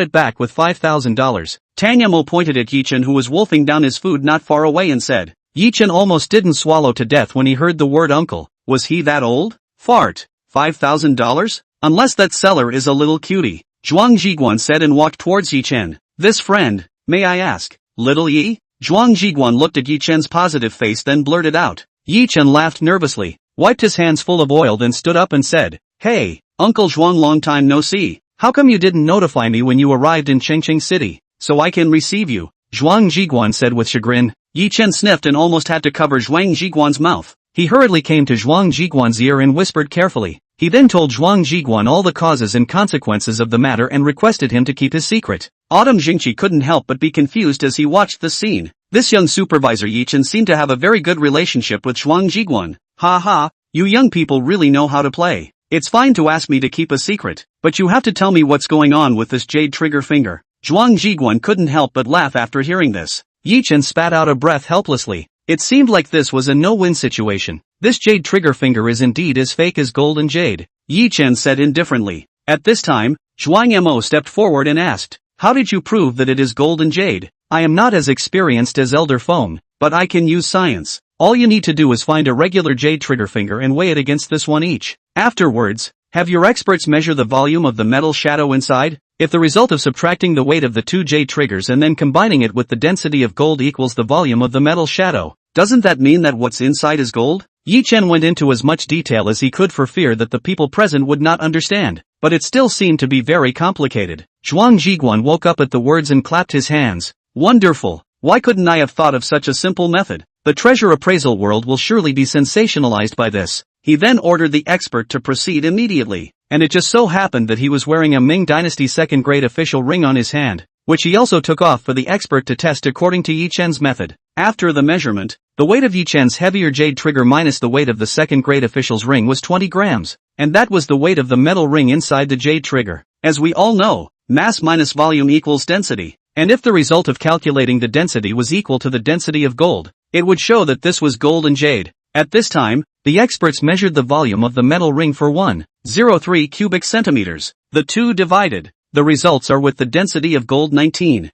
it back with $5,000. Tang Mo pointed at Ye Chen who was wolfing down his food not far away and said, Ye Chen almost didn't swallow to death when he heard the word uncle. Was he that old? Fart. $5,000? Unless that seller is a little cutie. Zhuang Jiguan said and walked towards Ye Chen. This friend, may I ask, little Yi? Zhuang Jiguan looked at Ye Chen's positive face then blurted out. Ye Chen laughed nervously, wiped his hands full of oil then stood up and said, Hey, Uncle Zhuang, long time no see. How come you didn't notify me when you arrived in Chengqing City, so I can receive you? Zhuang Jiguan said with chagrin. Ye Chen sniffed and almost had to cover Zhuang Jiguan's mouth. He hurriedly came to Zhuang Jiguan's ear and whispered carefully. He then told Zhuang Jiguan all the causes and consequences of the matter and requested him to keep his secret. Autumn Jingqi couldn't help but be confused as he watched the scene. This young supervisor Ye Chen seemed to have a very good relationship with Zhuang Jiguan. Ha ha, you young people really know how to play. It's fine to ask me to keep a secret, but you have to tell me what's going on with this jade trigger finger. Zhuang Jiguan couldn't help but laugh after hearing this. Ye Chen spat out a breath helplessly. It seemed like this was a no-win situation. This jade trigger finger is indeed as fake as gold and jade, Ye Chen said indifferently. At this time, Zhuang Mo stepped forward and asked, how did you prove that it is gold and jade? I am not as experienced as Elder Feng, but I can use science. All you need to do is find a regular jade trigger finger and weigh it against this one each. Afterwards, have your experts measure the volume of the metal shadow inside. If the result of subtracting the weight of the two jade triggers and then combining it with the density of gold equals the volume of the metal shadow, doesn't that mean that what's inside is gold? Ye Chen went into as much detail as he could for fear that the people present would not understand, but it still seemed to be very complicated. Zhuang Jiguan woke up at the words and clapped his hands. Wonderful! Why couldn't I have thought of such a simple method? The treasure appraisal world will surely be sensationalized by this. He then ordered the expert to proceed immediately, and it just so happened that he was wearing a Ming Dynasty second-grade official ring on his hand, which he also took off for the expert to test according to Ye Chen's method. After the measurement, the weight of Ye Chen's heavier jade trigger minus the weight of the second-grade official's ring was 20 grams, and that was the weight of the metal ring inside the jade trigger. As we all know, mass minus volume equals density, and if the result of calculating the density was equal to the density of gold, it would show that this was gold and jade. At this time, the experts measured the volume of the metal ring for 1.03 cubic centimeters. The two divided. The results are with the density of gold 19.32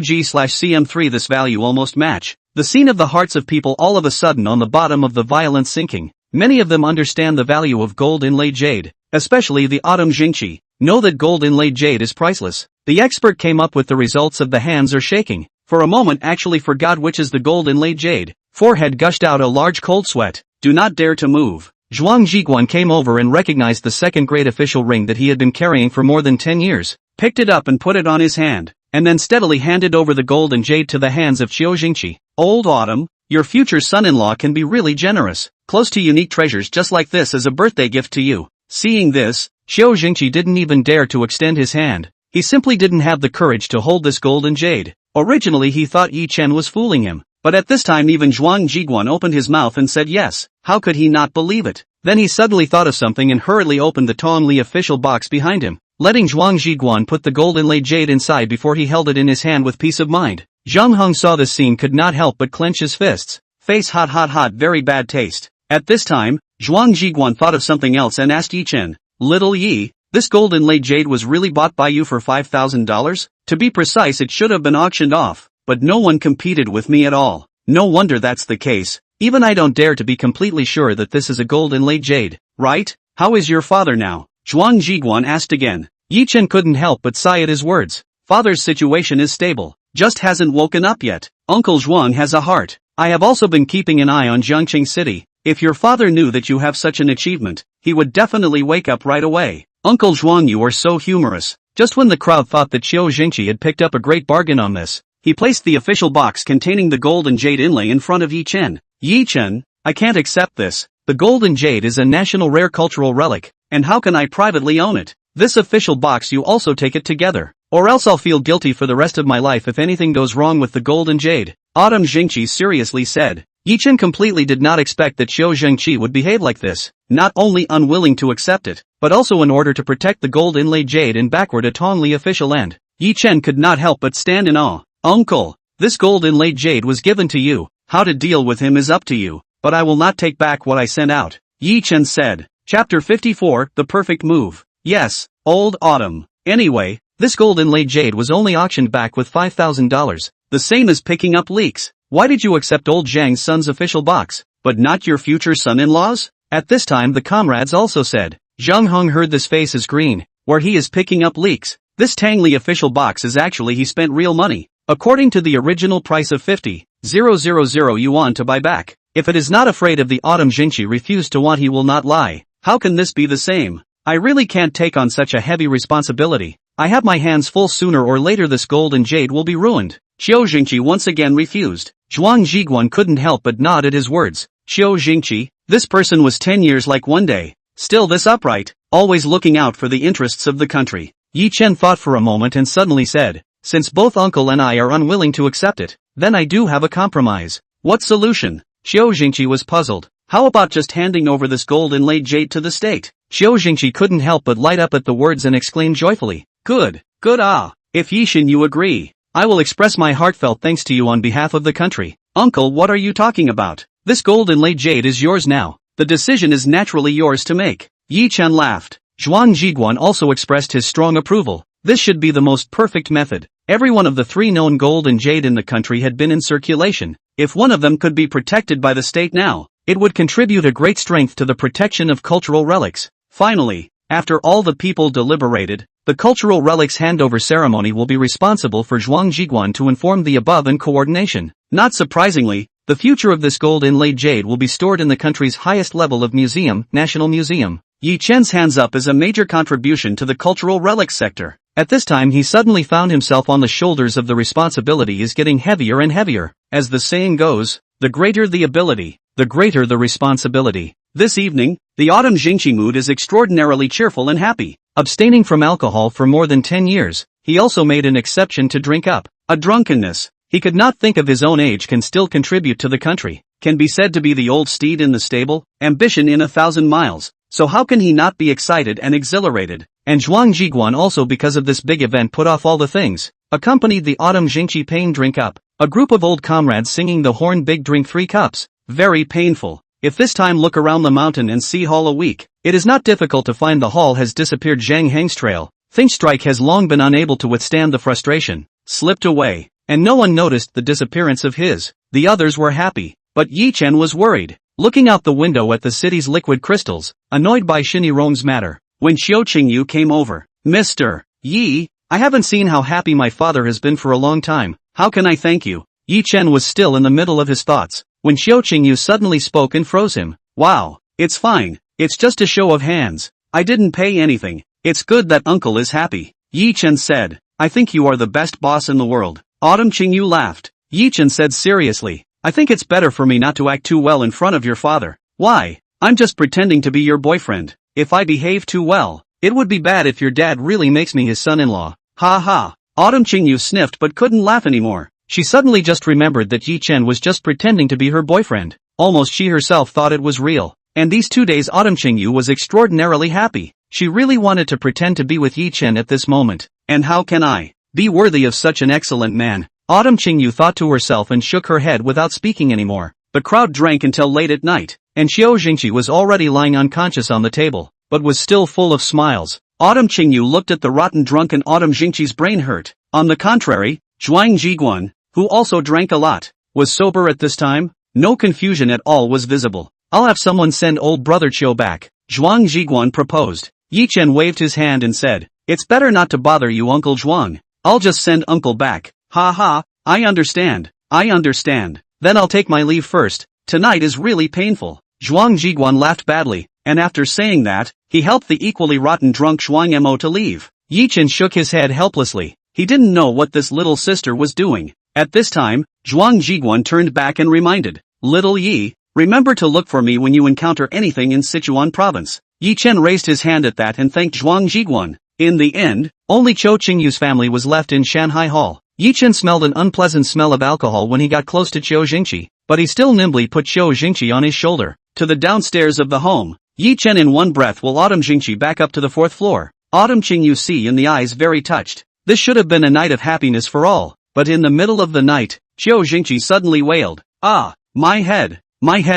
G/cm3. This value almost match. The scene of the hearts of people all of a sudden on the bottom of the violent sinking. Many of them understand the value of gold inlaid jade, especially the Autumn Jingqi. Know that gold inlaid jade is priceless. The expert came up with the results of the hands are shaking. For a moment actually forgot which is the gold inlaid jade. Forehead gushed out a large cold sweat. Do not dare to move. Zhuang Zhiguan came over and recognized the second grade official ring that he had been carrying for more than 10 years, picked it up and put it on his hand, and then steadily handed over the gold and jade to the hands of Qiu Jingqi. Old Autumn, your future son-in-law can be really generous, close to unique treasures just like this as a birthday gift to you. Seeing this, Qiu Jingqi didn't even dare to extend his hand. He simply didn't have the courage to hold this gold and jade. Originally he thought Ye Chen was fooling him, but at this time even Zhuang Zhiguan opened his mouth and said yes. How could he not believe it? Then he suddenly thought of something and hurriedly opened the Tongli official box behind him, letting Zhuang Zhiguan put the gold inlaid jade inside before he held it in his hand with peace of mind. Zhang Heng saw this scene could not help but clench his fists. Face hot, very bad taste. At this time, Zhuang Zhiguan thought of something else and asked Ye Chen, Little Yi, this gold inlaid jade was really bought by you for $5,000? To be precise, it should have been auctioned off, but no one competed with me at all. No wonder that's the case. Even I don't dare to be completely sure that this is a gold inlaid jade, right? How is your father now? Zhuang Zhiguan asked again. Ye Chen couldn't help but sigh at his words. Father's situation is stable, just hasn't woken up yet. Uncle Zhuang has a heart. I have also been keeping an eye on Jiangqing City. If your father knew that you have such an achievement, he would definitely wake up right away. Uncle Zhuang, you are so humorous. Just when the crowd thought that Qiu Jingqi had picked up a great bargain on this, he placed the official box containing the gold and jade inlay in front of Ye Chen. Ye Chen, I can't accept this. The gold and jade is a national rare cultural relic, and how can I privately own it? This official box, you also take it together, or else I'll feel guilty for the rest of my life if anything goes wrong with the gold and jade. Autumn Jingqi seriously said. Ye Chen completely did not expect that Qiu Jingqi would behave like this, not only unwilling to accept it, but also in order to protect the gold inlaid jade and backward a Tongli official end. Ye Chen could not help but stand in awe. Uncle, this gold inlaid jade was given to you. How to deal with him is up to you, but I will not take back what I sent out, Ye Chen said. Chapter 54, The Perfect Move. Yes, Old Autumn. Anyway, this gold inlaid jade was only auctioned back with $5,000, the same as picking up leaks. Why did you accept old Zhang's son's official box, but not your future son-in-law's? At this time the comrades also said. Zhang Heng heard this face is green, where he is picking up leaks. This Tangli official box is actually he spent real money, according to the original price of 50,000 yuan to buy back. If it is not afraid of the Autumn Jingqi refused to want, he will not lie. How can this be the same? I really can't take on such a heavy responsibility. I have my hands full. Sooner or later this gold and jade will be ruined. Qiu Jingqi once again refused. Zhuang Zhiguan couldn't help but nod at his words. Qiu Jingqi, this person was 10 years like one day. Still this upright, always looking out for the interests of the country. Ye Chen thought for a moment and suddenly said, since both uncle and I are unwilling to accept it, then I do have a compromise. What solution? Qiu Jingqi was puzzled. How about just handing over this gold inlaid jade to the state? Qiu Jingqi couldn't help but light up at the words and exclaimed joyfully. Good. If Ye Chen you agree, I will express my heartfelt thanks to you on behalf of the country. Uncle, what are you talking about? This gold inlaid jade is yours now. The decision is naturally yours to make. Ye Chen laughed. Zhuang Zhiguan also expressed his strong approval. This should be the most perfect method. Every one of the 3 known gold and jade in the country had been in circulation. If one of them could be protected by the state now, it would contribute a great strength to the protection of cultural relics. Finally, after all the people deliberated, the cultural relics handover ceremony will be responsible for Zhuang Zhiguan to inform the above in coordination. Not surprisingly, the future of this gold inlaid jade will be stored in the country's highest level of museum, National Museum. Ye Chen's hands up is a major contribution to the cultural relics sector. At this time he suddenly found himself on the shoulders of the responsibility is getting heavier and heavier. As the saying goes, the greater the ability, the greater the responsibility. This evening, the Autumn Jingqi mood is extraordinarily cheerful and happy. Abstaining from alcohol for more than 10 years, he also made an exception to drink up. A drunkenness he could not think of his own age can still contribute to the country, can be said to be the old steed in the stable, ambition in 1,000 miles. So how can he not be excited and exhilarated? And Zhuang Zhiguan also because of this big event put off all the things, accompanied the Autumn Jingqi pain drink up. A group of old comrades singing the horn big drink 3 cups. Very painful. If this time look around the mountain and see hall a week, it is not difficult to find the hall has disappeared. Zhang Heng's trail, Strike has long been unable to withstand the frustration, slipped away, and no one noticed the disappearance of his. The others were happy, but Ye Chen was worried, looking out the window at the city's liquid crystals, annoyed by Shinirong's matter. When Xiu Qingyu came over, Mr. Yi, I haven't seen how happy my father has been for a long time. How can I thank you? Ye Chen was still in the middle of his thoughts when Xiao Qingyu suddenly spoke and froze him. Wow, it's fine. It's just a show of hands. I didn't pay anything. It's good that uncle is happy. Ye Chen said, I think you are the best boss in the world. Autumn Qingyu laughed. Ye Chen said seriously, I think it's better for me not to act too well in front of your father. Why? I'm just pretending to be your boyfriend. If I behave too well, it would be bad if your dad really makes me his son-in-law. Ha ha. Autumn Qingyu sniffed but couldn't laugh anymore. She suddenly just remembered that Ye Chen was just pretending to be her boyfriend. Almost she herself thought it was real. And these 2 days Autumn Qingyu was extraordinarily happy. She really wanted to pretend to be with Ye Chen at this moment. And how can I be worthy of such an excellent man? Autumn Qingyu thought to herself and shook her head without speaking anymore. The crowd drank until late at night, and Xiao Jingqi was already lying unconscious on the table, but was still full of smiles. Autumn Qingyu looked at the rotten drunk and Autumn Jingqi's brain hurt. On the contrary, Zhuang Jiguan, who also drank a lot, was sober at this time. No confusion at all was visible. I'll have someone send old brother Qiu back, Zhuang Jiguan proposed. Ye Chen waved his hand and said, it's better not to bother you Uncle Zhuang. I'll just send uncle back. Ha ha, I understand. Then I'll take my leave first. Tonight is really painful. Zhuang Jiguan laughed badly, and after saying that, he helped the equally rotten drunk Zhuang Mo to leave. Ye Chen shook his head helplessly. He didn't know what this little sister was doing. At this time, Zhuang Jiguan turned back and reminded, Little Yi, remember to look for me when you encounter anything in Sichuan province. Ye Chen raised his hand at that and thanked Zhuang Jiguan. In the end, only Qiu Qingyu's family was left in Shanghai Hall. Ye Chen smelled an unpleasant smell of alcohol when he got close to Qiu Jingqi, but he still nimbly put Qiu Jingqi on his shoulder. To the downstairs of the home, Ye Chen in one breath will Autumn Jingqi back up to the 4th floor. Autumn Qingyu see in the eyes very touched. This should have been a night of happiness for all, but in the middle of the night, Qiu Jingqi suddenly wailed, Ah, my head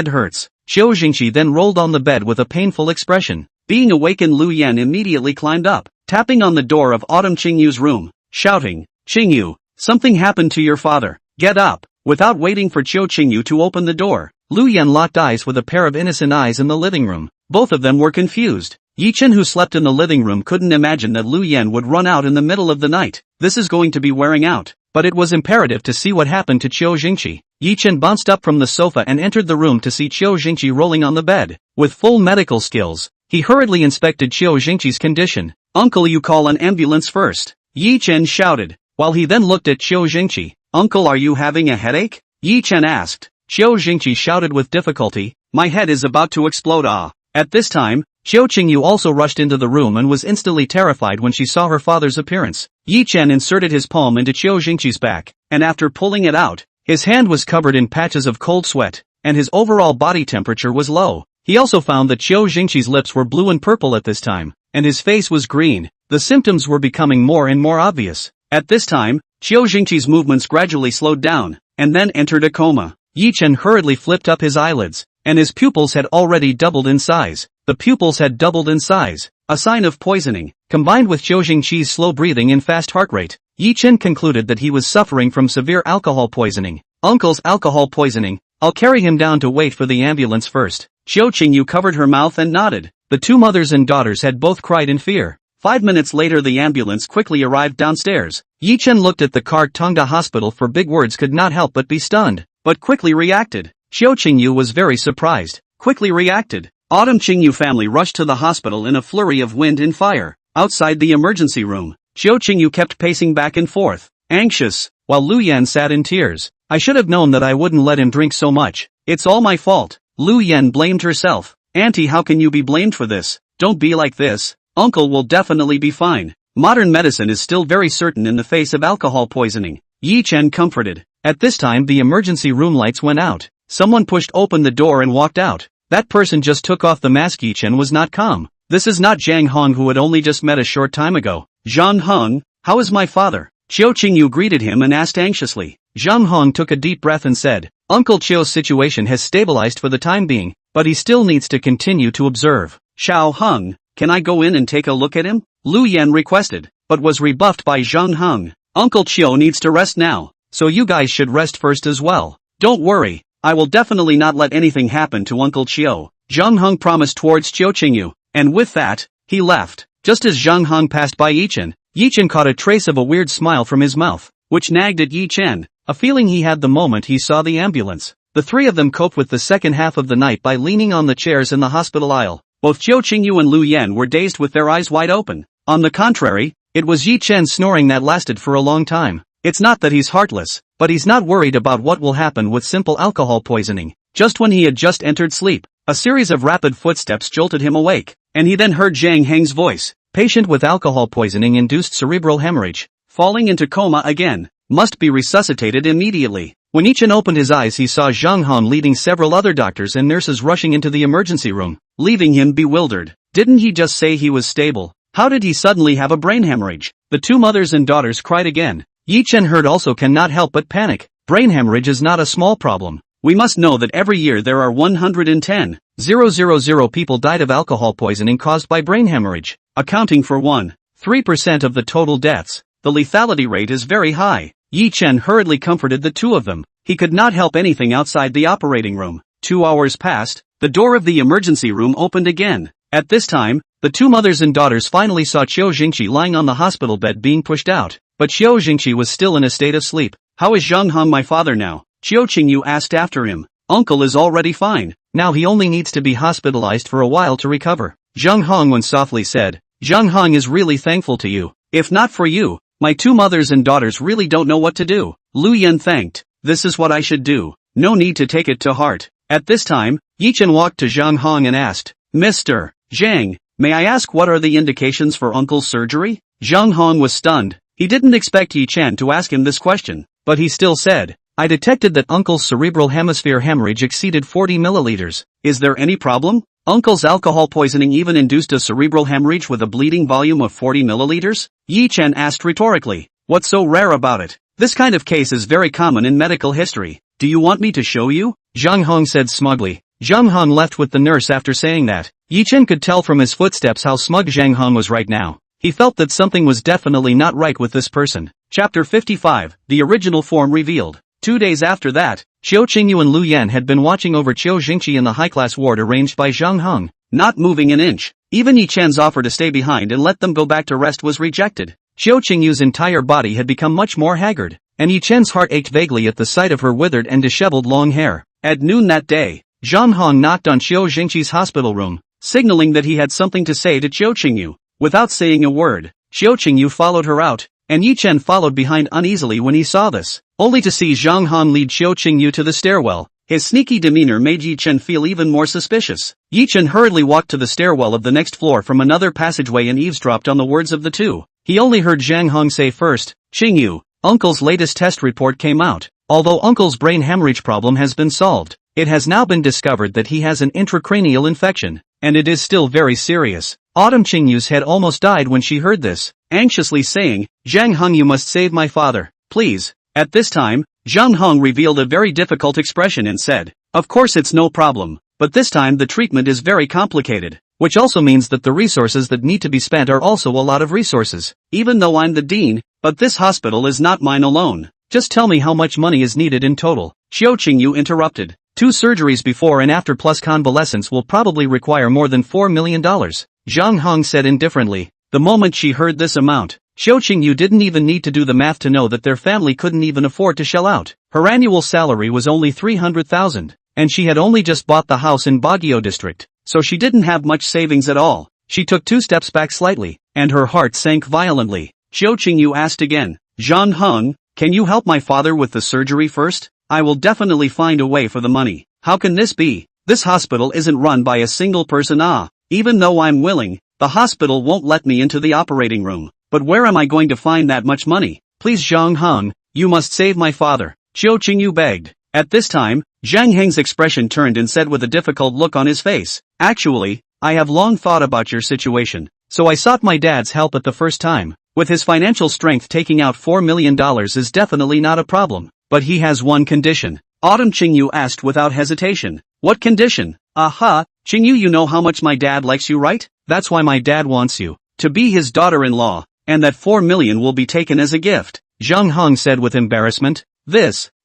hurts. Qiu Jingqi then rolled on the bed with a painful expression. Being awakened, Lu Yan immediately climbed up, tapping on the door of Autumn Qingyu's room, shouting, Qingyu, something happened to your father. Get up. Without waiting for Qiu Qingyu to open the door, Lu Yan locked eyes with a pair of innocent eyes in the living room. Both of them were confused. Ye Chen, who slept in the living room, couldn't imagine that Lu Yan would run out in the middle of the night. This is going to be wearing out. But it was imperative to see what happened to Qiu Jingqi. Ye Chen bounced up from the sofa and entered the room to see Qiu Jingqi rolling on the bed. With full medical skills, he hurriedly inspected Qiu Jingqi's condition. Uncle, you call an ambulance first. Ye Chen shouted, while he then looked at Qiu Jingqi. Uncle, are you having a headache? Ye Chen asked. Qiu Jingqi shouted with difficulty, my head is about to explode. Ah. At this time, Qiu Qingyu also rushed into the room and was instantly terrified when she saw her father's appearance. Ye Chen inserted his palm into Qiu Jingqi's back, and after pulling it out, his hand was covered in patches of cold sweat, and his overall body temperature was low. He also found that Qiu Jingqi's lips were blue and purple at this time, and his face was green. The symptoms were becoming more and more obvious. At this time, Qiu Jingqi's movements gradually slowed down, and then entered a coma. Ye Chen hurriedly flipped up his eyelids, and his pupils had already doubled in size. The pupils had doubled in size, a sign of poisoning, combined with Qiu Jingqi's slow breathing and fast heart rate. Ye Chen concluded that he was suffering from severe alcohol poisoning. Uncle's alcohol poisoning. I'll carry him down to wait for the ambulance first. Qiu Qingyu covered her mouth and nodded. The two mothers and daughters had both cried in fear. 5 minutes later, the ambulance quickly arrived downstairs. Ye Chen looked at the cart. Tongda Hospital for big words could not help but be stunned, but quickly reacted. Qiu Qingyu was very surprised. Quickly reacted. Autumn Qingyu family rushed to the hospital in a flurry of wind and fire. Outside the emergency room, Qiu Qingyu kept pacing back and forth, anxious, while Lu Yan sat in tears. I should have known that I wouldn't let him drink so much. It's all my fault. Lu Yan blamed herself. Auntie, how can you be blamed for this? Don't be like this. Uncle will definitely be fine. Modern medicine is still very certain in the face of alcohol poisoning. Ye Chen comforted. At this time, the emergency room lights went out. Someone pushed open the door and walked out. That person just took off the mask. Ye Chen was not calm. This is not Zhang Hong, who had only just met a short time ago. Zhang Hong, how is my father? Qiu Qingyu greeted him and asked anxiously. Zhang Hong took a deep breath and said, Uncle Qiu's situation has stabilized for the time being, but he still needs to continue to observe. Xiao Hong, can I go in and take a look at him? Lu Yan requested, but was rebuffed by Zhang Hong. Uncle Qiu needs to rest now, so you guys should rest first as well. Don't worry, I will definitely not let anything happen to Uncle Qiu. Zhang Hong promised towards Qiu Qingyu, and with that, he left. Just as Zhang Hong passed by Ye Chen caught a trace of a weird smile from his mouth, which nagged at Ye Chen, a feeling he had the moment he saw the ambulance. The three of them coped with the second half of the night by leaning on the chairs in the hospital aisle. Both Qiu Qingyu and Lu Yan were dazed with their eyes wide open. On the contrary, it was Ye Chen snoring that lasted for a long time. It's not that he's heartless, but he's not worried about what will happen with simple alcohol poisoning. Just when he had just entered sleep, a series of rapid footsteps jolted him awake, and he then heard Zhang Heng's voice. Patient with alcohol poisoning induced cerebral hemorrhage, falling into coma again, must be resuscitated immediately. When Ye Chen opened his eyes, he saw Zhang Hong leading several other doctors and nurses rushing into the emergency room, leaving him bewildered. Didn't he just say he was stable? How did he suddenly have a brain hemorrhage? The two mothers and daughters cried again. Ye Chen heard also cannot help but panic. Brain hemorrhage is not a small problem. We must know that every year there are 110,000 people died of alcohol poisoning caused by brain hemorrhage, accounting for 1.3% of the total deaths. The lethality rate is very high. Ye Chen hurriedly comforted the two of them. He could not help anything outside the operating room. 2 hours passed. The door of the emergency room opened again. At this time, the two mothers and daughters finally saw Qiu Jingqi lying on the hospital bed being pushed out. But Qiu Jingqi was still in a state of sleep. How is Zhang Hong my father now? Qiu Qingyu asked after him. Uncle is already fine. Now he only needs to be hospitalized for a while to recover. Zhang Hong softly said. Zhang Hong is really thankful to you. If not for you, my two mothers and daughters really don't know what to do. Lu Yan thanked. This is what I should do. No need to take it to heart. At this time, Ye Chen walked to Zhang Hong and asked, Mr. Zhang, may I ask what are the indications for Uncle's surgery? Zhang Hong was stunned. He didn't expect Ye Chen to ask him this question, but he still said, I detected that Uncle's cerebral hemisphere hemorrhage exceeded 40 milliliters. Is there any problem? Uncle's alcohol poisoning even induced a cerebral hemorrhage with a bleeding volume of 40 milliliters? Ye Chen asked rhetorically. What's so rare about it? This kind of case is very common in medical history. Do you want me to show you? Zhang Hong said smugly. Zhang Hong left with the nurse after saying that. Ye Chen could tell from his footsteps how smug Zhang Hong was right now. He felt that something was definitely not right with this person. Chapter 55, the original form revealed. 2 days after that, Qiu Qingyu and Lu Yan had been watching over Qiu Jingqi in the high-class ward arranged by Zhang Hong, not moving an inch. Even Ye Chen's offer to stay behind and let them go back to rest was rejected. Qiu Qingyu's entire body had become much more haggard, and Ye Chen's heart ached vaguely at the sight of her withered and disheveled long hair. At noon that day, Zhang Hong knocked on Qiu Jingqi's hospital room, signaling that he had something to say to Qiu Qingyu. Without saying a word, Qiu Qingyu followed her out, and Ye Chen followed behind uneasily when he saw this, only to see Zhang Hong lead Qiu Qingyu to the stairwell. His sneaky demeanor made Ye Chen feel even more suspicious. Ye Chen hurriedly walked to the stairwell of the next floor from another passageway and eavesdropped on the words of the two. He only heard Zhang Hong say first, Qingyu, Uncle's latest test report came out. Although Uncle's brain hemorrhage problem has been solved, it has now been discovered that he has an intracranial infection, and it is still very serious. Autumn Qingyu's head almost died when she heard this, anxiously saying, Zhang Hong, you must save my father, please. At this time, Zhang Hong revealed a very difficult expression and said, of course it's no problem, but this time the treatment is very complicated, which also means that the resources that need to be spent are also a lot of resources. Even though I'm the dean, but this hospital is not mine alone. Just tell me how much money is needed in total. Qiu Qingyu interrupted. 2 surgeries before and after plus convalescence will probably require more than $4 million. Zhang Hong said indifferently. The moment she heard this amount, Qiu Qingyu didn't even need to do the math to know that their family couldn't even afford to shell out. Her annual salary was only 300,000, and she had only just bought the house in Baguio district, so she didn't have much savings at all. She took 2 steps back slightly, and her heart sank violently. Qiu Qingyu asked again, Zhang Hong, can you help my father with the surgery first? I will definitely find a way for the money. How can this be? This hospital isn't run by a single person. Even though I'm willing, the hospital won't let me into the operating room. But where am I going to find that much money? Please Zhang Hong, you must save my father. Qiu Qingyu begged. At this time, Zhang Heng's expression turned and said with a difficult look on his face, actually, I have long thought about your situation, so I sought my dad's help at the first time. With his financial strength, taking out $4 million is definitely not a problem. But he has one condition. Autumn Qingyu asked without hesitation. What condition? Aha, Qingyu, you know how much my dad likes you, right? That's why my dad wants you to be his daughter-in-law, and that 4 million will be taken as a gift. Zhang Hong said with embarrassment.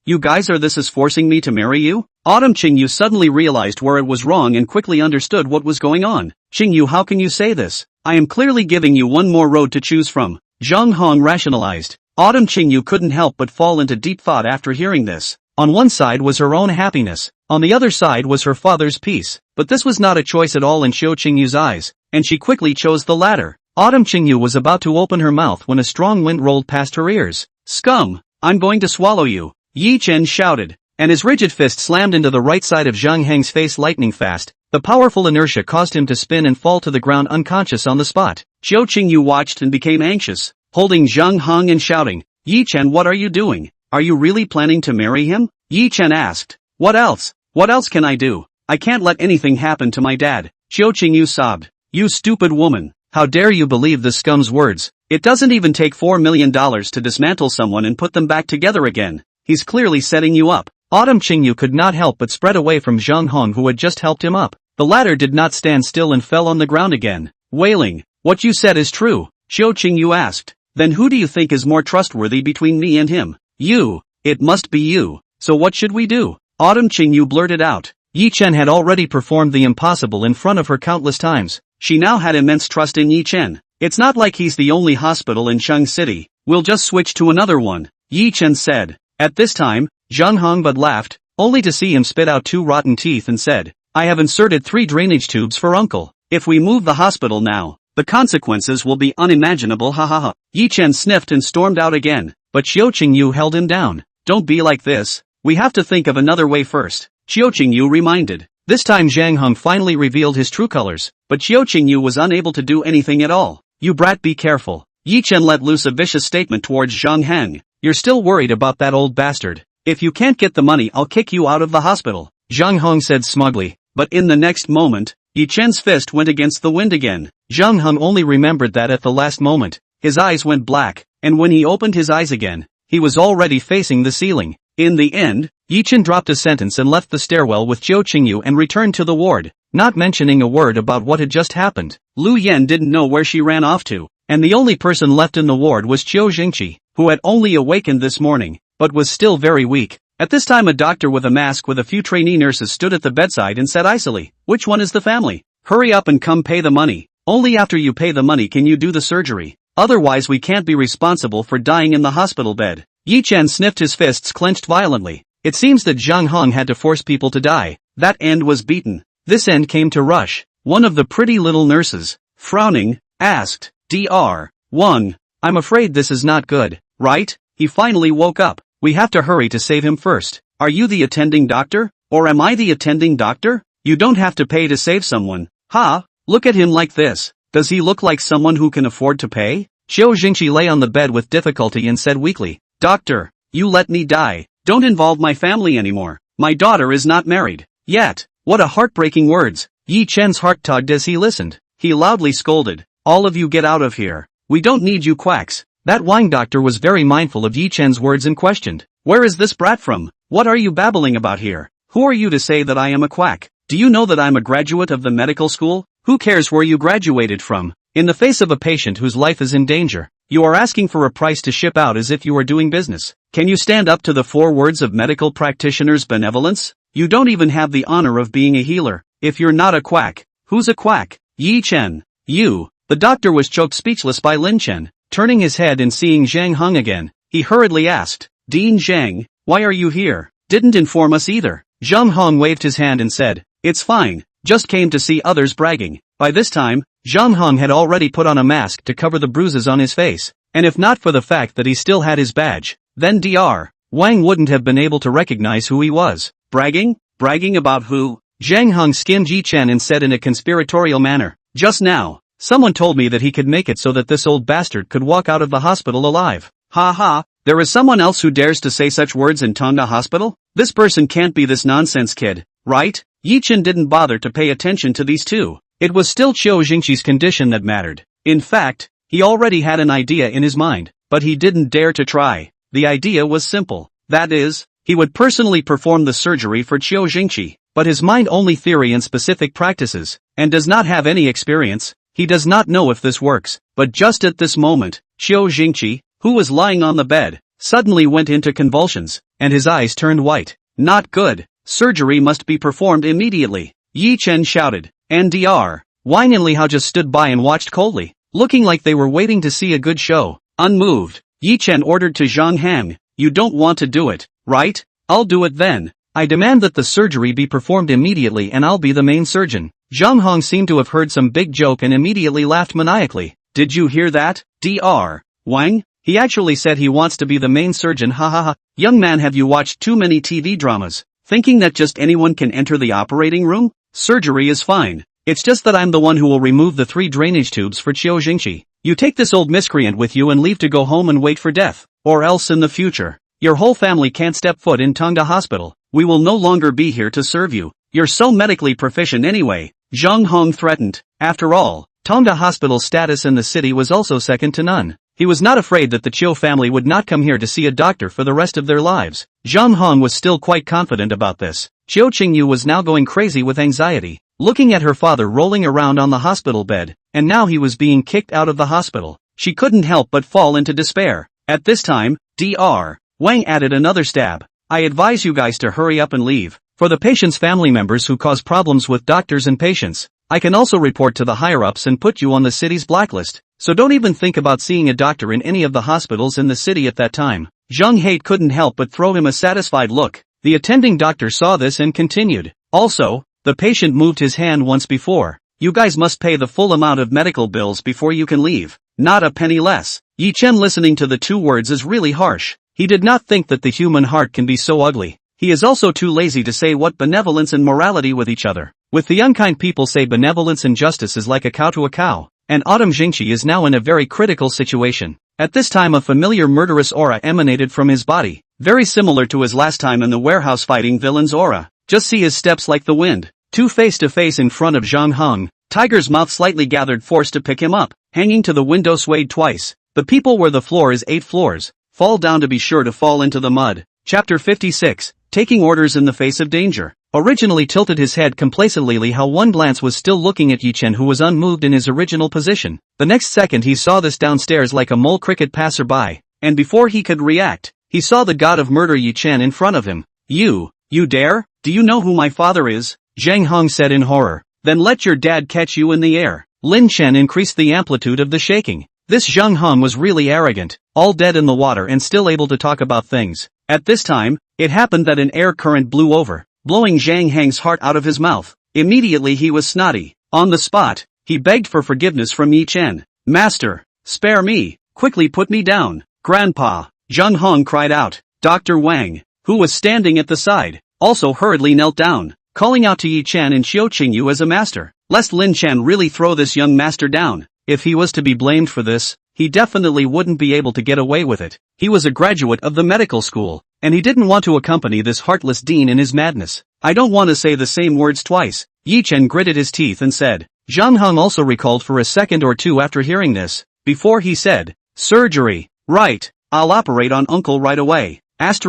You guys this is forcing me to marry you? Autumn Qingyu suddenly realized where it was wrong and quickly understood what was going on. Qingyu, how can you say this? I am clearly giving you one more road to choose from. Zhang Hong rationalized. Qingyu couldn't help but fall into deep thought after hearing this. On one side was her own happiness, on the other side was her father's peace, but this was not a choice at all in Qingyu's eyes, and she quickly chose the latter. Qingyu was about to open her mouth when a strong wind rolled past her ears. Scum! I'm going to swallow you! Ye Chen shouted, and his rigid fist slammed into the right side of Zhang Heng's face lightning fast. The powerful inertia caused him to spin and fall to the ground unconscious on the spot. Qingyu watched and became anxious, holding Zhang Heng and shouting, Ye Chen, what are you doing? Are you really planning to marry him? Ye Chen asked. What else? What else can I do? I can't let anything happen to my dad. Qingyu sobbed. You stupid woman. How dare you believe this scum's words? It doesn't even take $4 million to dismantle someone and put them back together again. He's clearly setting you up. Qingyu could not help but spread away from Zhang Hong, who had just helped him up. The latter did not stand still and fell on the ground again, wailing. What you said is true, Qingyu asked. Then who do you think is more trustworthy between me and him? You. It must be you. So what should we do? Qingyu blurted out. Ye Chen had already performed the impossible in front of her countless times. She now had immense trust in Ye Chen. It's not like he's the only hospital in Sheng City. We'll just switch to another one, Ye Chen said. At this time, Zhang Hongbud laughed, only to see him spit out 2 rotten teeth and said, I have inserted 3 drainage tubes for uncle. If we move the hospital now, the consequences will be unimaginable, ha ha ha. Ye Chen sniffed and stormed out again, but Qingyu held him down. Don't be like this. We have to think of another way first, Qingyu reminded. This time Zhang Heng finally revealed his true colors, but Qingyu was unable to do anything at all. You brat, be careful. Ye Chen let loose a vicious statement towards Zhang Heng. You're still worried about that old bastard. If you can't get the money, I'll kick you out of the hospital, Zhang Heng said smugly, but in the next moment, Ye Chen's fist went against the wind again. Zhang Heng only remembered that at the last moment, his eyes went black, and when he opened his eyes again, he was already facing the ceiling. In the end, Ye Chen dropped a sentence and left the stairwell with Qingyu and returned to the ward, not mentioning a word about what had just happened. Lu Yan didn't know where she ran off to, and the only person left in the ward was Jingqi, who had only awakened this morning, but was still very weak. At this time a doctor with a mask with a few trainee nurses stood at the bedside and said icily, which one is the family? Hurry up and come pay the money. Only after you pay the money can you do the surgery. Otherwise we can't be responsible for dying in the hospital bed. Ye Chen sniffed, his fists clenched violently. It seems that Zhang Heng had to force people to die. That end was beaten. This end came to rush. One of the pretty little nurses, frowning, asked, Dr. Wang, I'm afraid this is not good, right? He finally woke up. We have to hurry to save him first. Are you the attending doctor? Or am I the attending doctor? You don't have to pay to save someone. Ha! Look at him like this. Does he look like someone who can afford to pay? Jingqi lay on the bed with difficulty and said weakly, Doctor, you let me die. Don't involve my family anymore. My daughter is not married. Yet. What a heartbreaking words. Ye Chen's heart tugged as he listened. He loudly scolded. All of you get out of here. We don't need you quacks. That wine doctor was very mindful of Ye Chen's words and questioned. Where is this brat from? What are you babbling about here? Who are you to say that I am a quack? Do you know that I'm a graduate of the medical school? Who cares where you graduated from? In the face of a patient whose life is in danger, you are asking for a price to ship out as if you were doing business. Can you stand up to the 4 words of medical practitioners' benevolence? You don't even have the honor of being a healer. If you're not a quack, who's a quack? Ye Chen. You. The doctor was choked speechless by Lin Chen. Turning his head and seeing Zhang Heng again, he hurriedly asked, Dean Zhang, why are you here? Didn't inform us either. Zhang Heng waved his hand and said, it's fine, just came to see others bragging. By this time, Zhang Heng had already put on a mask to cover the bruises on his face, and if not for the fact that he still had his badge, then Dr. Wang wouldn't have been able to recognize who he was. Bragging? Bragging about who? Zhang Heng skimmed Ye Chen and said in a conspiratorial manner, just now, someone told me that he could make it so that this old bastard could walk out of the hospital alive. Ha ha, there is someone else who dares to say such words in Tonga Hospital? This person can't be this nonsense kid, right? Ye Chen didn't bother to pay attention to these two. It was still Jingqi's condition that mattered. In fact, he already had an idea in his mind, but he didn't dare to try. The idea was simple. That is, he would personally perform the surgery for Jingqi, but his mind only theory and specific practices, and does not have any experience. He does not know if this works, but just at this moment, Jingqi, who was lying on the bed, suddenly went into convulsions, and his eyes turned white. Not good. Surgery must be performed immediately. Ye Chen shouted, and Dr. Wang and Li Hao just stood by and watched coldly, looking like they were waiting to see a good show. Unmoved, Ye Chen ordered to Zhang Hang, "You don't want to do it, right? I'll do it then. I demand that the surgery be performed immediately and I'll be the main surgeon." Zhang Hong seemed to have heard some big joke and immediately laughed maniacally. "Did you hear that, Dr. Wang? He actually said he wants to be the main surgeon, ha ha ha. Young man, have you watched too many TV dramas, thinking that just anyone can enter the operating room? Surgery is fine. It's just that I'm the one who will remove the 3 drainage tubes for Qiu Jingqi. You take this old miscreant with you and leave to go home and wait for death, or else in the future, your whole family can't step foot in Tongda Hospital. We will no longer be here to serve you. You're so medically proficient anyway," Zhang Hong threatened. After all, Tongda Hospital's status in the city was also second to none. He was not afraid that the Qiu family would not come here to see a doctor for the rest of their lives. Zhang Hong was still quite confident about this. Qiu Qingyu was now going crazy with anxiety, looking at her father rolling around on the hospital bed, and now he was being kicked out of the hospital. She couldn't help but fall into despair. At this time, Dr. Wang added another stab. "I advise you guys to hurry up and leave. For the patient's family members who cause problems with doctors and patients, I can also report to the higher-ups and put you on the city's blacklist. So don't even think about seeing a doctor in any of the hospitals in the city at that time." Zhang Hate couldn't help but throw him a satisfied look. The attending doctor saw this and continued. "Also, the patient moved his hand once before. You guys must pay the full amount of medical bills before you can leave. Not a penny less." Ye Chen, listening to the 2 words, is really harsh. He did not think that the human heart can be so ugly. He is also too lazy to say what benevolence and morality with each other. With the unkind people say benevolence and justice is like a cow to a cow. And Autumn Jingqi is now in a very critical situation. At this time a familiar murderous aura emanated from his body, very similar to his last time in the warehouse fighting villain's aura. Just see his steps like the wind. 2 face to face in front of Zhang Hong. Tiger's mouth slightly gathered force to pick him up. Hanging to the window swayed twice. The people where the floor is 8 floors. Fall down to be sure to fall into the mud. Chapter 56, Taking Orders in the Face of Danger. Originally tilted his head complacently, Li Hao one glance was still looking at Ye Chen, who was unmoved in his original position. The next second he saw this downstairs like a mole cricket passerby, and before he could react, he saw the god of murder Ye Chen in front of him. You dare? Do you know who my father is?" Zhang Hong said in horror. "Then let your dad catch you in the air." Lin Chen increased the amplitude of the shaking. This Zhang Hong was really arrogant, all dead in the water and still able to talk about things. At this time, it happened that an air current blew over, blowing Zhang Hang's heart out of his mouth. Immediately he was snotty. On the spot, he begged for forgiveness from Ye Chen. "Master, spare me, quickly put me down." "Grandpa," Zhang Hong cried out. Dr. Wang, who was standing at the side, also hurriedly knelt down, calling out to Ye Chen and Qiu Qingyu as a master, lest Lin Chen really throw this young master down. If he was to be blamed for this, he definitely wouldn't be able to get away with it. He was a graduate of the medical school, and he didn't want to accompany this heartless dean in his madness. "I don't want to say the same words twice," Ye Chen gritted his teeth and said. Zhang Hong also recalled for a second or two after hearing this, before he said, "Surgery. Right, I'll operate on uncle right away. Off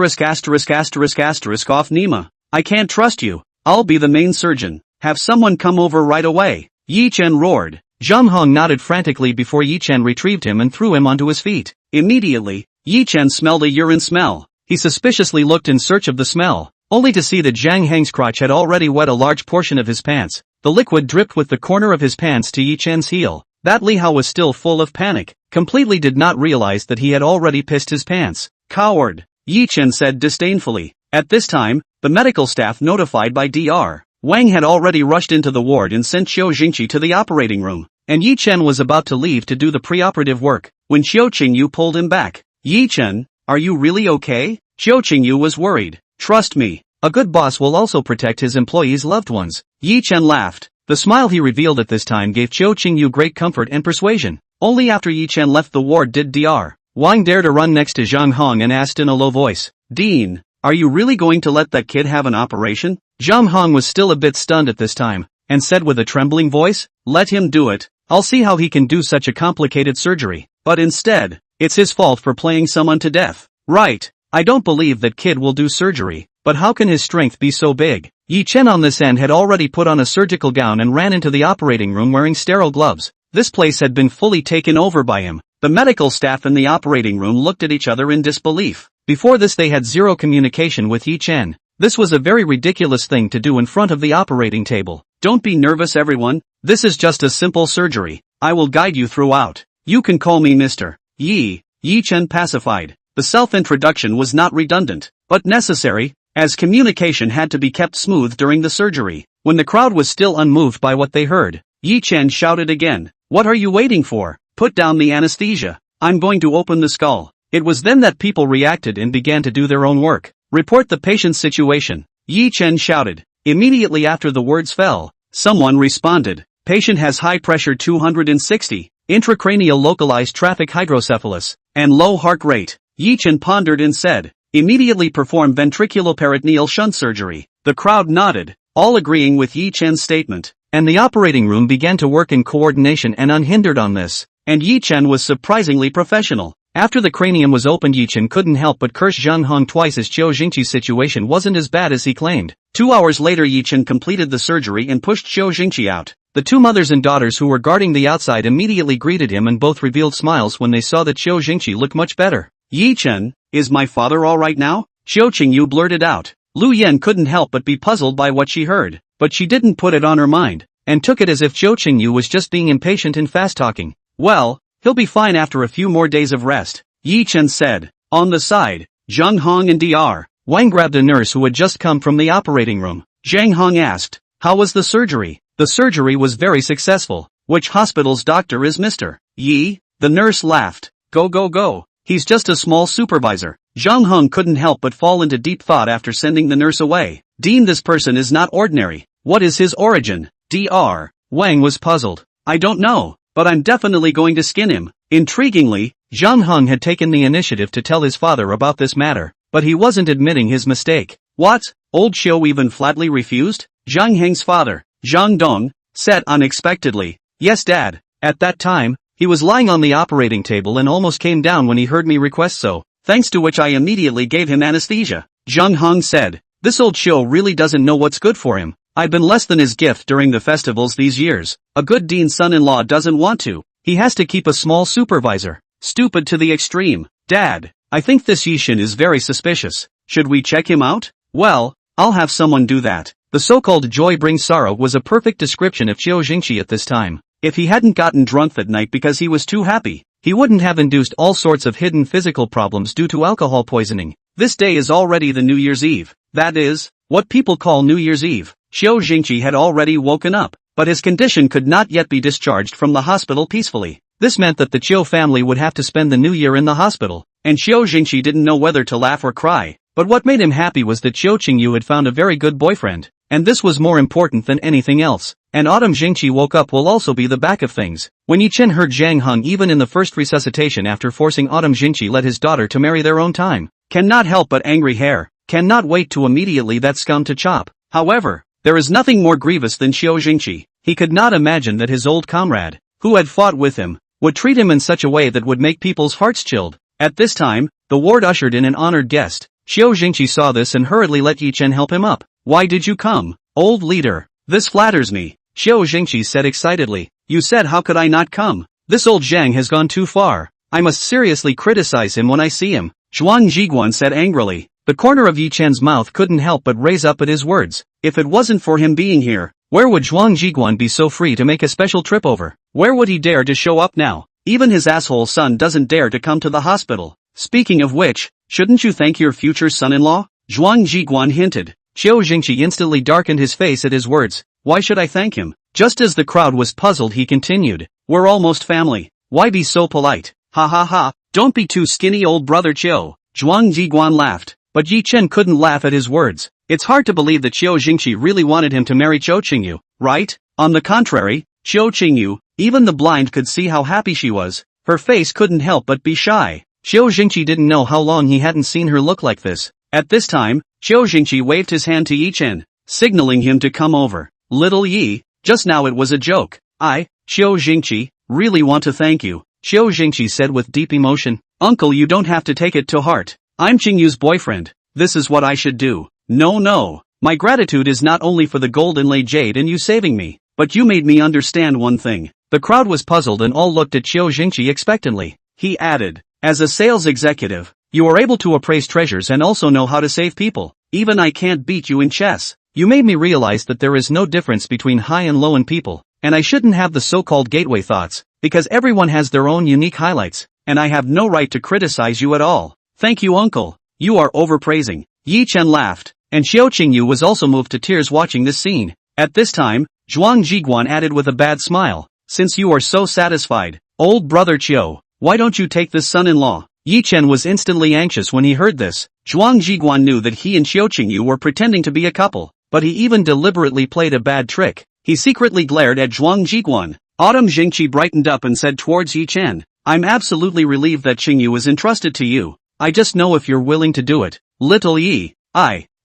Nima. I can't trust you. I'll be the main surgeon. Have someone come over right away." Ye Chen roared. Zhang Hong nodded frantically before Ye Chen retrieved him and threw him onto his feet. Immediately, Ye Chen smelled a urine smell. He suspiciously looked in search of the smell, only to see that Zhang Heng's crotch had already wet a large portion of his pants. The liquid dripped with the corner of his pants to Ye Chen's heel. That Li Hao was still full of panic, completely did not realize that he had already pissed his pants. "Coward," Ye Chen said disdainfully. At this time, the medical staff notified by Dr. Wang had already rushed into the ward and sent Qiu Jingqi to the operating room, and Ye Chen was about to leave to do the preoperative work, when Qiu Qingyu pulled him back. "Ye Chen, are you really okay?" Qiu Qingyu was worried. "Trust me, a good boss will also protect his employees' loved ones." Ye Chen laughed. The smile he revealed at this time gave Qiu Qingyu great comfort and persuasion. Only after Ye Chen left the ward did Dr. Wang dare to run next to Zhang Hong and asked in a low voice, "Dean, are you really going to let that kid have an operation?" Zhang Hong was still a bit stunned at this time, and said with a trembling voice, "Let him do it. I'll see how he can do such a complicated surgery. But instead, it's his fault for playing someone to death. Right, I don't believe that kid will do surgery, but how can his strength be so big?" Ye Chen on this end had already put on a surgical gown and ran into the operating room wearing sterile gloves. This place had been fully taken over by him. The medical staff in the operating room looked at each other in disbelief. Before this they had zero communication with Ye Chen. This was a very ridiculous thing to do in front of the operating table. "Don't be nervous everyone, This is just a simple surgery. I will guide you throughout. You can call me Mr. Ye Chen pacified. The self-introduction was not redundant, but necessary, as communication had to be kept smooth during the surgery. When the crowd was still unmoved by what they heard, Ye Chen shouted again, "What are you waiting for? Put down the anesthesia. I'm going to open the skull." It was then that people reacted and began to do their own work. "Report the patient's situation," Ye Chen shouted. Immediately after the words fell, someone responded, "Patient has high pressure 260, intracranial localized traffic hydrocephalus, and low heart rate." Ye Chen pondered and said, "Immediately perform ventriculoperitoneal shunt surgery." The crowd nodded, all agreeing with Ye Chen's statement, and the operating room began to work in coordination and unhindered on this, and Ye Chen was surprisingly professional. After the cranium was opened, Ye Chen couldn't help but curse Zhang Hong twice, as Qiu Jingqi's situation wasn't as bad as he claimed. 2 hours later, Ye Chen completed the surgery and pushed Qiu Jingqi out. The two mothers and daughters who were guarding the outside immediately greeted him, and both revealed smiles when they saw that Qiu Jingqi looked much better. "Ye Chen, is my father all right now?" Qiu Qingyu blurted out. Lu Yan couldn't help but be puzzled by what she heard, but she didn't put it on her mind, and took it as if Qiu Qingyu was just being impatient and fast-talking. "Well, he'll be fine after a few more days of rest," Ye Chen said. On the side, Zhang Hong and Dr. Wang grabbed a nurse who had just come from the operating room. Zhang Hong asked, "How was the surgery?" "The surgery was very successful." "Which hospital's doctor is Mr. Yi?" The nurse laughed. Go. He's just a small supervisor." Zhang Hong couldn't help but fall into deep thought after sending the nurse away. "Dean, this person is not ordinary. What is his origin?" Dr. Wang was puzzled. "I don't know, but I'm definitely going to skin him." Intriguingly, Zhang Hong had taken the initiative to tell his father about this matter, but he wasn't admitting his mistake. "What? Old Qiu even flatly refused?" Zhang Heng's father, Zhang Dong, said unexpectedly, "Yes, Dad. At that time, he was lying on the operating table and almost came down when he heard me request so, thanks to which I immediately gave him anesthesia." Zhang Hong said, "This old Qiu really doesn't know what's good for him. I've been less than his gift during the festivals these years. A good dean's son-in-law doesn't want to. He has to keep a small supervisor. Stupid to the extreme. Dad, I think this Ye Chen is very suspicious. Should we check him out?" "Well, I'll have someone do that." The so-called joy brings sorrow was a perfect description of Qiu Jingqi at this time. If he hadn't gotten drunk that night because he was too happy, he wouldn't have induced all sorts of hidden physical problems due to alcohol poisoning. This day is already the New Year's Eve. That is, what people call New Year's Eve. Qiu Jingqi had already woken up, but his condition could not yet be discharged from the hospital peacefully. This meant that the Qiu family would have to spend the new year in the hospital, and Qiu Jingqi didn't know whether to laugh or cry. But what made him happy was that Qiu Qingyu had found a very good boyfriend, and this was more important than anything else. And Autumn Jingqi woke up will also be the back of things. When Ye Chen heard Zhang Hong even in the first resuscitation after forcing Autumn Jingqi let his daughter to marry their own time, cannot help but angry hair, cannot wait to immediately that scum to chop. However, there is nothing more grievous than Qiu Jingqi. He could not imagine that his old comrade, who had fought with him, would treat him in such a way that would make people's hearts chilled. At this time, the ward ushered in an honored guest. Qiu Jingqi saw this and hurriedly let Ye Chen help him up. "Why did you come, old leader? This flatters me," Qiu Jingqi said excitedly. "You said how could I not come? This old Zhang has gone too far. I must seriously criticize him when I see him," Zhuang Jiguan said angrily. The corner of Ye Chen's mouth couldn't help but raise up at his words. If it wasn't for him being here, where would Zhuang Jiguan be so free to make a special trip over? Where would he dare to show up now? Even his asshole son doesn't dare to come to the hospital. "Speaking of which, shouldn't you thank your future son-in-law?" Zhuang Jiguan hinted. Qiu Jingqi instantly darkened his face at his words. "Why should I thank him?" Just as the crowd was puzzled, he continued, "We're almost family. Why be so polite? Ha ha ha, don't be too skinny, old brother Qiu." Zhuang Jiguan laughed, but Ye Chen couldn't laugh at his words. It's hard to believe that Qiu Jingqi really wanted him to marry Qiu Qingyu, right? On the contrary, Qiu Qingyu, even the blind could see how happy she was. Her face couldn't help but be shy. Qiu Jingqi didn't know how long he hadn't seen her look like this. At this time, Qiu Jingqi waved his hand to Ye Chen, signaling him to come over. "Little Yi, just now it was a joke. I, Qiu Jingqi, really want to thank you," Qiu Jingqi said with deep emotion. "Uncle, you don't have to take it to heart. I'm Qingyu's boyfriend. This is what I should do. No. My gratitude is not only for the gold inlaid jade and you saving me, but you made me understand one thing." The crowd was puzzled and all looked at Qiu Jingqi expectantly. He added, "As a sales executive, you are able to appraise treasures and also know how to save people. Even I can't beat you in chess. You made me realize that there is no difference between high and low in people. and I shouldn't have the so-called gateway thoughts, because everyone has their own unique highlights, and I have no right to criticize you at all. Thank you, uncle. You are overpraising. Ye Chen laughed, and Xiao Qingyu was also moved to tears watching this scene. At this time, Zhuang Jiguan added with a bad smile, since you are so satisfied, old brother Qiu, why don't you take this son-in-law? Ye Chen was instantly anxious when he heard this. Zhuang Jiguan knew that he and Xiao Qingyu were pretending to be a couple, but he even deliberately played a bad trick. He secretly glared at Zhuang Jiguan. Autumn Jingqi brightened up and said towards Ye Chen, I'm absolutely relieved that Qingyu is entrusted to you. I just know if you're willing to do it. Little Yi.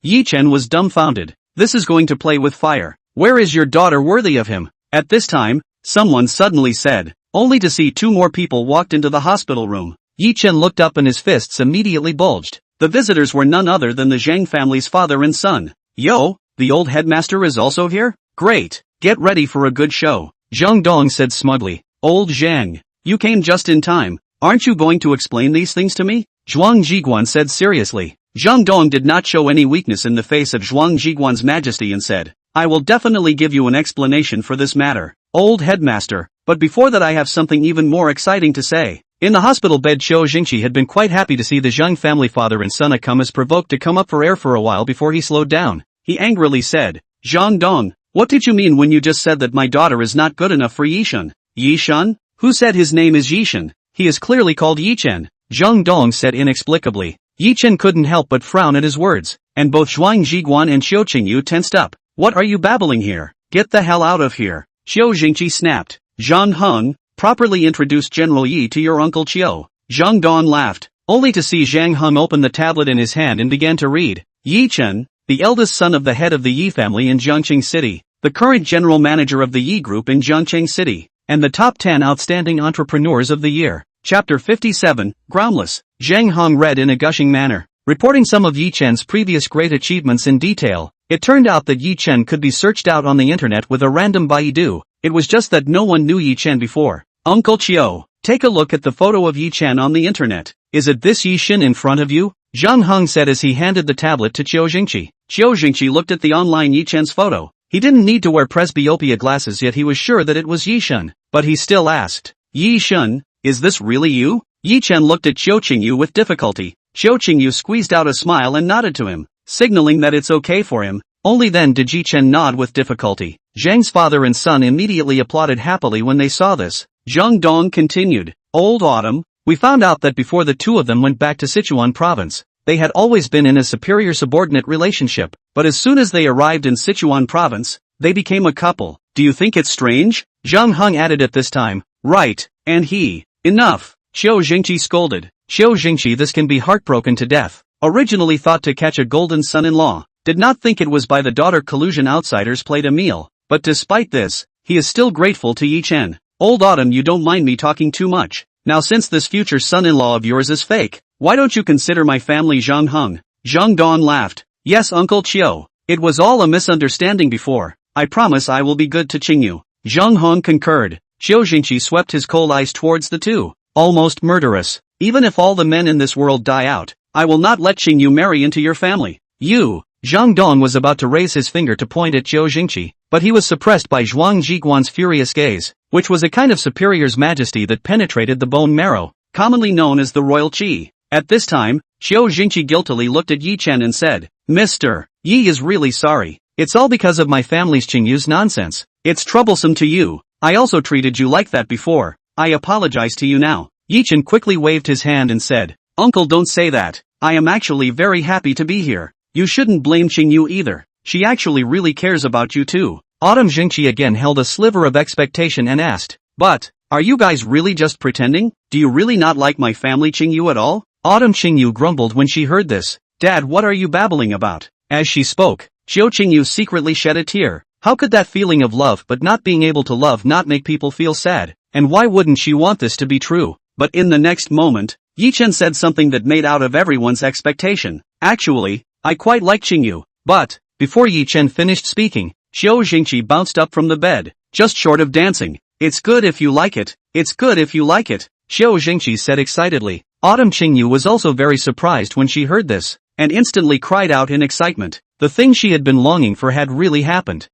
Ye Chen was dumbfounded. This is going to play with fire. Where is your daughter worthy of him? At this time, someone suddenly said, only to see two more people walked into the hospital room. Ye Chen looked up and his fists immediately bulged. The visitors were none other than the Zhang family's father and son. Yo, the old headmaster is also here? Great. Get ready for a good show. Zhang Dong said smugly. Old Zhang, you came just in time. Aren't you going to explain these things to me? Zhuang Jiguan said seriously. Zhang Dong did not show any weakness in the face of Zhuang Jiguan's majesty and said, I will definitely give you an explanation for this matter, old headmaster, but before that I have something even more exciting to say. In the hospital bed, Qiu Jingqi had been quite happy to see the Zhang family father and son come as provoked to come up for air for a while before he slowed down. He angrily said, Zhang Dong, what did you mean when you just said that my daughter is not good enough for Ye Chen? Ye Chen? Who said his name is Ye Chen? He is clearly called Ye Chen. Zhang Dong said inexplicably. Ye Chen couldn't help but frown at his words, and both Zhuang Jiguan and Xiao Qingyu tensed up. What are you babbling here? Get the hell out of here. Qiu Jingqi snapped. Zhang Heng, properly introduce General Yi to your uncle Qiu. Zhang Dong laughed, only to see Zhang Heng open the tablet in his hand and began to read. Ye Chen, the eldest son of the head of the Yi family in Jiangqing City, the current general manager of the Yi Group in Jiangqing City, and the top 10 outstanding entrepreneurs of the year. Chapter 57, Groundless. Zhang Heng read in a gushing manner, reporting some of Ye Chen's previous great achievements in detail. It turned out that Ye Chen could be searched out on the internet with a random Baidu. It was just that no one knew Ye Chen before. Uncle Qiu, take a look at the photo of Ye Chen on the internet. Is it this Ye Chen in front of you? Zhang Heng said as he handed the tablet to Qiu Jingqi. Qiu Jingqi looked at the online Ye Chen's photo. He didn't need to wear presbyopia glasses yet he was sure that it was Ye Chen, but he still asked, Ye Chen, is this really you? Ye Chen looked at Xiao Qingyu with difficulty. Xiao Qingyu squeezed out a smile and nodded to him, signaling that it's okay for him. Only then did Ye Chen nod with difficulty. Zhang's father and son immediately applauded happily when they saw this. Zhang Dong continued, Old Autumn, we found out that before the two of them went back to Sichuan province, they had always been in a superior-subordinate relationship, but as soon as they arrived in Sichuan province, they became a couple. Do you think it's strange? Zhang Heng added at this time. Right, and he. Enough. Qiu Jingqi scolded. Qiu Jingqi, this can be heartbroken to death. Originally thought to catch a golden son-in-law. Did not think it was by the daughter collusion outsiders played a meal. But despite this, he is still grateful to Ye Chen. Old Autumn, you don't mind me talking too much. Now since this future son-in-law of yours is fake, why don't you consider my family Zhang Heng? Zhang Dong laughed. Yes, Uncle Qiu. It was all a misunderstanding before. I promise I will be good to Qingyu. Zhang Heng concurred. Qiu Jingqi swept his cold eyes towards the two. Almost murderous. Even if all the men in this world die out, I will not let Qingyu marry into your family. You. Zhang Dong was about to raise his finger to point at Qiu Jingqi, but he was suppressed by Zhuang Jiguan's furious gaze, which was a kind of superior's majesty that penetrated the bone marrow, commonly known as the royal qi. At this time, Qiu Jingqi guiltily looked at Ye Chen and said, Mr. Yi is really sorry. It's all because of my family's Qingyu's nonsense. It's troublesome to you. I also treated you like that before. I apologize to you now. Ye Chen quickly waved his hand and said, Uncle, don't say that. I am actually very happy to be here. You shouldn't blame Qingyu either. She actually really cares about you too. Autumn Jingqi again held a sliver of expectation and asked, But, are you guys really just pretending? Do you really not like my family Qingyu at all? Autumn Qingyu grumbled when she heard this. Dad, what are you babbling about? As she spoke, Qiu Qingyu secretly shed a tear. How could that feeling of love but not being able to love not make people feel sad? And why wouldn't she want this to be true? But in the next moment, Ye Chen said something that made out of everyone's expectation. Actually, I quite like Qingyu. But, before Ye Chen finished speaking, Qiu Jingqi bounced up from the bed, just short of dancing. It's good if you like it. It's good if you like it. Qiu Jingqi said excitedly. Autumn Qingyu was also very surprised when she heard this, and instantly cried out in excitement. The thing she had been longing for had really happened.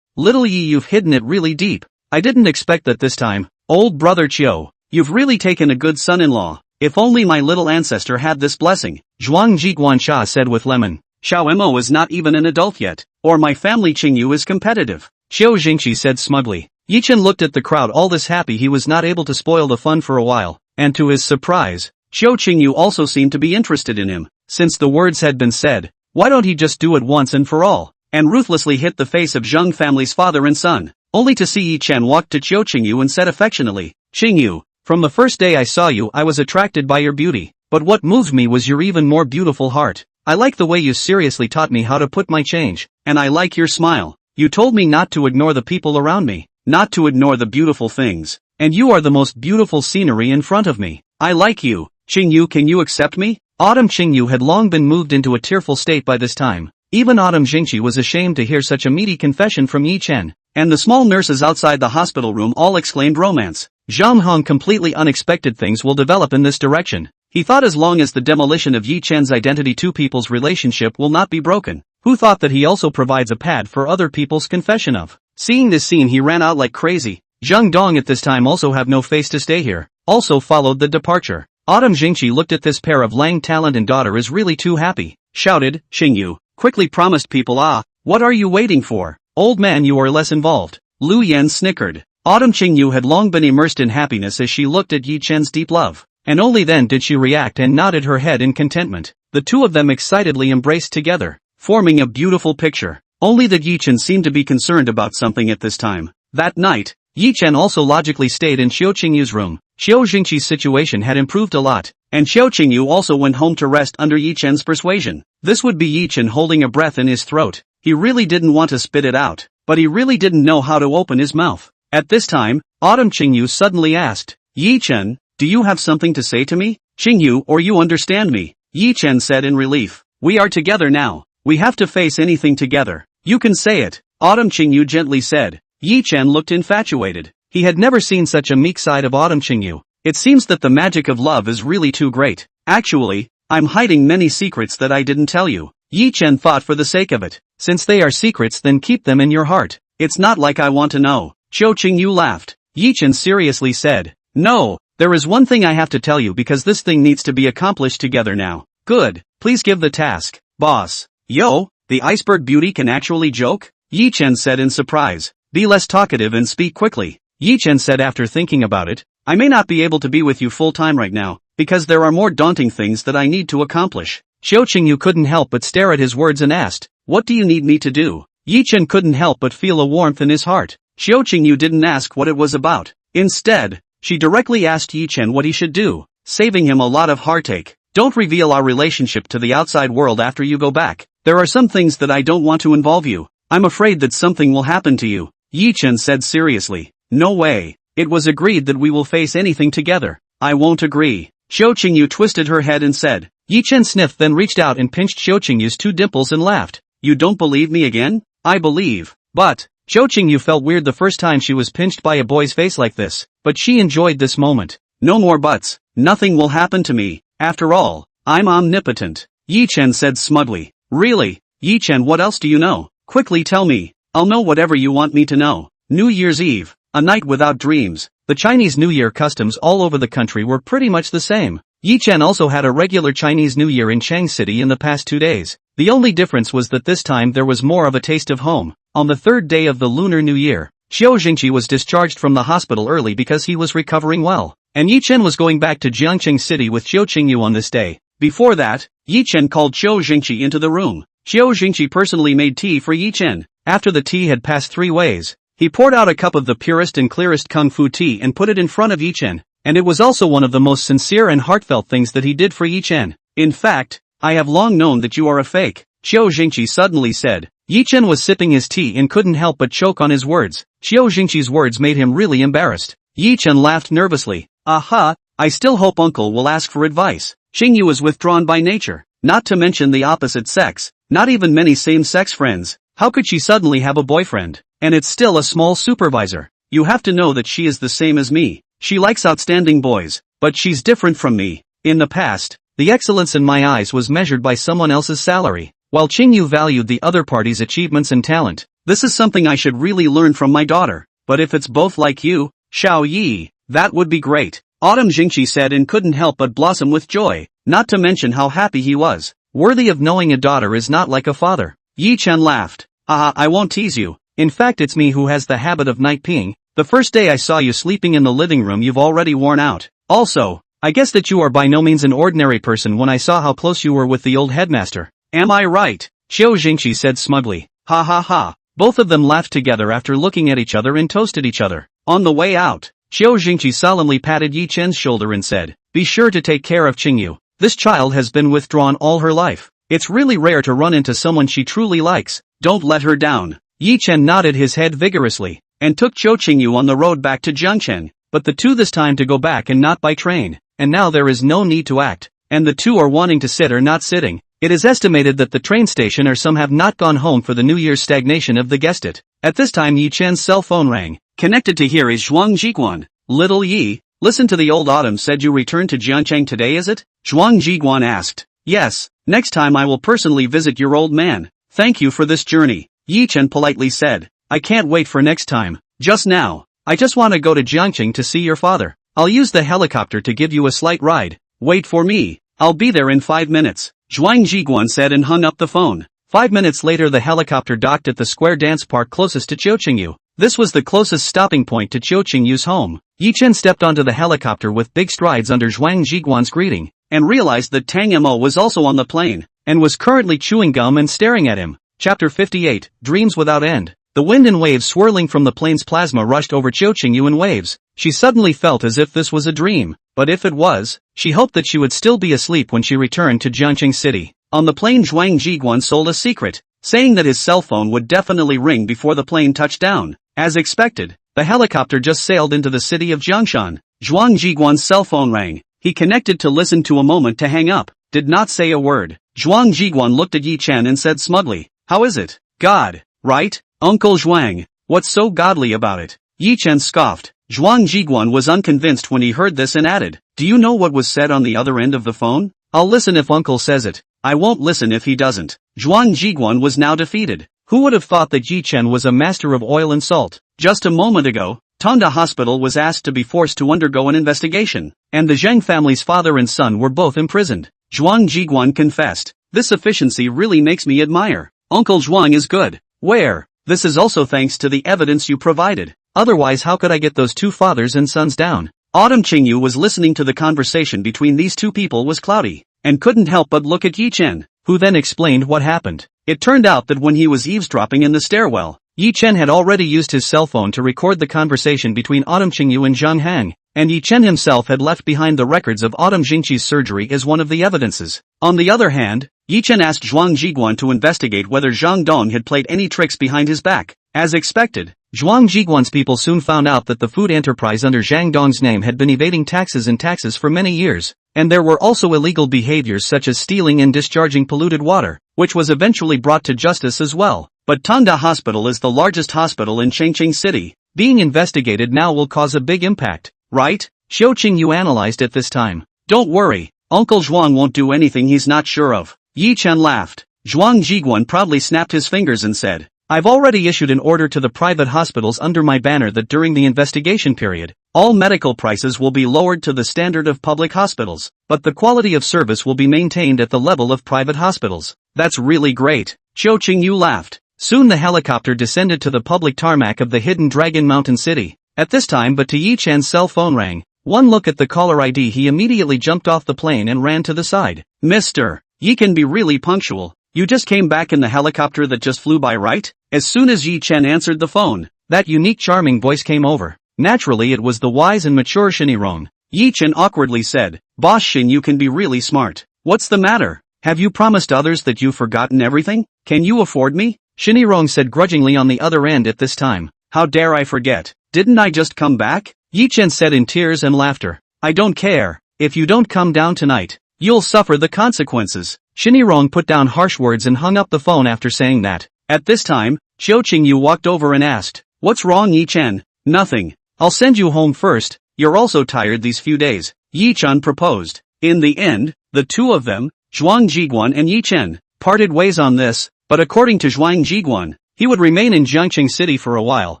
Little Yi, you've hidden it really deep. I didn't expect that this time. Old brother Chiu, you've really taken a good son-in-law. If only my little ancestor had this blessing, Zhuang Jiguansha said with lemon. Xiao Mo is not even an adult yet, or my family Qingyu is competitive. Xiao Jingqi said smugly. Ye Chen looked at the crowd all this happy he was not able to spoil the fun for a while, and to his surprise, Xiao Qingyu also seemed to be interested in him. Since the words had been said, why don't he just do it once and for all, and ruthlessly hit the face of Zheng family's father and son, only to see Ye Chen walk to Xiao Qingyu and said affectionately, Qingyu, from the first day I saw you I was attracted by your beauty, but what moved me was your even more beautiful heart. I like the way you seriously taught me how to put my change, and I like your smile. You told me not to ignore the people around me, not to ignore the beautiful things, and you are the most beautiful scenery in front of me. I like you. Qingyu, can you accept me? Autumn Qingyu had long been moved into a tearful state by this time. Even Autumn Jingqi was ashamed to hear such a meaty confession from Ye Chen, and the small nurses outside the hospital room all exclaimed romance. Zhang Hong completely unexpected things will develop in this direction. He thought as long as the demolition of Ye Chen's identity two people's relationship will not be broken. Who thought that he also provides a pad for other people's confession of? Seeing this scene he ran out like crazy. Zhang Dong at this time also have no face to stay here, also followed the departure. Autumn Jingqi looked at this pair of Lang talent and daughter is really too happy. Shouted, Qingyu, quickly promised people what are you waiting for? Old man you are less involved. Lu Yan snickered. Autumn Qingyu had long been immersed in happiness as she looked at Ye Chen's deep love. And only then did she react and nodded her head in contentment. The two of them excitedly embraced together, forming a beautiful picture. Only that Ye Chen seemed to be concerned about something at this time. That night, Ye Chen also logically stayed in Xiao Qingyu's room. Xiao Jingqi's situation had improved a lot, and Xiao Qingyu also went home to rest under Ye Chen's persuasion. This would be Ye Chen holding a breath in his throat. He really didn't want to spit it out, but he really didn't know how to open his mouth. At this time, Autumn Qingyu suddenly asked, Ye Chen, do you have something to say to me? Qingyu, or you understand me? Ye Chen said in relief. We are together now. We have to face anything together. You can say it. Autumn Qingyu gently said. Ye Chen looked infatuated. He had never seen such a meek side of Autumn Qingyu. It seems that the magic of love is really too great. Actually, I'm hiding many secrets that I didn't tell you. Ye Chen thought for the sake of it. Since they are secrets then keep them in your heart. It's not like I want to know. Xiao Qingyu laughed. Ye Chen seriously said. No. There is one thing I have to tell you because this thing needs to be accomplished together now. Good, please give the task, boss. Yo, the iceberg beauty can actually joke? Ye Chen said in surprise. Be less talkative and speak quickly. Ye Chen said after thinking about it. I may not be able to be with you full time right now, because there are more daunting things that I need to accomplish. Xiao Qingyu couldn't help but stare at his words and asked, what do you need me to do? Ye Chen couldn't help but feel a warmth in his heart. Xiao Qingyu didn't ask what it was about. Instead, she directly asked Ye Chen what he should do, saving him a lot of heartache. Don't reveal our relationship to the outside world after you go back. There are some things that I don't want to involve you. I'm afraid that something will happen to you. Ye Chen said seriously. No way. It was agreed that we will face anything together. I won't agree. Xiao Qingyu twisted her head and said. Ye Chen sniffed then reached out and pinched Xiao Qingyu's two dimples and laughed. You don't believe me again? I believe. But, Xiao Qingyu felt weird the first time she was pinched by a boy's face like this, but she enjoyed this moment. No more buts. Nothing will happen to me. After all, I'm omnipotent. Ye Chen said smugly. Really? Ye Chen, what else do you know? Quickly tell me. I'll know whatever you want me to know. New Year's Eve. A night without dreams. The Chinese New Year customs all over the country were pretty much the same. Ye Chen also had a regular Chinese New Year in Chang City in the past 2 days. The only difference was that this time there was more of a taste of home. On the third day of the Lunar New Year, Xiao Jingqi was discharged from the hospital early because he was recovering well, and Ye Chen was going back to Jiangqing City with Xiao Qingyu on this day. Before that, Ye Chen called Xiao Jingqi into the room. Xiao Jingqi personally made tea for Ye Chen. After the tea had passed 3 ways, he poured out a cup of the purest and clearest kung fu tea and put it in front of Ye Chen, and it was also one of the most sincere and heartfelt things that he did for Ye Chen. In fact, I have long known that you are a fake, Xiao Jingqi suddenly said. Ye Chen was sipping his tea and couldn't help but choke on his words. Xiao Jingqi's words made him really embarrassed. Ye Chen laughed nervously. Aha, I still hope uncle will ask for advice. Qingyu is withdrawn by nature, not to mention the opposite sex, not even many same-sex friends. How could she suddenly have a boyfriend? And it's still a small supervisor. You have to know that she is the same as me. She likes outstanding boys, but she's different from me. In the past, the excellence in my eyes was measured by someone else's salary, while Qingyu valued the other party's achievements and talent. This is something I should really learn from my daughter. but if it's both like you, Xiao Yi, that would be great. Autumn Jingqi said and couldn't help but blossom with joy, not to mention how happy he was. Worthy of knowing a daughter is not like a father. Ye Chen laughed. I won't tease you. In fact, it's me who has the habit of night peeing. The first day I saw you sleeping in the living room you've already worn out. Also, I guess that you are by no means an ordinary person when I saw how close you were with the old headmaster. Am I right? Qiu Jingqi said smugly. Ha ha ha. Both of them laughed together after looking at each other and toasted each other. On the way out, Qiu Jingqi solemnly patted Ye Chen's shoulder and said, "Be sure to take care of Qingyu. This child has been withdrawn all her life. It's really rare to run into someone she truly likes. Don't let her down." Ye Chen nodded his head vigorously, and took Qiu Qingyu on the road back to Jiangchen, but the two this time to go back and not by train, and now there is no need to act, and the two are wanting to sit or not sitting. It is estimated that the train station or some have not gone home for the New Year's stagnation of the guessed it. At this time Ye Chen's cell phone rang. Connected to here is Zhuang Jiguan. Little Yi, listen to the old Autumn said you returned to Jiangcheng today is it? Zhuang Jiguan asked. Yes, next time I will personally visit your old man. Thank you for this journey, Ye Chen politely said. I can't wait for next time. Just now, I just want to go to Jiangcheng to see your father. I'll use the helicopter to give you a slight ride. Wait for me, I'll be there in 5 minutes. Zhuang Jiguan said and hung up the phone. 5 minutes later the helicopter docked at the square dance park closest to Qiuqingyu. This was the closest stopping point to Qiuqingyu's home. Ye Chen stepped onto the helicopter with big strides under Zhuang Jiguan's greeting, and realized that Tang Mo was also on the plane, and was currently chewing gum and staring at him. Chapter 58, Dreams Without End. The wind and waves swirling from the plane's plasma rushed over Qiuqingyu in waves. She suddenly felt as if this was a dream, but if it was, she hoped that she would still be asleep when she returned to Jiangcheng City. On the plane Zhuang Jiguan sold a secret, saying that his cell phone would definitely ring before the plane touched down. As expected, the helicopter just sailed into the city of Jiangshan. Zhuang Jiguan's cell phone rang. He connected to listen to a moment to hang up, did not say a word. Zhuang Jiguan looked at Ye Chen and said smugly, "How is it? God, right? Uncle Zhuang, what's so godly about it?" Ye Chen scoffed. Zhuang Jiguan was unconvinced when he heard this and added, "Do you know what was said on the other end of the phone? I'll listen if Uncle says it. I won't listen if he doesn't." Zhuang Jiguan was now defeated. Who would have thought that Ye Chen was a master of oil and salt? Just a moment ago, Tanda Hospital was asked to be forced to undergo an investigation, and the Zheng family's father and son were both imprisoned. Zhuang Jiguan confessed, "This efficiency really makes me admire. Uncle Zhuang is good. Where? This is also thanks to the evidence you provided. Otherwise how could I get those two fathers and sons down?" Autumn Qingyu was listening to the conversation between these two people was cloudy, and couldn't help but look at Ye Chen, who then explained what happened. It turned out that when he was eavesdropping in the stairwell, Ye Chen had already used his cell phone to record the conversation between Autumn Qingyu and Zhang Hang, and Ye Chen himself had left behind the records of Autumn Jingqi's surgery as one of the evidences. On the other hand, Ye Chen asked Zhuang Jiguan to investigate whether Zhang Dong had played any tricks behind his back. As expected, Zhuang Jiguan's people soon found out that the food enterprise under Zhang Dong's name had been evading taxes for many years, and there were also illegal behaviors such as stealing and discharging polluted water, which was eventually brought to justice as well. But Tanda Hospital is the largest hospital in Changcheng City. Being investigated now will cause a big impact, right? Qiu Qingyu analyzed at this time. Don't worry, Uncle Zhuang won't do anything he's not sure of. Ye Chen laughed. Zhuang Jiguan proudly snapped his fingers and said, "I've already issued an order to the private hospitals under my banner that during the investigation period, all medical prices will be lowered to the standard of public hospitals, but the quality of service will be maintained at the level of private hospitals." That's really great. Qiu Qingyu laughed. Soon the helicopter descended to the public tarmac of the hidden Dragon Mountain City. At this time but to Ye Chen's cell phone rang. One look at the caller ID he immediately jumped off the plane and ran to the side. "Mr. Ye can be really punctual. You just came back in the helicopter that just flew by, right?" As soon as Ye Chen answered the phone, that unique charming voice came over. Naturally it was the wise and mature Shinirong. Ye Chen awkwardly said, "Boss Shin, you can be really smart. What's the matter? Have you promised others that you've forgotten everything? Can you afford me?" Shinirong said grudgingly on the other end at this time. "How dare I forget? Didn't I just come back?" Ye Chen said in tears and laughter. "I don't care. If you don't come down tonight, you'll suffer the consequences." Shinirong put down harsh words and hung up the phone after saying that. At this time, Qiu Qingyu walked over and asked, "What's wrong, Ye Chen?" "Nothing. I'll send you home first. You're also tired these few days," Ye Chen proposed. In the end, the two of them, Zhuang Jiguan and Ye Chen, parted ways on this, but according to Zhuang Jiguan, he would remain in Jiangcheng City for a while,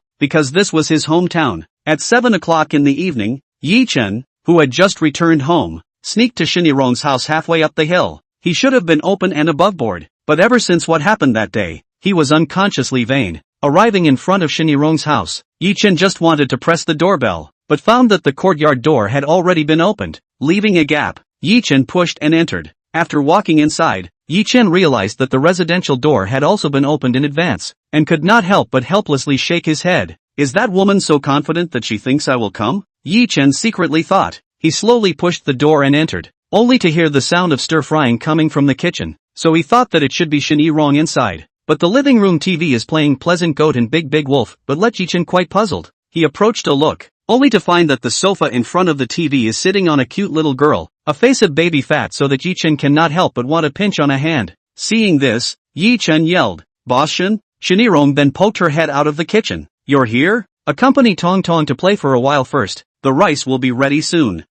because this was his hometown. At 7 o'clock in the evening, Ye Chen, who had just returned home, sneaked to Shinirong's house halfway up the hill. He should have been open and aboveboard, but ever since what happened that day, he was unconsciously vain. Arriving in front of Shinirong's house, Ye Chen just wanted to press the doorbell, but found that the courtyard door had already been opened. Leaving a gap, Ye Chen pushed and entered. After walking inside, Ye Chen realized that the residential door had also been opened in advance, and could not help but helplessly shake his head. Is that woman so confident that she thinks I will come? Ye Chen secretly thought. He slowly pushed the door and entered, only to hear the sound of stir-frying coming from the kitchen, so he thought that it should be Shinirong inside. But the living room TV is playing Pleasant Goat and Big Big Wolf, but left Ye Chen quite puzzled. He approached to look, only to find that the sofa in front of the TV is sitting on a cute little girl, a face of baby fat, so that Ye Chen cannot help but want to pinch on a hand. Seeing this, Ye Chen yelled, "Boss Shin?" Shinirong then poked her head out of the kitchen. "You're here? Accompany Tong Tong to play for a while first. The rice will be ready soon."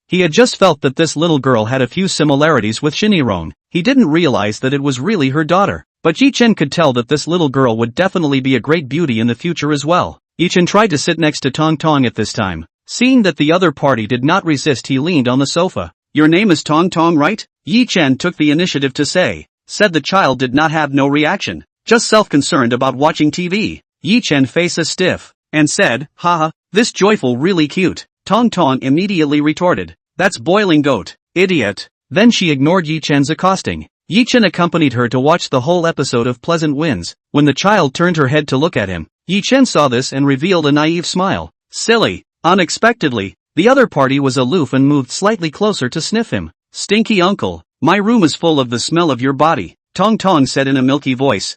He had just felt that this little girl had a few similarities with Shinirong. He didn't realize that it was really her daughter. But Ye Chen could tell that this little girl would definitely be a great beauty in the future as well. Ye Chen tried to sit next to Tong Tong at this time. Seeing that the other party did not resist, he leaned on the sofa. "Your name is Tong Tong, right?" Ye Chen took the initiative to say. Said the child did not have no reaction, just self-concerned about watching TV. Ye Chen face as stiff, and said, "Haha, this joyful really cute." Tong Tong immediately retorted, "That's boiling goat, idiot." Then she ignored Ye Chen's accosting. Ye Chen accompanied her to watch the whole episode of Pleasant Winds. When the child turned her head to look at him, Ye Chen saw this and revealed a naive smile. Silly. Unexpectedly, the other party was aloof and moved slightly closer to sniff him. "Stinky uncle, my room is full of the smell of your body," Tong Tong said in a milky voice.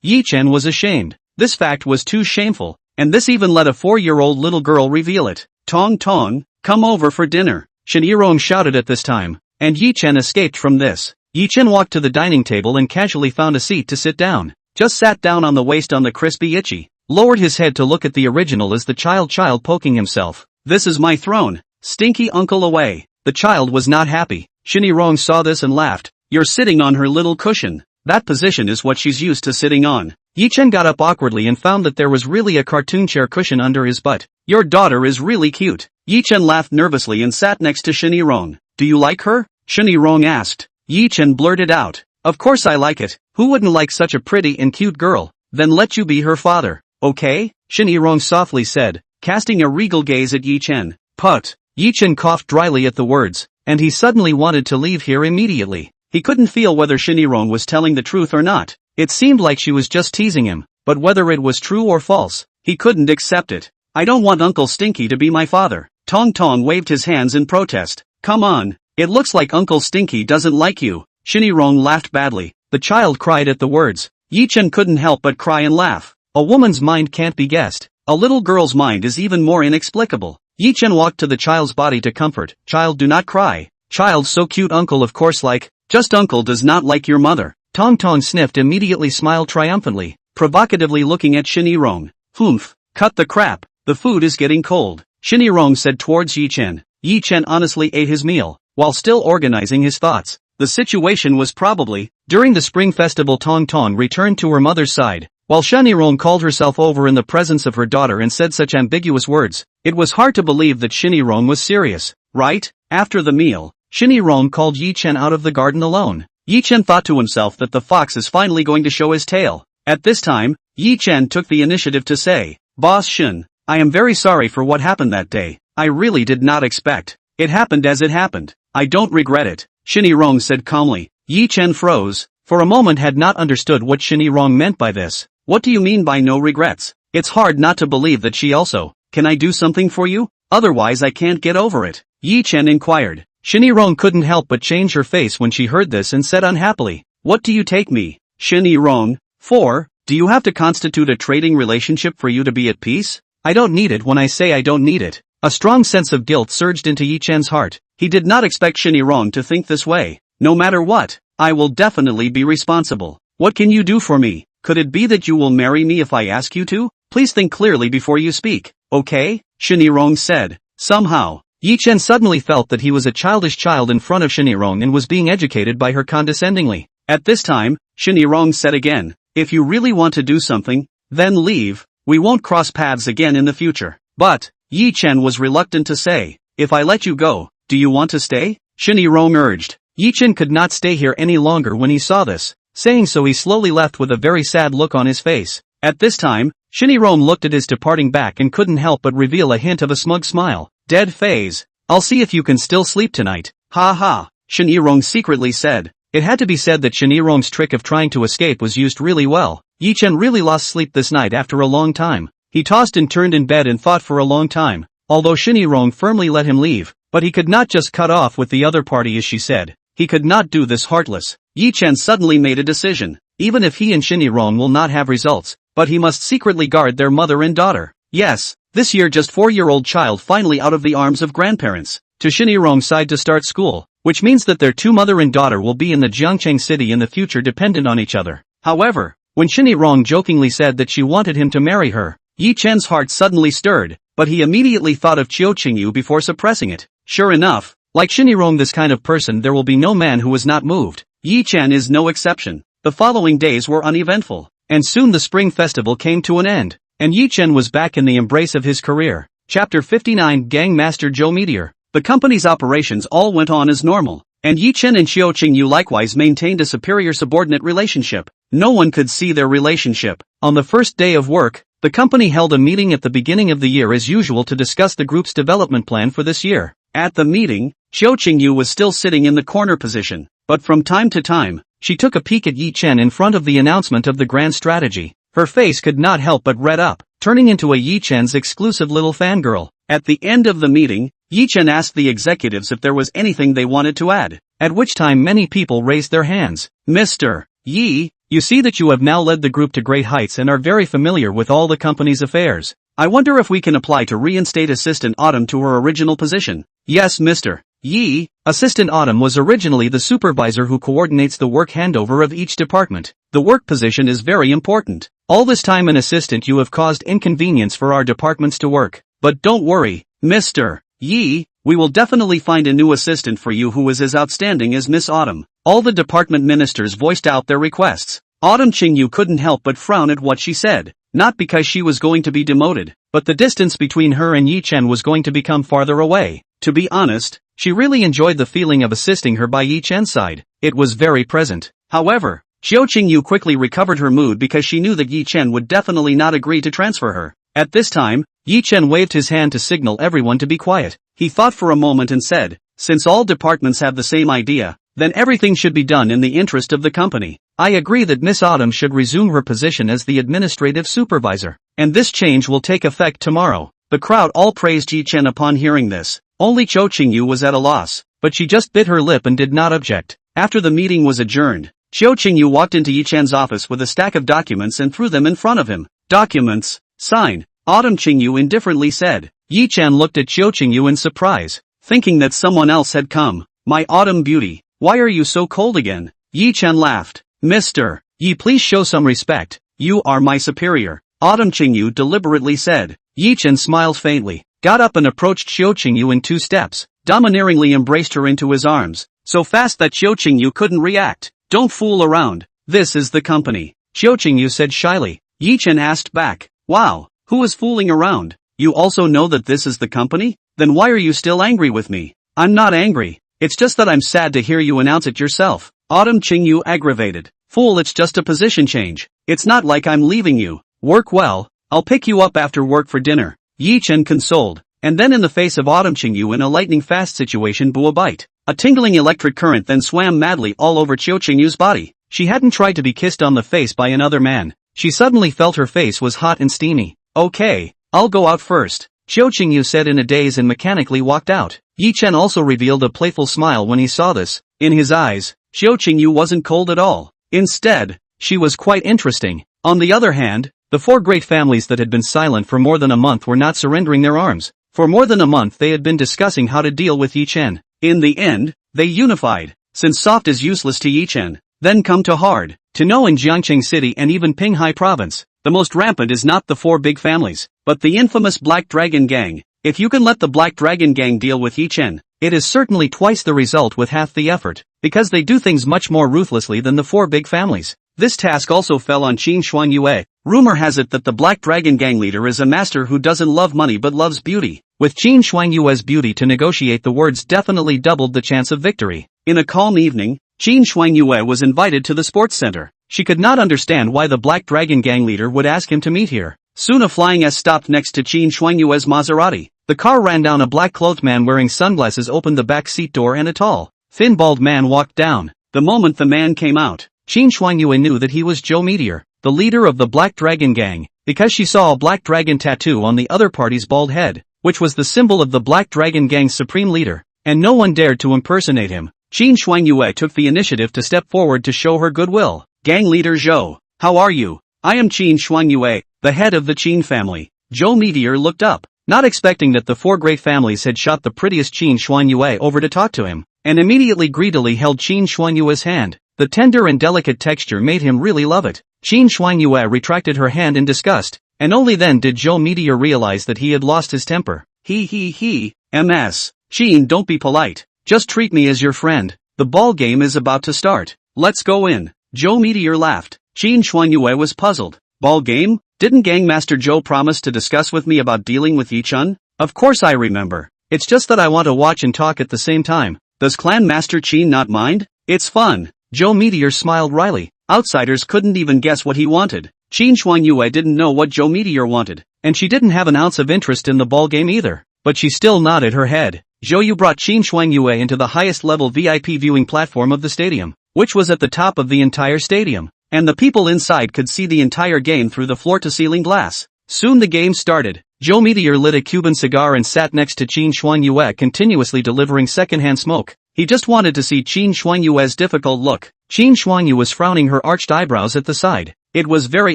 Ye Chen was ashamed. This fact was too shameful, and this even let a 4-year-old little girl reveal it. "Tong Tong, come over for dinner," Shinirong shouted at this time, and Ye Chen escaped from this. Ye Chen walked to the dining table and casually found a seat to sit down. Just sat down on the waist on the crispy itchy. Lowered his head to look at the original as the child poking himself. "This is my throne. Stinky uncle away." The child was not happy. Shinirong saw this and laughed. "You're sitting on her little cushion. That position is what she's used to sitting on." Ye Chen got up awkwardly and found that there was really a cartoon chair cushion under his butt. "Your daughter is really cute." Ye Chen laughed nervously and sat next to Shinirong. "Do you like her?" Shinirong asked. Ye Chen blurted out, "Of course I like it. Who wouldn't like such a pretty and cute girl? Then let you be her father, okay?" Shinirong softly said, casting a regal gaze at Ye Chen. "Put." Ye Chen coughed dryly at the words, and he suddenly wanted to leave here immediately. He couldn't feel whether Shinirong was telling the truth or not. It seemed like she was just teasing him, but whether it was true or false, he couldn't accept it. "I don't want Uncle Stinky to be my father." Tong Tong waved his hands in protest. "Come on, it looks like Uncle Stinky doesn't like you." Shinirong laughed badly. The child cried at the words. Ye Chen couldn't help but cry and laugh. A woman's mind can't be guessed. A little girl's mind is even more inexplicable. Ye Chen walked to the child's body to comfort. "Child, do not cry. Child, so cute, uncle of course like. Just uncle does not like your mother." Tong Tong sniffed, immediately smiled triumphantly, provocatively looking at Shinirong. "Humph, cut the crap, the food is getting cold," Shinirong said towards Ye Chen. Ye Chen honestly ate his meal, while still organizing his thoughts. The situation was probably, during the spring festival Tong Tong returned to her mother's side, while Shinirong called herself over in the presence of her daughter and said such ambiguous words. It was hard to believe that Shinirong was serious, right? After the meal, Shinirong called Ye Chen out of the garden alone. Ye Chen thought to himself that the fox is finally going to show his tail. At this time, Ye Chen took the initiative to say, "Boss Shin, I am very sorry for what happened that day. I really did not expect. It happened as it happened. I don't regret it," Shinirong said calmly. Ye Chen froze, for a moment had not understood what Shinirong meant by this. "What do you mean by no regrets?" It's hard not to believe that she also. "Can I do something for you? Otherwise I can't get over it," Ye Chen inquired. Shinirong couldn't help but change her face when she heard this and said unhappily, "What do you take me, Shinirong, for? Do you have to constitute a trading relationship for you to be at peace?" "I don't need it when I say I don't need it." A strong sense of guilt surged into Ye Chen's heart. He did not expect Shinirong to think this way. "No matter what, I will definitely be responsible. What can you do for me? Could it be that you will marry me if I ask you to? Please think clearly before you speak, okay?" Shinirong said. Somehow, Ye Chen suddenly felt that he was a childish child in front of Shinirong and was being educated by her condescendingly. At this time, Shinirong said again, "If you really want to do something, then leave." we won't cross paths again in the future. But, Ye Chen was reluctant to say, if I let you go, do you want to stay? Shinny Rong urged. Ye Chen could not stay here any longer when he saw this. Saying so he slowly left with a very sad look on his face. At this time, Shinny Rong looked at his departing back and couldn't help but reveal a hint of a smug smile. Dead phase. I'll see if you can still sleep tonight. Ha ha, Shinny Rong secretly said. It had to be said that Shinny Rong's trick of trying to escape was used really well. Ye Chen really lost sleep this night after a long time. He tossed and turned in bed and thought for a long time. Although Shinny Rong firmly let him leave, but he could not just cut off with the other party as she said. He could not do this heartless. Ye Chen suddenly made a decision. Even if he and Shinny Rong will not have results, but he must secretly guard their mother and daughter. Yes, this year just 4-year-old child finally out of the arms of grandparents, to Shinny Rong's side to start school, which means that their two mother and daughter will be in the Jiangcheng city in the future dependent on each other. However, when Shinny Rong jokingly said that she wanted him to marry her, Ye Chen's heart suddenly stirred, but he immediately thought of Chiu Qingyu before suppressing it. Sure enough, like Shinny Rong, this kind of person there will be no man who is not moved. Ye Chen is no exception. The following days were uneventful, and soon the spring festival came to an end, and Ye Chen was back in the embrace of his career. Chapter 59 Gang Master Joe Meteor. The company's operations all went on as normal, and Ye Chen and Chiu Qingyu likewise maintained a superior subordinate relationship. No one could see their relationship. On the first day of work, the company held a meeting at the beginning of the year as usual to discuss the group's development plan for this year. At the meeting, Chiu Qingyu was still sitting in the corner position, but from time to time, she took a peek at Ye Chen in front of the announcement of the grand strategy. Her face could not help but red up, turning into a Ye Chen's exclusive little fangirl. At the end of the meeting, Ye Chen asked the executives if there was anything they wanted to add, at which time many people raised their hands. Mr. Ye, you see that you have now led the group to great heights and are very familiar with all the company's affairs. I wonder if we can apply to reinstate Assistant Autumn to her original position. Yes, Mr. Ye. Assistant Autumn was originally the supervisor who coordinates the work handover of each department. The work position is very important. All this time an assistant you have caused inconvenience for our departments to work. But don't worry, Mr. Ye, we will definitely find a new assistant for you who is as outstanding as Miss Autumn. All the department ministers voiced out their requests. Autumn Qingyu couldn't help but frown at what she said. Not because she was going to be demoted, but the distance between her and Ye Chen was going to become farther away. To be honest, she really enjoyed the feeling of assisting her by Ye Chen's side. It was very present. However, Chiu Qingyu quickly recovered her mood because she knew that Ye Chen would definitely not agree to transfer her. At this time, Ye Chen waved his hand to signal everyone to be quiet. He thought for a moment and said, since all departments have the same idea, then everything should be done in the interest of the company. I agree that Miss Autumn should resume her position as the administrative supervisor, and this change will take effect tomorrow. The crowd all praised Ye Chen upon hearing this. Only Chiu Qingyu was at a loss, but she just bit her lip and did not object. After the meeting was adjourned, Chiu Qingyu walked into Ye Chen's office with a stack of documents and threw them in front of him. Documents, sign, Autumn Qingyu indifferently said. Ye Chen looked at Chiu Qingyu in surprise, thinking that someone else had come. My Autumn beauty, why are you so cold again? Ye Chen laughed. Mr. Ye, please show some respect. You are my superior, Autumn Qingyu deliberately said. Ye Chen smiled faintly, got up and approached Chiu Qingyu in 2 steps, domineeringly embraced her into his arms, so fast that Chiu Qingyu couldn't react. Don't fool around, this is the company, Chiu Qingyu said shyly. Ye Chen asked back, wow, who is fooling around? You also know that this is the company? Then why are you still angry with me? I'm not angry, it's just that I'm sad to hear you announce it yourself. Autumn Qingyu aggravated. Fool, it's just a position change. It's not like I'm leaving you. Work well, I'll pick you up after work for dinner. Ye Chen consoled, and then in the face of Autumn Qingyu in a lightning-fast situation blew a bite. A tingling electric current then swam madly all over Chiu Qingyu's body. She hadn't tried to be kissed on the face by another man. She suddenly felt her face was hot and steamy. Okay, I'll go out first, Chiu Qingyu said in a daze and mechanically walked out. Ye Chen also revealed a playful smile when he saw this. In his eyes, Chiu Qingyu wasn't cold at all. Instead, she was quite interesting. On the other hand, the 4 great families that had been silent for more than a month were not surrendering their arms. For more than a month they had been discussing how to deal with Ye Chen. In the end, they unified. Since soft is useless to Ye Chen, then come to hard. To know in Jiangcheng City and even Pinghai Province, the most rampant is not the 4 big families, but the infamous Black Dragon Gang. If you can let the Black Dragon Gang deal with Ye Chen, it is certainly twice the result with half the effort, because they do things much more ruthlessly than the 4 big families. This task also fell on Qin Shuangyue. Rumor has it that the Black Dragon gang leader is a master who doesn't love money but loves beauty. With Qin Shuangyue's beauty to negotiate, the words definitely doubled the chance of victory. In a calm evening, Qin Shuangyue was invited to the sports center. She could not understand why the Black Dragon gang leader would ask him to meet here. Soon a flying S stopped next to Qin Shuangyue's Maserati. The car ran down. A black-clothed man wearing sunglasses opened the back seat door and a tall, thin bald man walked down. The moment the man came out, Qin Shuangyue knew that he was Joe Meteor, the leader of the Black Dragon gang, because she saw a black dragon tattoo on the other party's bald head, which was the symbol of the Black Dragon gang's supreme leader, and no one dared to impersonate him. Qin Shuangyue took the initiative to step forward to show her goodwill. Gang leader Zhou, how are you? I am Qin Shuangyue, the head of the Qin family. Joe Meteor looked up, not expecting that the four great families had shot the prettiest Qin Shuangyue over to talk to him, and immediately greedily held Qin Shuangyue's hand. The tender and delicate texture made him really love it. Qin Shuangyue retracted her hand in disgust, and only then did Joe Meteor realize that he had lost his temper. MS. Qin, don't be polite. Just treat me as your friend. The ball game is about to start. Let's go in. Joe Meteor laughed. Qin Shuangyue was puzzled. Ball game? Didn't Gangmaster Joe promise to discuss with me about dealing with Ye Chen? Of course I remember. It's just that I want to watch and talk at the same time. Does Clan Master Qin not mind? It's fun. Joe Meteor smiled wryly. Outsiders couldn't even guess what he wanted. Qin Shuangyue didn't know what Joe Meteor wanted, and she didn't have an ounce of interest in the ball game either. But she still nodded her head. Zhou Yu brought Qin Shuangyue into the highest level VIP viewing platform of the stadium, which was at the top of the entire stadium, and the people inside could see the entire game through the floor-to-ceiling glass. Soon the game started. Joe Meteor lit a Cuban cigar and sat next to Qin Shuangyue, continuously delivering secondhand smoke. He just wanted to see Qin Shuangyue's difficult look. Qin Shuangyue was frowning, her arched eyebrows at the side. It was very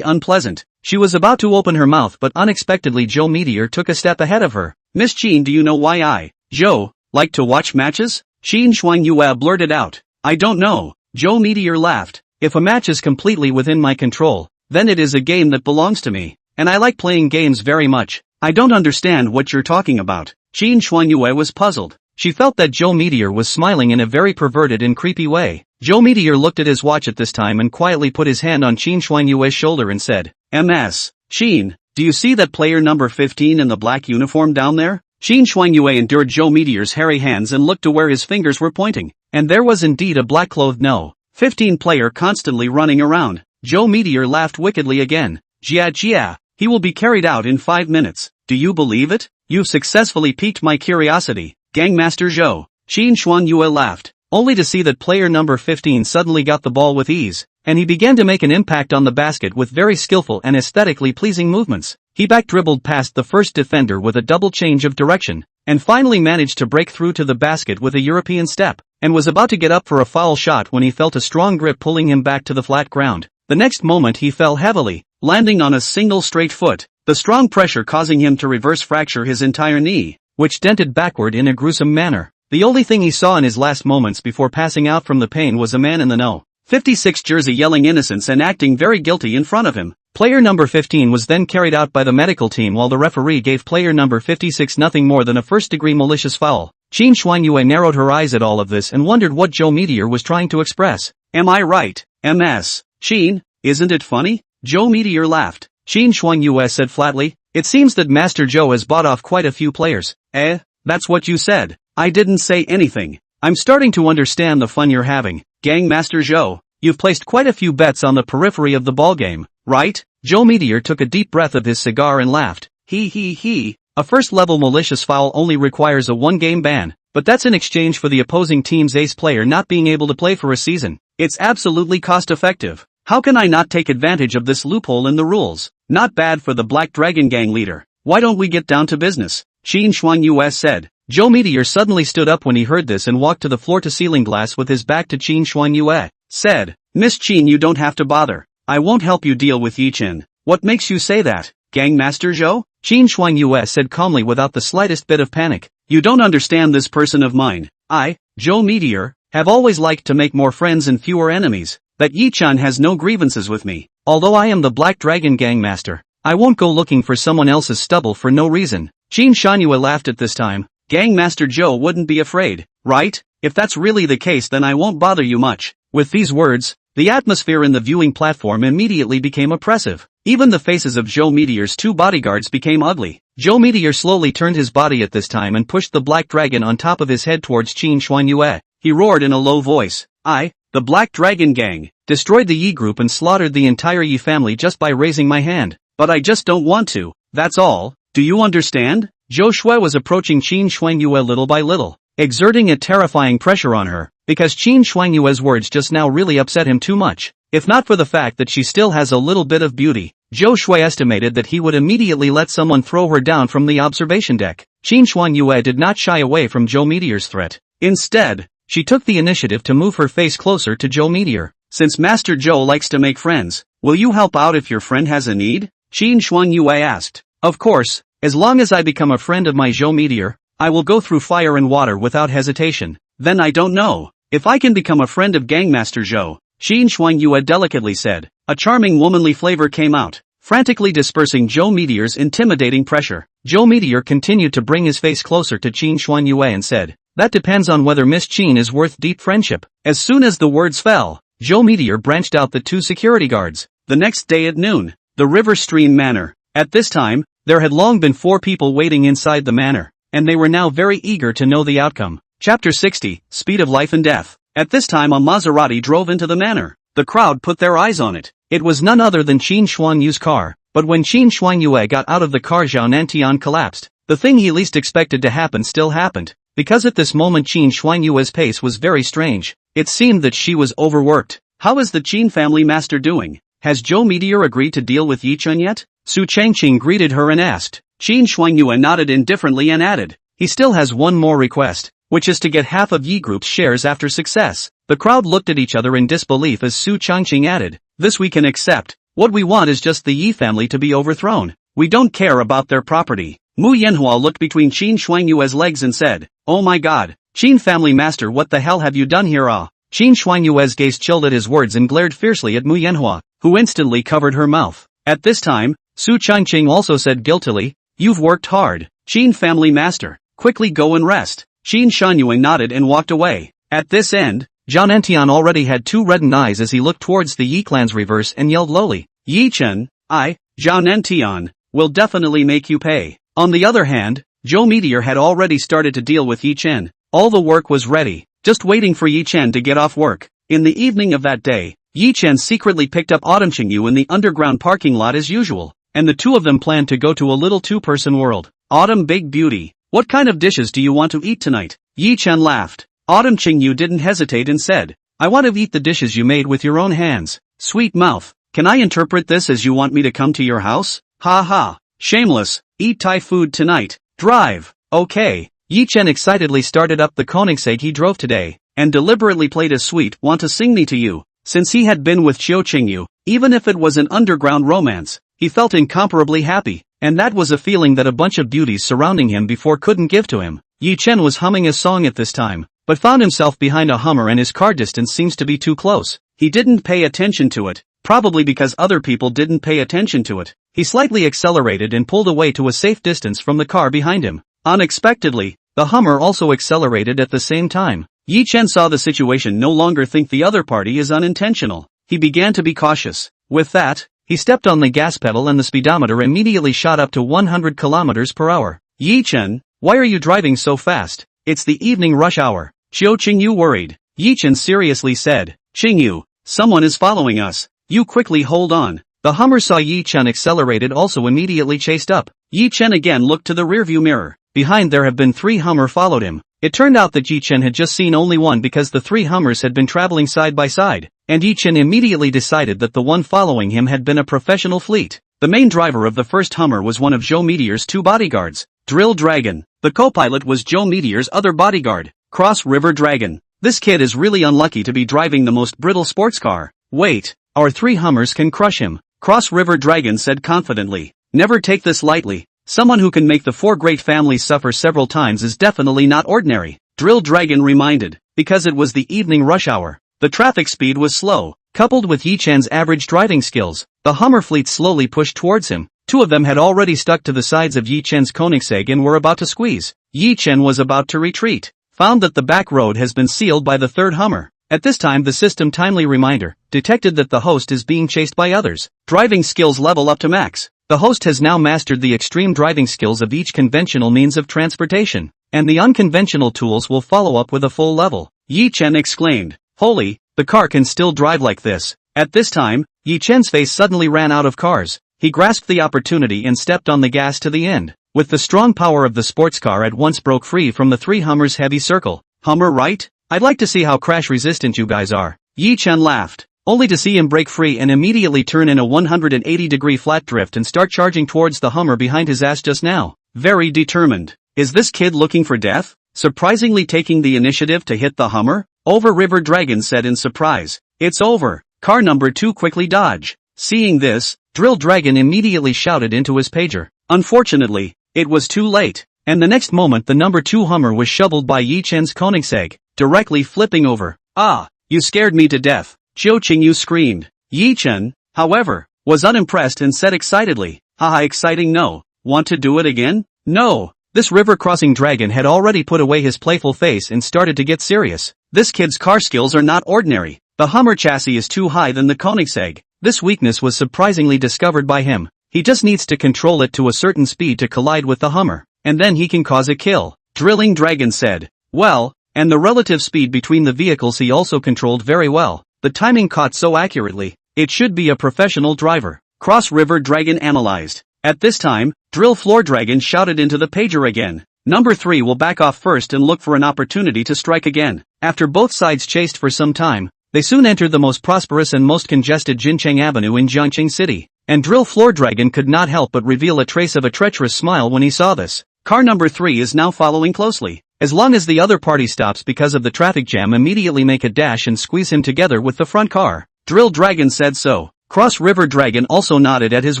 unpleasant. She was about to open her mouth, but unexpectedly Joe Meteor took a step ahead of her. Miss Qin, do you know why I, Joe, like to watch matches? Qin Shuangyue blurted out. I don't know. Joe Meteor laughed. If a match is completely within my control, then it is a game that belongs to me, and I like playing games very much. I don't understand what you're talking about. Qin Shuangyue was puzzled. She felt that Joe Meteor was smiling in a very perverted and creepy way. Joe Meteor looked at his watch at this time and quietly put his hand on Qin Shuangyue's shoulder and said, MS. Qin, do you see that player number 15 in the black uniform down there? Qin Shuangyue endured Joe Meteor's hairy hands and looked to where his fingers were pointing, and there was indeed a black-clothed No. 15 player constantly running around. Joe Meteor laughed wickedly again. Jia, he will be carried out in 5 minutes. Do you believe it? You've successfully piqued my curiosity. Gangmaster Zhou. Qin Shuangyue laughed, only to see that player number 15 suddenly got the ball with ease, and he began to make an impact on the basket with very skillful and aesthetically pleasing movements. He back-dribbled past the first defender with a double change of direction, and finally managed to break through to the basket with a European step, and was about to get up for a foul shot when he felt a strong grip pulling him back to the flat ground. The next moment he fell heavily, landing on a single straight foot, the strong pressure causing him to reverse fracture his entire knee, which dented backward in a gruesome manner. The only thing he saw in his last moments before passing out from the pain was a man in the No. 56 jersey yelling innocence and acting very guilty in front of him. Player number 15 was then carried out by the medical team while the referee gave player number 56 nothing more than a first-degree malicious foul. Qin Shuangyue narrowed her eyes at all of this and wondered what Joe Meteor was trying to express. Am I right, MS? Qin, isn't it funny? Joe Meteor laughed. Qin Shuangyue said flatly, it seems that Master Joe has bought off quite a few players. That's what you said. I didn't say anything. I'm starting to understand the fun you're having. Gangmaster Zhou, you've placed quite a few bets on the periphery of the ballgame, right? Joe Meteor took a deep breath of his cigar and laughed. A first-level malicious foul only requires a 1-game ban, but that's in exchange for the opposing team's ace player not being able to play for a season. It's absolutely cost-effective. How can I not take advantage of this loophole in the rules? Not bad for the Black Dragon gang leader. Why don't we get down to business? Qin Shuangyue said. Joe Meteor suddenly stood up when he heard this and walked to the floor-to-ceiling glass with his back to Qin Shuangyue. Said, Miss Qin, you don't have to bother. I won't help you deal with Ye Chen. What makes you say that? Gangmaster Zhou? Qin Shuangyue said calmly without the slightest bit of panic. You don't understand this person of mine. I, Joe Meteor, have always liked to make more friends and fewer enemies. That Ye Chen has no grievances with me. Although I am the Black Dragon Gangmaster, I won't go looking for someone else's stubble for no reason. Qin Shuangyue laughed at this time. Gangmaster Joe wouldn't be afraid, right? If that's really the case, then I won't bother you much. With these words, The atmosphere in the viewing platform immediately became oppressive. Even the faces of Joe Meteor's two bodyguards became ugly. Joe Meteor slowly turned his body at this time and pushed the black dragon on top of his head towards Qin Xuanyue. He roared in a low voice, the Black Dragon Gang, destroyed the Yi group and slaughtered the entire Yi family just by raising my hand. But I just don't want to, that's all, do you understand? Zhou Shui was approaching Qin Xuanyue little by little, exerting a terrifying pressure on her, because Qin Xuanyue's words just now really upset him too much. If not for the fact that she still has a little bit of beauty, Zhou Shui estimated that he would immediately let someone throw her down from the observation deck. Qin Xuanyue did not shy away from Joe Meteor's threat. Instead, she took the initiative to move her face closer to Joe Meteor. Since Master Joe likes to make friends, will you help out if your friend has a need? Qin Xuanyue asked. Of course, as long as I become a friend of my Joe Meteor, I will go through fire and water without hesitation. Then I don't know if I can become a friend of Gangmaster Zhou, Qin Xuanyue delicately said. A charming womanly flavor came out, frantically dispersing Joe Meteor's intimidating pressure. Joe Meteor continued to bring his face closer to Qin Xuanyue and said, that depends on whether Miss Qin is worth deep friendship. As soon as the words fell, Joe Meteor branched out the two security guards. The next day at noon, the River Stream Manor. At this time, there had long been 4 people waiting inside the manor, and they were now very eager to know the outcome. Chapter 60, Speed of Life and Death. At this time a Maserati drove into the manor. The crowd put their eyes on it. It was none other than Qin Xuanyue's car, but when Qin Xuanyue got out of the car, Zhao Nantian collapsed. The thing he least expected to happen still happened, because at this moment Qin Xuanyue's pace was very strange. It seemed that she was overworked. How is the Qin family master doing? Has Joe Meteor agreed to deal with Ye Chen yet? Su Changqing greeted her and asked. Qin Xuanyue nodded indifferently and added, he still has one more request, which is to get half of Yi Group's shares after success. The crowd looked at each other in disbelief as Su Changqing added, this we can accept. What we want is just the Yi family to be overthrown. We don't care about their property. Mu Yanhua looked between Qin Xuanyue's legs and said, oh my god, Qin family master, what the hell have you done here? Qin Xuanyue's gaze chilled at his words and glared fiercely at Mu Yanhua, who instantly covered her mouth. At this time, Su Changqing also said guiltily, you've worked hard, Qin family master, quickly go and rest. Qin Xuanyue nodded and walked away. At this end, Zhao Nantian already had 2 reddened eyes as he looked towards the Yi clan's reverse and yelled lowly, Ye Chen, Zhao Nantian, will definitely make you pay. On the other hand, Joe Meteor had already started to deal with Ye Chen. All the work was ready, just waiting for Ye Chen to get off work. In the evening of that day, Ye Chen secretly picked up Autumn Qingyu in the underground parking lot as usual, and the two of them planned to go to a little 2-person world. Autumn Big Beauty, what kind of dishes do you want to eat tonight? Ye Chen laughed. Autumn Qingyu didn't hesitate and said, I want to eat the dishes you made with your own hands. Sweet mouth, can I interpret this as you want me to come to your house? Ha ha, shameless, eat Thai food tonight, drive, okay. Ye Chen excitedly started up the Koenigsegg he drove today, and deliberately played a sweet want to sing me to you. Since he had been with Qiu Qingyu, even if it was an underground romance, he felt incomparably happy, and that was a feeling that a bunch of beauties surrounding him before couldn't give to him. Ye Chen was humming a song at this time, but found himself behind a Hummer and his car distance seems to be too close. He didn't pay attention to it, probably because other people didn't pay attention to it. He slightly accelerated and pulled away to a safe distance from the car behind him. Unexpectedly, the Hummer also accelerated at the same time. Ye Chen saw the situation no longer think the other party is unintentional. He began to be cautious. With that, he stepped on the gas pedal and the speedometer immediately shot up to 100 kilometers per hour. Ye Chen, why are you driving so fast? It's the evening rush hour. Qiu Qingyu worried. Ye Chen seriously said, Qingyu, someone is following us. You quickly hold on. The Hummer saw Ye Chen accelerated also immediately chased up. Ye Chen again looked to the rearview mirror. Behind there have been 3 Hummer followed him. It turned out that Ye Chen had just seen only one because the 3 Hummers had been traveling side by side, and Ye Chen immediately decided that the one following him had been a professional fleet. The main driver of the first Hummer was one of Joe Meteor's 2 bodyguards, Drill Dragon. The co-pilot was Joe Meteor's other bodyguard, Cross River Dragon. This kid is really unlucky to be driving the most brittle sports car. Wait, our 3 Hummers can crush him, Cross River Dragon said confidently. Never take this lightly. Someone who can make the 4 great families suffer several times is definitely not ordinary, Drill Dragon reminded, because it was the evening rush hour. The traffic speed was slow, coupled with Ye Chen's average driving skills. The Hummer fleet slowly pushed towards him. 2 of them had already stuck to the sides of Ye Chen's Koenigsegg and were about to squeeze. Ye Chen was about to retreat, found that the back road has been sealed by the 3rd Hummer. At this time the system timely reminder detected that the host is being chased by others. Driving skills level up to max. The host has now mastered the extreme driving skills of each conventional means of transportation, and the unconventional tools will follow up with a full level. Ye Chen exclaimed, "Holy, the car can still drive like this." At this time, Ye Chen's face suddenly ran out of cars. He grasped the opportunity and stepped on the gas to the end. With the strong power of the sports car at once broke free from the three Hummers' heavy circle. "Hummer right? I'd like to see how crash-resistant you guys are." Ye Chen laughed, only to see him break free and immediately turn in a 180-degree flat drift and start charging towards the Hummer behind his ass just now. Very determined. Is this kid looking for death? Surprisingly taking the initiative to hit the Hummer? Over River Dragon said in surprise. "It's over. Car number 2 quickly dodge." Seeing this, Drill Dragon immediately shouted into his pager. Unfortunately, it was too late, and the next moment the number 2 Hummer was shoveled by Ye Chen's Koenigsegg, directly flipping over. "Ah, you scared me to death," Zhou Qingyu screamed. Ye Chen, however, was unimpressed and said excitedly, "Haha, exciting, no. Want to do it again?" "No." This river-crossing dragon had already put away his playful face and started to get serious. This kid's car skills are not ordinary. The Hummer chassis is too high than the Koenigsegg. This weakness was surprisingly discovered by him. He just needs to control it to a certain speed to collide with the Hummer, and then he can cause a kill. Drilling Dragon said. Well, and the relative speed between the vehicles he also controlled very well. The timing caught so accurately, it should be a professional driver. Cross River Dragon analyzed. At this time, Drill Floor Dragon shouted into the pager again. Number 3 will back off first and look for an opportunity to strike again. After both sides chased for some time, they soon entered the most prosperous and most congested Jincheng Avenue in Jiangqing City, and Drill Floor Dragon could not help but reveal a trace of a treacherous smile when he saw this. Car number 3 is now following closely. As long as the other party stops because of the traffic jam, immediately make a dash and squeeze him together with the front car. Drill Dragon said so. Cross River Dragon also nodded at his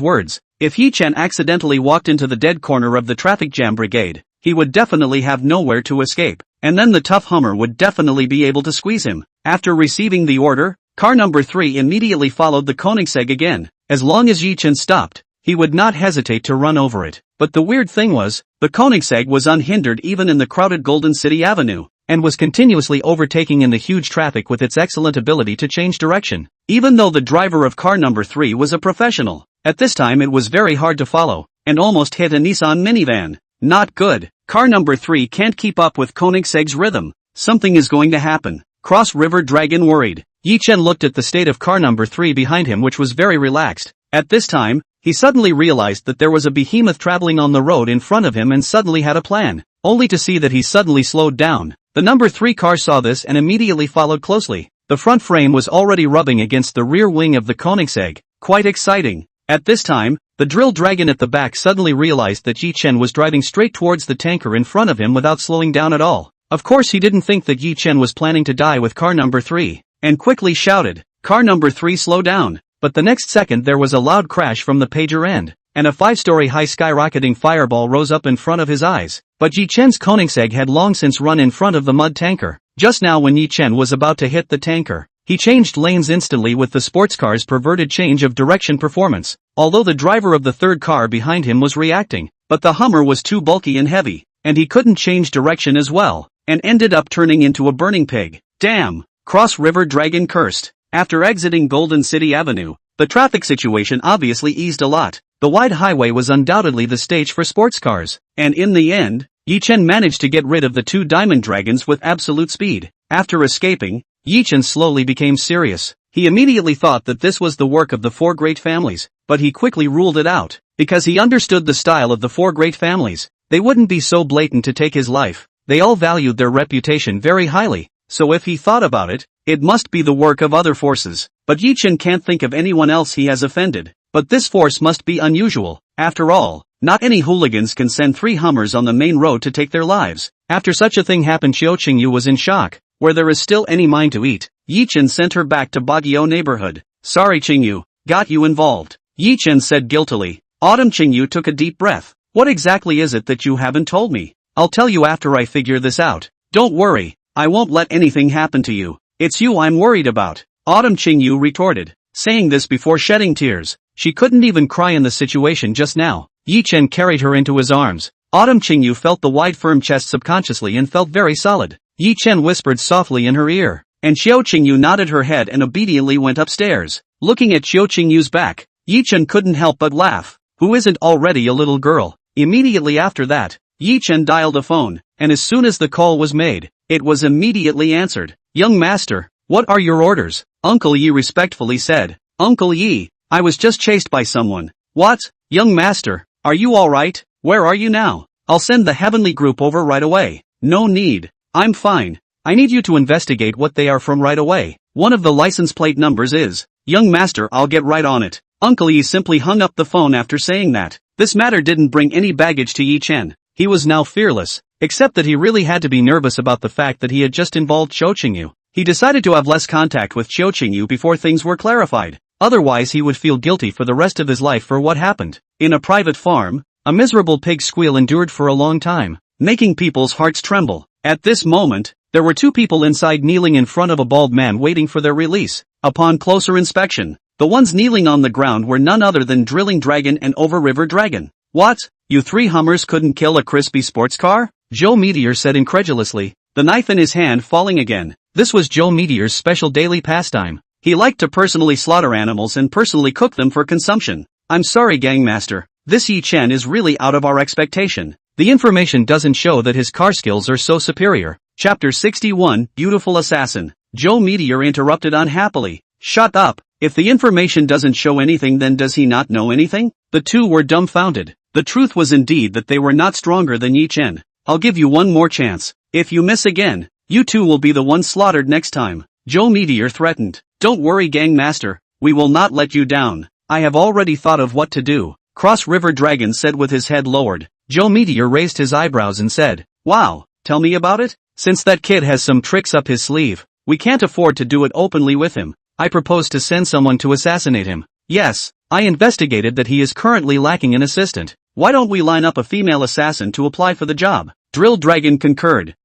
words. If Ye Chen accidentally walked into the dead corner of the traffic jam brigade, he would definitely have nowhere to escape, and then the tough Hummer would definitely be able to squeeze him. After receiving the order, car number 3 immediately followed the Koenigsegg again. As long as Ye Chen stopped, he would not hesitate to run over it. But the weird thing was, the Koenigsegg was unhindered even in the crowded Golden City Avenue, and was continuously overtaking in the huge traffic with its excellent ability to change direction. Even though the driver of car number 3 was a professional, at this time it was very hard to follow, and almost hit a Nissan minivan. Not good. Car number 3 can't keep up with Koenigsegg's rhythm. Something is going to happen. Cross River Dragon worried. Ye Chen looked at the state of car number 3 behind him, which was very relaxed. At this time, he suddenly realized that there was a behemoth traveling on the road in front of him and suddenly had a plan, only to see that he suddenly slowed down. The number 3 car saw this and immediately followed closely. The front frame was already rubbing against the rear wing of the Koenigsegg. Quite exciting. At this time, the Drill Dragon at the back suddenly realized that Ye Chen was driving straight towards the tanker in front of him without slowing down at all. Of course he didn't think that Ye Chen was planning to die with car number 3, and quickly shouted, "Car number 3, slow down." But the next second there was a loud crash from the pager end, and a 5-story high skyrocketing fireball rose up in front of his eyes. But Ye Chen's Koenigsegg had long since run in front of the mud tanker. Just now when Ye Chen was about to hit the tanker, he changed lanes instantly with the sports car's perverted change of direction performance, although the driver of the third car behind him was reacting. But the Hummer was too bulky and heavy, and he couldn't change direction as well, and ended up turning into a burning pig. Damn! Cross River Dragon cursed. After exiting Golden City Avenue, the traffic situation obviously eased a lot. The wide highway was undoubtedly the stage for sports cars, and in the end, Ye Chen managed to get rid of the 2 diamond dragons with absolute speed. After escaping, Ye Chen slowly became serious. He immediately thought that this was the work of the 4 great families, but he quickly ruled it out, because he understood the style of the 4 great families. They wouldn't be so blatant to take his life. They all valued their reputation very highly, so if he thought about it, it must be the work of other forces. But Ye Chen can't think of anyone else he has offended. But this force must be unusual. After all, not any hooligans can send 3 Hummers on the main road to take their lives. After such a thing happened, Zhou Qingyu was in shock. Where there is still any mind to eat, Ye Chen sent her back to Baguio neighborhood. Sorry Qingyu, got you involved, Ye Chen said guiltily. Autumn Qingyu took a deep breath. What exactly is it that you haven't told me? I'll tell you after I figure this out. Don't worry, I won't let anything happen to you. It's you I'm worried about, Autumn Qingyu retorted, saying this before shedding tears. She couldn't even cry in the situation just now. Ye Chen carried her into his arms. Autumn Qingyu felt the wide firm chest subconsciously and felt very solid. Ye Chen whispered softly in her ear, and Xiao Qingyu nodded her head and obediently went upstairs. Looking at Xiao Qingyu's back, Ye Chen couldn't help but laugh. Who isn't already a little girl? Immediately after that, Ye Chen dialed a phone, and as soon as the call was made, it was immediately answered. Young master, what are your orders? Uncle Yi respectfully said. Uncle Yi, I was just chased by someone. What? Young master, are you alright? Where are you now? I'll send the heavenly group over right away. No need. I'm fine. I need you to investigate what they are from right away. One of the license plate numbers is. Young master, I'll get right on it. Uncle Yi simply hung up the phone after saying that. This matter didn't bring any baggage to Ye Chen. He was now fearless, except that he really had to be nervous about the fact that he had just involved Xiao Qingyu. He decided to have less contact with Xiao Qingyu before things were clarified. Otherwise he would feel guilty for the rest of his life for what happened. In a private farm, a miserable pig squeal endured for a long time, making people's hearts tremble. At this moment, there were two people inside kneeling in front of a bald man waiting for their release. Upon closer inspection, the ones kneeling on the ground were none other than Drilling Dragon and Over River Dragon. What? You three Hummers couldn't kill a crispy sports car? Joe Meteor said incredulously, the knife in his hand falling again. This was Joe Meteor's special daily pastime. He liked to personally slaughter animals and personally cook them for consumption. I'm sorry, Gangmaster. This Ye Chen is really out of our expectation. The information doesn't show that his car skills are so superior. Chapter 61, Beautiful Assassin. Joe Meteor interrupted unhappily. Shut up. If the information doesn't show anything, then does he not know anything? The two were dumbfounded. The truth was indeed that they were not stronger than Ye Chen. I'll give you one more chance. If you miss again, you two will be the ones slaughtered next time. Joe Meteor threatened. Don't worry, Gangmaster. We will not let you down. I have already thought of what to do. Cross River Dragon said with his head lowered. Joe Meteor raised his eyebrows and said, wow, tell me about it? Since that kid has some tricks up his sleeve, we can't afford to do it openly with him. I propose to send someone to assassinate him. Yes, I investigated that he is currently lacking an assistant. Why don't we line up a female assassin to apply for the job? Drill Dragon concurred.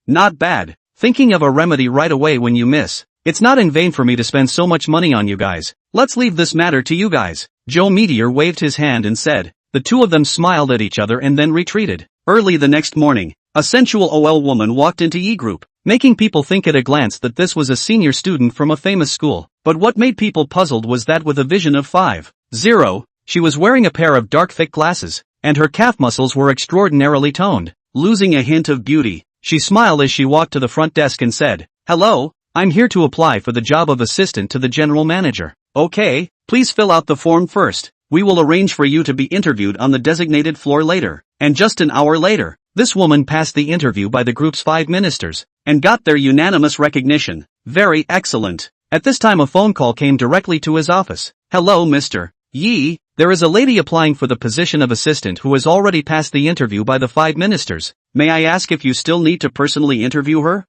Not bad. Thinking of a remedy right away when you miss. It's not in vain for me to spend so much money on you guys. Let's leave this matter to you guys. Joe Meteor waved his hand and said. The two of them smiled at each other and then retreated. Early the next morning, a sensual OL woman walked into Yi Group, making people think at a glance that this was a senior student from a famous school. But what made people puzzled was that with a vision of 5'0", she was wearing a pair of dark thick glasses, and her calf muscles were extraordinarily toned. Losing a hint of beauty, she smiled as she walked to the front desk and said, hello, I'm here to apply for the job of assistant to the general manager. Okay, please fill out the form first. We will arrange for you to be interviewed on the designated floor later. And just an hour later, this woman passed the interview by the group's 5 ministers, and got their unanimous recognition. Very excellent. At this time a phone call came directly to his office. Hello Mr. Yi, there is a lady applying for the position of assistant who has already passed the interview by the 5 ministers. May I ask if you still need to personally interview her?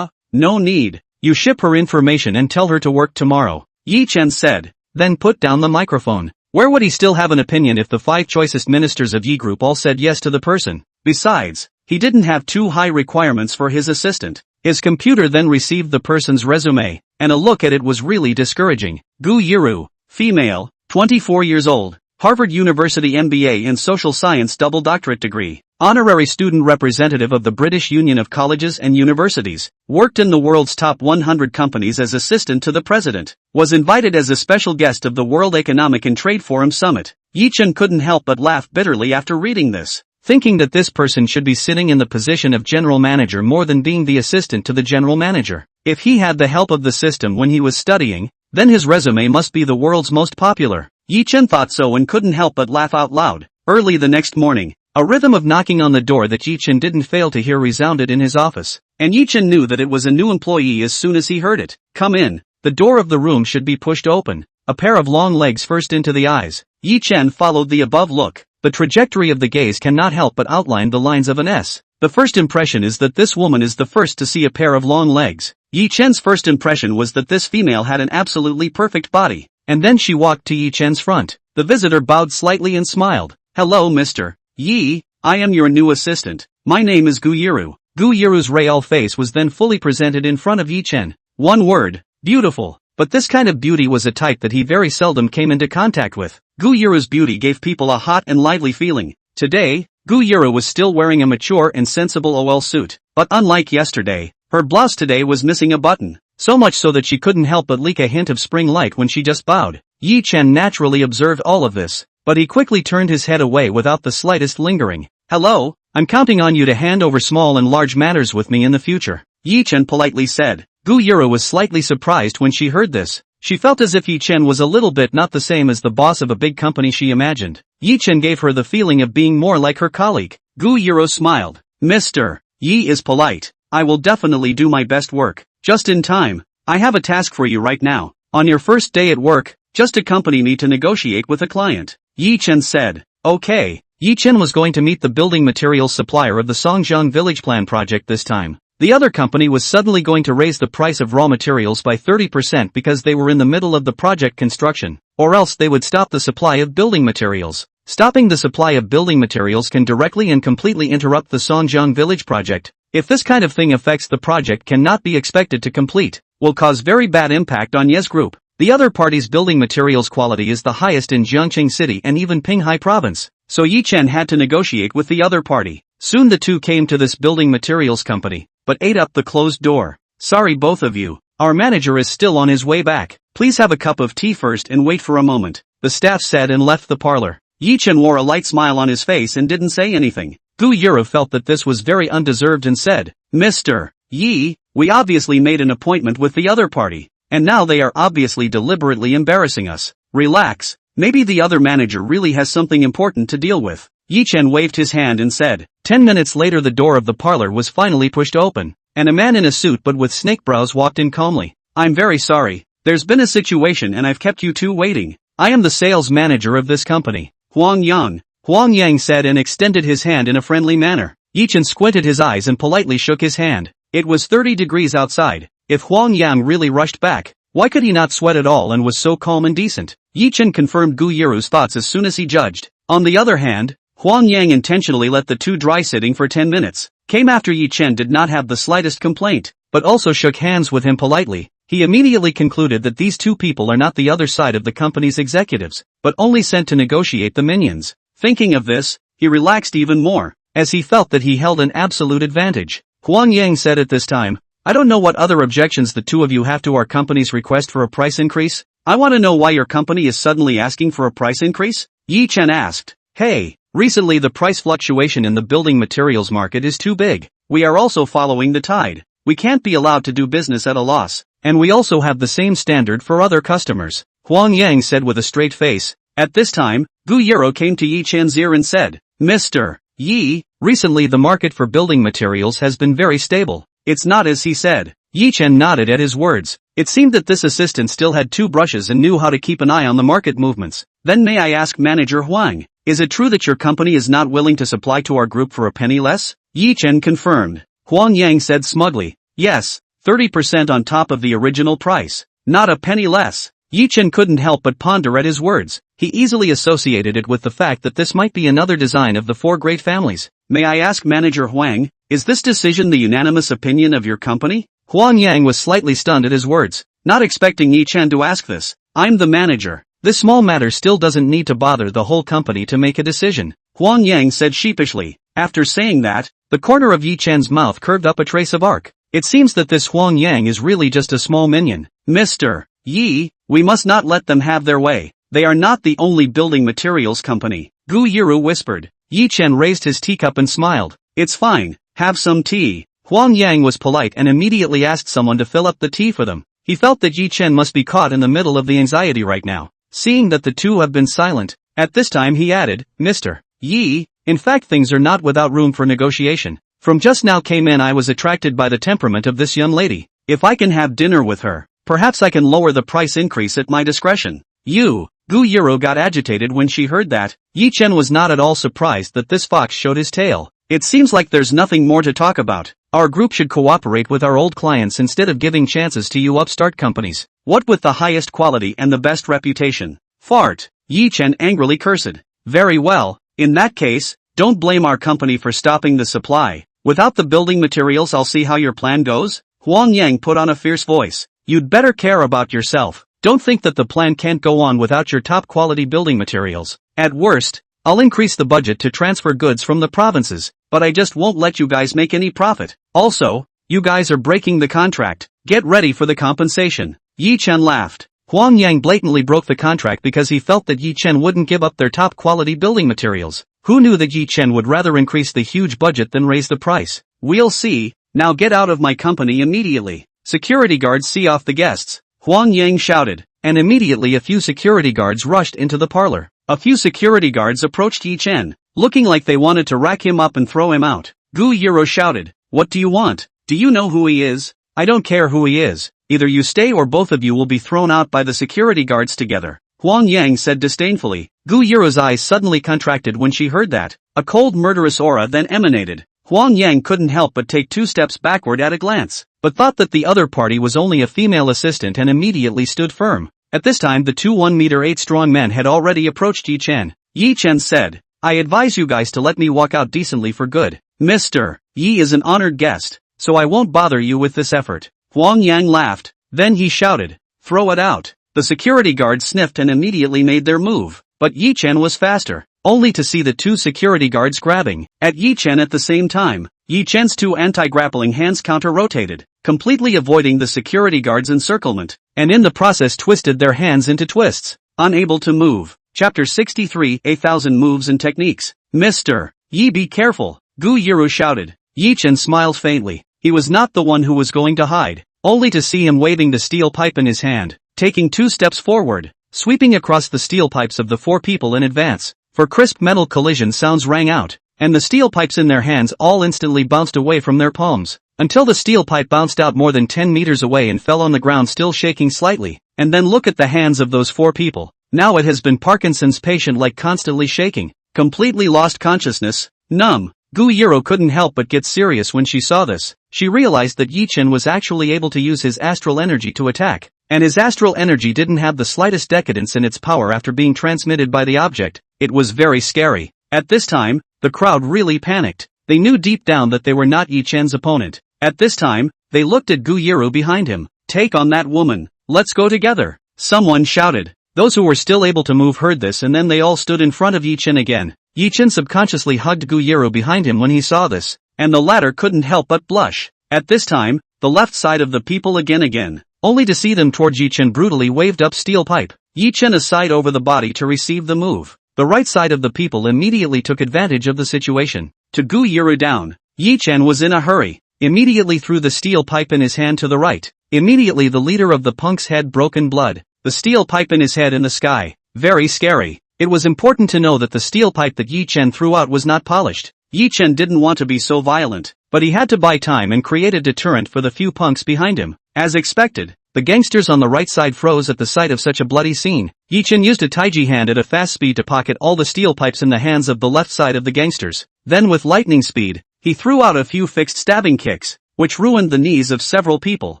No need. You ship her information and tell her to work tomorrow. Ye Chen said, then put down the microphone. Where would he still have an opinion if the 5 choicest ministers of Yi Group all said yes to the person? Besides, he didn't have too high requirements for his assistant. His computer then received the person's resume, and a look at it was really discouraging. Gu Yiru, female, 24 years old, Harvard University MBA in Social Science double doctorate degree, honorary student representative of the British Union of Colleges and Universities, worked in the world's top 100 companies as assistant to the president, was invited as a special guest of the World Economic and Trade Forum Summit. Ye Chen couldn't help but laugh bitterly after reading this, thinking that this person should be sitting in the position of general manager more than being the assistant to the general manager. If he had the help of the system when he was studying, then his resume must be the world's most popular. Ye Chen thought so and couldn't help but laugh out loud. Early the next morning, a rhythm of knocking on the door that Ye Chen didn't fail to hear resounded in his office, and Ye Chen knew that it was a new employee as soon as he heard it. Come in. The door of the room should be pushed open, a pair of long legs first into the eyes. Ye Chen followed the above look. The trajectory of the gaze cannot help but outline the lines of an S. The first impression is that this woman is the first to see a pair of long legs. Ye Chen's first impression was that this female had an absolutely perfect body, and then she walked to Ye Chen's front. The visitor bowed slightly and smiled. Hello Mr. Yi, I am your new assistant. My name is Gu Yiru. Gu Yiru's real face was then fully presented in front of Ye Chen. One word, beautiful. But this kind of beauty was a type that he very seldom came into contact with. Gu Yiru's beauty gave people a hot and lively feeling. Today, Gu Yiru was still wearing a mature and sensible OL suit, but unlike yesterday, her blouse today was missing a button. so much so that she couldn't help but leak a hint of spring light when she just bowed. Ye Chen naturally observed all of this, but he quickly turned his head away without the slightest lingering. Hello, I'm counting on you to hand over small and large matters with me in the future, Ye Chen politely said. Gu Yuro was slightly surprised when she heard this. She felt as if Ye Chen was a little bit not the same as the boss of a big company she imagined. Ye Chen gave her the feeling of being more like her colleague. Gu Yuro smiled. Mr. Yi is polite. I will definitely do my best work. Just in time. I have a task for you right now. On your first day at work, just accompany me to negotiate with a client. Ye Chen said. Okay. Ye Chen was going to meet the building materials supplier of the Songjiang Village Plan project this time. The other company was suddenly going to raise the price of raw materials by 30% because they were in the middle of the project construction, or else they would stop the supply of building materials. Stopping the supply of building materials can directly and completely interrupt the Songjiang Village project. If this kind of thing affects the project cannot be expected to complete, will cause very bad impact on Ye's group. The other party's building materials quality is the highest in Jiangqing City and even Pinghai Province, so Ye Chen had to negotiate with the other party. Soon the two came to this building materials company, but ate up the closed door. Sorry both of you, our manager is still on his way back. Please have a cup of tea first and wait for a moment, the staff said and left the parlor. Ye Chen wore a light smile on his face and didn't say anything. Gu Yuro felt that this was very undeserved and said, Mr. Yi, we obviously made an appointment with the other party, and now they are obviously deliberately embarrassing us. Relax, maybe the other manager really has something important to deal with. Ye Chen waved his hand and said. 10 minutes later the door of the parlor was finally pushed open, and a man in a suit but with snake brows walked in calmly. I'm very sorry, there's been a situation and I've kept you two waiting. I am the sales manager of this company, Huang Yang. Huang Yang said and extended his hand in a friendly manner. Ye Chen squinted his eyes and politely shook his hand. It was 30 degrees outside. If Huang Yang really rushed back, why could he not sweat at all and was so calm and decent? Ye Chen confirmed Gu Yuro's thoughts as soon as he judged. On the other hand, Huang Yang intentionally let the two dry sitting for 10 minutes, came after Ye Chen did not have the slightest complaint, but also shook hands with him politely. He immediately concluded that these two people are not the other side of the company's executives, but only sent to negotiate the minions. Thinking of this, he relaxed even more, as he felt that he held an absolute advantage. Huang Yang said at this time, I don't know what other objections the two of you have to our company's request for a price increase. I want to know why your company is suddenly asking for a price increase? Ye Chen asked. Hey. Recently the price fluctuation in the building materials market is too big. We are also following the tide. We can't be allowed to do business at a loss, and we also have the same standard for other customers, Huang Yang said with a straight face. At this time, Gu Yuro came to Ye Chen's ear and said, Mr. Yi, recently the market for building materials has been very stable. It's not as he said. Ye Chen nodded at his words. It seemed that this assistant still had two brushes and knew how to keep an eye on the market movements. Then may I ask Manager Huang, is it true that your company is not willing to supply to our group for a penny less? Ye Chen confirmed. Huang Yang said smugly, yes, 30% on top of the original price. Not a penny less. Ye Chen couldn't help but ponder at his words. He easily associated it with the fact that this might be another design of the four great families. May I ask Manager Huang, is this decision the unanimous opinion of your company? Huang Yang was slightly stunned at his words, not expecting Ye Chen to ask this. I'm the manager. This small matter still doesn't need to bother the whole company to make a decision, Huang Yang said sheepishly. After saying that, the corner of Ye Chen's mouth curved up a trace of arc. It seems that this Huang Yang is really just a small minion. Mr. Yi, we must not let them have their way. They are not the only building materials company, Gu Yuro whispered. Ye Chen raised his teacup and smiled. It's fine, have some tea. Huang Yang was polite and immediately asked someone to fill up the tea for them. He felt that Ye Chen must be caught in the middle of the anxiety right now. Seeing that the two have been silent, at this time he added, Mr. Yi, in fact things are not without room for negotiation. From just now came in I was attracted by the temperament of this young lady. If I can have dinner with her, perhaps I can lower the price increase at my discretion. Gu Yuro got agitated when she heard that. Ye Chen was not at all surprised that this fox showed his tail. It seems like there's nothing more to talk about. Our group should cooperate with our old clients instead of giving chances to you upstart companies. What with the highest quality and the best reputation? Fart. Ye Chen angrily cursed. Very well, in that case, don't blame our company for stopping the supply. Without the building materials I'll see how your plan goes. Huang Yang put on a fierce voice. You'd better care about yourself. Don't think that the plan can't go on without your top quality building materials. At worst, I'll increase the budget to transfer goods from the provinces, but I just won't let you guys make any profit. Also, you guys are breaking the contract. Get ready for the compensation. Ye Chen laughed. Huang Yang blatantly broke the contract because he felt that Ye Chen wouldn't give up their top-quality building materials. Who knew that Ye Chen would rather increase the huge budget than raise the price? We'll see. Now get out of my company immediately. Security guards see off the guests. Huang Yang shouted, and immediately a few security guards rushed into the parlor. A few security guards approached Ye Chen, looking like they wanted to rack him up and throw him out. Gu Yiro shouted, "What do you want? Do you know who he is?" "I don't care who he is. Either you stay or both of you will be thrown out by the security guards together," Huang Yang said disdainfully. Gu Yiro's eyes suddenly contracted when she heard that. A cold murderous aura then emanated. Huang Yang couldn't help but take 2 steps backward at a glance, but thought that the other party was only a female assistant and immediately stood firm. At this time the 2 1-meter-8 strong men had already approached Ye Chen. Ye Chen said, "I advise you guys to let me walk out decently for good. Mr. Yi is an honored guest, so I won't bother you with this effort." Huang Yang laughed. Then he shouted, "Throw it out." The security guards sniffed and immediately made their move, but Ye Chen was faster, only to see the 2 security guards grabbing at Ye Chen at the same time. Ye Chen's 2 anti-grappling hands counter-rotated, completely avoiding the security guards' encirclement, and in the process twisted their hands into twists, unable to move. Chapter 63, 8,000 Moves and Techniques. "Mr. Yi, be careful," Gu Yiro shouted. Ye Chen smiled faintly. He was not the one who was going to hide, only to see him waving the steel pipe in his hand, taking 2 steps forward, sweeping across the steel pipes of the 4 people in advance. For crisp metal collision sounds rang out, and the steel pipes in their hands all instantly bounced away from their palms, until the steel pipe bounced out more than 10 meters away and fell on the ground still shaking slightly. And then look at the hands of those 4 people. Now it has been Parkinson's patient-like, constantly shaking, completely lost consciousness, numb. Gu Yiro couldn't help but get serious when she saw this. She realized that Ye Chen was actually able to use his astral energy to attack, and his astral energy didn't have the slightest decadence in its power after being transmitted by the object. It was very scary. At this time, the crowd really panicked. They knew deep down that they were not Ye Chen's opponent. At this time, they looked at Gu Yiro behind him. "Take on that woman. Let's go together," someone shouted. Those who were still able to move heard this, and then they all stood in front of Ye Chen again. Ye Chen subconsciously hugged Gu Yiro behind him when he saw this, and the latter couldn't help but blush. At this time, the left side of the people again, only to see them towards Ye Chen brutally waved up steel pipe. Ye Chen aside over the body to receive the move. The right side of the people immediately took advantage of the situation. To Gu Yiro down. Ye Chen was in a hurry. Immediately threw the steel pipe in his hand to the right. Immediately the leader of the punk's head broke in blood. The steel pipe in his head in the sky. Very scary. It was important to know that the steel pipe that Ye Chen threw out was not polished. Ye Chen didn't want to be so violent, but he had to buy time and create a deterrent for the few punks behind him. As expected, the gangsters on the right side froze at the sight of such a bloody scene. Ye Chen used a taiji hand at a fast speed to pocket all the steel pipes in the hands of the left side of the gangsters. Then with lightning speed, he threw out a few fixed stabbing kicks, which ruined the knees of several people,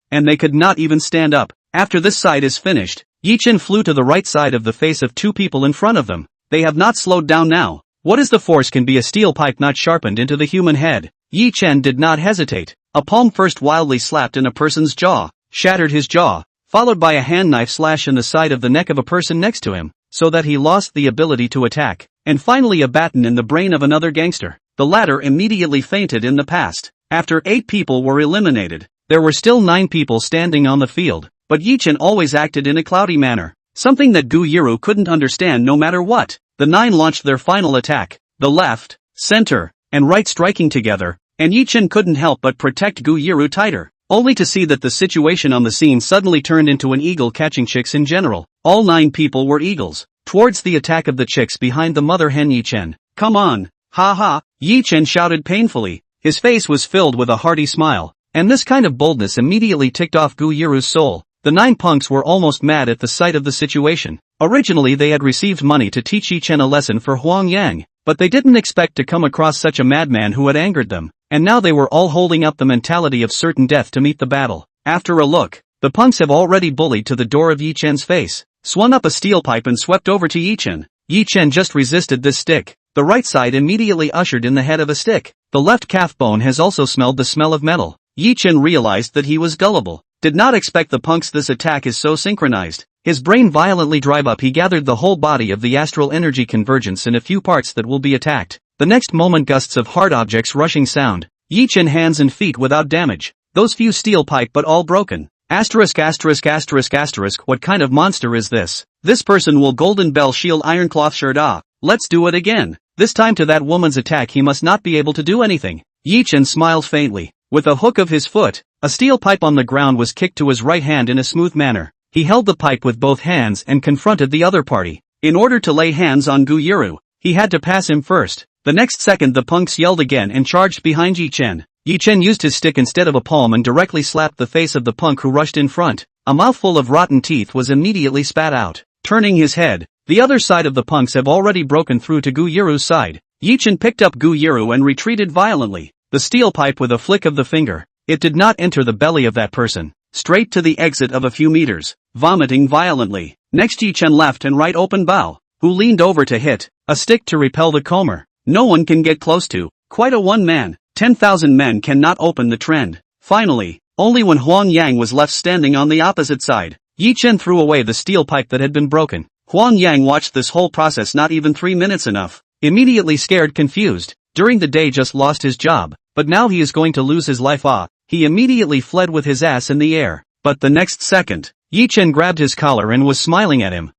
and they could not even stand up. After this side is finished, Ye Chen flew to the right side of the face of 2 people in front of them. They have not slowed down now. What is the force can be a steel pipe not sharpened into the human head? Ye Chen did not hesitate. A palm first wildly slapped in a person's jaw, shattered his jaw, followed by a hand knife slash in the side of the neck of a person next to him, so that he lost the ability to attack, and finally a baton in the brain of another gangster. The latter immediately fainted in the past. After 8 people were eliminated, there were still 9 people standing on the field, but Ye Chen always acted in a cloudy manner, something that Gu Yiro couldn't understand no matter what. The 9 launched their final attack, the left, center, and right striking together, and Ye Chen couldn't help but protect Gu Yiro tighter, only to see that the situation on the scene suddenly turned into an eagle catching chicks in general. All 9 people were eagles, towards the attack of the chicks behind the mother hen Ye Chen. "Come on, ha ha," Ye Chen shouted painfully. His face was filled with a hearty smile, and this kind of boldness immediately ticked off Gu Yiro's soul. The 9 punks were almost mad at the sight of the situation. Originally they had received money to teach Ye Chen a lesson for Huang Yang, but they didn't expect to come across such a madman who had angered them, and now they were all holding up the mentality of certain death to meet the battle. After a look, the punks have already bullied to the door of Ye Chen's face, swung up a steel pipe and swept over to Ye Chen. Ye Chen just resisted this stick. The right side immediately ushered in the head of a stick. The left calf bone has also smelled the smell of metal. Ye Chen realized that he was gullible. Did not expect the punks. This attack is so synchronized. His brain violently drive up. He gathered the whole body of the astral energy convergence in a few parts that will be attacked. The next moment gusts of hard objects rushing sound. Ye Chen hands and feet without damage. Those few steel pipe but all broken. Asterisk asterisk asterisk asterisk, what kind of monster is this? This person will golden bell shield ironcloth shirt. Ah, let's do it again. This time to that woman's attack he must not be able to do anything. Ye Chen smiled faintly. With a hook of his foot, a steel pipe on the ground was kicked to his right hand in a smooth manner. He held the pipe with both hands and confronted the other party. In order to lay hands on Gu Yiru, he had to pass him first. The next second the punks yelled again and charged behind Ye Chen. Ye Chen used his stick instead of a palm and directly slapped the face of the punk who rushed in front. A mouthful of rotten teeth was immediately spat out. Turning his head, the other side of the punks have already broken through to Gu Yiru's side. Ye Chen picked up Gu Yiru and retreated violently. The steel pipe with a flick of the finger. It did not enter the belly of that person. Straight to the exit of a few meters, vomiting violently. Next Ye Chen left and right open Bao, who leaned over to hit a stick to repel the comber. No one can get close to. Quite a one man. 10,000 men cannot open the trend. Finally, only when Huang Yang was left standing on the opposite side, Ye Chen threw away the steel pipe that had been broken. Huang Yang watched this whole process not even 3 minutes enough. Immediately scared, confused. During the day just lost his job, but now he is going to lose his life. He immediately fled with his ass in the air. But the next second, Ye Chen grabbed his collar and was smiling at him.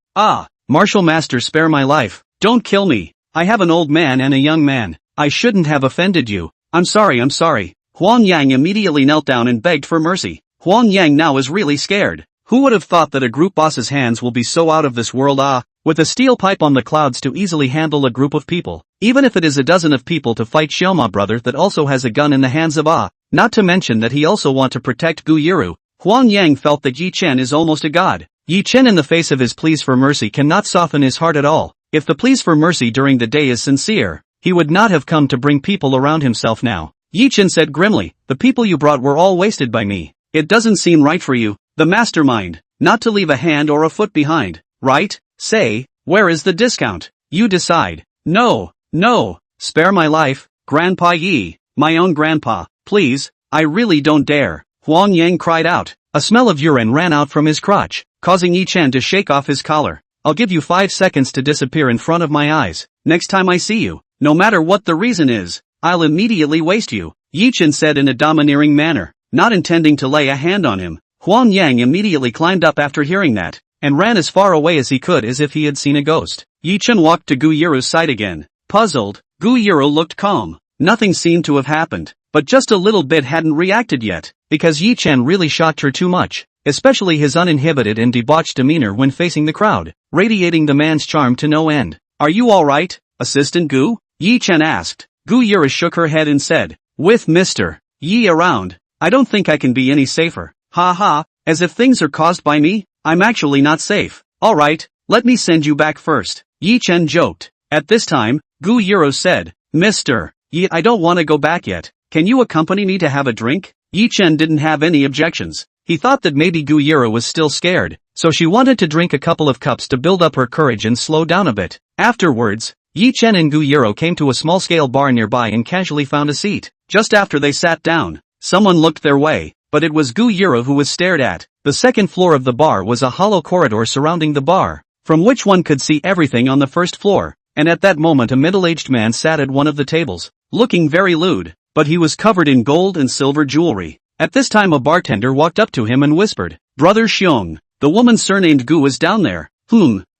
Martial master, spare my life. Don't kill me. I have an old man and a young man. I shouldn't have offended you. I'm sorry. Huang Yang immediately knelt down and begged for mercy. Huang Yang now is really scared. Who would have thought that a group boss's hands will be so out of this world? With a steel pipe on the clouds to easily handle a group of people. Even if it is a dozen of people to fight Xiaoma brother that also has a gun in the hands of Not to mention that he also want to protect Gu Yiru. Huang Yang felt that Ye Chen is almost a god. Ye Chen in the face of his pleas for mercy cannot soften his heart at all. If the pleas for mercy during the day is sincere, he would not have come to bring people around himself now. Ye Chen said grimly, the people you brought were all wasted by me. It doesn't seem right for you, the mastermind, not to leave a hand or a foot behind, right? Say, where is the discount? You decide. No, spare my life, Grandpa Yi, my own grandpa, please, I really don't dare. Huang Yang cried out. A smell of urine ran out from his crotch, causing Ye Chen to shake off his collar. I'll give you 5 seconds to disappear in front of my eyes. Next time I see you, no matter what the reason is, I'll immediately waste you, Ye Chen said in a domineering manner, not intending to lay a hand on him. Huang Yang immediately climbed up after hearing that, and ran as far away as he could as if he had seen a ghost. Ye Chen walked to Gu Yiru's side again. Puzzled, Gu Yiru looked calm. Nothing seemed to have happened, but just a little bit hadn't reacted yet, because Ye Chen really shocked her too much, especially his uninhibited and debauched demeanor when facing the crowd, radiating the man's charm to no end. Are you alright, Assistant Gu? Ye Chen asked. Gu Yiru shook her head and said, with Mr. Yi around, I don't think I can be any safer. Ha, as if things are caused by me? I'm actually not safe. Alright, let me send you back first. Ye Chen joked. At this time, Gu Yiru said, Mr. Yi, I don't want to go back yet. Can you accompany me to have a drink? Ye Chen didn't have any objections. He thought that maybe Gu Yiru was still scared, so she wanted to drink a couple of cups to build up her courage and slow down a bit. Afterwards, Ye Chen and Gu Yiru came to a small-scale bar nearby and casually found a seat. Just after they sat down, someone looked their way, but it was Gu Yiru who was stared at. The second floor of the bar was a hollow corridor surrounding the bar, from which one could see everything on the first floor, and at that moment a middle-aged man sat at one of the tables, looking very lewd, but he was covered in gold and silver jewelry. At this time a bartender walked up to him and whispered, Brother Xiong, the woman surnamed Gu is down there.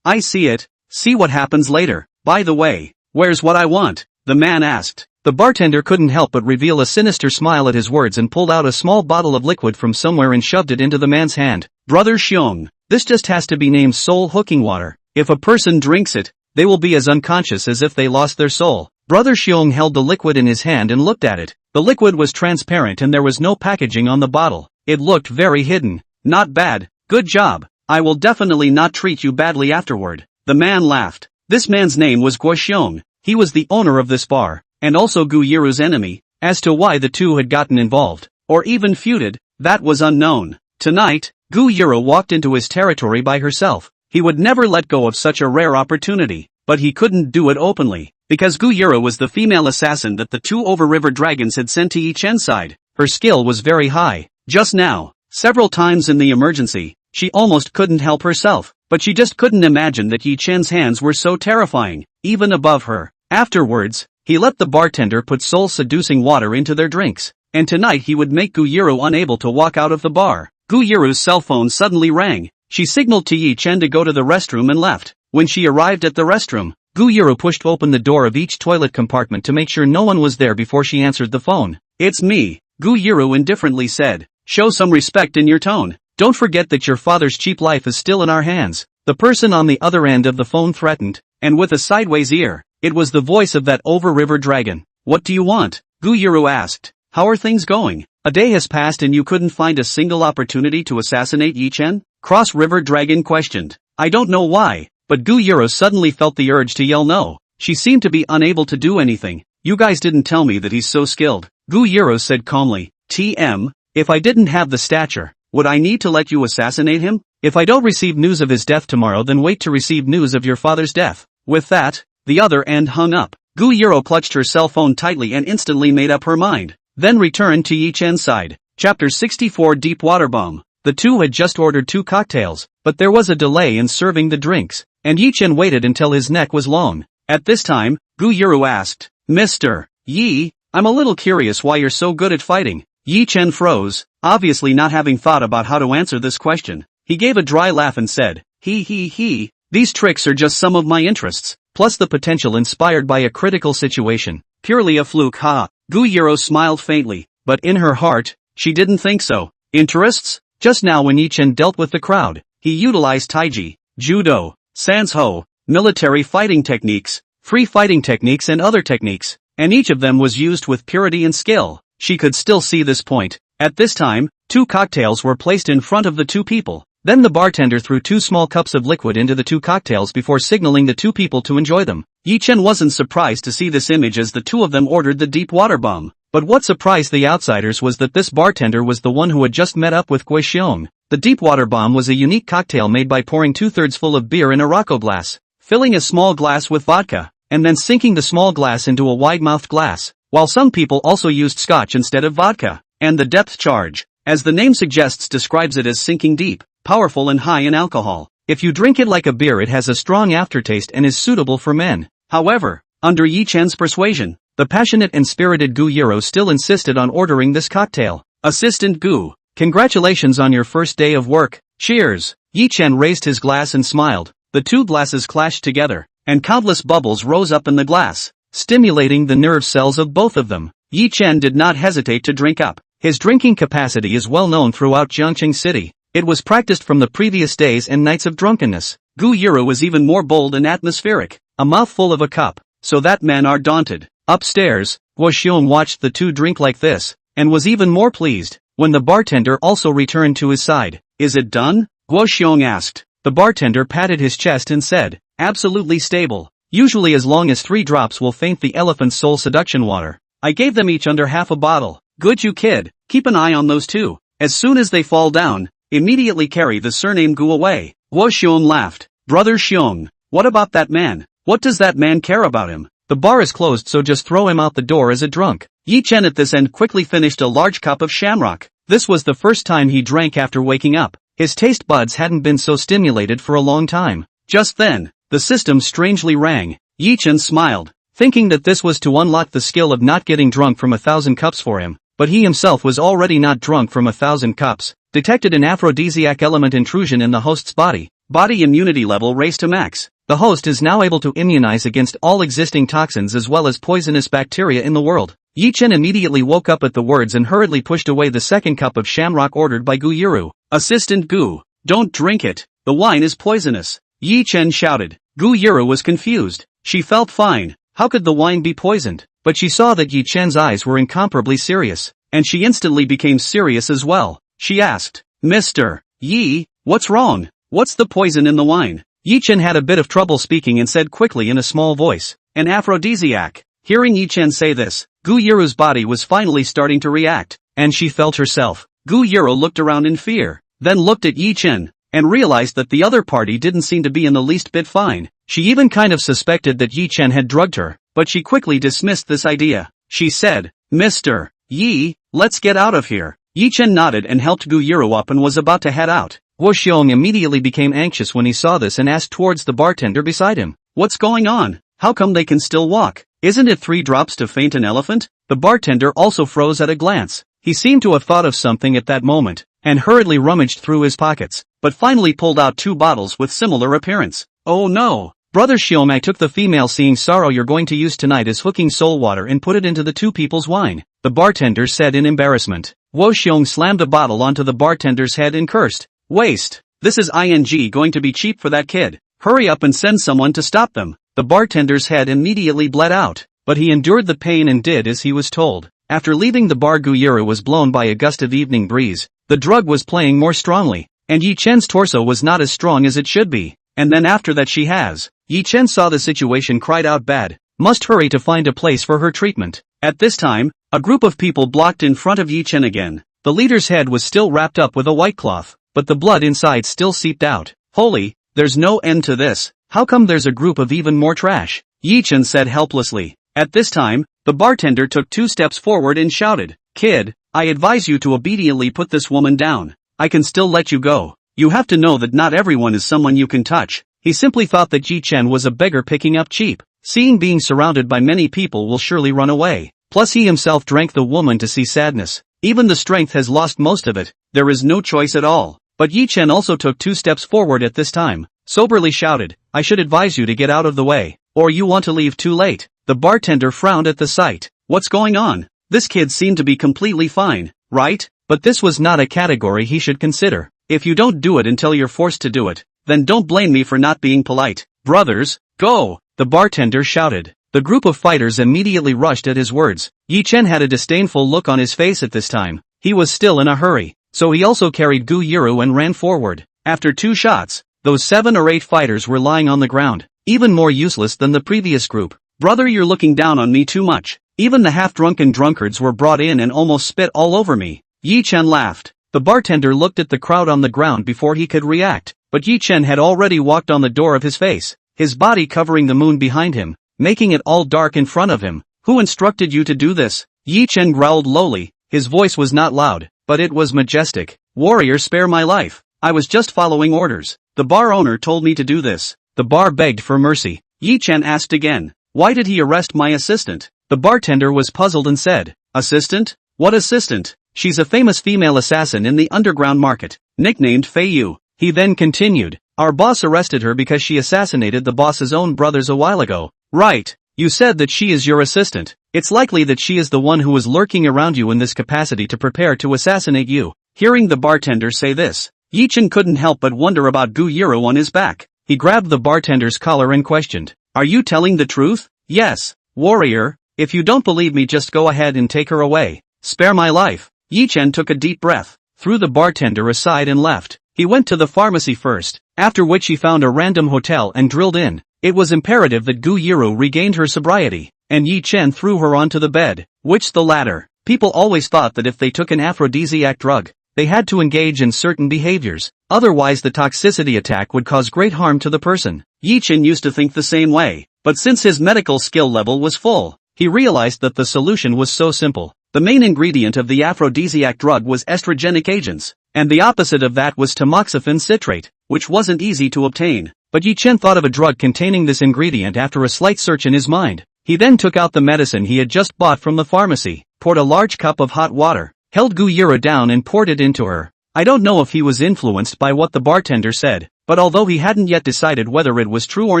I see it. See what happens later. By the way, where's what I want? The man asked. The bartender couldn't help but reveal a sinister smile at his words and pulled out a small bottle of liquid from somewhere and shoved it into the man's hand. Brother Xiong, this just has to be named soul hooking water. If a person drinks it, they will be as unconscious as if they lost their soul. Brother Xiong held the liquid in his hand and looked at it. The liquid was transparent and there was no packaging on the bottle. It looked very hidden. Not bad. Good job. I will definitely not treat you badly afterward. The man laughed. This man's name was Guo Xiong. He was the owner of this bar, and also Gu Yiru's enemy. As to why the two had gotten involved, or even feuded, that was unknown. Tonight, Gu Yiru walked into his territory by herself. He would never let go of such a rare opportunity, but he couldn't do it openly, because Gu Yiru was the female assassin that the two over-river dragons had sent to Ye Chen's side. Her skill was very high. Just now, several times in the emergency, she almost couldn't help herself, but she just couldn't imagine that Ye Chen's hands were so terrifying, even above her. Afterwards, he let the bartender put soul-seducing water into their drinks. and tonight he would make Guyuru unable to walk out of the bar. Guyuru's cell phone suddenly rang. She signaled to Ye Chen to go to the restroom and left. When she arrived at the restroom, Guyuru pushed open the door of each toilet compartment to make sure no one was there before she answered the phone. "It's me," Guyuru indifferently said. "Show some respect in your tone. Don't forget that your father's cheap life is still in our hands." The person on the other end of the phone threatened, and with a sideways ear. It was the voice of that over-river dragon. "What do you want?" Guyuru asked. "How are things going? A day has passed and you couldn't find a single opportunity to assassinate Ye Chen?" Cross-River Dragon questioned. I don't know why, but Guyuru suddenly felt the urge to yell no. She seemed to be unable to do anything. "You guys didn't tell me that he's so skilled," Guyuru said calmly. "TM, if I didn't have the stature, would I need to let you assassinate him? If I don't receive news of his death tomorrow, then wait to receive news of your father's death." With that, the other end hung up. Guyuru clutched her cell phone tightly and instantly made up her mind. Then returned to Ye Chen's side. Chapter 64 Deep Water Bomb. The two had just ordered 2 cocktails, but there was a delay in serving the drinks, and Ye Chen waited until his neck was long. At this time, Guyuru asked, "Mr. Yi, I'm a little curious why you're so good at fighting." Ye Chen froze, obviously not having thought about how to answer this question. He gave a dry laugh and said, He, these tricks are just some of my interests, plus the potential inspired by a critical situation. Purely a fluke, ha." Guyuru smiled faintly, but in her heart, she didn't think so. Interests? Just now when Ye Chen dealt with the crowd, he utilized taiji, judo, sansho, military fighting techniques, free fighting techniques and other techniques, and each of them was used with purity and skill. She could still see this point. At this time, 2 cocktails were placed in front of the 2 people. Then the bartender threw 2 small cups of liquid into the 2 cocktails before signaling the 2 people to enjoy them. Ye Chen wasn't surprised to see this image as the 2 of them ordered the deep water bomb. But what surprised the outsiders was that this bartender was the one who had just met up with Gui Xiong. The deep water bomb was a unique cocktail made by pouring 2/3 full of beer in a Rocco glass, filling a small glass with vodka, and then sinking the small glass into a wide-mouthed glass, while some people also used scotch instead of vodka. And the depth charge, as the name suggests, describes it as sinking deep, powerful and high in alcohol. If you drink it like a beer, it has a strong aftertaste and is suitable for men. However, under Ye Chen's persuasion, the passionate and spirited Guyuru still insisted on ordering this cocktail. "Assistant Gu, congratulations on your first day of work. Cheers." Ye Chen raised his glass and smiled. The 2 glasses clashed together, and countless bubbles rose up in the glass, stimulating the nerve cells of both of them. Ye Chen did not hesitate to drink up. His drinking capacity is well known throughout Jiangqing City. It was practiced from the previous days and nights of drunkenness. Guyuru was even more bold and atmospheric. A mouthful of a cup, so that men are daunted. Upstairs, Gui Xiong watched the 2 drink like this, and was even more pleased, when the bartender also returned to his side. "Is it done?" Gui Xiong asked. The bartender patted his chest and said, "Absolutely stable. Usually as long as 3 drops will faint the elephant's soul seduction water. I gave them each under half a bottle." "Good, you kid. Keep an eye on those 2. As soon as they fall down, immediately carry the surname Gu away." Gui Xiong laughed. "Brother Xiong, what about that man? What does that man care about him? The bar is closed, so just throw him out the door as a drunk." Ye Chen at this end quickly finished a large cup of shamrock. This was the first time he drank after waking up. His taste buds hadn't been so stimulated for a long time. Just then, the system strangely rang. Ye Chen smiled, thinking that this was to unlock the skill of not getting drunk from 1,000 cups for him. But he himself was already not drunk from 1,000 cups. Detected an aphrodisiac element intrusion in the host's body. Body immunity level raised to max. The host is now able to immunize against all existing toxins as well as poisonous bacteria in the world. Ye Chen immediately woke up at the words and hurriedly pushed away the second cup of shamrock ordered by Guyuru. "Assistant Gu, don't drink it. The wine is poisonous," Ye Chen shouted. Guyuru was confused. She felt fine. How could the wine be poisoned? But she saw that Ye Chen's eyes were incomparably serious, and she instantly became serious as well. She asked, "Mr. Yi, what's wrong? What's the poison in the wine?" Ye Chen had a bit of trouble speaking and said quickly in a small voice, "An aphrodisiac." Hearing Ye Chen say this, Guyuru's body was finally starting to react, and she felt herself. Guyuru looked around in fear, then looked at Ye Chen, and realized that the other party didn't seem to be in the least bit fine. She even kind of suspected that Ye Chen had drugged her, but she quickly dismissed this idea. She said, "Mr. Yi, let's get out of here." Ye Chen nodded and helped Guyuru up and was about to head out. Gui Xiong immediately became anxious when he saw this and asked towards the bartender beside him, "What's going on? How come they can still walk?" Isn't it 3 drops to faint an elephant? The bartender also froze at a glance. He seemed to have thought of something at that moment, and hurriedly rummaged through his pockets, but finally pulled out 2 bottles with similar appearance. Oh no! Brother Xiong, I took the female seeing sorrow you're going to use tonight as hooking soul water and put it into the 2 people's wine, the bartender said in embarrassment. Wo Xiong slammed the bottle onto the bartender's head and cursed. Waste! This is going to be cheap for that kid. Hurry up and send someone to stop them. The bartender's head immediately bled out, but he endured the pain and did as he was told. After leaving the bar, Guyuru was blown by a gust of evening breeze. The drug was playing more strongly, and Ye Chen's torso was not as strong as it should be. And then after that Ye Chen saw the situation, cried out bad, must hurry to find a place for her treatment. At this time, a group of people blocked in front of Ye Chen again. The leader's head was still wrapped up with a white cloth, but the blood inside still seeped out. Holy, there's no end to this. How come there's a group of even more trash? Ye Chen said helplessly. At this time, the bartender took 2 steps forward and shouted, Kid, I advise you to obediently put this woman down. I can still let you go. You have to know that not everyone is someone you can touch. He simply thought that Ye Chen was a beggar picking up cheap. Seeing being surrounded by many people will surely run away. Plus he himself drank the woman to see sadness. Even the strength has lost most of it. There is no choice at all. But Ye Chen also took 2 steps forward at this time. Soberly shouted, I should advise you to get out of the way, or you want to leave too late. The bartender frowned at the sight. What's going on? This kid seemed to be completely fine, right? But this was not a category he should consider. If you don't do it until you're forced to do it, then don't blame me for not being polite. Brothers, go! The bartender shouted. The group of fighters immediately rushed at his words. Ye Chen had a disdainful look on his face at this time. He was still in a hurry, so he also carried Guyuru and ran forward. After 2 shots, those 7 or 8 fighters were lying on the ground, even more useless than the previous group. Brother, you're looking down on me too much. Even the half-drunken drunkards were brought in and almost spit all over me. Ye Chen laughed. The bartender looked at the crowd on the ground before he could react, but Ye Chen had already walked on the door of his face, his body covering the moon behind him, making it all dark in front of him. Who instructed you to do this? Ye Chen growled lowly. His voice was not loud, but it was majestic. Warrior, spare my life. I was just following orders. The bar owner told me to do this. The bar begged for mercy. Ye Chen asked again. Why did he arrest my assistant? The bartender was puzzled and said, Assistant? What assistant? She's a famous female assassin in the underground market, nicknamed Fei Yu. He then continued, our boss arrested her because she assassinated the boss's own brothers a while ago. Right. You said that she is your assistant. It's likely that she is the one who was lurking around you in this capacity to prepare to assassinate you. Hearing the bartender say this, Ye Chen couldn't help but wonder about Guyuru on his back. He grabbed the bartender's collar and questioned, are you telling the truth? Yes, warrior. If you don't believe me, just go ahead and take her away. Spare my life. Ye Chen took a deep breath, threw the bartender aside and left. He went to the pharmacy first, after which he found a random hotel and drilled in. It was imperative that Guyuru regained her sobriety, and Ye Chen threw her onto the bed. Which the latter? People always thought that if they took an aphrodisiac drug, they had to engage in certain behaviors, otherwise the toxicity attack would cause great harm to the person. Ye Chen used to think the same way, but since his medical skill level was full, he realized that the solution was so simple. The main ingredient of the aphrodisiac drug was estrogenic agents, and the opposite of that was tamoxifen citrate, which wasn't easy to obtain. But Ye Chen thought of a drug containing this ingredient after a slight search in his mind. He then took out the medicine he had just bought from the pharmacy, poured a large cup of hot water, held Guyuru down and poured it into her. I don't know if he was influenced by what the bartender said, but although he hadn't yet decided whether it was true or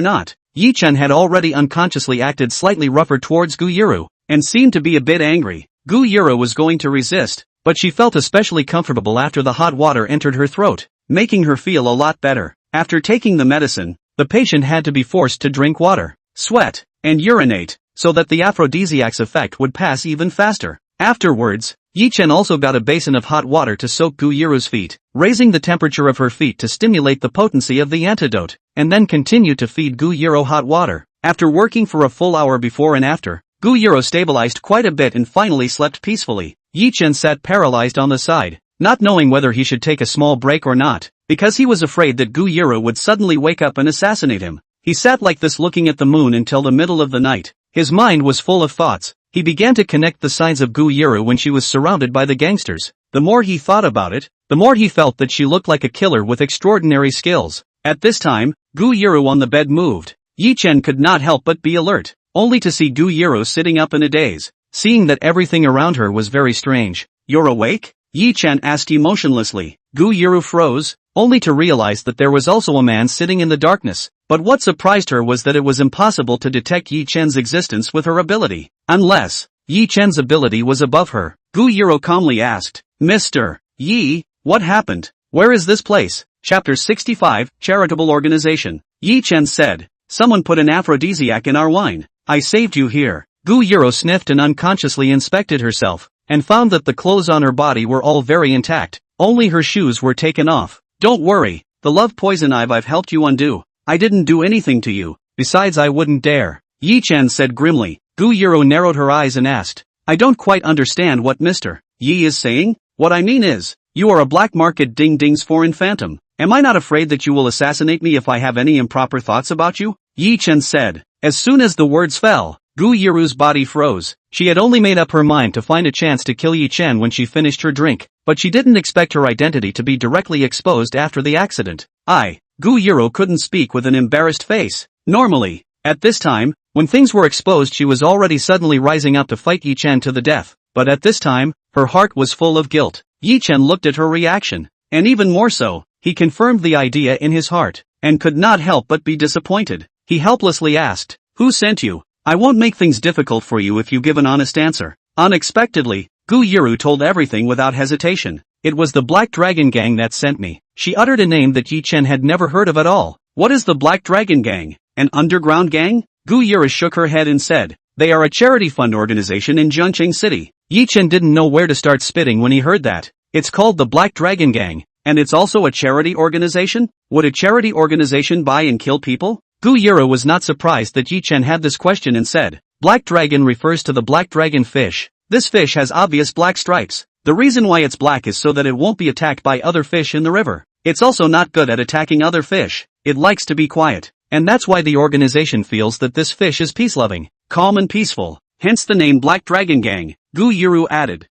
not, Ye Chen had already unconsciously acted slightly rougher towards Guyuru, and seemed to be a bit angry. Guyuru was going to resist, but she felt especially comfortable after the hot water entered her throat, making her feel a lot better. After taking the medicine, the patient had to be forced to drink water, sweat, and urinate, so that the aphrodisiac's effect would pass even faster. Afterwards, Ye Chen also got a basin of hot water to soak Guyuru's feet, raising the temperature of her feet to stimulate the potency of the antidote, and then continued to feed Guyuru hot water. After working for a full hour before and after, Guyuru stabilized quite a bit and finally slept peacefully. Ye Chen sat paralyzed on the side, not knowing whether he should take a small break or not, because he was afraid that Guyuru would suddenly wake up and assassinate him. He sat like this looking at the moon until the middle of the night. His mind was full of thoughts. He began to connect the signs of Guyuru when she was surrounded by the gangsters. The more he thought about it, the more he felt that she looked like a killer with extraordinary skills. At this time, Guyuru on the bed moved. Ye Chen could not help but be alert. only to see Gu Yiro sitting up in a daze, seeing that everything around her was very strange. "You're awake?" Ye Chen asked emotionlessly. Gu Yiro froze, only to realize that there was also a man sitting in the darkness. But what surprised her was that it was impossible to detect Ye Chen's existence with her ability. Unless Ye Chen's ability was above her. Gu Yiro calmly asked, "Mr. Yi, what happened? Where is this place?" Chapter 65, Charitable Organization. Ye Chen said, "Someone put an aphrodisiac in our wine. I saved you here." Gu Yiro sniffed and unconsciously inspected herself, and found that the clothes on her body were all very intact, only her shoes were taken off. "Don't worry, the love poison I've helped you undo. I didn't do anything to you, besides I wouldn't dare," Ye Chen said grimly. Gu Yiro narrowed her eyes and asked, "I don't quite understand what Mr. Yi is saying. What I mean is, you are a black market ding-ding's foreign phantom. Am I not afraid that you will assassinate me if I have any improper thoughts about you?" Ye Chen said. As soon as the words fell, Gu Yiru's body froze. She had only made up her mind to find a chance to kill Ye Chen when she finished her drink, but she didn't expect her identity to be directly exposed after the accident. Gu Yiro couldn't speak with an embarrassed face. Normally, at this time, when things were exposed she was already suddenly rising up to fight Ye Chen to the death, but at this time, her heart was full of guilt. Ye Chen looked at her reaction, and even more so, he confirmed the idea in his heart, and could not help but be disappointed. He helplessly asked, "Who sent you? I won't make things difficult for you if you give an honest answer." Unexpectedly, Gu Yiru told everything without hesitation. "It was the Black Dragon Gang that sent me." She uttered a name that Ye Chen had never heard of at all. "What is the Black Dragon Gang? An underground gang?" Gu Yiru shook her head and said, "They are a charity fund organization in Zhongqing City." Ye Chen didn't know where to start spitting when he heard that. "It's called the Black Dragon Gang, and it's also a charity organization? Would a charity organization buy and kill people?" Gu Yiru was not surprised that Ye Chen had this question and said, "Black dragon refers to the black dragon fish. This fish has obvious black stripes. The reason why it's black is so that it won't be attacked by other fish in the river. It's also not good at attacking other fish. It likes to be quiet. And that's why the organization feels that this fish is peace-loving, calm and peaceful. Hence the name Black Dragon Gang." Gu Yiru added.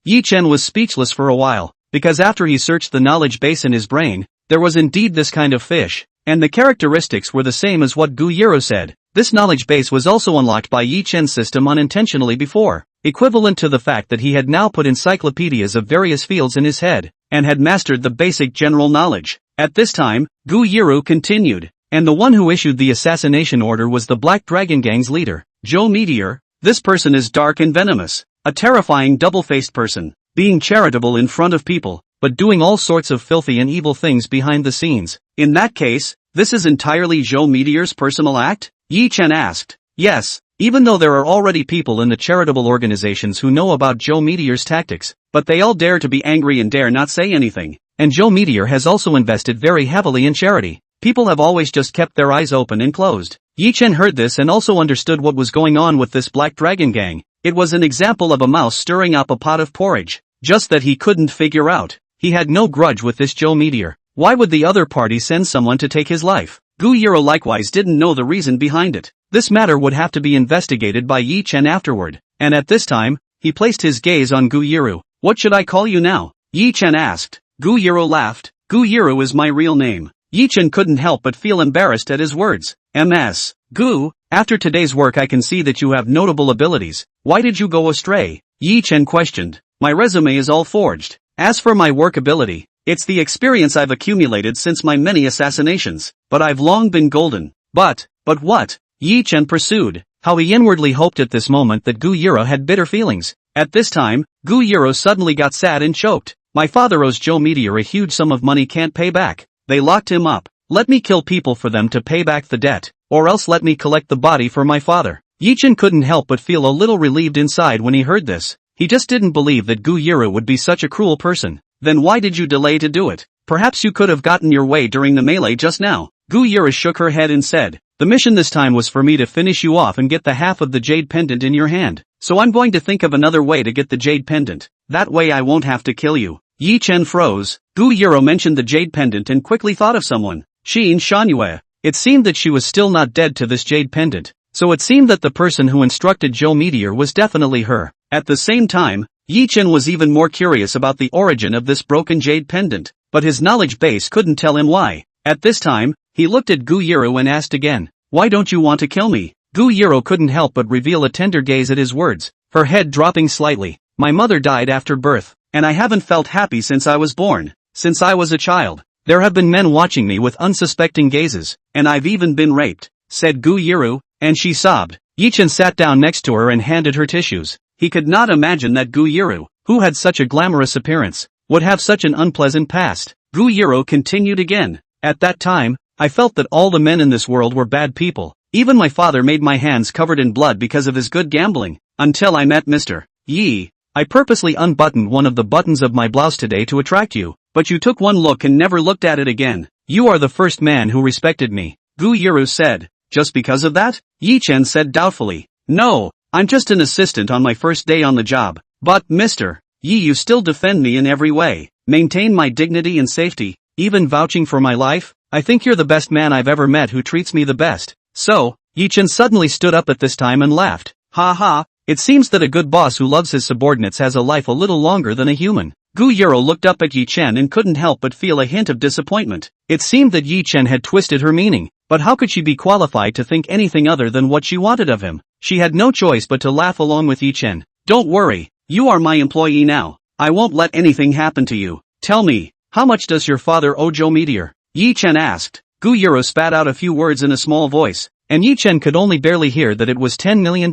Ye Chen was speechless for a while, because after he searched the knowledge base in his brain, there was indeed this kind of fish, and the characteristics were the same as what Gu Yiru said. This knowledge base was also unlocked by Ye Chen's system unintentionally before, equivalent to the fact that he had now put encyclopedias of various fields in his head, and had mastered the basic general knowledge. At this time, Gu Yiru continued, and the one who issued the assassination order was the Black Dragon Gang's leader, Joe Meteor. This person is dark and venomous, a terrifying double-faced person, being charitable in front of people, but doing all sorts of filthy and evil things behind the scenes. In that case, this is entirely Joe Meteor's personal act? Ye Chen asked. Yes, even though there are already people in the charitable organizations who know about Joe Meteor's tactics, but they all dare to be angry and dare not say anything. And Joe Meteor has also invested very heavily in charity. People have always just kept their eyes open and closed. Ye Chen heard this and also understood what was going on with this Black Dragon Gang. It was an example of a mouse stirring up a pot of porridge. Just that he couldn't figure out. He had no grudge with this Joe Meteor. Why would the other party send someone to take his life? Gu Yiru likewise didn't know the reason behind it. This matter would have to be investigated by Ye Chen afterward, and at this time, he placed his gaze on Gu Yiru. "What should I call you now?" Ye Chen asked. Gu Yiru laughed. "Gu Yiru is my real name." Ye Chen couldn't help but feel embarrassed at his words. "Ms. Gu, after today's work I can see that you have notable abilities. Why did you go astray?" Ye Chen questioned. "My resume is all forged. As for my work ability, it's the experience I've accumulated since my many assassinations, but I've long been golden." But what? Ye Chen pursued, how he inwardly hoped at this moment that Gu Yiru had bitter feelings. At this time, Gu Yiru suddenly got sad and choked. "My father owes Joe Meteor a huge sum of money can't pay back. They locked him up. Let me kill people for them to pay back the debt, or else let me collect the body for my father." Ye Chen couldn't help but feel a little relieved inside when he heard this. He just didn't believe that Gu Yiru would be such a cruel person. "Then why did you delay to do it? Perhaps you could have gotten your way during the melee just now." Gu Yiru shook her head and said, "The mission this time was for me to finish you off and get the half of the jade pendant in your hand. So I'm going to think of another way to get the jade pendant. That way I won't have to kill you." Ye Chen froze. Gu Yiru mentioned the jade pendant and quickly thought of someone. Xin Shangyue. It seemed that she was still not dead to this jade pendant. So it seemed that the person who instructed Joe Meteor was definitely her. At the same time, Ye Chen was even more curious about the origin of this broken jade pendant, but his knowledge base couldn't tell him why. At this time, he looked at Gu Yiru and asked again, "Why don't you want to kill me?" Gu Yiro couldn't help but reveal a tender gaze at his words, her head dropping slightly. My mother died after birth, and I haven't felt happy since I was born. Since I was a child, there have been men watching me with unsuspecting gazes, and I've even been raped, said Gu Yiro, and she sobbed. Ye Chen sat down next to her and handed her tissues. He could not imagine that Gu Yiro, who had such a glamorous appearance, would have such an unpleasant past. Gu Yiro continued again. At that time, I felt that all the men in this world were bad people. Even my father made my hands covered in blood because of his good gambling. Until I met Mr. Yi. I purposely unbuttoned one of the buttons of my blouse today to attract you, but you took one look and never looked at it again. You are the first man who respected me, Gu Yiro said. Just because of that? Ye Chen said doubtfully. No, I'm just an assistant on my first day on the job. But, Mr. Yi, you still defend me in every way, maintain my dignity and safety, even vouching for my life. I think you're the best man I've ever met who treats me the best. So, Ye Chen suddenly stood up at this time and laughed. Ha ha, it seems that a good boss who loves his subordinates has a life a little longer than a human. Gu Yiro looked up at Ye Chen and couldn't help but feel a hint of disappointment. It seemed that Ye Chen had twisted her meaning, but how could she be qualified to think anything other than what she wanted of him? She had no choice but to laugh along with Ye Chen. Don't worry, you are my employee now. I won't let anything happen to you. Tell me, how much does your father owe Joe Meteor? Ye Chen asked. Gu Yiro spat out a few words in a small voice, and Ye Chen could only barely hear that it was $10 million.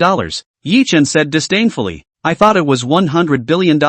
Ye Chen said disdainfully, I thought it was $100 billion.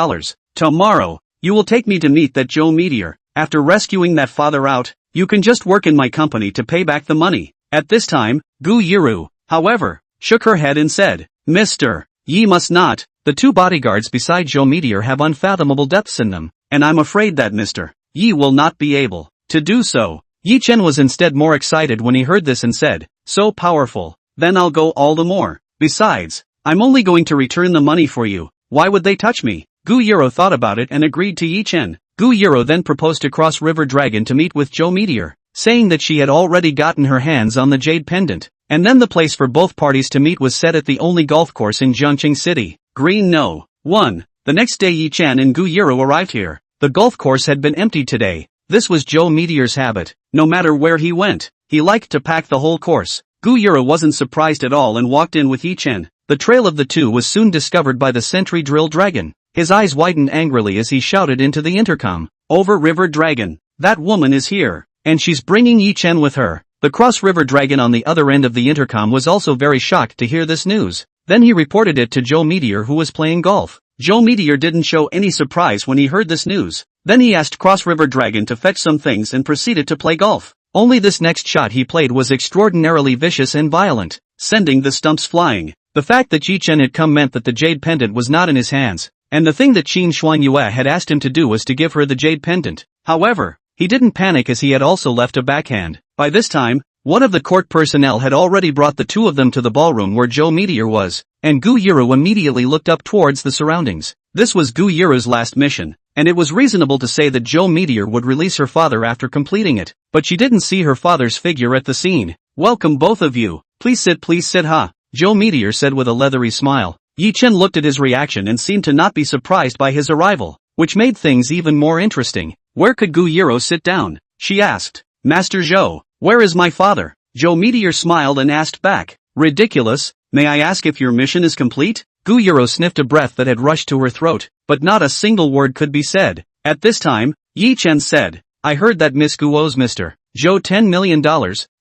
Tomorrow, you will take me to meet that Joe Meteor. After rescuing that father out, you can just work in my company to pay back the money. At this time, Gu Yiro, however, shook her head and said, Mr. Yi must not. The two bodyguards beside Joe Meteor have unfathomable depths in them, and I'm afraid that Mr. Yi will not be able to do so. Ye Chen was instead more excited when he heard this and said, so powerful, then I'll go all the more. Besides, I'm only going to return the money for you. Why would they touch me? Gu Yiro thought about it and agreed to Ye Chen. Gu Yiro then proposed to Cross River Dragon to meet with Joe Meteor, saying that she had already gotten her hands on the jade pendant, and then the place for both parties to meet was set at the only golf course in Jiangqing City. Green No. 1. The next day Ye Chen and Gu Yiro arrived here. The golf course had been emptied today. This was Joe Meteor's habit. No matter where he went, he liked to pack the whole course. Gu Yiro wasn't surprised at all and walked in with Ye Chen. The trail of the two was soon discovered by the sentry drill dragon. His eyes widened angrily as he shouted into the intercom. Over River Dragon. That woman is here, and she's bringing Ye Chen with her. The Cross River Dragon on the other end of the intercom was also very shocked to hear this news. Then he reported it to Joe Meteor, who was playing golf. Joe Meteor didn't show any surprise when he heard this news. Then he asked Cross River Dragon to fetch some things and proceeded to play golf. Only this next shot he played was extraordinarily vicious and violent, sending the stumps flying. The fact that Ye Chen had come meant that the jade pendant was not in his hands, and the thing that Qin Xuanyue had asked him to do was to give her the jade pendant. However, he didn't panic as he had also left a backhand. By this time, one of the court personnel had already brought the two of them to the ballroom where Joe Meteor was, and Gu Yiro immediately looked up towards the surroundings. This was Gu Yiro's last mission, and it was reasonable to say that Joe Meteor would release her father after completing it, but she didn't see her father's figure at the scene. Welcome both of you. Please sit ha. Joe Meteor said with a leathery smile. Ye Chen looked at his reaction and seemed to not be surprised by his arrival, which made things even more interesting. Where could Gu Yiro sit down? She asked. Master Zhou, where is my father? Joe Meteor smiled and asked back. Ridiculous. May I ask if your mission is complete? Gu Yiro sniffed a breath that had rushed to her throat, but not a single word could be said. At this time, Ye Chen said, I heard that Miss Gu owes Mr. Zhou $10 million.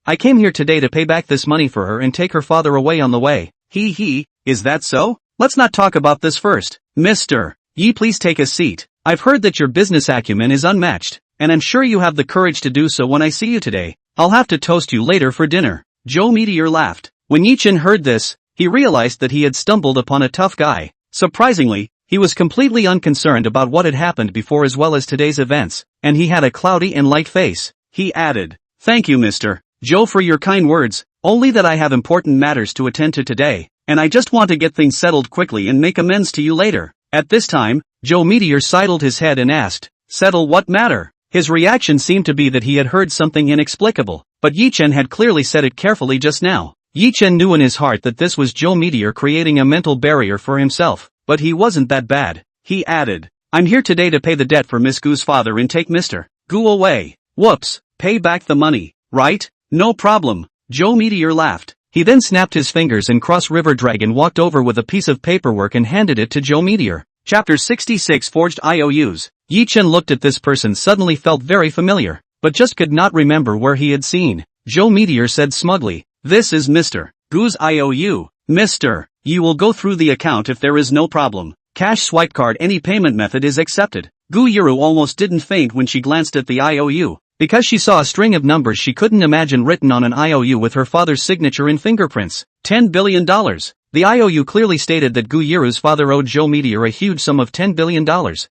I came here today to pay back this money for her and take her father away on the way. Is that so? Let's not talk about this first. Mr. Yi, please take a seat. I've heard that your business acumen is unmatched, and I'm sure you have the courage to do so when I see you today. I'll have to toast you later for dinner. Joe Meteor laughed. When Ye Chen heard this, he realized that he had stumbled upon a tough guy. Surprisingly, he was completely unconcerned about what had happened before as well as today's events, and he had a cloudy and light face. He added, Thank you, Mr. Joe, for your kind words, only that I have important matters to attend to today, and I just want to get things settled quickly and make amends to you later. At this time, Joe Meteor sidled his head and asked, Settle what matter? His reaction seemed to be that he had heard something inexplicable, but Ye Chen had clearly said it carefully just now. Ye Chen knew in his heart that this was Joe Meteor creating a mental barrier for himself, but he wasn't that bad. He added, I'm here today to pay the debt for Miss Gu's father and take Mr. Gu away. Whoops, pay back the money, right? No problem. Joe Meteor laughed. He then snapped his fingers and Cross River Dragon walked over with a piece of paperwork and handed it to Joe Meteor. Chapter 66 Forged IOUs. Ye Chen looked at this person, suddenly felt very familiar, but just could not remember where he had seen. Joe Meteor said smugly, "This is Mr. Gu's IOU. Mr. Ye will go through the account if there is no problem. Cash, swipe card, any payment method is accepted." Gu Yiru almost didn't faint when she glanced at the IOU. Because she saw a string of numbers she couldn't imagine written on an IOU with her father's signature and fingerprints. $10 billion. The IOU clearly stated that Gu Yiru's father owed Joe Meteor a huge sum of $10 billion,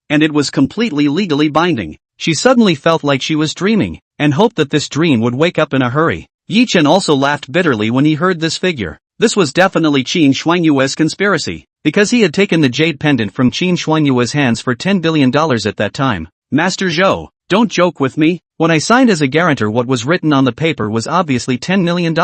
and it was completely legally binding. She suddenly felt like she was dreaming, and hoped that this dream would wake up in a hurry. Ye Chen also laughed bitterly when he heard this figure. This was definitely Qin Shuangyue's conspiracy, because he had taken the jade pendant from Qin Shuangyue's hands for $10 billion at that time. "Master Zhou, don't joke with me. When I signed as a guarantor, what was written on the paper was obviously $10 million.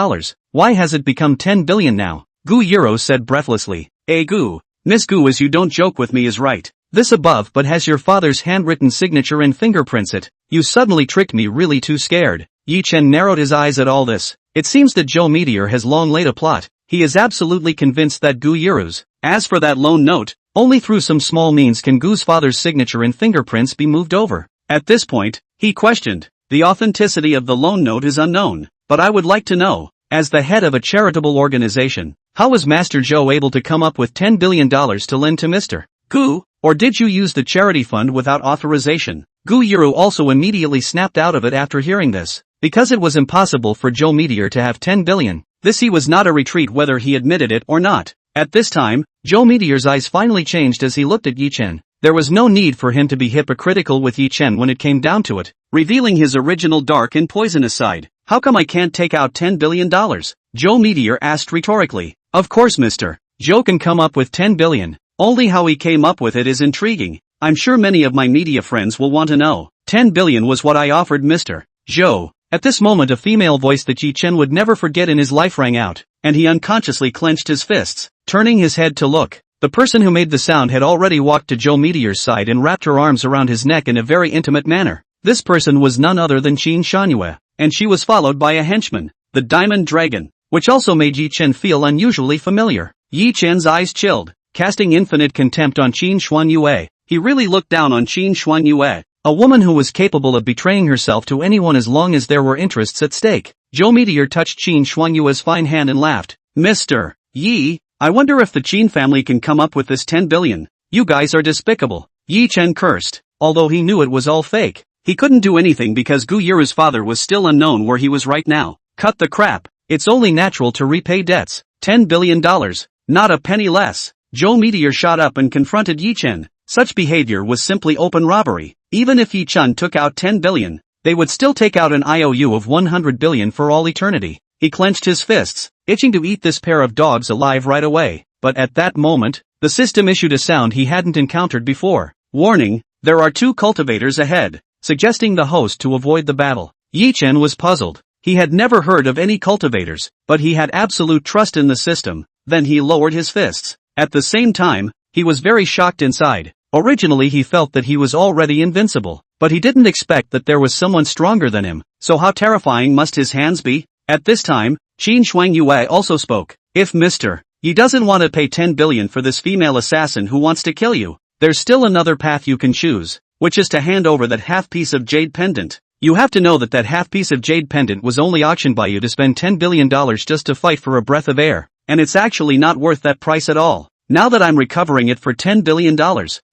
Why has it become 10 billion now?" Gu Yiru said breathlessly. Gu, Miss Gu, as you don't joke with me is right. This above but has your father's handwritten signature and fingerprints it. You suddenly tricked me, really too scared. Ye Chen narrowed his eyes at all this. It seems that Joe Meteor has long laid a plot. He is absolutely convinced that Gu Yiru's. As for that loan note, only through some small means can Gu's father's signature and fingerprints be moved over. At this point, he questioned. The authenticity of the loan note is unknown, but I would like to know, as the head of a charitable organization, how was Master Zhou able to come up with $10 billion to lend to Mr. Gu, or did you use the charity fund without authorization? Gu Yiru also immediately snapped out of it after hearing this, because it was impossible for Joe Meteor to have 10 billion. This he was not a retreat whether he admitted it or not. At this time, Joe Meteor's eyes finally changed as he looked at Ye Chen. There was no need for him to be hypocritical with Ye Chen when it came down to it, revealing his original dark and poisonous side. "How come I can't take out $10 billion? Joe Meteor asked rhetorically. Of course Mr. Joe can come up with 10 billion. Only how he came up with it is intriguing. I'm sure many of my media friends will want to know. 10 billion was what I offered Mr. Joe. At this moment a female voice that Ye Chen would never forget in his life rang out, and he unconsciously clenched his fists, turning his head to look. The person who made the sound had already walked to Joe Meteor's side and wrapped her arms around his neck in a very intimate manner. This person was none other than Qin Shuanyue, and she was followed by a henchman, the Diamond Dragon, which also made Ye Chen feel unusually familiar. Ye Chen's eyes chilled, casting infinite contempt on Qin Shuanyue. He really looked down on Qin Shuanyue, a woman who was capable of betraying herself to anyone as long as there were interests at stake. Joe Meteor touched Qin Shuanyue's fine hand and laughed. "Mr. Yi, I wonder if the Qin family can come up with this 10 billion. You guys are despicable." Ye Chen cursed, although he knew it was all fake. He couldn't do anything because Gu Yiru's father was still unknown where he was right now. Cut the crap. It's only natural to repay debts. $10 billion. Not a penny less. Joe Meteor shot up and confronted Ye Chen. Such behavior was simply open robbery. Even if Ye Chen took out 10 billion, they would still take out an IOU of 100 billion for all eternity. He clenched his fists, itching to eat this pair of dogs alive right away. But at that moment, the system issued a sound he hadn't encountered before. Warning, there are 2 cultivators ahead, suggesting the host to avoid the battle. Ye Chen was puzzled. He had never heard of any cultivators, but he had absolute trust in the system. Then he lowered his fists. At the same time, he was very shocked inside. Originally he felt that he was already invincible, but he didn't expect that there was someone stronger than him. So how terrifying must his hands be? At this time, Qin Shuangyue also spoke. "If Mr. Yi doesn't want to pay 10 billion for this female assassin who wants to kill you, there's still another path you can choose, which is to hand over that half piece of jade pendant. You have to know that that half piece of jade pendant was only auctioned by you to spend $10 billion just to fight for a breath of air, and it's actually not worth that price at all. Now that I'm recovering it for $10 billion,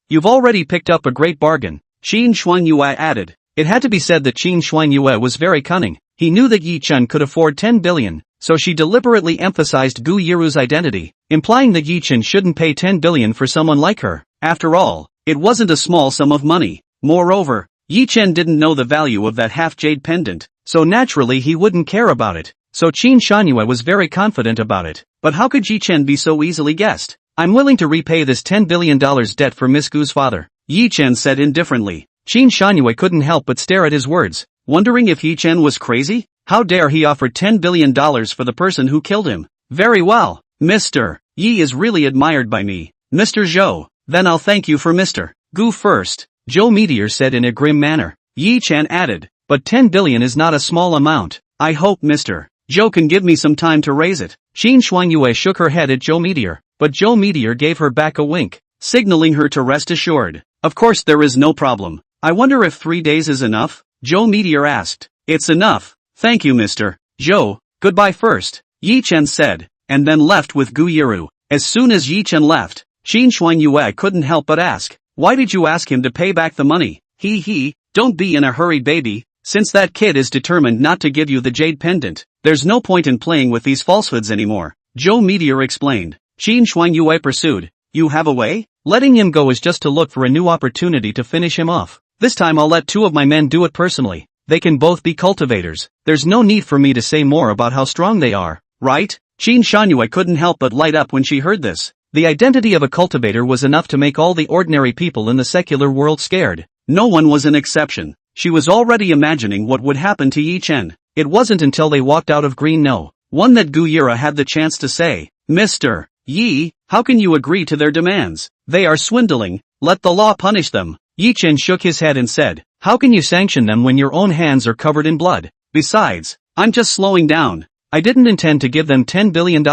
you've already picked up a great bargain." Qin Shuangyue added. It had to be said that Qin Shuangyue was very cunning. He knew that Ye Chen could afford 10 billion, so she deliberately emphasized Gu Yiru's identity, implying that Ye Chen shouldn't pay 10 billion for someone like her. After all, it wasn't a small sum of money. Moreover, Ye Chen didn't know the value of that half-jade pendant, so naturally he wouldn't care about it. So Qin Shuanyue was very confident about it. But how could Ye Chen be so easily guessed? "I'm willing to repay this $10 billion debt for Miss Gu's father," Ye Chen said indifferently. Qin Shuanyue couldn't help but stare at his words, wondering if Ye Chen was crazy. How dare he offer $10 billion for the person who killed him? "Very well, Mr. Yi is really admired by me, Mr. Zhou. Then I'll thank you for Mr. Gu first," Joe Meteor said in a grim manner. Ye Chen added, "But 10 billion is not a small amount. I hope Mr. Joe can give me some time to raise it. Qin Shuangyue shook her head at Joe Meteor, but Joe Meteor gave her back a wink, signaling her to rest assured. Of course there is no problem. I wonder if 3 days is enough? Joe Meteor asked. It's enough. Thank you, Mr. Joe. Goodbye first, Ye Chen said, and then left with Gu Yiru. As soon as Ye Chen left, Qin Shuangyue couldn't help but ask, why did you ask him to pay back the money? Don't be in a hurry, baby. Since that kid is determined not to give you the jade pendant, there's no point in playing with these falsehoods anymore, Joe Meteor explained. Qin Shuangyue pursued, you have a way? Letting him go is just to look for a new opportunity to finish him off. This time I'll let 2 of my men do it personally. They can both be cultivators. There's no need for me to say more about how strong they are, right? Qin Shuangyue couldn't help but light up when she heard this. The identity of a cultivator was enough to make all the ordinary people in the secular world scared. No one was an exception. She was already imagining what would happen to Ye Chen. It wasn't until they walked out of Green No. 1 that Gu Yiru had the chance to say, Mr. Yi, how can you agree to their demands? They are swindling. Let the law punish them. Ye Chen shook his head and said, how can you sanction them when your own hands are covered in blood? Besides, I'm just slowing down. I didn't intend to give them $10 billion,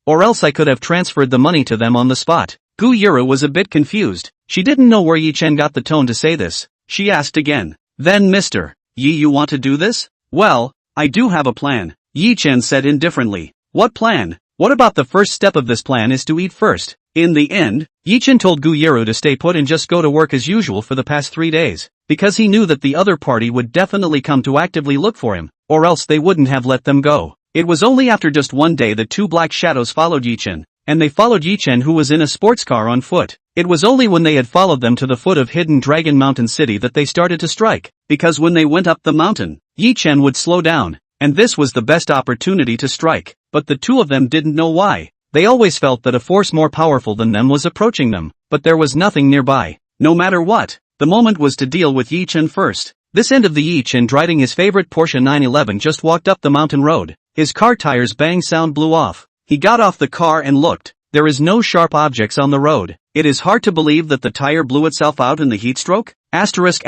or else I could have transferred the money to them on the spot. Gu Yiru was a bit confused. She didn't know where Ye Chen got the tone to say this. She asked again, then Mr. Yi, you want to do this? Well, I do have a plan, Ye Chen said indifferently. What plan? What about the first step of this plan is to eat first? In the end, Ye Chen told Gu Yiru to stay put and just go to work as usual for the past 3 days, because he knew that the other party would definitely come to actively look for him, or else they wouldn't have let them go. It was only after just 1 day that 2 black shadows followed Ye Chen, and they followed Ye Chen, who was in a sports car on foot. It was only when they had followed them to the foot of Hidden Dragon Mountain City that they started to strike, because when they went up the mountain, Ye Chen would slow down, and this was the best opportunity to strike, but the 2 of them didn't know why. They always felt that a force more powerful than them was approaching them, but there was nothing nearby. No matter what, the moment was to deal with Ye Chen first. This end of the Ye Chen, riding his favorite Porsche 911, just walked up the mountain road. His car tire's bang sound blew off. He got off the car and looked. There is no sharp objects on the road. It is hard to believe that the tire blew itself out in the heat stroke. Asterisk.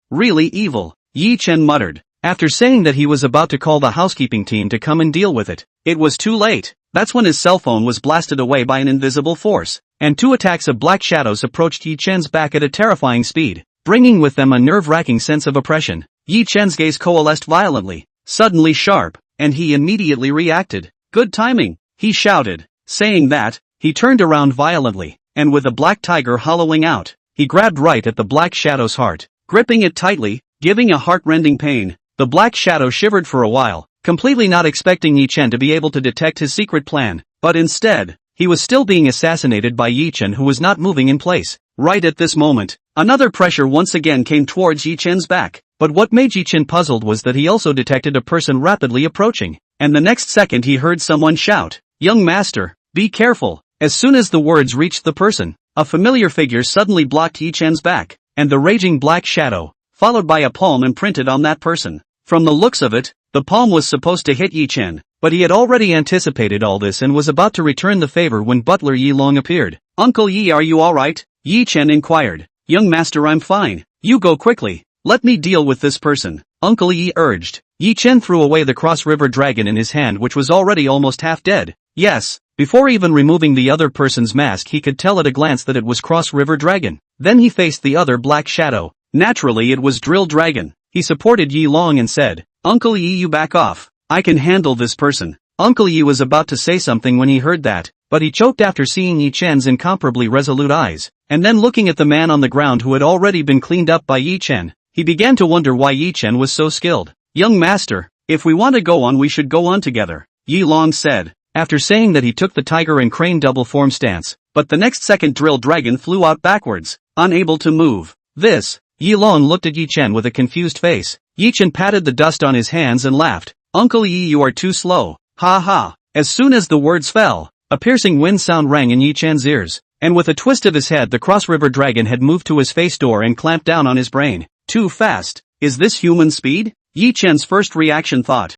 Really evil, Ye Chen muttered. After saying that he was about to call the housekeeping team to come and deal with it, it was too late. That's when his cell phone was blasted away by an invisible force, and 2 attacks of black shadows approached Ye Chen's back at a terrifying speed, bringing with them a nerve-wracking sense of oppression. Ye Chen's gaze coalesced violently, suddenly sharp, and he immediately reacted. Good timing, he shouted. Saying that, he turned around violently, and with a black tiger hollowing out, he grabbed right at the black shadow's heart, gripping it tightly, giving a heart-rending pain. The black shadow shivered for a while, completely not expecting Ye Chen to be able to detect his secret plan, but instead, he was still being assassinated by Ye Chen, who was not moving in place. Right at this moment, another pressure once again came towards Ye Chen's back, but what made Ye Chen puzzled was that he also detected a person rapidly approaching, and the next second he heard someone shout, young master, be careful. As soon as the words reached the person, a familiar figure suddenly blocked Ye Chen's back, and the raging black shadow, followed by a palm imprinted on that person. From the looks of it, the palm was supposed to hit Ye Chen, but he had already anticipated all this and was about to return the favor when Butler Yi Long appeared. Uncle Yi, are you alright? Ye Chen inquired. Young master, I'm fine. You go quickly. Let me deal with this person, Uncle Yi urged. Ye Chen threw away the Cross River Dragon in his hand, which was already almost half dead. Yes, before even removing the other person's mask he could tell at a glance that it was Cross River Dragon. Then he faced the other black shadow. Naturally it was Drill Dragon. He supported Yi Long and said, Uncle Yi, you back off. I can handle this person. Uncle Yi was about to say something when he heard that, but he choked after seeing Ye Chen's incomparably resolute eyes, and then looking at the man on the ground who had already been cleaned up by Ye Chen, he began to wonder why Ye Chen was so skilled. Young master, if we want to go on, we should go on together, Yi Long said, after saying that he took the tiger and crane double form stance, but the next second Drill Dragon flew out backwards, unable to move. This, Yi Long looked at Ye Chen with a confused face. Ye Chen patted the dust on his hands and laughed. Uncle Yi, you are too slow. Ha ha. As soon as the words fell, a piercing wind sound rang in Ye Chen's ears, and with a twist of his head the Cross River Dragon had moved to his face door and clamped down on his brain. Too fast. Is this human speed? Ye Chen's first reaction thought.